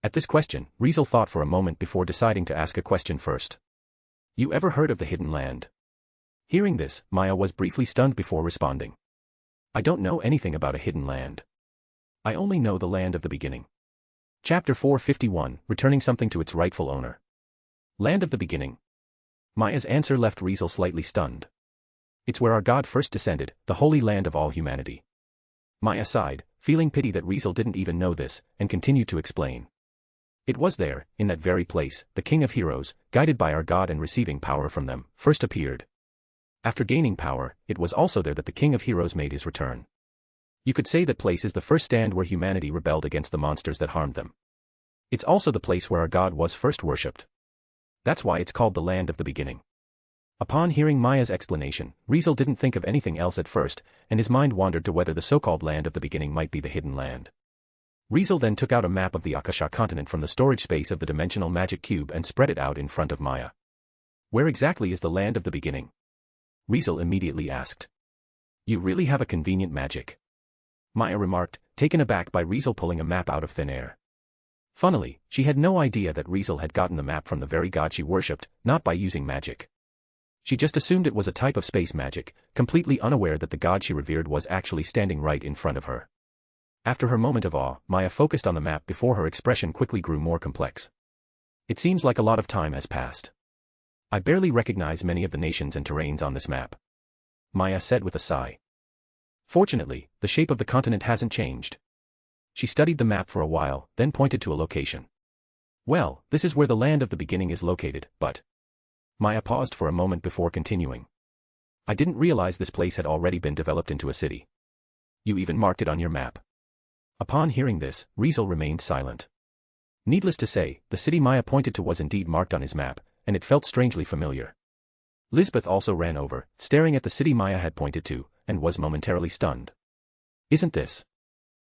At this question, Riezel thought for a moment before deciding to ask a question first. "You ever heard of the Hidden Land?" Hearing this, Maya was briefly stunned before responding. "I don't know anything about a hidden land. I only know the land of the beginning." Chapter 451, Returning Something to Its Rightful Owner. Land of the Beginning. Maya's answer left Riezel slightly stunned. "It's where our god first descended, the holy land of all humanity." Maya sighed, feeling pity that Riezel didn't even know this, and continued to explain. "It was there, in that very place, the King of Heroes, guided by our god and receiving power from them, first appeared. After gaining power, it was also there that the King of Heroes made his return. You could say that place is the first stand where humanity rebelled against the monsters that harmed them. It's also the place where our god was first worshipped. That's why it's called the Land of the Beginning." Upon hearing Maya's explanation, Riezel didn't think of anything else at first, and his mind wandered to whether the so-called Land of the Beginning might be the Hidden Land. Riezel then took out a map of the Akasha continent from the storage space of the dimensional magic cube and spread it out in front of Maya. "Where exactly is the Land of the Beginning?" Riezel immediately asked. "You really have a convenient magic," Maya remarked, taken aback by Riezel pulling a map out of thin air. Funnily, she had no idea that Riezel had gotten the map from the very god she worshipped, not by using magic. She just assumed it was a type of space magic, completely unaware that the god she revered was actually standing right in front of her. After her moment of awe, Maya focused on the map before her expression quickly grew more complex. It seems like a lot of time has passed. I barely recognize many of the nations and terrains on this map. Maya said with a sigh. Fortunately, the shape of the continent hasn't changed. She studied the map for a while, then pointed to a location. Well, this is where the land of the beginning is located, but... Maya paused for a moment before continuing. I didn't realize this place had already been developed into a city. You even marked it on your map. Upon hearing this, Riezel remained silent. Needless to say, the city Maya pointed to was indeed marked on his map, and it felt strangely familiar. Lisbeth also ran over, staring at the city Maya had pointed to, and was momentarily stunned. Isn't this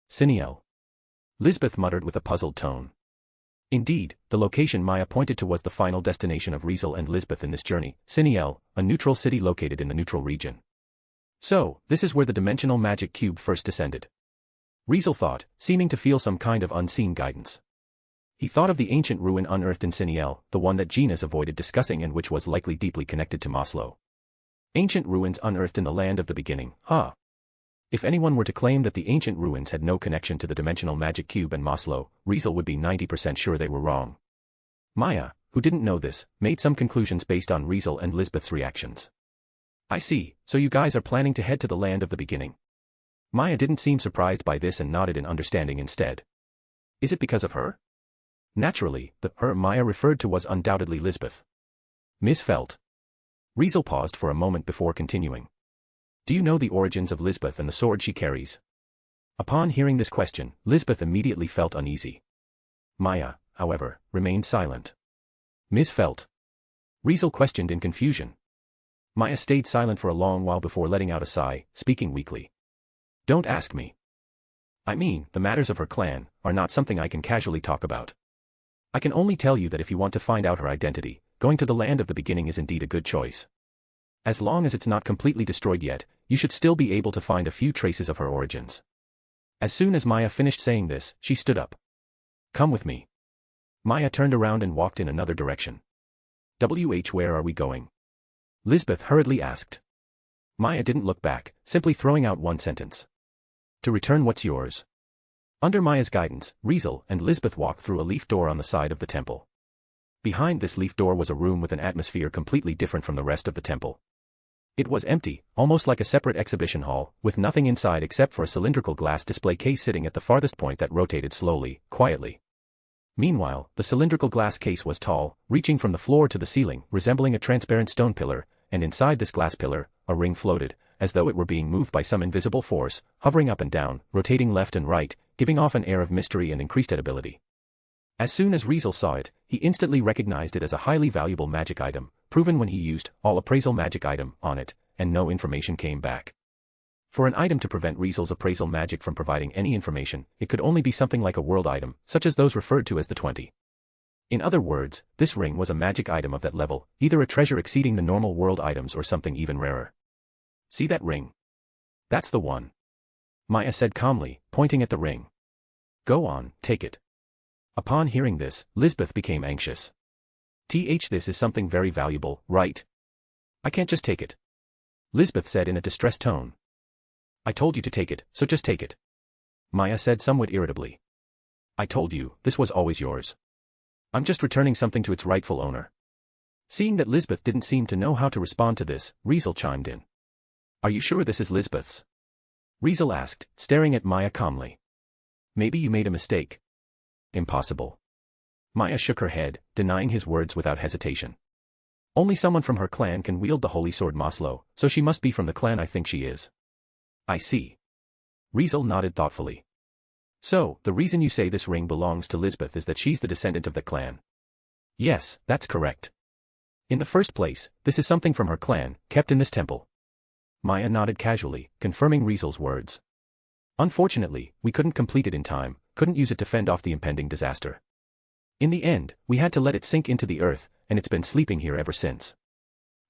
Siniel? Lisbeth muttered with a puzzled tone. Indeed, the location Maya pointed to was the final destination of Riezel and Lisbeth in this journey, Siniel, a neutral city located in the neutral region. So, this is where the dimensional magic cube first descended. Riezel thought, seeming to feel some kind of unseen guidance. He thought of the ancient ruin unearthed in Siniel, the one that Gina's avoided discussing and which was likely deeply connected to Maslow. Ancient ruins unearthed in the land of the beginning, huh? If anyone were to claim that the ancient ruins had no connection to the dimensional magic cube and Maslow, Riezel would be 90% sure they were wrong. Maya, who didn't know this, made some conclusions based on Riezel and Lisbeth's reactions. I see, so you guys are planning to head to the land of the beginning. Maya didn't seem surprised by this and nodded in understanding instead. Is it because of her? Naturally, the her Maya referred to was undoubtedly Lisbeth. Miss Felt. Riezel paused for a moment before continuing. Do you know the origins of Lisbeth and the sword she carries? Upon hearing this question, Lisbeth immediately felt uneasy. Maya, however, remained silent. Miss Felt. Riezel questioned in confusion. Maya stayed silent for a long while before letting out a sigh, speaking weakly. Don't ask me. I mean, the matters of her clan are not something I can casually talk about. I can only tell you that if you want to find out her identity, going to the land of the beginning is indeed a good choice. As long as it's not completely destroyed yet, you should still be able to find a few traces of her origins. As soon as Maya finished saying this, she stood up. Come with me. Maya turned around and walked in another direction. Where are we going? Lisbeth hurriedly asked. Maya didn't look back, simply throwing out one sentence. To return what's yours. Under Maya's guidance, Riezel and Lisbeth walked through a leaf door on the side of the temple. Behind this leaf door was a room with an atmosphere completely different from the rest of the temple. It was empty, almost like a separate exhibition hall, with nothing inside except for a cylindrical glass display case sitting at the farthest point that rotated slowly, quietly. Meanwhile, the cylindrical glass case was tall, reaching from the floor to the ceiling, resembling a transparent stone pillar, and inside this glass pillar, a ring floated, as though it were being moved by some invisible force, hovering up and down, rotating left and right, giving off an air of mystery and increased edibility. As soon as Riezel saw it, he instantly recognized it as a highly valuable magic item, proven when he used all appraisal magic item on it, and no information came back. For an item to prevent Riezel's appraisal magic from providing any information, it could only be something like a world item, such as those referred to as the 20. In other words, this ring was a magic item of that level, either a treasure exceeding the normal world items or something even rarer. See that ring? That's the one. Maya said calmly, pointing at the ring. Go on, take it. Upon hearing this, Lisbeth became anxious. This is something very valuable, right? I can't just take it. Lisbeth said in a distressed tone. I told you to take it, so just take it. Maya said somewhat irritably. I told you, this was always yours. I'm just returning something to its rightful owner. Seeing that Lisbeth didn't seem to know how to respond to this, Riezel chimed in. Are you sure this is Lisbeth's? Riezel asked, staring at Maya calmly. Maybe you made a mistake. Impossible. Maya shook her head, denying his words without hesitation. Only someone from her clan can wield the holy sword Maslow, so she must be from the clan I think she is. I see. Riezel nodded thoughtfully. So, the reason you say this ring belongs to Lisbeth is that she's the descendant of the clan. Yes, that's correct. In the first place, this is something from her clan, kept in this temple. Maya nodded casually, confirming Riezel's words. Unfortunately, we couldn't complete it in time, couldn't use it to fend off the impending disaster. In the end, we had to let it sink into the earth, and it's been sleeping here ever since.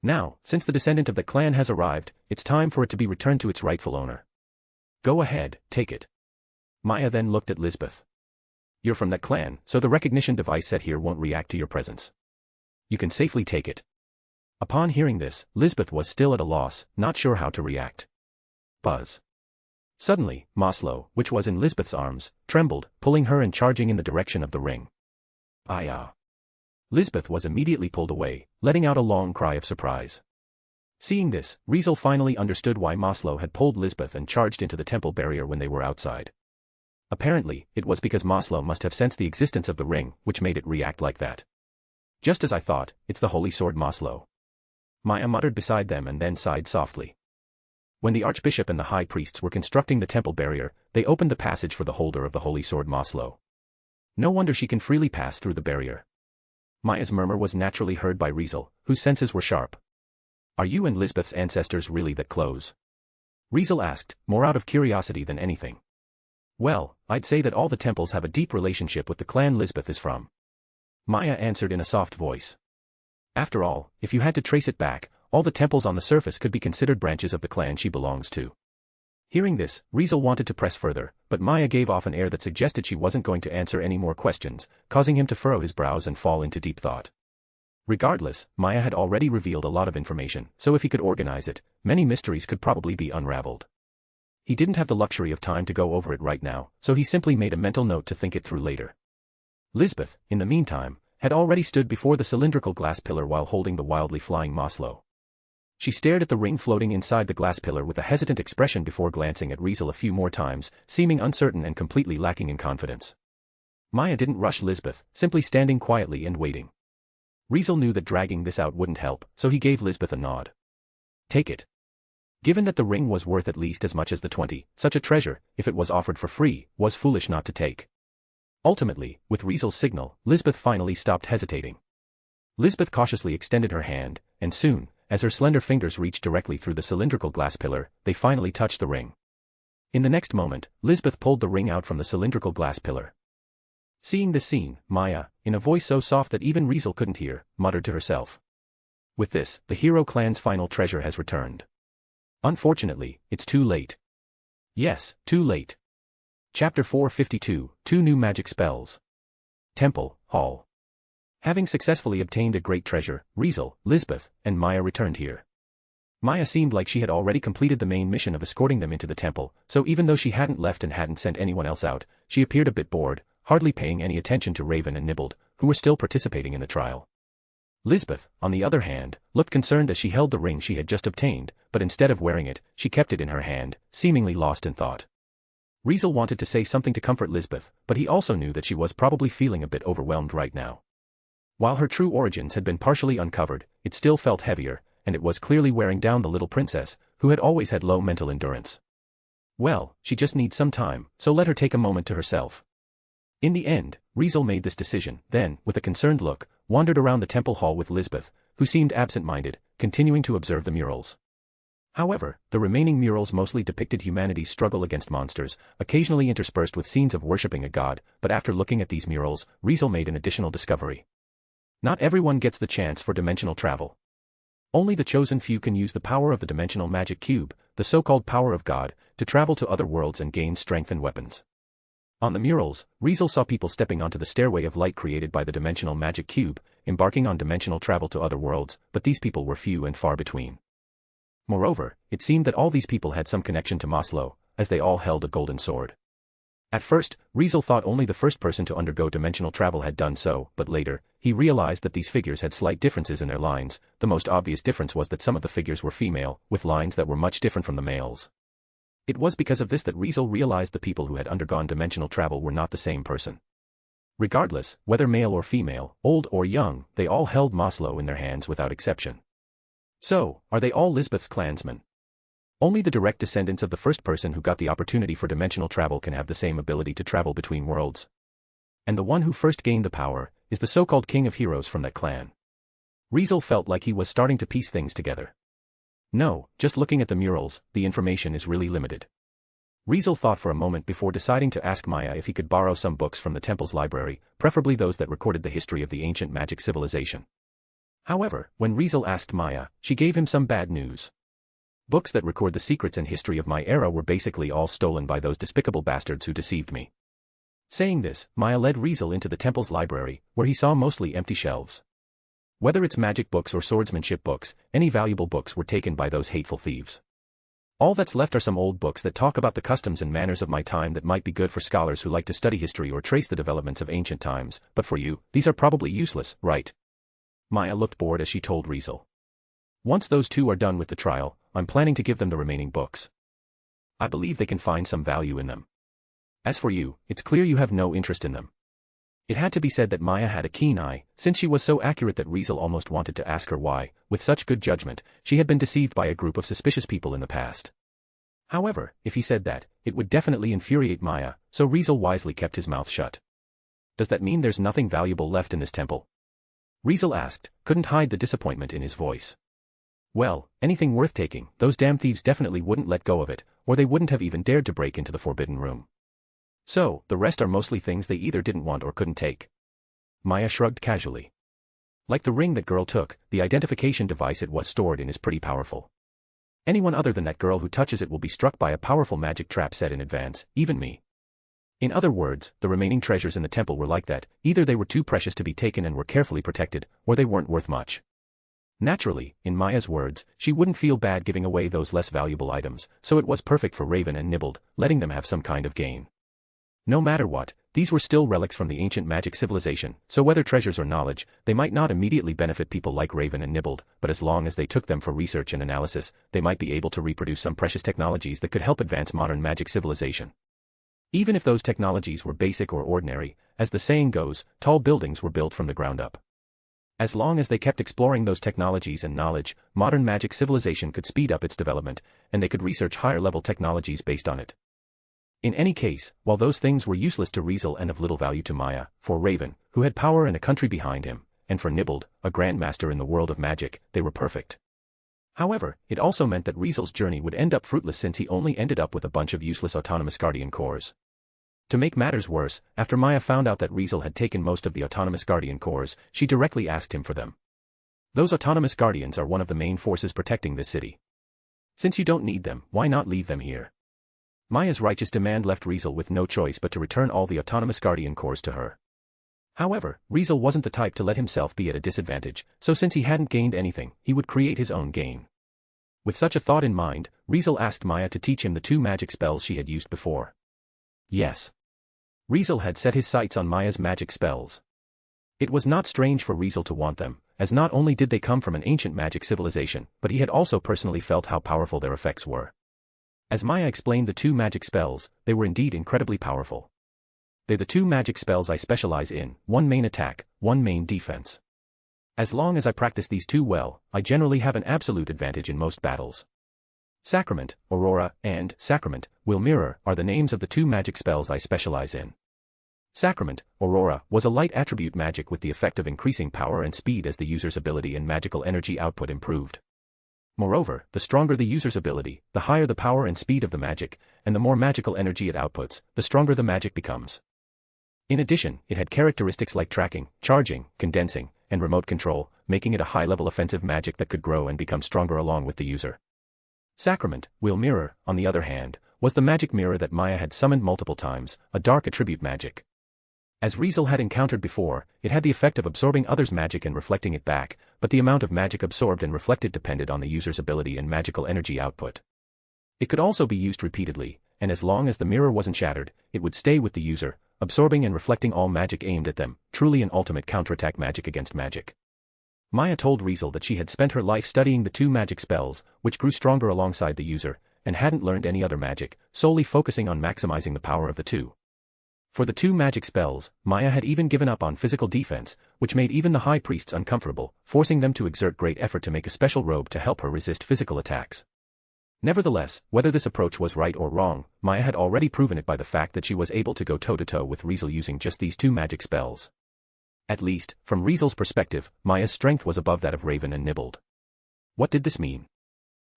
Now, since the descendant of the clan has arrived, it's time for it to be returned to its rightful owner. Go ahead, take it. Maya then looked at Lisbeth. You're from that clan, so the recognition device set here won't react to your presence. You can safely take it. Upon hearing this, Lisbeth was still at a loss, not sure how to react. Buzz. Suddenly, Maslow, which was in Lisbeth's arms, trembled, pulling her and charging in the direction of the ring. Lisbeth was immediately pulled away, letting out a long cry of surprise. Seeing this, Riezel finally understood why Maslow had pulled Lisbeth and charged into the temple barrier when they were outside. Apparently, it was because Maslow must have sensed the existence of the ring, which made it react like that. Just as I thought, it's the holy sword Maslow. Maya muttered beside them and then sighed softly. When the archbishop and the high priests were constructing the temple barrier, they opened the passage for the holder of the holy sword Maslow. No wonder she can freely pass through the barrier. Maya's murmur was naturally heard by Riezel, whose senses were sharp. Are you and Lisbeth's ancestors really that close? Riezel asked, more out of curiosity than anything. Well, I'd say that all the temples have a deep relationship with the clan Lisbeth is from. Maya answered in a soft voice. After all, if you had to trace it back, all the temples on the surface could be considered branches of the clan she belongs to. Hearing this, Riezel wanted to press further, but Maya gave off an air that suggested she wasn't going to answer any more questions, causing him to furrow his brows and fall into deep thought. Regardless, Maya had already revealed a lot of information, so if he could organize it, many mysteries could probably be unraveled. He didn't have the luxury of time to go over it right now, so he simply made a mental note to think it through later. Lisbeth, in the meantime, had already stood before the cylindrical glass pillar while holding the wildly flying Maslow. She stared at the ring floating inside the glass pillar with a hesitant expression before glancing at Riezel a few more times, seeming uncertain and completely lacking in confidence. Maya didn't rush Lisbeth, simply standing quietly and waiting. Riezel knew that dragging this out wouldn't help, so he gave Lisbeth a nod. Take it. Given that the ring was worth at least as much as the 20, such a treasure, if it was offered for free, was foolish not to take. Ultimately, with Riezel's signal, Lisbeth finally stopped hesitating. Lisbeth cautiously extended her hand, and soon, as her slender fingers reached directly through the cylindrical glass pillar, they finally touched the ring. In the next moment, Lisbeth pulled the ring out from the cylindrical glass pillar. Seeing this scene, Maya, in a voice so soft that even Riezel couldn't hear, muttered to herself. With this, the hero clan's final treasure has returned. Unfortunately, it's too late. Yes, too late. Chapter 452, 2 New Magic Spells. Temple, Hall. Having successfully obtained a great treasure, Riezel, Lisbeth, and Maya returned here. Maya seemed like she had already completed the main mission of escorting them into the temple, so even though she hadn't left and hadn't sent anyone else out, she appeared a bit bored, hardly paying any attention to Raven and Nibbled, who were still participating in the trial. Lisbeth, on the other hand, looked concerned as she held the ring she had just obtained, but instead of wearing it, she kept it in her hand, seemingly lost in thought. Riezel wanted to say something to comfort Lisbeth, but he also knew that she was probably feeling a bit overwhelmed right now. While her true origins had been partially uncovered, it still felt heavier, and it was clearly wearing down the little princess, who had always had low mental endurance. Well, she just needs some time, so let her take a moment to herself. In the end, Riezel made this decision, then, with a concerned look, wandered around the temple hall with Lisbeth, who seemed absent-minded, continuing to observe the murals. However, the remaining murals mostly depicted humanity's struggle against monsters, occasionally interspersed with scenes of worshipping a god, but after looking at these murals, Riezel made an additional discovery. Not everyone gets the chance for dimensional travel. Only the chosen few can use the power of the dimensional magic cube, the so-called power of God, to travel to other worlds and gain strength and weapons. On the murals, Riezel saw people stepping onto the stairway of light created by the dimensional magic cube, embarking on dimensional travel to other worlds, but these people were few and far between. Moreover, it seemed that all these people had some connection to Maslow, as they all held a golden sword. At first, Riezel thought only the first person to undergo dimensional travel had done so, but later, he realized that these figures had slight differences in their lines. The most obvious difference was that some of the figures were female, with lines that were much different from the males. It was because of this that Riezel realized the people who had undergone dimensional travel were not the same person. Regardless, whether male or female, old or young, they all held Maslow in their hands without exception. So, are they all Lisbeth's clansmen? Only the direct descendants of the first person who got the opportunity for dimensional travel can have the same ability to travel between worlds. And the one who first gained the power is the so-called king of heroes from that clan. Riezel felt like he was starting to piece things together. No, just looking at the murals, the information is really limited. Riezel thought for a moment before deciding to ask Maya if he could borrow some books from the temple's library, preferably those that recorded the history of the ancient magic civilization. However, when Riezel asked Maya, she gave him some bad news. Books that record the secrets and history of my era were basically all stolen by those despicable bastards who deceived me. Saying this, Maya led Riezel into the temple's library, where he saw mostly empty shelves. Whether it's magic books or swordsmanship books, any valuable books were taken by those hateful thieves. All that's left are some old books that talk about the customs and manners of my time that might be good for scholars who like to study history or trace the developments of ancient times, but for you, these are probably useless, right? Maya looked bored as she told Riezel. Once those two are done with the trial, I'm planning to give them the remaining books. I believe they can find some value in them. As for you, it's clear you have no interest in them. It had to be said that Maya had a keen eye, since she was so accurate that Riezel almost wanted to ask her why, with such good judgment, she had been deceived by a group of suspicious people in the past. However, if he said that, it would definitely infuriate Maya, so Riezel wisely kept his mouth shut. Does that mean there's nothing valuable left in this temple? Riezel asked, couldn't hide the disappointment in his voice. Well, anything worth taking, those damn thieves definitely wouldn't let go of it, or they wouldn't have even dared to break into the forbidden room. So, the rest are mostly things they either didn't want or couldn't take. Maya shrugged casually. Like the ring that girl took, the identification device it was stored in is pretty powerful. Anyone other than that girl who touches it will be struck by a powerful magic trap set in advance, even me. In other words, the remaining treasures in the temple were like that, either they were too precious to be taken and were carefully protected, or they weren't worth much. Naturally, in Maya's words, she wouldn't feel bad giving away those less valuable items, so it was perfect for Raven and Nibbled, letting them have some kind of gain. No matter what, these were still relics from the ancient magic civilization, so whether treasures or knowledge, they might not immediately benefit people like Raven and Nibbled, but as long as they took them for research and analysis, they might be able to reproduce some precious technologies that could help advance modern magic civilization. Even if those technologies were basic or ordinary, as the saying goes, tall buildings were built from the ground up. As long as they kept exploring those technologies and knowledge, modern magic civilization could speed up its development, and they could research higher-level technologies based on it. In any case, while those things were useless to Riezel and of little value to Maya, for Raven, who had power and a country behind him, and for Nibbled, a grandmaster in the world of magic, they were perfect. However, it also meant that Riezel's journey would end up fruitless since he only ended up with a bunch of useless autonomous guardian cores. To make matters worse, after Maya found out that Riezel had taken most of the autonomous guardian cores, she directly asked him for them. Those autonomous guardians are one of the main forces protecting this city. Since you don't need them, why not leave them here? Maya's righteous demand left Riezel with no choice but to return all the autonomous guardian cores to her. However, Riezel wasn't the type to let himself be at a disadvantage, so since he hadn't gained anything, he would create his own gain. With such a thought in mind, Riezel asked Maya to teach him the 2 magic spells she had used before. Yes. Riezel had set his sights on Maya's magic spells. It was not strange for Riezel to want them, as not only did they come from an ancient magic civilization, but he had also personally felt how powerful their effects were. As Maya explained the 2 magic spells, they were indeed incredibly powerful. They're the 2 magic spells I specialize in, 1 main attack, 1 main defense. As long as I practice these 2 well, I generally have an absolute advantage in most battles. Sacrament, Aurora, and Sacrament, Will Mirror, are the names of the 2 magic spells I specialize in. Sacrament, Aurora, was a light attribute magic with the effect of increasing power and speed as the user's ability and magical energy output improved. Moreover, the stronger the user's ability, the higher the power and speed of the magic, and the more magical energy it outputs, the stronger the magic becomes. In addition, it had characteristics like tracking, charging, condensing, and remote control, making it a high-level offensive magic that could grow and become stronger along with the user. Sacrament, Will Mirror, on the other hand, was the magic mirror that Maya had summoned multiple times, a dark attribute magic. As Riezel had encountered before, it had the effect of absorbing others' magic and reflecting it back, but the amount of magic absorbed and reflected depended on the user's ability and magical energy output. It could also be used repeatedly, and as long as the mirror wasn't shattered, it would stay with the user, absorbing and reflecting all magic aimed at them, truly an ultimate counterattack magic against magic. Maya told Riezel that she had spent her life studying the 2 magic spells, which grew stronger alongside the user, and hadn't learned any other magic, solely focusing on maximizing the power of the 2. For the 2 magic spells, Maya had even given up on physical defense, which made even the high priests uncomfortable, forcing them to exert great effort to make a special robe to help her resist physical attacks. Nevertheless, whether this approach was right or wrong, Maya had already proven it by the fact that she was able to go toe-to-toe with Riezel using just these 2 magic spells. At least, from Riezel's perspective, Maya's strength was above that of Raven and Nibbled. What did this mean?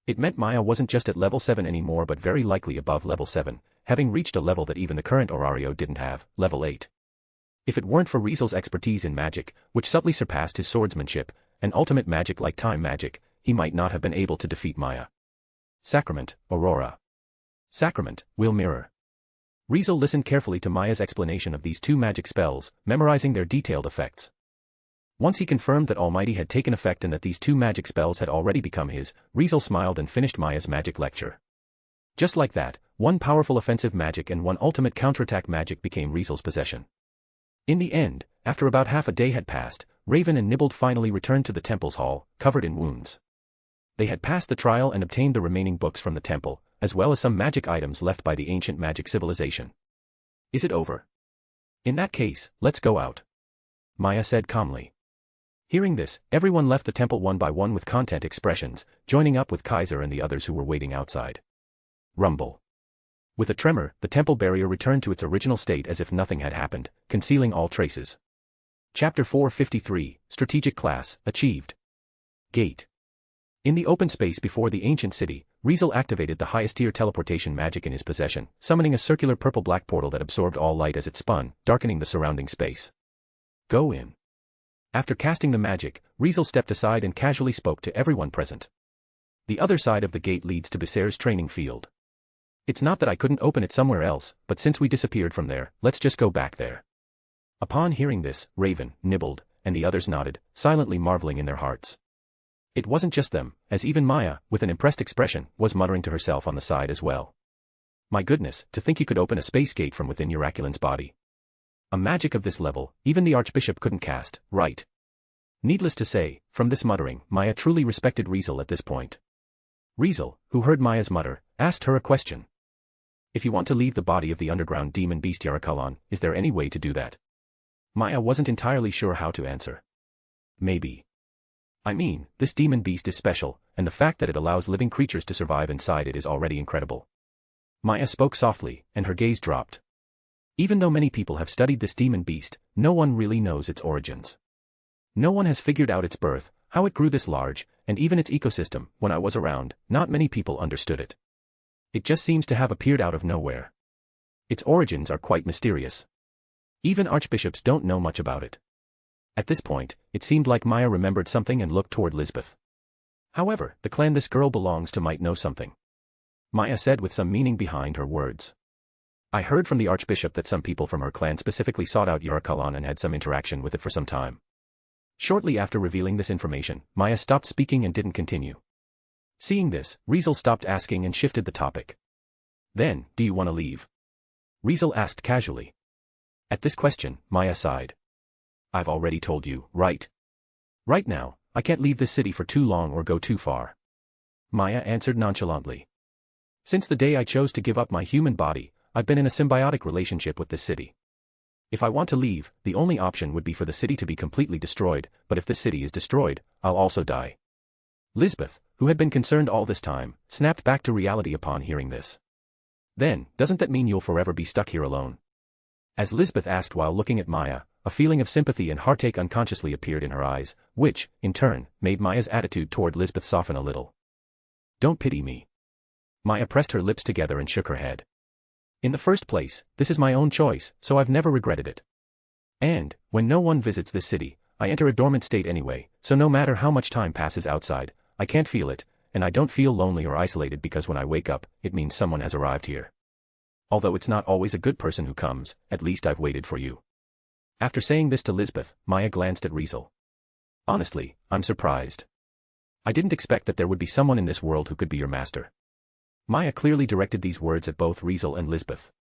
It meant Maya wasn't just at level 7 anymore but very likely above level 7, having reached a level that even the current Orario didn't have, level 8. If it weren't for Riezel's expertise in magic, which subtly surpassed his swordsmanship, and ultimate magic like time magic, he might not have been able to defeat Maya. Sacrament, Aurora. Sacrament, Will Mirror. Riezel listened carefully to Maya's explanation of these 2 magic spells, memorizing their detailed effects. Once he confirmed that Almighty had taken effect and that these 2 magic spells had already become his, Riezel smiled and finished Maya's magic lecture. Just like that, 1 powerful offensive magic and 1 ultimate counterattack magic became Riezel's possession. In the end, after about half a day had passed, Raven and Nibbled finally returned to the temple's hall, covered in wounds. They had passed the trial and obtained the remaining books from the temple, as well as some magic items left by the ancient magic civilization. Is it over? In that case, let's go out. Maya said calmly. Hearing this, everyone left the temple one by one with content expressions, joining up with Kaiser and the others who were waiting outside. Rumble. With a tremor, the temple barrier returned to its original state as if nothing had happened, concealing all traces. Chapter 453, Strategic Class, Achieved. Gate. In the open space before the ancient city, Riezel activated the highest-tier teleportation magic in his possession, summoning a circular purple-black portal that absorbed all light as it spun, darkening the surrounding space. Go in. After casting the magic, Riezel stepped aside and casually spoke to everyone present. The other side of the gate leads to Becerre's training field. It's not that I couldn't open it somewhere else, but since we disappeared from there, let's just go back there. Upon hearing this, Raven, Nibbled, and the others nodded, silently marveling in their hearts. It wasn't just them, as even Maya, with an impressed expression, was muttering to herself on the side as well. My goodness, to think you could open a space gate from within Uraculan's body. A magic of this level, even the Archbishop couldn't cast, right? Needless to say, from this muttering, Maya truly respected Riezel at this point. Riezel, who heard Maya's mutter, asked her a question. If you want to leave the body of the underground demon beast Uraculan, is there any way to do that? Maya wasn't entirely sure how to answer. Maybe. I mean, this demon beast is special, and the fact that it allows living creatures to survive inside it is already incredible. Maya spoke softly, and her gaze dropped. Even though many people have studied this demon beast, no one really knows its origins. No one has figured out its birth, how it grew this large, and even its ecosystem. When I was around, not many people understood it. It just seems to have appeared out of nowhere. Its origins are quite mysterious. Even archbishops don't know much about it. At this point, it seemed like Maya remembered something and looked toward Lisbeth. However, the clan this girl belongs to might know something. Maya said with some meaning behind her words. I heard from the Archbishop that some people from her clan specifically sought out Uraculan and had some interaction with it for some time. Shortly after revealing this information, Maya stopped speaking and didn't continue. Seeing this, Riezel stopped asking and shifted the topic. Then, do you want to leave? Riezel asked casually. At this question, Maya sighed. I've already told you, right? Right now, I can't leave this city for too long or go too far. Maya answered nonchalantly. Since the day I chose to give up my human body, I've been in a symbiotic relationship with this city. If I want to leave, the only option would be for the city to be completely destroyed, but if this city is destroyed, I'll also die. Lisbeth, who had been concerned all this time, snapped back to reality upon hearing this. Then, doesn't that mean you'll forever be stuck here alone? As Lisbeth asked while looking at Maya, a feeling of sympathy and heartache unconsciously appeared in her eyes, which, in turn, made Maya's attitude toward Lisbeth soften a little. Don't pity me. Maya pressed her lips together and shook her head. In the first place, this is my own choice, so I've never regretted it. And, when no one visits this city, I enter a dormant state anyway, so no matter how much time passes outside, I can't feel it, and I don't feel lonely or isolated because when I wake up, it means someone has arrived here. Although it's not always a good person who comes, at least I've waited for you. After saying this to Lisbeth, Maya glanced at Riezel. Honestly, I'm surprised. I didn't expect that there would be someone in this world who could be your master. Maya clearly directed these words at both Riezel and Lisbeth.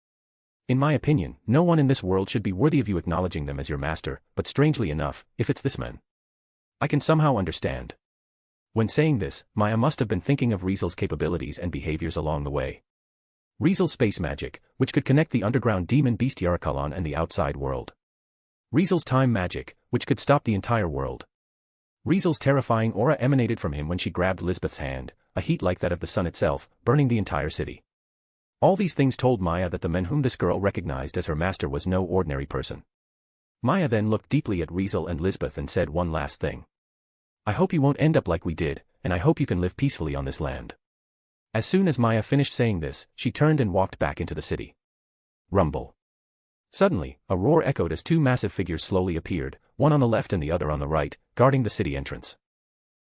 In my opinion, no one in this world should be worthy of you acknowledging them as your master, but strangely enough, if it's this man, I can somehow understand. When saying this, Maya must have been thinking of Riezel's capabilities and behaviors along the way. Riezel's space magic, which could connect the underground demon beast Uraculan and the outside world. Riezel's time magic, which could stop the entire world. Riezel's terrifying aura emanated from him when she grabbed Lisbeth's hand, a heat like that of the sun itself, burning the entire city. All these things told Maya that the man whom this girl recognized as her master was no ordinary person. Maya then looked deeply at Riezel and Lisbeth and said one last thing. I hope you won't end up like we did, and I hope you can live peacefully on this land. As soon as Maya finished saying this, she turned and walked back into the city. Rumble. Suddenly, a roar echoed as two massive figures slowly appeared, one on the left and the other on the right, guarding the city entrance.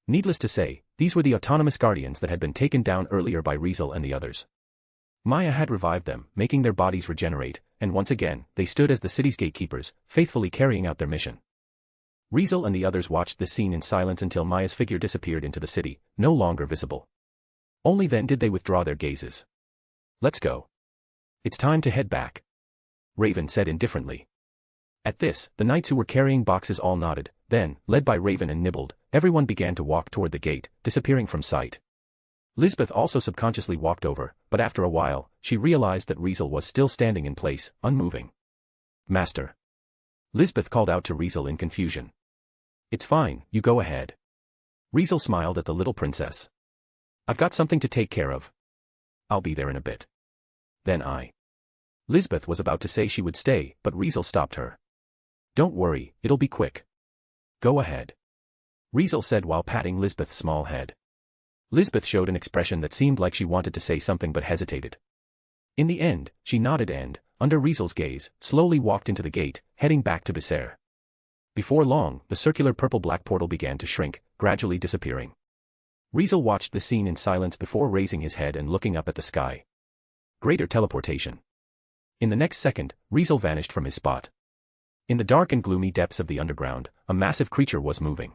Needless to say, these were the autonomous guardians that had been taken down earlier by Riezel and the others. Maya had revived them, making their bodies regenerate, and once again, they stood as the city's gatekeepers, faithfully carrying out their mission. Riezel and the others watched this scene in silence until Maya's figure disappeared into the city, no longer visible. Only then did they withdraw their gazes. Let's go. It's time to head back. Raven said indifferently. At this, the knights who were carrying boxes all nodded, then, led by Raven and Nibbled, everyone began to walk toward the gate, disappearing from sight. Lisbeth also subconsciously walked over, but after a while, she realized that Riezel was still standing in place, unmoving. Master. Lisbeth called out to Riezel in confusion. It's fine, you go ahead. Riezel smiled at the little princess. I've got something to take care of. I'll be there in a bit. Then Lisbeth was about to say she would stay, but Riezel stopped her. Don't worry, it'll be quick. Go ahead. Riezel said while patting Lisbeth's small head. Lisbeth showed an expression that seemed like she wanted to say something but hesitated. In the end, she nodded and, under Riezel's gaze, slowly walked into the gate, heading back to Becerre. Before long, the circular purple-black portal began to shrink, gradually disappearing. Riezel watched the scene in silence before raising his head and looking up at the sky. Greater teleportation. In the next second, Riezel vanished from his spot. In the dark and gloomy depths of the underground, a massive creature was moving.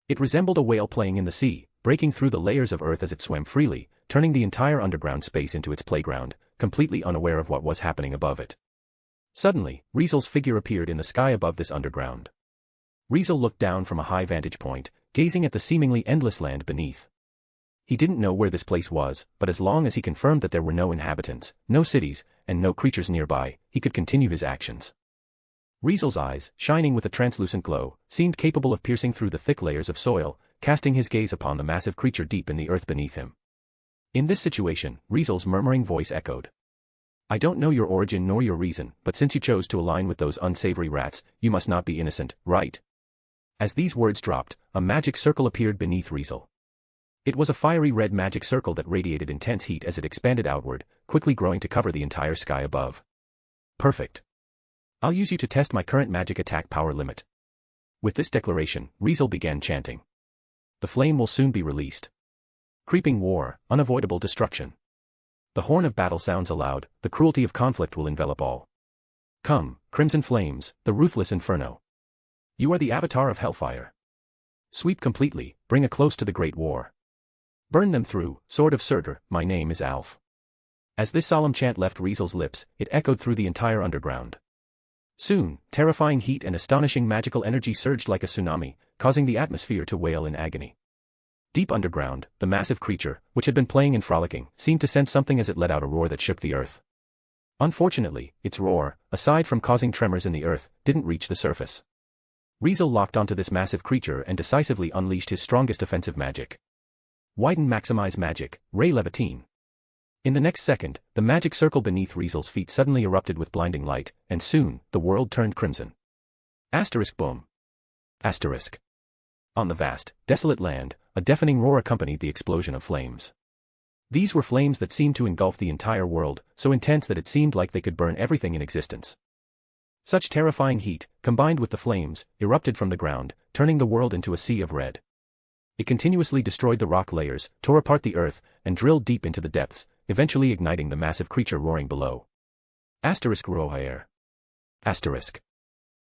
It resembled a whale playing in the sea, breaking through the layers of earth as it swam freely, turning the entire underground space into its playground, completely unaware of what was happening above it. Suddenly, Riezel's figure appeared in the sky above this underground. Riezel looked down from a high vantage point, gazing at the seemingly endless land beneath. He didn't know where this place was, but as long as he confirmed that there were no inhabitants, no cities, and no creatures nearby, he could continue his actions. Riezel's eyes, shining with a translucent glow, seemed capable of piercing through the thick layers of soil, casting his gaze upon the massive creature deep in the earth beneath him. In this situation, Riezel's murmuring voice echoed. I don't know your origin nor your reason, but since you chose to align with those unsavory rats, you must not be innocent, right? As these words dropped, a magic circle appeared beneath Riezel. It was a fiery red magic circle that radiated intense heat as it expanded outward, quickly growing to cover the entire sky above. Perfect. I'll use you to test my current magic attack power limit. With this declaration, Riezel began chanting. The flame will soon be released. Creeping war, unavoidable destruction. The horn of battle sounds aloud, the cruelty of conflict will envelop all. Come, crimson flames, the ruthless inferno. You are the avatar of hellfire. Sweep completely, bring a close to the great war. Burn them through, sword of Surtur, my name is Alf. As this solemn chant left Riezel's lips, it echoed through the entire underground. Soon, terrifying heat and astonishing magical energy surged like a tsunami, causing the atmosphere to wail in agony. Deep underground, the massive creature, which had been playing and frolicking, seemed to sense something as it let out a roar that shook the earth. Unfortunately, its roar, aside from causing tremors in the earth, didn't reach the surface. Riezel locked onto this massive creature and decisively unleashed his strongest offensive magic. Widen maximize magic, Ray Levitine. In the next second, the magic circle beneath Riezel's feet suddenly erupted with blinding light, and soon, the world turned crimson. Asterisk boom. Asterisk. On the vast, desolate land, a deafening roar accompanied the explosion of flames. These were flames that seemed to engulf the entire world, so intense that it seemed like they could burn everything in existence. Such terrifying heat, combined with the flames, erupted from the ground, turning the world into a sea of red. It continuously destroyed the rock layers, tore apart the earth, and drilled deep into the depths, eventually igniting the massive creature roaring below. Asterisk rohair. Asterisk.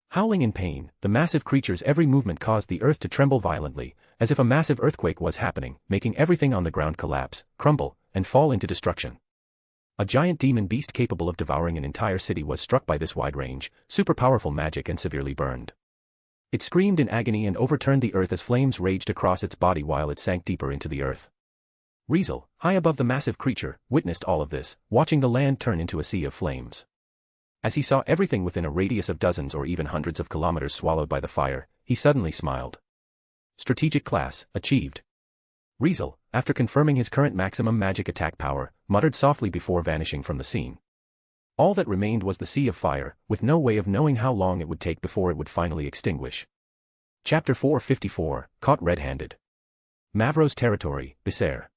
Howling in pain, the massive creature's every movement caused the earth to tremble violently, as if a massive earthquake was happening, making everything on the ground collapse, crumble, and fall into destruction. A giant demon beast capable of devouring an entire city was struck by this wide-range, super-powerful magic and severely burned. It screamed in agony and overturned the earth as flames raged across its body while it sank deeper into the earth. Riezel, high above the massive creature, witnessed all of this, watching the land turn into a sea of flames. As he saw everything within a radius of dozens or even hundreds of kilometers swallowed by the fire, he suddenly smiled. Strategic class, achieved. Riezel, after confirming his current maximum magic attack power, muttered softly before vanishing from the scene. All that remained was the sea of fire, with no way of knowing how long it would take before it would finally extinguish. Chapter 454, Caught Red-Handed. Mavros Territory, Becerre.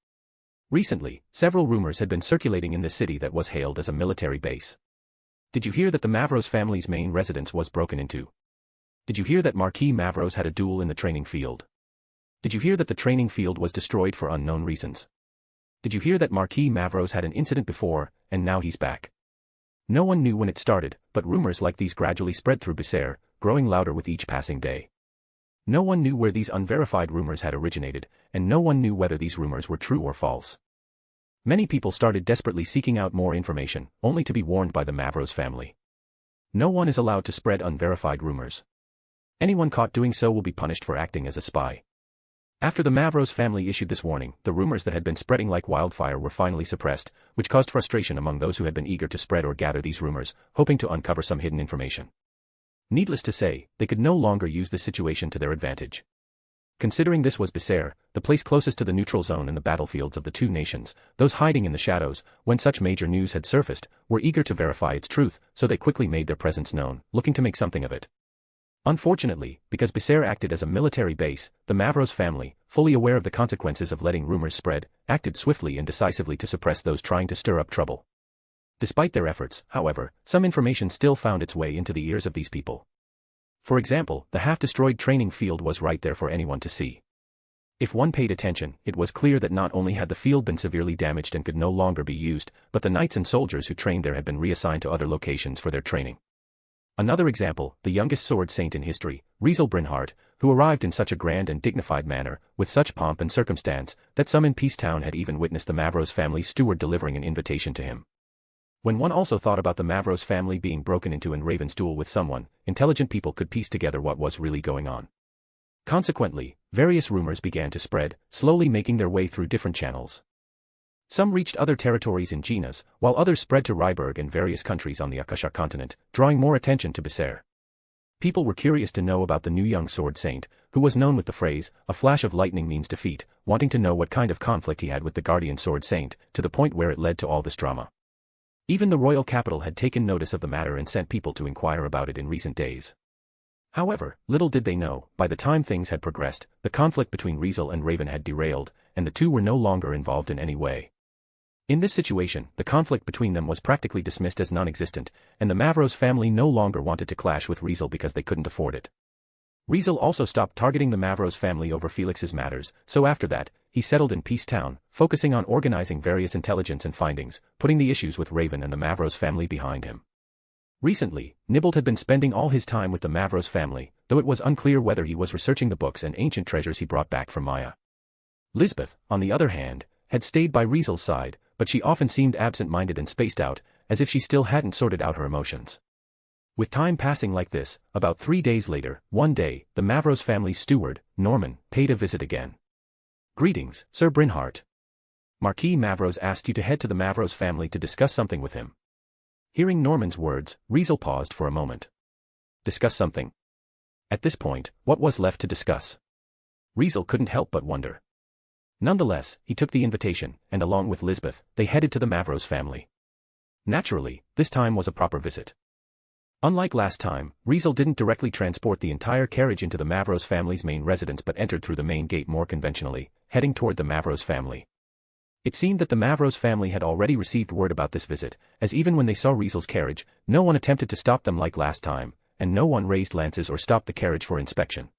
Recently, several rumors had been circulating in this city that was hailed as a military base. Did you hear that the Mavros family's main residence was broken into? Did you hear that Marquis Mavros had a duel in the training field? Did you hear that the training field was destroyed for unknown reasons? Did you hear that Marquis Mavros had an incident before, and now he's back? No one knew when it started, but rumors like these gradually spread through Becerre, growing louder with each passing day. No one knew where these unverified rumors had originated, and no one knew whether these rumors were true or false. Many people started desperately seeking out more information, only to be warned by the Mavros family. No one is allowed to spread unverified rumors. Anyone caught doing so will be punished for acting as a spy. After the Mavros family issued this warning, the rumors that had been spreading like wildfire were finally suppressed, which caused frustration among those who had been eager to spread or gather these rumors, hoping to uncover some hidden information. Needless to say, they could no longer use this situation to their advantage. Considering this was Becerre, the place closest to the neutral zone in the battlefields of the two nations, those hiding in the shadows, when such major news had surfaced, were eager to verify its truth, so they quickly made their presence known, looking to make something of it. Unfortunately, because Becerre acted as a military base, the Mavros family, fully aware of the consequences of letting rumors spread, acted swiftly and decisively to suppress those trying to stir up trouble. Despite their efforts, however, some information still found its way into the ears of these people. For example, the half-destroyed training field was right there for anyone to see. If one paid attention, it was clear that not only had the field been severely damaged and could no longer be used, but the knights and soldiers who trained there had been reassigned to other locations for their training. Another example, the youngest sword saint in history, Riezel, who arrived in such a grand and dignified manner, with such pomp and circumstance, that some in Peacetown had even witnessed the Mavros family's steward delivering an invitation to him. When one also thought about the Mavros family being broken into in Raven's duel with someone, intelligent people could piece together what was really going on. Consequently, various rumors began to spread, slowly making their way through different channels. Some reached other territories in Genas, while others spread to Ryberg and various countries on the Akasha continent, drawing more attention to Becerre. People were curious to know about the new young sword saint, who was known with the phrase, "A flash of lightning means defeat," wanting to know what kind of conflict he had with the guardian sword saint, to the point where it led to all this drama. Even the royal capital had taken notice of the matter and sent people to inquire about it in recent days. However, little did they know, by the time things had progressed, the conflict between Riezel and Raven had derailed, and the two were no longer involved in any way. In this situation, the conflict between them was practically dismissed as non-existent, and the Mavros family no longer wanted to clash with Riezel because they couldn't afford it. Riezel also stopped targeting the Mavros family over Felix's matters, so after that, he settled in Peacetown, focusing on organizing various intelligence and findings, putting the issues with Raven and the Mavros family behind him. Recently, Nibbled had been spending all his time with the Mavros family, though it was unclear whether he was researching the books and ancient treasures he brought back from Maya. Lisbeth, on the other hand, had stayed by Riezel's side, but she often seemed absent-minded and spaced out, as if she still hadn't sorted out her emotions. With time passing like this, about 3 days later, one day, the Mavros family's steward, Norman, paid a visit again. "Greetings, Sir Brynhart. Marquis Mavros asked you to head to the Mavros family to discuss something with him." Hearing Norman's words, Riezel paused for a moment. Discuss something? At this point, what was left to discuss? Riezel couldn't help but wonder. Nonetheless, he took the invitation, and along with Lisbeth, they headed to the Mavros family. Naturally, this time was a proper visit. Unlike last time, Riezel didn't directly transport the entire carriage into the Mavros family's main residence but entered through the main gate more conventionally, heading toward the Mavros family. It seemed that the Mavros family had already received word about this visit, as even when they saw Riezel's carriage, no one attempted to stop them like last time, and no one raised lances or stopped the carriage for inspection.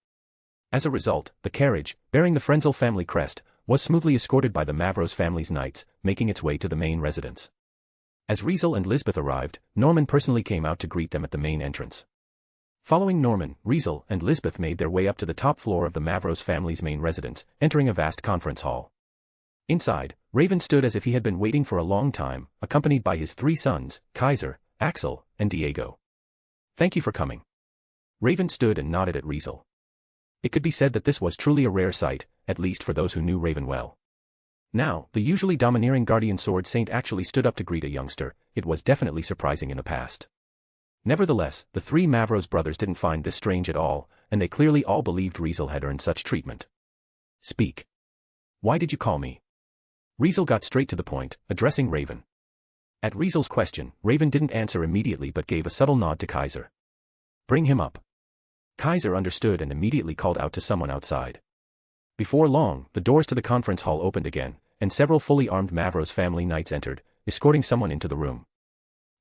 As a result, the carriage, bearing the Frenzel family crest, was smoothly escorted by the Mavros family's knights, making its way to the main residence. As Riezel and Lisbeth arrived, Norman personally came out to greet them at the main entrance. Following Norman, Riezel and Lisbeth made their way up to the top floor of the Mavros family's main residence, entering a vast conference hall. Inside, Raven stood as if he had been waiting for a long time, accompanied by his 3 sons, Kaiser, Axel, and Diego. "Thank you for coming." Raven stood and nodded at Riezel. It could be said that this was truly a rare sight, at least for those who knew Raven well. Now, the usually domineering guardian sword saint actually stood up to greet a youngster. It was definitely surprising in the past. Nevertheless, the 3 Mavros brothers didn't find this strange at all, and they clearly all believed Riezel had earned such treatment. "Speak. Why did you call me?" Riezel got straight to the point, addressing Raven. At Riezel's question, Raven didn't answer immediately but gave a subtle nod to Kaiser. "Bring him up." Kaiser understood and immediately called out to someone outside. Before long, the doors to the conference hall opened again, and several fully armed Mavros family knights entered, escorting someone into the room.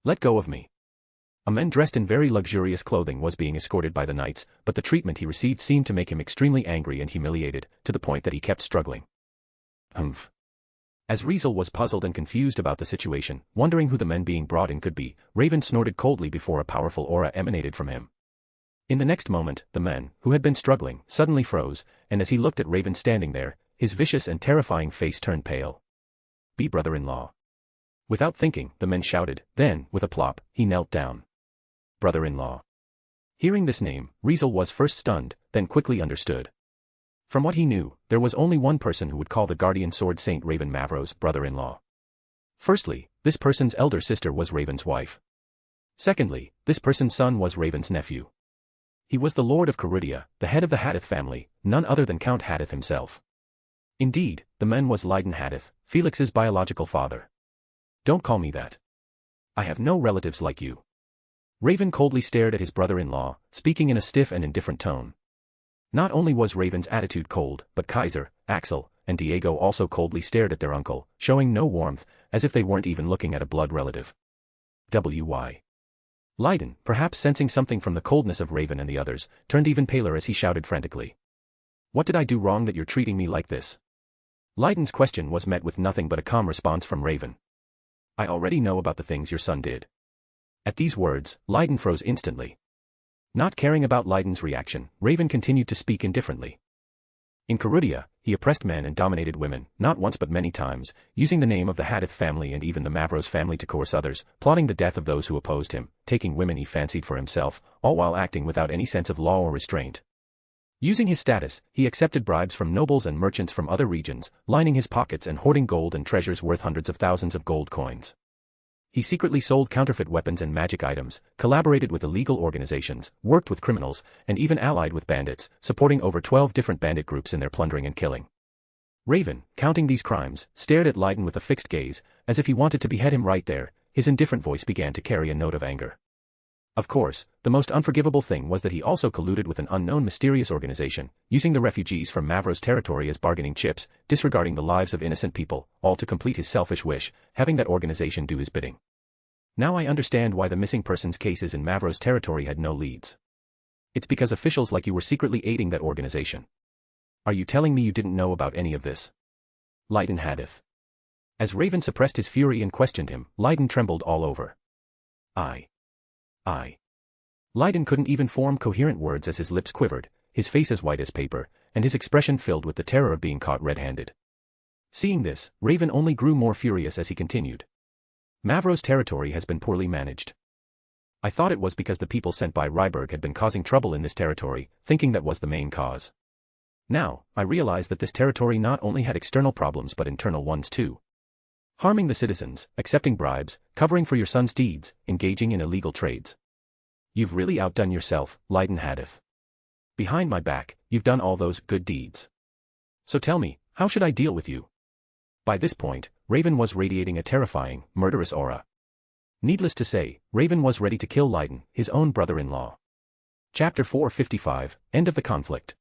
"Let go of me." A man dressed in very luxurious clothing was being escorted by the knights, but the treatment he received seemed to make him extremely angry and humiliated, to the point that he kept struggling. "Humph." As Riezel was puzzled and confused about the situation, wondering who the men being brought in could be, Raven snorted coldly before a powerful aura emanated from him. In the next moment, the man, who had been struggling, suddenly froze, and as he looked at Raven standing there, his vicious and terrifying face turned pale. "Be brother-in-law." Without thinking, the man shouted, then, with a plop, he knelt down. Brother-in-law. Hearing this name, Riezel was first stunned, then quickly understood. From what he knew, there was only one person who would call the guardian sword saint Raven Mavro's brother-in-law. Firstly, this person's elder sister was Raven's wife. Secondly, this person's son was Raven's nephew. He was the Lord of Carudia, the head of the Hadith family, none other than Count Hadith himself. Indeed, the man was Leiden Hadith, Felix's biological father. Don't call me that. I have no relatives like you. Raven coldly stared at his brother-in-law, speaking in a stiff and indifferent tone. Not only was Raven's attitude cold, but Kaiser, Axel, and Diego also coldly stared at their uncle, showing no warmth, as if they weren't even looking at a blood relative. W.Y. Leiden, perhaps sensing something from the coldness of Raven and the others, turned even paler as he shouted frantically. What did I do wrong that you're treating me like this? Leiden's question was met with nothing but a calm response from Raven. I already know about the things your son did. At these words, Leiden froze instantly. Not caring about Leiden's reaction, Raven continued to speak indifferently. In Carudia, he oppressed men and dominated women, not once but many times, using the name of the Hadith family and even the Mavros family to coerce others, plotting the death of those who opposed him, taking women he fancied for himself, all while acting without any sense of law or restraint. Using his status, he accepted bribes from nobles and merchants from other regions, lining his pockets and hoarding gold and treasures worth hundreds of thousands of gold coins. He secretly sold counterfeit weapons and magic items, collaborated with illegal organizations, worked with criminals, and even allied with bandits, supporting over 12 different bandit groups in their plundering and killing. Raven, counting these crimes, stared at Leiden with a fixed gaze, as if he wanted to behead him right there. His indifferent voice began to carry a note of anger. Of course, the most unforgivable thing was that he also colluded with an unknown mysterious organization, using the refugees from Mavros territory as bargaining chips, disregarding the lives of innocent people, all to complete his selfish wish, having that organization do his bidding. Now I understand why the missing persons cases in Mavros territory had no leads. It's because officials like you were secretly aiding that organization. Are you telling me you didn't know about any of this? Leiden Hadith. As Raven suppressed his fury and questioned him, Leiden trembled all over. I. Leiden couldn't even form coherent words as his lips quivered, his face as white as paper, and his expression filled with the terror of being caught red-handed. Seeing this, Raven only grew more furious as he continued. Mavros territory has been poorly managed. I thought it was because the people sent by Ryberg had been causing trouble in this territory, thinking that was the main cause. Now, I realize that this territory not only had external problems but internal ones too. Harming the citizens, accepting bribes, covering for your son's deeds, engaging in illegal trades. You've really outdone yourself, Leiden Hadith. Behind my back, you've done all those good deeds. So tell me, how should I deal with you? By this point, Raven was radiating a terrifying, murderous aura. Needless to say, Raven was ready to kill Leiden, his own brother-in-law. Chapter 455, End of the Conflict.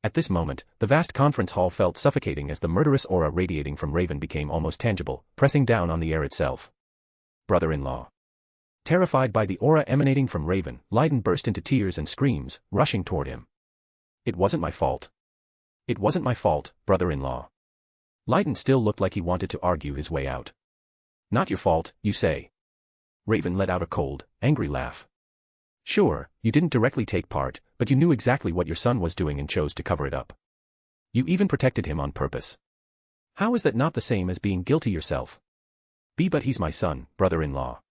At this moment, the vast conference hall felt suffocating as the murderous aura radiating from Raven became almost tangible, pressing down on the air itself. Brother-in-law. Terrified by the aura emanating from Raven, Leiden burst into tears and screams, rushing toward him. It wasn't my fault. It wasn't my fault, brother-in-law. Leiden still looked like he wanted to argue his way out. Not your fault, you say. Raven let out a cold, angry laugh. Sure, you didn't directly take part, but you knew exactly what your son was doing and chose to cover it up. You even protected him on purpose. How is that not the same as being guilty yourself? But he's my son, brother-in-law.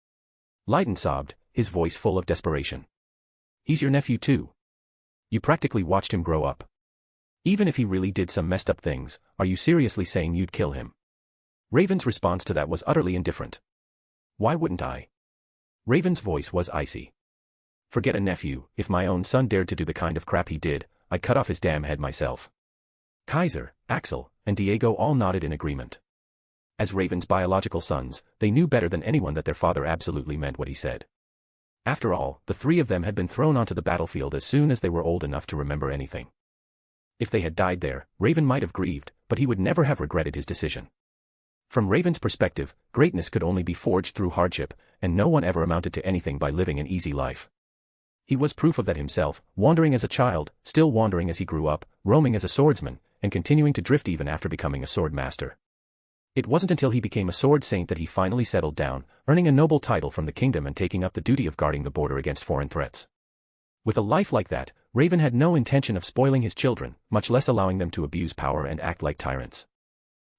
Leiden sobbed, his voice full of desperation. He's your nephew too. You practically watched him grow up. Even if he really did some messed up things, are you seriously saying you'd kill him? Raven's response to that was utterly indifferent. Why wouldn't I? Raven's voice was icy. Forget a nephew, if my own son dared to do the kind of crap he did, I'd cut off his damn head myself. Kaiser, Axel, and Diego all nodded in agreement. As Raven's biological sons, they knew better than anyone that their father absolutely meant what he said. After all, the three of them had been thrown onto the battlefield as soon as they were old enough to remember anything. If they had died there, Raven might have grieved, but he would never have regretted his decision. From Raven's perspective, greatness could only be forged through hardship, and no one ever amounted to anything by living an easy life. He was proof of that himself, wandering as a child, still wandering as he grew up, roaming as a swordsman, and continuing to drift even after becoming a sword master. It wasn't until he became a sword saint that he finally settled down, earning a noble title from the kingdom and taking up the duty of guarding the border against foreign threats. With a life like that, Raven had no intention of spoiling his children, much less allowing them to abuse power and act like tyrants.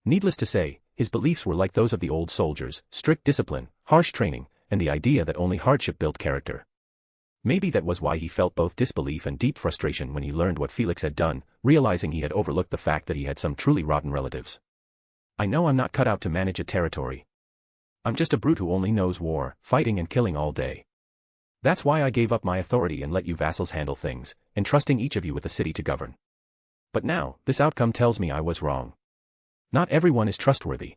Needless to say, his beliefs were like those of the old soldiers, strict discipline, harsh training, and the idea that only hardship built character. Maybe that was why he felt both disbelief and deep frustration when he learned what Felix had done, realizing he had overlooked the fact that he had some truly rotten relatives. I know I'm not cut out to manage a territory. I'm just a brute who only knows war, fighting and killing all day. That's why I gave up my authority and let you vassals handle things, entrusting each of you with a city to govern. But now, this outcome tells me I was wrong. Not everyone is trustworthy.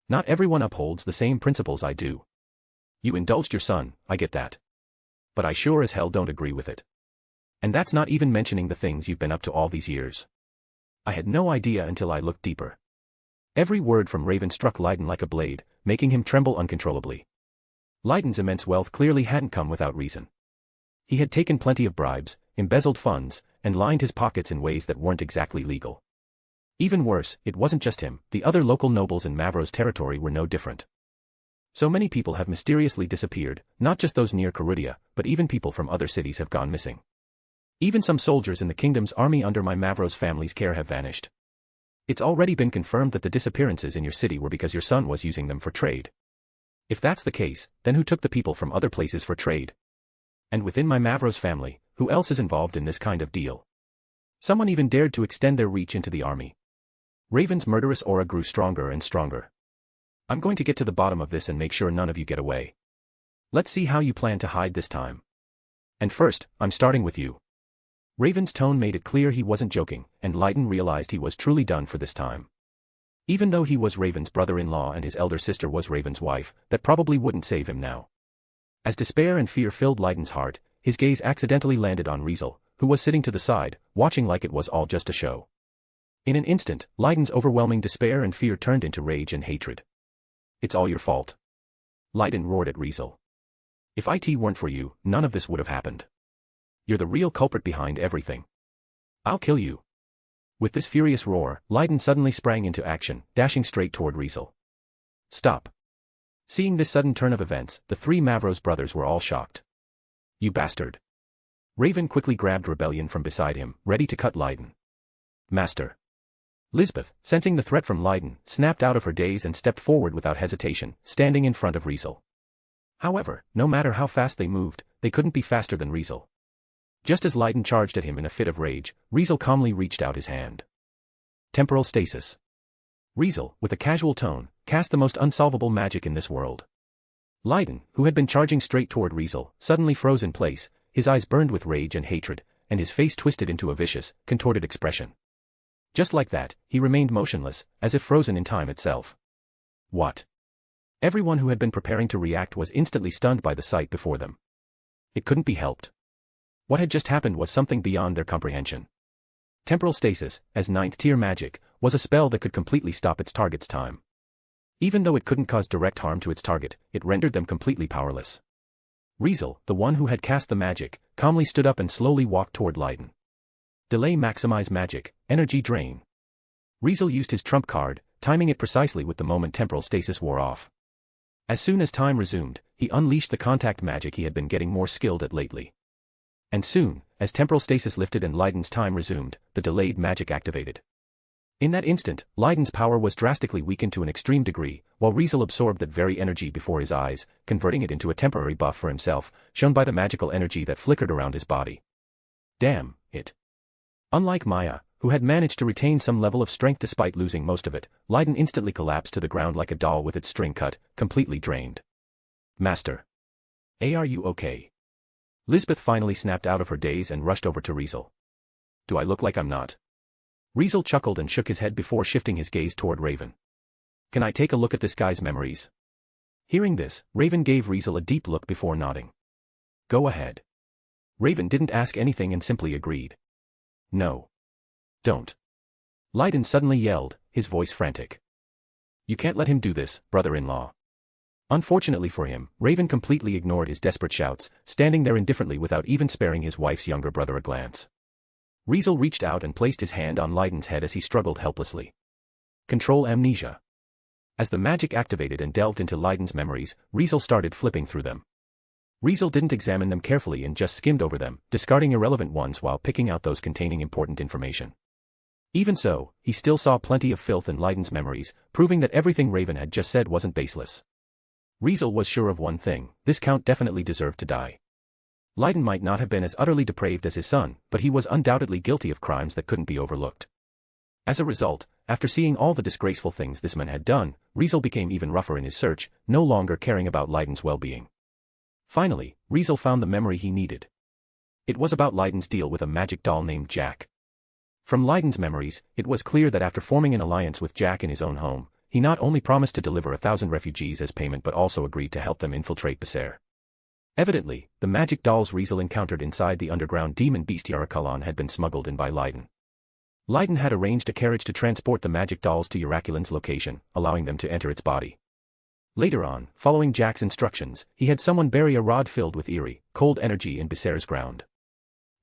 Not everyone upholds the same principles I do. You indulged your son, I get that. But I sure as hell don't agree with it. And that's not even mentioning the things you've been up to all these years. I had no idea until I looked deeper. Every word from Raven struck Leiden like a blade, making him tremble uncontrollably. Leiden's immense wealth clearly hadn't come without reason. He had taken plenty of bribes, embezzled funds, and lined his pockets in ways that weren't exactly legal. Even worse, it wasn't just him, the other local nobles in Mavro's territory were no different. So many people have mysteriously disappeared, not just those near Carudia, but even people from other cities have gone missing. Even some soldiers in the kingdom's army under my Mavro's family's care have vanished. It's already been confirmed that the disappearances in your city were because your son was using them for trade. If that's the case, then who took the people from other places for trade? And within my Mavro's family, who else is involved in this kind of deal? Someone even dared to extend their reach into the army. Raven's murderous aura grew stronger and stronger. I'm going to get to the bottom of this and make sure none of you get away. Let's see how you plan to hide this time. And first, I'm starting with you. Raven's tone made it clear he wasn't joking, and Leiden realized he was truly done for this time. Even though he was Raven's brother-in-law and his elder sister was Raven's wife, that probably wouldn't save him now. As despair and fear filled Leiden's heart, his gaze accidentally landed on Riezel, who was sitting to the side, watching like it was all just a show. In an instant, Leiden's overwhelming despair and fear turned into rage and hatred. It's all your fault. Leiden roared at Riezel. If it weren't for you, none of this would have happened. You're the real culprit behind everything. I'll kill you. With this furious roar, Leiden suddenly sprang into action, dashing straight toward Riezel. Stop. Seeing this sudden turn of events, the three Mavros brothers were all shocked. You bastard. Raven quickly grabbed Rebellion from beside him, ready to cut Leiden. Master. Lisbeth, sensing the threat from Leiden, snapped out of her daze and stepped forward without hesitation, standing in front of Riezel. However, no matter how fast they moved, they couldn't be faster than Riezel. Just as Leiden charged at him in a fit of rage, Riezel calmly reached out his hand. Temporal stasis. Riezel, with a casual tone, cast the most unsolvable magic in this world. Leiden, who had been charging straight toward Riezel, suddenly froze in place, his eyes burned with rage and hatred, and his face twisted into a vicious, contorted expression. Just like that, he remained motionless, as if frozen in time itself. What? Everyone who had been preparing to react was instantly stunned by the sight before them. It couldn't be helped. What had just happened was something beyond their comprehension. Temporal stasis, as ninth-tier magic, was a spell that could completely stop its target's time. Even though it couldn't cause direct harm to its target, it rendered them completely powerless. Riezel, the one who had cast the magic, calmly stood up and slowly walked toward Leiden. Delay maximize magic, energy drain. Riezel used his trump card, timing it precisely with the moment temporal stasis wore off. As soon as time resumed, he unleashed the contact magic he had been getting more skilled at lately. And soon, as temporal stasis lifted and Leiden's time resumed, the delayed magic activated. In that instant, Leiden's power was drastically weakened to an extreme degree, while Riezel absorbed that very energy before his eyes, converting it into a temporary buff for himself, shown by the magical energy that flickered around his body. Damn it. Unlike Maya, who had managed to retain some level of strength despite losing most of it, Leiden instantly collapsed to the ground like a doll with its string cut, completely drained. Master. Are you okay? Lisbeth finally snapped out of her daze and rushed over to Riezel. Do I look like I'm not? Riezel chuckled and shook his head before shifting his gaze toward Raven. Can I take a look at this guy's memories? Hearing this, Raven gave Riezel a deep look before nodding. Go ahead. Raven didn't ask anything and simply agreed. No. Don't. Leiden suddenly yelled, his voice frantic. You can't let him do this, brother-in-law. Unfortunately for him, Raven completely ignored his desperate shouts, standing there indifferently without even sparing his wife's younger brother a glance. Riezel reached out and placed his hand on Leiden's head as he struggled helplessly. Control amnesia. As the magic activated and delved into Leiden's memories, Riezel started flipping through them. Riezel didn't examine them carefully and just skimmed over them, discarding irrelevant ones while picking out those containing important information. Even so, he still saw plenty of filth in Leiden's memories, proving that everything Raven had just said wasn't baseless. Riezel was sure of one thing: this count definitely deserved to die. Leiden might not have been as utterly depraved as his son, but he was undoubtedly guilty of crimes that couldn't be overlooked. As a result, after seeing all the disgraceful things this man had done, Riezel became even rougher in his search, no longer caring about Leiden's well-being. Finally, Riezel found the memory he needed. It was about Leiden's deal with a magic doll named Jack. From Leiden's memories, it was clear that after forming an alliance with Jack in his own home, he not only promised to deliver 1,000 refugees as payment but also agreed to help them infiltrate Becer. Evidently, the magic dolls Riezel encountered inside the underground demon beast Yarakulan had been smuggled in by Leiden. Leiden had arranged a carriage to transport the magic dolls to Yarakulan's location, allowing them to enter its body. Later on, following Jack's instructions, he had someone bury a rod filled with eerie, cold energy in Becer's ground.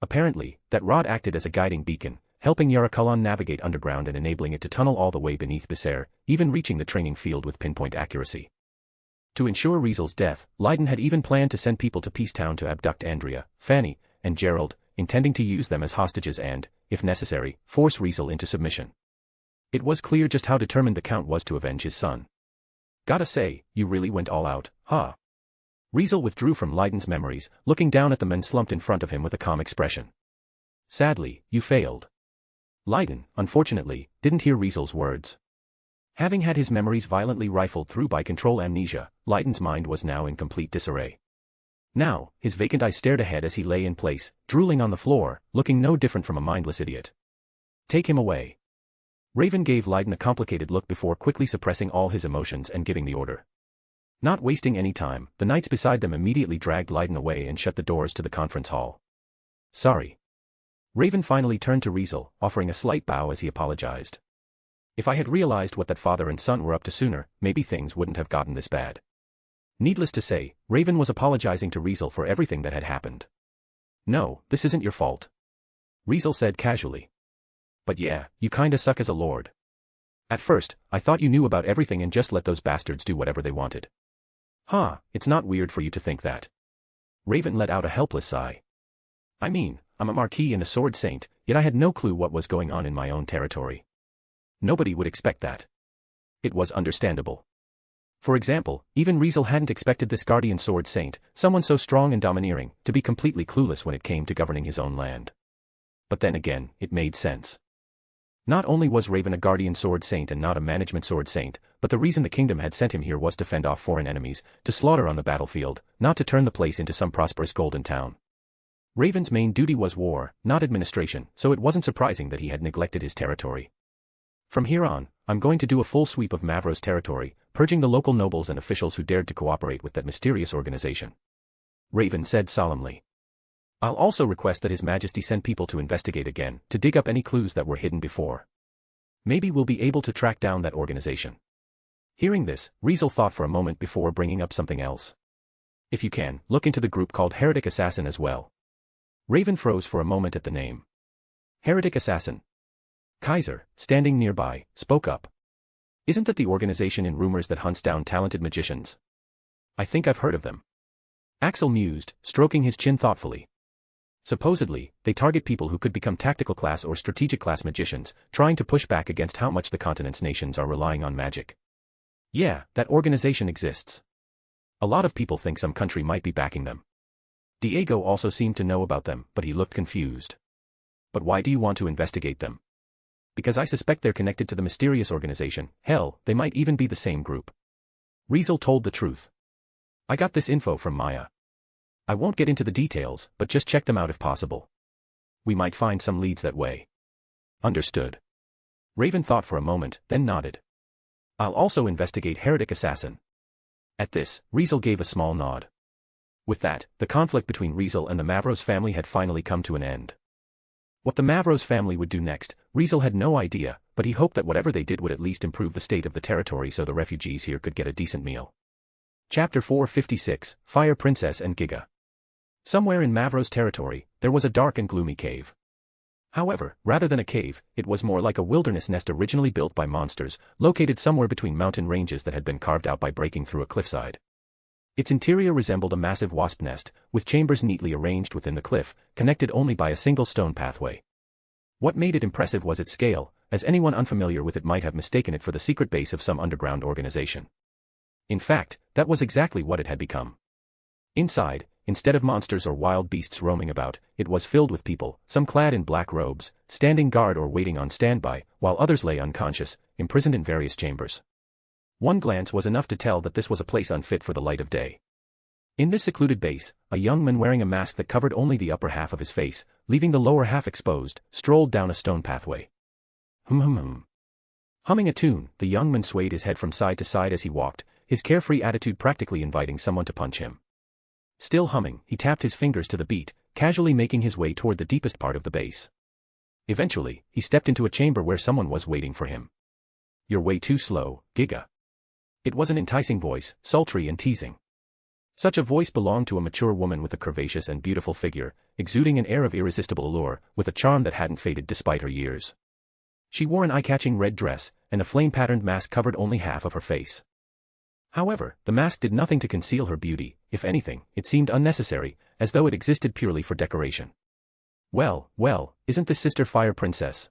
Apparently, that rod acted as a guiding beacon, helping Yarakulan navigate underground and enabling it to tunnel all the way beneath Becer, even reaching the training field with pinpoint accuracy. To ensure Riezel's death, Leiden had even planned to send people to Peacetown to abduct Andrea, Fanny, and Gerald, intending to use them as hostages and, if necessary, force Riezel into submission. It was clear just how determined the Count was to avenge his son. Gotta say, you really went all out, huh? Riezel withdrew from Leiden's memories, looking down at the men slumped in front of him with a calm expression. Sadly, you failed. Leiden, unfortunately, didn't hear Riezel's words. Having had his memories violently rifled through by control amnesia, Leiden's mind was now in complete disarray. Now, his vacant eyes stared ahead as he lay in place, drooling on the floor, looking no different from a mindless idiot. Take him away. Raven gave Leiden a complicated look before quickly suppressing all his emotions and giving the order. Not wasting any time, the knights beside them immediately dragged Leiden away and shut the doors to the conference hall. Sorry. Raven finally turned to Riezel, offering a slight bow as he apologized. If I had realized what that father and son were up to sooner, maybe things wouldn't have gotten this bad. Needless to say, Raven was apologizing to Riezel for everything that had happened. No, this isn't your fault. Riezel said casually. But yeah, you kinda suck as a lord. At first, I thought you knew about everything and just let those bastards do whatever they wanted. Huh, it's not weird for you to think that. Raven let out a helpless sigh. I mean, I'm a Marquis and a Sword Saint, yet I had no clue what was going on in my own territory. Nobody would expect that. It was understandable. For example, even Riezel hadn't expected this Guardian Sword Saint, someone so strong and domineering, to be completely clueless when it came to governing his own land. But then again, it made sense. Not only was Raven a Guardian Sword Saint and not a Management Sword Saint, but the reason the kingdom had sent him here was to fend off foreign enemies, to slaughter on the battlefield, not to turn the place into some prosperous golden town. Raven's main duty was war, not administration, so it wasn't surprising that he had neglected his territory. From here on, I'm going to do a full sweep of Mavro's territory, purging the local nobles and officials who dared to cooperate with that mysterious organization. Raven said solemnly. I'll also request that His Majesty send people to investigate again, to dig up any clues that were hidden before. Maybe we'll be able to track down that organization. Hearing this, Riezel thought for a moment before bringing up something else. If you can, look into the group called Heretic Assassin as well. Raven froze for a moment at the name. Heretic Assassin. Kaiser, standing nearby, spoke up. Isn't that the organization in rumors that hunts down talented magicians? I think I've heard of them. Axel mused, stroking his chin thoughtfully. Supposedly, they target people who could become tactical class or strategic class magicians, trying to push back against how much the continent's nations are relying on magic. Yeah, that organization exists. A lot of people think some country might be backing them. Diego also seemed to know about them, but he looked confused. But why do you want to investigate them? Because I suspect they're connected to the mysterious organization, hell, they might even be the same group. Riezel told the truth. I got this info from Maya. I won't get into the details, but just check them out if possible. We might find some leads that way. Understood. Raven thought for a moment, then nodded. I'll also investigate Heretic Assassin. At this, Riezel gave a small nod. With that, the conflict between Riezel and the Mavros family had finally come to an end. What the Mavros family would do next, Riezel had no idea, but he hoped that whatever they did would at least improve the state of the territory so the refugees here could get a decent meal. Chapter 456, Fire Princess and Giga. Somewhere in Mavros territory, there was a dark and gloomy cave. However, rather than a cave, it was more like a wilderness nest originally built by monsters, located somewhere between mountain ranges that had been carved out by breaking through a cliffside. Its interior resembled a massive wasp nest, with chambers neatly arranged within the cliff, connected only by a single stone pathway. What made it impressive was its scale, as anyone unfamiliar with it might have mistaken it for the secret base of some underground organization. In fact, that was exactly what it had become. Inside, instead of monsters or wild beasts roaming about, it was filled with people, some clad in black robes, standing guard or waiting on standby, while others lay unconscious, imprisoned in various chambers. One glance was enough to tell that this was a place unfit for the light of day. In this secluded base, a young man wearing a mask that covered only the upper half of his face, leaving the lower half exposed, strolled down a stone pathway. Humming a tune, the young man swayed his head from side to side as he walked, his carefree attitude practically inviting someone to punch him. Still humming, he tapped his fingers to the beat, casually making his way toward the deepest part of the base. Eventually, he stepped into a chamber where someone was waiting for him. "You're way too slow, Giga." It was an enticing voice, sultry and teasing. Such a voice belonged to a mature woman with a curvaceous and beautiful figure, exuding an air of irresistible allure, with a charm that hadn't faded despite her years. She wore an eye-catching red dress, and a flame-patterned mask covered only half of her face. However, the mask did nothing to conceal her beauty. If anything, it seemed unnecessary, as though it existed purely for decoration. Well, isn't this Sister Fire Princess?"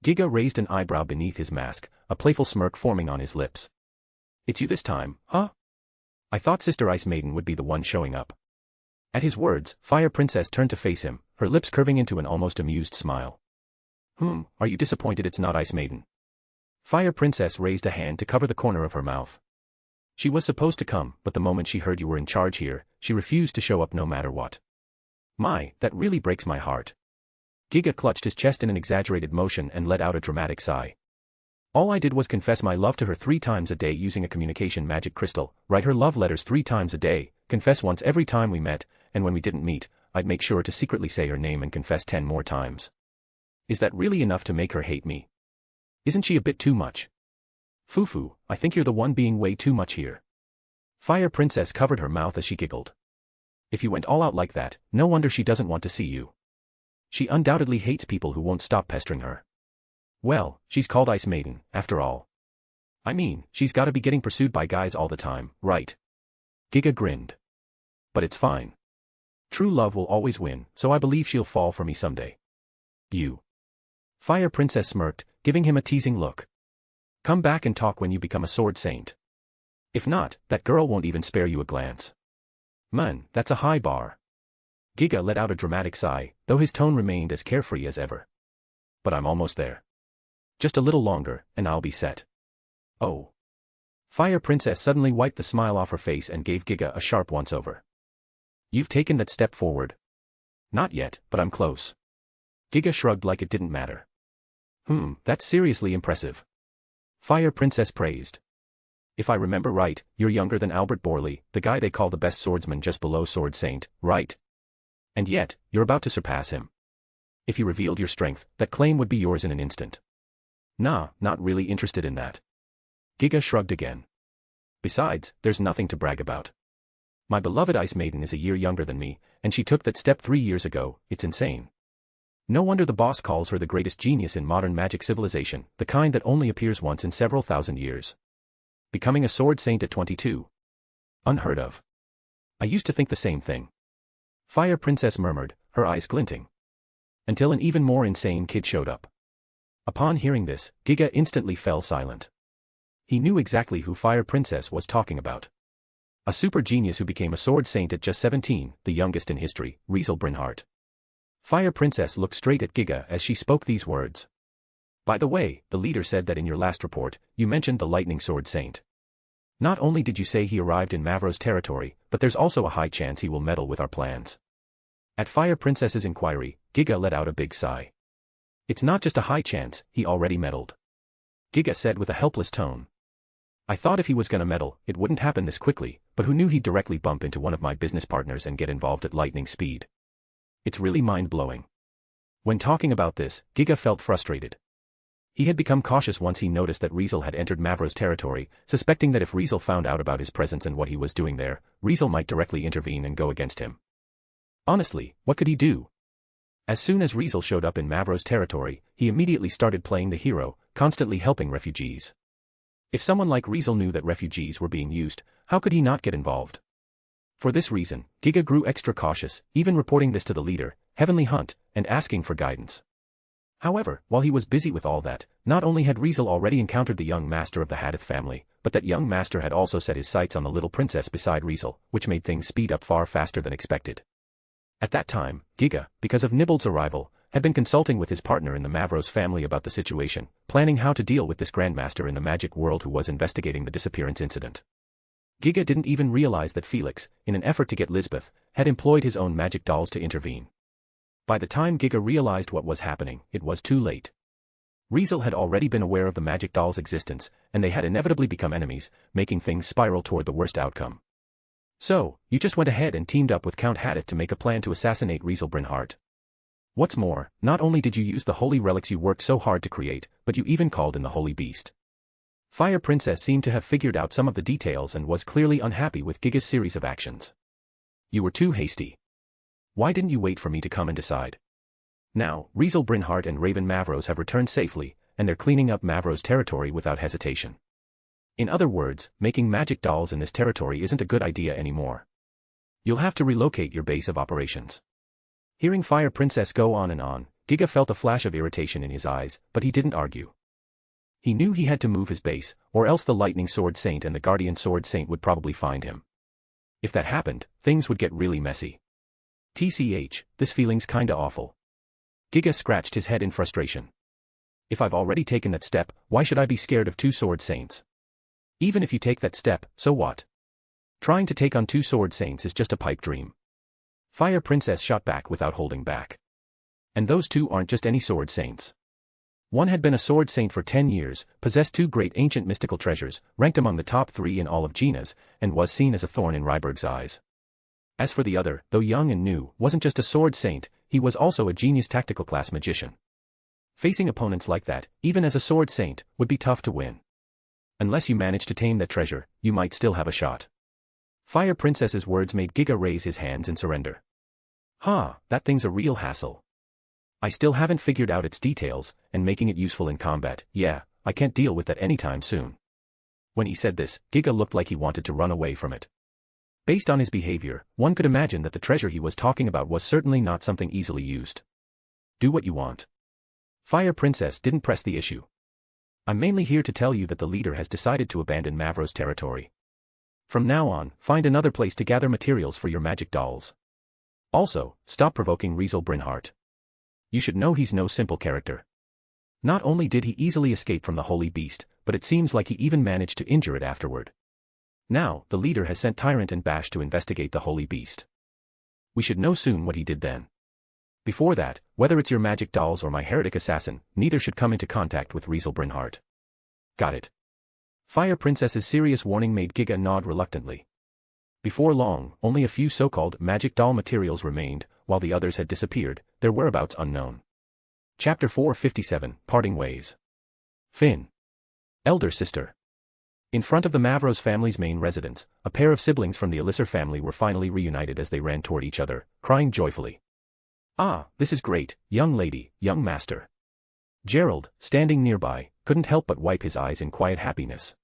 Giga raised an eyebrow beneath his mask, a playful smirk forming on his lips. "It's you this time, huh? I thought Sister Ice Maiden would be the one showing up." At his words, Fire Princess turned to face him, her lips curving into an almost amused smile. Are you disappointed it's not Ice Maiden?" Fire Princess raised a hand to cover the corner of her mouth. "She was supposed to come, but the moment she heard you were in charge here, she refused to show up no matter what." "My, that really breaks my heart." Giga clutched his chest in an exaggerated motion and let out a dramatic sigh. "All I did was confess my love to her 3 times a day using a communication magic crystal, write her love letters 3 times a day, confess once every time we met, and when we didn't meet, I'd make sure to secretly say her name and confess 10 more times. Is that really enough to make her hate me? Isn't she a bit too much?" "Fufu, I think you're the one being way too much here." Fire Princess covered her mouth as she giggled. "If you went all out like that, no wonder she doesn't want to see you. She undoubtedly hates people who won't stop pestering her. Well, she's called Ice Maiden, after all. I mean, she's gotta be getting pursued by guys all the time, right?" Giga grinned. "But it's fine. True love will always win, so I believe she'll fall for me someday." "You." Fire Princess smirked, giving him a teasing look. "Come back and talk when you become a sword saint. If not, that girl won't even spare you a glance." "Man, that's a high bar." Giga let out a dramatic sigh, though his tone remained as carefree as ever. "But I'm almost there. Just a little longer, and I'll be set." "Oh." Fire Princess suddenly wiped the smile off her face and gave Giga a sharp once-over. "You've taken that step forward." "Not yet, but I'm close." Giga shrugged like it didn't matter. That's seriously impressive." Fire Princess praised. "If I remember right, you're younger than Albert Borley, the guy they call the best swordsman just below Sword Saint, right? And yet, you're about to surpass him. If you revealed your strength, that claim would be yours in an instant." "Nah, not really interested in that." Giga shrugged again. "Besides, there's nothing to brag about. My beloved Ice Maiden is a year younger than me, and she took that step 3 years ago. It's insane. No wonder the boss calls her the greatest genius in modern magic civilization, the kind that only appears once in several thousand years. Becoming a sword saint at 22. Unheard of. I used to think the same thing." Fire Princess murmured, her eyes glinting. Until an even more insane kid showed up. Upon hearing this, Giga instantly fell silent. He knew exactly who Fire Princess was talking about. A super genius who became a sword saint at just 17, the youngest in history, Riezel Brynhart. Fire Princess looked straight at Giga as she spoke these words. "By the way, the leader said that in your last report, you mentioned the Lightning Sword Saint. Not only did you say he arrived in Mavro's territory, but there's also a high chance he will meddle with our plans." At Fire Princess's inquiry, Giga let out a big sigh. "It's not just a high chance, he already meddled." Giga said with a helpless tone. "I thought if he was gonna meddle, it wouldn't happen this quickly, but who knew he'd directly bump into one of my business partners and get involved at lightning speed. It's really mind-blowing." When talking about this, Giga felt frustrated. He had become cautious once he noticed that Riezel had entered Mavro's territory, suspecting that if Riezel found out about his presence and what he was doing there, Riezel might directly intervene and go against him. Honestly, what could he do? As soon as Riezel showed up in Mavro's territory, he immediately started playing the hero, constantly helping refugees. If someone like Riezel knew that refugees were being used, how could he not get involved? For this reason, Giga grew extra cautious, even reporting this to the leader, Heavenly Hunt, and asking for guidance. However, while he was busy with all that, not only had Riezel already encountered the young master of the Hadith family, but that young master had also set his sights on the little princess beside Riezel, which made things speed up far faster than expected. At that time, Giga, because of Nibbled's arrival, had been consulting with his partner in the Mavros family about the situation, planning how to deal with this grandmaster in the magic world who was investigating the disappearance incident. Giga didn't even realize that Felix, in an effort to get Lisbeth, had employed his own magic dolls to intervene. By the time Giga realized what was happening, it was too late. Riezel had already been aware of the magic doll's existence, and they had inevitably become enemies, making things spiral toward the worst outcome. So, you just went ahead and teamed up with Count Hadith to make a plan to assassinate Riezel Brynhart. What's more, not only did you use the holy relics you worked so hard to create, but you even called in the holy beast. Fire Princess seemed to have figured out some of the details and was clearly unhappy with Giga's series of actions. You were too hasty. Why didn't you wait for me to come and decide? Now, Riezel Brynhart and Raven Mavros have returned safely, and they're cleaning up Mavros territory without hesitation. In other words, making magic dolls in this territory isn't a good idea anymore. You'll have to relocate your base of operations. Hearing Fire Princess go on and on, Giga felt a flash of irritation in his eyes, but he didn't argue. He knew he had to move his base, or else the Lightning Sword Saint and the Guardian Sword Saint would probably find him. If that happened, things would get really messy. TCH, this feeling's kinda awful. Giga scratched his head in frustration. If I've already taken that step, why should I be scared of two Sword Saints? Even if you take that step, so what? Trying to take on two Sword Saints is just a pipe dream. Fire Princess shot back without holding back. And those two aren't just any Sword Saints. One had been a Sword Saint for 10 years, possessed two great ancient mystical treasures, ranked among the top 3 in all of Gina's, and was seen as a thorn in Ryberg's eyes. As for the other, though young and new, wasn't just a Sword Saint, he was also a genius tactical class magician. Facing opponents like that, even as a Sword Saint, would be tough to win. Unless you manage to tame that treasure, you might still have a shot. Fire Princess's words made Giga raise his hands in surrender. That thing's a real hassle. I still haven't figured out its details, and making it useful in combat, yeah, I can't deal with that anytime soon. When he said this, Giga looked like he wanted to run away from it. Based on his behavior, one could imagine that the treasure he was talking about was certainly not something easily used. Do what you want. Fire Princess didn't press the issue. I'm mainly here to tell you that the leader has decided to abandon Mavros territory. From now on, find another place to gather materials for your magic dolls. Also, stop provoking Riezel Brynhart. You should know he's no simple character. Not only did he easily escape from the holy beast, but it seems like he even managed to injure it afterward. Now, the leader has sent Tyrant and Bash to investigate the holy beast. We should know soon what he did then. Before that, whether it's your magic dolls or my heretic assassin, neither should come into contact with Riezel Brynhart. Got it. Fire Princess's serious warning made Giga nod reluctantly. Before long, only a few so-called magic doll materials remained, while the others had disappeared, their whereabouts unknown. Chapter 457, Parting Ways. Finn. Elder sister. In front of the Mavros family's main residence, a pair of siblings from the Elisir family were finally reunited as they ran toward each other, crying joyfully. This is great, young lady, young master. Gerald, standing nearby, couldn't help but wipe his eyes in quiet happiness.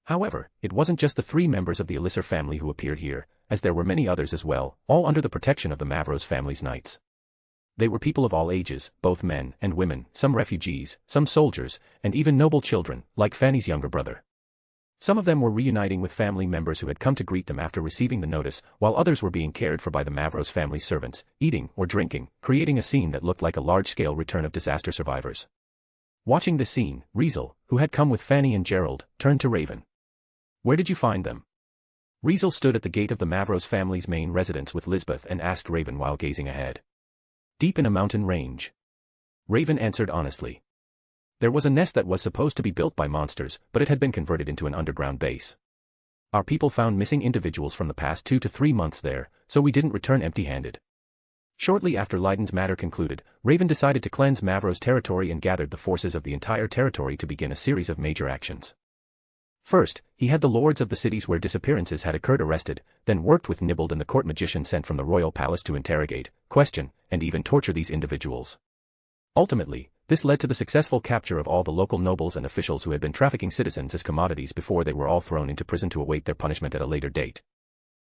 However, it wasn't just the 3 members of the Elisir family who appeared here, as there were many others as well, all under the protection of the Mavros family's knights. They were people of all ages, both men and women, some refugees, some soldiers, and even noble children, like Fanny's younger brother. Some of them were reuniting with family members who had come to greet them after receiving the notice, while others were being cared for by the Mavros family's servants, eating or drinking, creating a scene that looked like a large-scale return of disaster survivors. Watching this scene, Riezel, who had come with Fanny and Gerald, turned to Raven. Where did you find them? Riezel stood at the gate of the Mavros family's main residence with Lisbeth and asked Raven while gazing ahead. Deep in a mountain range. Raven answered honestly. There was a nest that was supposed to be built by monsters, but it had been converted into an underground base. Our people found missing individuals from the past 2 to 3 months there, so we didn't return empty-handed. Shortly after Leiden's matter concluded, Raven decided to cleanse Mavros territory and gathered the forces of the entire territory to begin a series of major actions. First, he had the lords of the cities where disappearances had occurred arrested, then worked with Nibbled and the court magician sent from the royal palace to interrogate, question, and even torture these individuals. Ultimately, this led to the successful capture of all the local nobles and officials who had been trafficking citizens as commodities before they were all thrown into prison to await their punishment at a later date.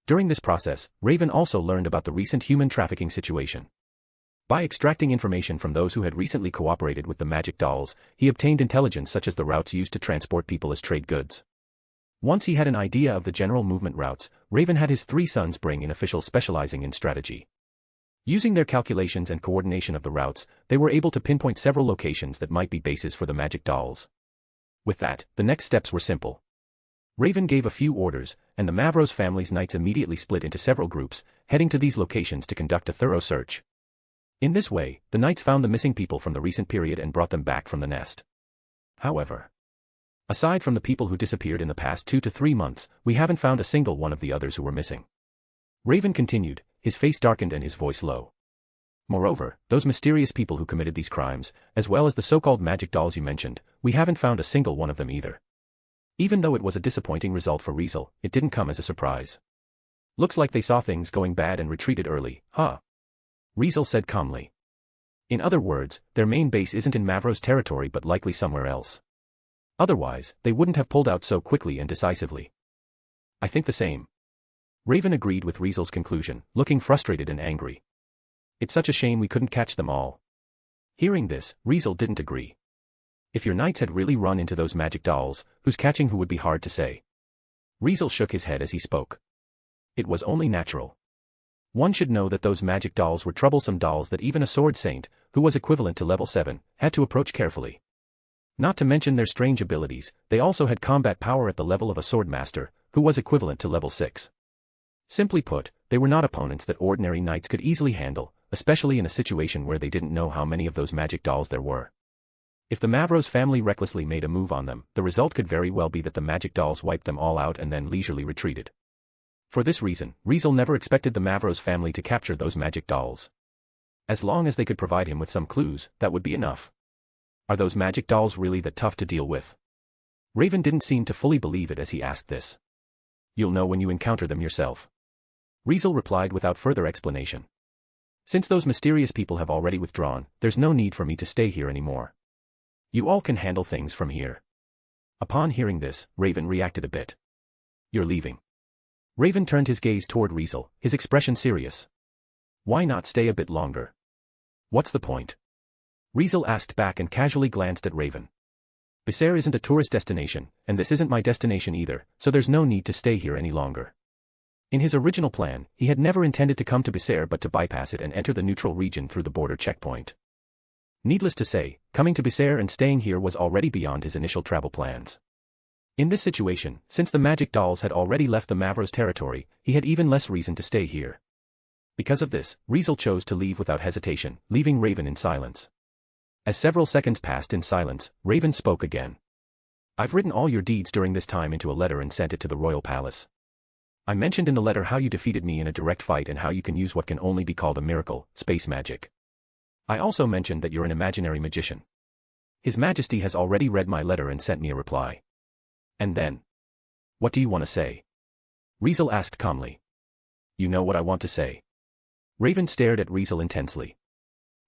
During this process, Raven also learned about the recent human trafficking situation. By extracting information from those who had recently cooperated with the magic dolls, he obtained intelligence such as the routes used to transport people as trade goods. Once he had an idea of the general movement routes, Raven had his 3 sons bring in officials specializing in strategy. Using their calculations and coordination of the routes, they were able to pinpoint several locations that might be bases for the magic dolls. With that, the next steps were simple. Raven gave a few orders, and the Mavros family's knights immediately split into several groups, heading to these locations to conduct a thorough search. In this way, the knights found the missing people from the recent period and brought them back from the nest. However, aside from the people who disappeared in the past 2 to 3 months, we haven't found a single one of the others who were missing. Raven continued, his face darkened and his voice low. Moreover, those mysterious people who committed these crimes, as well as the so-called magic dolls you mentioned, we haven't found a single one of them either. Even though it was a disappointing result for Riezel, it didn't come as a surprise. Looks like they saw things going bad and retreated early, huh? Riezel said calmly. In other words, their main base isn't in Mavros territory but likely somewhere else. Otherwise, they wouldn't have pulled out so quickly and decisively. I think the same. Raven agreed with Riezel's conclusion, looking frustrated and angry. It's such a shame we couldn't catch them all. Hearing this, Riezel didn't agree. If your knights had really run into those magic dolls, whose catching who would be hard to say. Riezel shook his head as he spoke. It was only natural. One should know that those magic dolls were troublesome dolls that even a sword saint, who was equivalent to level 7, had to approach carefully. Not to mention their strange abilities, they also had combat power at the level of a sword master, who was equivalent to level 6. Simply put, they were not opponents that ordinary knights could easily handle, especially in a situation where they didn't know how many of those magic dolls there were. If the Mavros family recklessly made a move on them, the result could very well be that the magic dolls wiped them all out and then leisurely retreated. For this reason, Riezel never expected the Mavros family to capture those magic dolls. As long as they could provide him with some clues, that would be enough. Are those magic dolls really that tough to deal with? Raven didn't seem to fully believe it as he asked this. You'll know when you encounter them yourself. Riezel replied without further explanation. Since those mysterious people have already withdrawn, there's no need for me to stay here anymore. You all can handle things from here. Upon hearing this, Raven reacted a bit. You're leaving. Raven turned his gaze toward Riezel, his expression serious. Why not stay a bit longer? What's the point? Riezel asked back and casually glanced at Raven. Besair isn't a tourist destination, and this isn't my destination either, so there's no need to stay here any longer. In his original plan, he had never intended to come to Besair but to bypass it and enter the neutral region through the border checkpoint. Needless to say, coming to Besair and staying here was already beyond his initial travel plans. In this situation, since the magic dolls had already left the Mavros territory, he had even less reason to stay here. Because of this, Riezel chose to leave without hesitation, leaving Raven in silence. As several seconds passed in silence, Raven spoke again. I've written all your deeds during this time into a letter and sent it to the royal palace. I mentioned in the letter how you defeated me in a direct fight and how you can use what can only be called a miracle, space magic. I also mentioned that you're an imaginary magician. His Majesty has already read my letter and sent me a reply. And then? What do you want to say? Riezel asked calmly. You know what I want to say. Raven stared at Riezel intensely.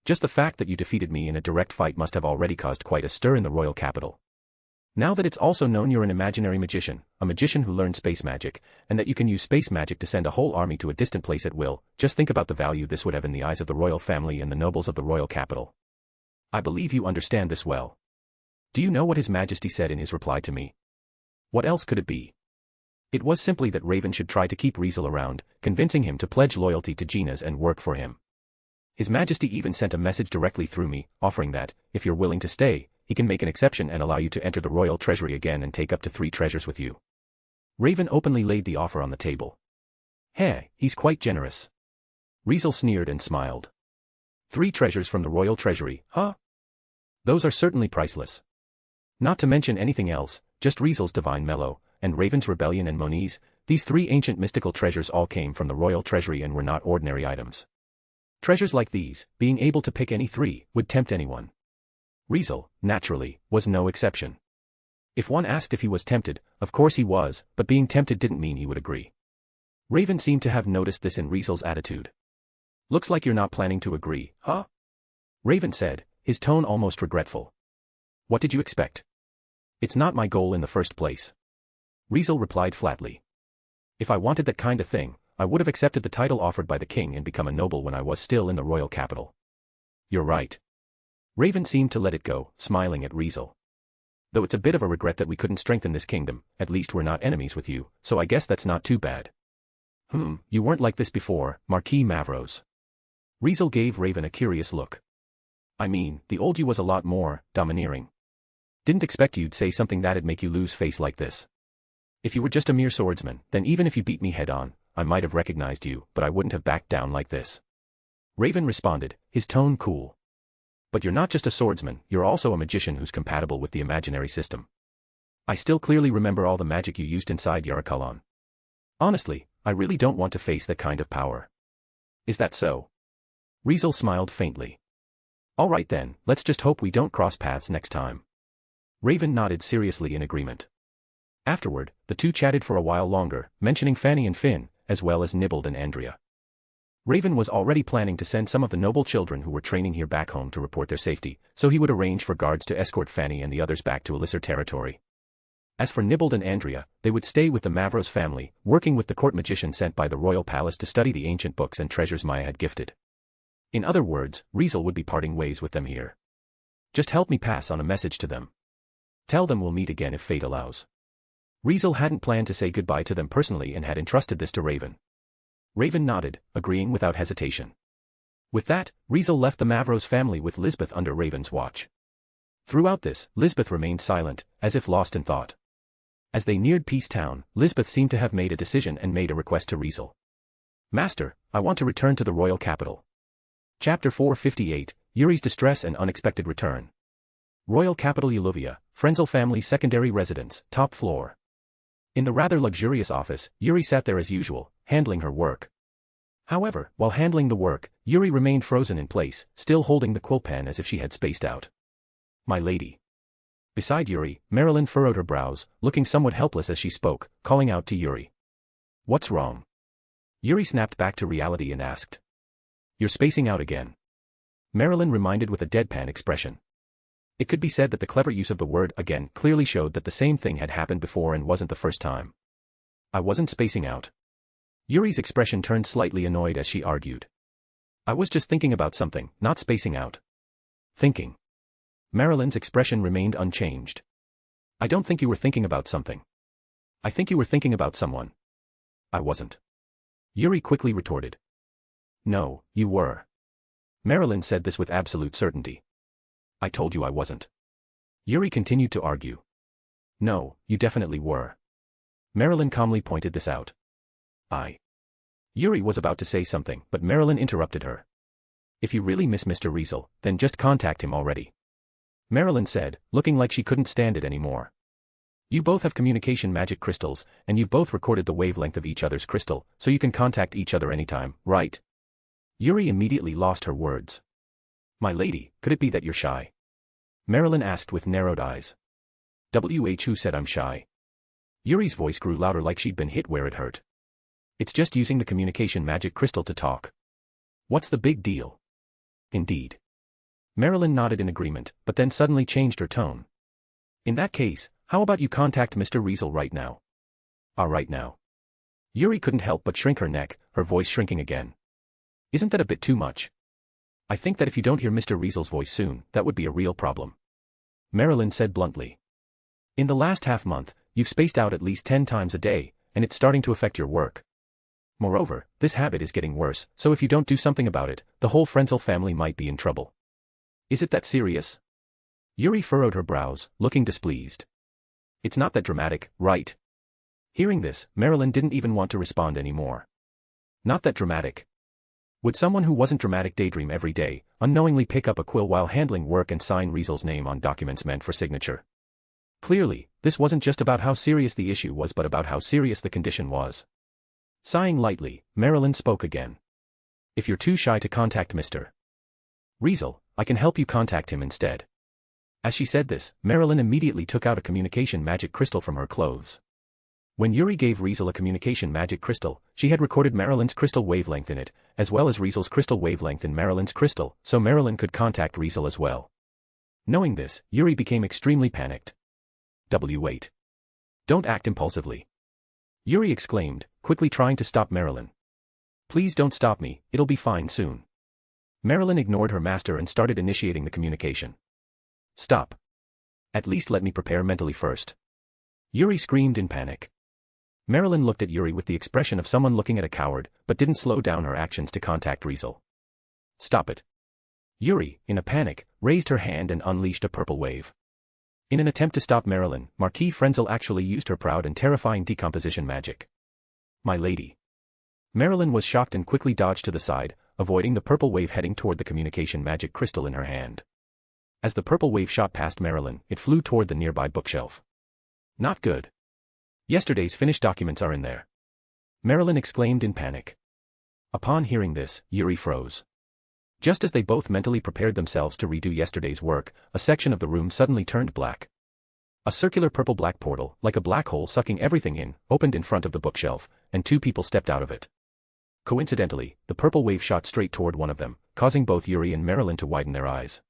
Just the fact that you defeated me in a direct fight must have already caused quite a stir in the royal capital. Now that it's also known you're an imaginary magician, a magician who learned space magic, and that you can use space magic to send a whole army to a distant place at will, just think about the value this would have in the eyes of the royal family and the nobles of the royal capital. I believe you understand this well. Do you know what His Majesty said in his reply to me? What else could it be? It was simply that Raven should try to keep Riezel around, convincing him to pledge loyalty to Gina's and work for him. His Majesty even sent a message directly through me, offering that, if you're willing to stay, he can make an exception and allow you to enter the royal treasury again and take up to 3 treasures with you. Raven openly laid the offer on the table. Hey, he's quite generous. Riezel sneered and smiled. 3 treasures from the royal treasury, huh? Those are certainly priceless. Not to mention anything else, just Riezel's divine mellow, and Raven's rebellion and Moniz, these 3 ancient mystical treasures all came from the royal treasury and were not ordinary items. Treasures like these, being able to pick any 3, would tempt anyone. Riezel, naturally, was no exception. If one asked if he was tempted, of course he was, but being tempted didn't mean he would agree. Raven seemed to have noticed this in Riezel's attitude. Looks like you're not planning to agree, huh? Raven said, his tone almost regretful. What did you expect? It's not my goal in the first place. Riezel replied flatly. If I wanted that kind of thing, I would have accepted the title offered by the king and become a noble when I was still in the royal capital. You're right. Raven seemed to let it go, smiling at Riezel. Though it's a bit of a regret that we couldn't strengthen this kingdom, at least we're not enemies with you, so I guess that's not too bad. You weren't like this before, Marquis Mavros. Riezel gave Raven a curious look. I mean, the old you was a lot more domineering. Didn't expect you'd say something that'd make you lose face like this. If you were just a mere swordsman, then even if you beat me head on, I might have recognized you, but I wouldn't have backed down like this. Raven responded, his tone cool. But you're not just a swordsman, you're also a magician who's compatible with the imaginary system. I still clearly remember all the magic you used inside Yarakalan. Honestly, I really don't want to face that kind of power. Is that so? Riezel smiled faintly. All right then, let's just hope we don't cross paths next time. Raven nodded seriously in agreement. Afterward, the two chatted for a while longer, mentioning Fanny and Finn, as well as Nibbled and Andrea. Raven was already planning to send some of the noble children who were training here back home to report their safety, so he would arrange for guards to escort Fanny and the others back to Elisir territory. As for Nibbled and Andrea, they would stay with the Mavros family, working with the court magician sent by the royal palace to study the ancient books and treasures Maya had gifted. In other words, Riezel would be parting ways with them here. Just help me pass on a message to them. Tell them we'll meet again if fate allows. Riezel hadn't planned to say goodbye to them personally and had entrusted this to Raven. Raven nodded, agreeing without hesitation. With that, Riezel left the Mavros family with Lisbeth under Raven's watch. Throughout this, Lisbeth remained silent, as if lost in thought. As they neared Peace Town, Lisbeth seemed to have made a decision and made a request to Riezel. Master, I want to return to the royal capital. Chapter 458, Yuri's Distress and Unexpected Return. Royal Capital Yuluvia, Frenzel family's secondary residence, top floor. In the rather luxurious office, Yuri sat there as usual, handling her work. However, while handling the work, Yuri remained frozen in place, still holding the quill pen as if she had spaced out. My lady. Beside Yuri, Marilyn furrowed her brows, looking somewhat helpless as she spoke, calling out to Yuri. What's wrong? Yuri snapped back to reality and asked. You're spacing out again. Marilyn reminded with a deadpan expression. It could be said that the clever use of the word again clearly showed that the same thing had happened before and wasn't the first time. I wasn't spacing out. Yuri's expression turned slightly annoyed as she argued. I was just thinking about something, not spacing out. Thinking. Marilyn's expression remained unchanged. I don't think you were thinking about something. I think you were thinking about someone. I wasn't. Yuri quickly retorted. No, you were. Marilyn said this with absolute certainty. I told you I wasn't. Yuri continued to argue. No, you definitely were. Marilyn calmly pointed this out. Yuri was about to say something, but Marilyn interrupted her. If you really miss Mr. Riezel, then just contact him already. Marilyn said, looking like she couldn't stand it anymore. You both have communication magic crystals, and you've both recorded the wavelength of each other's crystal, so you can contact each other anytime, right? Yuri immediately lost her words. My lady, could it be that you're shy? Marilyn asked with narrowed eyes. Who said I'm shy? Yuri's voice grew louder like she'd been hit where it hurt. It's just using the communication magic crystal to talk. What's the big deal? Indeed. Marilyn nodded in agreement, but then suddenly changed her tone. In that case, how about you contact Mr. Riezel right now? Right now. Yuri couldn't help but shrink her neck, her voice shrinking again. Isn't that a bit too much? I think that if you don't hear Mr. Riezel's voice soon, that would be a real problem. Marilyn said bluntly. In the last half-month, you've spaced out at least 10 times a day, and it's starting to affect your work. Moreover, this habit is getting worse, so if you don't do something about it, the whole Frenzel family might be in trouble. Is it that serious? Yuri furrowed her brows, looking displeased. It's not that dramatic, right? Hearing this, Marilyn didn't even want to respond anymore. Not that dramatic. Would someone who wasn't dramatic daydream every day, unknowingly pick up a quill while handling work and sign Riezel's name on documents meant for signature? Clearly, this wasn't just about how serious the issue was but about how serious the condition was. Sighing lightly, Marilyn spoke again. If you're too shy to contact Mr. Riezel, I can help you contact him instead. As she said this, Marilyn immediately took out a communication magic crystal from her clothes. When Yuri gave Riezel a communication magic crystal, she had recorded Marilyn's crystal wavelength in it, as well as Riezel's crystal wavelength in Marilyn's crystal, so Marilyn could contact Riezel as well. Knowing this, Yuri became extremely panicked. Wait. Don't act impulsively. Yuri exclaimed, quickly trying to stop Marilyn. Please don't stop me, it'll be fine soon. Marilyn ignored her master and started initiating the communication. Stop. At least let me prepare mentally first. Yuri screamed in panic. Marilyn looked at Yuri with the expression of someone looking at a coward, but didn't slow down her actions to contact Riezel. Stop it. Yuri, in a panic, raised her hand and unleashed a purple wave. In an attempt to stop Marilyn, Marquis Frenzel actually used her proud and terrifying decomposition magic. My lady. Marilyn was shocked and quickly dodged to the side, avoiding the purple wave heading toward the communication magic crystal in her hand. As the purple wave shot past Marilyn, it flew toward the nearby bookshelf. Not good. Yesterday's finished documents are in there. Marilyn exclaimed in panic. Upon hearing this, Yuri froze. Just as they both mentally prepared themselves to redo yesterday's work, a section of the room suddenly turned black. A circular purple-black portal, like a black hole sucking everything in, opened in front of the bookshelf, and two people stepped out of it. Coincidentally, the purple wave shot straight toward one of them, causing both Yuri and Marilyn to widen their eyes.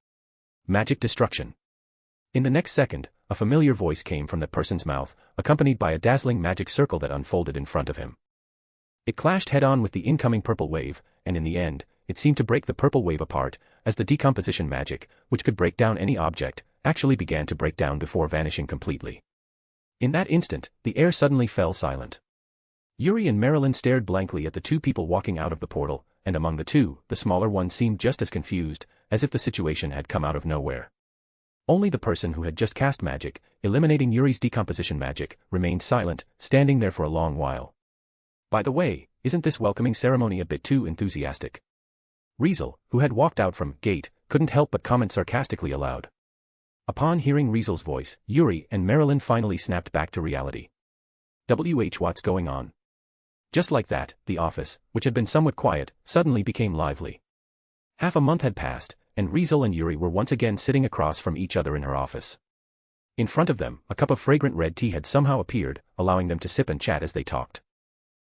Magic destruction. In the next second, a familiar voice came from that person's mouth, accompanied by a dazzling magic circle that unfolded in front of him. It clashed head-on with the incoming purple wave, and in the end, it seemed to break the purple wave apart, as the decomposition magic, which could break down any object, actually began to break down before vanishing completely. In that instant, the air suddenly fell silent. Yuri and Marilyn stared blankly at the two people walking out of the portal, and among the two, the smaller one seemed just as confused, as if the situation had come out of nowhere. Only the person who had just cast magic, eliminating Yuri's decomposition magic, remained silent, standing there for a long while. By the way, isn't this welcoming ceremony a bit too enthusiastic? Riezel, who had walked out from gate, couldn't help but comment sarcastically aloud. Upon hearing Riezel's voice, Yuri and Marilyn finally snapped back to reality. What's going on? Just like that, the office, which had been somewhat quiet, suddenly became lively. Half a month had passed, and Riezel and Yuri were once again sitting across from each other in her office. In front of them, a cup of fragrant red tea had somehow appeared, allowing them to sip and chat as they talked.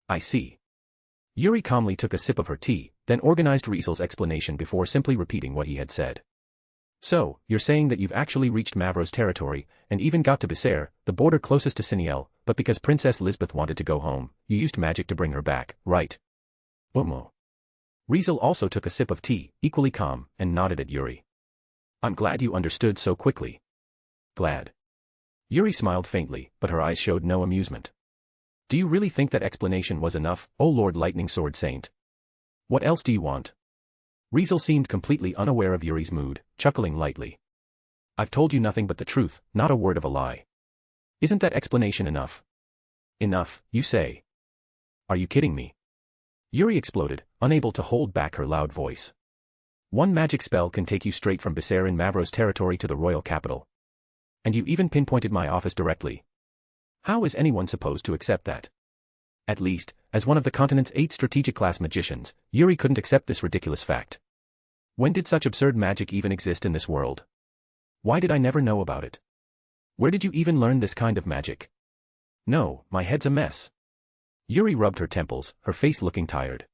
I see. Yuri calmly took a sip of her tea, then organized Riezel's explanation before simply repeating what he had said. So, you're saying that you've actually reached Mavro's territory, and even got to Becerre, the border closest to Siniel, but because Princess Lisbeth wanted to go home, you used magic to bring her back, right? Omo. Riezel also took a sip of tea, equally calm, and nodded at Yuri. I'm glad you understood so quickly. Glad. Yuri smiled faintly, but her eyes showed no amusement. Do you really think that explanation was enough, O Lord Lightning Sword Saint? What else do you want? Riezel seemed completely unaware of Yuri's mood, chuckling lightly. I've told you nothing but the truth, not a word of a lie. Isn't that explanation enough? Enough, you say? Are you kidding me? Yuri exploded, unable to hold back her loud voice. One magic spell can take you straight from Becerre in Mavro's territory to the royal capital. And you even pinpointed my office directly. How is anyone supposed to accept that? At least, as one of the continent's 8 strategic-class magicians, Yuri couldn't accept this ridiculous fact. When did such absurd magic even exist in this world? Why did I never know about it? Where did you even learn this kind of magic? No, my head's a mess. Yuri rubbed her temples, her face looking tired.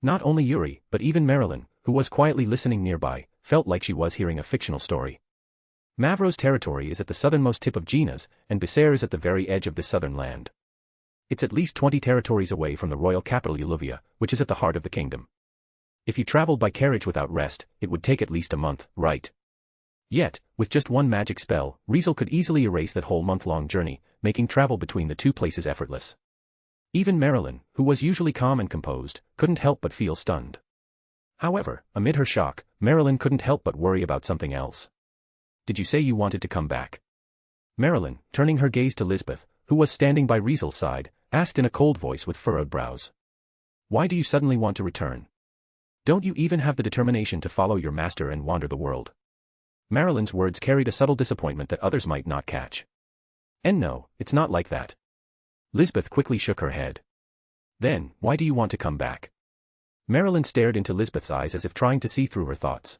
Not only Yuri, but even Marilyn, who was quietly listening nearby, felt like she was hearing a fictional story. Mavro's territory is at the southernmost tip of Gina's, and Becerre is at the very edge of this southern land. It's at least 20 territories away from the royal capital Uluvia, which is at the heart of the kingdom. If you traveled by carriage without rest, it would take at least a month, right? Yet, with just one magic spell, Riezel could easily erase that whole month-long journey, making travel between the two places effortless. Even Marilyn, who was usually calm and composed, couldn't help but feel stunned. However, amid her shock, Marilyn couldn't help but worry about something else. Did you say you wanted to come back? Marilyn, turning her gaze to Lisbeth, who was standing by Riezel's side, asked in a cold voice with furrowed brows. Why do you suddenly want to return? Don't you even have the determination to follow your master and wander the world? Marilyn's words carried a subtle disappointment that others might not catch. And no, it's not like that. Lisbeth quickly shook her head. Then, why do you want to come back? Marilyn stared into Lisbeth's eyes as if trying to see through her thoughts.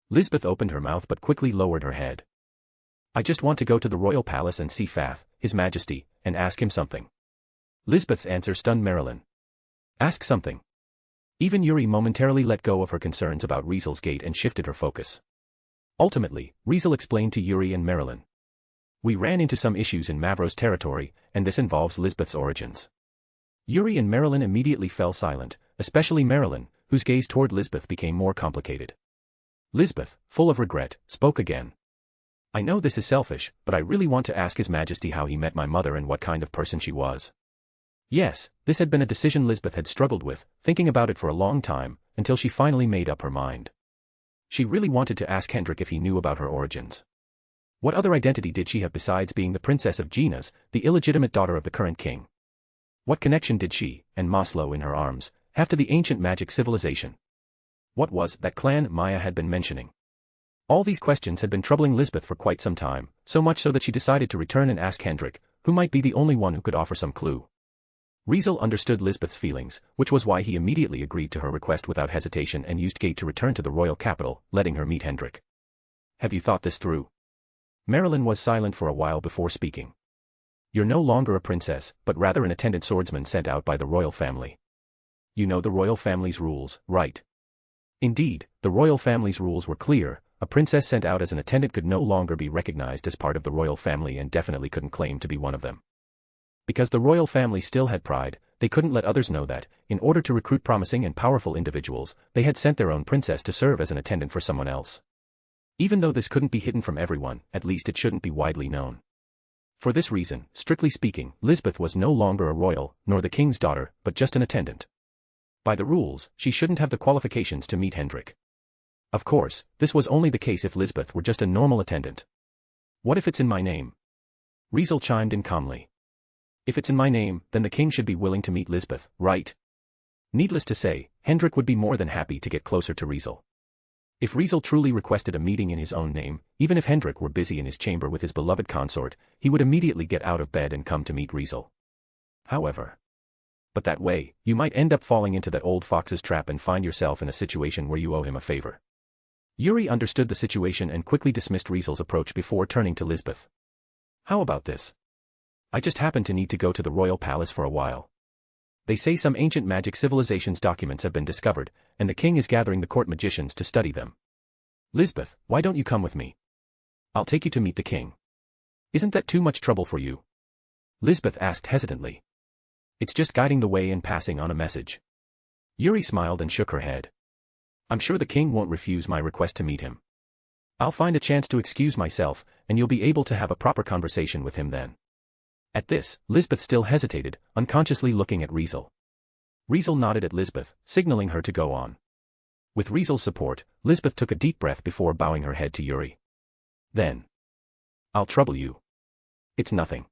Lisbeth opened her mouth but quickly lowered her head. I just want to go to the royal palace and see Fath, His Majesty, and ask him something. Lisbeth's answer stunned Marilyn. Ask something. Even Yuri momentarily let go of her concerns about Riezel's gate and shifted her focus. Ultimately, Riezel explained to Yuri and Marilyn. We ran into some issues in Mavro's territory, and this involves Lisbeth's origins. Yuri and Marilyn immediately fell silent, especially Marilyn, whose gaze toward Lisbeth became more complicated. Lisbeth, full of regret, spoke again. I know this is selfish, but I really want to ask His Majesty how he met my mother and what kind of person she was. Yes, this had been a decision Lisbeth had struggled with, thinking about it for a long time, until she finally made up her mind. She really wanted to ask Hendrik if he knew about her origins. What other identity did she have besides being the Princess of Genas, the illegitimate daughter of the current king? What connection did she, and Maslow in her arms, have to the ancient magic civilization? What was that clan Maya had been mentioning? All these questions had been troubling Lisbeth for quite some time, so much so that she decided to return and ask Hendrik, who might be the only one who could offer some clue. Riezel understood Lisbeth's feelings, which was why he immediately agreed to her request without hesitation and used Gate to return to the royal capital, letting her meet Hendrik. Have you thought this through? Marilyn was silent for a while before speaking. You're no longer a princess, but rather an attendant swordsman sent out by the royal family. You know the royal family's rules, right? Indeed, the royal family's rules were clear. A princess sent out as an attendant could no longer be recognized as part of the royal family and definitely couldn't claim to be one of them. Because the royal family still had pride, they couldn't let others know that, in order to recruit promising and powerful individuals, they had sent their own princess to serve as an attendant for someone else. Even though this couldn't be hidden from everyone, at least it shouldn't be widely known. For this reason, strictly speaking, Lisbeth was no longer a royal, nor the king's daughter, but just an attendant. By the rules, she shouldn't have the qualifications to meet Hendrik. Of course, this was only the case if Lisbeth were just a normal attendant. What if it's in my name? Riezel chimed in calmly. If it's in my name, then the king should be willing to meet Lisbeth, right? Needless to say, Hendrik would be more than happy to get closer to Riezel. If Riezel truly requested a meeting in his own name, even if Hendrik were busy in his chamber with his beloved consort, he would immediately get out of bed and come to meet Riezel. However. But that way, you might end up falling into that old fox's trap and find yourself in a situation where you owe him a favor. Yuri understood the situation and quickly dismissed Riezel's approach before turning to Lisbeth. How about this? I just happen to need to go to the royal palace for a while. They say some ancient magic civilization's documents have been discovered, and the king is gathering the court magicians to study them. Lisbeth, why don't you come with me? I'll take you to meet the king. Isn't that too much trouble for you? Lisbeth asked hesitantly. It's just guiding the way and passing on a message. Yuri smiled and shook her head. I'm sure the king won't refuse my request to meet him. I'll find a chance to excuse myself, and you'll be able to have a proper conversation with him then. At this, Lisbeth still hesitated, unconsciously looking at Riezel. Riezel nodded at Lisbeth, signaling her to go on. With Riezel's support, Lisbeth took a deep breath before bowing her head to Yuri. Then. I'll trouble you. It's nothing.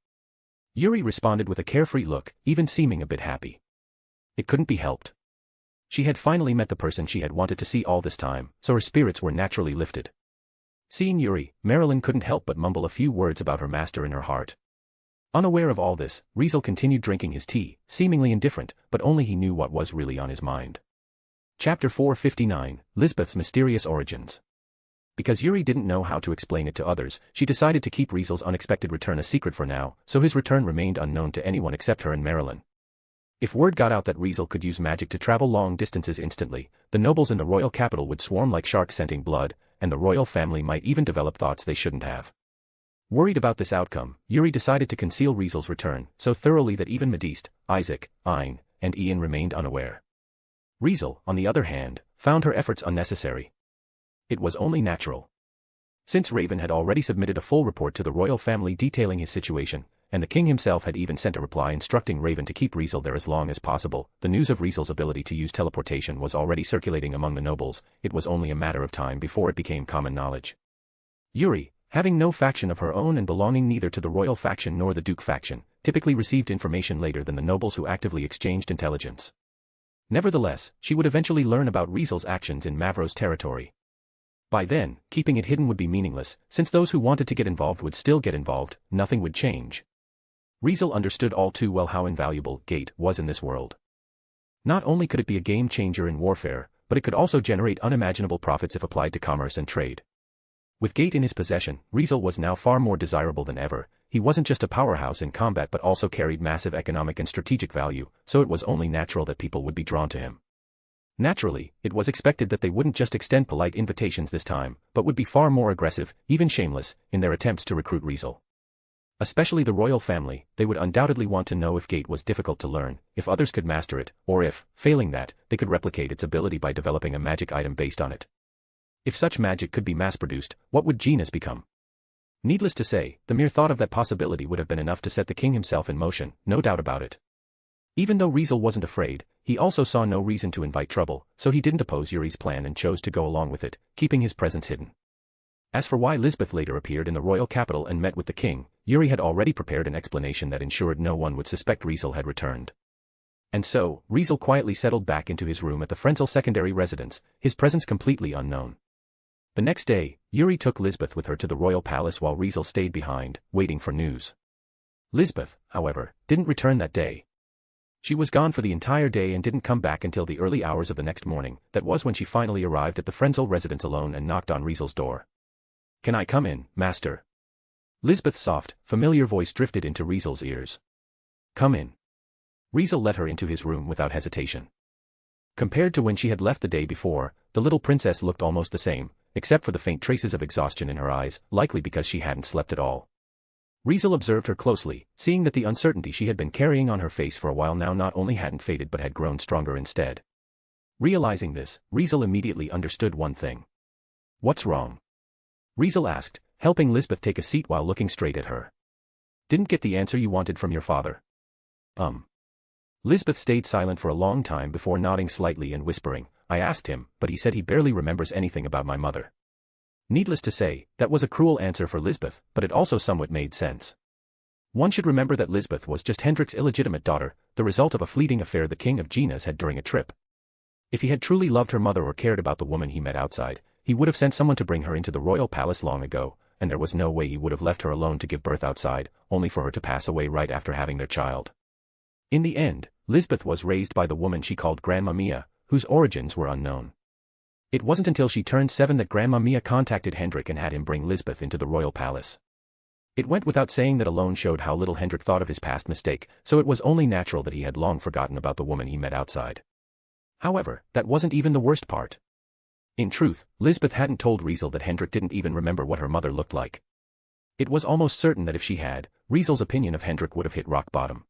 Yuri responded with a carefree look, even seeming a bit happy. It couldn't be helped. She had finally met the person she had wanted to see all this time, so her spirits were naturally lifted. Seeing Yuri, Marilyn couldn't help but mumble a few words about her master in her heart. Unaware of all this, Riezel continued drinking his tea, seemingly indifferent, but only he knew what was really on his mind. Chapter 459, Lisbeth's Mysterious Origins. Because Yuri didn't know how to explain it to others, she decided to keep Riezel's unexpected return a secret for now, so his return remained unknown to anyone except her and Marilyn. If word got out that Riezel could use magic to travel long distances instantly, the nobles in the royal capital would swarm like sharks scenting blood, and the royal family might even develop thoughts they shouldn't have. Worried about this outcome, Yuri decided to conceal Riezel's return so thoroughly that even Modeste, Isaac, Ein, and Ian remained unaware. Riezel, on the other hand, found her efforts unnecessary. It was only natural. Since Raven had already submitted a full report to the royal family detailing his situation, and the king himself had even sent a reply instructing Raven to keep Riezel there as long as possible, the news of Riezel's ability to use teleportation was already circulating among the nobles. It was only a matter of time before it became common knowledge. Yuri, having no faction of her own and belonging neither to the royal faction nor the duke faction, typically received information later than the nobles who actively exchanged intelligence. Nevertheless, she would eventually learn about Riezel's actions in Mavro's territory. By then, keeping it hidden would be meaningless, since those who wanted to get involved would still get involved, nothing would change. Riezel understood all too well how invaluable Gate was in this world. Not only could it be a game changer in warfare, but it could also generate unimaginable profits if applied to commerce and trade. With Gate in his possession, Riezel was now far more desirable than ever. He wasn't just a powerhouse in combat but also carried massive economic and strategic value, so it was only natural that people would be drawn to him. Naturally, it was expected that they wouldn't just extend polite invitations this time, but would be far more aggressive, even shameless, in their attempts to recruit Riezel. Especially the royal family, they would undoubtedly want to know if gate was difficult to learn, if others could master it, or if, failing that, they could replicate its ability by developing a magic item based on it. If such magic could be mass-produced, what would genius become? Needless to say, the mere thought of that possibility would have been enough to set the king himself in motion, no doubt about it. Even though Riezel wasn't afraid, he also saw no reason to invite trouble, so he didn't oppose Yuri's plan and chose to go along with it, keeping his presence hidden. As for why Lisbeth later appeared in the royal capital and met with the king, Yuri had already prepared an explanation that ensured no one would suspect Riezel had returned. And so, Riezel quietly settled back into his room at the Frenzel secondary residence, his presence completely unknown. The next day, Yuri took Lisbeth with her to the royal palace while Riezel stayed behind, waiting for news. Lisbeth, however, didn't return that day. She was gone for the entire day and didn't come back until the early hours of the next morning. That was when she finally arrived at the Frenzel residence alone and knocked on Riezel's door. "Can I come in, master?" Lisbeth's soft, familiar voice drifted into Riezel's ears. "Come in." Riezel let her into his room without hesitation. Compared to when she had left the day before, the little princess looked almost the same, except for the faint traces of exhaustion in her eyes, likely because she hadn't slept at all. Riezel observed her closely, seeing that the uncertainty she had been carrying on her face for a while now not only hadn't faded but had grown stronger instead. Realizing this, Riezel immediately understood one thing. "What's wrong?" Riezel asked, helping Lisbeth take a seat while looking straight at her. "Didn't get the answer you wanted from your father?" Lisbeth stayed silent for a long time before nodding slightly and whispering, "I asked him, but he said he barely remembers anything about my mother." Needless to say, that was a cruel answer for Lisbeth, but it also somewhat made sense. One should remember that Lisbeth was just Hendrik's illegitimate daughter, the result of a fleeting affair the king of Genas had during a trip. If he had truly loved her mother or cared about the woman he met outside, he would have sent someone to bring her into the royal palace long ago, and there was no way he would have left her alone to give birth outside, only for her to pass away right after having their child. In the end, Lisbeth was raised by the woman she called Grandma Mia, whose origins were unknown. It wasn't until she turned 7 that Grandma Mia contacted Hendrik and had him bring Lisbeth into the royal palace. It went without saying that alone showed how little Hendrik thought of his past mistake, so it was only natural that he had long forgotten about the woman he met outside. However, that wasn't even the worst part. In truth, Lisbeth hadn't told Riezel that Hendrik didn't even remember what her mother looked like. It was almost certain that if she had, Riezel's opinion of Hendrik would have hit rock bottom.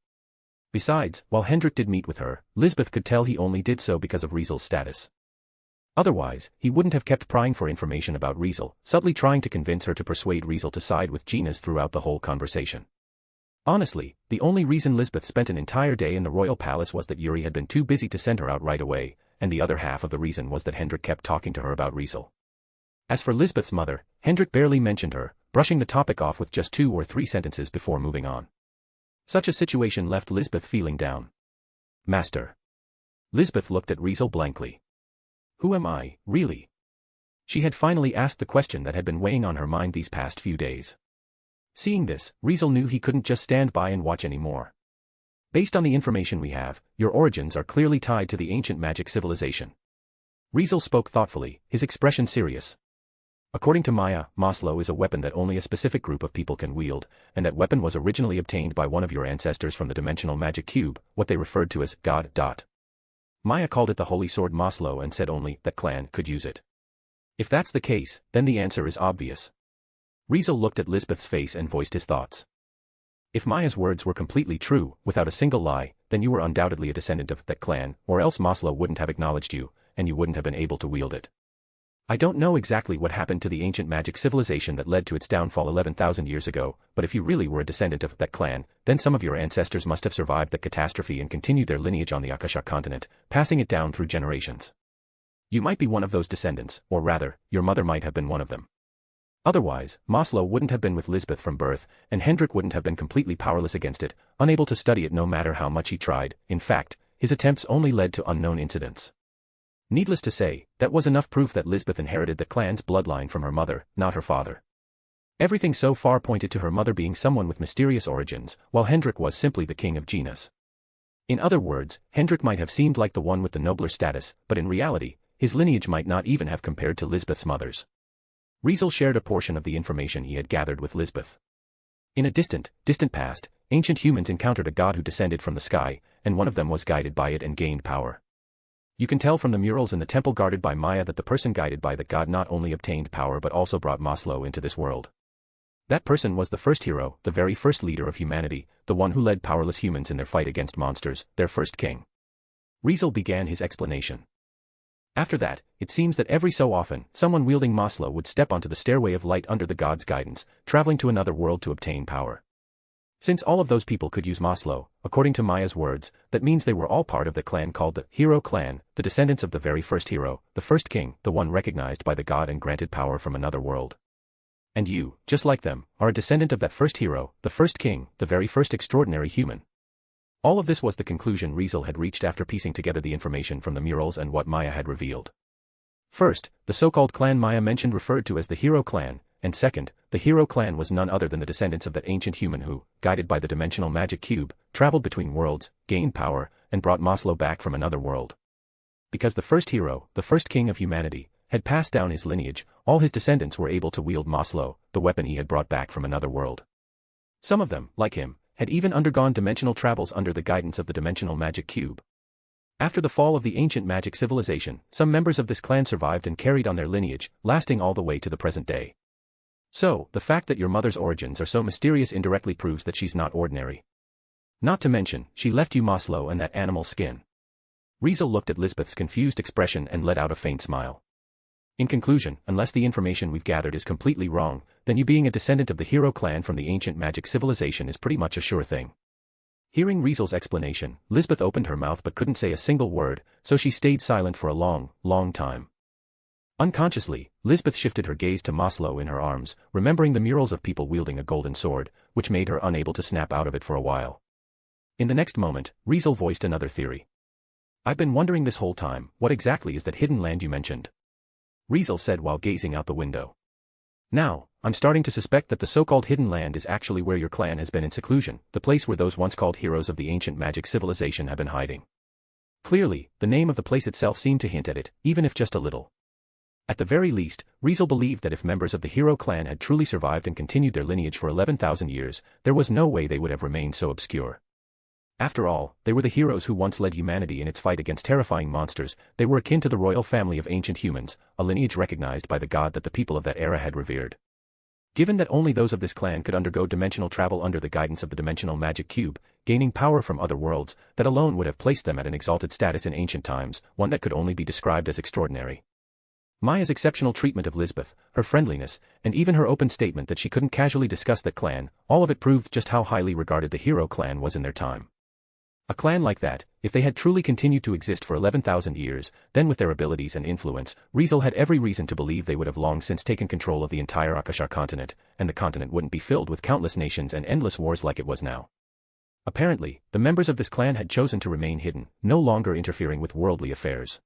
Besides, while Hendrik did meet with her, Lisbeth could tell he only did so because of Riezel's status. Otherwise, he wouldn't have kept prying for information about Riezel, subtly trying to convince her to persuade Riezel to side with Genas throughout the whole conversation. Honestly, the only reason Lisbeth spent an entire day in the royal palace was that Yuri had been too busy to send her out right away, and the other half of the reason was that Hendrik kept talking to her about Riezel. As for Lisbeth's mother, Hendrik barely mentioned her, brushing the topic off with just 2 or 3 sentences before moving on. Such a situation left Lisbeth feeling down. "Master." Lisbeth looked at Riezel blankly. "Who am I, really?" She had finally asked the question that had been weighing on her mind these past few days. Seeing this, Riezel knew he couldn't just stand by and watch anymore. "Based on the information we have, your origins are clearly tied to the ancient magic civilization." Riezel spoke thoughtfully, his expression serious. "According to Maya, Maslow is a weapon that only a specific group of people can wield, and that weapon was originally obtained by one of your ancestors from the dimensional magic cube, what they referred to as God. Maya called it the Holy Sword Maslow and said only that clan could use it. If that's the case, then the answer is obvious." Riezel looked at Lisbeth's face and voiced his thoughts. "If Maya's words were completely true, without a single lie, then you were undoubtedly a descendant of that clan, or else Maslow wouldn't have acknowledged you, and you wouldn't have been able to wield it. I don't know exactly what happened to the ancient magic civilization that led to its downfall 11,000 years ago, but if you really were a descendant of that clan, then some of your ancestors must have survived the catastrophe and continued their lineage on the Akasha continent, passing it down through generations. You might be one of those descendants, or rather, your mother might have been one of them. Otherwise, Maslow wouldn't have been with Lisbeth from birth, and Hendrik wouldn't have been completely powerless against it, unable to study it no matter how much he tried. In fact, his attempts only led to unknown incidents. Needless to say, that was enough proof that Lisbeth inherited the clan's bloodline from her mother, not her father. Everything so far pointed to her mother being someone with mysterious origins, while Hendrik was simply the king of Genas. In other words, Hendrik might have seemed like the one with the nobler status, but in reality, his lineage might not even have compared to Lisbeth's mother's. Riezel shared a portion of the information he had gathered with Lisbeth. In a distant past, ancient humans encountered a god who descended from the sky, and one of them was guided by it and gained power. You can tell from the murals in the temple guarded by Maya that the person guided by the god not only obtained power but also brought Maslow into this world. That person was the first hero, the very first leader of humanity, the one who led powerless humans in their fight against monsters, their first king. Riezel began his explanation. After that, it seems that every so often, someone wielding Maslow would step onto the stairway of light under the god's guidance, traveling to another world to obtain power. Since all of those people could use Maslow, according to Maya's words, that means they were all part of the clan called the Hero Clan, the descendants of the very first hero, the first king, the one recognized by the god and granted power from another world. And you, just like them, are a descendant of that first hero, the first king, the very first extraordinary human. All of this was the conclusion Riezel had reached after piecing together the information from the murals and what Maya had revealed. First, the so-called clan Maya mentioned referred to as the Hero Clan, and second, the Hero Clan was none other than the descendants of that ancient human who, guided by the dimensional magic cube, traveled between worlds, gained power, and brought Maslow back from another world. Because the first hero, the first king of humanity, had passed down his lineage, all his descendants were able to wield Maslow, the weapon he had brought back from another world. Some of them, like him, had even undergone dimensional travels under the guidance of the dimensional magic cube. After the fall of the ancient magic civilization, some members of this clan survived and carried on their lineage, lasting all the way to the present day. So, the fact that your mother's origins are so mysterious indirectly proves that she's not ordinary. Not to mention, she left you Maslow and that animal skin. Riezel looked at Lisbeth's confused expression and let out a faint smile. In conclusion, unless the information we've gathered is completely wrong, then you being a descendant of the Hero Clan from the ancient magic civilization is pretty much a sure thing. Hearing Riezel's explanation, Lisbeth opened her mouth but couldn't say a single word, so she stayed silent for a long, long time. Unconsciously, Lisbeth shifted her gaze to Maslow in her arms, remembering the murals of people wielding a golden sword, which made her unable to snap out of it for a while. In the next moment, Riezel voiced another theory. I've been wondering this whole time, what exactly is that hidden land you mentioned? Riezel said while gazing out the window. Now, I'm starting to suspect that the so-called hidden land is actually where your clan has been in seclusion, the place where those once called heroes of the ancient magic civilization have been hiding. Clearly, the name of the place itself seemed to hint at it, even if just a little. At the very least, Riezel believed that if members of the Hero Clan had truly survived and continued their lineage for 11,000 years, there was no way they would have remained so obscure. After all, they were the heroes who once led humanity in its fight against terrifying monsters. They were akin to the royal family of ancient humans, a lineage recognized by the god that the people of that era had revered. Given that only those of this clan could undergo dimensional travel under the guidance of the dimensional magic cube, gaining power from other worlds, that alone would have placed them at an exalted status in ancient times, one that could only be described as extraordinary. Maya's exceptional treatment of Lisbeth, her friendliness, and even her open statement that she couldn't casually discuss that clan, all of it proved just how highly regarded the Hero Clan was in their time. A clan like that, if they had truly continued to exist for 11,000 years, then with their abilities and influence, Riezel had every reason to believe they would have long since taken control of the entire Akashar continent, and the continent wouldn't be filled with countless nations and endless wars like it was now. Apparently, the members of this clan had chosen to remain hidden, no longer interfering with worldly affairs.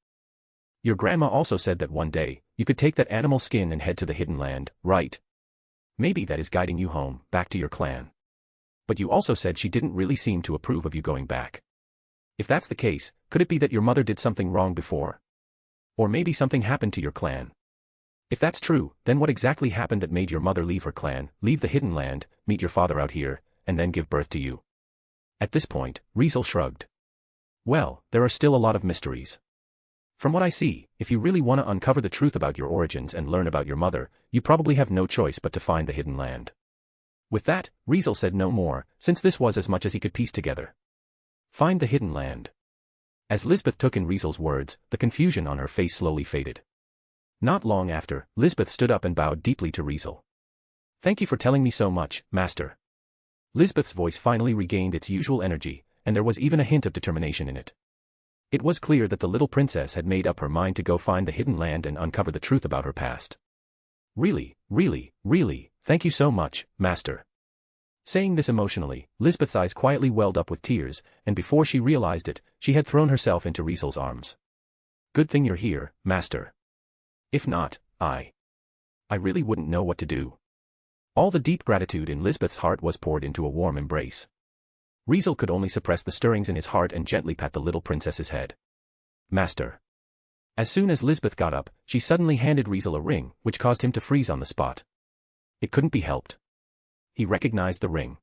Your grandma also said that one day, you could take that animal skin and head to the hidden land, right? Maybe that is guiding you home, back to your clan. But you also said she didn't really seem to approve of you going back. If that's the case, could it be that your mother did something wrong before? Or maybe something happened to your clan? If that's true, then what exactly happened that made your mother leave her clan, leave the hidden land, meet your father out here, and then give birth to you? At this point, Riezel shrugged. Well, there are still a lot of mysteries. From what I see, if you really want to uncover the truth about your origins and learn about your mother, you probably have no choice but to find the hidden land. With that, Riezel said no more, since this was as much as he could piece together. Find the hidden land. As Lisbeth took in Riezel's words, the confusion on her face slowly faded. Not long after, Lisbeth stood up and bowed deeply to Riezel. Thank you for telling me so much, Master. Lisbeth's voice finally regained its usual energy, and there was even a hint of determination in it. It was clear that the little princess had made up her mind to go find the hidden land and uncover the truth about her past. Really, thank you so much, Master. Saying this emotionally, Lisbeth's eyes quietly welled up with tears, and before she realized it, she had thrown herself into Riezel's arms. Good thing you're here, Master. If not, I really wouldn't know what to do. All the deep gratitude in Lisbeth's heart was poured into a warm embrace. Riezel could only suppress the stirrings in his heart and gently pat the little princess's head. Master. As soon as Lisbeth got up, she suddenly handed Riezel a ring, which caused him to freeze on the spot. It couldn't be helped. He recognized the ring.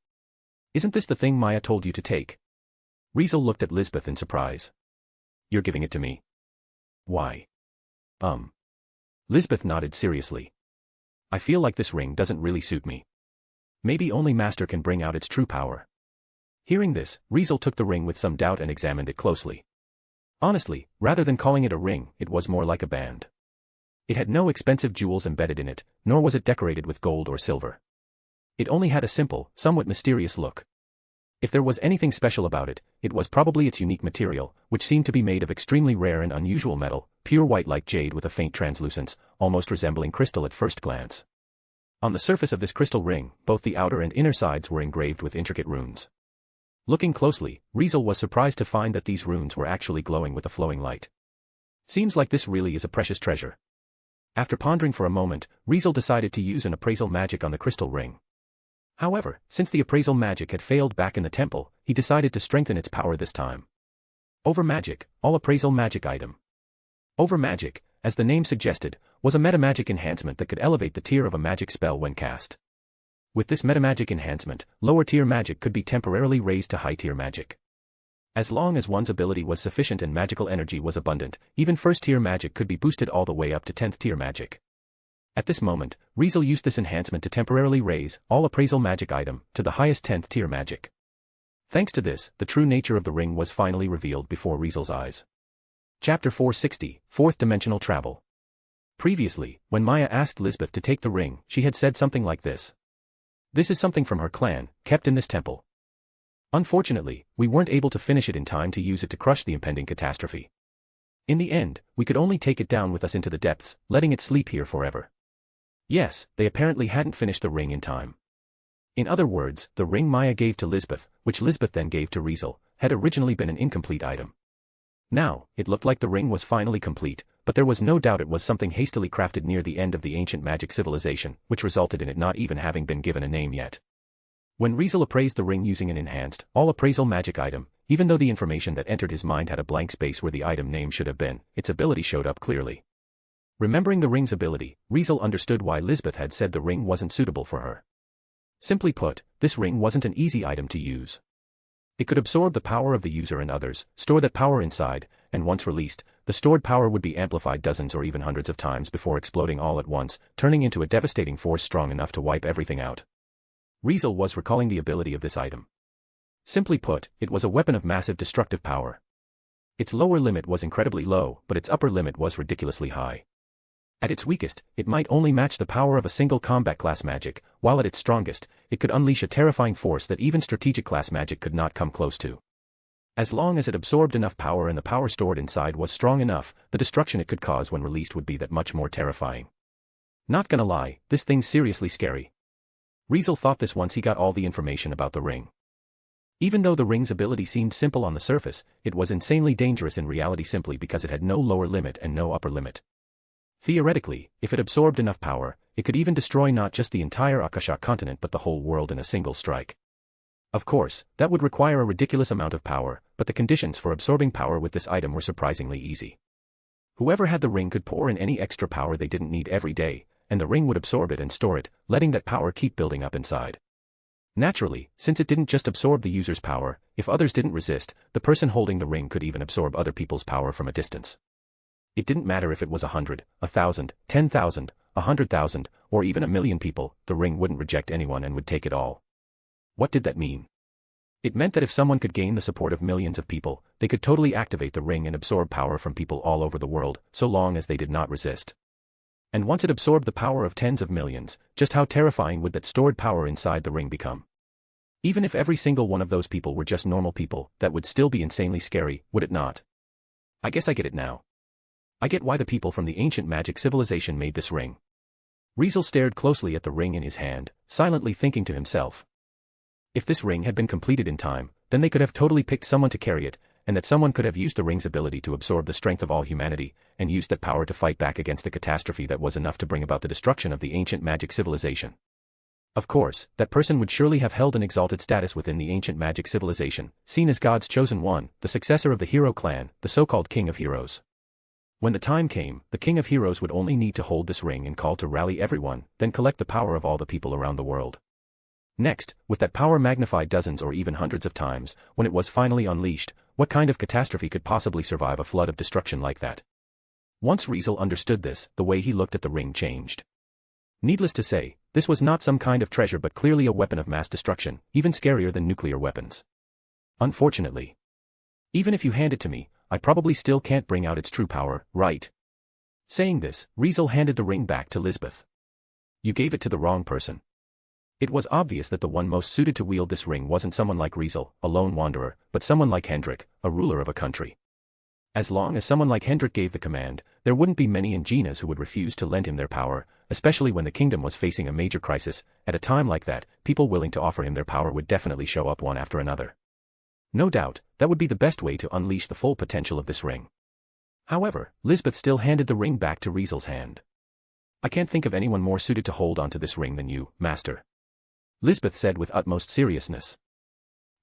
Isn't this the thing Maya told you to take? Riezel looked at Lisbeth in surprise. You're giving it to me? Why? Lisbeth nodded seriously. I feel like this ring doesn't really suit me. Maybe only Master can bring out its true power. Hearing this, Riezel took the ring with some doubt and examined it closely. Honestly, rather than calling it a ring, it was more like a band. It had no expensive jewels embedded in it, nor was it decorated with gold or silver. It only had a simple, somewhat mysterious look. If there was anything special about it, it was probably its unique material, which seemed to be made of extremely rare and unusual metal, pure white like jade with a faint translucence, almost resembling crystal at first glance. On the surface of this crystal ring, both the outer and inner sides were engraved with intricate runes. Looking closely, Riezel was surprised to find that these runes were actually glowing with a flowing light. Seems like this really is a precious treasure. After pondering for a moment, Riezel decided to use an appraisal magic on the crystal ring. However, since the appraisal magic had failed back in the temple, he decided to strengthen its power this time. Over Magic, all appraisal magic item. Over Magic, as the name suggested, was a metamagic enhancement that could elevate the tier of a magic spell when cast. With this metamagic enhancement, lower-tier magic could be temporarily raised to high-tier magic. As long as one's ability was sufficient and magical energy was abundant, even first-tier magic could be boosted all the way up to 10th-tier magic. At this moment, Riezel used this enhancement to temporarily raise all appraisal magic item to the highest 10th-tier magic. Thanks to this, the true nature of the ring was finally revealed before Riezel's eyes. Chapter 460, Fourth Dimensional Travel. Previously, when Maya asked Lisbeth to take the ring, she had said something like this. This is something from her clan, kept in this temple. Unfortunately, we weren't able to finish it in time to use it to crush the impending catastrophe. In the end, we could only take it down with us into the depths, letting it sleep here forever. Yes, they apparently hadn't finished the ring in time. In other words, the ring Maya gave to Lisbeth, which Lisbeth then gave to Riezel, had originally been an incomplete item. Now, it looked like the ring was finally complete, but there was no doubt it was something hastily crafted near the end of the ancient magic civilization, which resulted in it not even having been given a name yet. When Riezel appraised the ring using an enhanced, all-appraisal magic item, even though the information that entered his mind had a blank space where the item name should have been, its ability showed up clearly. Remembering the ring's ability, Riezel understood why Lisbeth had said the ring wasn't suitable for her. Simply put, this ring wasn't an easy item to use. It could absorb the power of the user and others, store that power inside, and once released, the stored power would be amplified dozens or even hundreds of times before exploding all at once, turning into a devastating force strong enough to wipe everything out. Riezel was recalling the ability of this item. Simply put, it was a weapon of massive destructive power. Its lower limit was incredibly low, but its upper limit was ridiculously high. At its weakest, it might only match the power of a single combat class magic, while at its strongest, it could unleash a terrifying force that even strategic class magic could not come close to. As long as it absorbed enough power and the power stored inside was strong enough, the destruction it could cause when released would be that much more terrifying. Not gonna lie, this thing's seriously scary. Riezel thought this once he got all the information about the ring. Even though the ring's ability seemed simple on the surface, it was insanely dangerous in reality simply because it had no lower limit and no upper limit. Theoretically, if it absorbed enough power, it could even destroy not just the entire Akasha continent but the whole world in a single strike. Of course, that would require a ridiculous amount of power, but the conditions for absorbing power with this item were surprisingly easy. Whoever had the ring could pour in any extra power they didn't need every day, and the ring would absorb it and store it, letting that power keep building up inside. Naturally, since it didn't just absorb the user's power, if others didn't resist, the person holding the ring could even absorb other people's power from a distance. It didn't matter if it was 100, 1,000, 10,000, 100,000, or even 1,000,000 people, the ring wouldn't reject anyone and would take it all. What did that mean? It meant that if someone could gain the support of millions of people, they could totally activate the ring and absorb power from people all over the world, so long as they did not resist. And once it absorbed the power of tens of millions, just how terrifying would that stored power inside the ring become? Even if every single one of those people were just normal people, that would still be insanely scary, would it not? I guess I get it now. I get why the people from the ancient magic civilization made this ring. Riezel stared closely at the ring in his hand, silently thinking to himself. If this ring had been completed in time, then they could have totally picked someone to carry it, and that someone could have used the ring's ability to absorb the strength of all humanity, and used that power to fight back against the catastrophe that was enough to bring about the destruction of the ancient magic civilization. Of course, that person would surely have held an exalted status within the ancient magic civilization, seen as God's chosen one, the successor of the hero clan, the so-called King of Heroes. When the time came, the King of Heroes would only need to hold this ring and call to rally everyone, then collect the power of all the people around the world. Next, with that power magnified dozens or even hundreds of times, when it was finally unleashed, what kind of catastrophe could possibly survive a flood of destruction like that? Once Riezel understood this, the way he looked at the ring changed. Needless to say, This was not some kind of treasure but clearly a weapon of mass destruction, even scarier than nuclear weapons. Unfortunately. Even if you hand it to me, I probably still can't bring out its true power, right? Saying this, Riezel handed the ring back to Lisbeth. You gave it to the wrong person. It was obvious that the one most suited to wield this ring wasn't someone like Riezel, a lone wanderer, but someone like Hendrik, a ruler of a country. As long as someone like Hendrik gave the command, there wouldn't be many Ingenias who would refuse to lend him their power, especially when the kingdom was facing a major crisis. At a time like that, people willing to offer him their power would definitely show up one after another. No doubt, that would be the best way to unleash the full potential of this ring. However, Lisbeth still handed the ring back to Riezel's hand. I can't think of anyone more suited to hold onto this ring than you, master. Lisbeth said with utmost seriousness.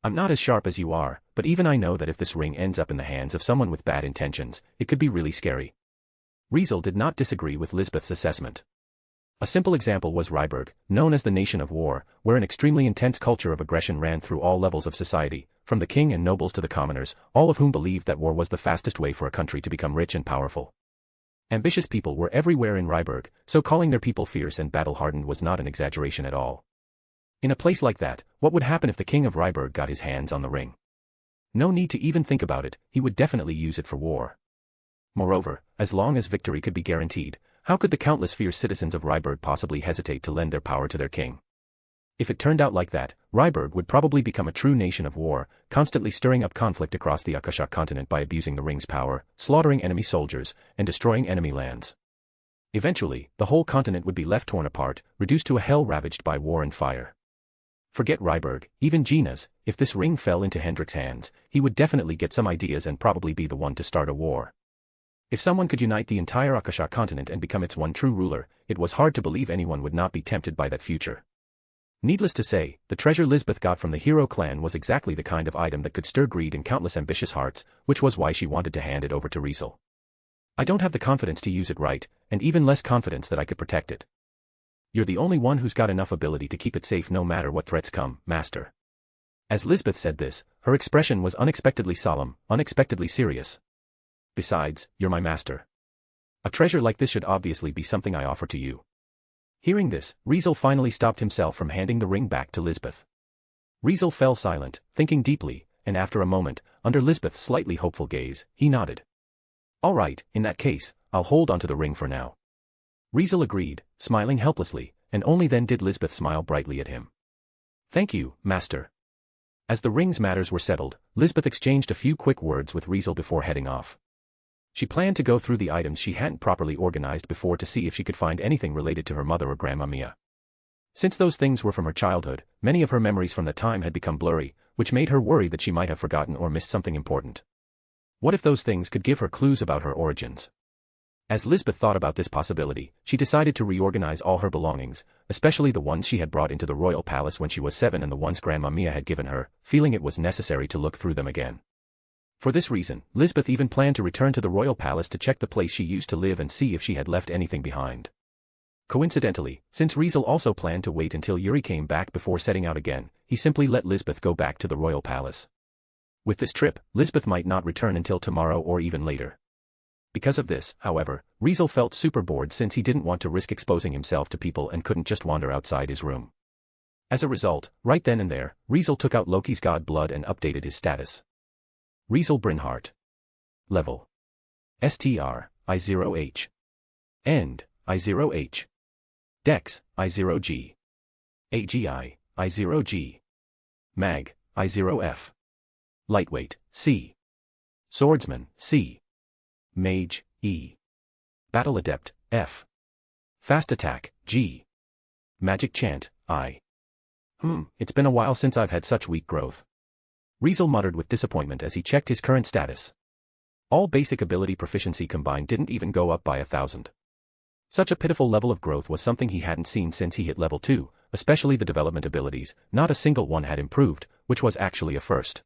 I'm not as sharp as you are, but even I know that if this ring ends up in the hands of someone with bad intentions, it could be really scary. Riezel did not disagree with Lisbeth's assessment. A simple example was Ryberg, known as the nation of war, where an extremely intense culture of aggression ran through all levels of society, from the king and nobles to the commoners, all of whom believed that war was the fastest way for a country to become rich and powerful. Ambitious people were everywhere in Ryberg, so calling their people fierce and battle-hardened was not an exaggeration at all. In a place like that, what would happen if the king of Ryberg got his hands on the ring? No need to even think about it, he would definitely use it for war. Moreover, as long as victory could be guaranteed, how could the countless fierce citizens of Ryberg possibly hesitate to lend their power to their king? If it turned out like that, Ryberg would probably become a true nation of war, constantly stirring up conflict across the Akasha continent by abusing the ring's power, slaughtering enemy soldiers, and destroying enemy lands. Eventually, the whole continent would be left torn apart, reduced to a hell ravaged by war and fire. Forget Ryberg, even Gina's, if this ring fell into Hendrik's hands, he would definitely get some ideas and probably be the one to start a war. If someone could unite the entire Akasha continent and become its one true ruler, it was hard to believe anyone would not be tempted by that future. Needless to say, the treasure Lisbeth got from the hero clan was exactly the kind of item that could stir greed in countless ambitious hearts, which was why she wanted to hand it over to Riezel. I don't have the confidence to use it right, and even less confidence that I could protect it. You're the only one who's got enough ability to keep it safe no matter what threats come, master. As Lisbeth said this, her expression was unexpectedly solemn, unexpectedly serious. Besides, you're my master. A treasure like this should obviously be something I offer to you. Hearing this, Riezel finally stopped himself from handing the ring back to Lisbeth. Riezel fell silent, thinking deeply, and after a moment, under Lisbeth's slightly hopeful gaze, he nodded. All right, in that case, I'll hold onto the ring for now. Riezel agreed, smiling helplessly, and only then did Lisbeth smile brightly at him. Thank you, master. As the ring's matters were settled, Lisbeth exchanged a few quick words with Riezel before heading off. She planned to go through the items she hadn't properly organized before to see if she could find anything related to her mother or Grandma Mia. Since those things were from her childhood, many of her memories from the time had become blurry, which made her worry that she might have forgotten or missed something important. What if those things could give her clues about her origins? As Lisbeth thought about this possibility, she decided to reorganize all her belongings, especially the ones she had brought into the royal palace when she was 7 and the ones Grandma Mia had given her, feeling it was necessary to look through them again. For this reason, Lisbeth even planned to return to the royal palace to check the place she used to live and see if she had left anything behind. Coincidentally, since Riezel also planned to wait until Yuri came back before setting out again, he simply let Lisbeth go back to the royal palace. With this trip, Lisbeth might not return until tomorrow or even later. Because of this, however, Riezel felt super bored since he didn't want to risk exposing himself to people and couldn't just wander outside his room. As a result, right then and there, Riezel took out Loki's god blood and updated his status. Riezel Brynhart. Level. STR, I0H. End, I0H. Dex, I0G. AGI, I0G. Mag, I0F. Lightweight, C. Swordsman, C. Mage, E. Battle Adept, F. Fast Attack, G. Magic Chant, I. It's been a while since I've had such weak growth. Riezel muttered with disappointment as he checked his current status. All basic ability proficiency combined didn't even go up by 1,000. Such a pitiful level of growth was something he hadn't seen since he hit level 2, especially the development abilities, not a single one had improved, which was actually a first.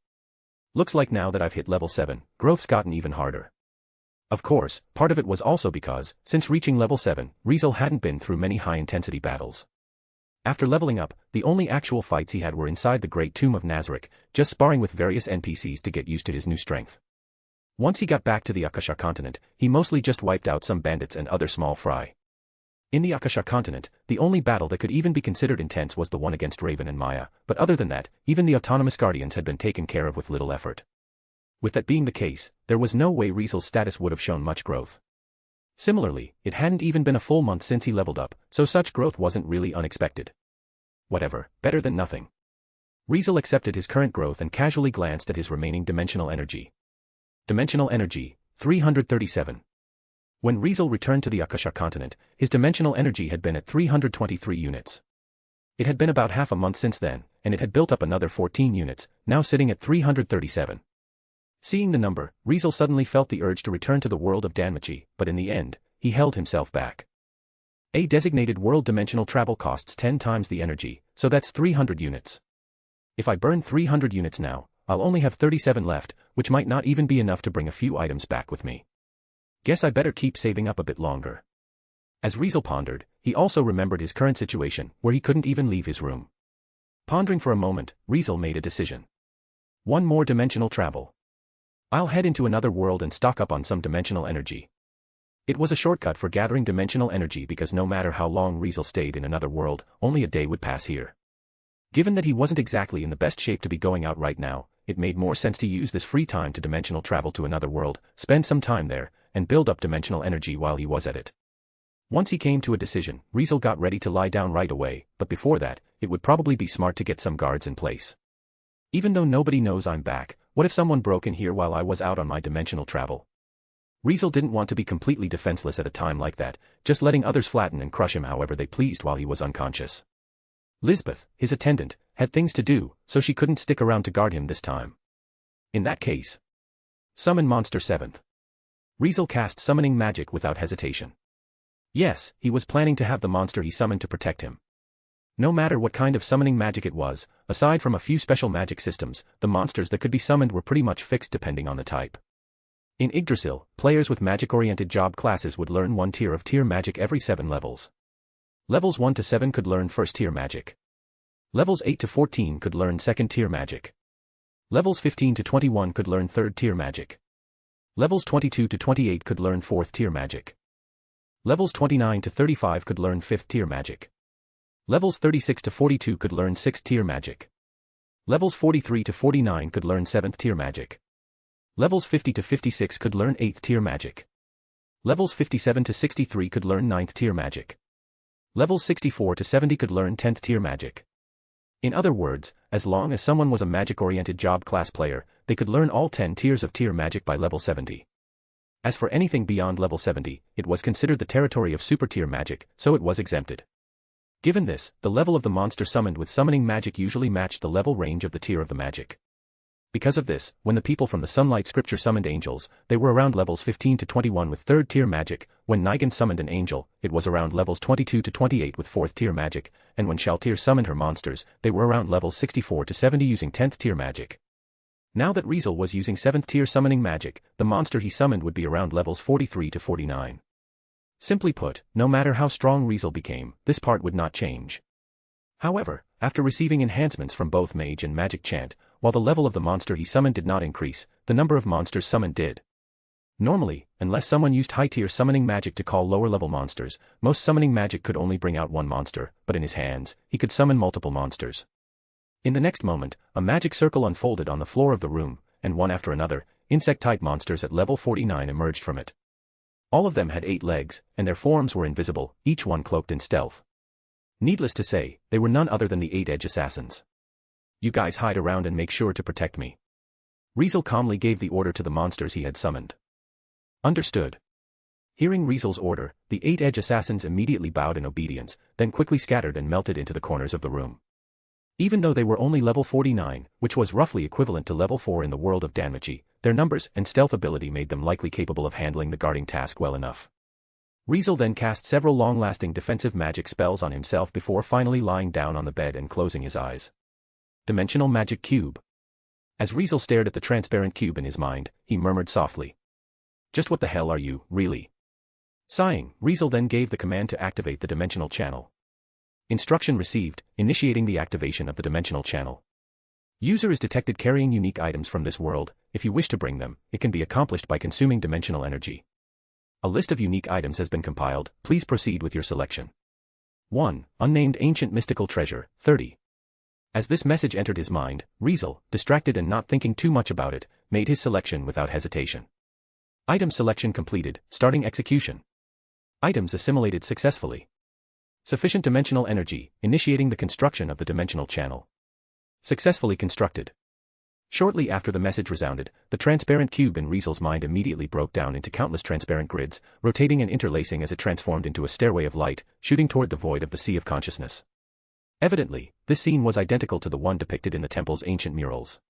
Looks like now that I've hit level 7, growth's gotten even harder. Of course, part of it was also because, since reaching level 7, Riezel hadn't been through many high-intensity battles. After leveling up, the only actual fights he had were inside the Great Tomb of Nazarick, just sparring with various NPCs to get used to his new strength. Once he got back to the Akasha continent, he mostly just wiped out some bandits and other small fry. In the Akasha continent, the only battle that could even be considered intense was the one against Raven and Maya, but other than that, even the autonomous guardians had been taken care of with little effort. With that being the case, there was no way Riezel's status would have shown much growth. Similarly, it hadn't even been a full month since he leveled up, so such growth wasn't really unexpected. Whatever, better than nothing. Riezel accepted his current growth and casually glanced at his remaining dimensional energy. Dimensional energy, 337. When Riezel returned to the Akasha continent, his dimensional energy had been at 323 units. It had been about half a month since then, and it had built up another 14 units, now sitting at 337. Seeing the number, Riezel suddenly felt the urge to return to the world of Danmachi, but in the end, he held himself back. A designated world dimensional travel costs 10 times the energy, so that's 300 units. If I burn 300 units now, I'll only have 37 left, which might not even be enough to bring a few items back with me. Guess I better keep saving up a bit longer. As Riezel pondered, he also remembered his current situation, where he couldn't even leave his room. Pondering for a moment, Riezel made a decision. One more dimensional travel. I'll head into another world and stock up on some dimensional energy. It was a shortcut for gathering dimensional energy because no matter how long Riezel stayed in another world, only a day would pass here. Given that he wasn't exactly in the best shape to be going out right now, it made more sense to use this free time to dimensional travel to another world, spend some time there, and build up dimensional energy while he was at it. Once he came to a decision, Riezel got ready to lie down right away, but before that, it would probably be smart to get some guards in place. Even though nobody knows I'm back, what if someone broke in here while I was out on my dimensional travel? Riezel didn't want to be completely defenseless at a time like that, just letting others flatten and crush him however they pleased while he was unconscious. Lisbeth, his attendant, had things to do, so she couldn't stick around to guard him this time. In that case, summon Monster 7th. Riezel cast summoning magic without hesitation. Yes, he was planning to have the monster he summoned to protect him. No matter what kind of summoning magic it was, aside from a few special magic systems, the monsters that could be summoned were pretty much fixed depending on the type. In Yggdrasil, players with magic-oriented job classes would learn one tier of tier magic every 7 levels. Levels 1 to 7 could learn first-tier magic. Levels 8 to 14 could learn second-tier magic. Levels 15 to 21 could learn third-tier magic. Levels 22 to 28 could learn fourth-tier magic. Levels 29 to 35 could learn fifth-tier magic. Levels 36 to 42 could learn 6th-tier magic. Levels 43 to 49 could learn 7th-tier magic. Levels 50 to 56 could learn 8th-tier magic. Levels 57 to 63 could learn 9th-tier magic. Levels 64 to 70 could learn 10th-tier magic. In other words, as long as someone was a magic-oriented job class player, they could learn all 10 tiers of tier magic by level 70. As for anything beyond level 70, it was considered the territory of super-tier magic, so it was exempted. Given this, the level of the monster summoned with summoning magic usually matched the level range of the tier of the magic. Because of this, when the people from the Sunlight Scripture summoned angels, they were around levels 15 to 21 with third-tier magic. When Nigan summoned an angel, it was around levels 22 to 28 with fourth-tier magic, and when Shaltir summoned her monsters, they were around levels 64 to 70 using 10th-tier magic. Now that Riezel was using 7th-tier summoning magic, the monster he summoned would be around levels 43 to 49. Simply put, no matter how strong Riezel became, this part would not change. However, after receiving enhancements from both Mage and Magic Chant, while the level of the monster he summoned did not increase, the number of monsters summoned did. Normally, unless someone used high-tier summoning magic to call lower-level monsters, most summoning magic could only bring out one monster, but in his hands, he could summon multiple monsters. In the next moment, a magic circle unfolded on the floor of the room, and one after another, insect-type monsters at level 49 emerged from it. All of them had 8 legs, and their forms were invisible, each one cloaked in stealth. Needless to say, they were none other than the 8-edge assassins. You guys hide around and make sure to protect me. Riezel calmly gave the order to the monsters he had summoned. Understood. Hearing Riezel's order, the 8-edge assassins immediately bowed in obedience, then quickly scattered and melted into the corners of the room. Even though they were only level 49, which was roughly equivalent to level 4 in the world of Danmachi, their numbers and stealth ability made them likely capable of handling the guarding task well enough. Riezel then cast several long-lasting defensive magic spells on himself before finally lying down on the bed and closing his eyes. Dimensional Magic Cube. As Riezel stared at the transparent cube in his mind, he murmured softly. Just what the hell are you, really? Sighing, Riezel then gave the command to activate the dimensional channel. Instruction received, initiating the activation of the dimensional channel. User is detected carrying unique items from this world. If you wish to bring them, it can be accomplished by consuming dimensional energy. A list of unique items has been compiled, please proceed with your selection. 1. Unnamed Ancient Mystical Treasure, 30. As this message entered his mind, Riezel, distracted and not thinking too much about it, made his selection without hesitation. Item selection completed, starting execution. Items assimilated successfully. Sufficient dimensional energy, initiating the construction of the dimensional channel. Successfully constructed. Shortly after the message resounded, the transparent cube in Riezel's mind immediately broke down into countless transparent grids, rotating and interlacing as it transformed into a stairway of light, shooting toward the void of the sea of consciousness. Evidently, this scene was identical to the one depicted in the temple's ancient murals.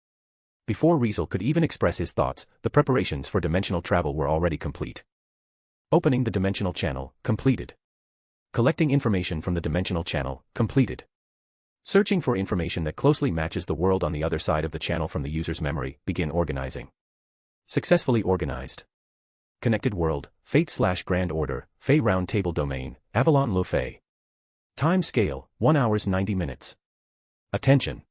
Before Riezel could even express his thoughts, the preparations for dimensional travel were already complete. Opening the dimensional channel, completed. Collecting information from the dimensional channel, completed. Searching for information that closely matches the world on the other side of the channel from the user's memory, begin organizing. Successfully organized. Connected world, Fate/Grand Order, Fey Round Table Domain, Avalon Lo Fey. Time scale, 1 hours 90 minutes. Attention!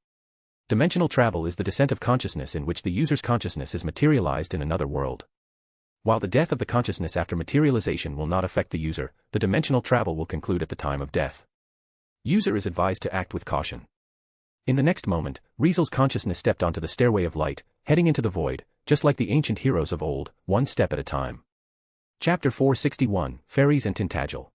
Dimensional travel is the descent of consciousness in which the user's consciousness is materialized in another world. While the death of the consciousness after materialization will not affect the user, the dimensional travel will conclude at the time of death. User is advised to act with caution. In the next moment, Riezel's consciousness stepped onto the stairway of light, heading into the void, just like the ancient heroes of old, one step at a time. Chapter 461, Fairies and Tintagel.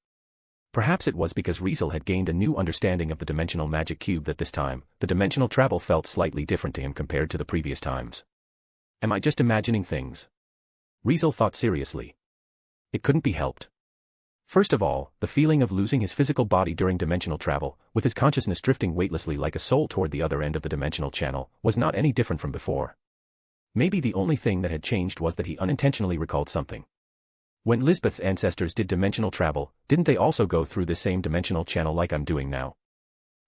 Perhaps it was because Riezel had gained a new understanding of the dimensional magic cube that this time, the dimensional travel felt slightly different to him compared to the previous times. Am I just imagining things? Riezel thought seriously. It couldn't be helped. First of all, the feeling of losing his physical body during dimensional travel, with his consciousness drifting weightlessly like a soul toward the other end of the dimensional channel, was not any different from before. Maybe the only thing that had changed was that he unintentionally recalled something. When Lisbeth's ancestors did dimensional travel, didn't they also go through this same dimensional channel like I'm doing now?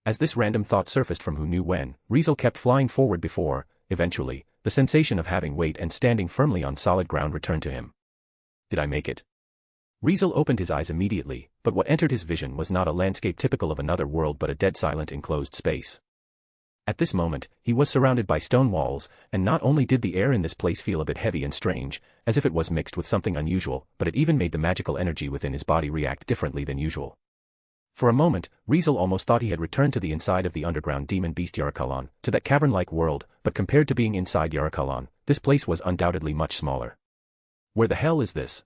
As this random thought surfaced from who knew when, Riezel kept flying forward before, eventually, the sensation of having weight and standing firmly on solid ground returned to him. Did I make it? Riezel opened his eyes immediately, but what entered his vision was not a landscape typical of another world but a dead silent enclosed space. At this moment, he was surrounded by stone walls, and not only did the air in this place feel a bit heavy and strange, as if it was mixed with something unusual, but it even made the magical energy within his body react differently than usual. For a moment, Riezel almost thought he had returned to the inside of the underground demon beast Yarakalan, to that cavern-like world, but compared to being inside Yarakalan, this place was undoubtedly much smaller. Where the hell is this?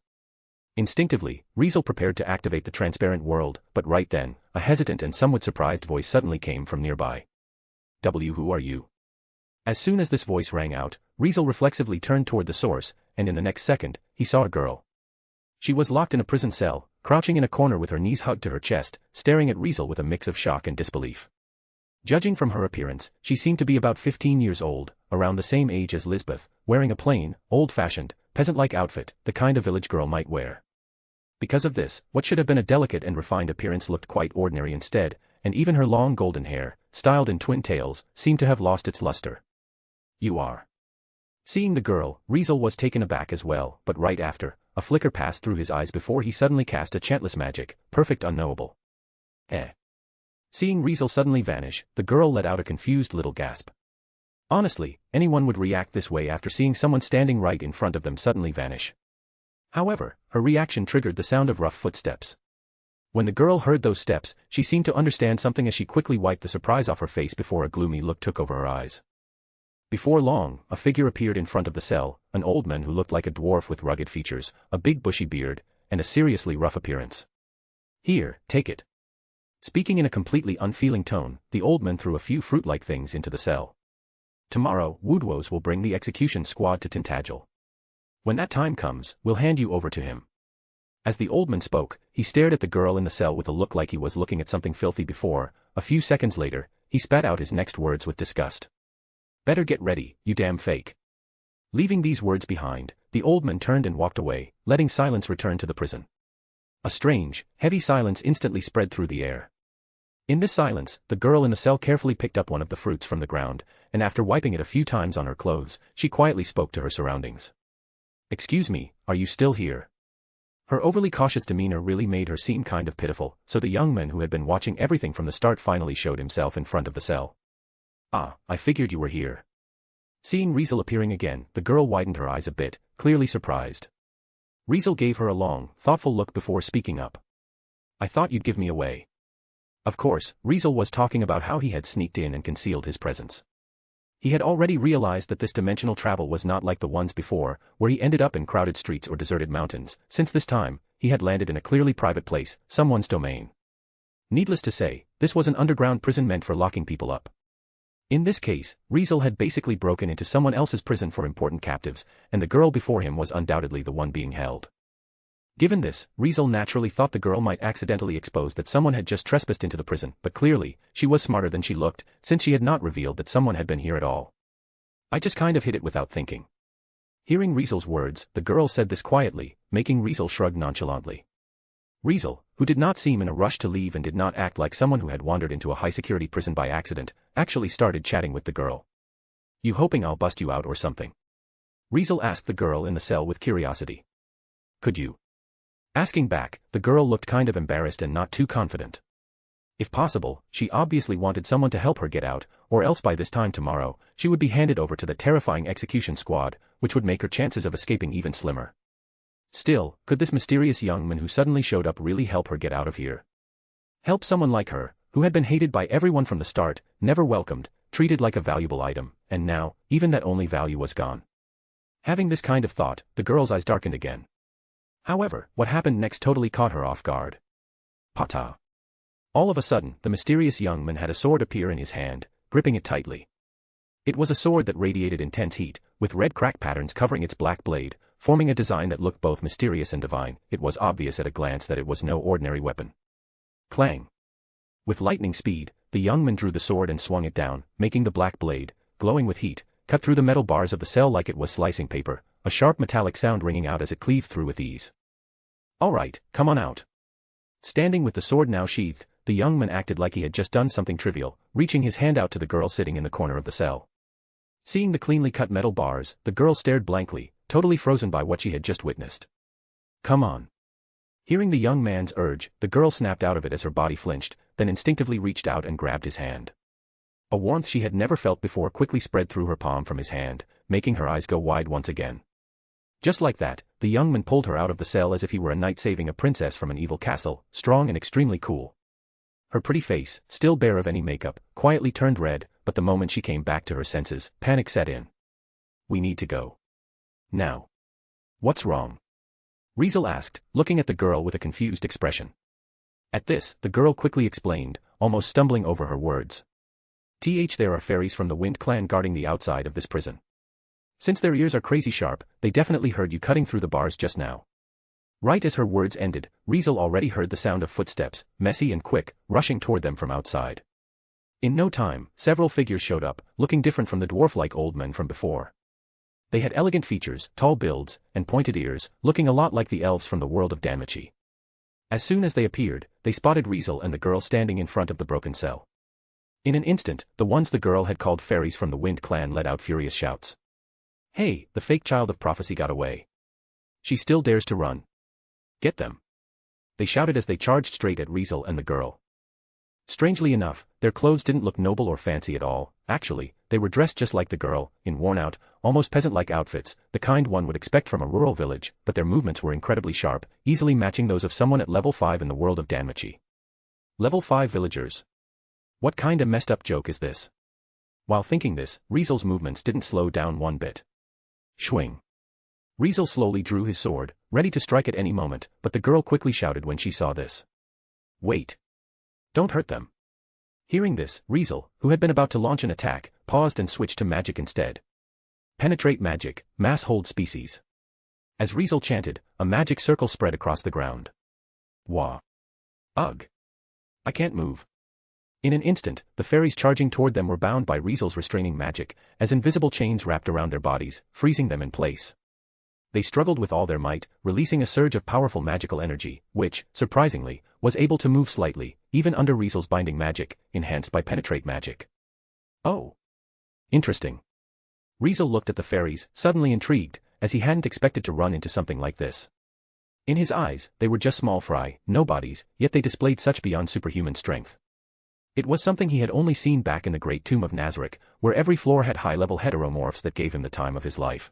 Instinctively, Riezel prepared to activate the transparent world, but right then, a hesitant and somewhat surprised voice suddenly came from nearby. Who are you? As soon as this voice rang out, Riezel reflexively turned toward the source, and in the next second, he saw a girl. She was locked in a prison cell, crouching in a corner with her knees hugged to her chest, staring at Riezel with a mix of shock and disbelief. Judging from her appearance, she seemed to be about 15 years old, around the same age as Lisbeth, wearing a plain, old-fashioned, peasant-like outfit, the kind a village girl might wear. Because of this, what should have been a delicate and refined appearance looked quite ordinary instead, and even her long golden hair, styled in twin tails, seemed to have lost its luster. You are. Seeing the girl, Riezel was taken aback as well, but right after, a flicker passed through his eyes before he suddenly cast a chantless magic, perfect unknowable. Seeing Riezel suddenly vanish, the girl let out a confused little gasp. Honestly, anyone would react this way after seeing someone standing right in front of them suddenly vanish. However, her reaction triggered the sound of rough footsteps. When the girl heard those steps, she seemed to understand something as she quickly wiped the surprise off her face before a gloomy look took over her eyes. Before long, a figure appeared in front of the cell, an old man who looked like a dwarf with rugged features, a big bushy beard, and a seriously rough appearance. Here, take it. Speaking in a completely unfeeling tone, the old man threw a few fruit-like things into the cell. Tomorrow, Woodwose will bring the execution squad to Tintagel. When that time comes, we'll hand you over to him. As the old man spoke, he stared at the girl in the cell with a look like he was looking at something filthy before. A few seconds later, he spat out his next words with disgust. Better get ready, you damn fake. Leaving these words behind, the old man turned and walked away, letting silence return to the prison. A strange, heavy silence instantly spread through the air. In this silence, the girl in the cell carefully picked up one of the fruits from the ground, and after wiping it a few times on her clothes, she quietly spoke to her surroundings. Excuse me, are you still here? Her overly cautious demeanor really made her seem kind of pitiful, so the young man who had been watching everything from the start finally showed himself in front of the cell. Ah, I figured you were here. Seeing Riezel appearing again, the girl widened her eyes a bit, clearly surprised. Riezel gave her a long, thoughtful look before speaking up. I thought you'd give me away. Of course, Riezel was talking about how he had sneaked in and concealed his presence. He had already realized that this dimensional travel was not like the ones before, where he ended up in crowded streets or deserted mountains. Since this time, he had landed in a clearly private place, someone's domain. Needless to say, this was an underground prison meant for locking people up. In this case, Riezel had basically broken into someone else's prison for important captives, and the girl before him was undoubtedly the one being held. Given this, Riezel naturally thought the girl might accidentally expose that someone had just trespassed into the prison, but clearly, she was smarter than she looked, since she had not revealed that someone had been here at all. I just kind of hit it without thinking. Hearing Riezel's words, the girl said this quietly, making Riezel shrug nonchalantly. Riezel, who did not seem in a rush to leave and did not act like someone who had wandered into a high-security prison by accident, actually started chatting with the girl. You hoping I'll bust you out or something? Riezel asked the girl in the cell with curiosity. Could you? Asking back, the girl looked kind of embarrassed and not too confident. If possible, she obviously wanted someone to help her get out, or else by this time tomorrow, she would be handed over to the terrifying execution squad, which would make her chances of escaping even slimmer. Still, could this mysterious young man who suddenly showed up really help her get out of here? Help someone like her, who had been hated by everyone from the start, never welcomed, treated like a valuable item, and now, even that only value was gone. Having this kind of thought, the girl's eyes darkened again. However, what happened next totally caught her off guard. Pata. All of a sudden, the mysterious young man had a sword appear in his hand, gripping it tightly. It was a sword that radiated intense heat, with red crack patterns covering its black blade, forming a design that looked both mysterious and divine. It was obvious at a glance that it was no ordinary weapon. Clang. With lightning speed, the young man drew the sword and swung it down, making the black blade, glowing with heat, cut through the metal bars of the cell like it was slicing paper, a sharp metallic sound ringing out as it cleaved through with ease. All right, come on out. Standing with the sword now sheathed, the young man acted like he had just done something trivial, reaching his hand out to the girl sitting in the corner of the cell. Seeing the cleanly cut metal bars, the girl stared blankly, totally frozen by what she had just witnessed. Come on. Hearing the young man's urge, the girl snapped out of it as her body flinched, then instinctively reached out and grabbed his hand. A warmth she had never felt before quickly spread through her palm from his hand, making her eyes go wide once again. Just like that, the young man pulled her out of the cell as if he were a knight saving a princess from an evil castle, strong and extremely cool. Her pretty face, still bare of any makeup, quietly turned red, but the moment she came back to her senses, panic set in. We need to go. Now. What's wrong? Riezel asked, looking at the girl with a confused expression. At this, the girl quickly explained, almost stumbling over her words. There are fairies from the Wind clan guarding the outside of this prison. Since their ears are crazy sharp, they definitely heard you cutting through the bars just now. Right as her words ended, Riezel already heard the sound of footsteps, messy and quick, rushing toward them from outside. In no time, several figures showed up, looking different from the dwarf-like old men from before. They had elegant features, tall builds, and pointed ears, looking a lot like the elves from the world of Danmachi. As soon as they appeared, they spotted Riezel and the girl standing in front of the broken cell. In an instant, the ones the girl had called fairies from the Wind clan let out furious shouts. Hey, the fake child of prophecy got away. She still dares to run. Get them. They shouted as they charged straight at Riezel and the girl. Strangely enough, their clothes didn't look noble or fancy at all. Actually, they were dressed just like the girl, in worn-out, almost peasant-like outfits, the kind one would expect from a rural village, but their movements were incredibly sharp, easily matching those of someone at level 5 in the world of Danmachi. Level 5 villagers. What kinda messed up joke is this? While thinking this, Riezel's movements didn't slow down one bit. Swing. Riezel slowly drew his sword, ready to strike at any moment, but the girl quickly shouted when she saw this. Wait. Don't hurt them. Hearing this, Riezel, who had been about to launch an attack, paused and switched to magic instead. Penetrate magic, mass hold species. As Riezel chanted, a magic circle spread across the ground. Wah. Ugh. I can't move. In an instant, the fairies charging toward them were bound by Riezel's restraining magic, as invisible chains wrapped around their bodies, freezing them in place. They struggled with all their might, releasing a surge of powerful magical energy, which, surprisingly, was able to move slightly, even under Riezel's binding magic, enhanced by penetrate magic. Oh. Interesting. Riezel looked at the fairies, suddenly intrigued, as he hadn't expected to run into something like this. In his eyes, they were just small fry, nobodies, yet they displayed such beyond superhuman strength. It was something he had only seen back in the Great Tomb of Nazarick, where every floor had high-level heteromorphs that gave him the time of his life.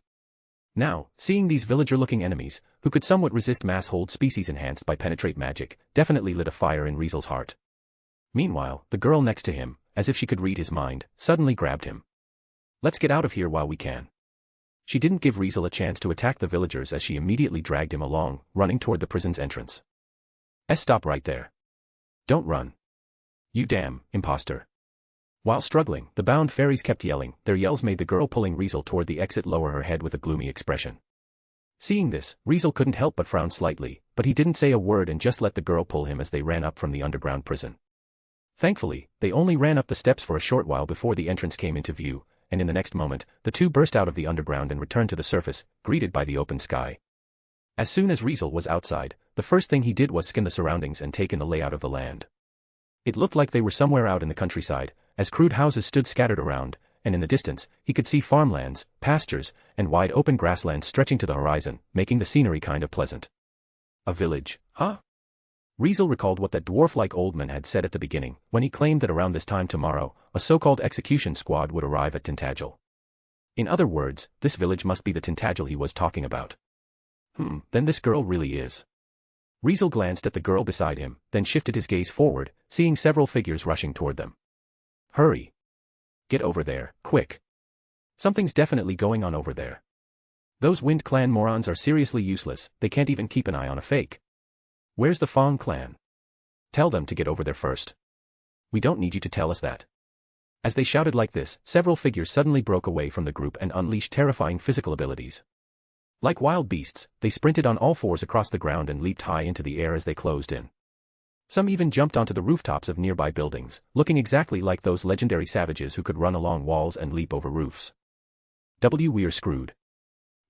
Now, seeing these villager-looking enemies, who could somewhat resist mass-hold species enhanced by penetrate magic, definitely lit a fire in Riesel's heart. Meanwhile, the girl next to him, as if she could read his mind, suddenly grabbed him. Let's get out of here while we can. She didn't give Riezel a chance to attack the villagers as she immediately dragged him along, running toward the prison's entrance. Stop right there. Don't run. You damn imposter. While struggling, the bound fairies kept yelling. Their yells made the girl pulling Riezel toward the exit lower her head with a gloomy expression. Seeing this, Riezel couldn't help but frown slightly, but he didn't say a word and just let the girl pull him as they ran up from the underground prison. Thankfully, they only ran up the steps for a short while before the entrance came into view, and in the next moment, the two burst out of the underground and returned to the surface, greeted by the open sky. As soon as Riezel was outside, the first thing he did was scan the surroundings and take in the layout of the land. It looked like they were somewhere out in the countryside, as crude houses stood scattered around, and in the distance, he could see farmlands, pastures, and wide open grasslands stretching to the horizon, making the scenery kind of pleasant. A village, huh? Riezel recalled what that dwarf-like old man had said at the beginning, when he claimed that around this time tomorrow, a so-called execution squad would arrive at Tintagel. In other words, this village must be the Tintagel he was talking about. Then this girl really is. Riezel glanced at the girl beside him, then shifted his gaze forward, seeing several figures rushing toward them. Hurry. Get over there, quick. Something's definitely going on over there. Those Wind Clan morons are seriously useless, they can't even keep an eye on a fake. Where's the Fong clan? Tell them to get over there first. We don't need you to tell us that. As they shouted like this, several figures suddenly broke away from the group and unleashed terrifying physical abilities. Like wild beasts, they sprinted on all fours across the ground and leaped high into the air as they closed in. Some even jumped onto the rooftops of nearby buildings, looking exactly like those legendary savages who could run along walls and leap over roofs. We're screwed.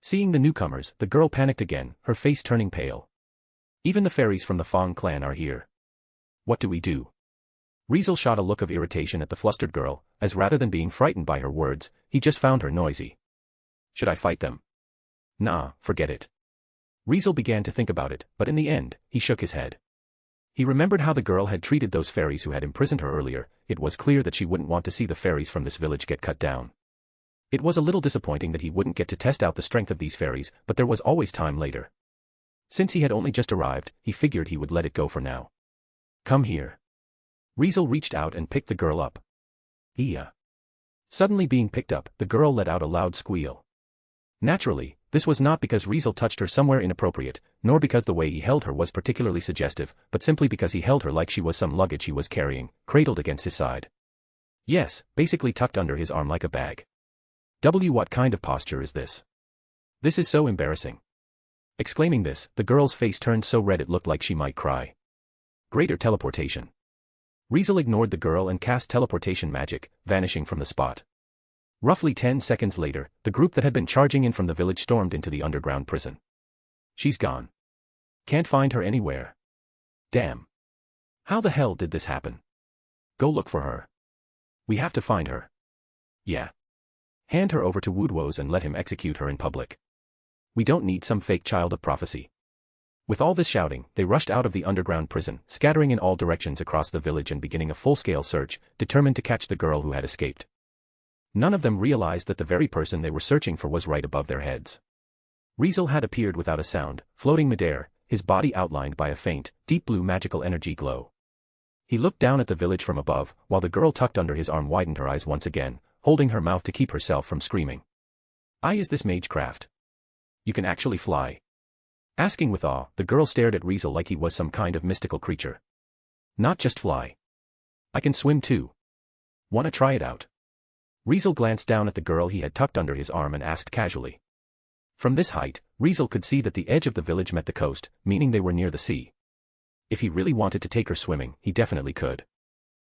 Seeing the newcomers, the girl panicked again, her face turning pale. Even the fairies from the Fong clan are here. What do we do? Riezel shot a look of irritation at the flustered girl, as rather than being frightened by her words, he just found her noisy. Should I fight them? Nah, forget it. Riezel began to think about it, but in the end, he shook his head. He remembered how the girl had treated those fairies who had imprisoned her earlier. It was clear that she wouldn't want to see the fairies from this village get cut down. It was a little disappointing that he wouldn't get to test out the strength of these fairies, but there was always time later. Since he had only just arrived, he figured he would let it go for now. Come here. Riezel reached out and picked the girl up. Iya. Suddenly being picked up, the girl let out a loud squeal. Naturally, this was not because Riezel touched her somewhere inappropriate, nor because the way he held her was particularly suggestive, but simply because he held her like she was some luggage he was carrying, cradled against his side. Yes, basically tucked under his arm like a bag. What kind of posture is this? This is so embarrassing. Exclaiming this, the girl's face turned so red it looked like she might cry. Greater teleportation. Riezel ignored the girl and cast teleportation magic, vanishing from the spot. Roughly 10 seconds later, the group that had been charging in from the village stormed into the underground prison. She's gone. Can't find her anywhere. Damn. How the hell did this happen? Go look for her. We have to find her. Yeah. Hand her over to Woodwoes and let him execute her in public. We don't need some fake child of prophecy. With all this shouting, they rushed out of the underground prison, scattering in all directions across the village and beginning a full-scale search, determined to catch the girl who had escaped. None of them realized that the very person they were searching for was right above their heads. Riezel had appeared without a sound, floating midair, his body outlined by a faint, deep blue magical energy glow. He looked down at the village from above, while the girl tucked under his arm widened her eyes once again, holding her mouth to keep herself from screaming. Is this magecraft? You can actually fly. Asking with awe, the girl stared at Riezel like he was some kind of mystical creature. Not just fly. I can swim too. Wanna try it out? Riezel glanced down at the girl he had tucked under his arm and asked casually. From this height, Riezel could see that the edge of the village met the coast, meaning they were near the sea. If he really wanted to take her swimming, he definitely could.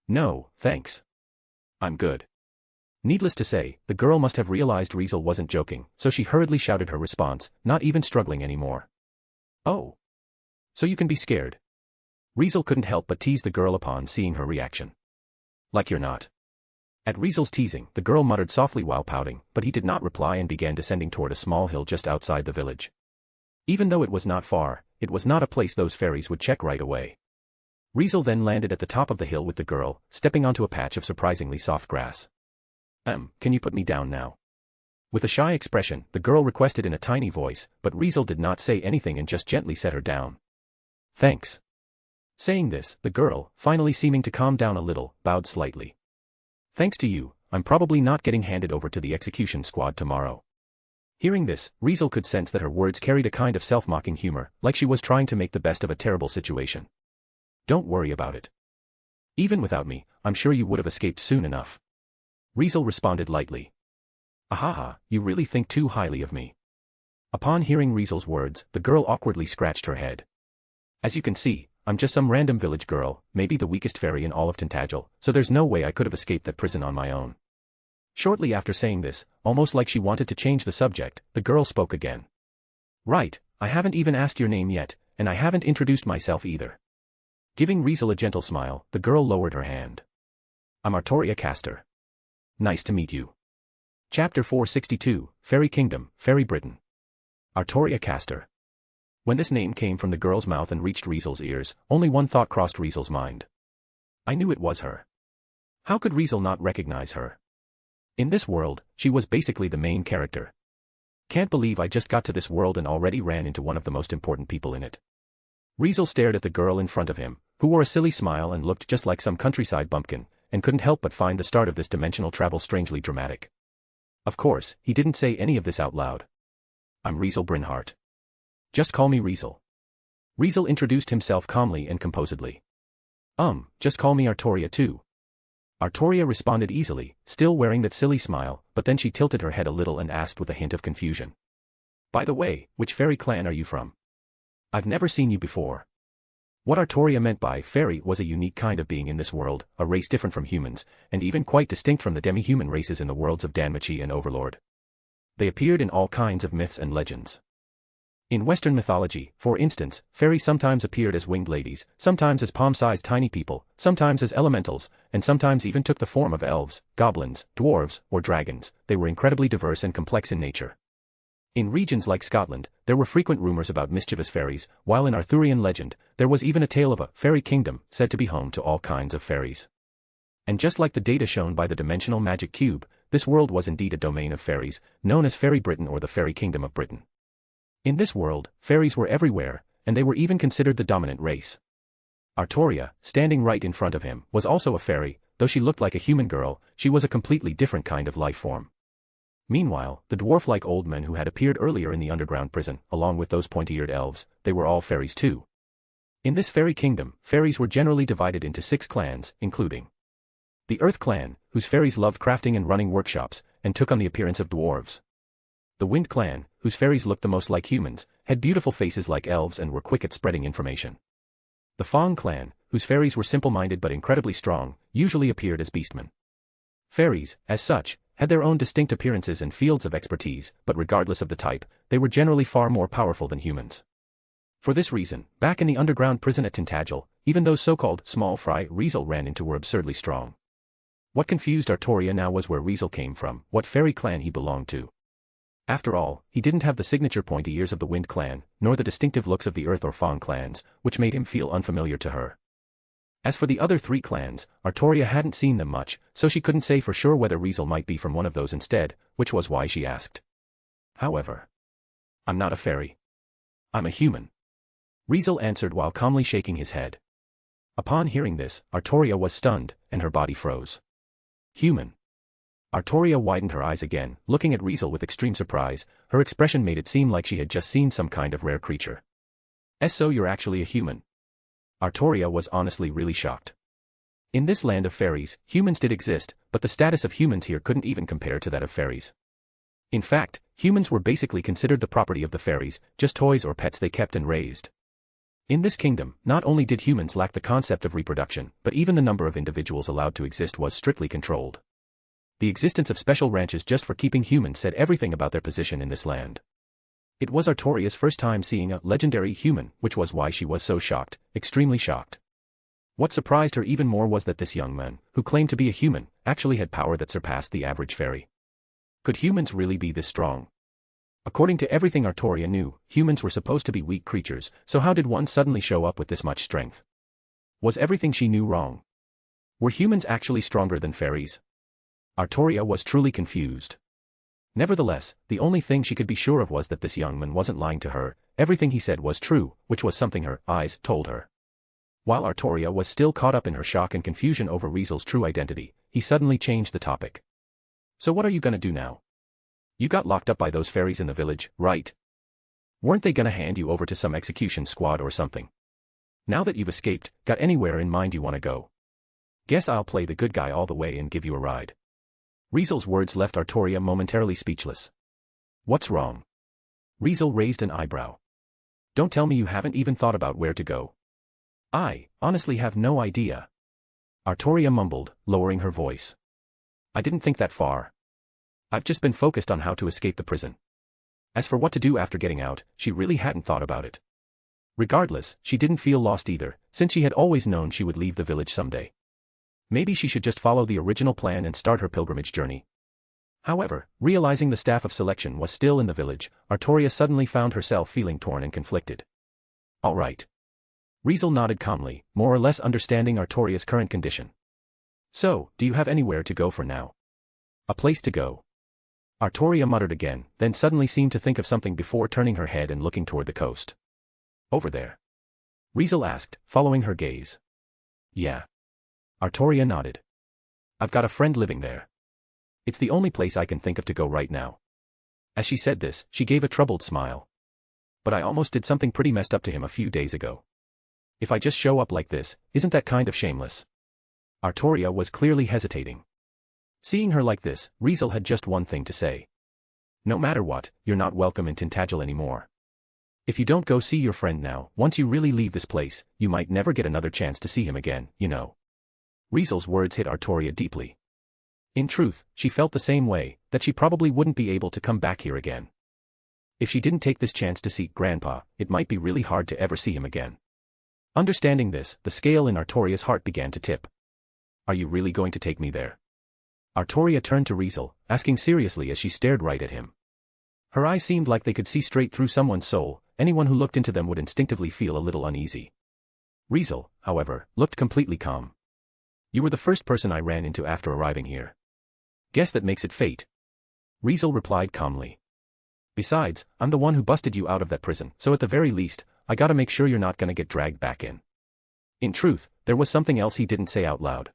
No, thanks. I'm good. Needless to say, the girl must have realized Riezel wasn't joking, so she hurriedly shouted her response, not even struggling anymore. Oh. So you can be scared. Riezel couldn't help but tease the girl upon seeing her reaction. Like you're not. At Riezel's teasing, the girl muttered softly while pouting, but he did not reply and began descending toward a small hill just outside the village. Even though it was not far, it was not a place those fairies would check right away. Riezel then landed at the top of the hill with the girl, stepping onto a patch of surprisingly soft grass. Can you put me down now? With a shy expression, the girl requested in a tiny voice, but Riezel did not say anything and just gently set her down. Thanks. Saying this, the girl, finally seeming to calm down a little, bowed slightly. Thanks to you, I'm probably not getting handed over to the execution squad tomorrow. Hearing this, Riezel could sense that her words carried a kind of self-mocking humor, like she was trying to make the best of a terrible situation. Don't worry about it. Even without me, I'm sure you would have escaped soon enough. Riezel responded lightly. Ahaha, you really think too highly of me. Upon hearing Riezel's words, the girl awkwardly scratched her head. As you can see, I'm just some random village girl, maybe the weakest fairy in all of Tintagel, so there's no way I could have escaped that prison on my own. Shortly after saying this, almost like she wanted to change the subject, the girl spoke again. Right, I haven't even asked your name yet, and I haven't introduced myself either. Giving Riezel a gentle smile, the girl lowered her hand. I'm Artoria Castor. Nice to meet you. Chapter 462, Fairy Kingdom, Fairy Britain. Artoria Castor. When this name came from the girl's mouth and reached Riezel's ears, only one thought crossed Riezel's mind. I knew it was her. How could Riezel not recognize her? In this world, she was basically the main character. Can't believe I just got to this world and already ran into one of the most important people in it. Riezel stared at the girl in front of him, who wore a silly smile and looked just like some countryside bumpkin, and couldn't help but find the start of this dimensional travel strangely dramatic. Of course, he didn't say any of this out loud. I'm Riezel Brynhart. Just call me Riezel. Riezel introduced himself calmly and composedly. Just call me Artoria too. Artoria responded easily, still wearing that silly smile, but then she tilted her head a little and asked with a hint of confusion. By the way, which fairy clan are you from? I've never seen you before. What Artoria meant by fairy was a unique kind of being in this world, a race different from humans, and even quite distinct from the demi-human races in the worlds of Danmachi and Overlord. They appeared in all kinds of myths and legends. In Western mythology, for instance, fairies sometimes appeared as winged ladies, sometimes as palm-sized tiny people, sometimes as elementals, and sometimes even took the form of elves, goblins, dwarves, or dragons. They were incredibly diverse and complex in nature. In regions like Scotland, there were frequent rumors about mischievous fairies, while in Arthurian legend, there was even a tale of a fairy kingdom said to be home to all kinds of fairies. And just like the data shown by the dimensional magic cube, this world was indeed a domain of fairies, known as Fairy Britain or the Fairy Kingdom of Britain. In this world, fairies were everywhere, and they were even considered the dominant race. Artoria, standing right in front of him, was also a fairy. Though she looked like a human girl, she was a completely different kind of life form. Meanwhile, the dwarf-like old men who had appeared earlier in the underground prison, along with those pointy-eared elves, they were all fairies too. In this fairy kingdom, fairies were generally divided into 6 clans, including the Earth Clan, whose fairies loved crafting and running workshops, and took on the appearance of dwarves. The Wind Clan, whose fairies looked the most like humans, had beautiful faces like elves and were quick at spreading information. The Fong Clan, whose fairies were simple-minded but incredibly strong, usually appeared as beastmen. Fairies, as such, had their own distinct appearances and fields of expertise, but regardless of the type, they were generally far more powerful than humans. For this reason, back in the underground prison at Tintagel, even those so-called small fry Riezel ran into were absurdly strong. What confused Artoria now was where Riezel came from, what fairy clan he belonged to. After all, he didn't have the signature pointy ears of the Wind Clan, nor the distinctive looks of the Earth or Fong clans, which made him feel unfamiliar to her. As for the other 3 clans, Artoria hadn't seen them much, so she couldn't say for sure whether Riezel might be from one of those instead, which was why she asked. However, I'm not a fairy. I'm a human. Riezel answered while calmly shaking his head. Upon hearing this, Artoria was stunned, and her body froze. Human. Artoria widened her eyes again, looking at Riezel with extreme surprise. Her expression made it seem like she had just seen some kind of rare creature. So you're actually a human? Artoria was honestly really shocked. In this land of fairies, humans did exist, but the status of humans here couldn't even compare to that of fairies. In fact, humans were basically considered the property of the fairies, just toys or pets they kept and raised. In this kingdom, not only did humans lack the concept of reproduction, but even the number of individuals allowed to exist was strictly controlled. The existence of special ranches just for keeping humans said everything about their position in this land. It was Artoria's first time seeing a legendary human, which was why she was so shocked, extremely shocked. What surprised her even more was that this young man, who claimed to be a human, actually had power that surpassed the average fairy. Could humans really be this strong? According to everything Artoria knew, humans were supposed to be weak creatures, so how did one suddenly show up with this much strength? Was everything she knew wrong? Were humans actually stronger than fairies? Artoria was truly confused. Nevertheless, the only thing she could be sure of was that this young man wasn't lying to her, everything he said was true, which was something her eyes told her. While Artoria was still caught up in her shock and confusion over Riesel's true identity, he suddenly changed the topic. So what are you gonna do now? You got locked up by those fairies in the village, right? Weren't they gonna hand you over to some execution squad or something? Now that you've escaped, got anywhere in mind you wanna go? Guess I'll play the good guy all the way and give you a ride. Riesel's words left Artoria momentarily speechless. What's wrong? Riezel raised an eyebrow. Don't tell me you haven't even thought about where to go. I honestly have no idea. Artoria mumbled, lowering her voice. I didn't think that far. I've just been focused on how to escape the prison. As for what to do after getting out, she really hadn't thought about it. Regardless, she didn't feel lost either, since she had always known she would leave the village someday. Maybe she should just follow the original plan and start her pilgrimage journey. However, realizing the staff of selection was still in the village, Artoria suddenly found herself feeling torn and conflicted. All right. Riezel nodded calmly, more or less understanding Artoria's current condition. So, do you have anywhere to go for now? A place to go. Artoria muttered again, then suddenly seemed to think of something before turning her head and looking toward the coast. Over there? Riezel asked, following her gaze. Yeah. Artoria nodded. I've got a friend living there. It's the only place I can think of to go right now. As she said this, she gave a troubled smile. But I almost did something pretty messed up to him a few days ago. If I just show up like this, isn't that kind of shameless? Artoria was clearly hesitating. Seeing her like this, Riezel had just one thing to say. No matter what, you're not welcome in Tintagel anymore. If you don't go see your friend now, once you really leave this place, you might never get another chance to see him again, you know. Riesel's words hit Artoria deeply. In truth, she felt the same way, that she probably wouldn't be able to come back here again. If she didn't take this chance to see Grandpa, it might be really hard to ever see him again. Understanding this, the scale in Artoria's heart began to tip. Are you really going to take me there? Artoria turned to Riezel, asking seriously as she stared right at him. Her eyes seemed like they could see straight through someone's soul, anyone who looked into them would instinctively feel a little uneasy. Riezel, however, looked completely calm. You were the first person I ran into after arriving here. Guess that makes it fate. Riezel replied calmly. Besides, I'm the one who busted you out of that prison, so at the very least, I gotta make sure you're not gonna get dragged back in. In truth, there was something else he didn't say out loud.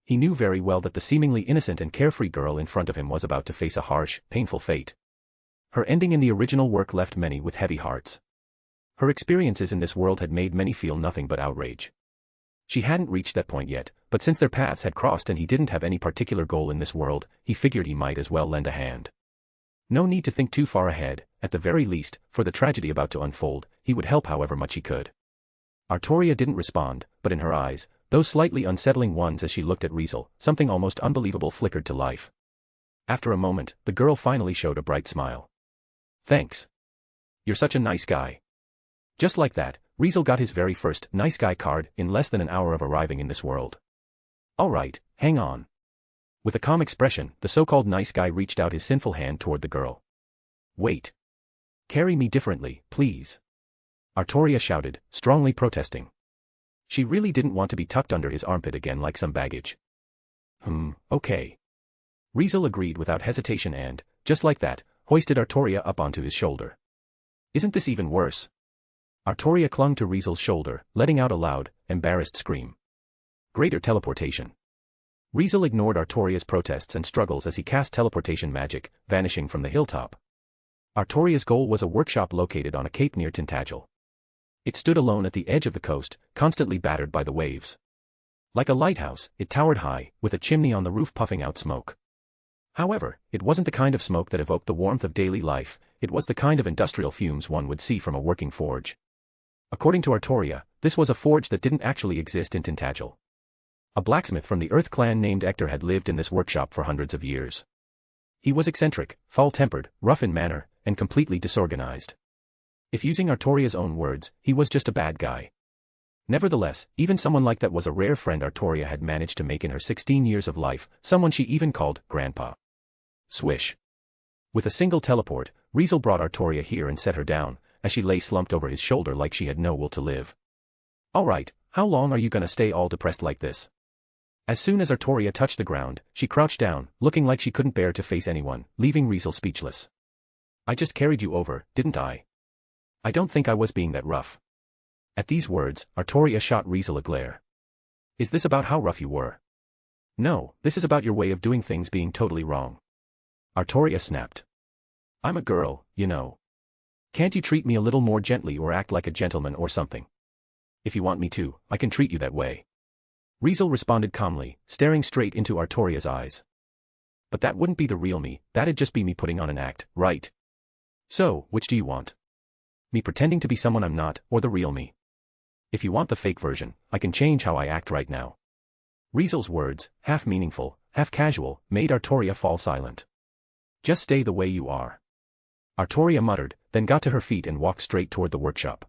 He knew very well that the seemingly innocent and carefree girl in front of him was about to face a harsh, painful fate. Her ending in the original work left many with heavy hearts. Her experiences in this world had made many feel nothing but outrage. She hadn't reached that point yet, but since their paths had crossed and he didn't have any particular goal in this world, he figured he might as well lend a hand. No need to think too far ahead, at the very least, for the tragedy about to unfold, he would help however much he could. Artoria didn't respond, but in her eyes, those slightly unsettling ones as she looked at Riezel, something almost unbelievable flickered to life. After a moment, the girl finally showed a bright smile. Thanks. You're such a nice guy. Just like that, Riezel got his very first nice guy card in less than an hour of arriving in this world. All right, hang on. With a calm expression, the so-called nice guy reached out his sinful hand toward the girl. Wait. Carry me differently, please. Artoria shouted, strongly protesting. She really didn't want to be tucked under his armpit again like some baggage. Okay. Riezel agreed without hesitation and, just like that, hoisted Artoria up onto his shoulder. Isn't this even worse? Artoria clung to Riezel's shoulder, letting out a loud, embarrassed scream. Greater teleportation. Riezel ignored Artoria's protests and struggles as he cast teleportation magic, vanishing from the hilltop. Artoria's goal was a workshop located on a cape near Tintagel. It stood alone at the edge of the coast, constantly battered by the waves. Like a lighthouse, it towered high, with a chimney on the roof puffing out smoke. However, it wasn't the kind of smoke that evoked the warmth of daily life, it was the kind of industrial fumes one would see from a working forge. According to Artoria, this was a forge that didn't actually exist in Tintagel. A blacksmith from the Earth clan named Ector had lived in this workshop for hundreds of years. He was eccentric, foul-tempered, rough in manner, and completely disorganized. If using Artoria's own words, he was just a bad guy. Nevertheless, even someone like that was a rare friend Artoria had managed to make in her 16 years of life, someone she even called Grandpa. Swish. With a single teleport, Riezel brought Artoria here and set her down, as she lay slumped over his shoulder like she had no will to live. All right, how long are you gonna stay all depressed like this? As soon as Artoria touched the ground, she crouched down, looking like she couldn't bear to face anyone, leaving Riezel speechless. I just carried you over, didn't I? I don't think I was being that rough. At these words, Artoria shot Riezel a glare. Is this about how rough you were? No, this is about your way of doing things being totally wrong. Artoria snapped. I'm a girl, you know. Can't you treat me a little more gently or act like a gentleman or something? If you want me to, I can treat you that way. Riezel responded calmly, staring straight into Artoria's eyes. But that wouldn't be the real me, that'd just be me putting on an act, right? So, which do you want? Me pretending to be someone I'm not, or the real me? If you want the fake version, I can change how I act right now. Riezel's words, half meaningful, half casual, made Artoria fall silent. Just stay the way you are. Artoria muttered, then got to her feet and walked straight toward the workshop.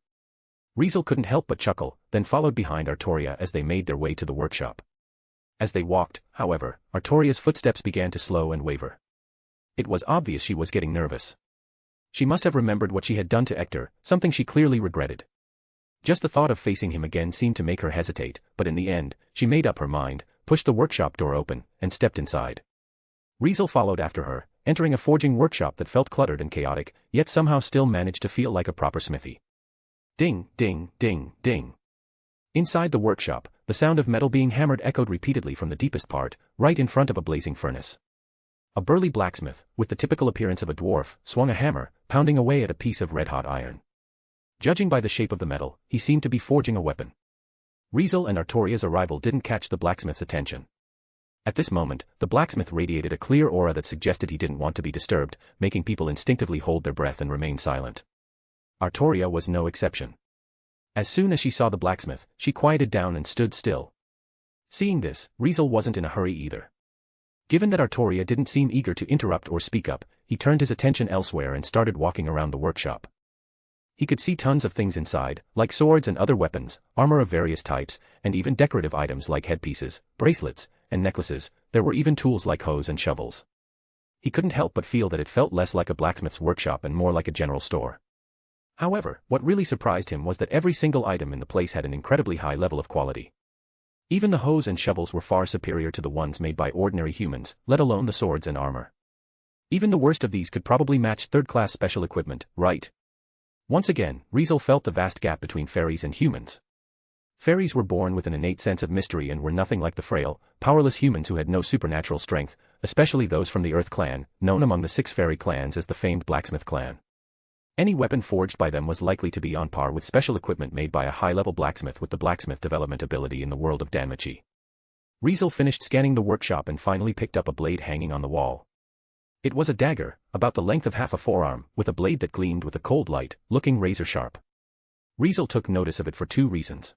Riezel couldn't help but chuckle, then followed behind Artoria as they made their way to the workshop. As they walked, however, Artoria's footsteps began to slow and waver. It was obvious she was getting nervous. She must have remembered what she had done to Hector, something she clearly regretted. Just the thought of facing him again seemed to make her hesitate, but in the end, she made up her mind, pushed the workshop door open, and stepped inside. Riezel followed after her, entering a forging workshop that felt cluttered and chaotic, yet somehow still managed to feel like a proper smithy. Ding, ding, ding, ding. Inside the workshop, the sound of metal being hammered echoed repeatedly from the deepest part, right in front of a blazing furnace. A burly blacksmith, with the typical appearance of a dwarf, swung a hammer, pounding away at a piece of red-hot iron. Judging by the shape of the metal, he seemed to be forging a weapon. Riezel and Artoria's arrival didn't catch the blacksmith's attention. At this moment, the blacksmith radiated a clear aura that suggested he didn't want to be disturbed, making people instinctively hold their breath and remain silent. Artoria was no exception. As soon as she saw the blacksmith, she quieted down and stood still. Seeing this, Riezel wasn't in a hurry either. Given that Artoria didn't seem eager to interrupt or speak up, he turned his attention elsewhere and started walking around the workshop. He could see tons of things inside, like swords and other weapons, armor of various types, and even decorative items like headpieces, bracelets, and necklaces. There were even tools like hoes and shovels. He couldn't help but feel that it felt less like a blacksmith's workshop and more like a general store. However, what really surprised him was that every single item in the place had an incredibly high level of quality. Even the hoes and shovels were far superior to the ones made by ordinary humans, let alone the swords and armor. Even the worst of these could probably match third-class special equipment, right? Once again, Riezel felt the vast gap between fairies and humans. Fairies were born with an innate sense of mystery and were nothing like the frail, powerless humans who had no supernatural strength, especially those from the Earth clan, known among the 6 fairy clans as the famed Blacksmith clan. Any weapon forged by them was likely to be on par with special equipment made by a high-level blacksmith with the blacksmith development ability in the world of Danmachi. Riezel finished scanning the workshop and finally picked up a blade hanging on the wall. It was a dagger, about the length of half a forearm, with a blade that gleamed with a cold light, looking razor-sharp. Riezel took notice of it for 2 reasons.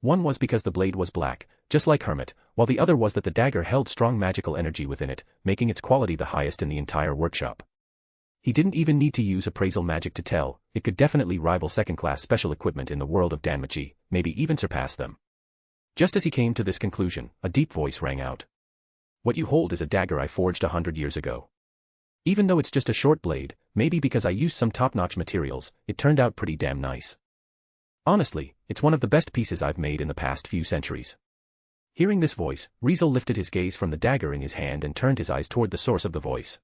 One was because the blade was black, just like Hermit, while the other was that the dagger held strong magical energy within it, making its quality the highest in the entire workshop. He didn't even need to use appraisal magic to tell, it could definitely rival second-class special equipment in the world of Danmachi, maybe even surpass them. Just as he came to this conclusion, a deep voice rang out. What you hold is a dagger I forged 100 years ago. Even though it's just a short blade, maybe because I used some top-notch materials, it turned out pretty damn nice. Honestly, it's one of the best pieces I've made in the past few centuries. Hearing this voice, Riezel lifted his gaze from the dagger in his hand and turned his eyes toward the source of the voice.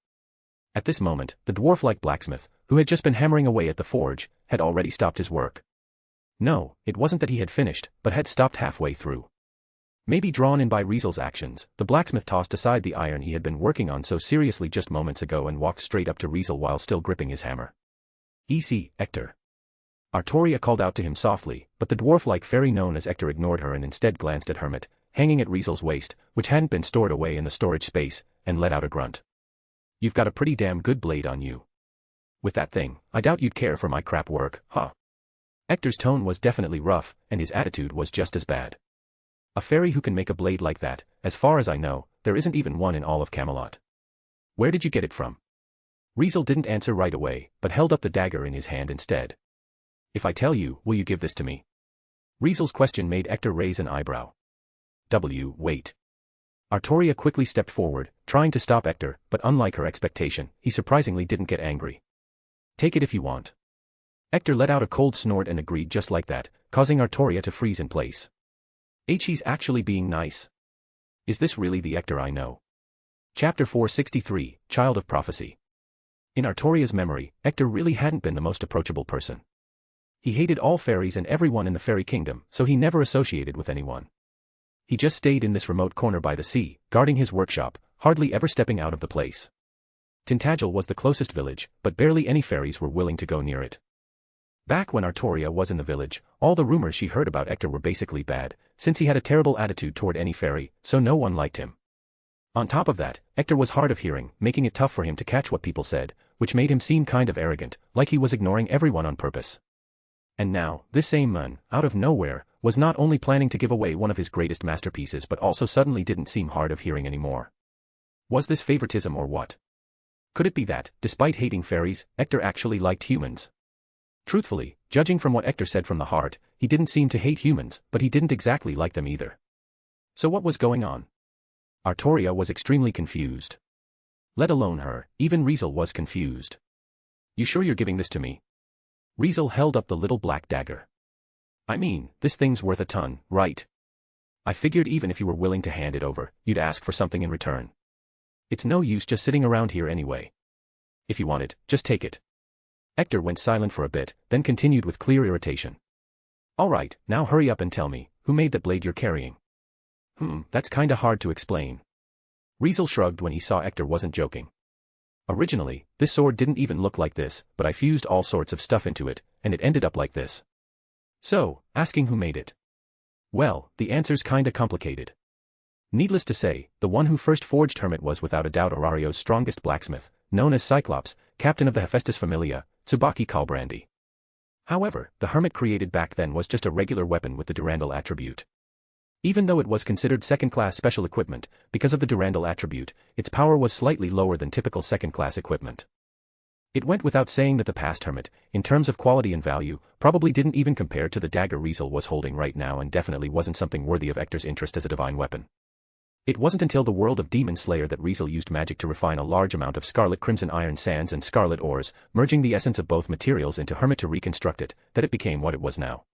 At this moment, the dwarf-like blacksmith, who had just been hammering away at the forge, had already stopped his work. No, it wasn't that he had finished, but had stopped halfway through. Maybe drawn in by Riezel's actions, the blacksmith tossed aside the iron he had been working on so seriously just moments ago and walked straight up to Riezel while still gripping his hammer. "Ec, Hector." Artoria called out to him softly, but the dwarf-like fairy known as Hector ignored her and instead glanced at Hermit, hanging at Riezel's waist, which hadn't been stored away in the storage space, and let out a grunt. "You've got a pretty damn good blade on you. With that thing, I doubt you'd care for my crap work, huh?" Hector's tone was definitely rough, and his attitude was just as bad. A fairy who can make a blade like that, as far as I know, there isn't even one in all of Camelot. Where did you get it from? Riezel didn't answer right away, but held up the dagger in his hand instead. "If I tell you, will you give this to me?" Riezel's question made Hector raise an eyebrow. Wait. Artoria quickly stepped forward, trying to stop Hector, but unlike her expectation, he surprisingly didn't get angry. "Take it if you want." Hector let out a cold snort and agreed just like that, causing Artoria to freeze in place. He's actually being nice. Is this really the Ector I know? Chapter 463, Child of Prophecy. In Artoria's memory, Ector really hadn't been the most approachable person. He hated all fairies and everyone in the fairy kingdom, so he never associated with anyone. He just stayed in this remote corner by the sea, guarding his workshop, hardly ever stepping out of the place. Tintagel was the closest village, but barely any fairies were willing to go near it. Back when Artoria was in the village, all the rumors she heard about Ector were basically bad, since he had a terrible attitude toward any fairy, so no one liked him. On top of that, Ector was hard of hearing, making it tough for him to catch what people said, which made him seem kind of arrogant, like he was ignoring everyone on purpose. And now, this same man, out of nowhere, was not only planning to give away one of his greatest masterpieces but also suddenly didn't seem hard of hearing anymore. Was this favoritism or what? Could it be that, despite hating fairies, Ector actually liked humans? Truthfully, judging from what Ector said from the heart, he didn't seem to hate humans, but he didn't exactly like them either. So what was going on? Artoria was extremely confused. Let alone her, even Riezel was confused. You sure you're giving this to me? Riezel held up the little black dagger. I mean, this thing's worth a ton, right? I figured even if you were willing to hand it over, you'd ask for something in return. It's no use just sitting around here anyway. If you want it, just take it. Ector went silent for a bit, then continued with clear irritation. All right, now hurry up and tell me, who made that blade you're carrying? That's kinda hard to explain. Riezel shrugged when he saw Ector wasn't joking. Originally, this sword didn't even look like this, but I fused all sorts of stuff into it, and it ended up like this. So, asking who made it? Well, the answer's kinda complicated. Needless to say, the one who first forged Hermit was without a doubt Arario's strongest blacksmith, known as Cyclops, captain of the Hephaestus Familia, Tsubaki Kalbrandi. However, the Hermit created back then was just a regular weapon with the Durandal attribute. Even though it was considered second-class special equipment, because of the Durandal attribute, its power was slightly lower than typical second-class equipment. It went without saying that the past Hermit, in terms of quality and value, probably didn't even compare to the dagger Riezel was holding right now and definitely wasn't something worthy of Ector's interest as a divine weapon. It wasn't until the world of Demon Slayer that Riezel used magic to refine a large amount of scarlet crimson iron sands and scarlet ores, merging the essence of both materials into Hermit to reconstruct it, that it became what it was now.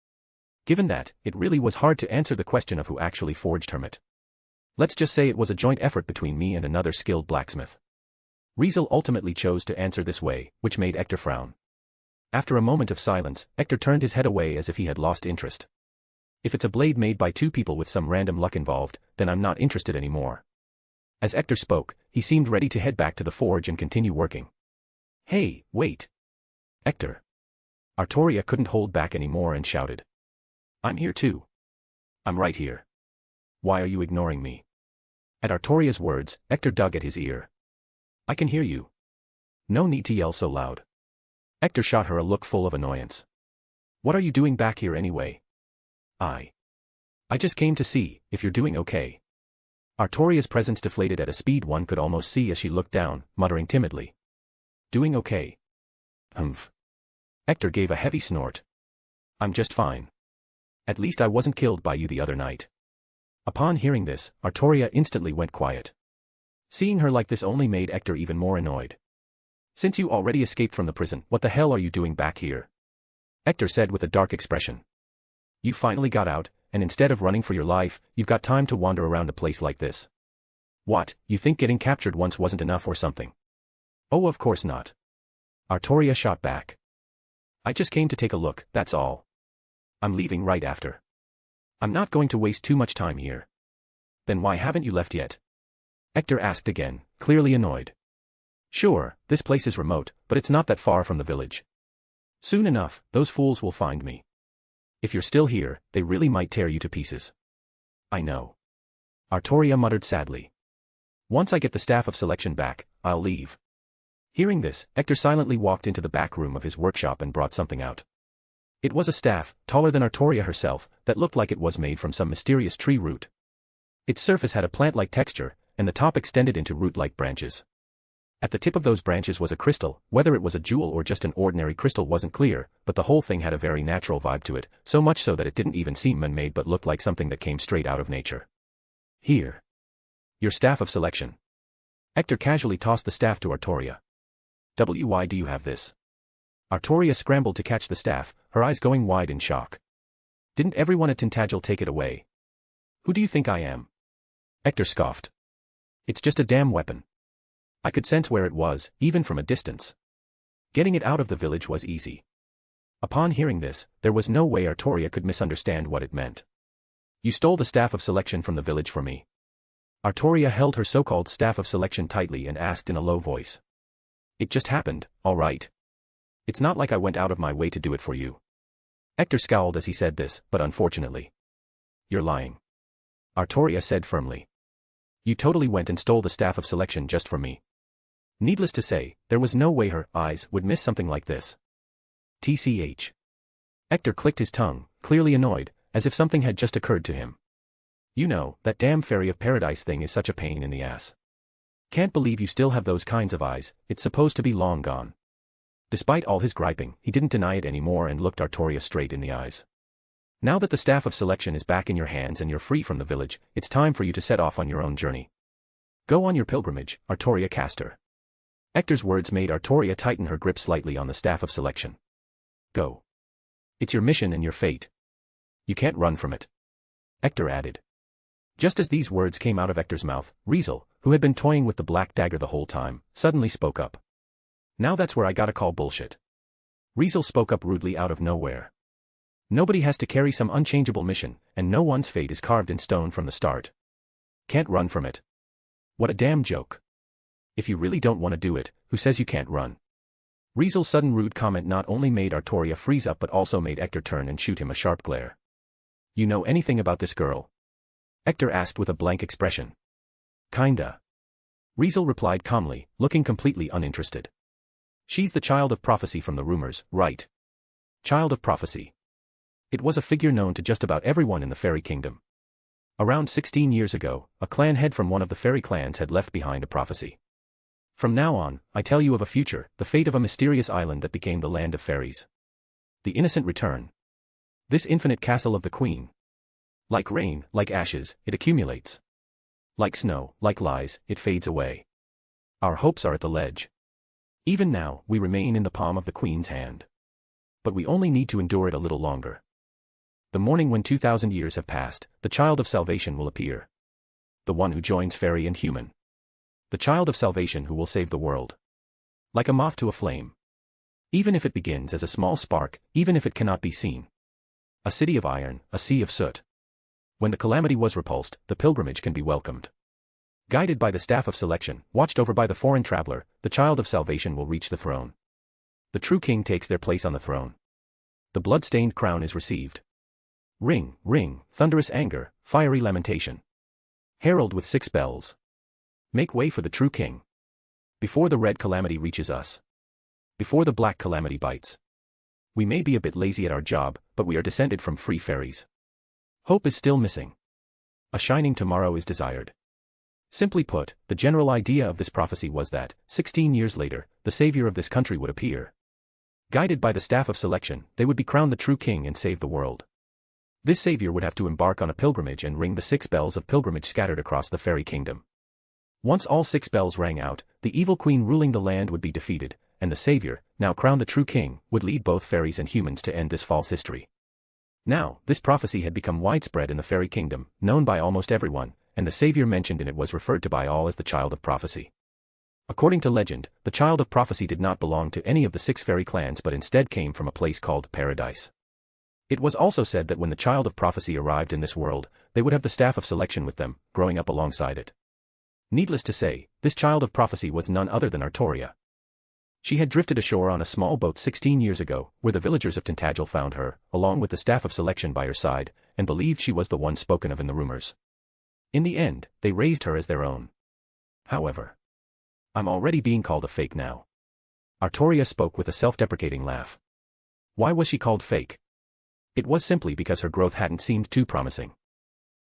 Given that, it really was hard to answer the question of who actually forged Hermit. Let's just say it was a joint effort between me and another skilled blacksmith. Riezel ultimately chose to answer this way, which made Ector frown. After a moment of silence, Ector turned his head away as if he had lost interest. If it's a blade made by two people with some random luck involved, then I'm not interested anymore. As Ector spoke, he seemed ready to head back to the forge and continue working. Hey, wait. Ector. Artoria couldn't hold back anymore and shouted. I'm here too. I'm right here. Why are you ignoring me? At Artoria's words, Ector dug at his ear. I can hear you. No need to yell so loud. Ector shot her a look full of annoyance. What are you doing back here anyway? I just came to see if you're doing okay. Artoria's presence deflated at a speed one could almost see as she looked down, muttering timidly. Doing okay? Humph. Ector gave a heavy snort. I'm just fine. At least I wasn't killed by you the other night. Upon hearing this, Artoria instantly went quiet. Seeing her like this only made Ector even more annoyed. Since you already escaped from the prison, what the hell are you doing back here? Ector said with a dark expression. You finally got out, and instead of running for your life, you've got time to wander around a place like this. What, you think getting captured once wasn't enough or something? Oh, of course not. Artoria shot back. I just came to take a look, that's all. I'm leaving right after. I'm not going to waste too much time here. Then why haven't you left yet? Ector asked again, clearly annoyed. Sure, this place is remote, but it's not that far from the village. Soon enough, those fools will find me. If you're still here, they really might tear you to pieces. I know. Artoria muttered sadly. Once I get the staff of selection back, I'll leave. Hearing this, Ector silently walked into the back room of his workshop and brought something out. It was a staff, taller than Artoria herself, that looked like it was made from some mysterious tree root. Its surface had a plant-like texture, and the top extended into root-like branches. At the tip of those branches was a crystal. Whether it was a jewel or just an ordinary crystal wasn't clear, but the whole thing had a very natural vibe to it, so much so that it didn't even seem man-made but looked like something that came straight out of nature. Here. Your staff of selection. Ector casually tossed the staff to Artoria. Why do you have this? Artoria scrambled to catch the staff, her eyes going wide in shock. Didn't everyone at Tintagel take it away? Who do you think I am? Hector scoffed. It's just a damn weapon. I could sense where it was, even from a distance. Getting it out of the village was easy. Upon hearing this, there was no way Artoria could misunderstand what it meant. You stole the staff of selection from the village for me. Artoria held her so-called staff of selection tightly and asked in a low voice. It just happened, all right. It's not like I went out of my way to do it for you. Hector scowled as he said this, but unfortunately. You're lying. Artoria said firmly. You totally went and stole the staff of selection just for me. Needless to say, there was no way her eyes would miss something like this. TCH. Hector clicked his tongue, clearly annoyed, as if something had just occurred to him. You know, that damn fairy of paradise thing is such a pain in the ass. Can't believe you still have those kinds of eyes, it's supposed to be long gone. Despite all his griping, he didn't deny it anymore and looked Artoria straight in the eyes. Now that the staff of selection is back in your hands and you're free from the village, it's time for you to set off on your own journey. Go on your pilgrimage, Artoria Castor. Hector's words made Artoria tighten her grip slightly on the staff of selection. Go. It's your mission and your fate. You can't run from it. Hector added. Just as these words came out of Hector's mouth, Riezel, who had been toying with the black dagger the whole time, suddenly spoke up. Now that's where I gotta call bullshit. Riezel spoke up rudely out of nowhere. Nobody has to carry some unchangeable mission, and no one's fate is carved in stone from the start. Can't run from it. What a damn joke. If you really don't want to do it, who says you can't run? Riezel's sudden rude comment not only made Artoria freeze up but also made Hector turn and shoot him a sharp glare. You know anything about this girl? Hector asked with a blank expression. Kinda. Riezel replied calmly, looking completely uninterested. She's the child of prophecy from the rumors, right? Child of prophecy. It was a figure known to just about everyone in the fairy kingdom. Around 16 years ago, a clan head from one of the fairy clans had left behind a prophecy. From now on, I tell you of a future, the fate of a mysterious island that became the land of fairies. The innocent return. This infinite castle of the queen. Like rain, like ashes, it accumulates. Like snow, like lies, it fades away. Our hopes are at the ledge. Even now, we remain in the palm of the queen's hand. But we only need to endure it a little longer. The morning when 2,000 years have passed, the child of salvation will appear. The one who joins fairy and human. The child of salvation who will save the world. Like a moth to a flame. Even if it begins as a small spark, even if it cannot be seen. A city of iron, a sea of soot. When the calamity was repulsed, the pilgrimage can be welcomed. Guided by the staff of selection, watched over by the foreign traveler, the child of salvation will reach the throne. The true king takes their place on the throne. The blood-stained crown is received. Ring, ring, thunderous anger, fiery lamentation. Herald with 6 bells. Make way for the true king. Before the red calamity reaches us. Before the black calamity bites. We may be a bit lazy at our job, but we are descended from free fairies. Hope is still missing. A shining tomorrow is desired. Simply put, the general idea of this prophecy was that, 16 years later, the savior of this country would appear. Guided by the staff of selection, they would be crowned the true king and save the world. This savior would have to embark on a pilgrimage and ring the 6 bells of pilgrimage scattered across the fairy kingdom. Once all 6 bells rang out, the evil queen ruling the land would be defeated, and the savior, now crowned the true king, would lead both fairies and humans to end this false history. Now, this prophecy had become widespread in the fairy kingdom, known by almost everyone, and the savior mentioned in it was referred to by all as the child of prophecy. According to legend, the child of prophecy did not belong to any of the 6 fairy clans but instead came from a place called Paradise. It was also said that when the child of prophecy arrived in this world, they would have the staff of selection with them, growing up alongside it. Needless to say, this child of prophecy was none other than Artoria. She had drifted ashore on a small boat 16 years ago, where the villagers of Tintagel found her, along with the staff of selection by her side, and believed she was the one spoken of in the rumors. In the end, they raised her as their own. However, I'm already being called a fake now. Artoria spoke with a self-deprecating laugh. Why was she called fake? It was simply because her growth hadn't seemed too promising.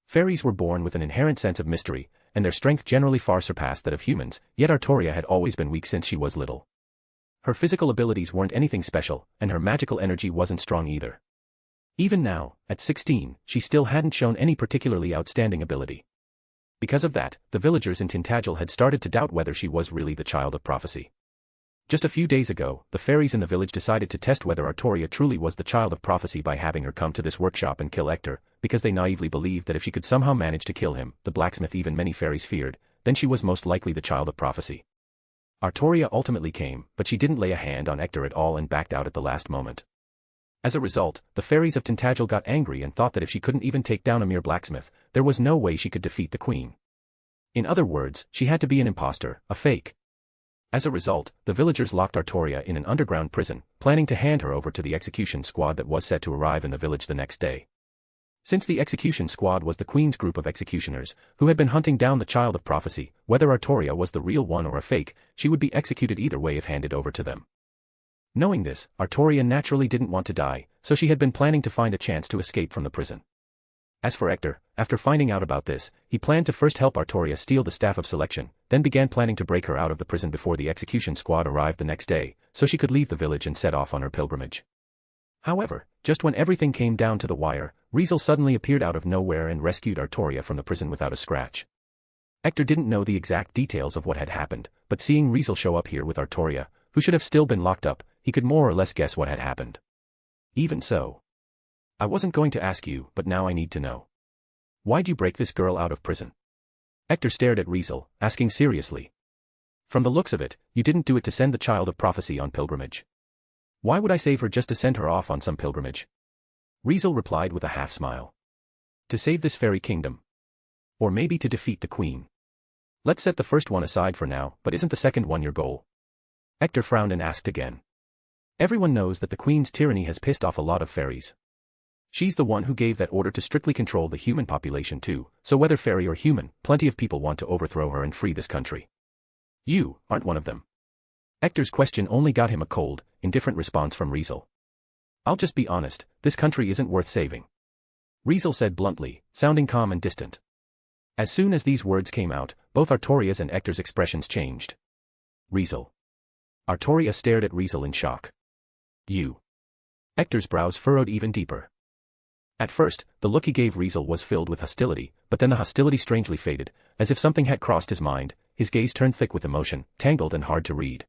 Fairies were born with an inherent sense of mystery, and their strength generally far surpassed that of humans, yet Artoria had always been weak since she was little. Her physical abilities weren't anything special, and her magical energy wasn't strong either. Even now, at 16, she still hadn't shown any particularly outstanding ability. Because of that, the villagers in Tintagel had started to doubt whether she was really the child of prophecy. Just a few days ago, the fairies in the village decided to test whether Artoria truly was the child of prophecy by having her come to this workshop and kill Hector, because they naively believed that if she could somehow manage to kill him, the blacksmith even many fairies feared, then she was most likely the child of prophecy. Artoria ultimately came, but she didn't lay a hand on Hector at all and backed out at the last moment. As a result, the fairies of Tintagel got angry and thought that if she couldn't even take down a mere blacksmith, there was no way she could defeat the queen. In other words, she had to be an imposter, a fake. As a result, the villagers locked Artoria in an underground prison, planning to hand her over to the execution squad that was set to arrive in the village the next day. Since the execution squad was the queen's group of executioners, who had been hunting down the child of prophecy, whether Artoria was the real one or a fake, she would be executed either way if handed over to them. Knowing this, Artoria naturally didn't want to die, so she had been planning to find a chance to escape from the prison. As for Hector, after finding out about this, he planned to first help Artoria steal the staff of selection, then began planning to break her out of the prison before the execution squad arrived the next day, so she could leave the village and set off on her pilgrimage. However, just when everything came down to the wire, Riezel suddenly appeared out of nowhere and rescued Artoria from the prison without a scratch. Hector didn't know the exact details of what had happened, but seeing Riezel show up here with Artoria, who should have still been locked up, he could more or less guess what had happened. Even so, I wasn't going to ask you, but now I need to know. Why'd you break this girl out of prison? Hector stared at Riezel, asking seriously. From the looks of it, you didn't do it to send the child of prophecy on pilgrimage. Why would I save her just to send her off on some pilgrimage? Riezel replied with a half-smile. To save this fairy kingdom. Or maybe to defeat the queen. Let's set the first one aside for now, but isn't the second one your goal? Hector frowned and asked again. Everyone knows that the queen's tyranny has pissed off a lot of fairies. She's the one who gave that order to strictly control the human population too, so whether fairy or human, plenty of people want to overthrow her and free this country. You aren't one of them. Hector's question only got him a cold, indifferent response from Riezel. I'll just be honest, this country isn't worth saving. Riezel said bluntly, sounding calm and distant. As soon as these words came out, both Artoria's and Hector's expressions changed. Riezel. Artoria stared at Riezel in shock. You. Hector's brows furrowed even deeper. At first, the look he gave Riezel was filled with hostility, but then the hostility strangely faded, as if something had crossed his mind, his gaze turned thick with emotion, tangled and hard to read.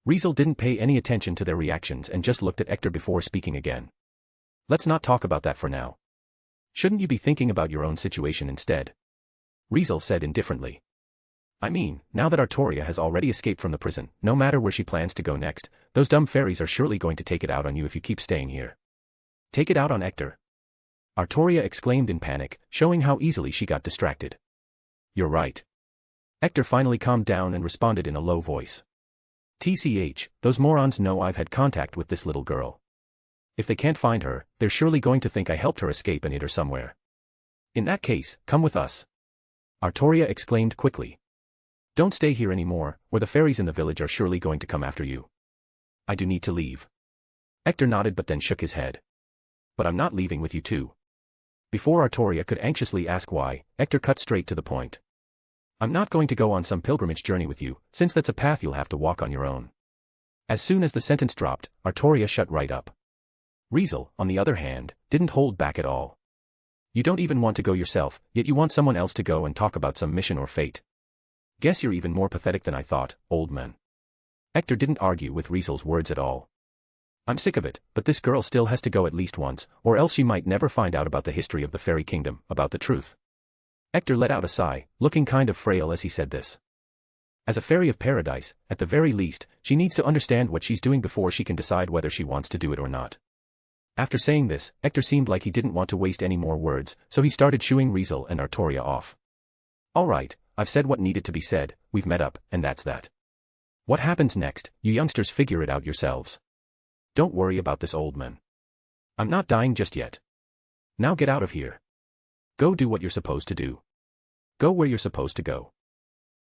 Riezel didn't pay any attention to their reactions and just looked at Hector before speaking again. Let's not talk about that for now. Shouldn't you be thinking about your own situation instead? Riezel said indifferently. I mean, now that Artoria has already escaped from the prison, no matter where she plans to go next, those dumb fairies are surely going to take it out on you if you keep staying here. Take it out on Hector? Artoria exclaimed in panic, showing how easily she got distracted. You're right. Hector finally calmed down and responded in a low voice. TCH, those morons know I've had contact with this little girl. If they can't find her, they're surely going to think I helped her escape and hid her somewhere. In that case, come with us. Artoria exclaimed quickly. Don't stay here anymore, or the fairies in the village are surely going to come after you. I do need to leave. Hector nodded but then shook his head. But I'm not leaving with you too. Before Artoria could anxiously ask why, Hector cut straight to the point. I'm not going to go on some pilgrimage journey with you, since that's a path you'll have to walk on your own. As soon as the sentence dropped, Artoria shut right up. Riezel, on the other hand, didn't hold back at all. You don't even want to go yourself, yet you want someone else to go and talk about some mission or fate. Guess you're even more pathetic than I thought, old man. Hector didn't argue with Riezel's words at all. I'm sick of it, but this girl still has to go at least once, or else she might never find out about the history of the fairy kingdom, about the truth. Hector let out a sigh, looking kind of frail as he said this. As a fairy of paradise, at the very least, she needs to understand what she's doing before she can decide whether she wants to do it or not. After saying this, Hector seemed like he didn't want to waste any more words, so he started shooing Riezel and Artoria off. All right, I've said what needed to be said, we've met up, and that's that. What happens next, you youngsters figure it out yourselves. Don't worry about this old man. I'm not dying just yet. Now get out of here. Go do what you're supposed to do. Go where you're supposed to go.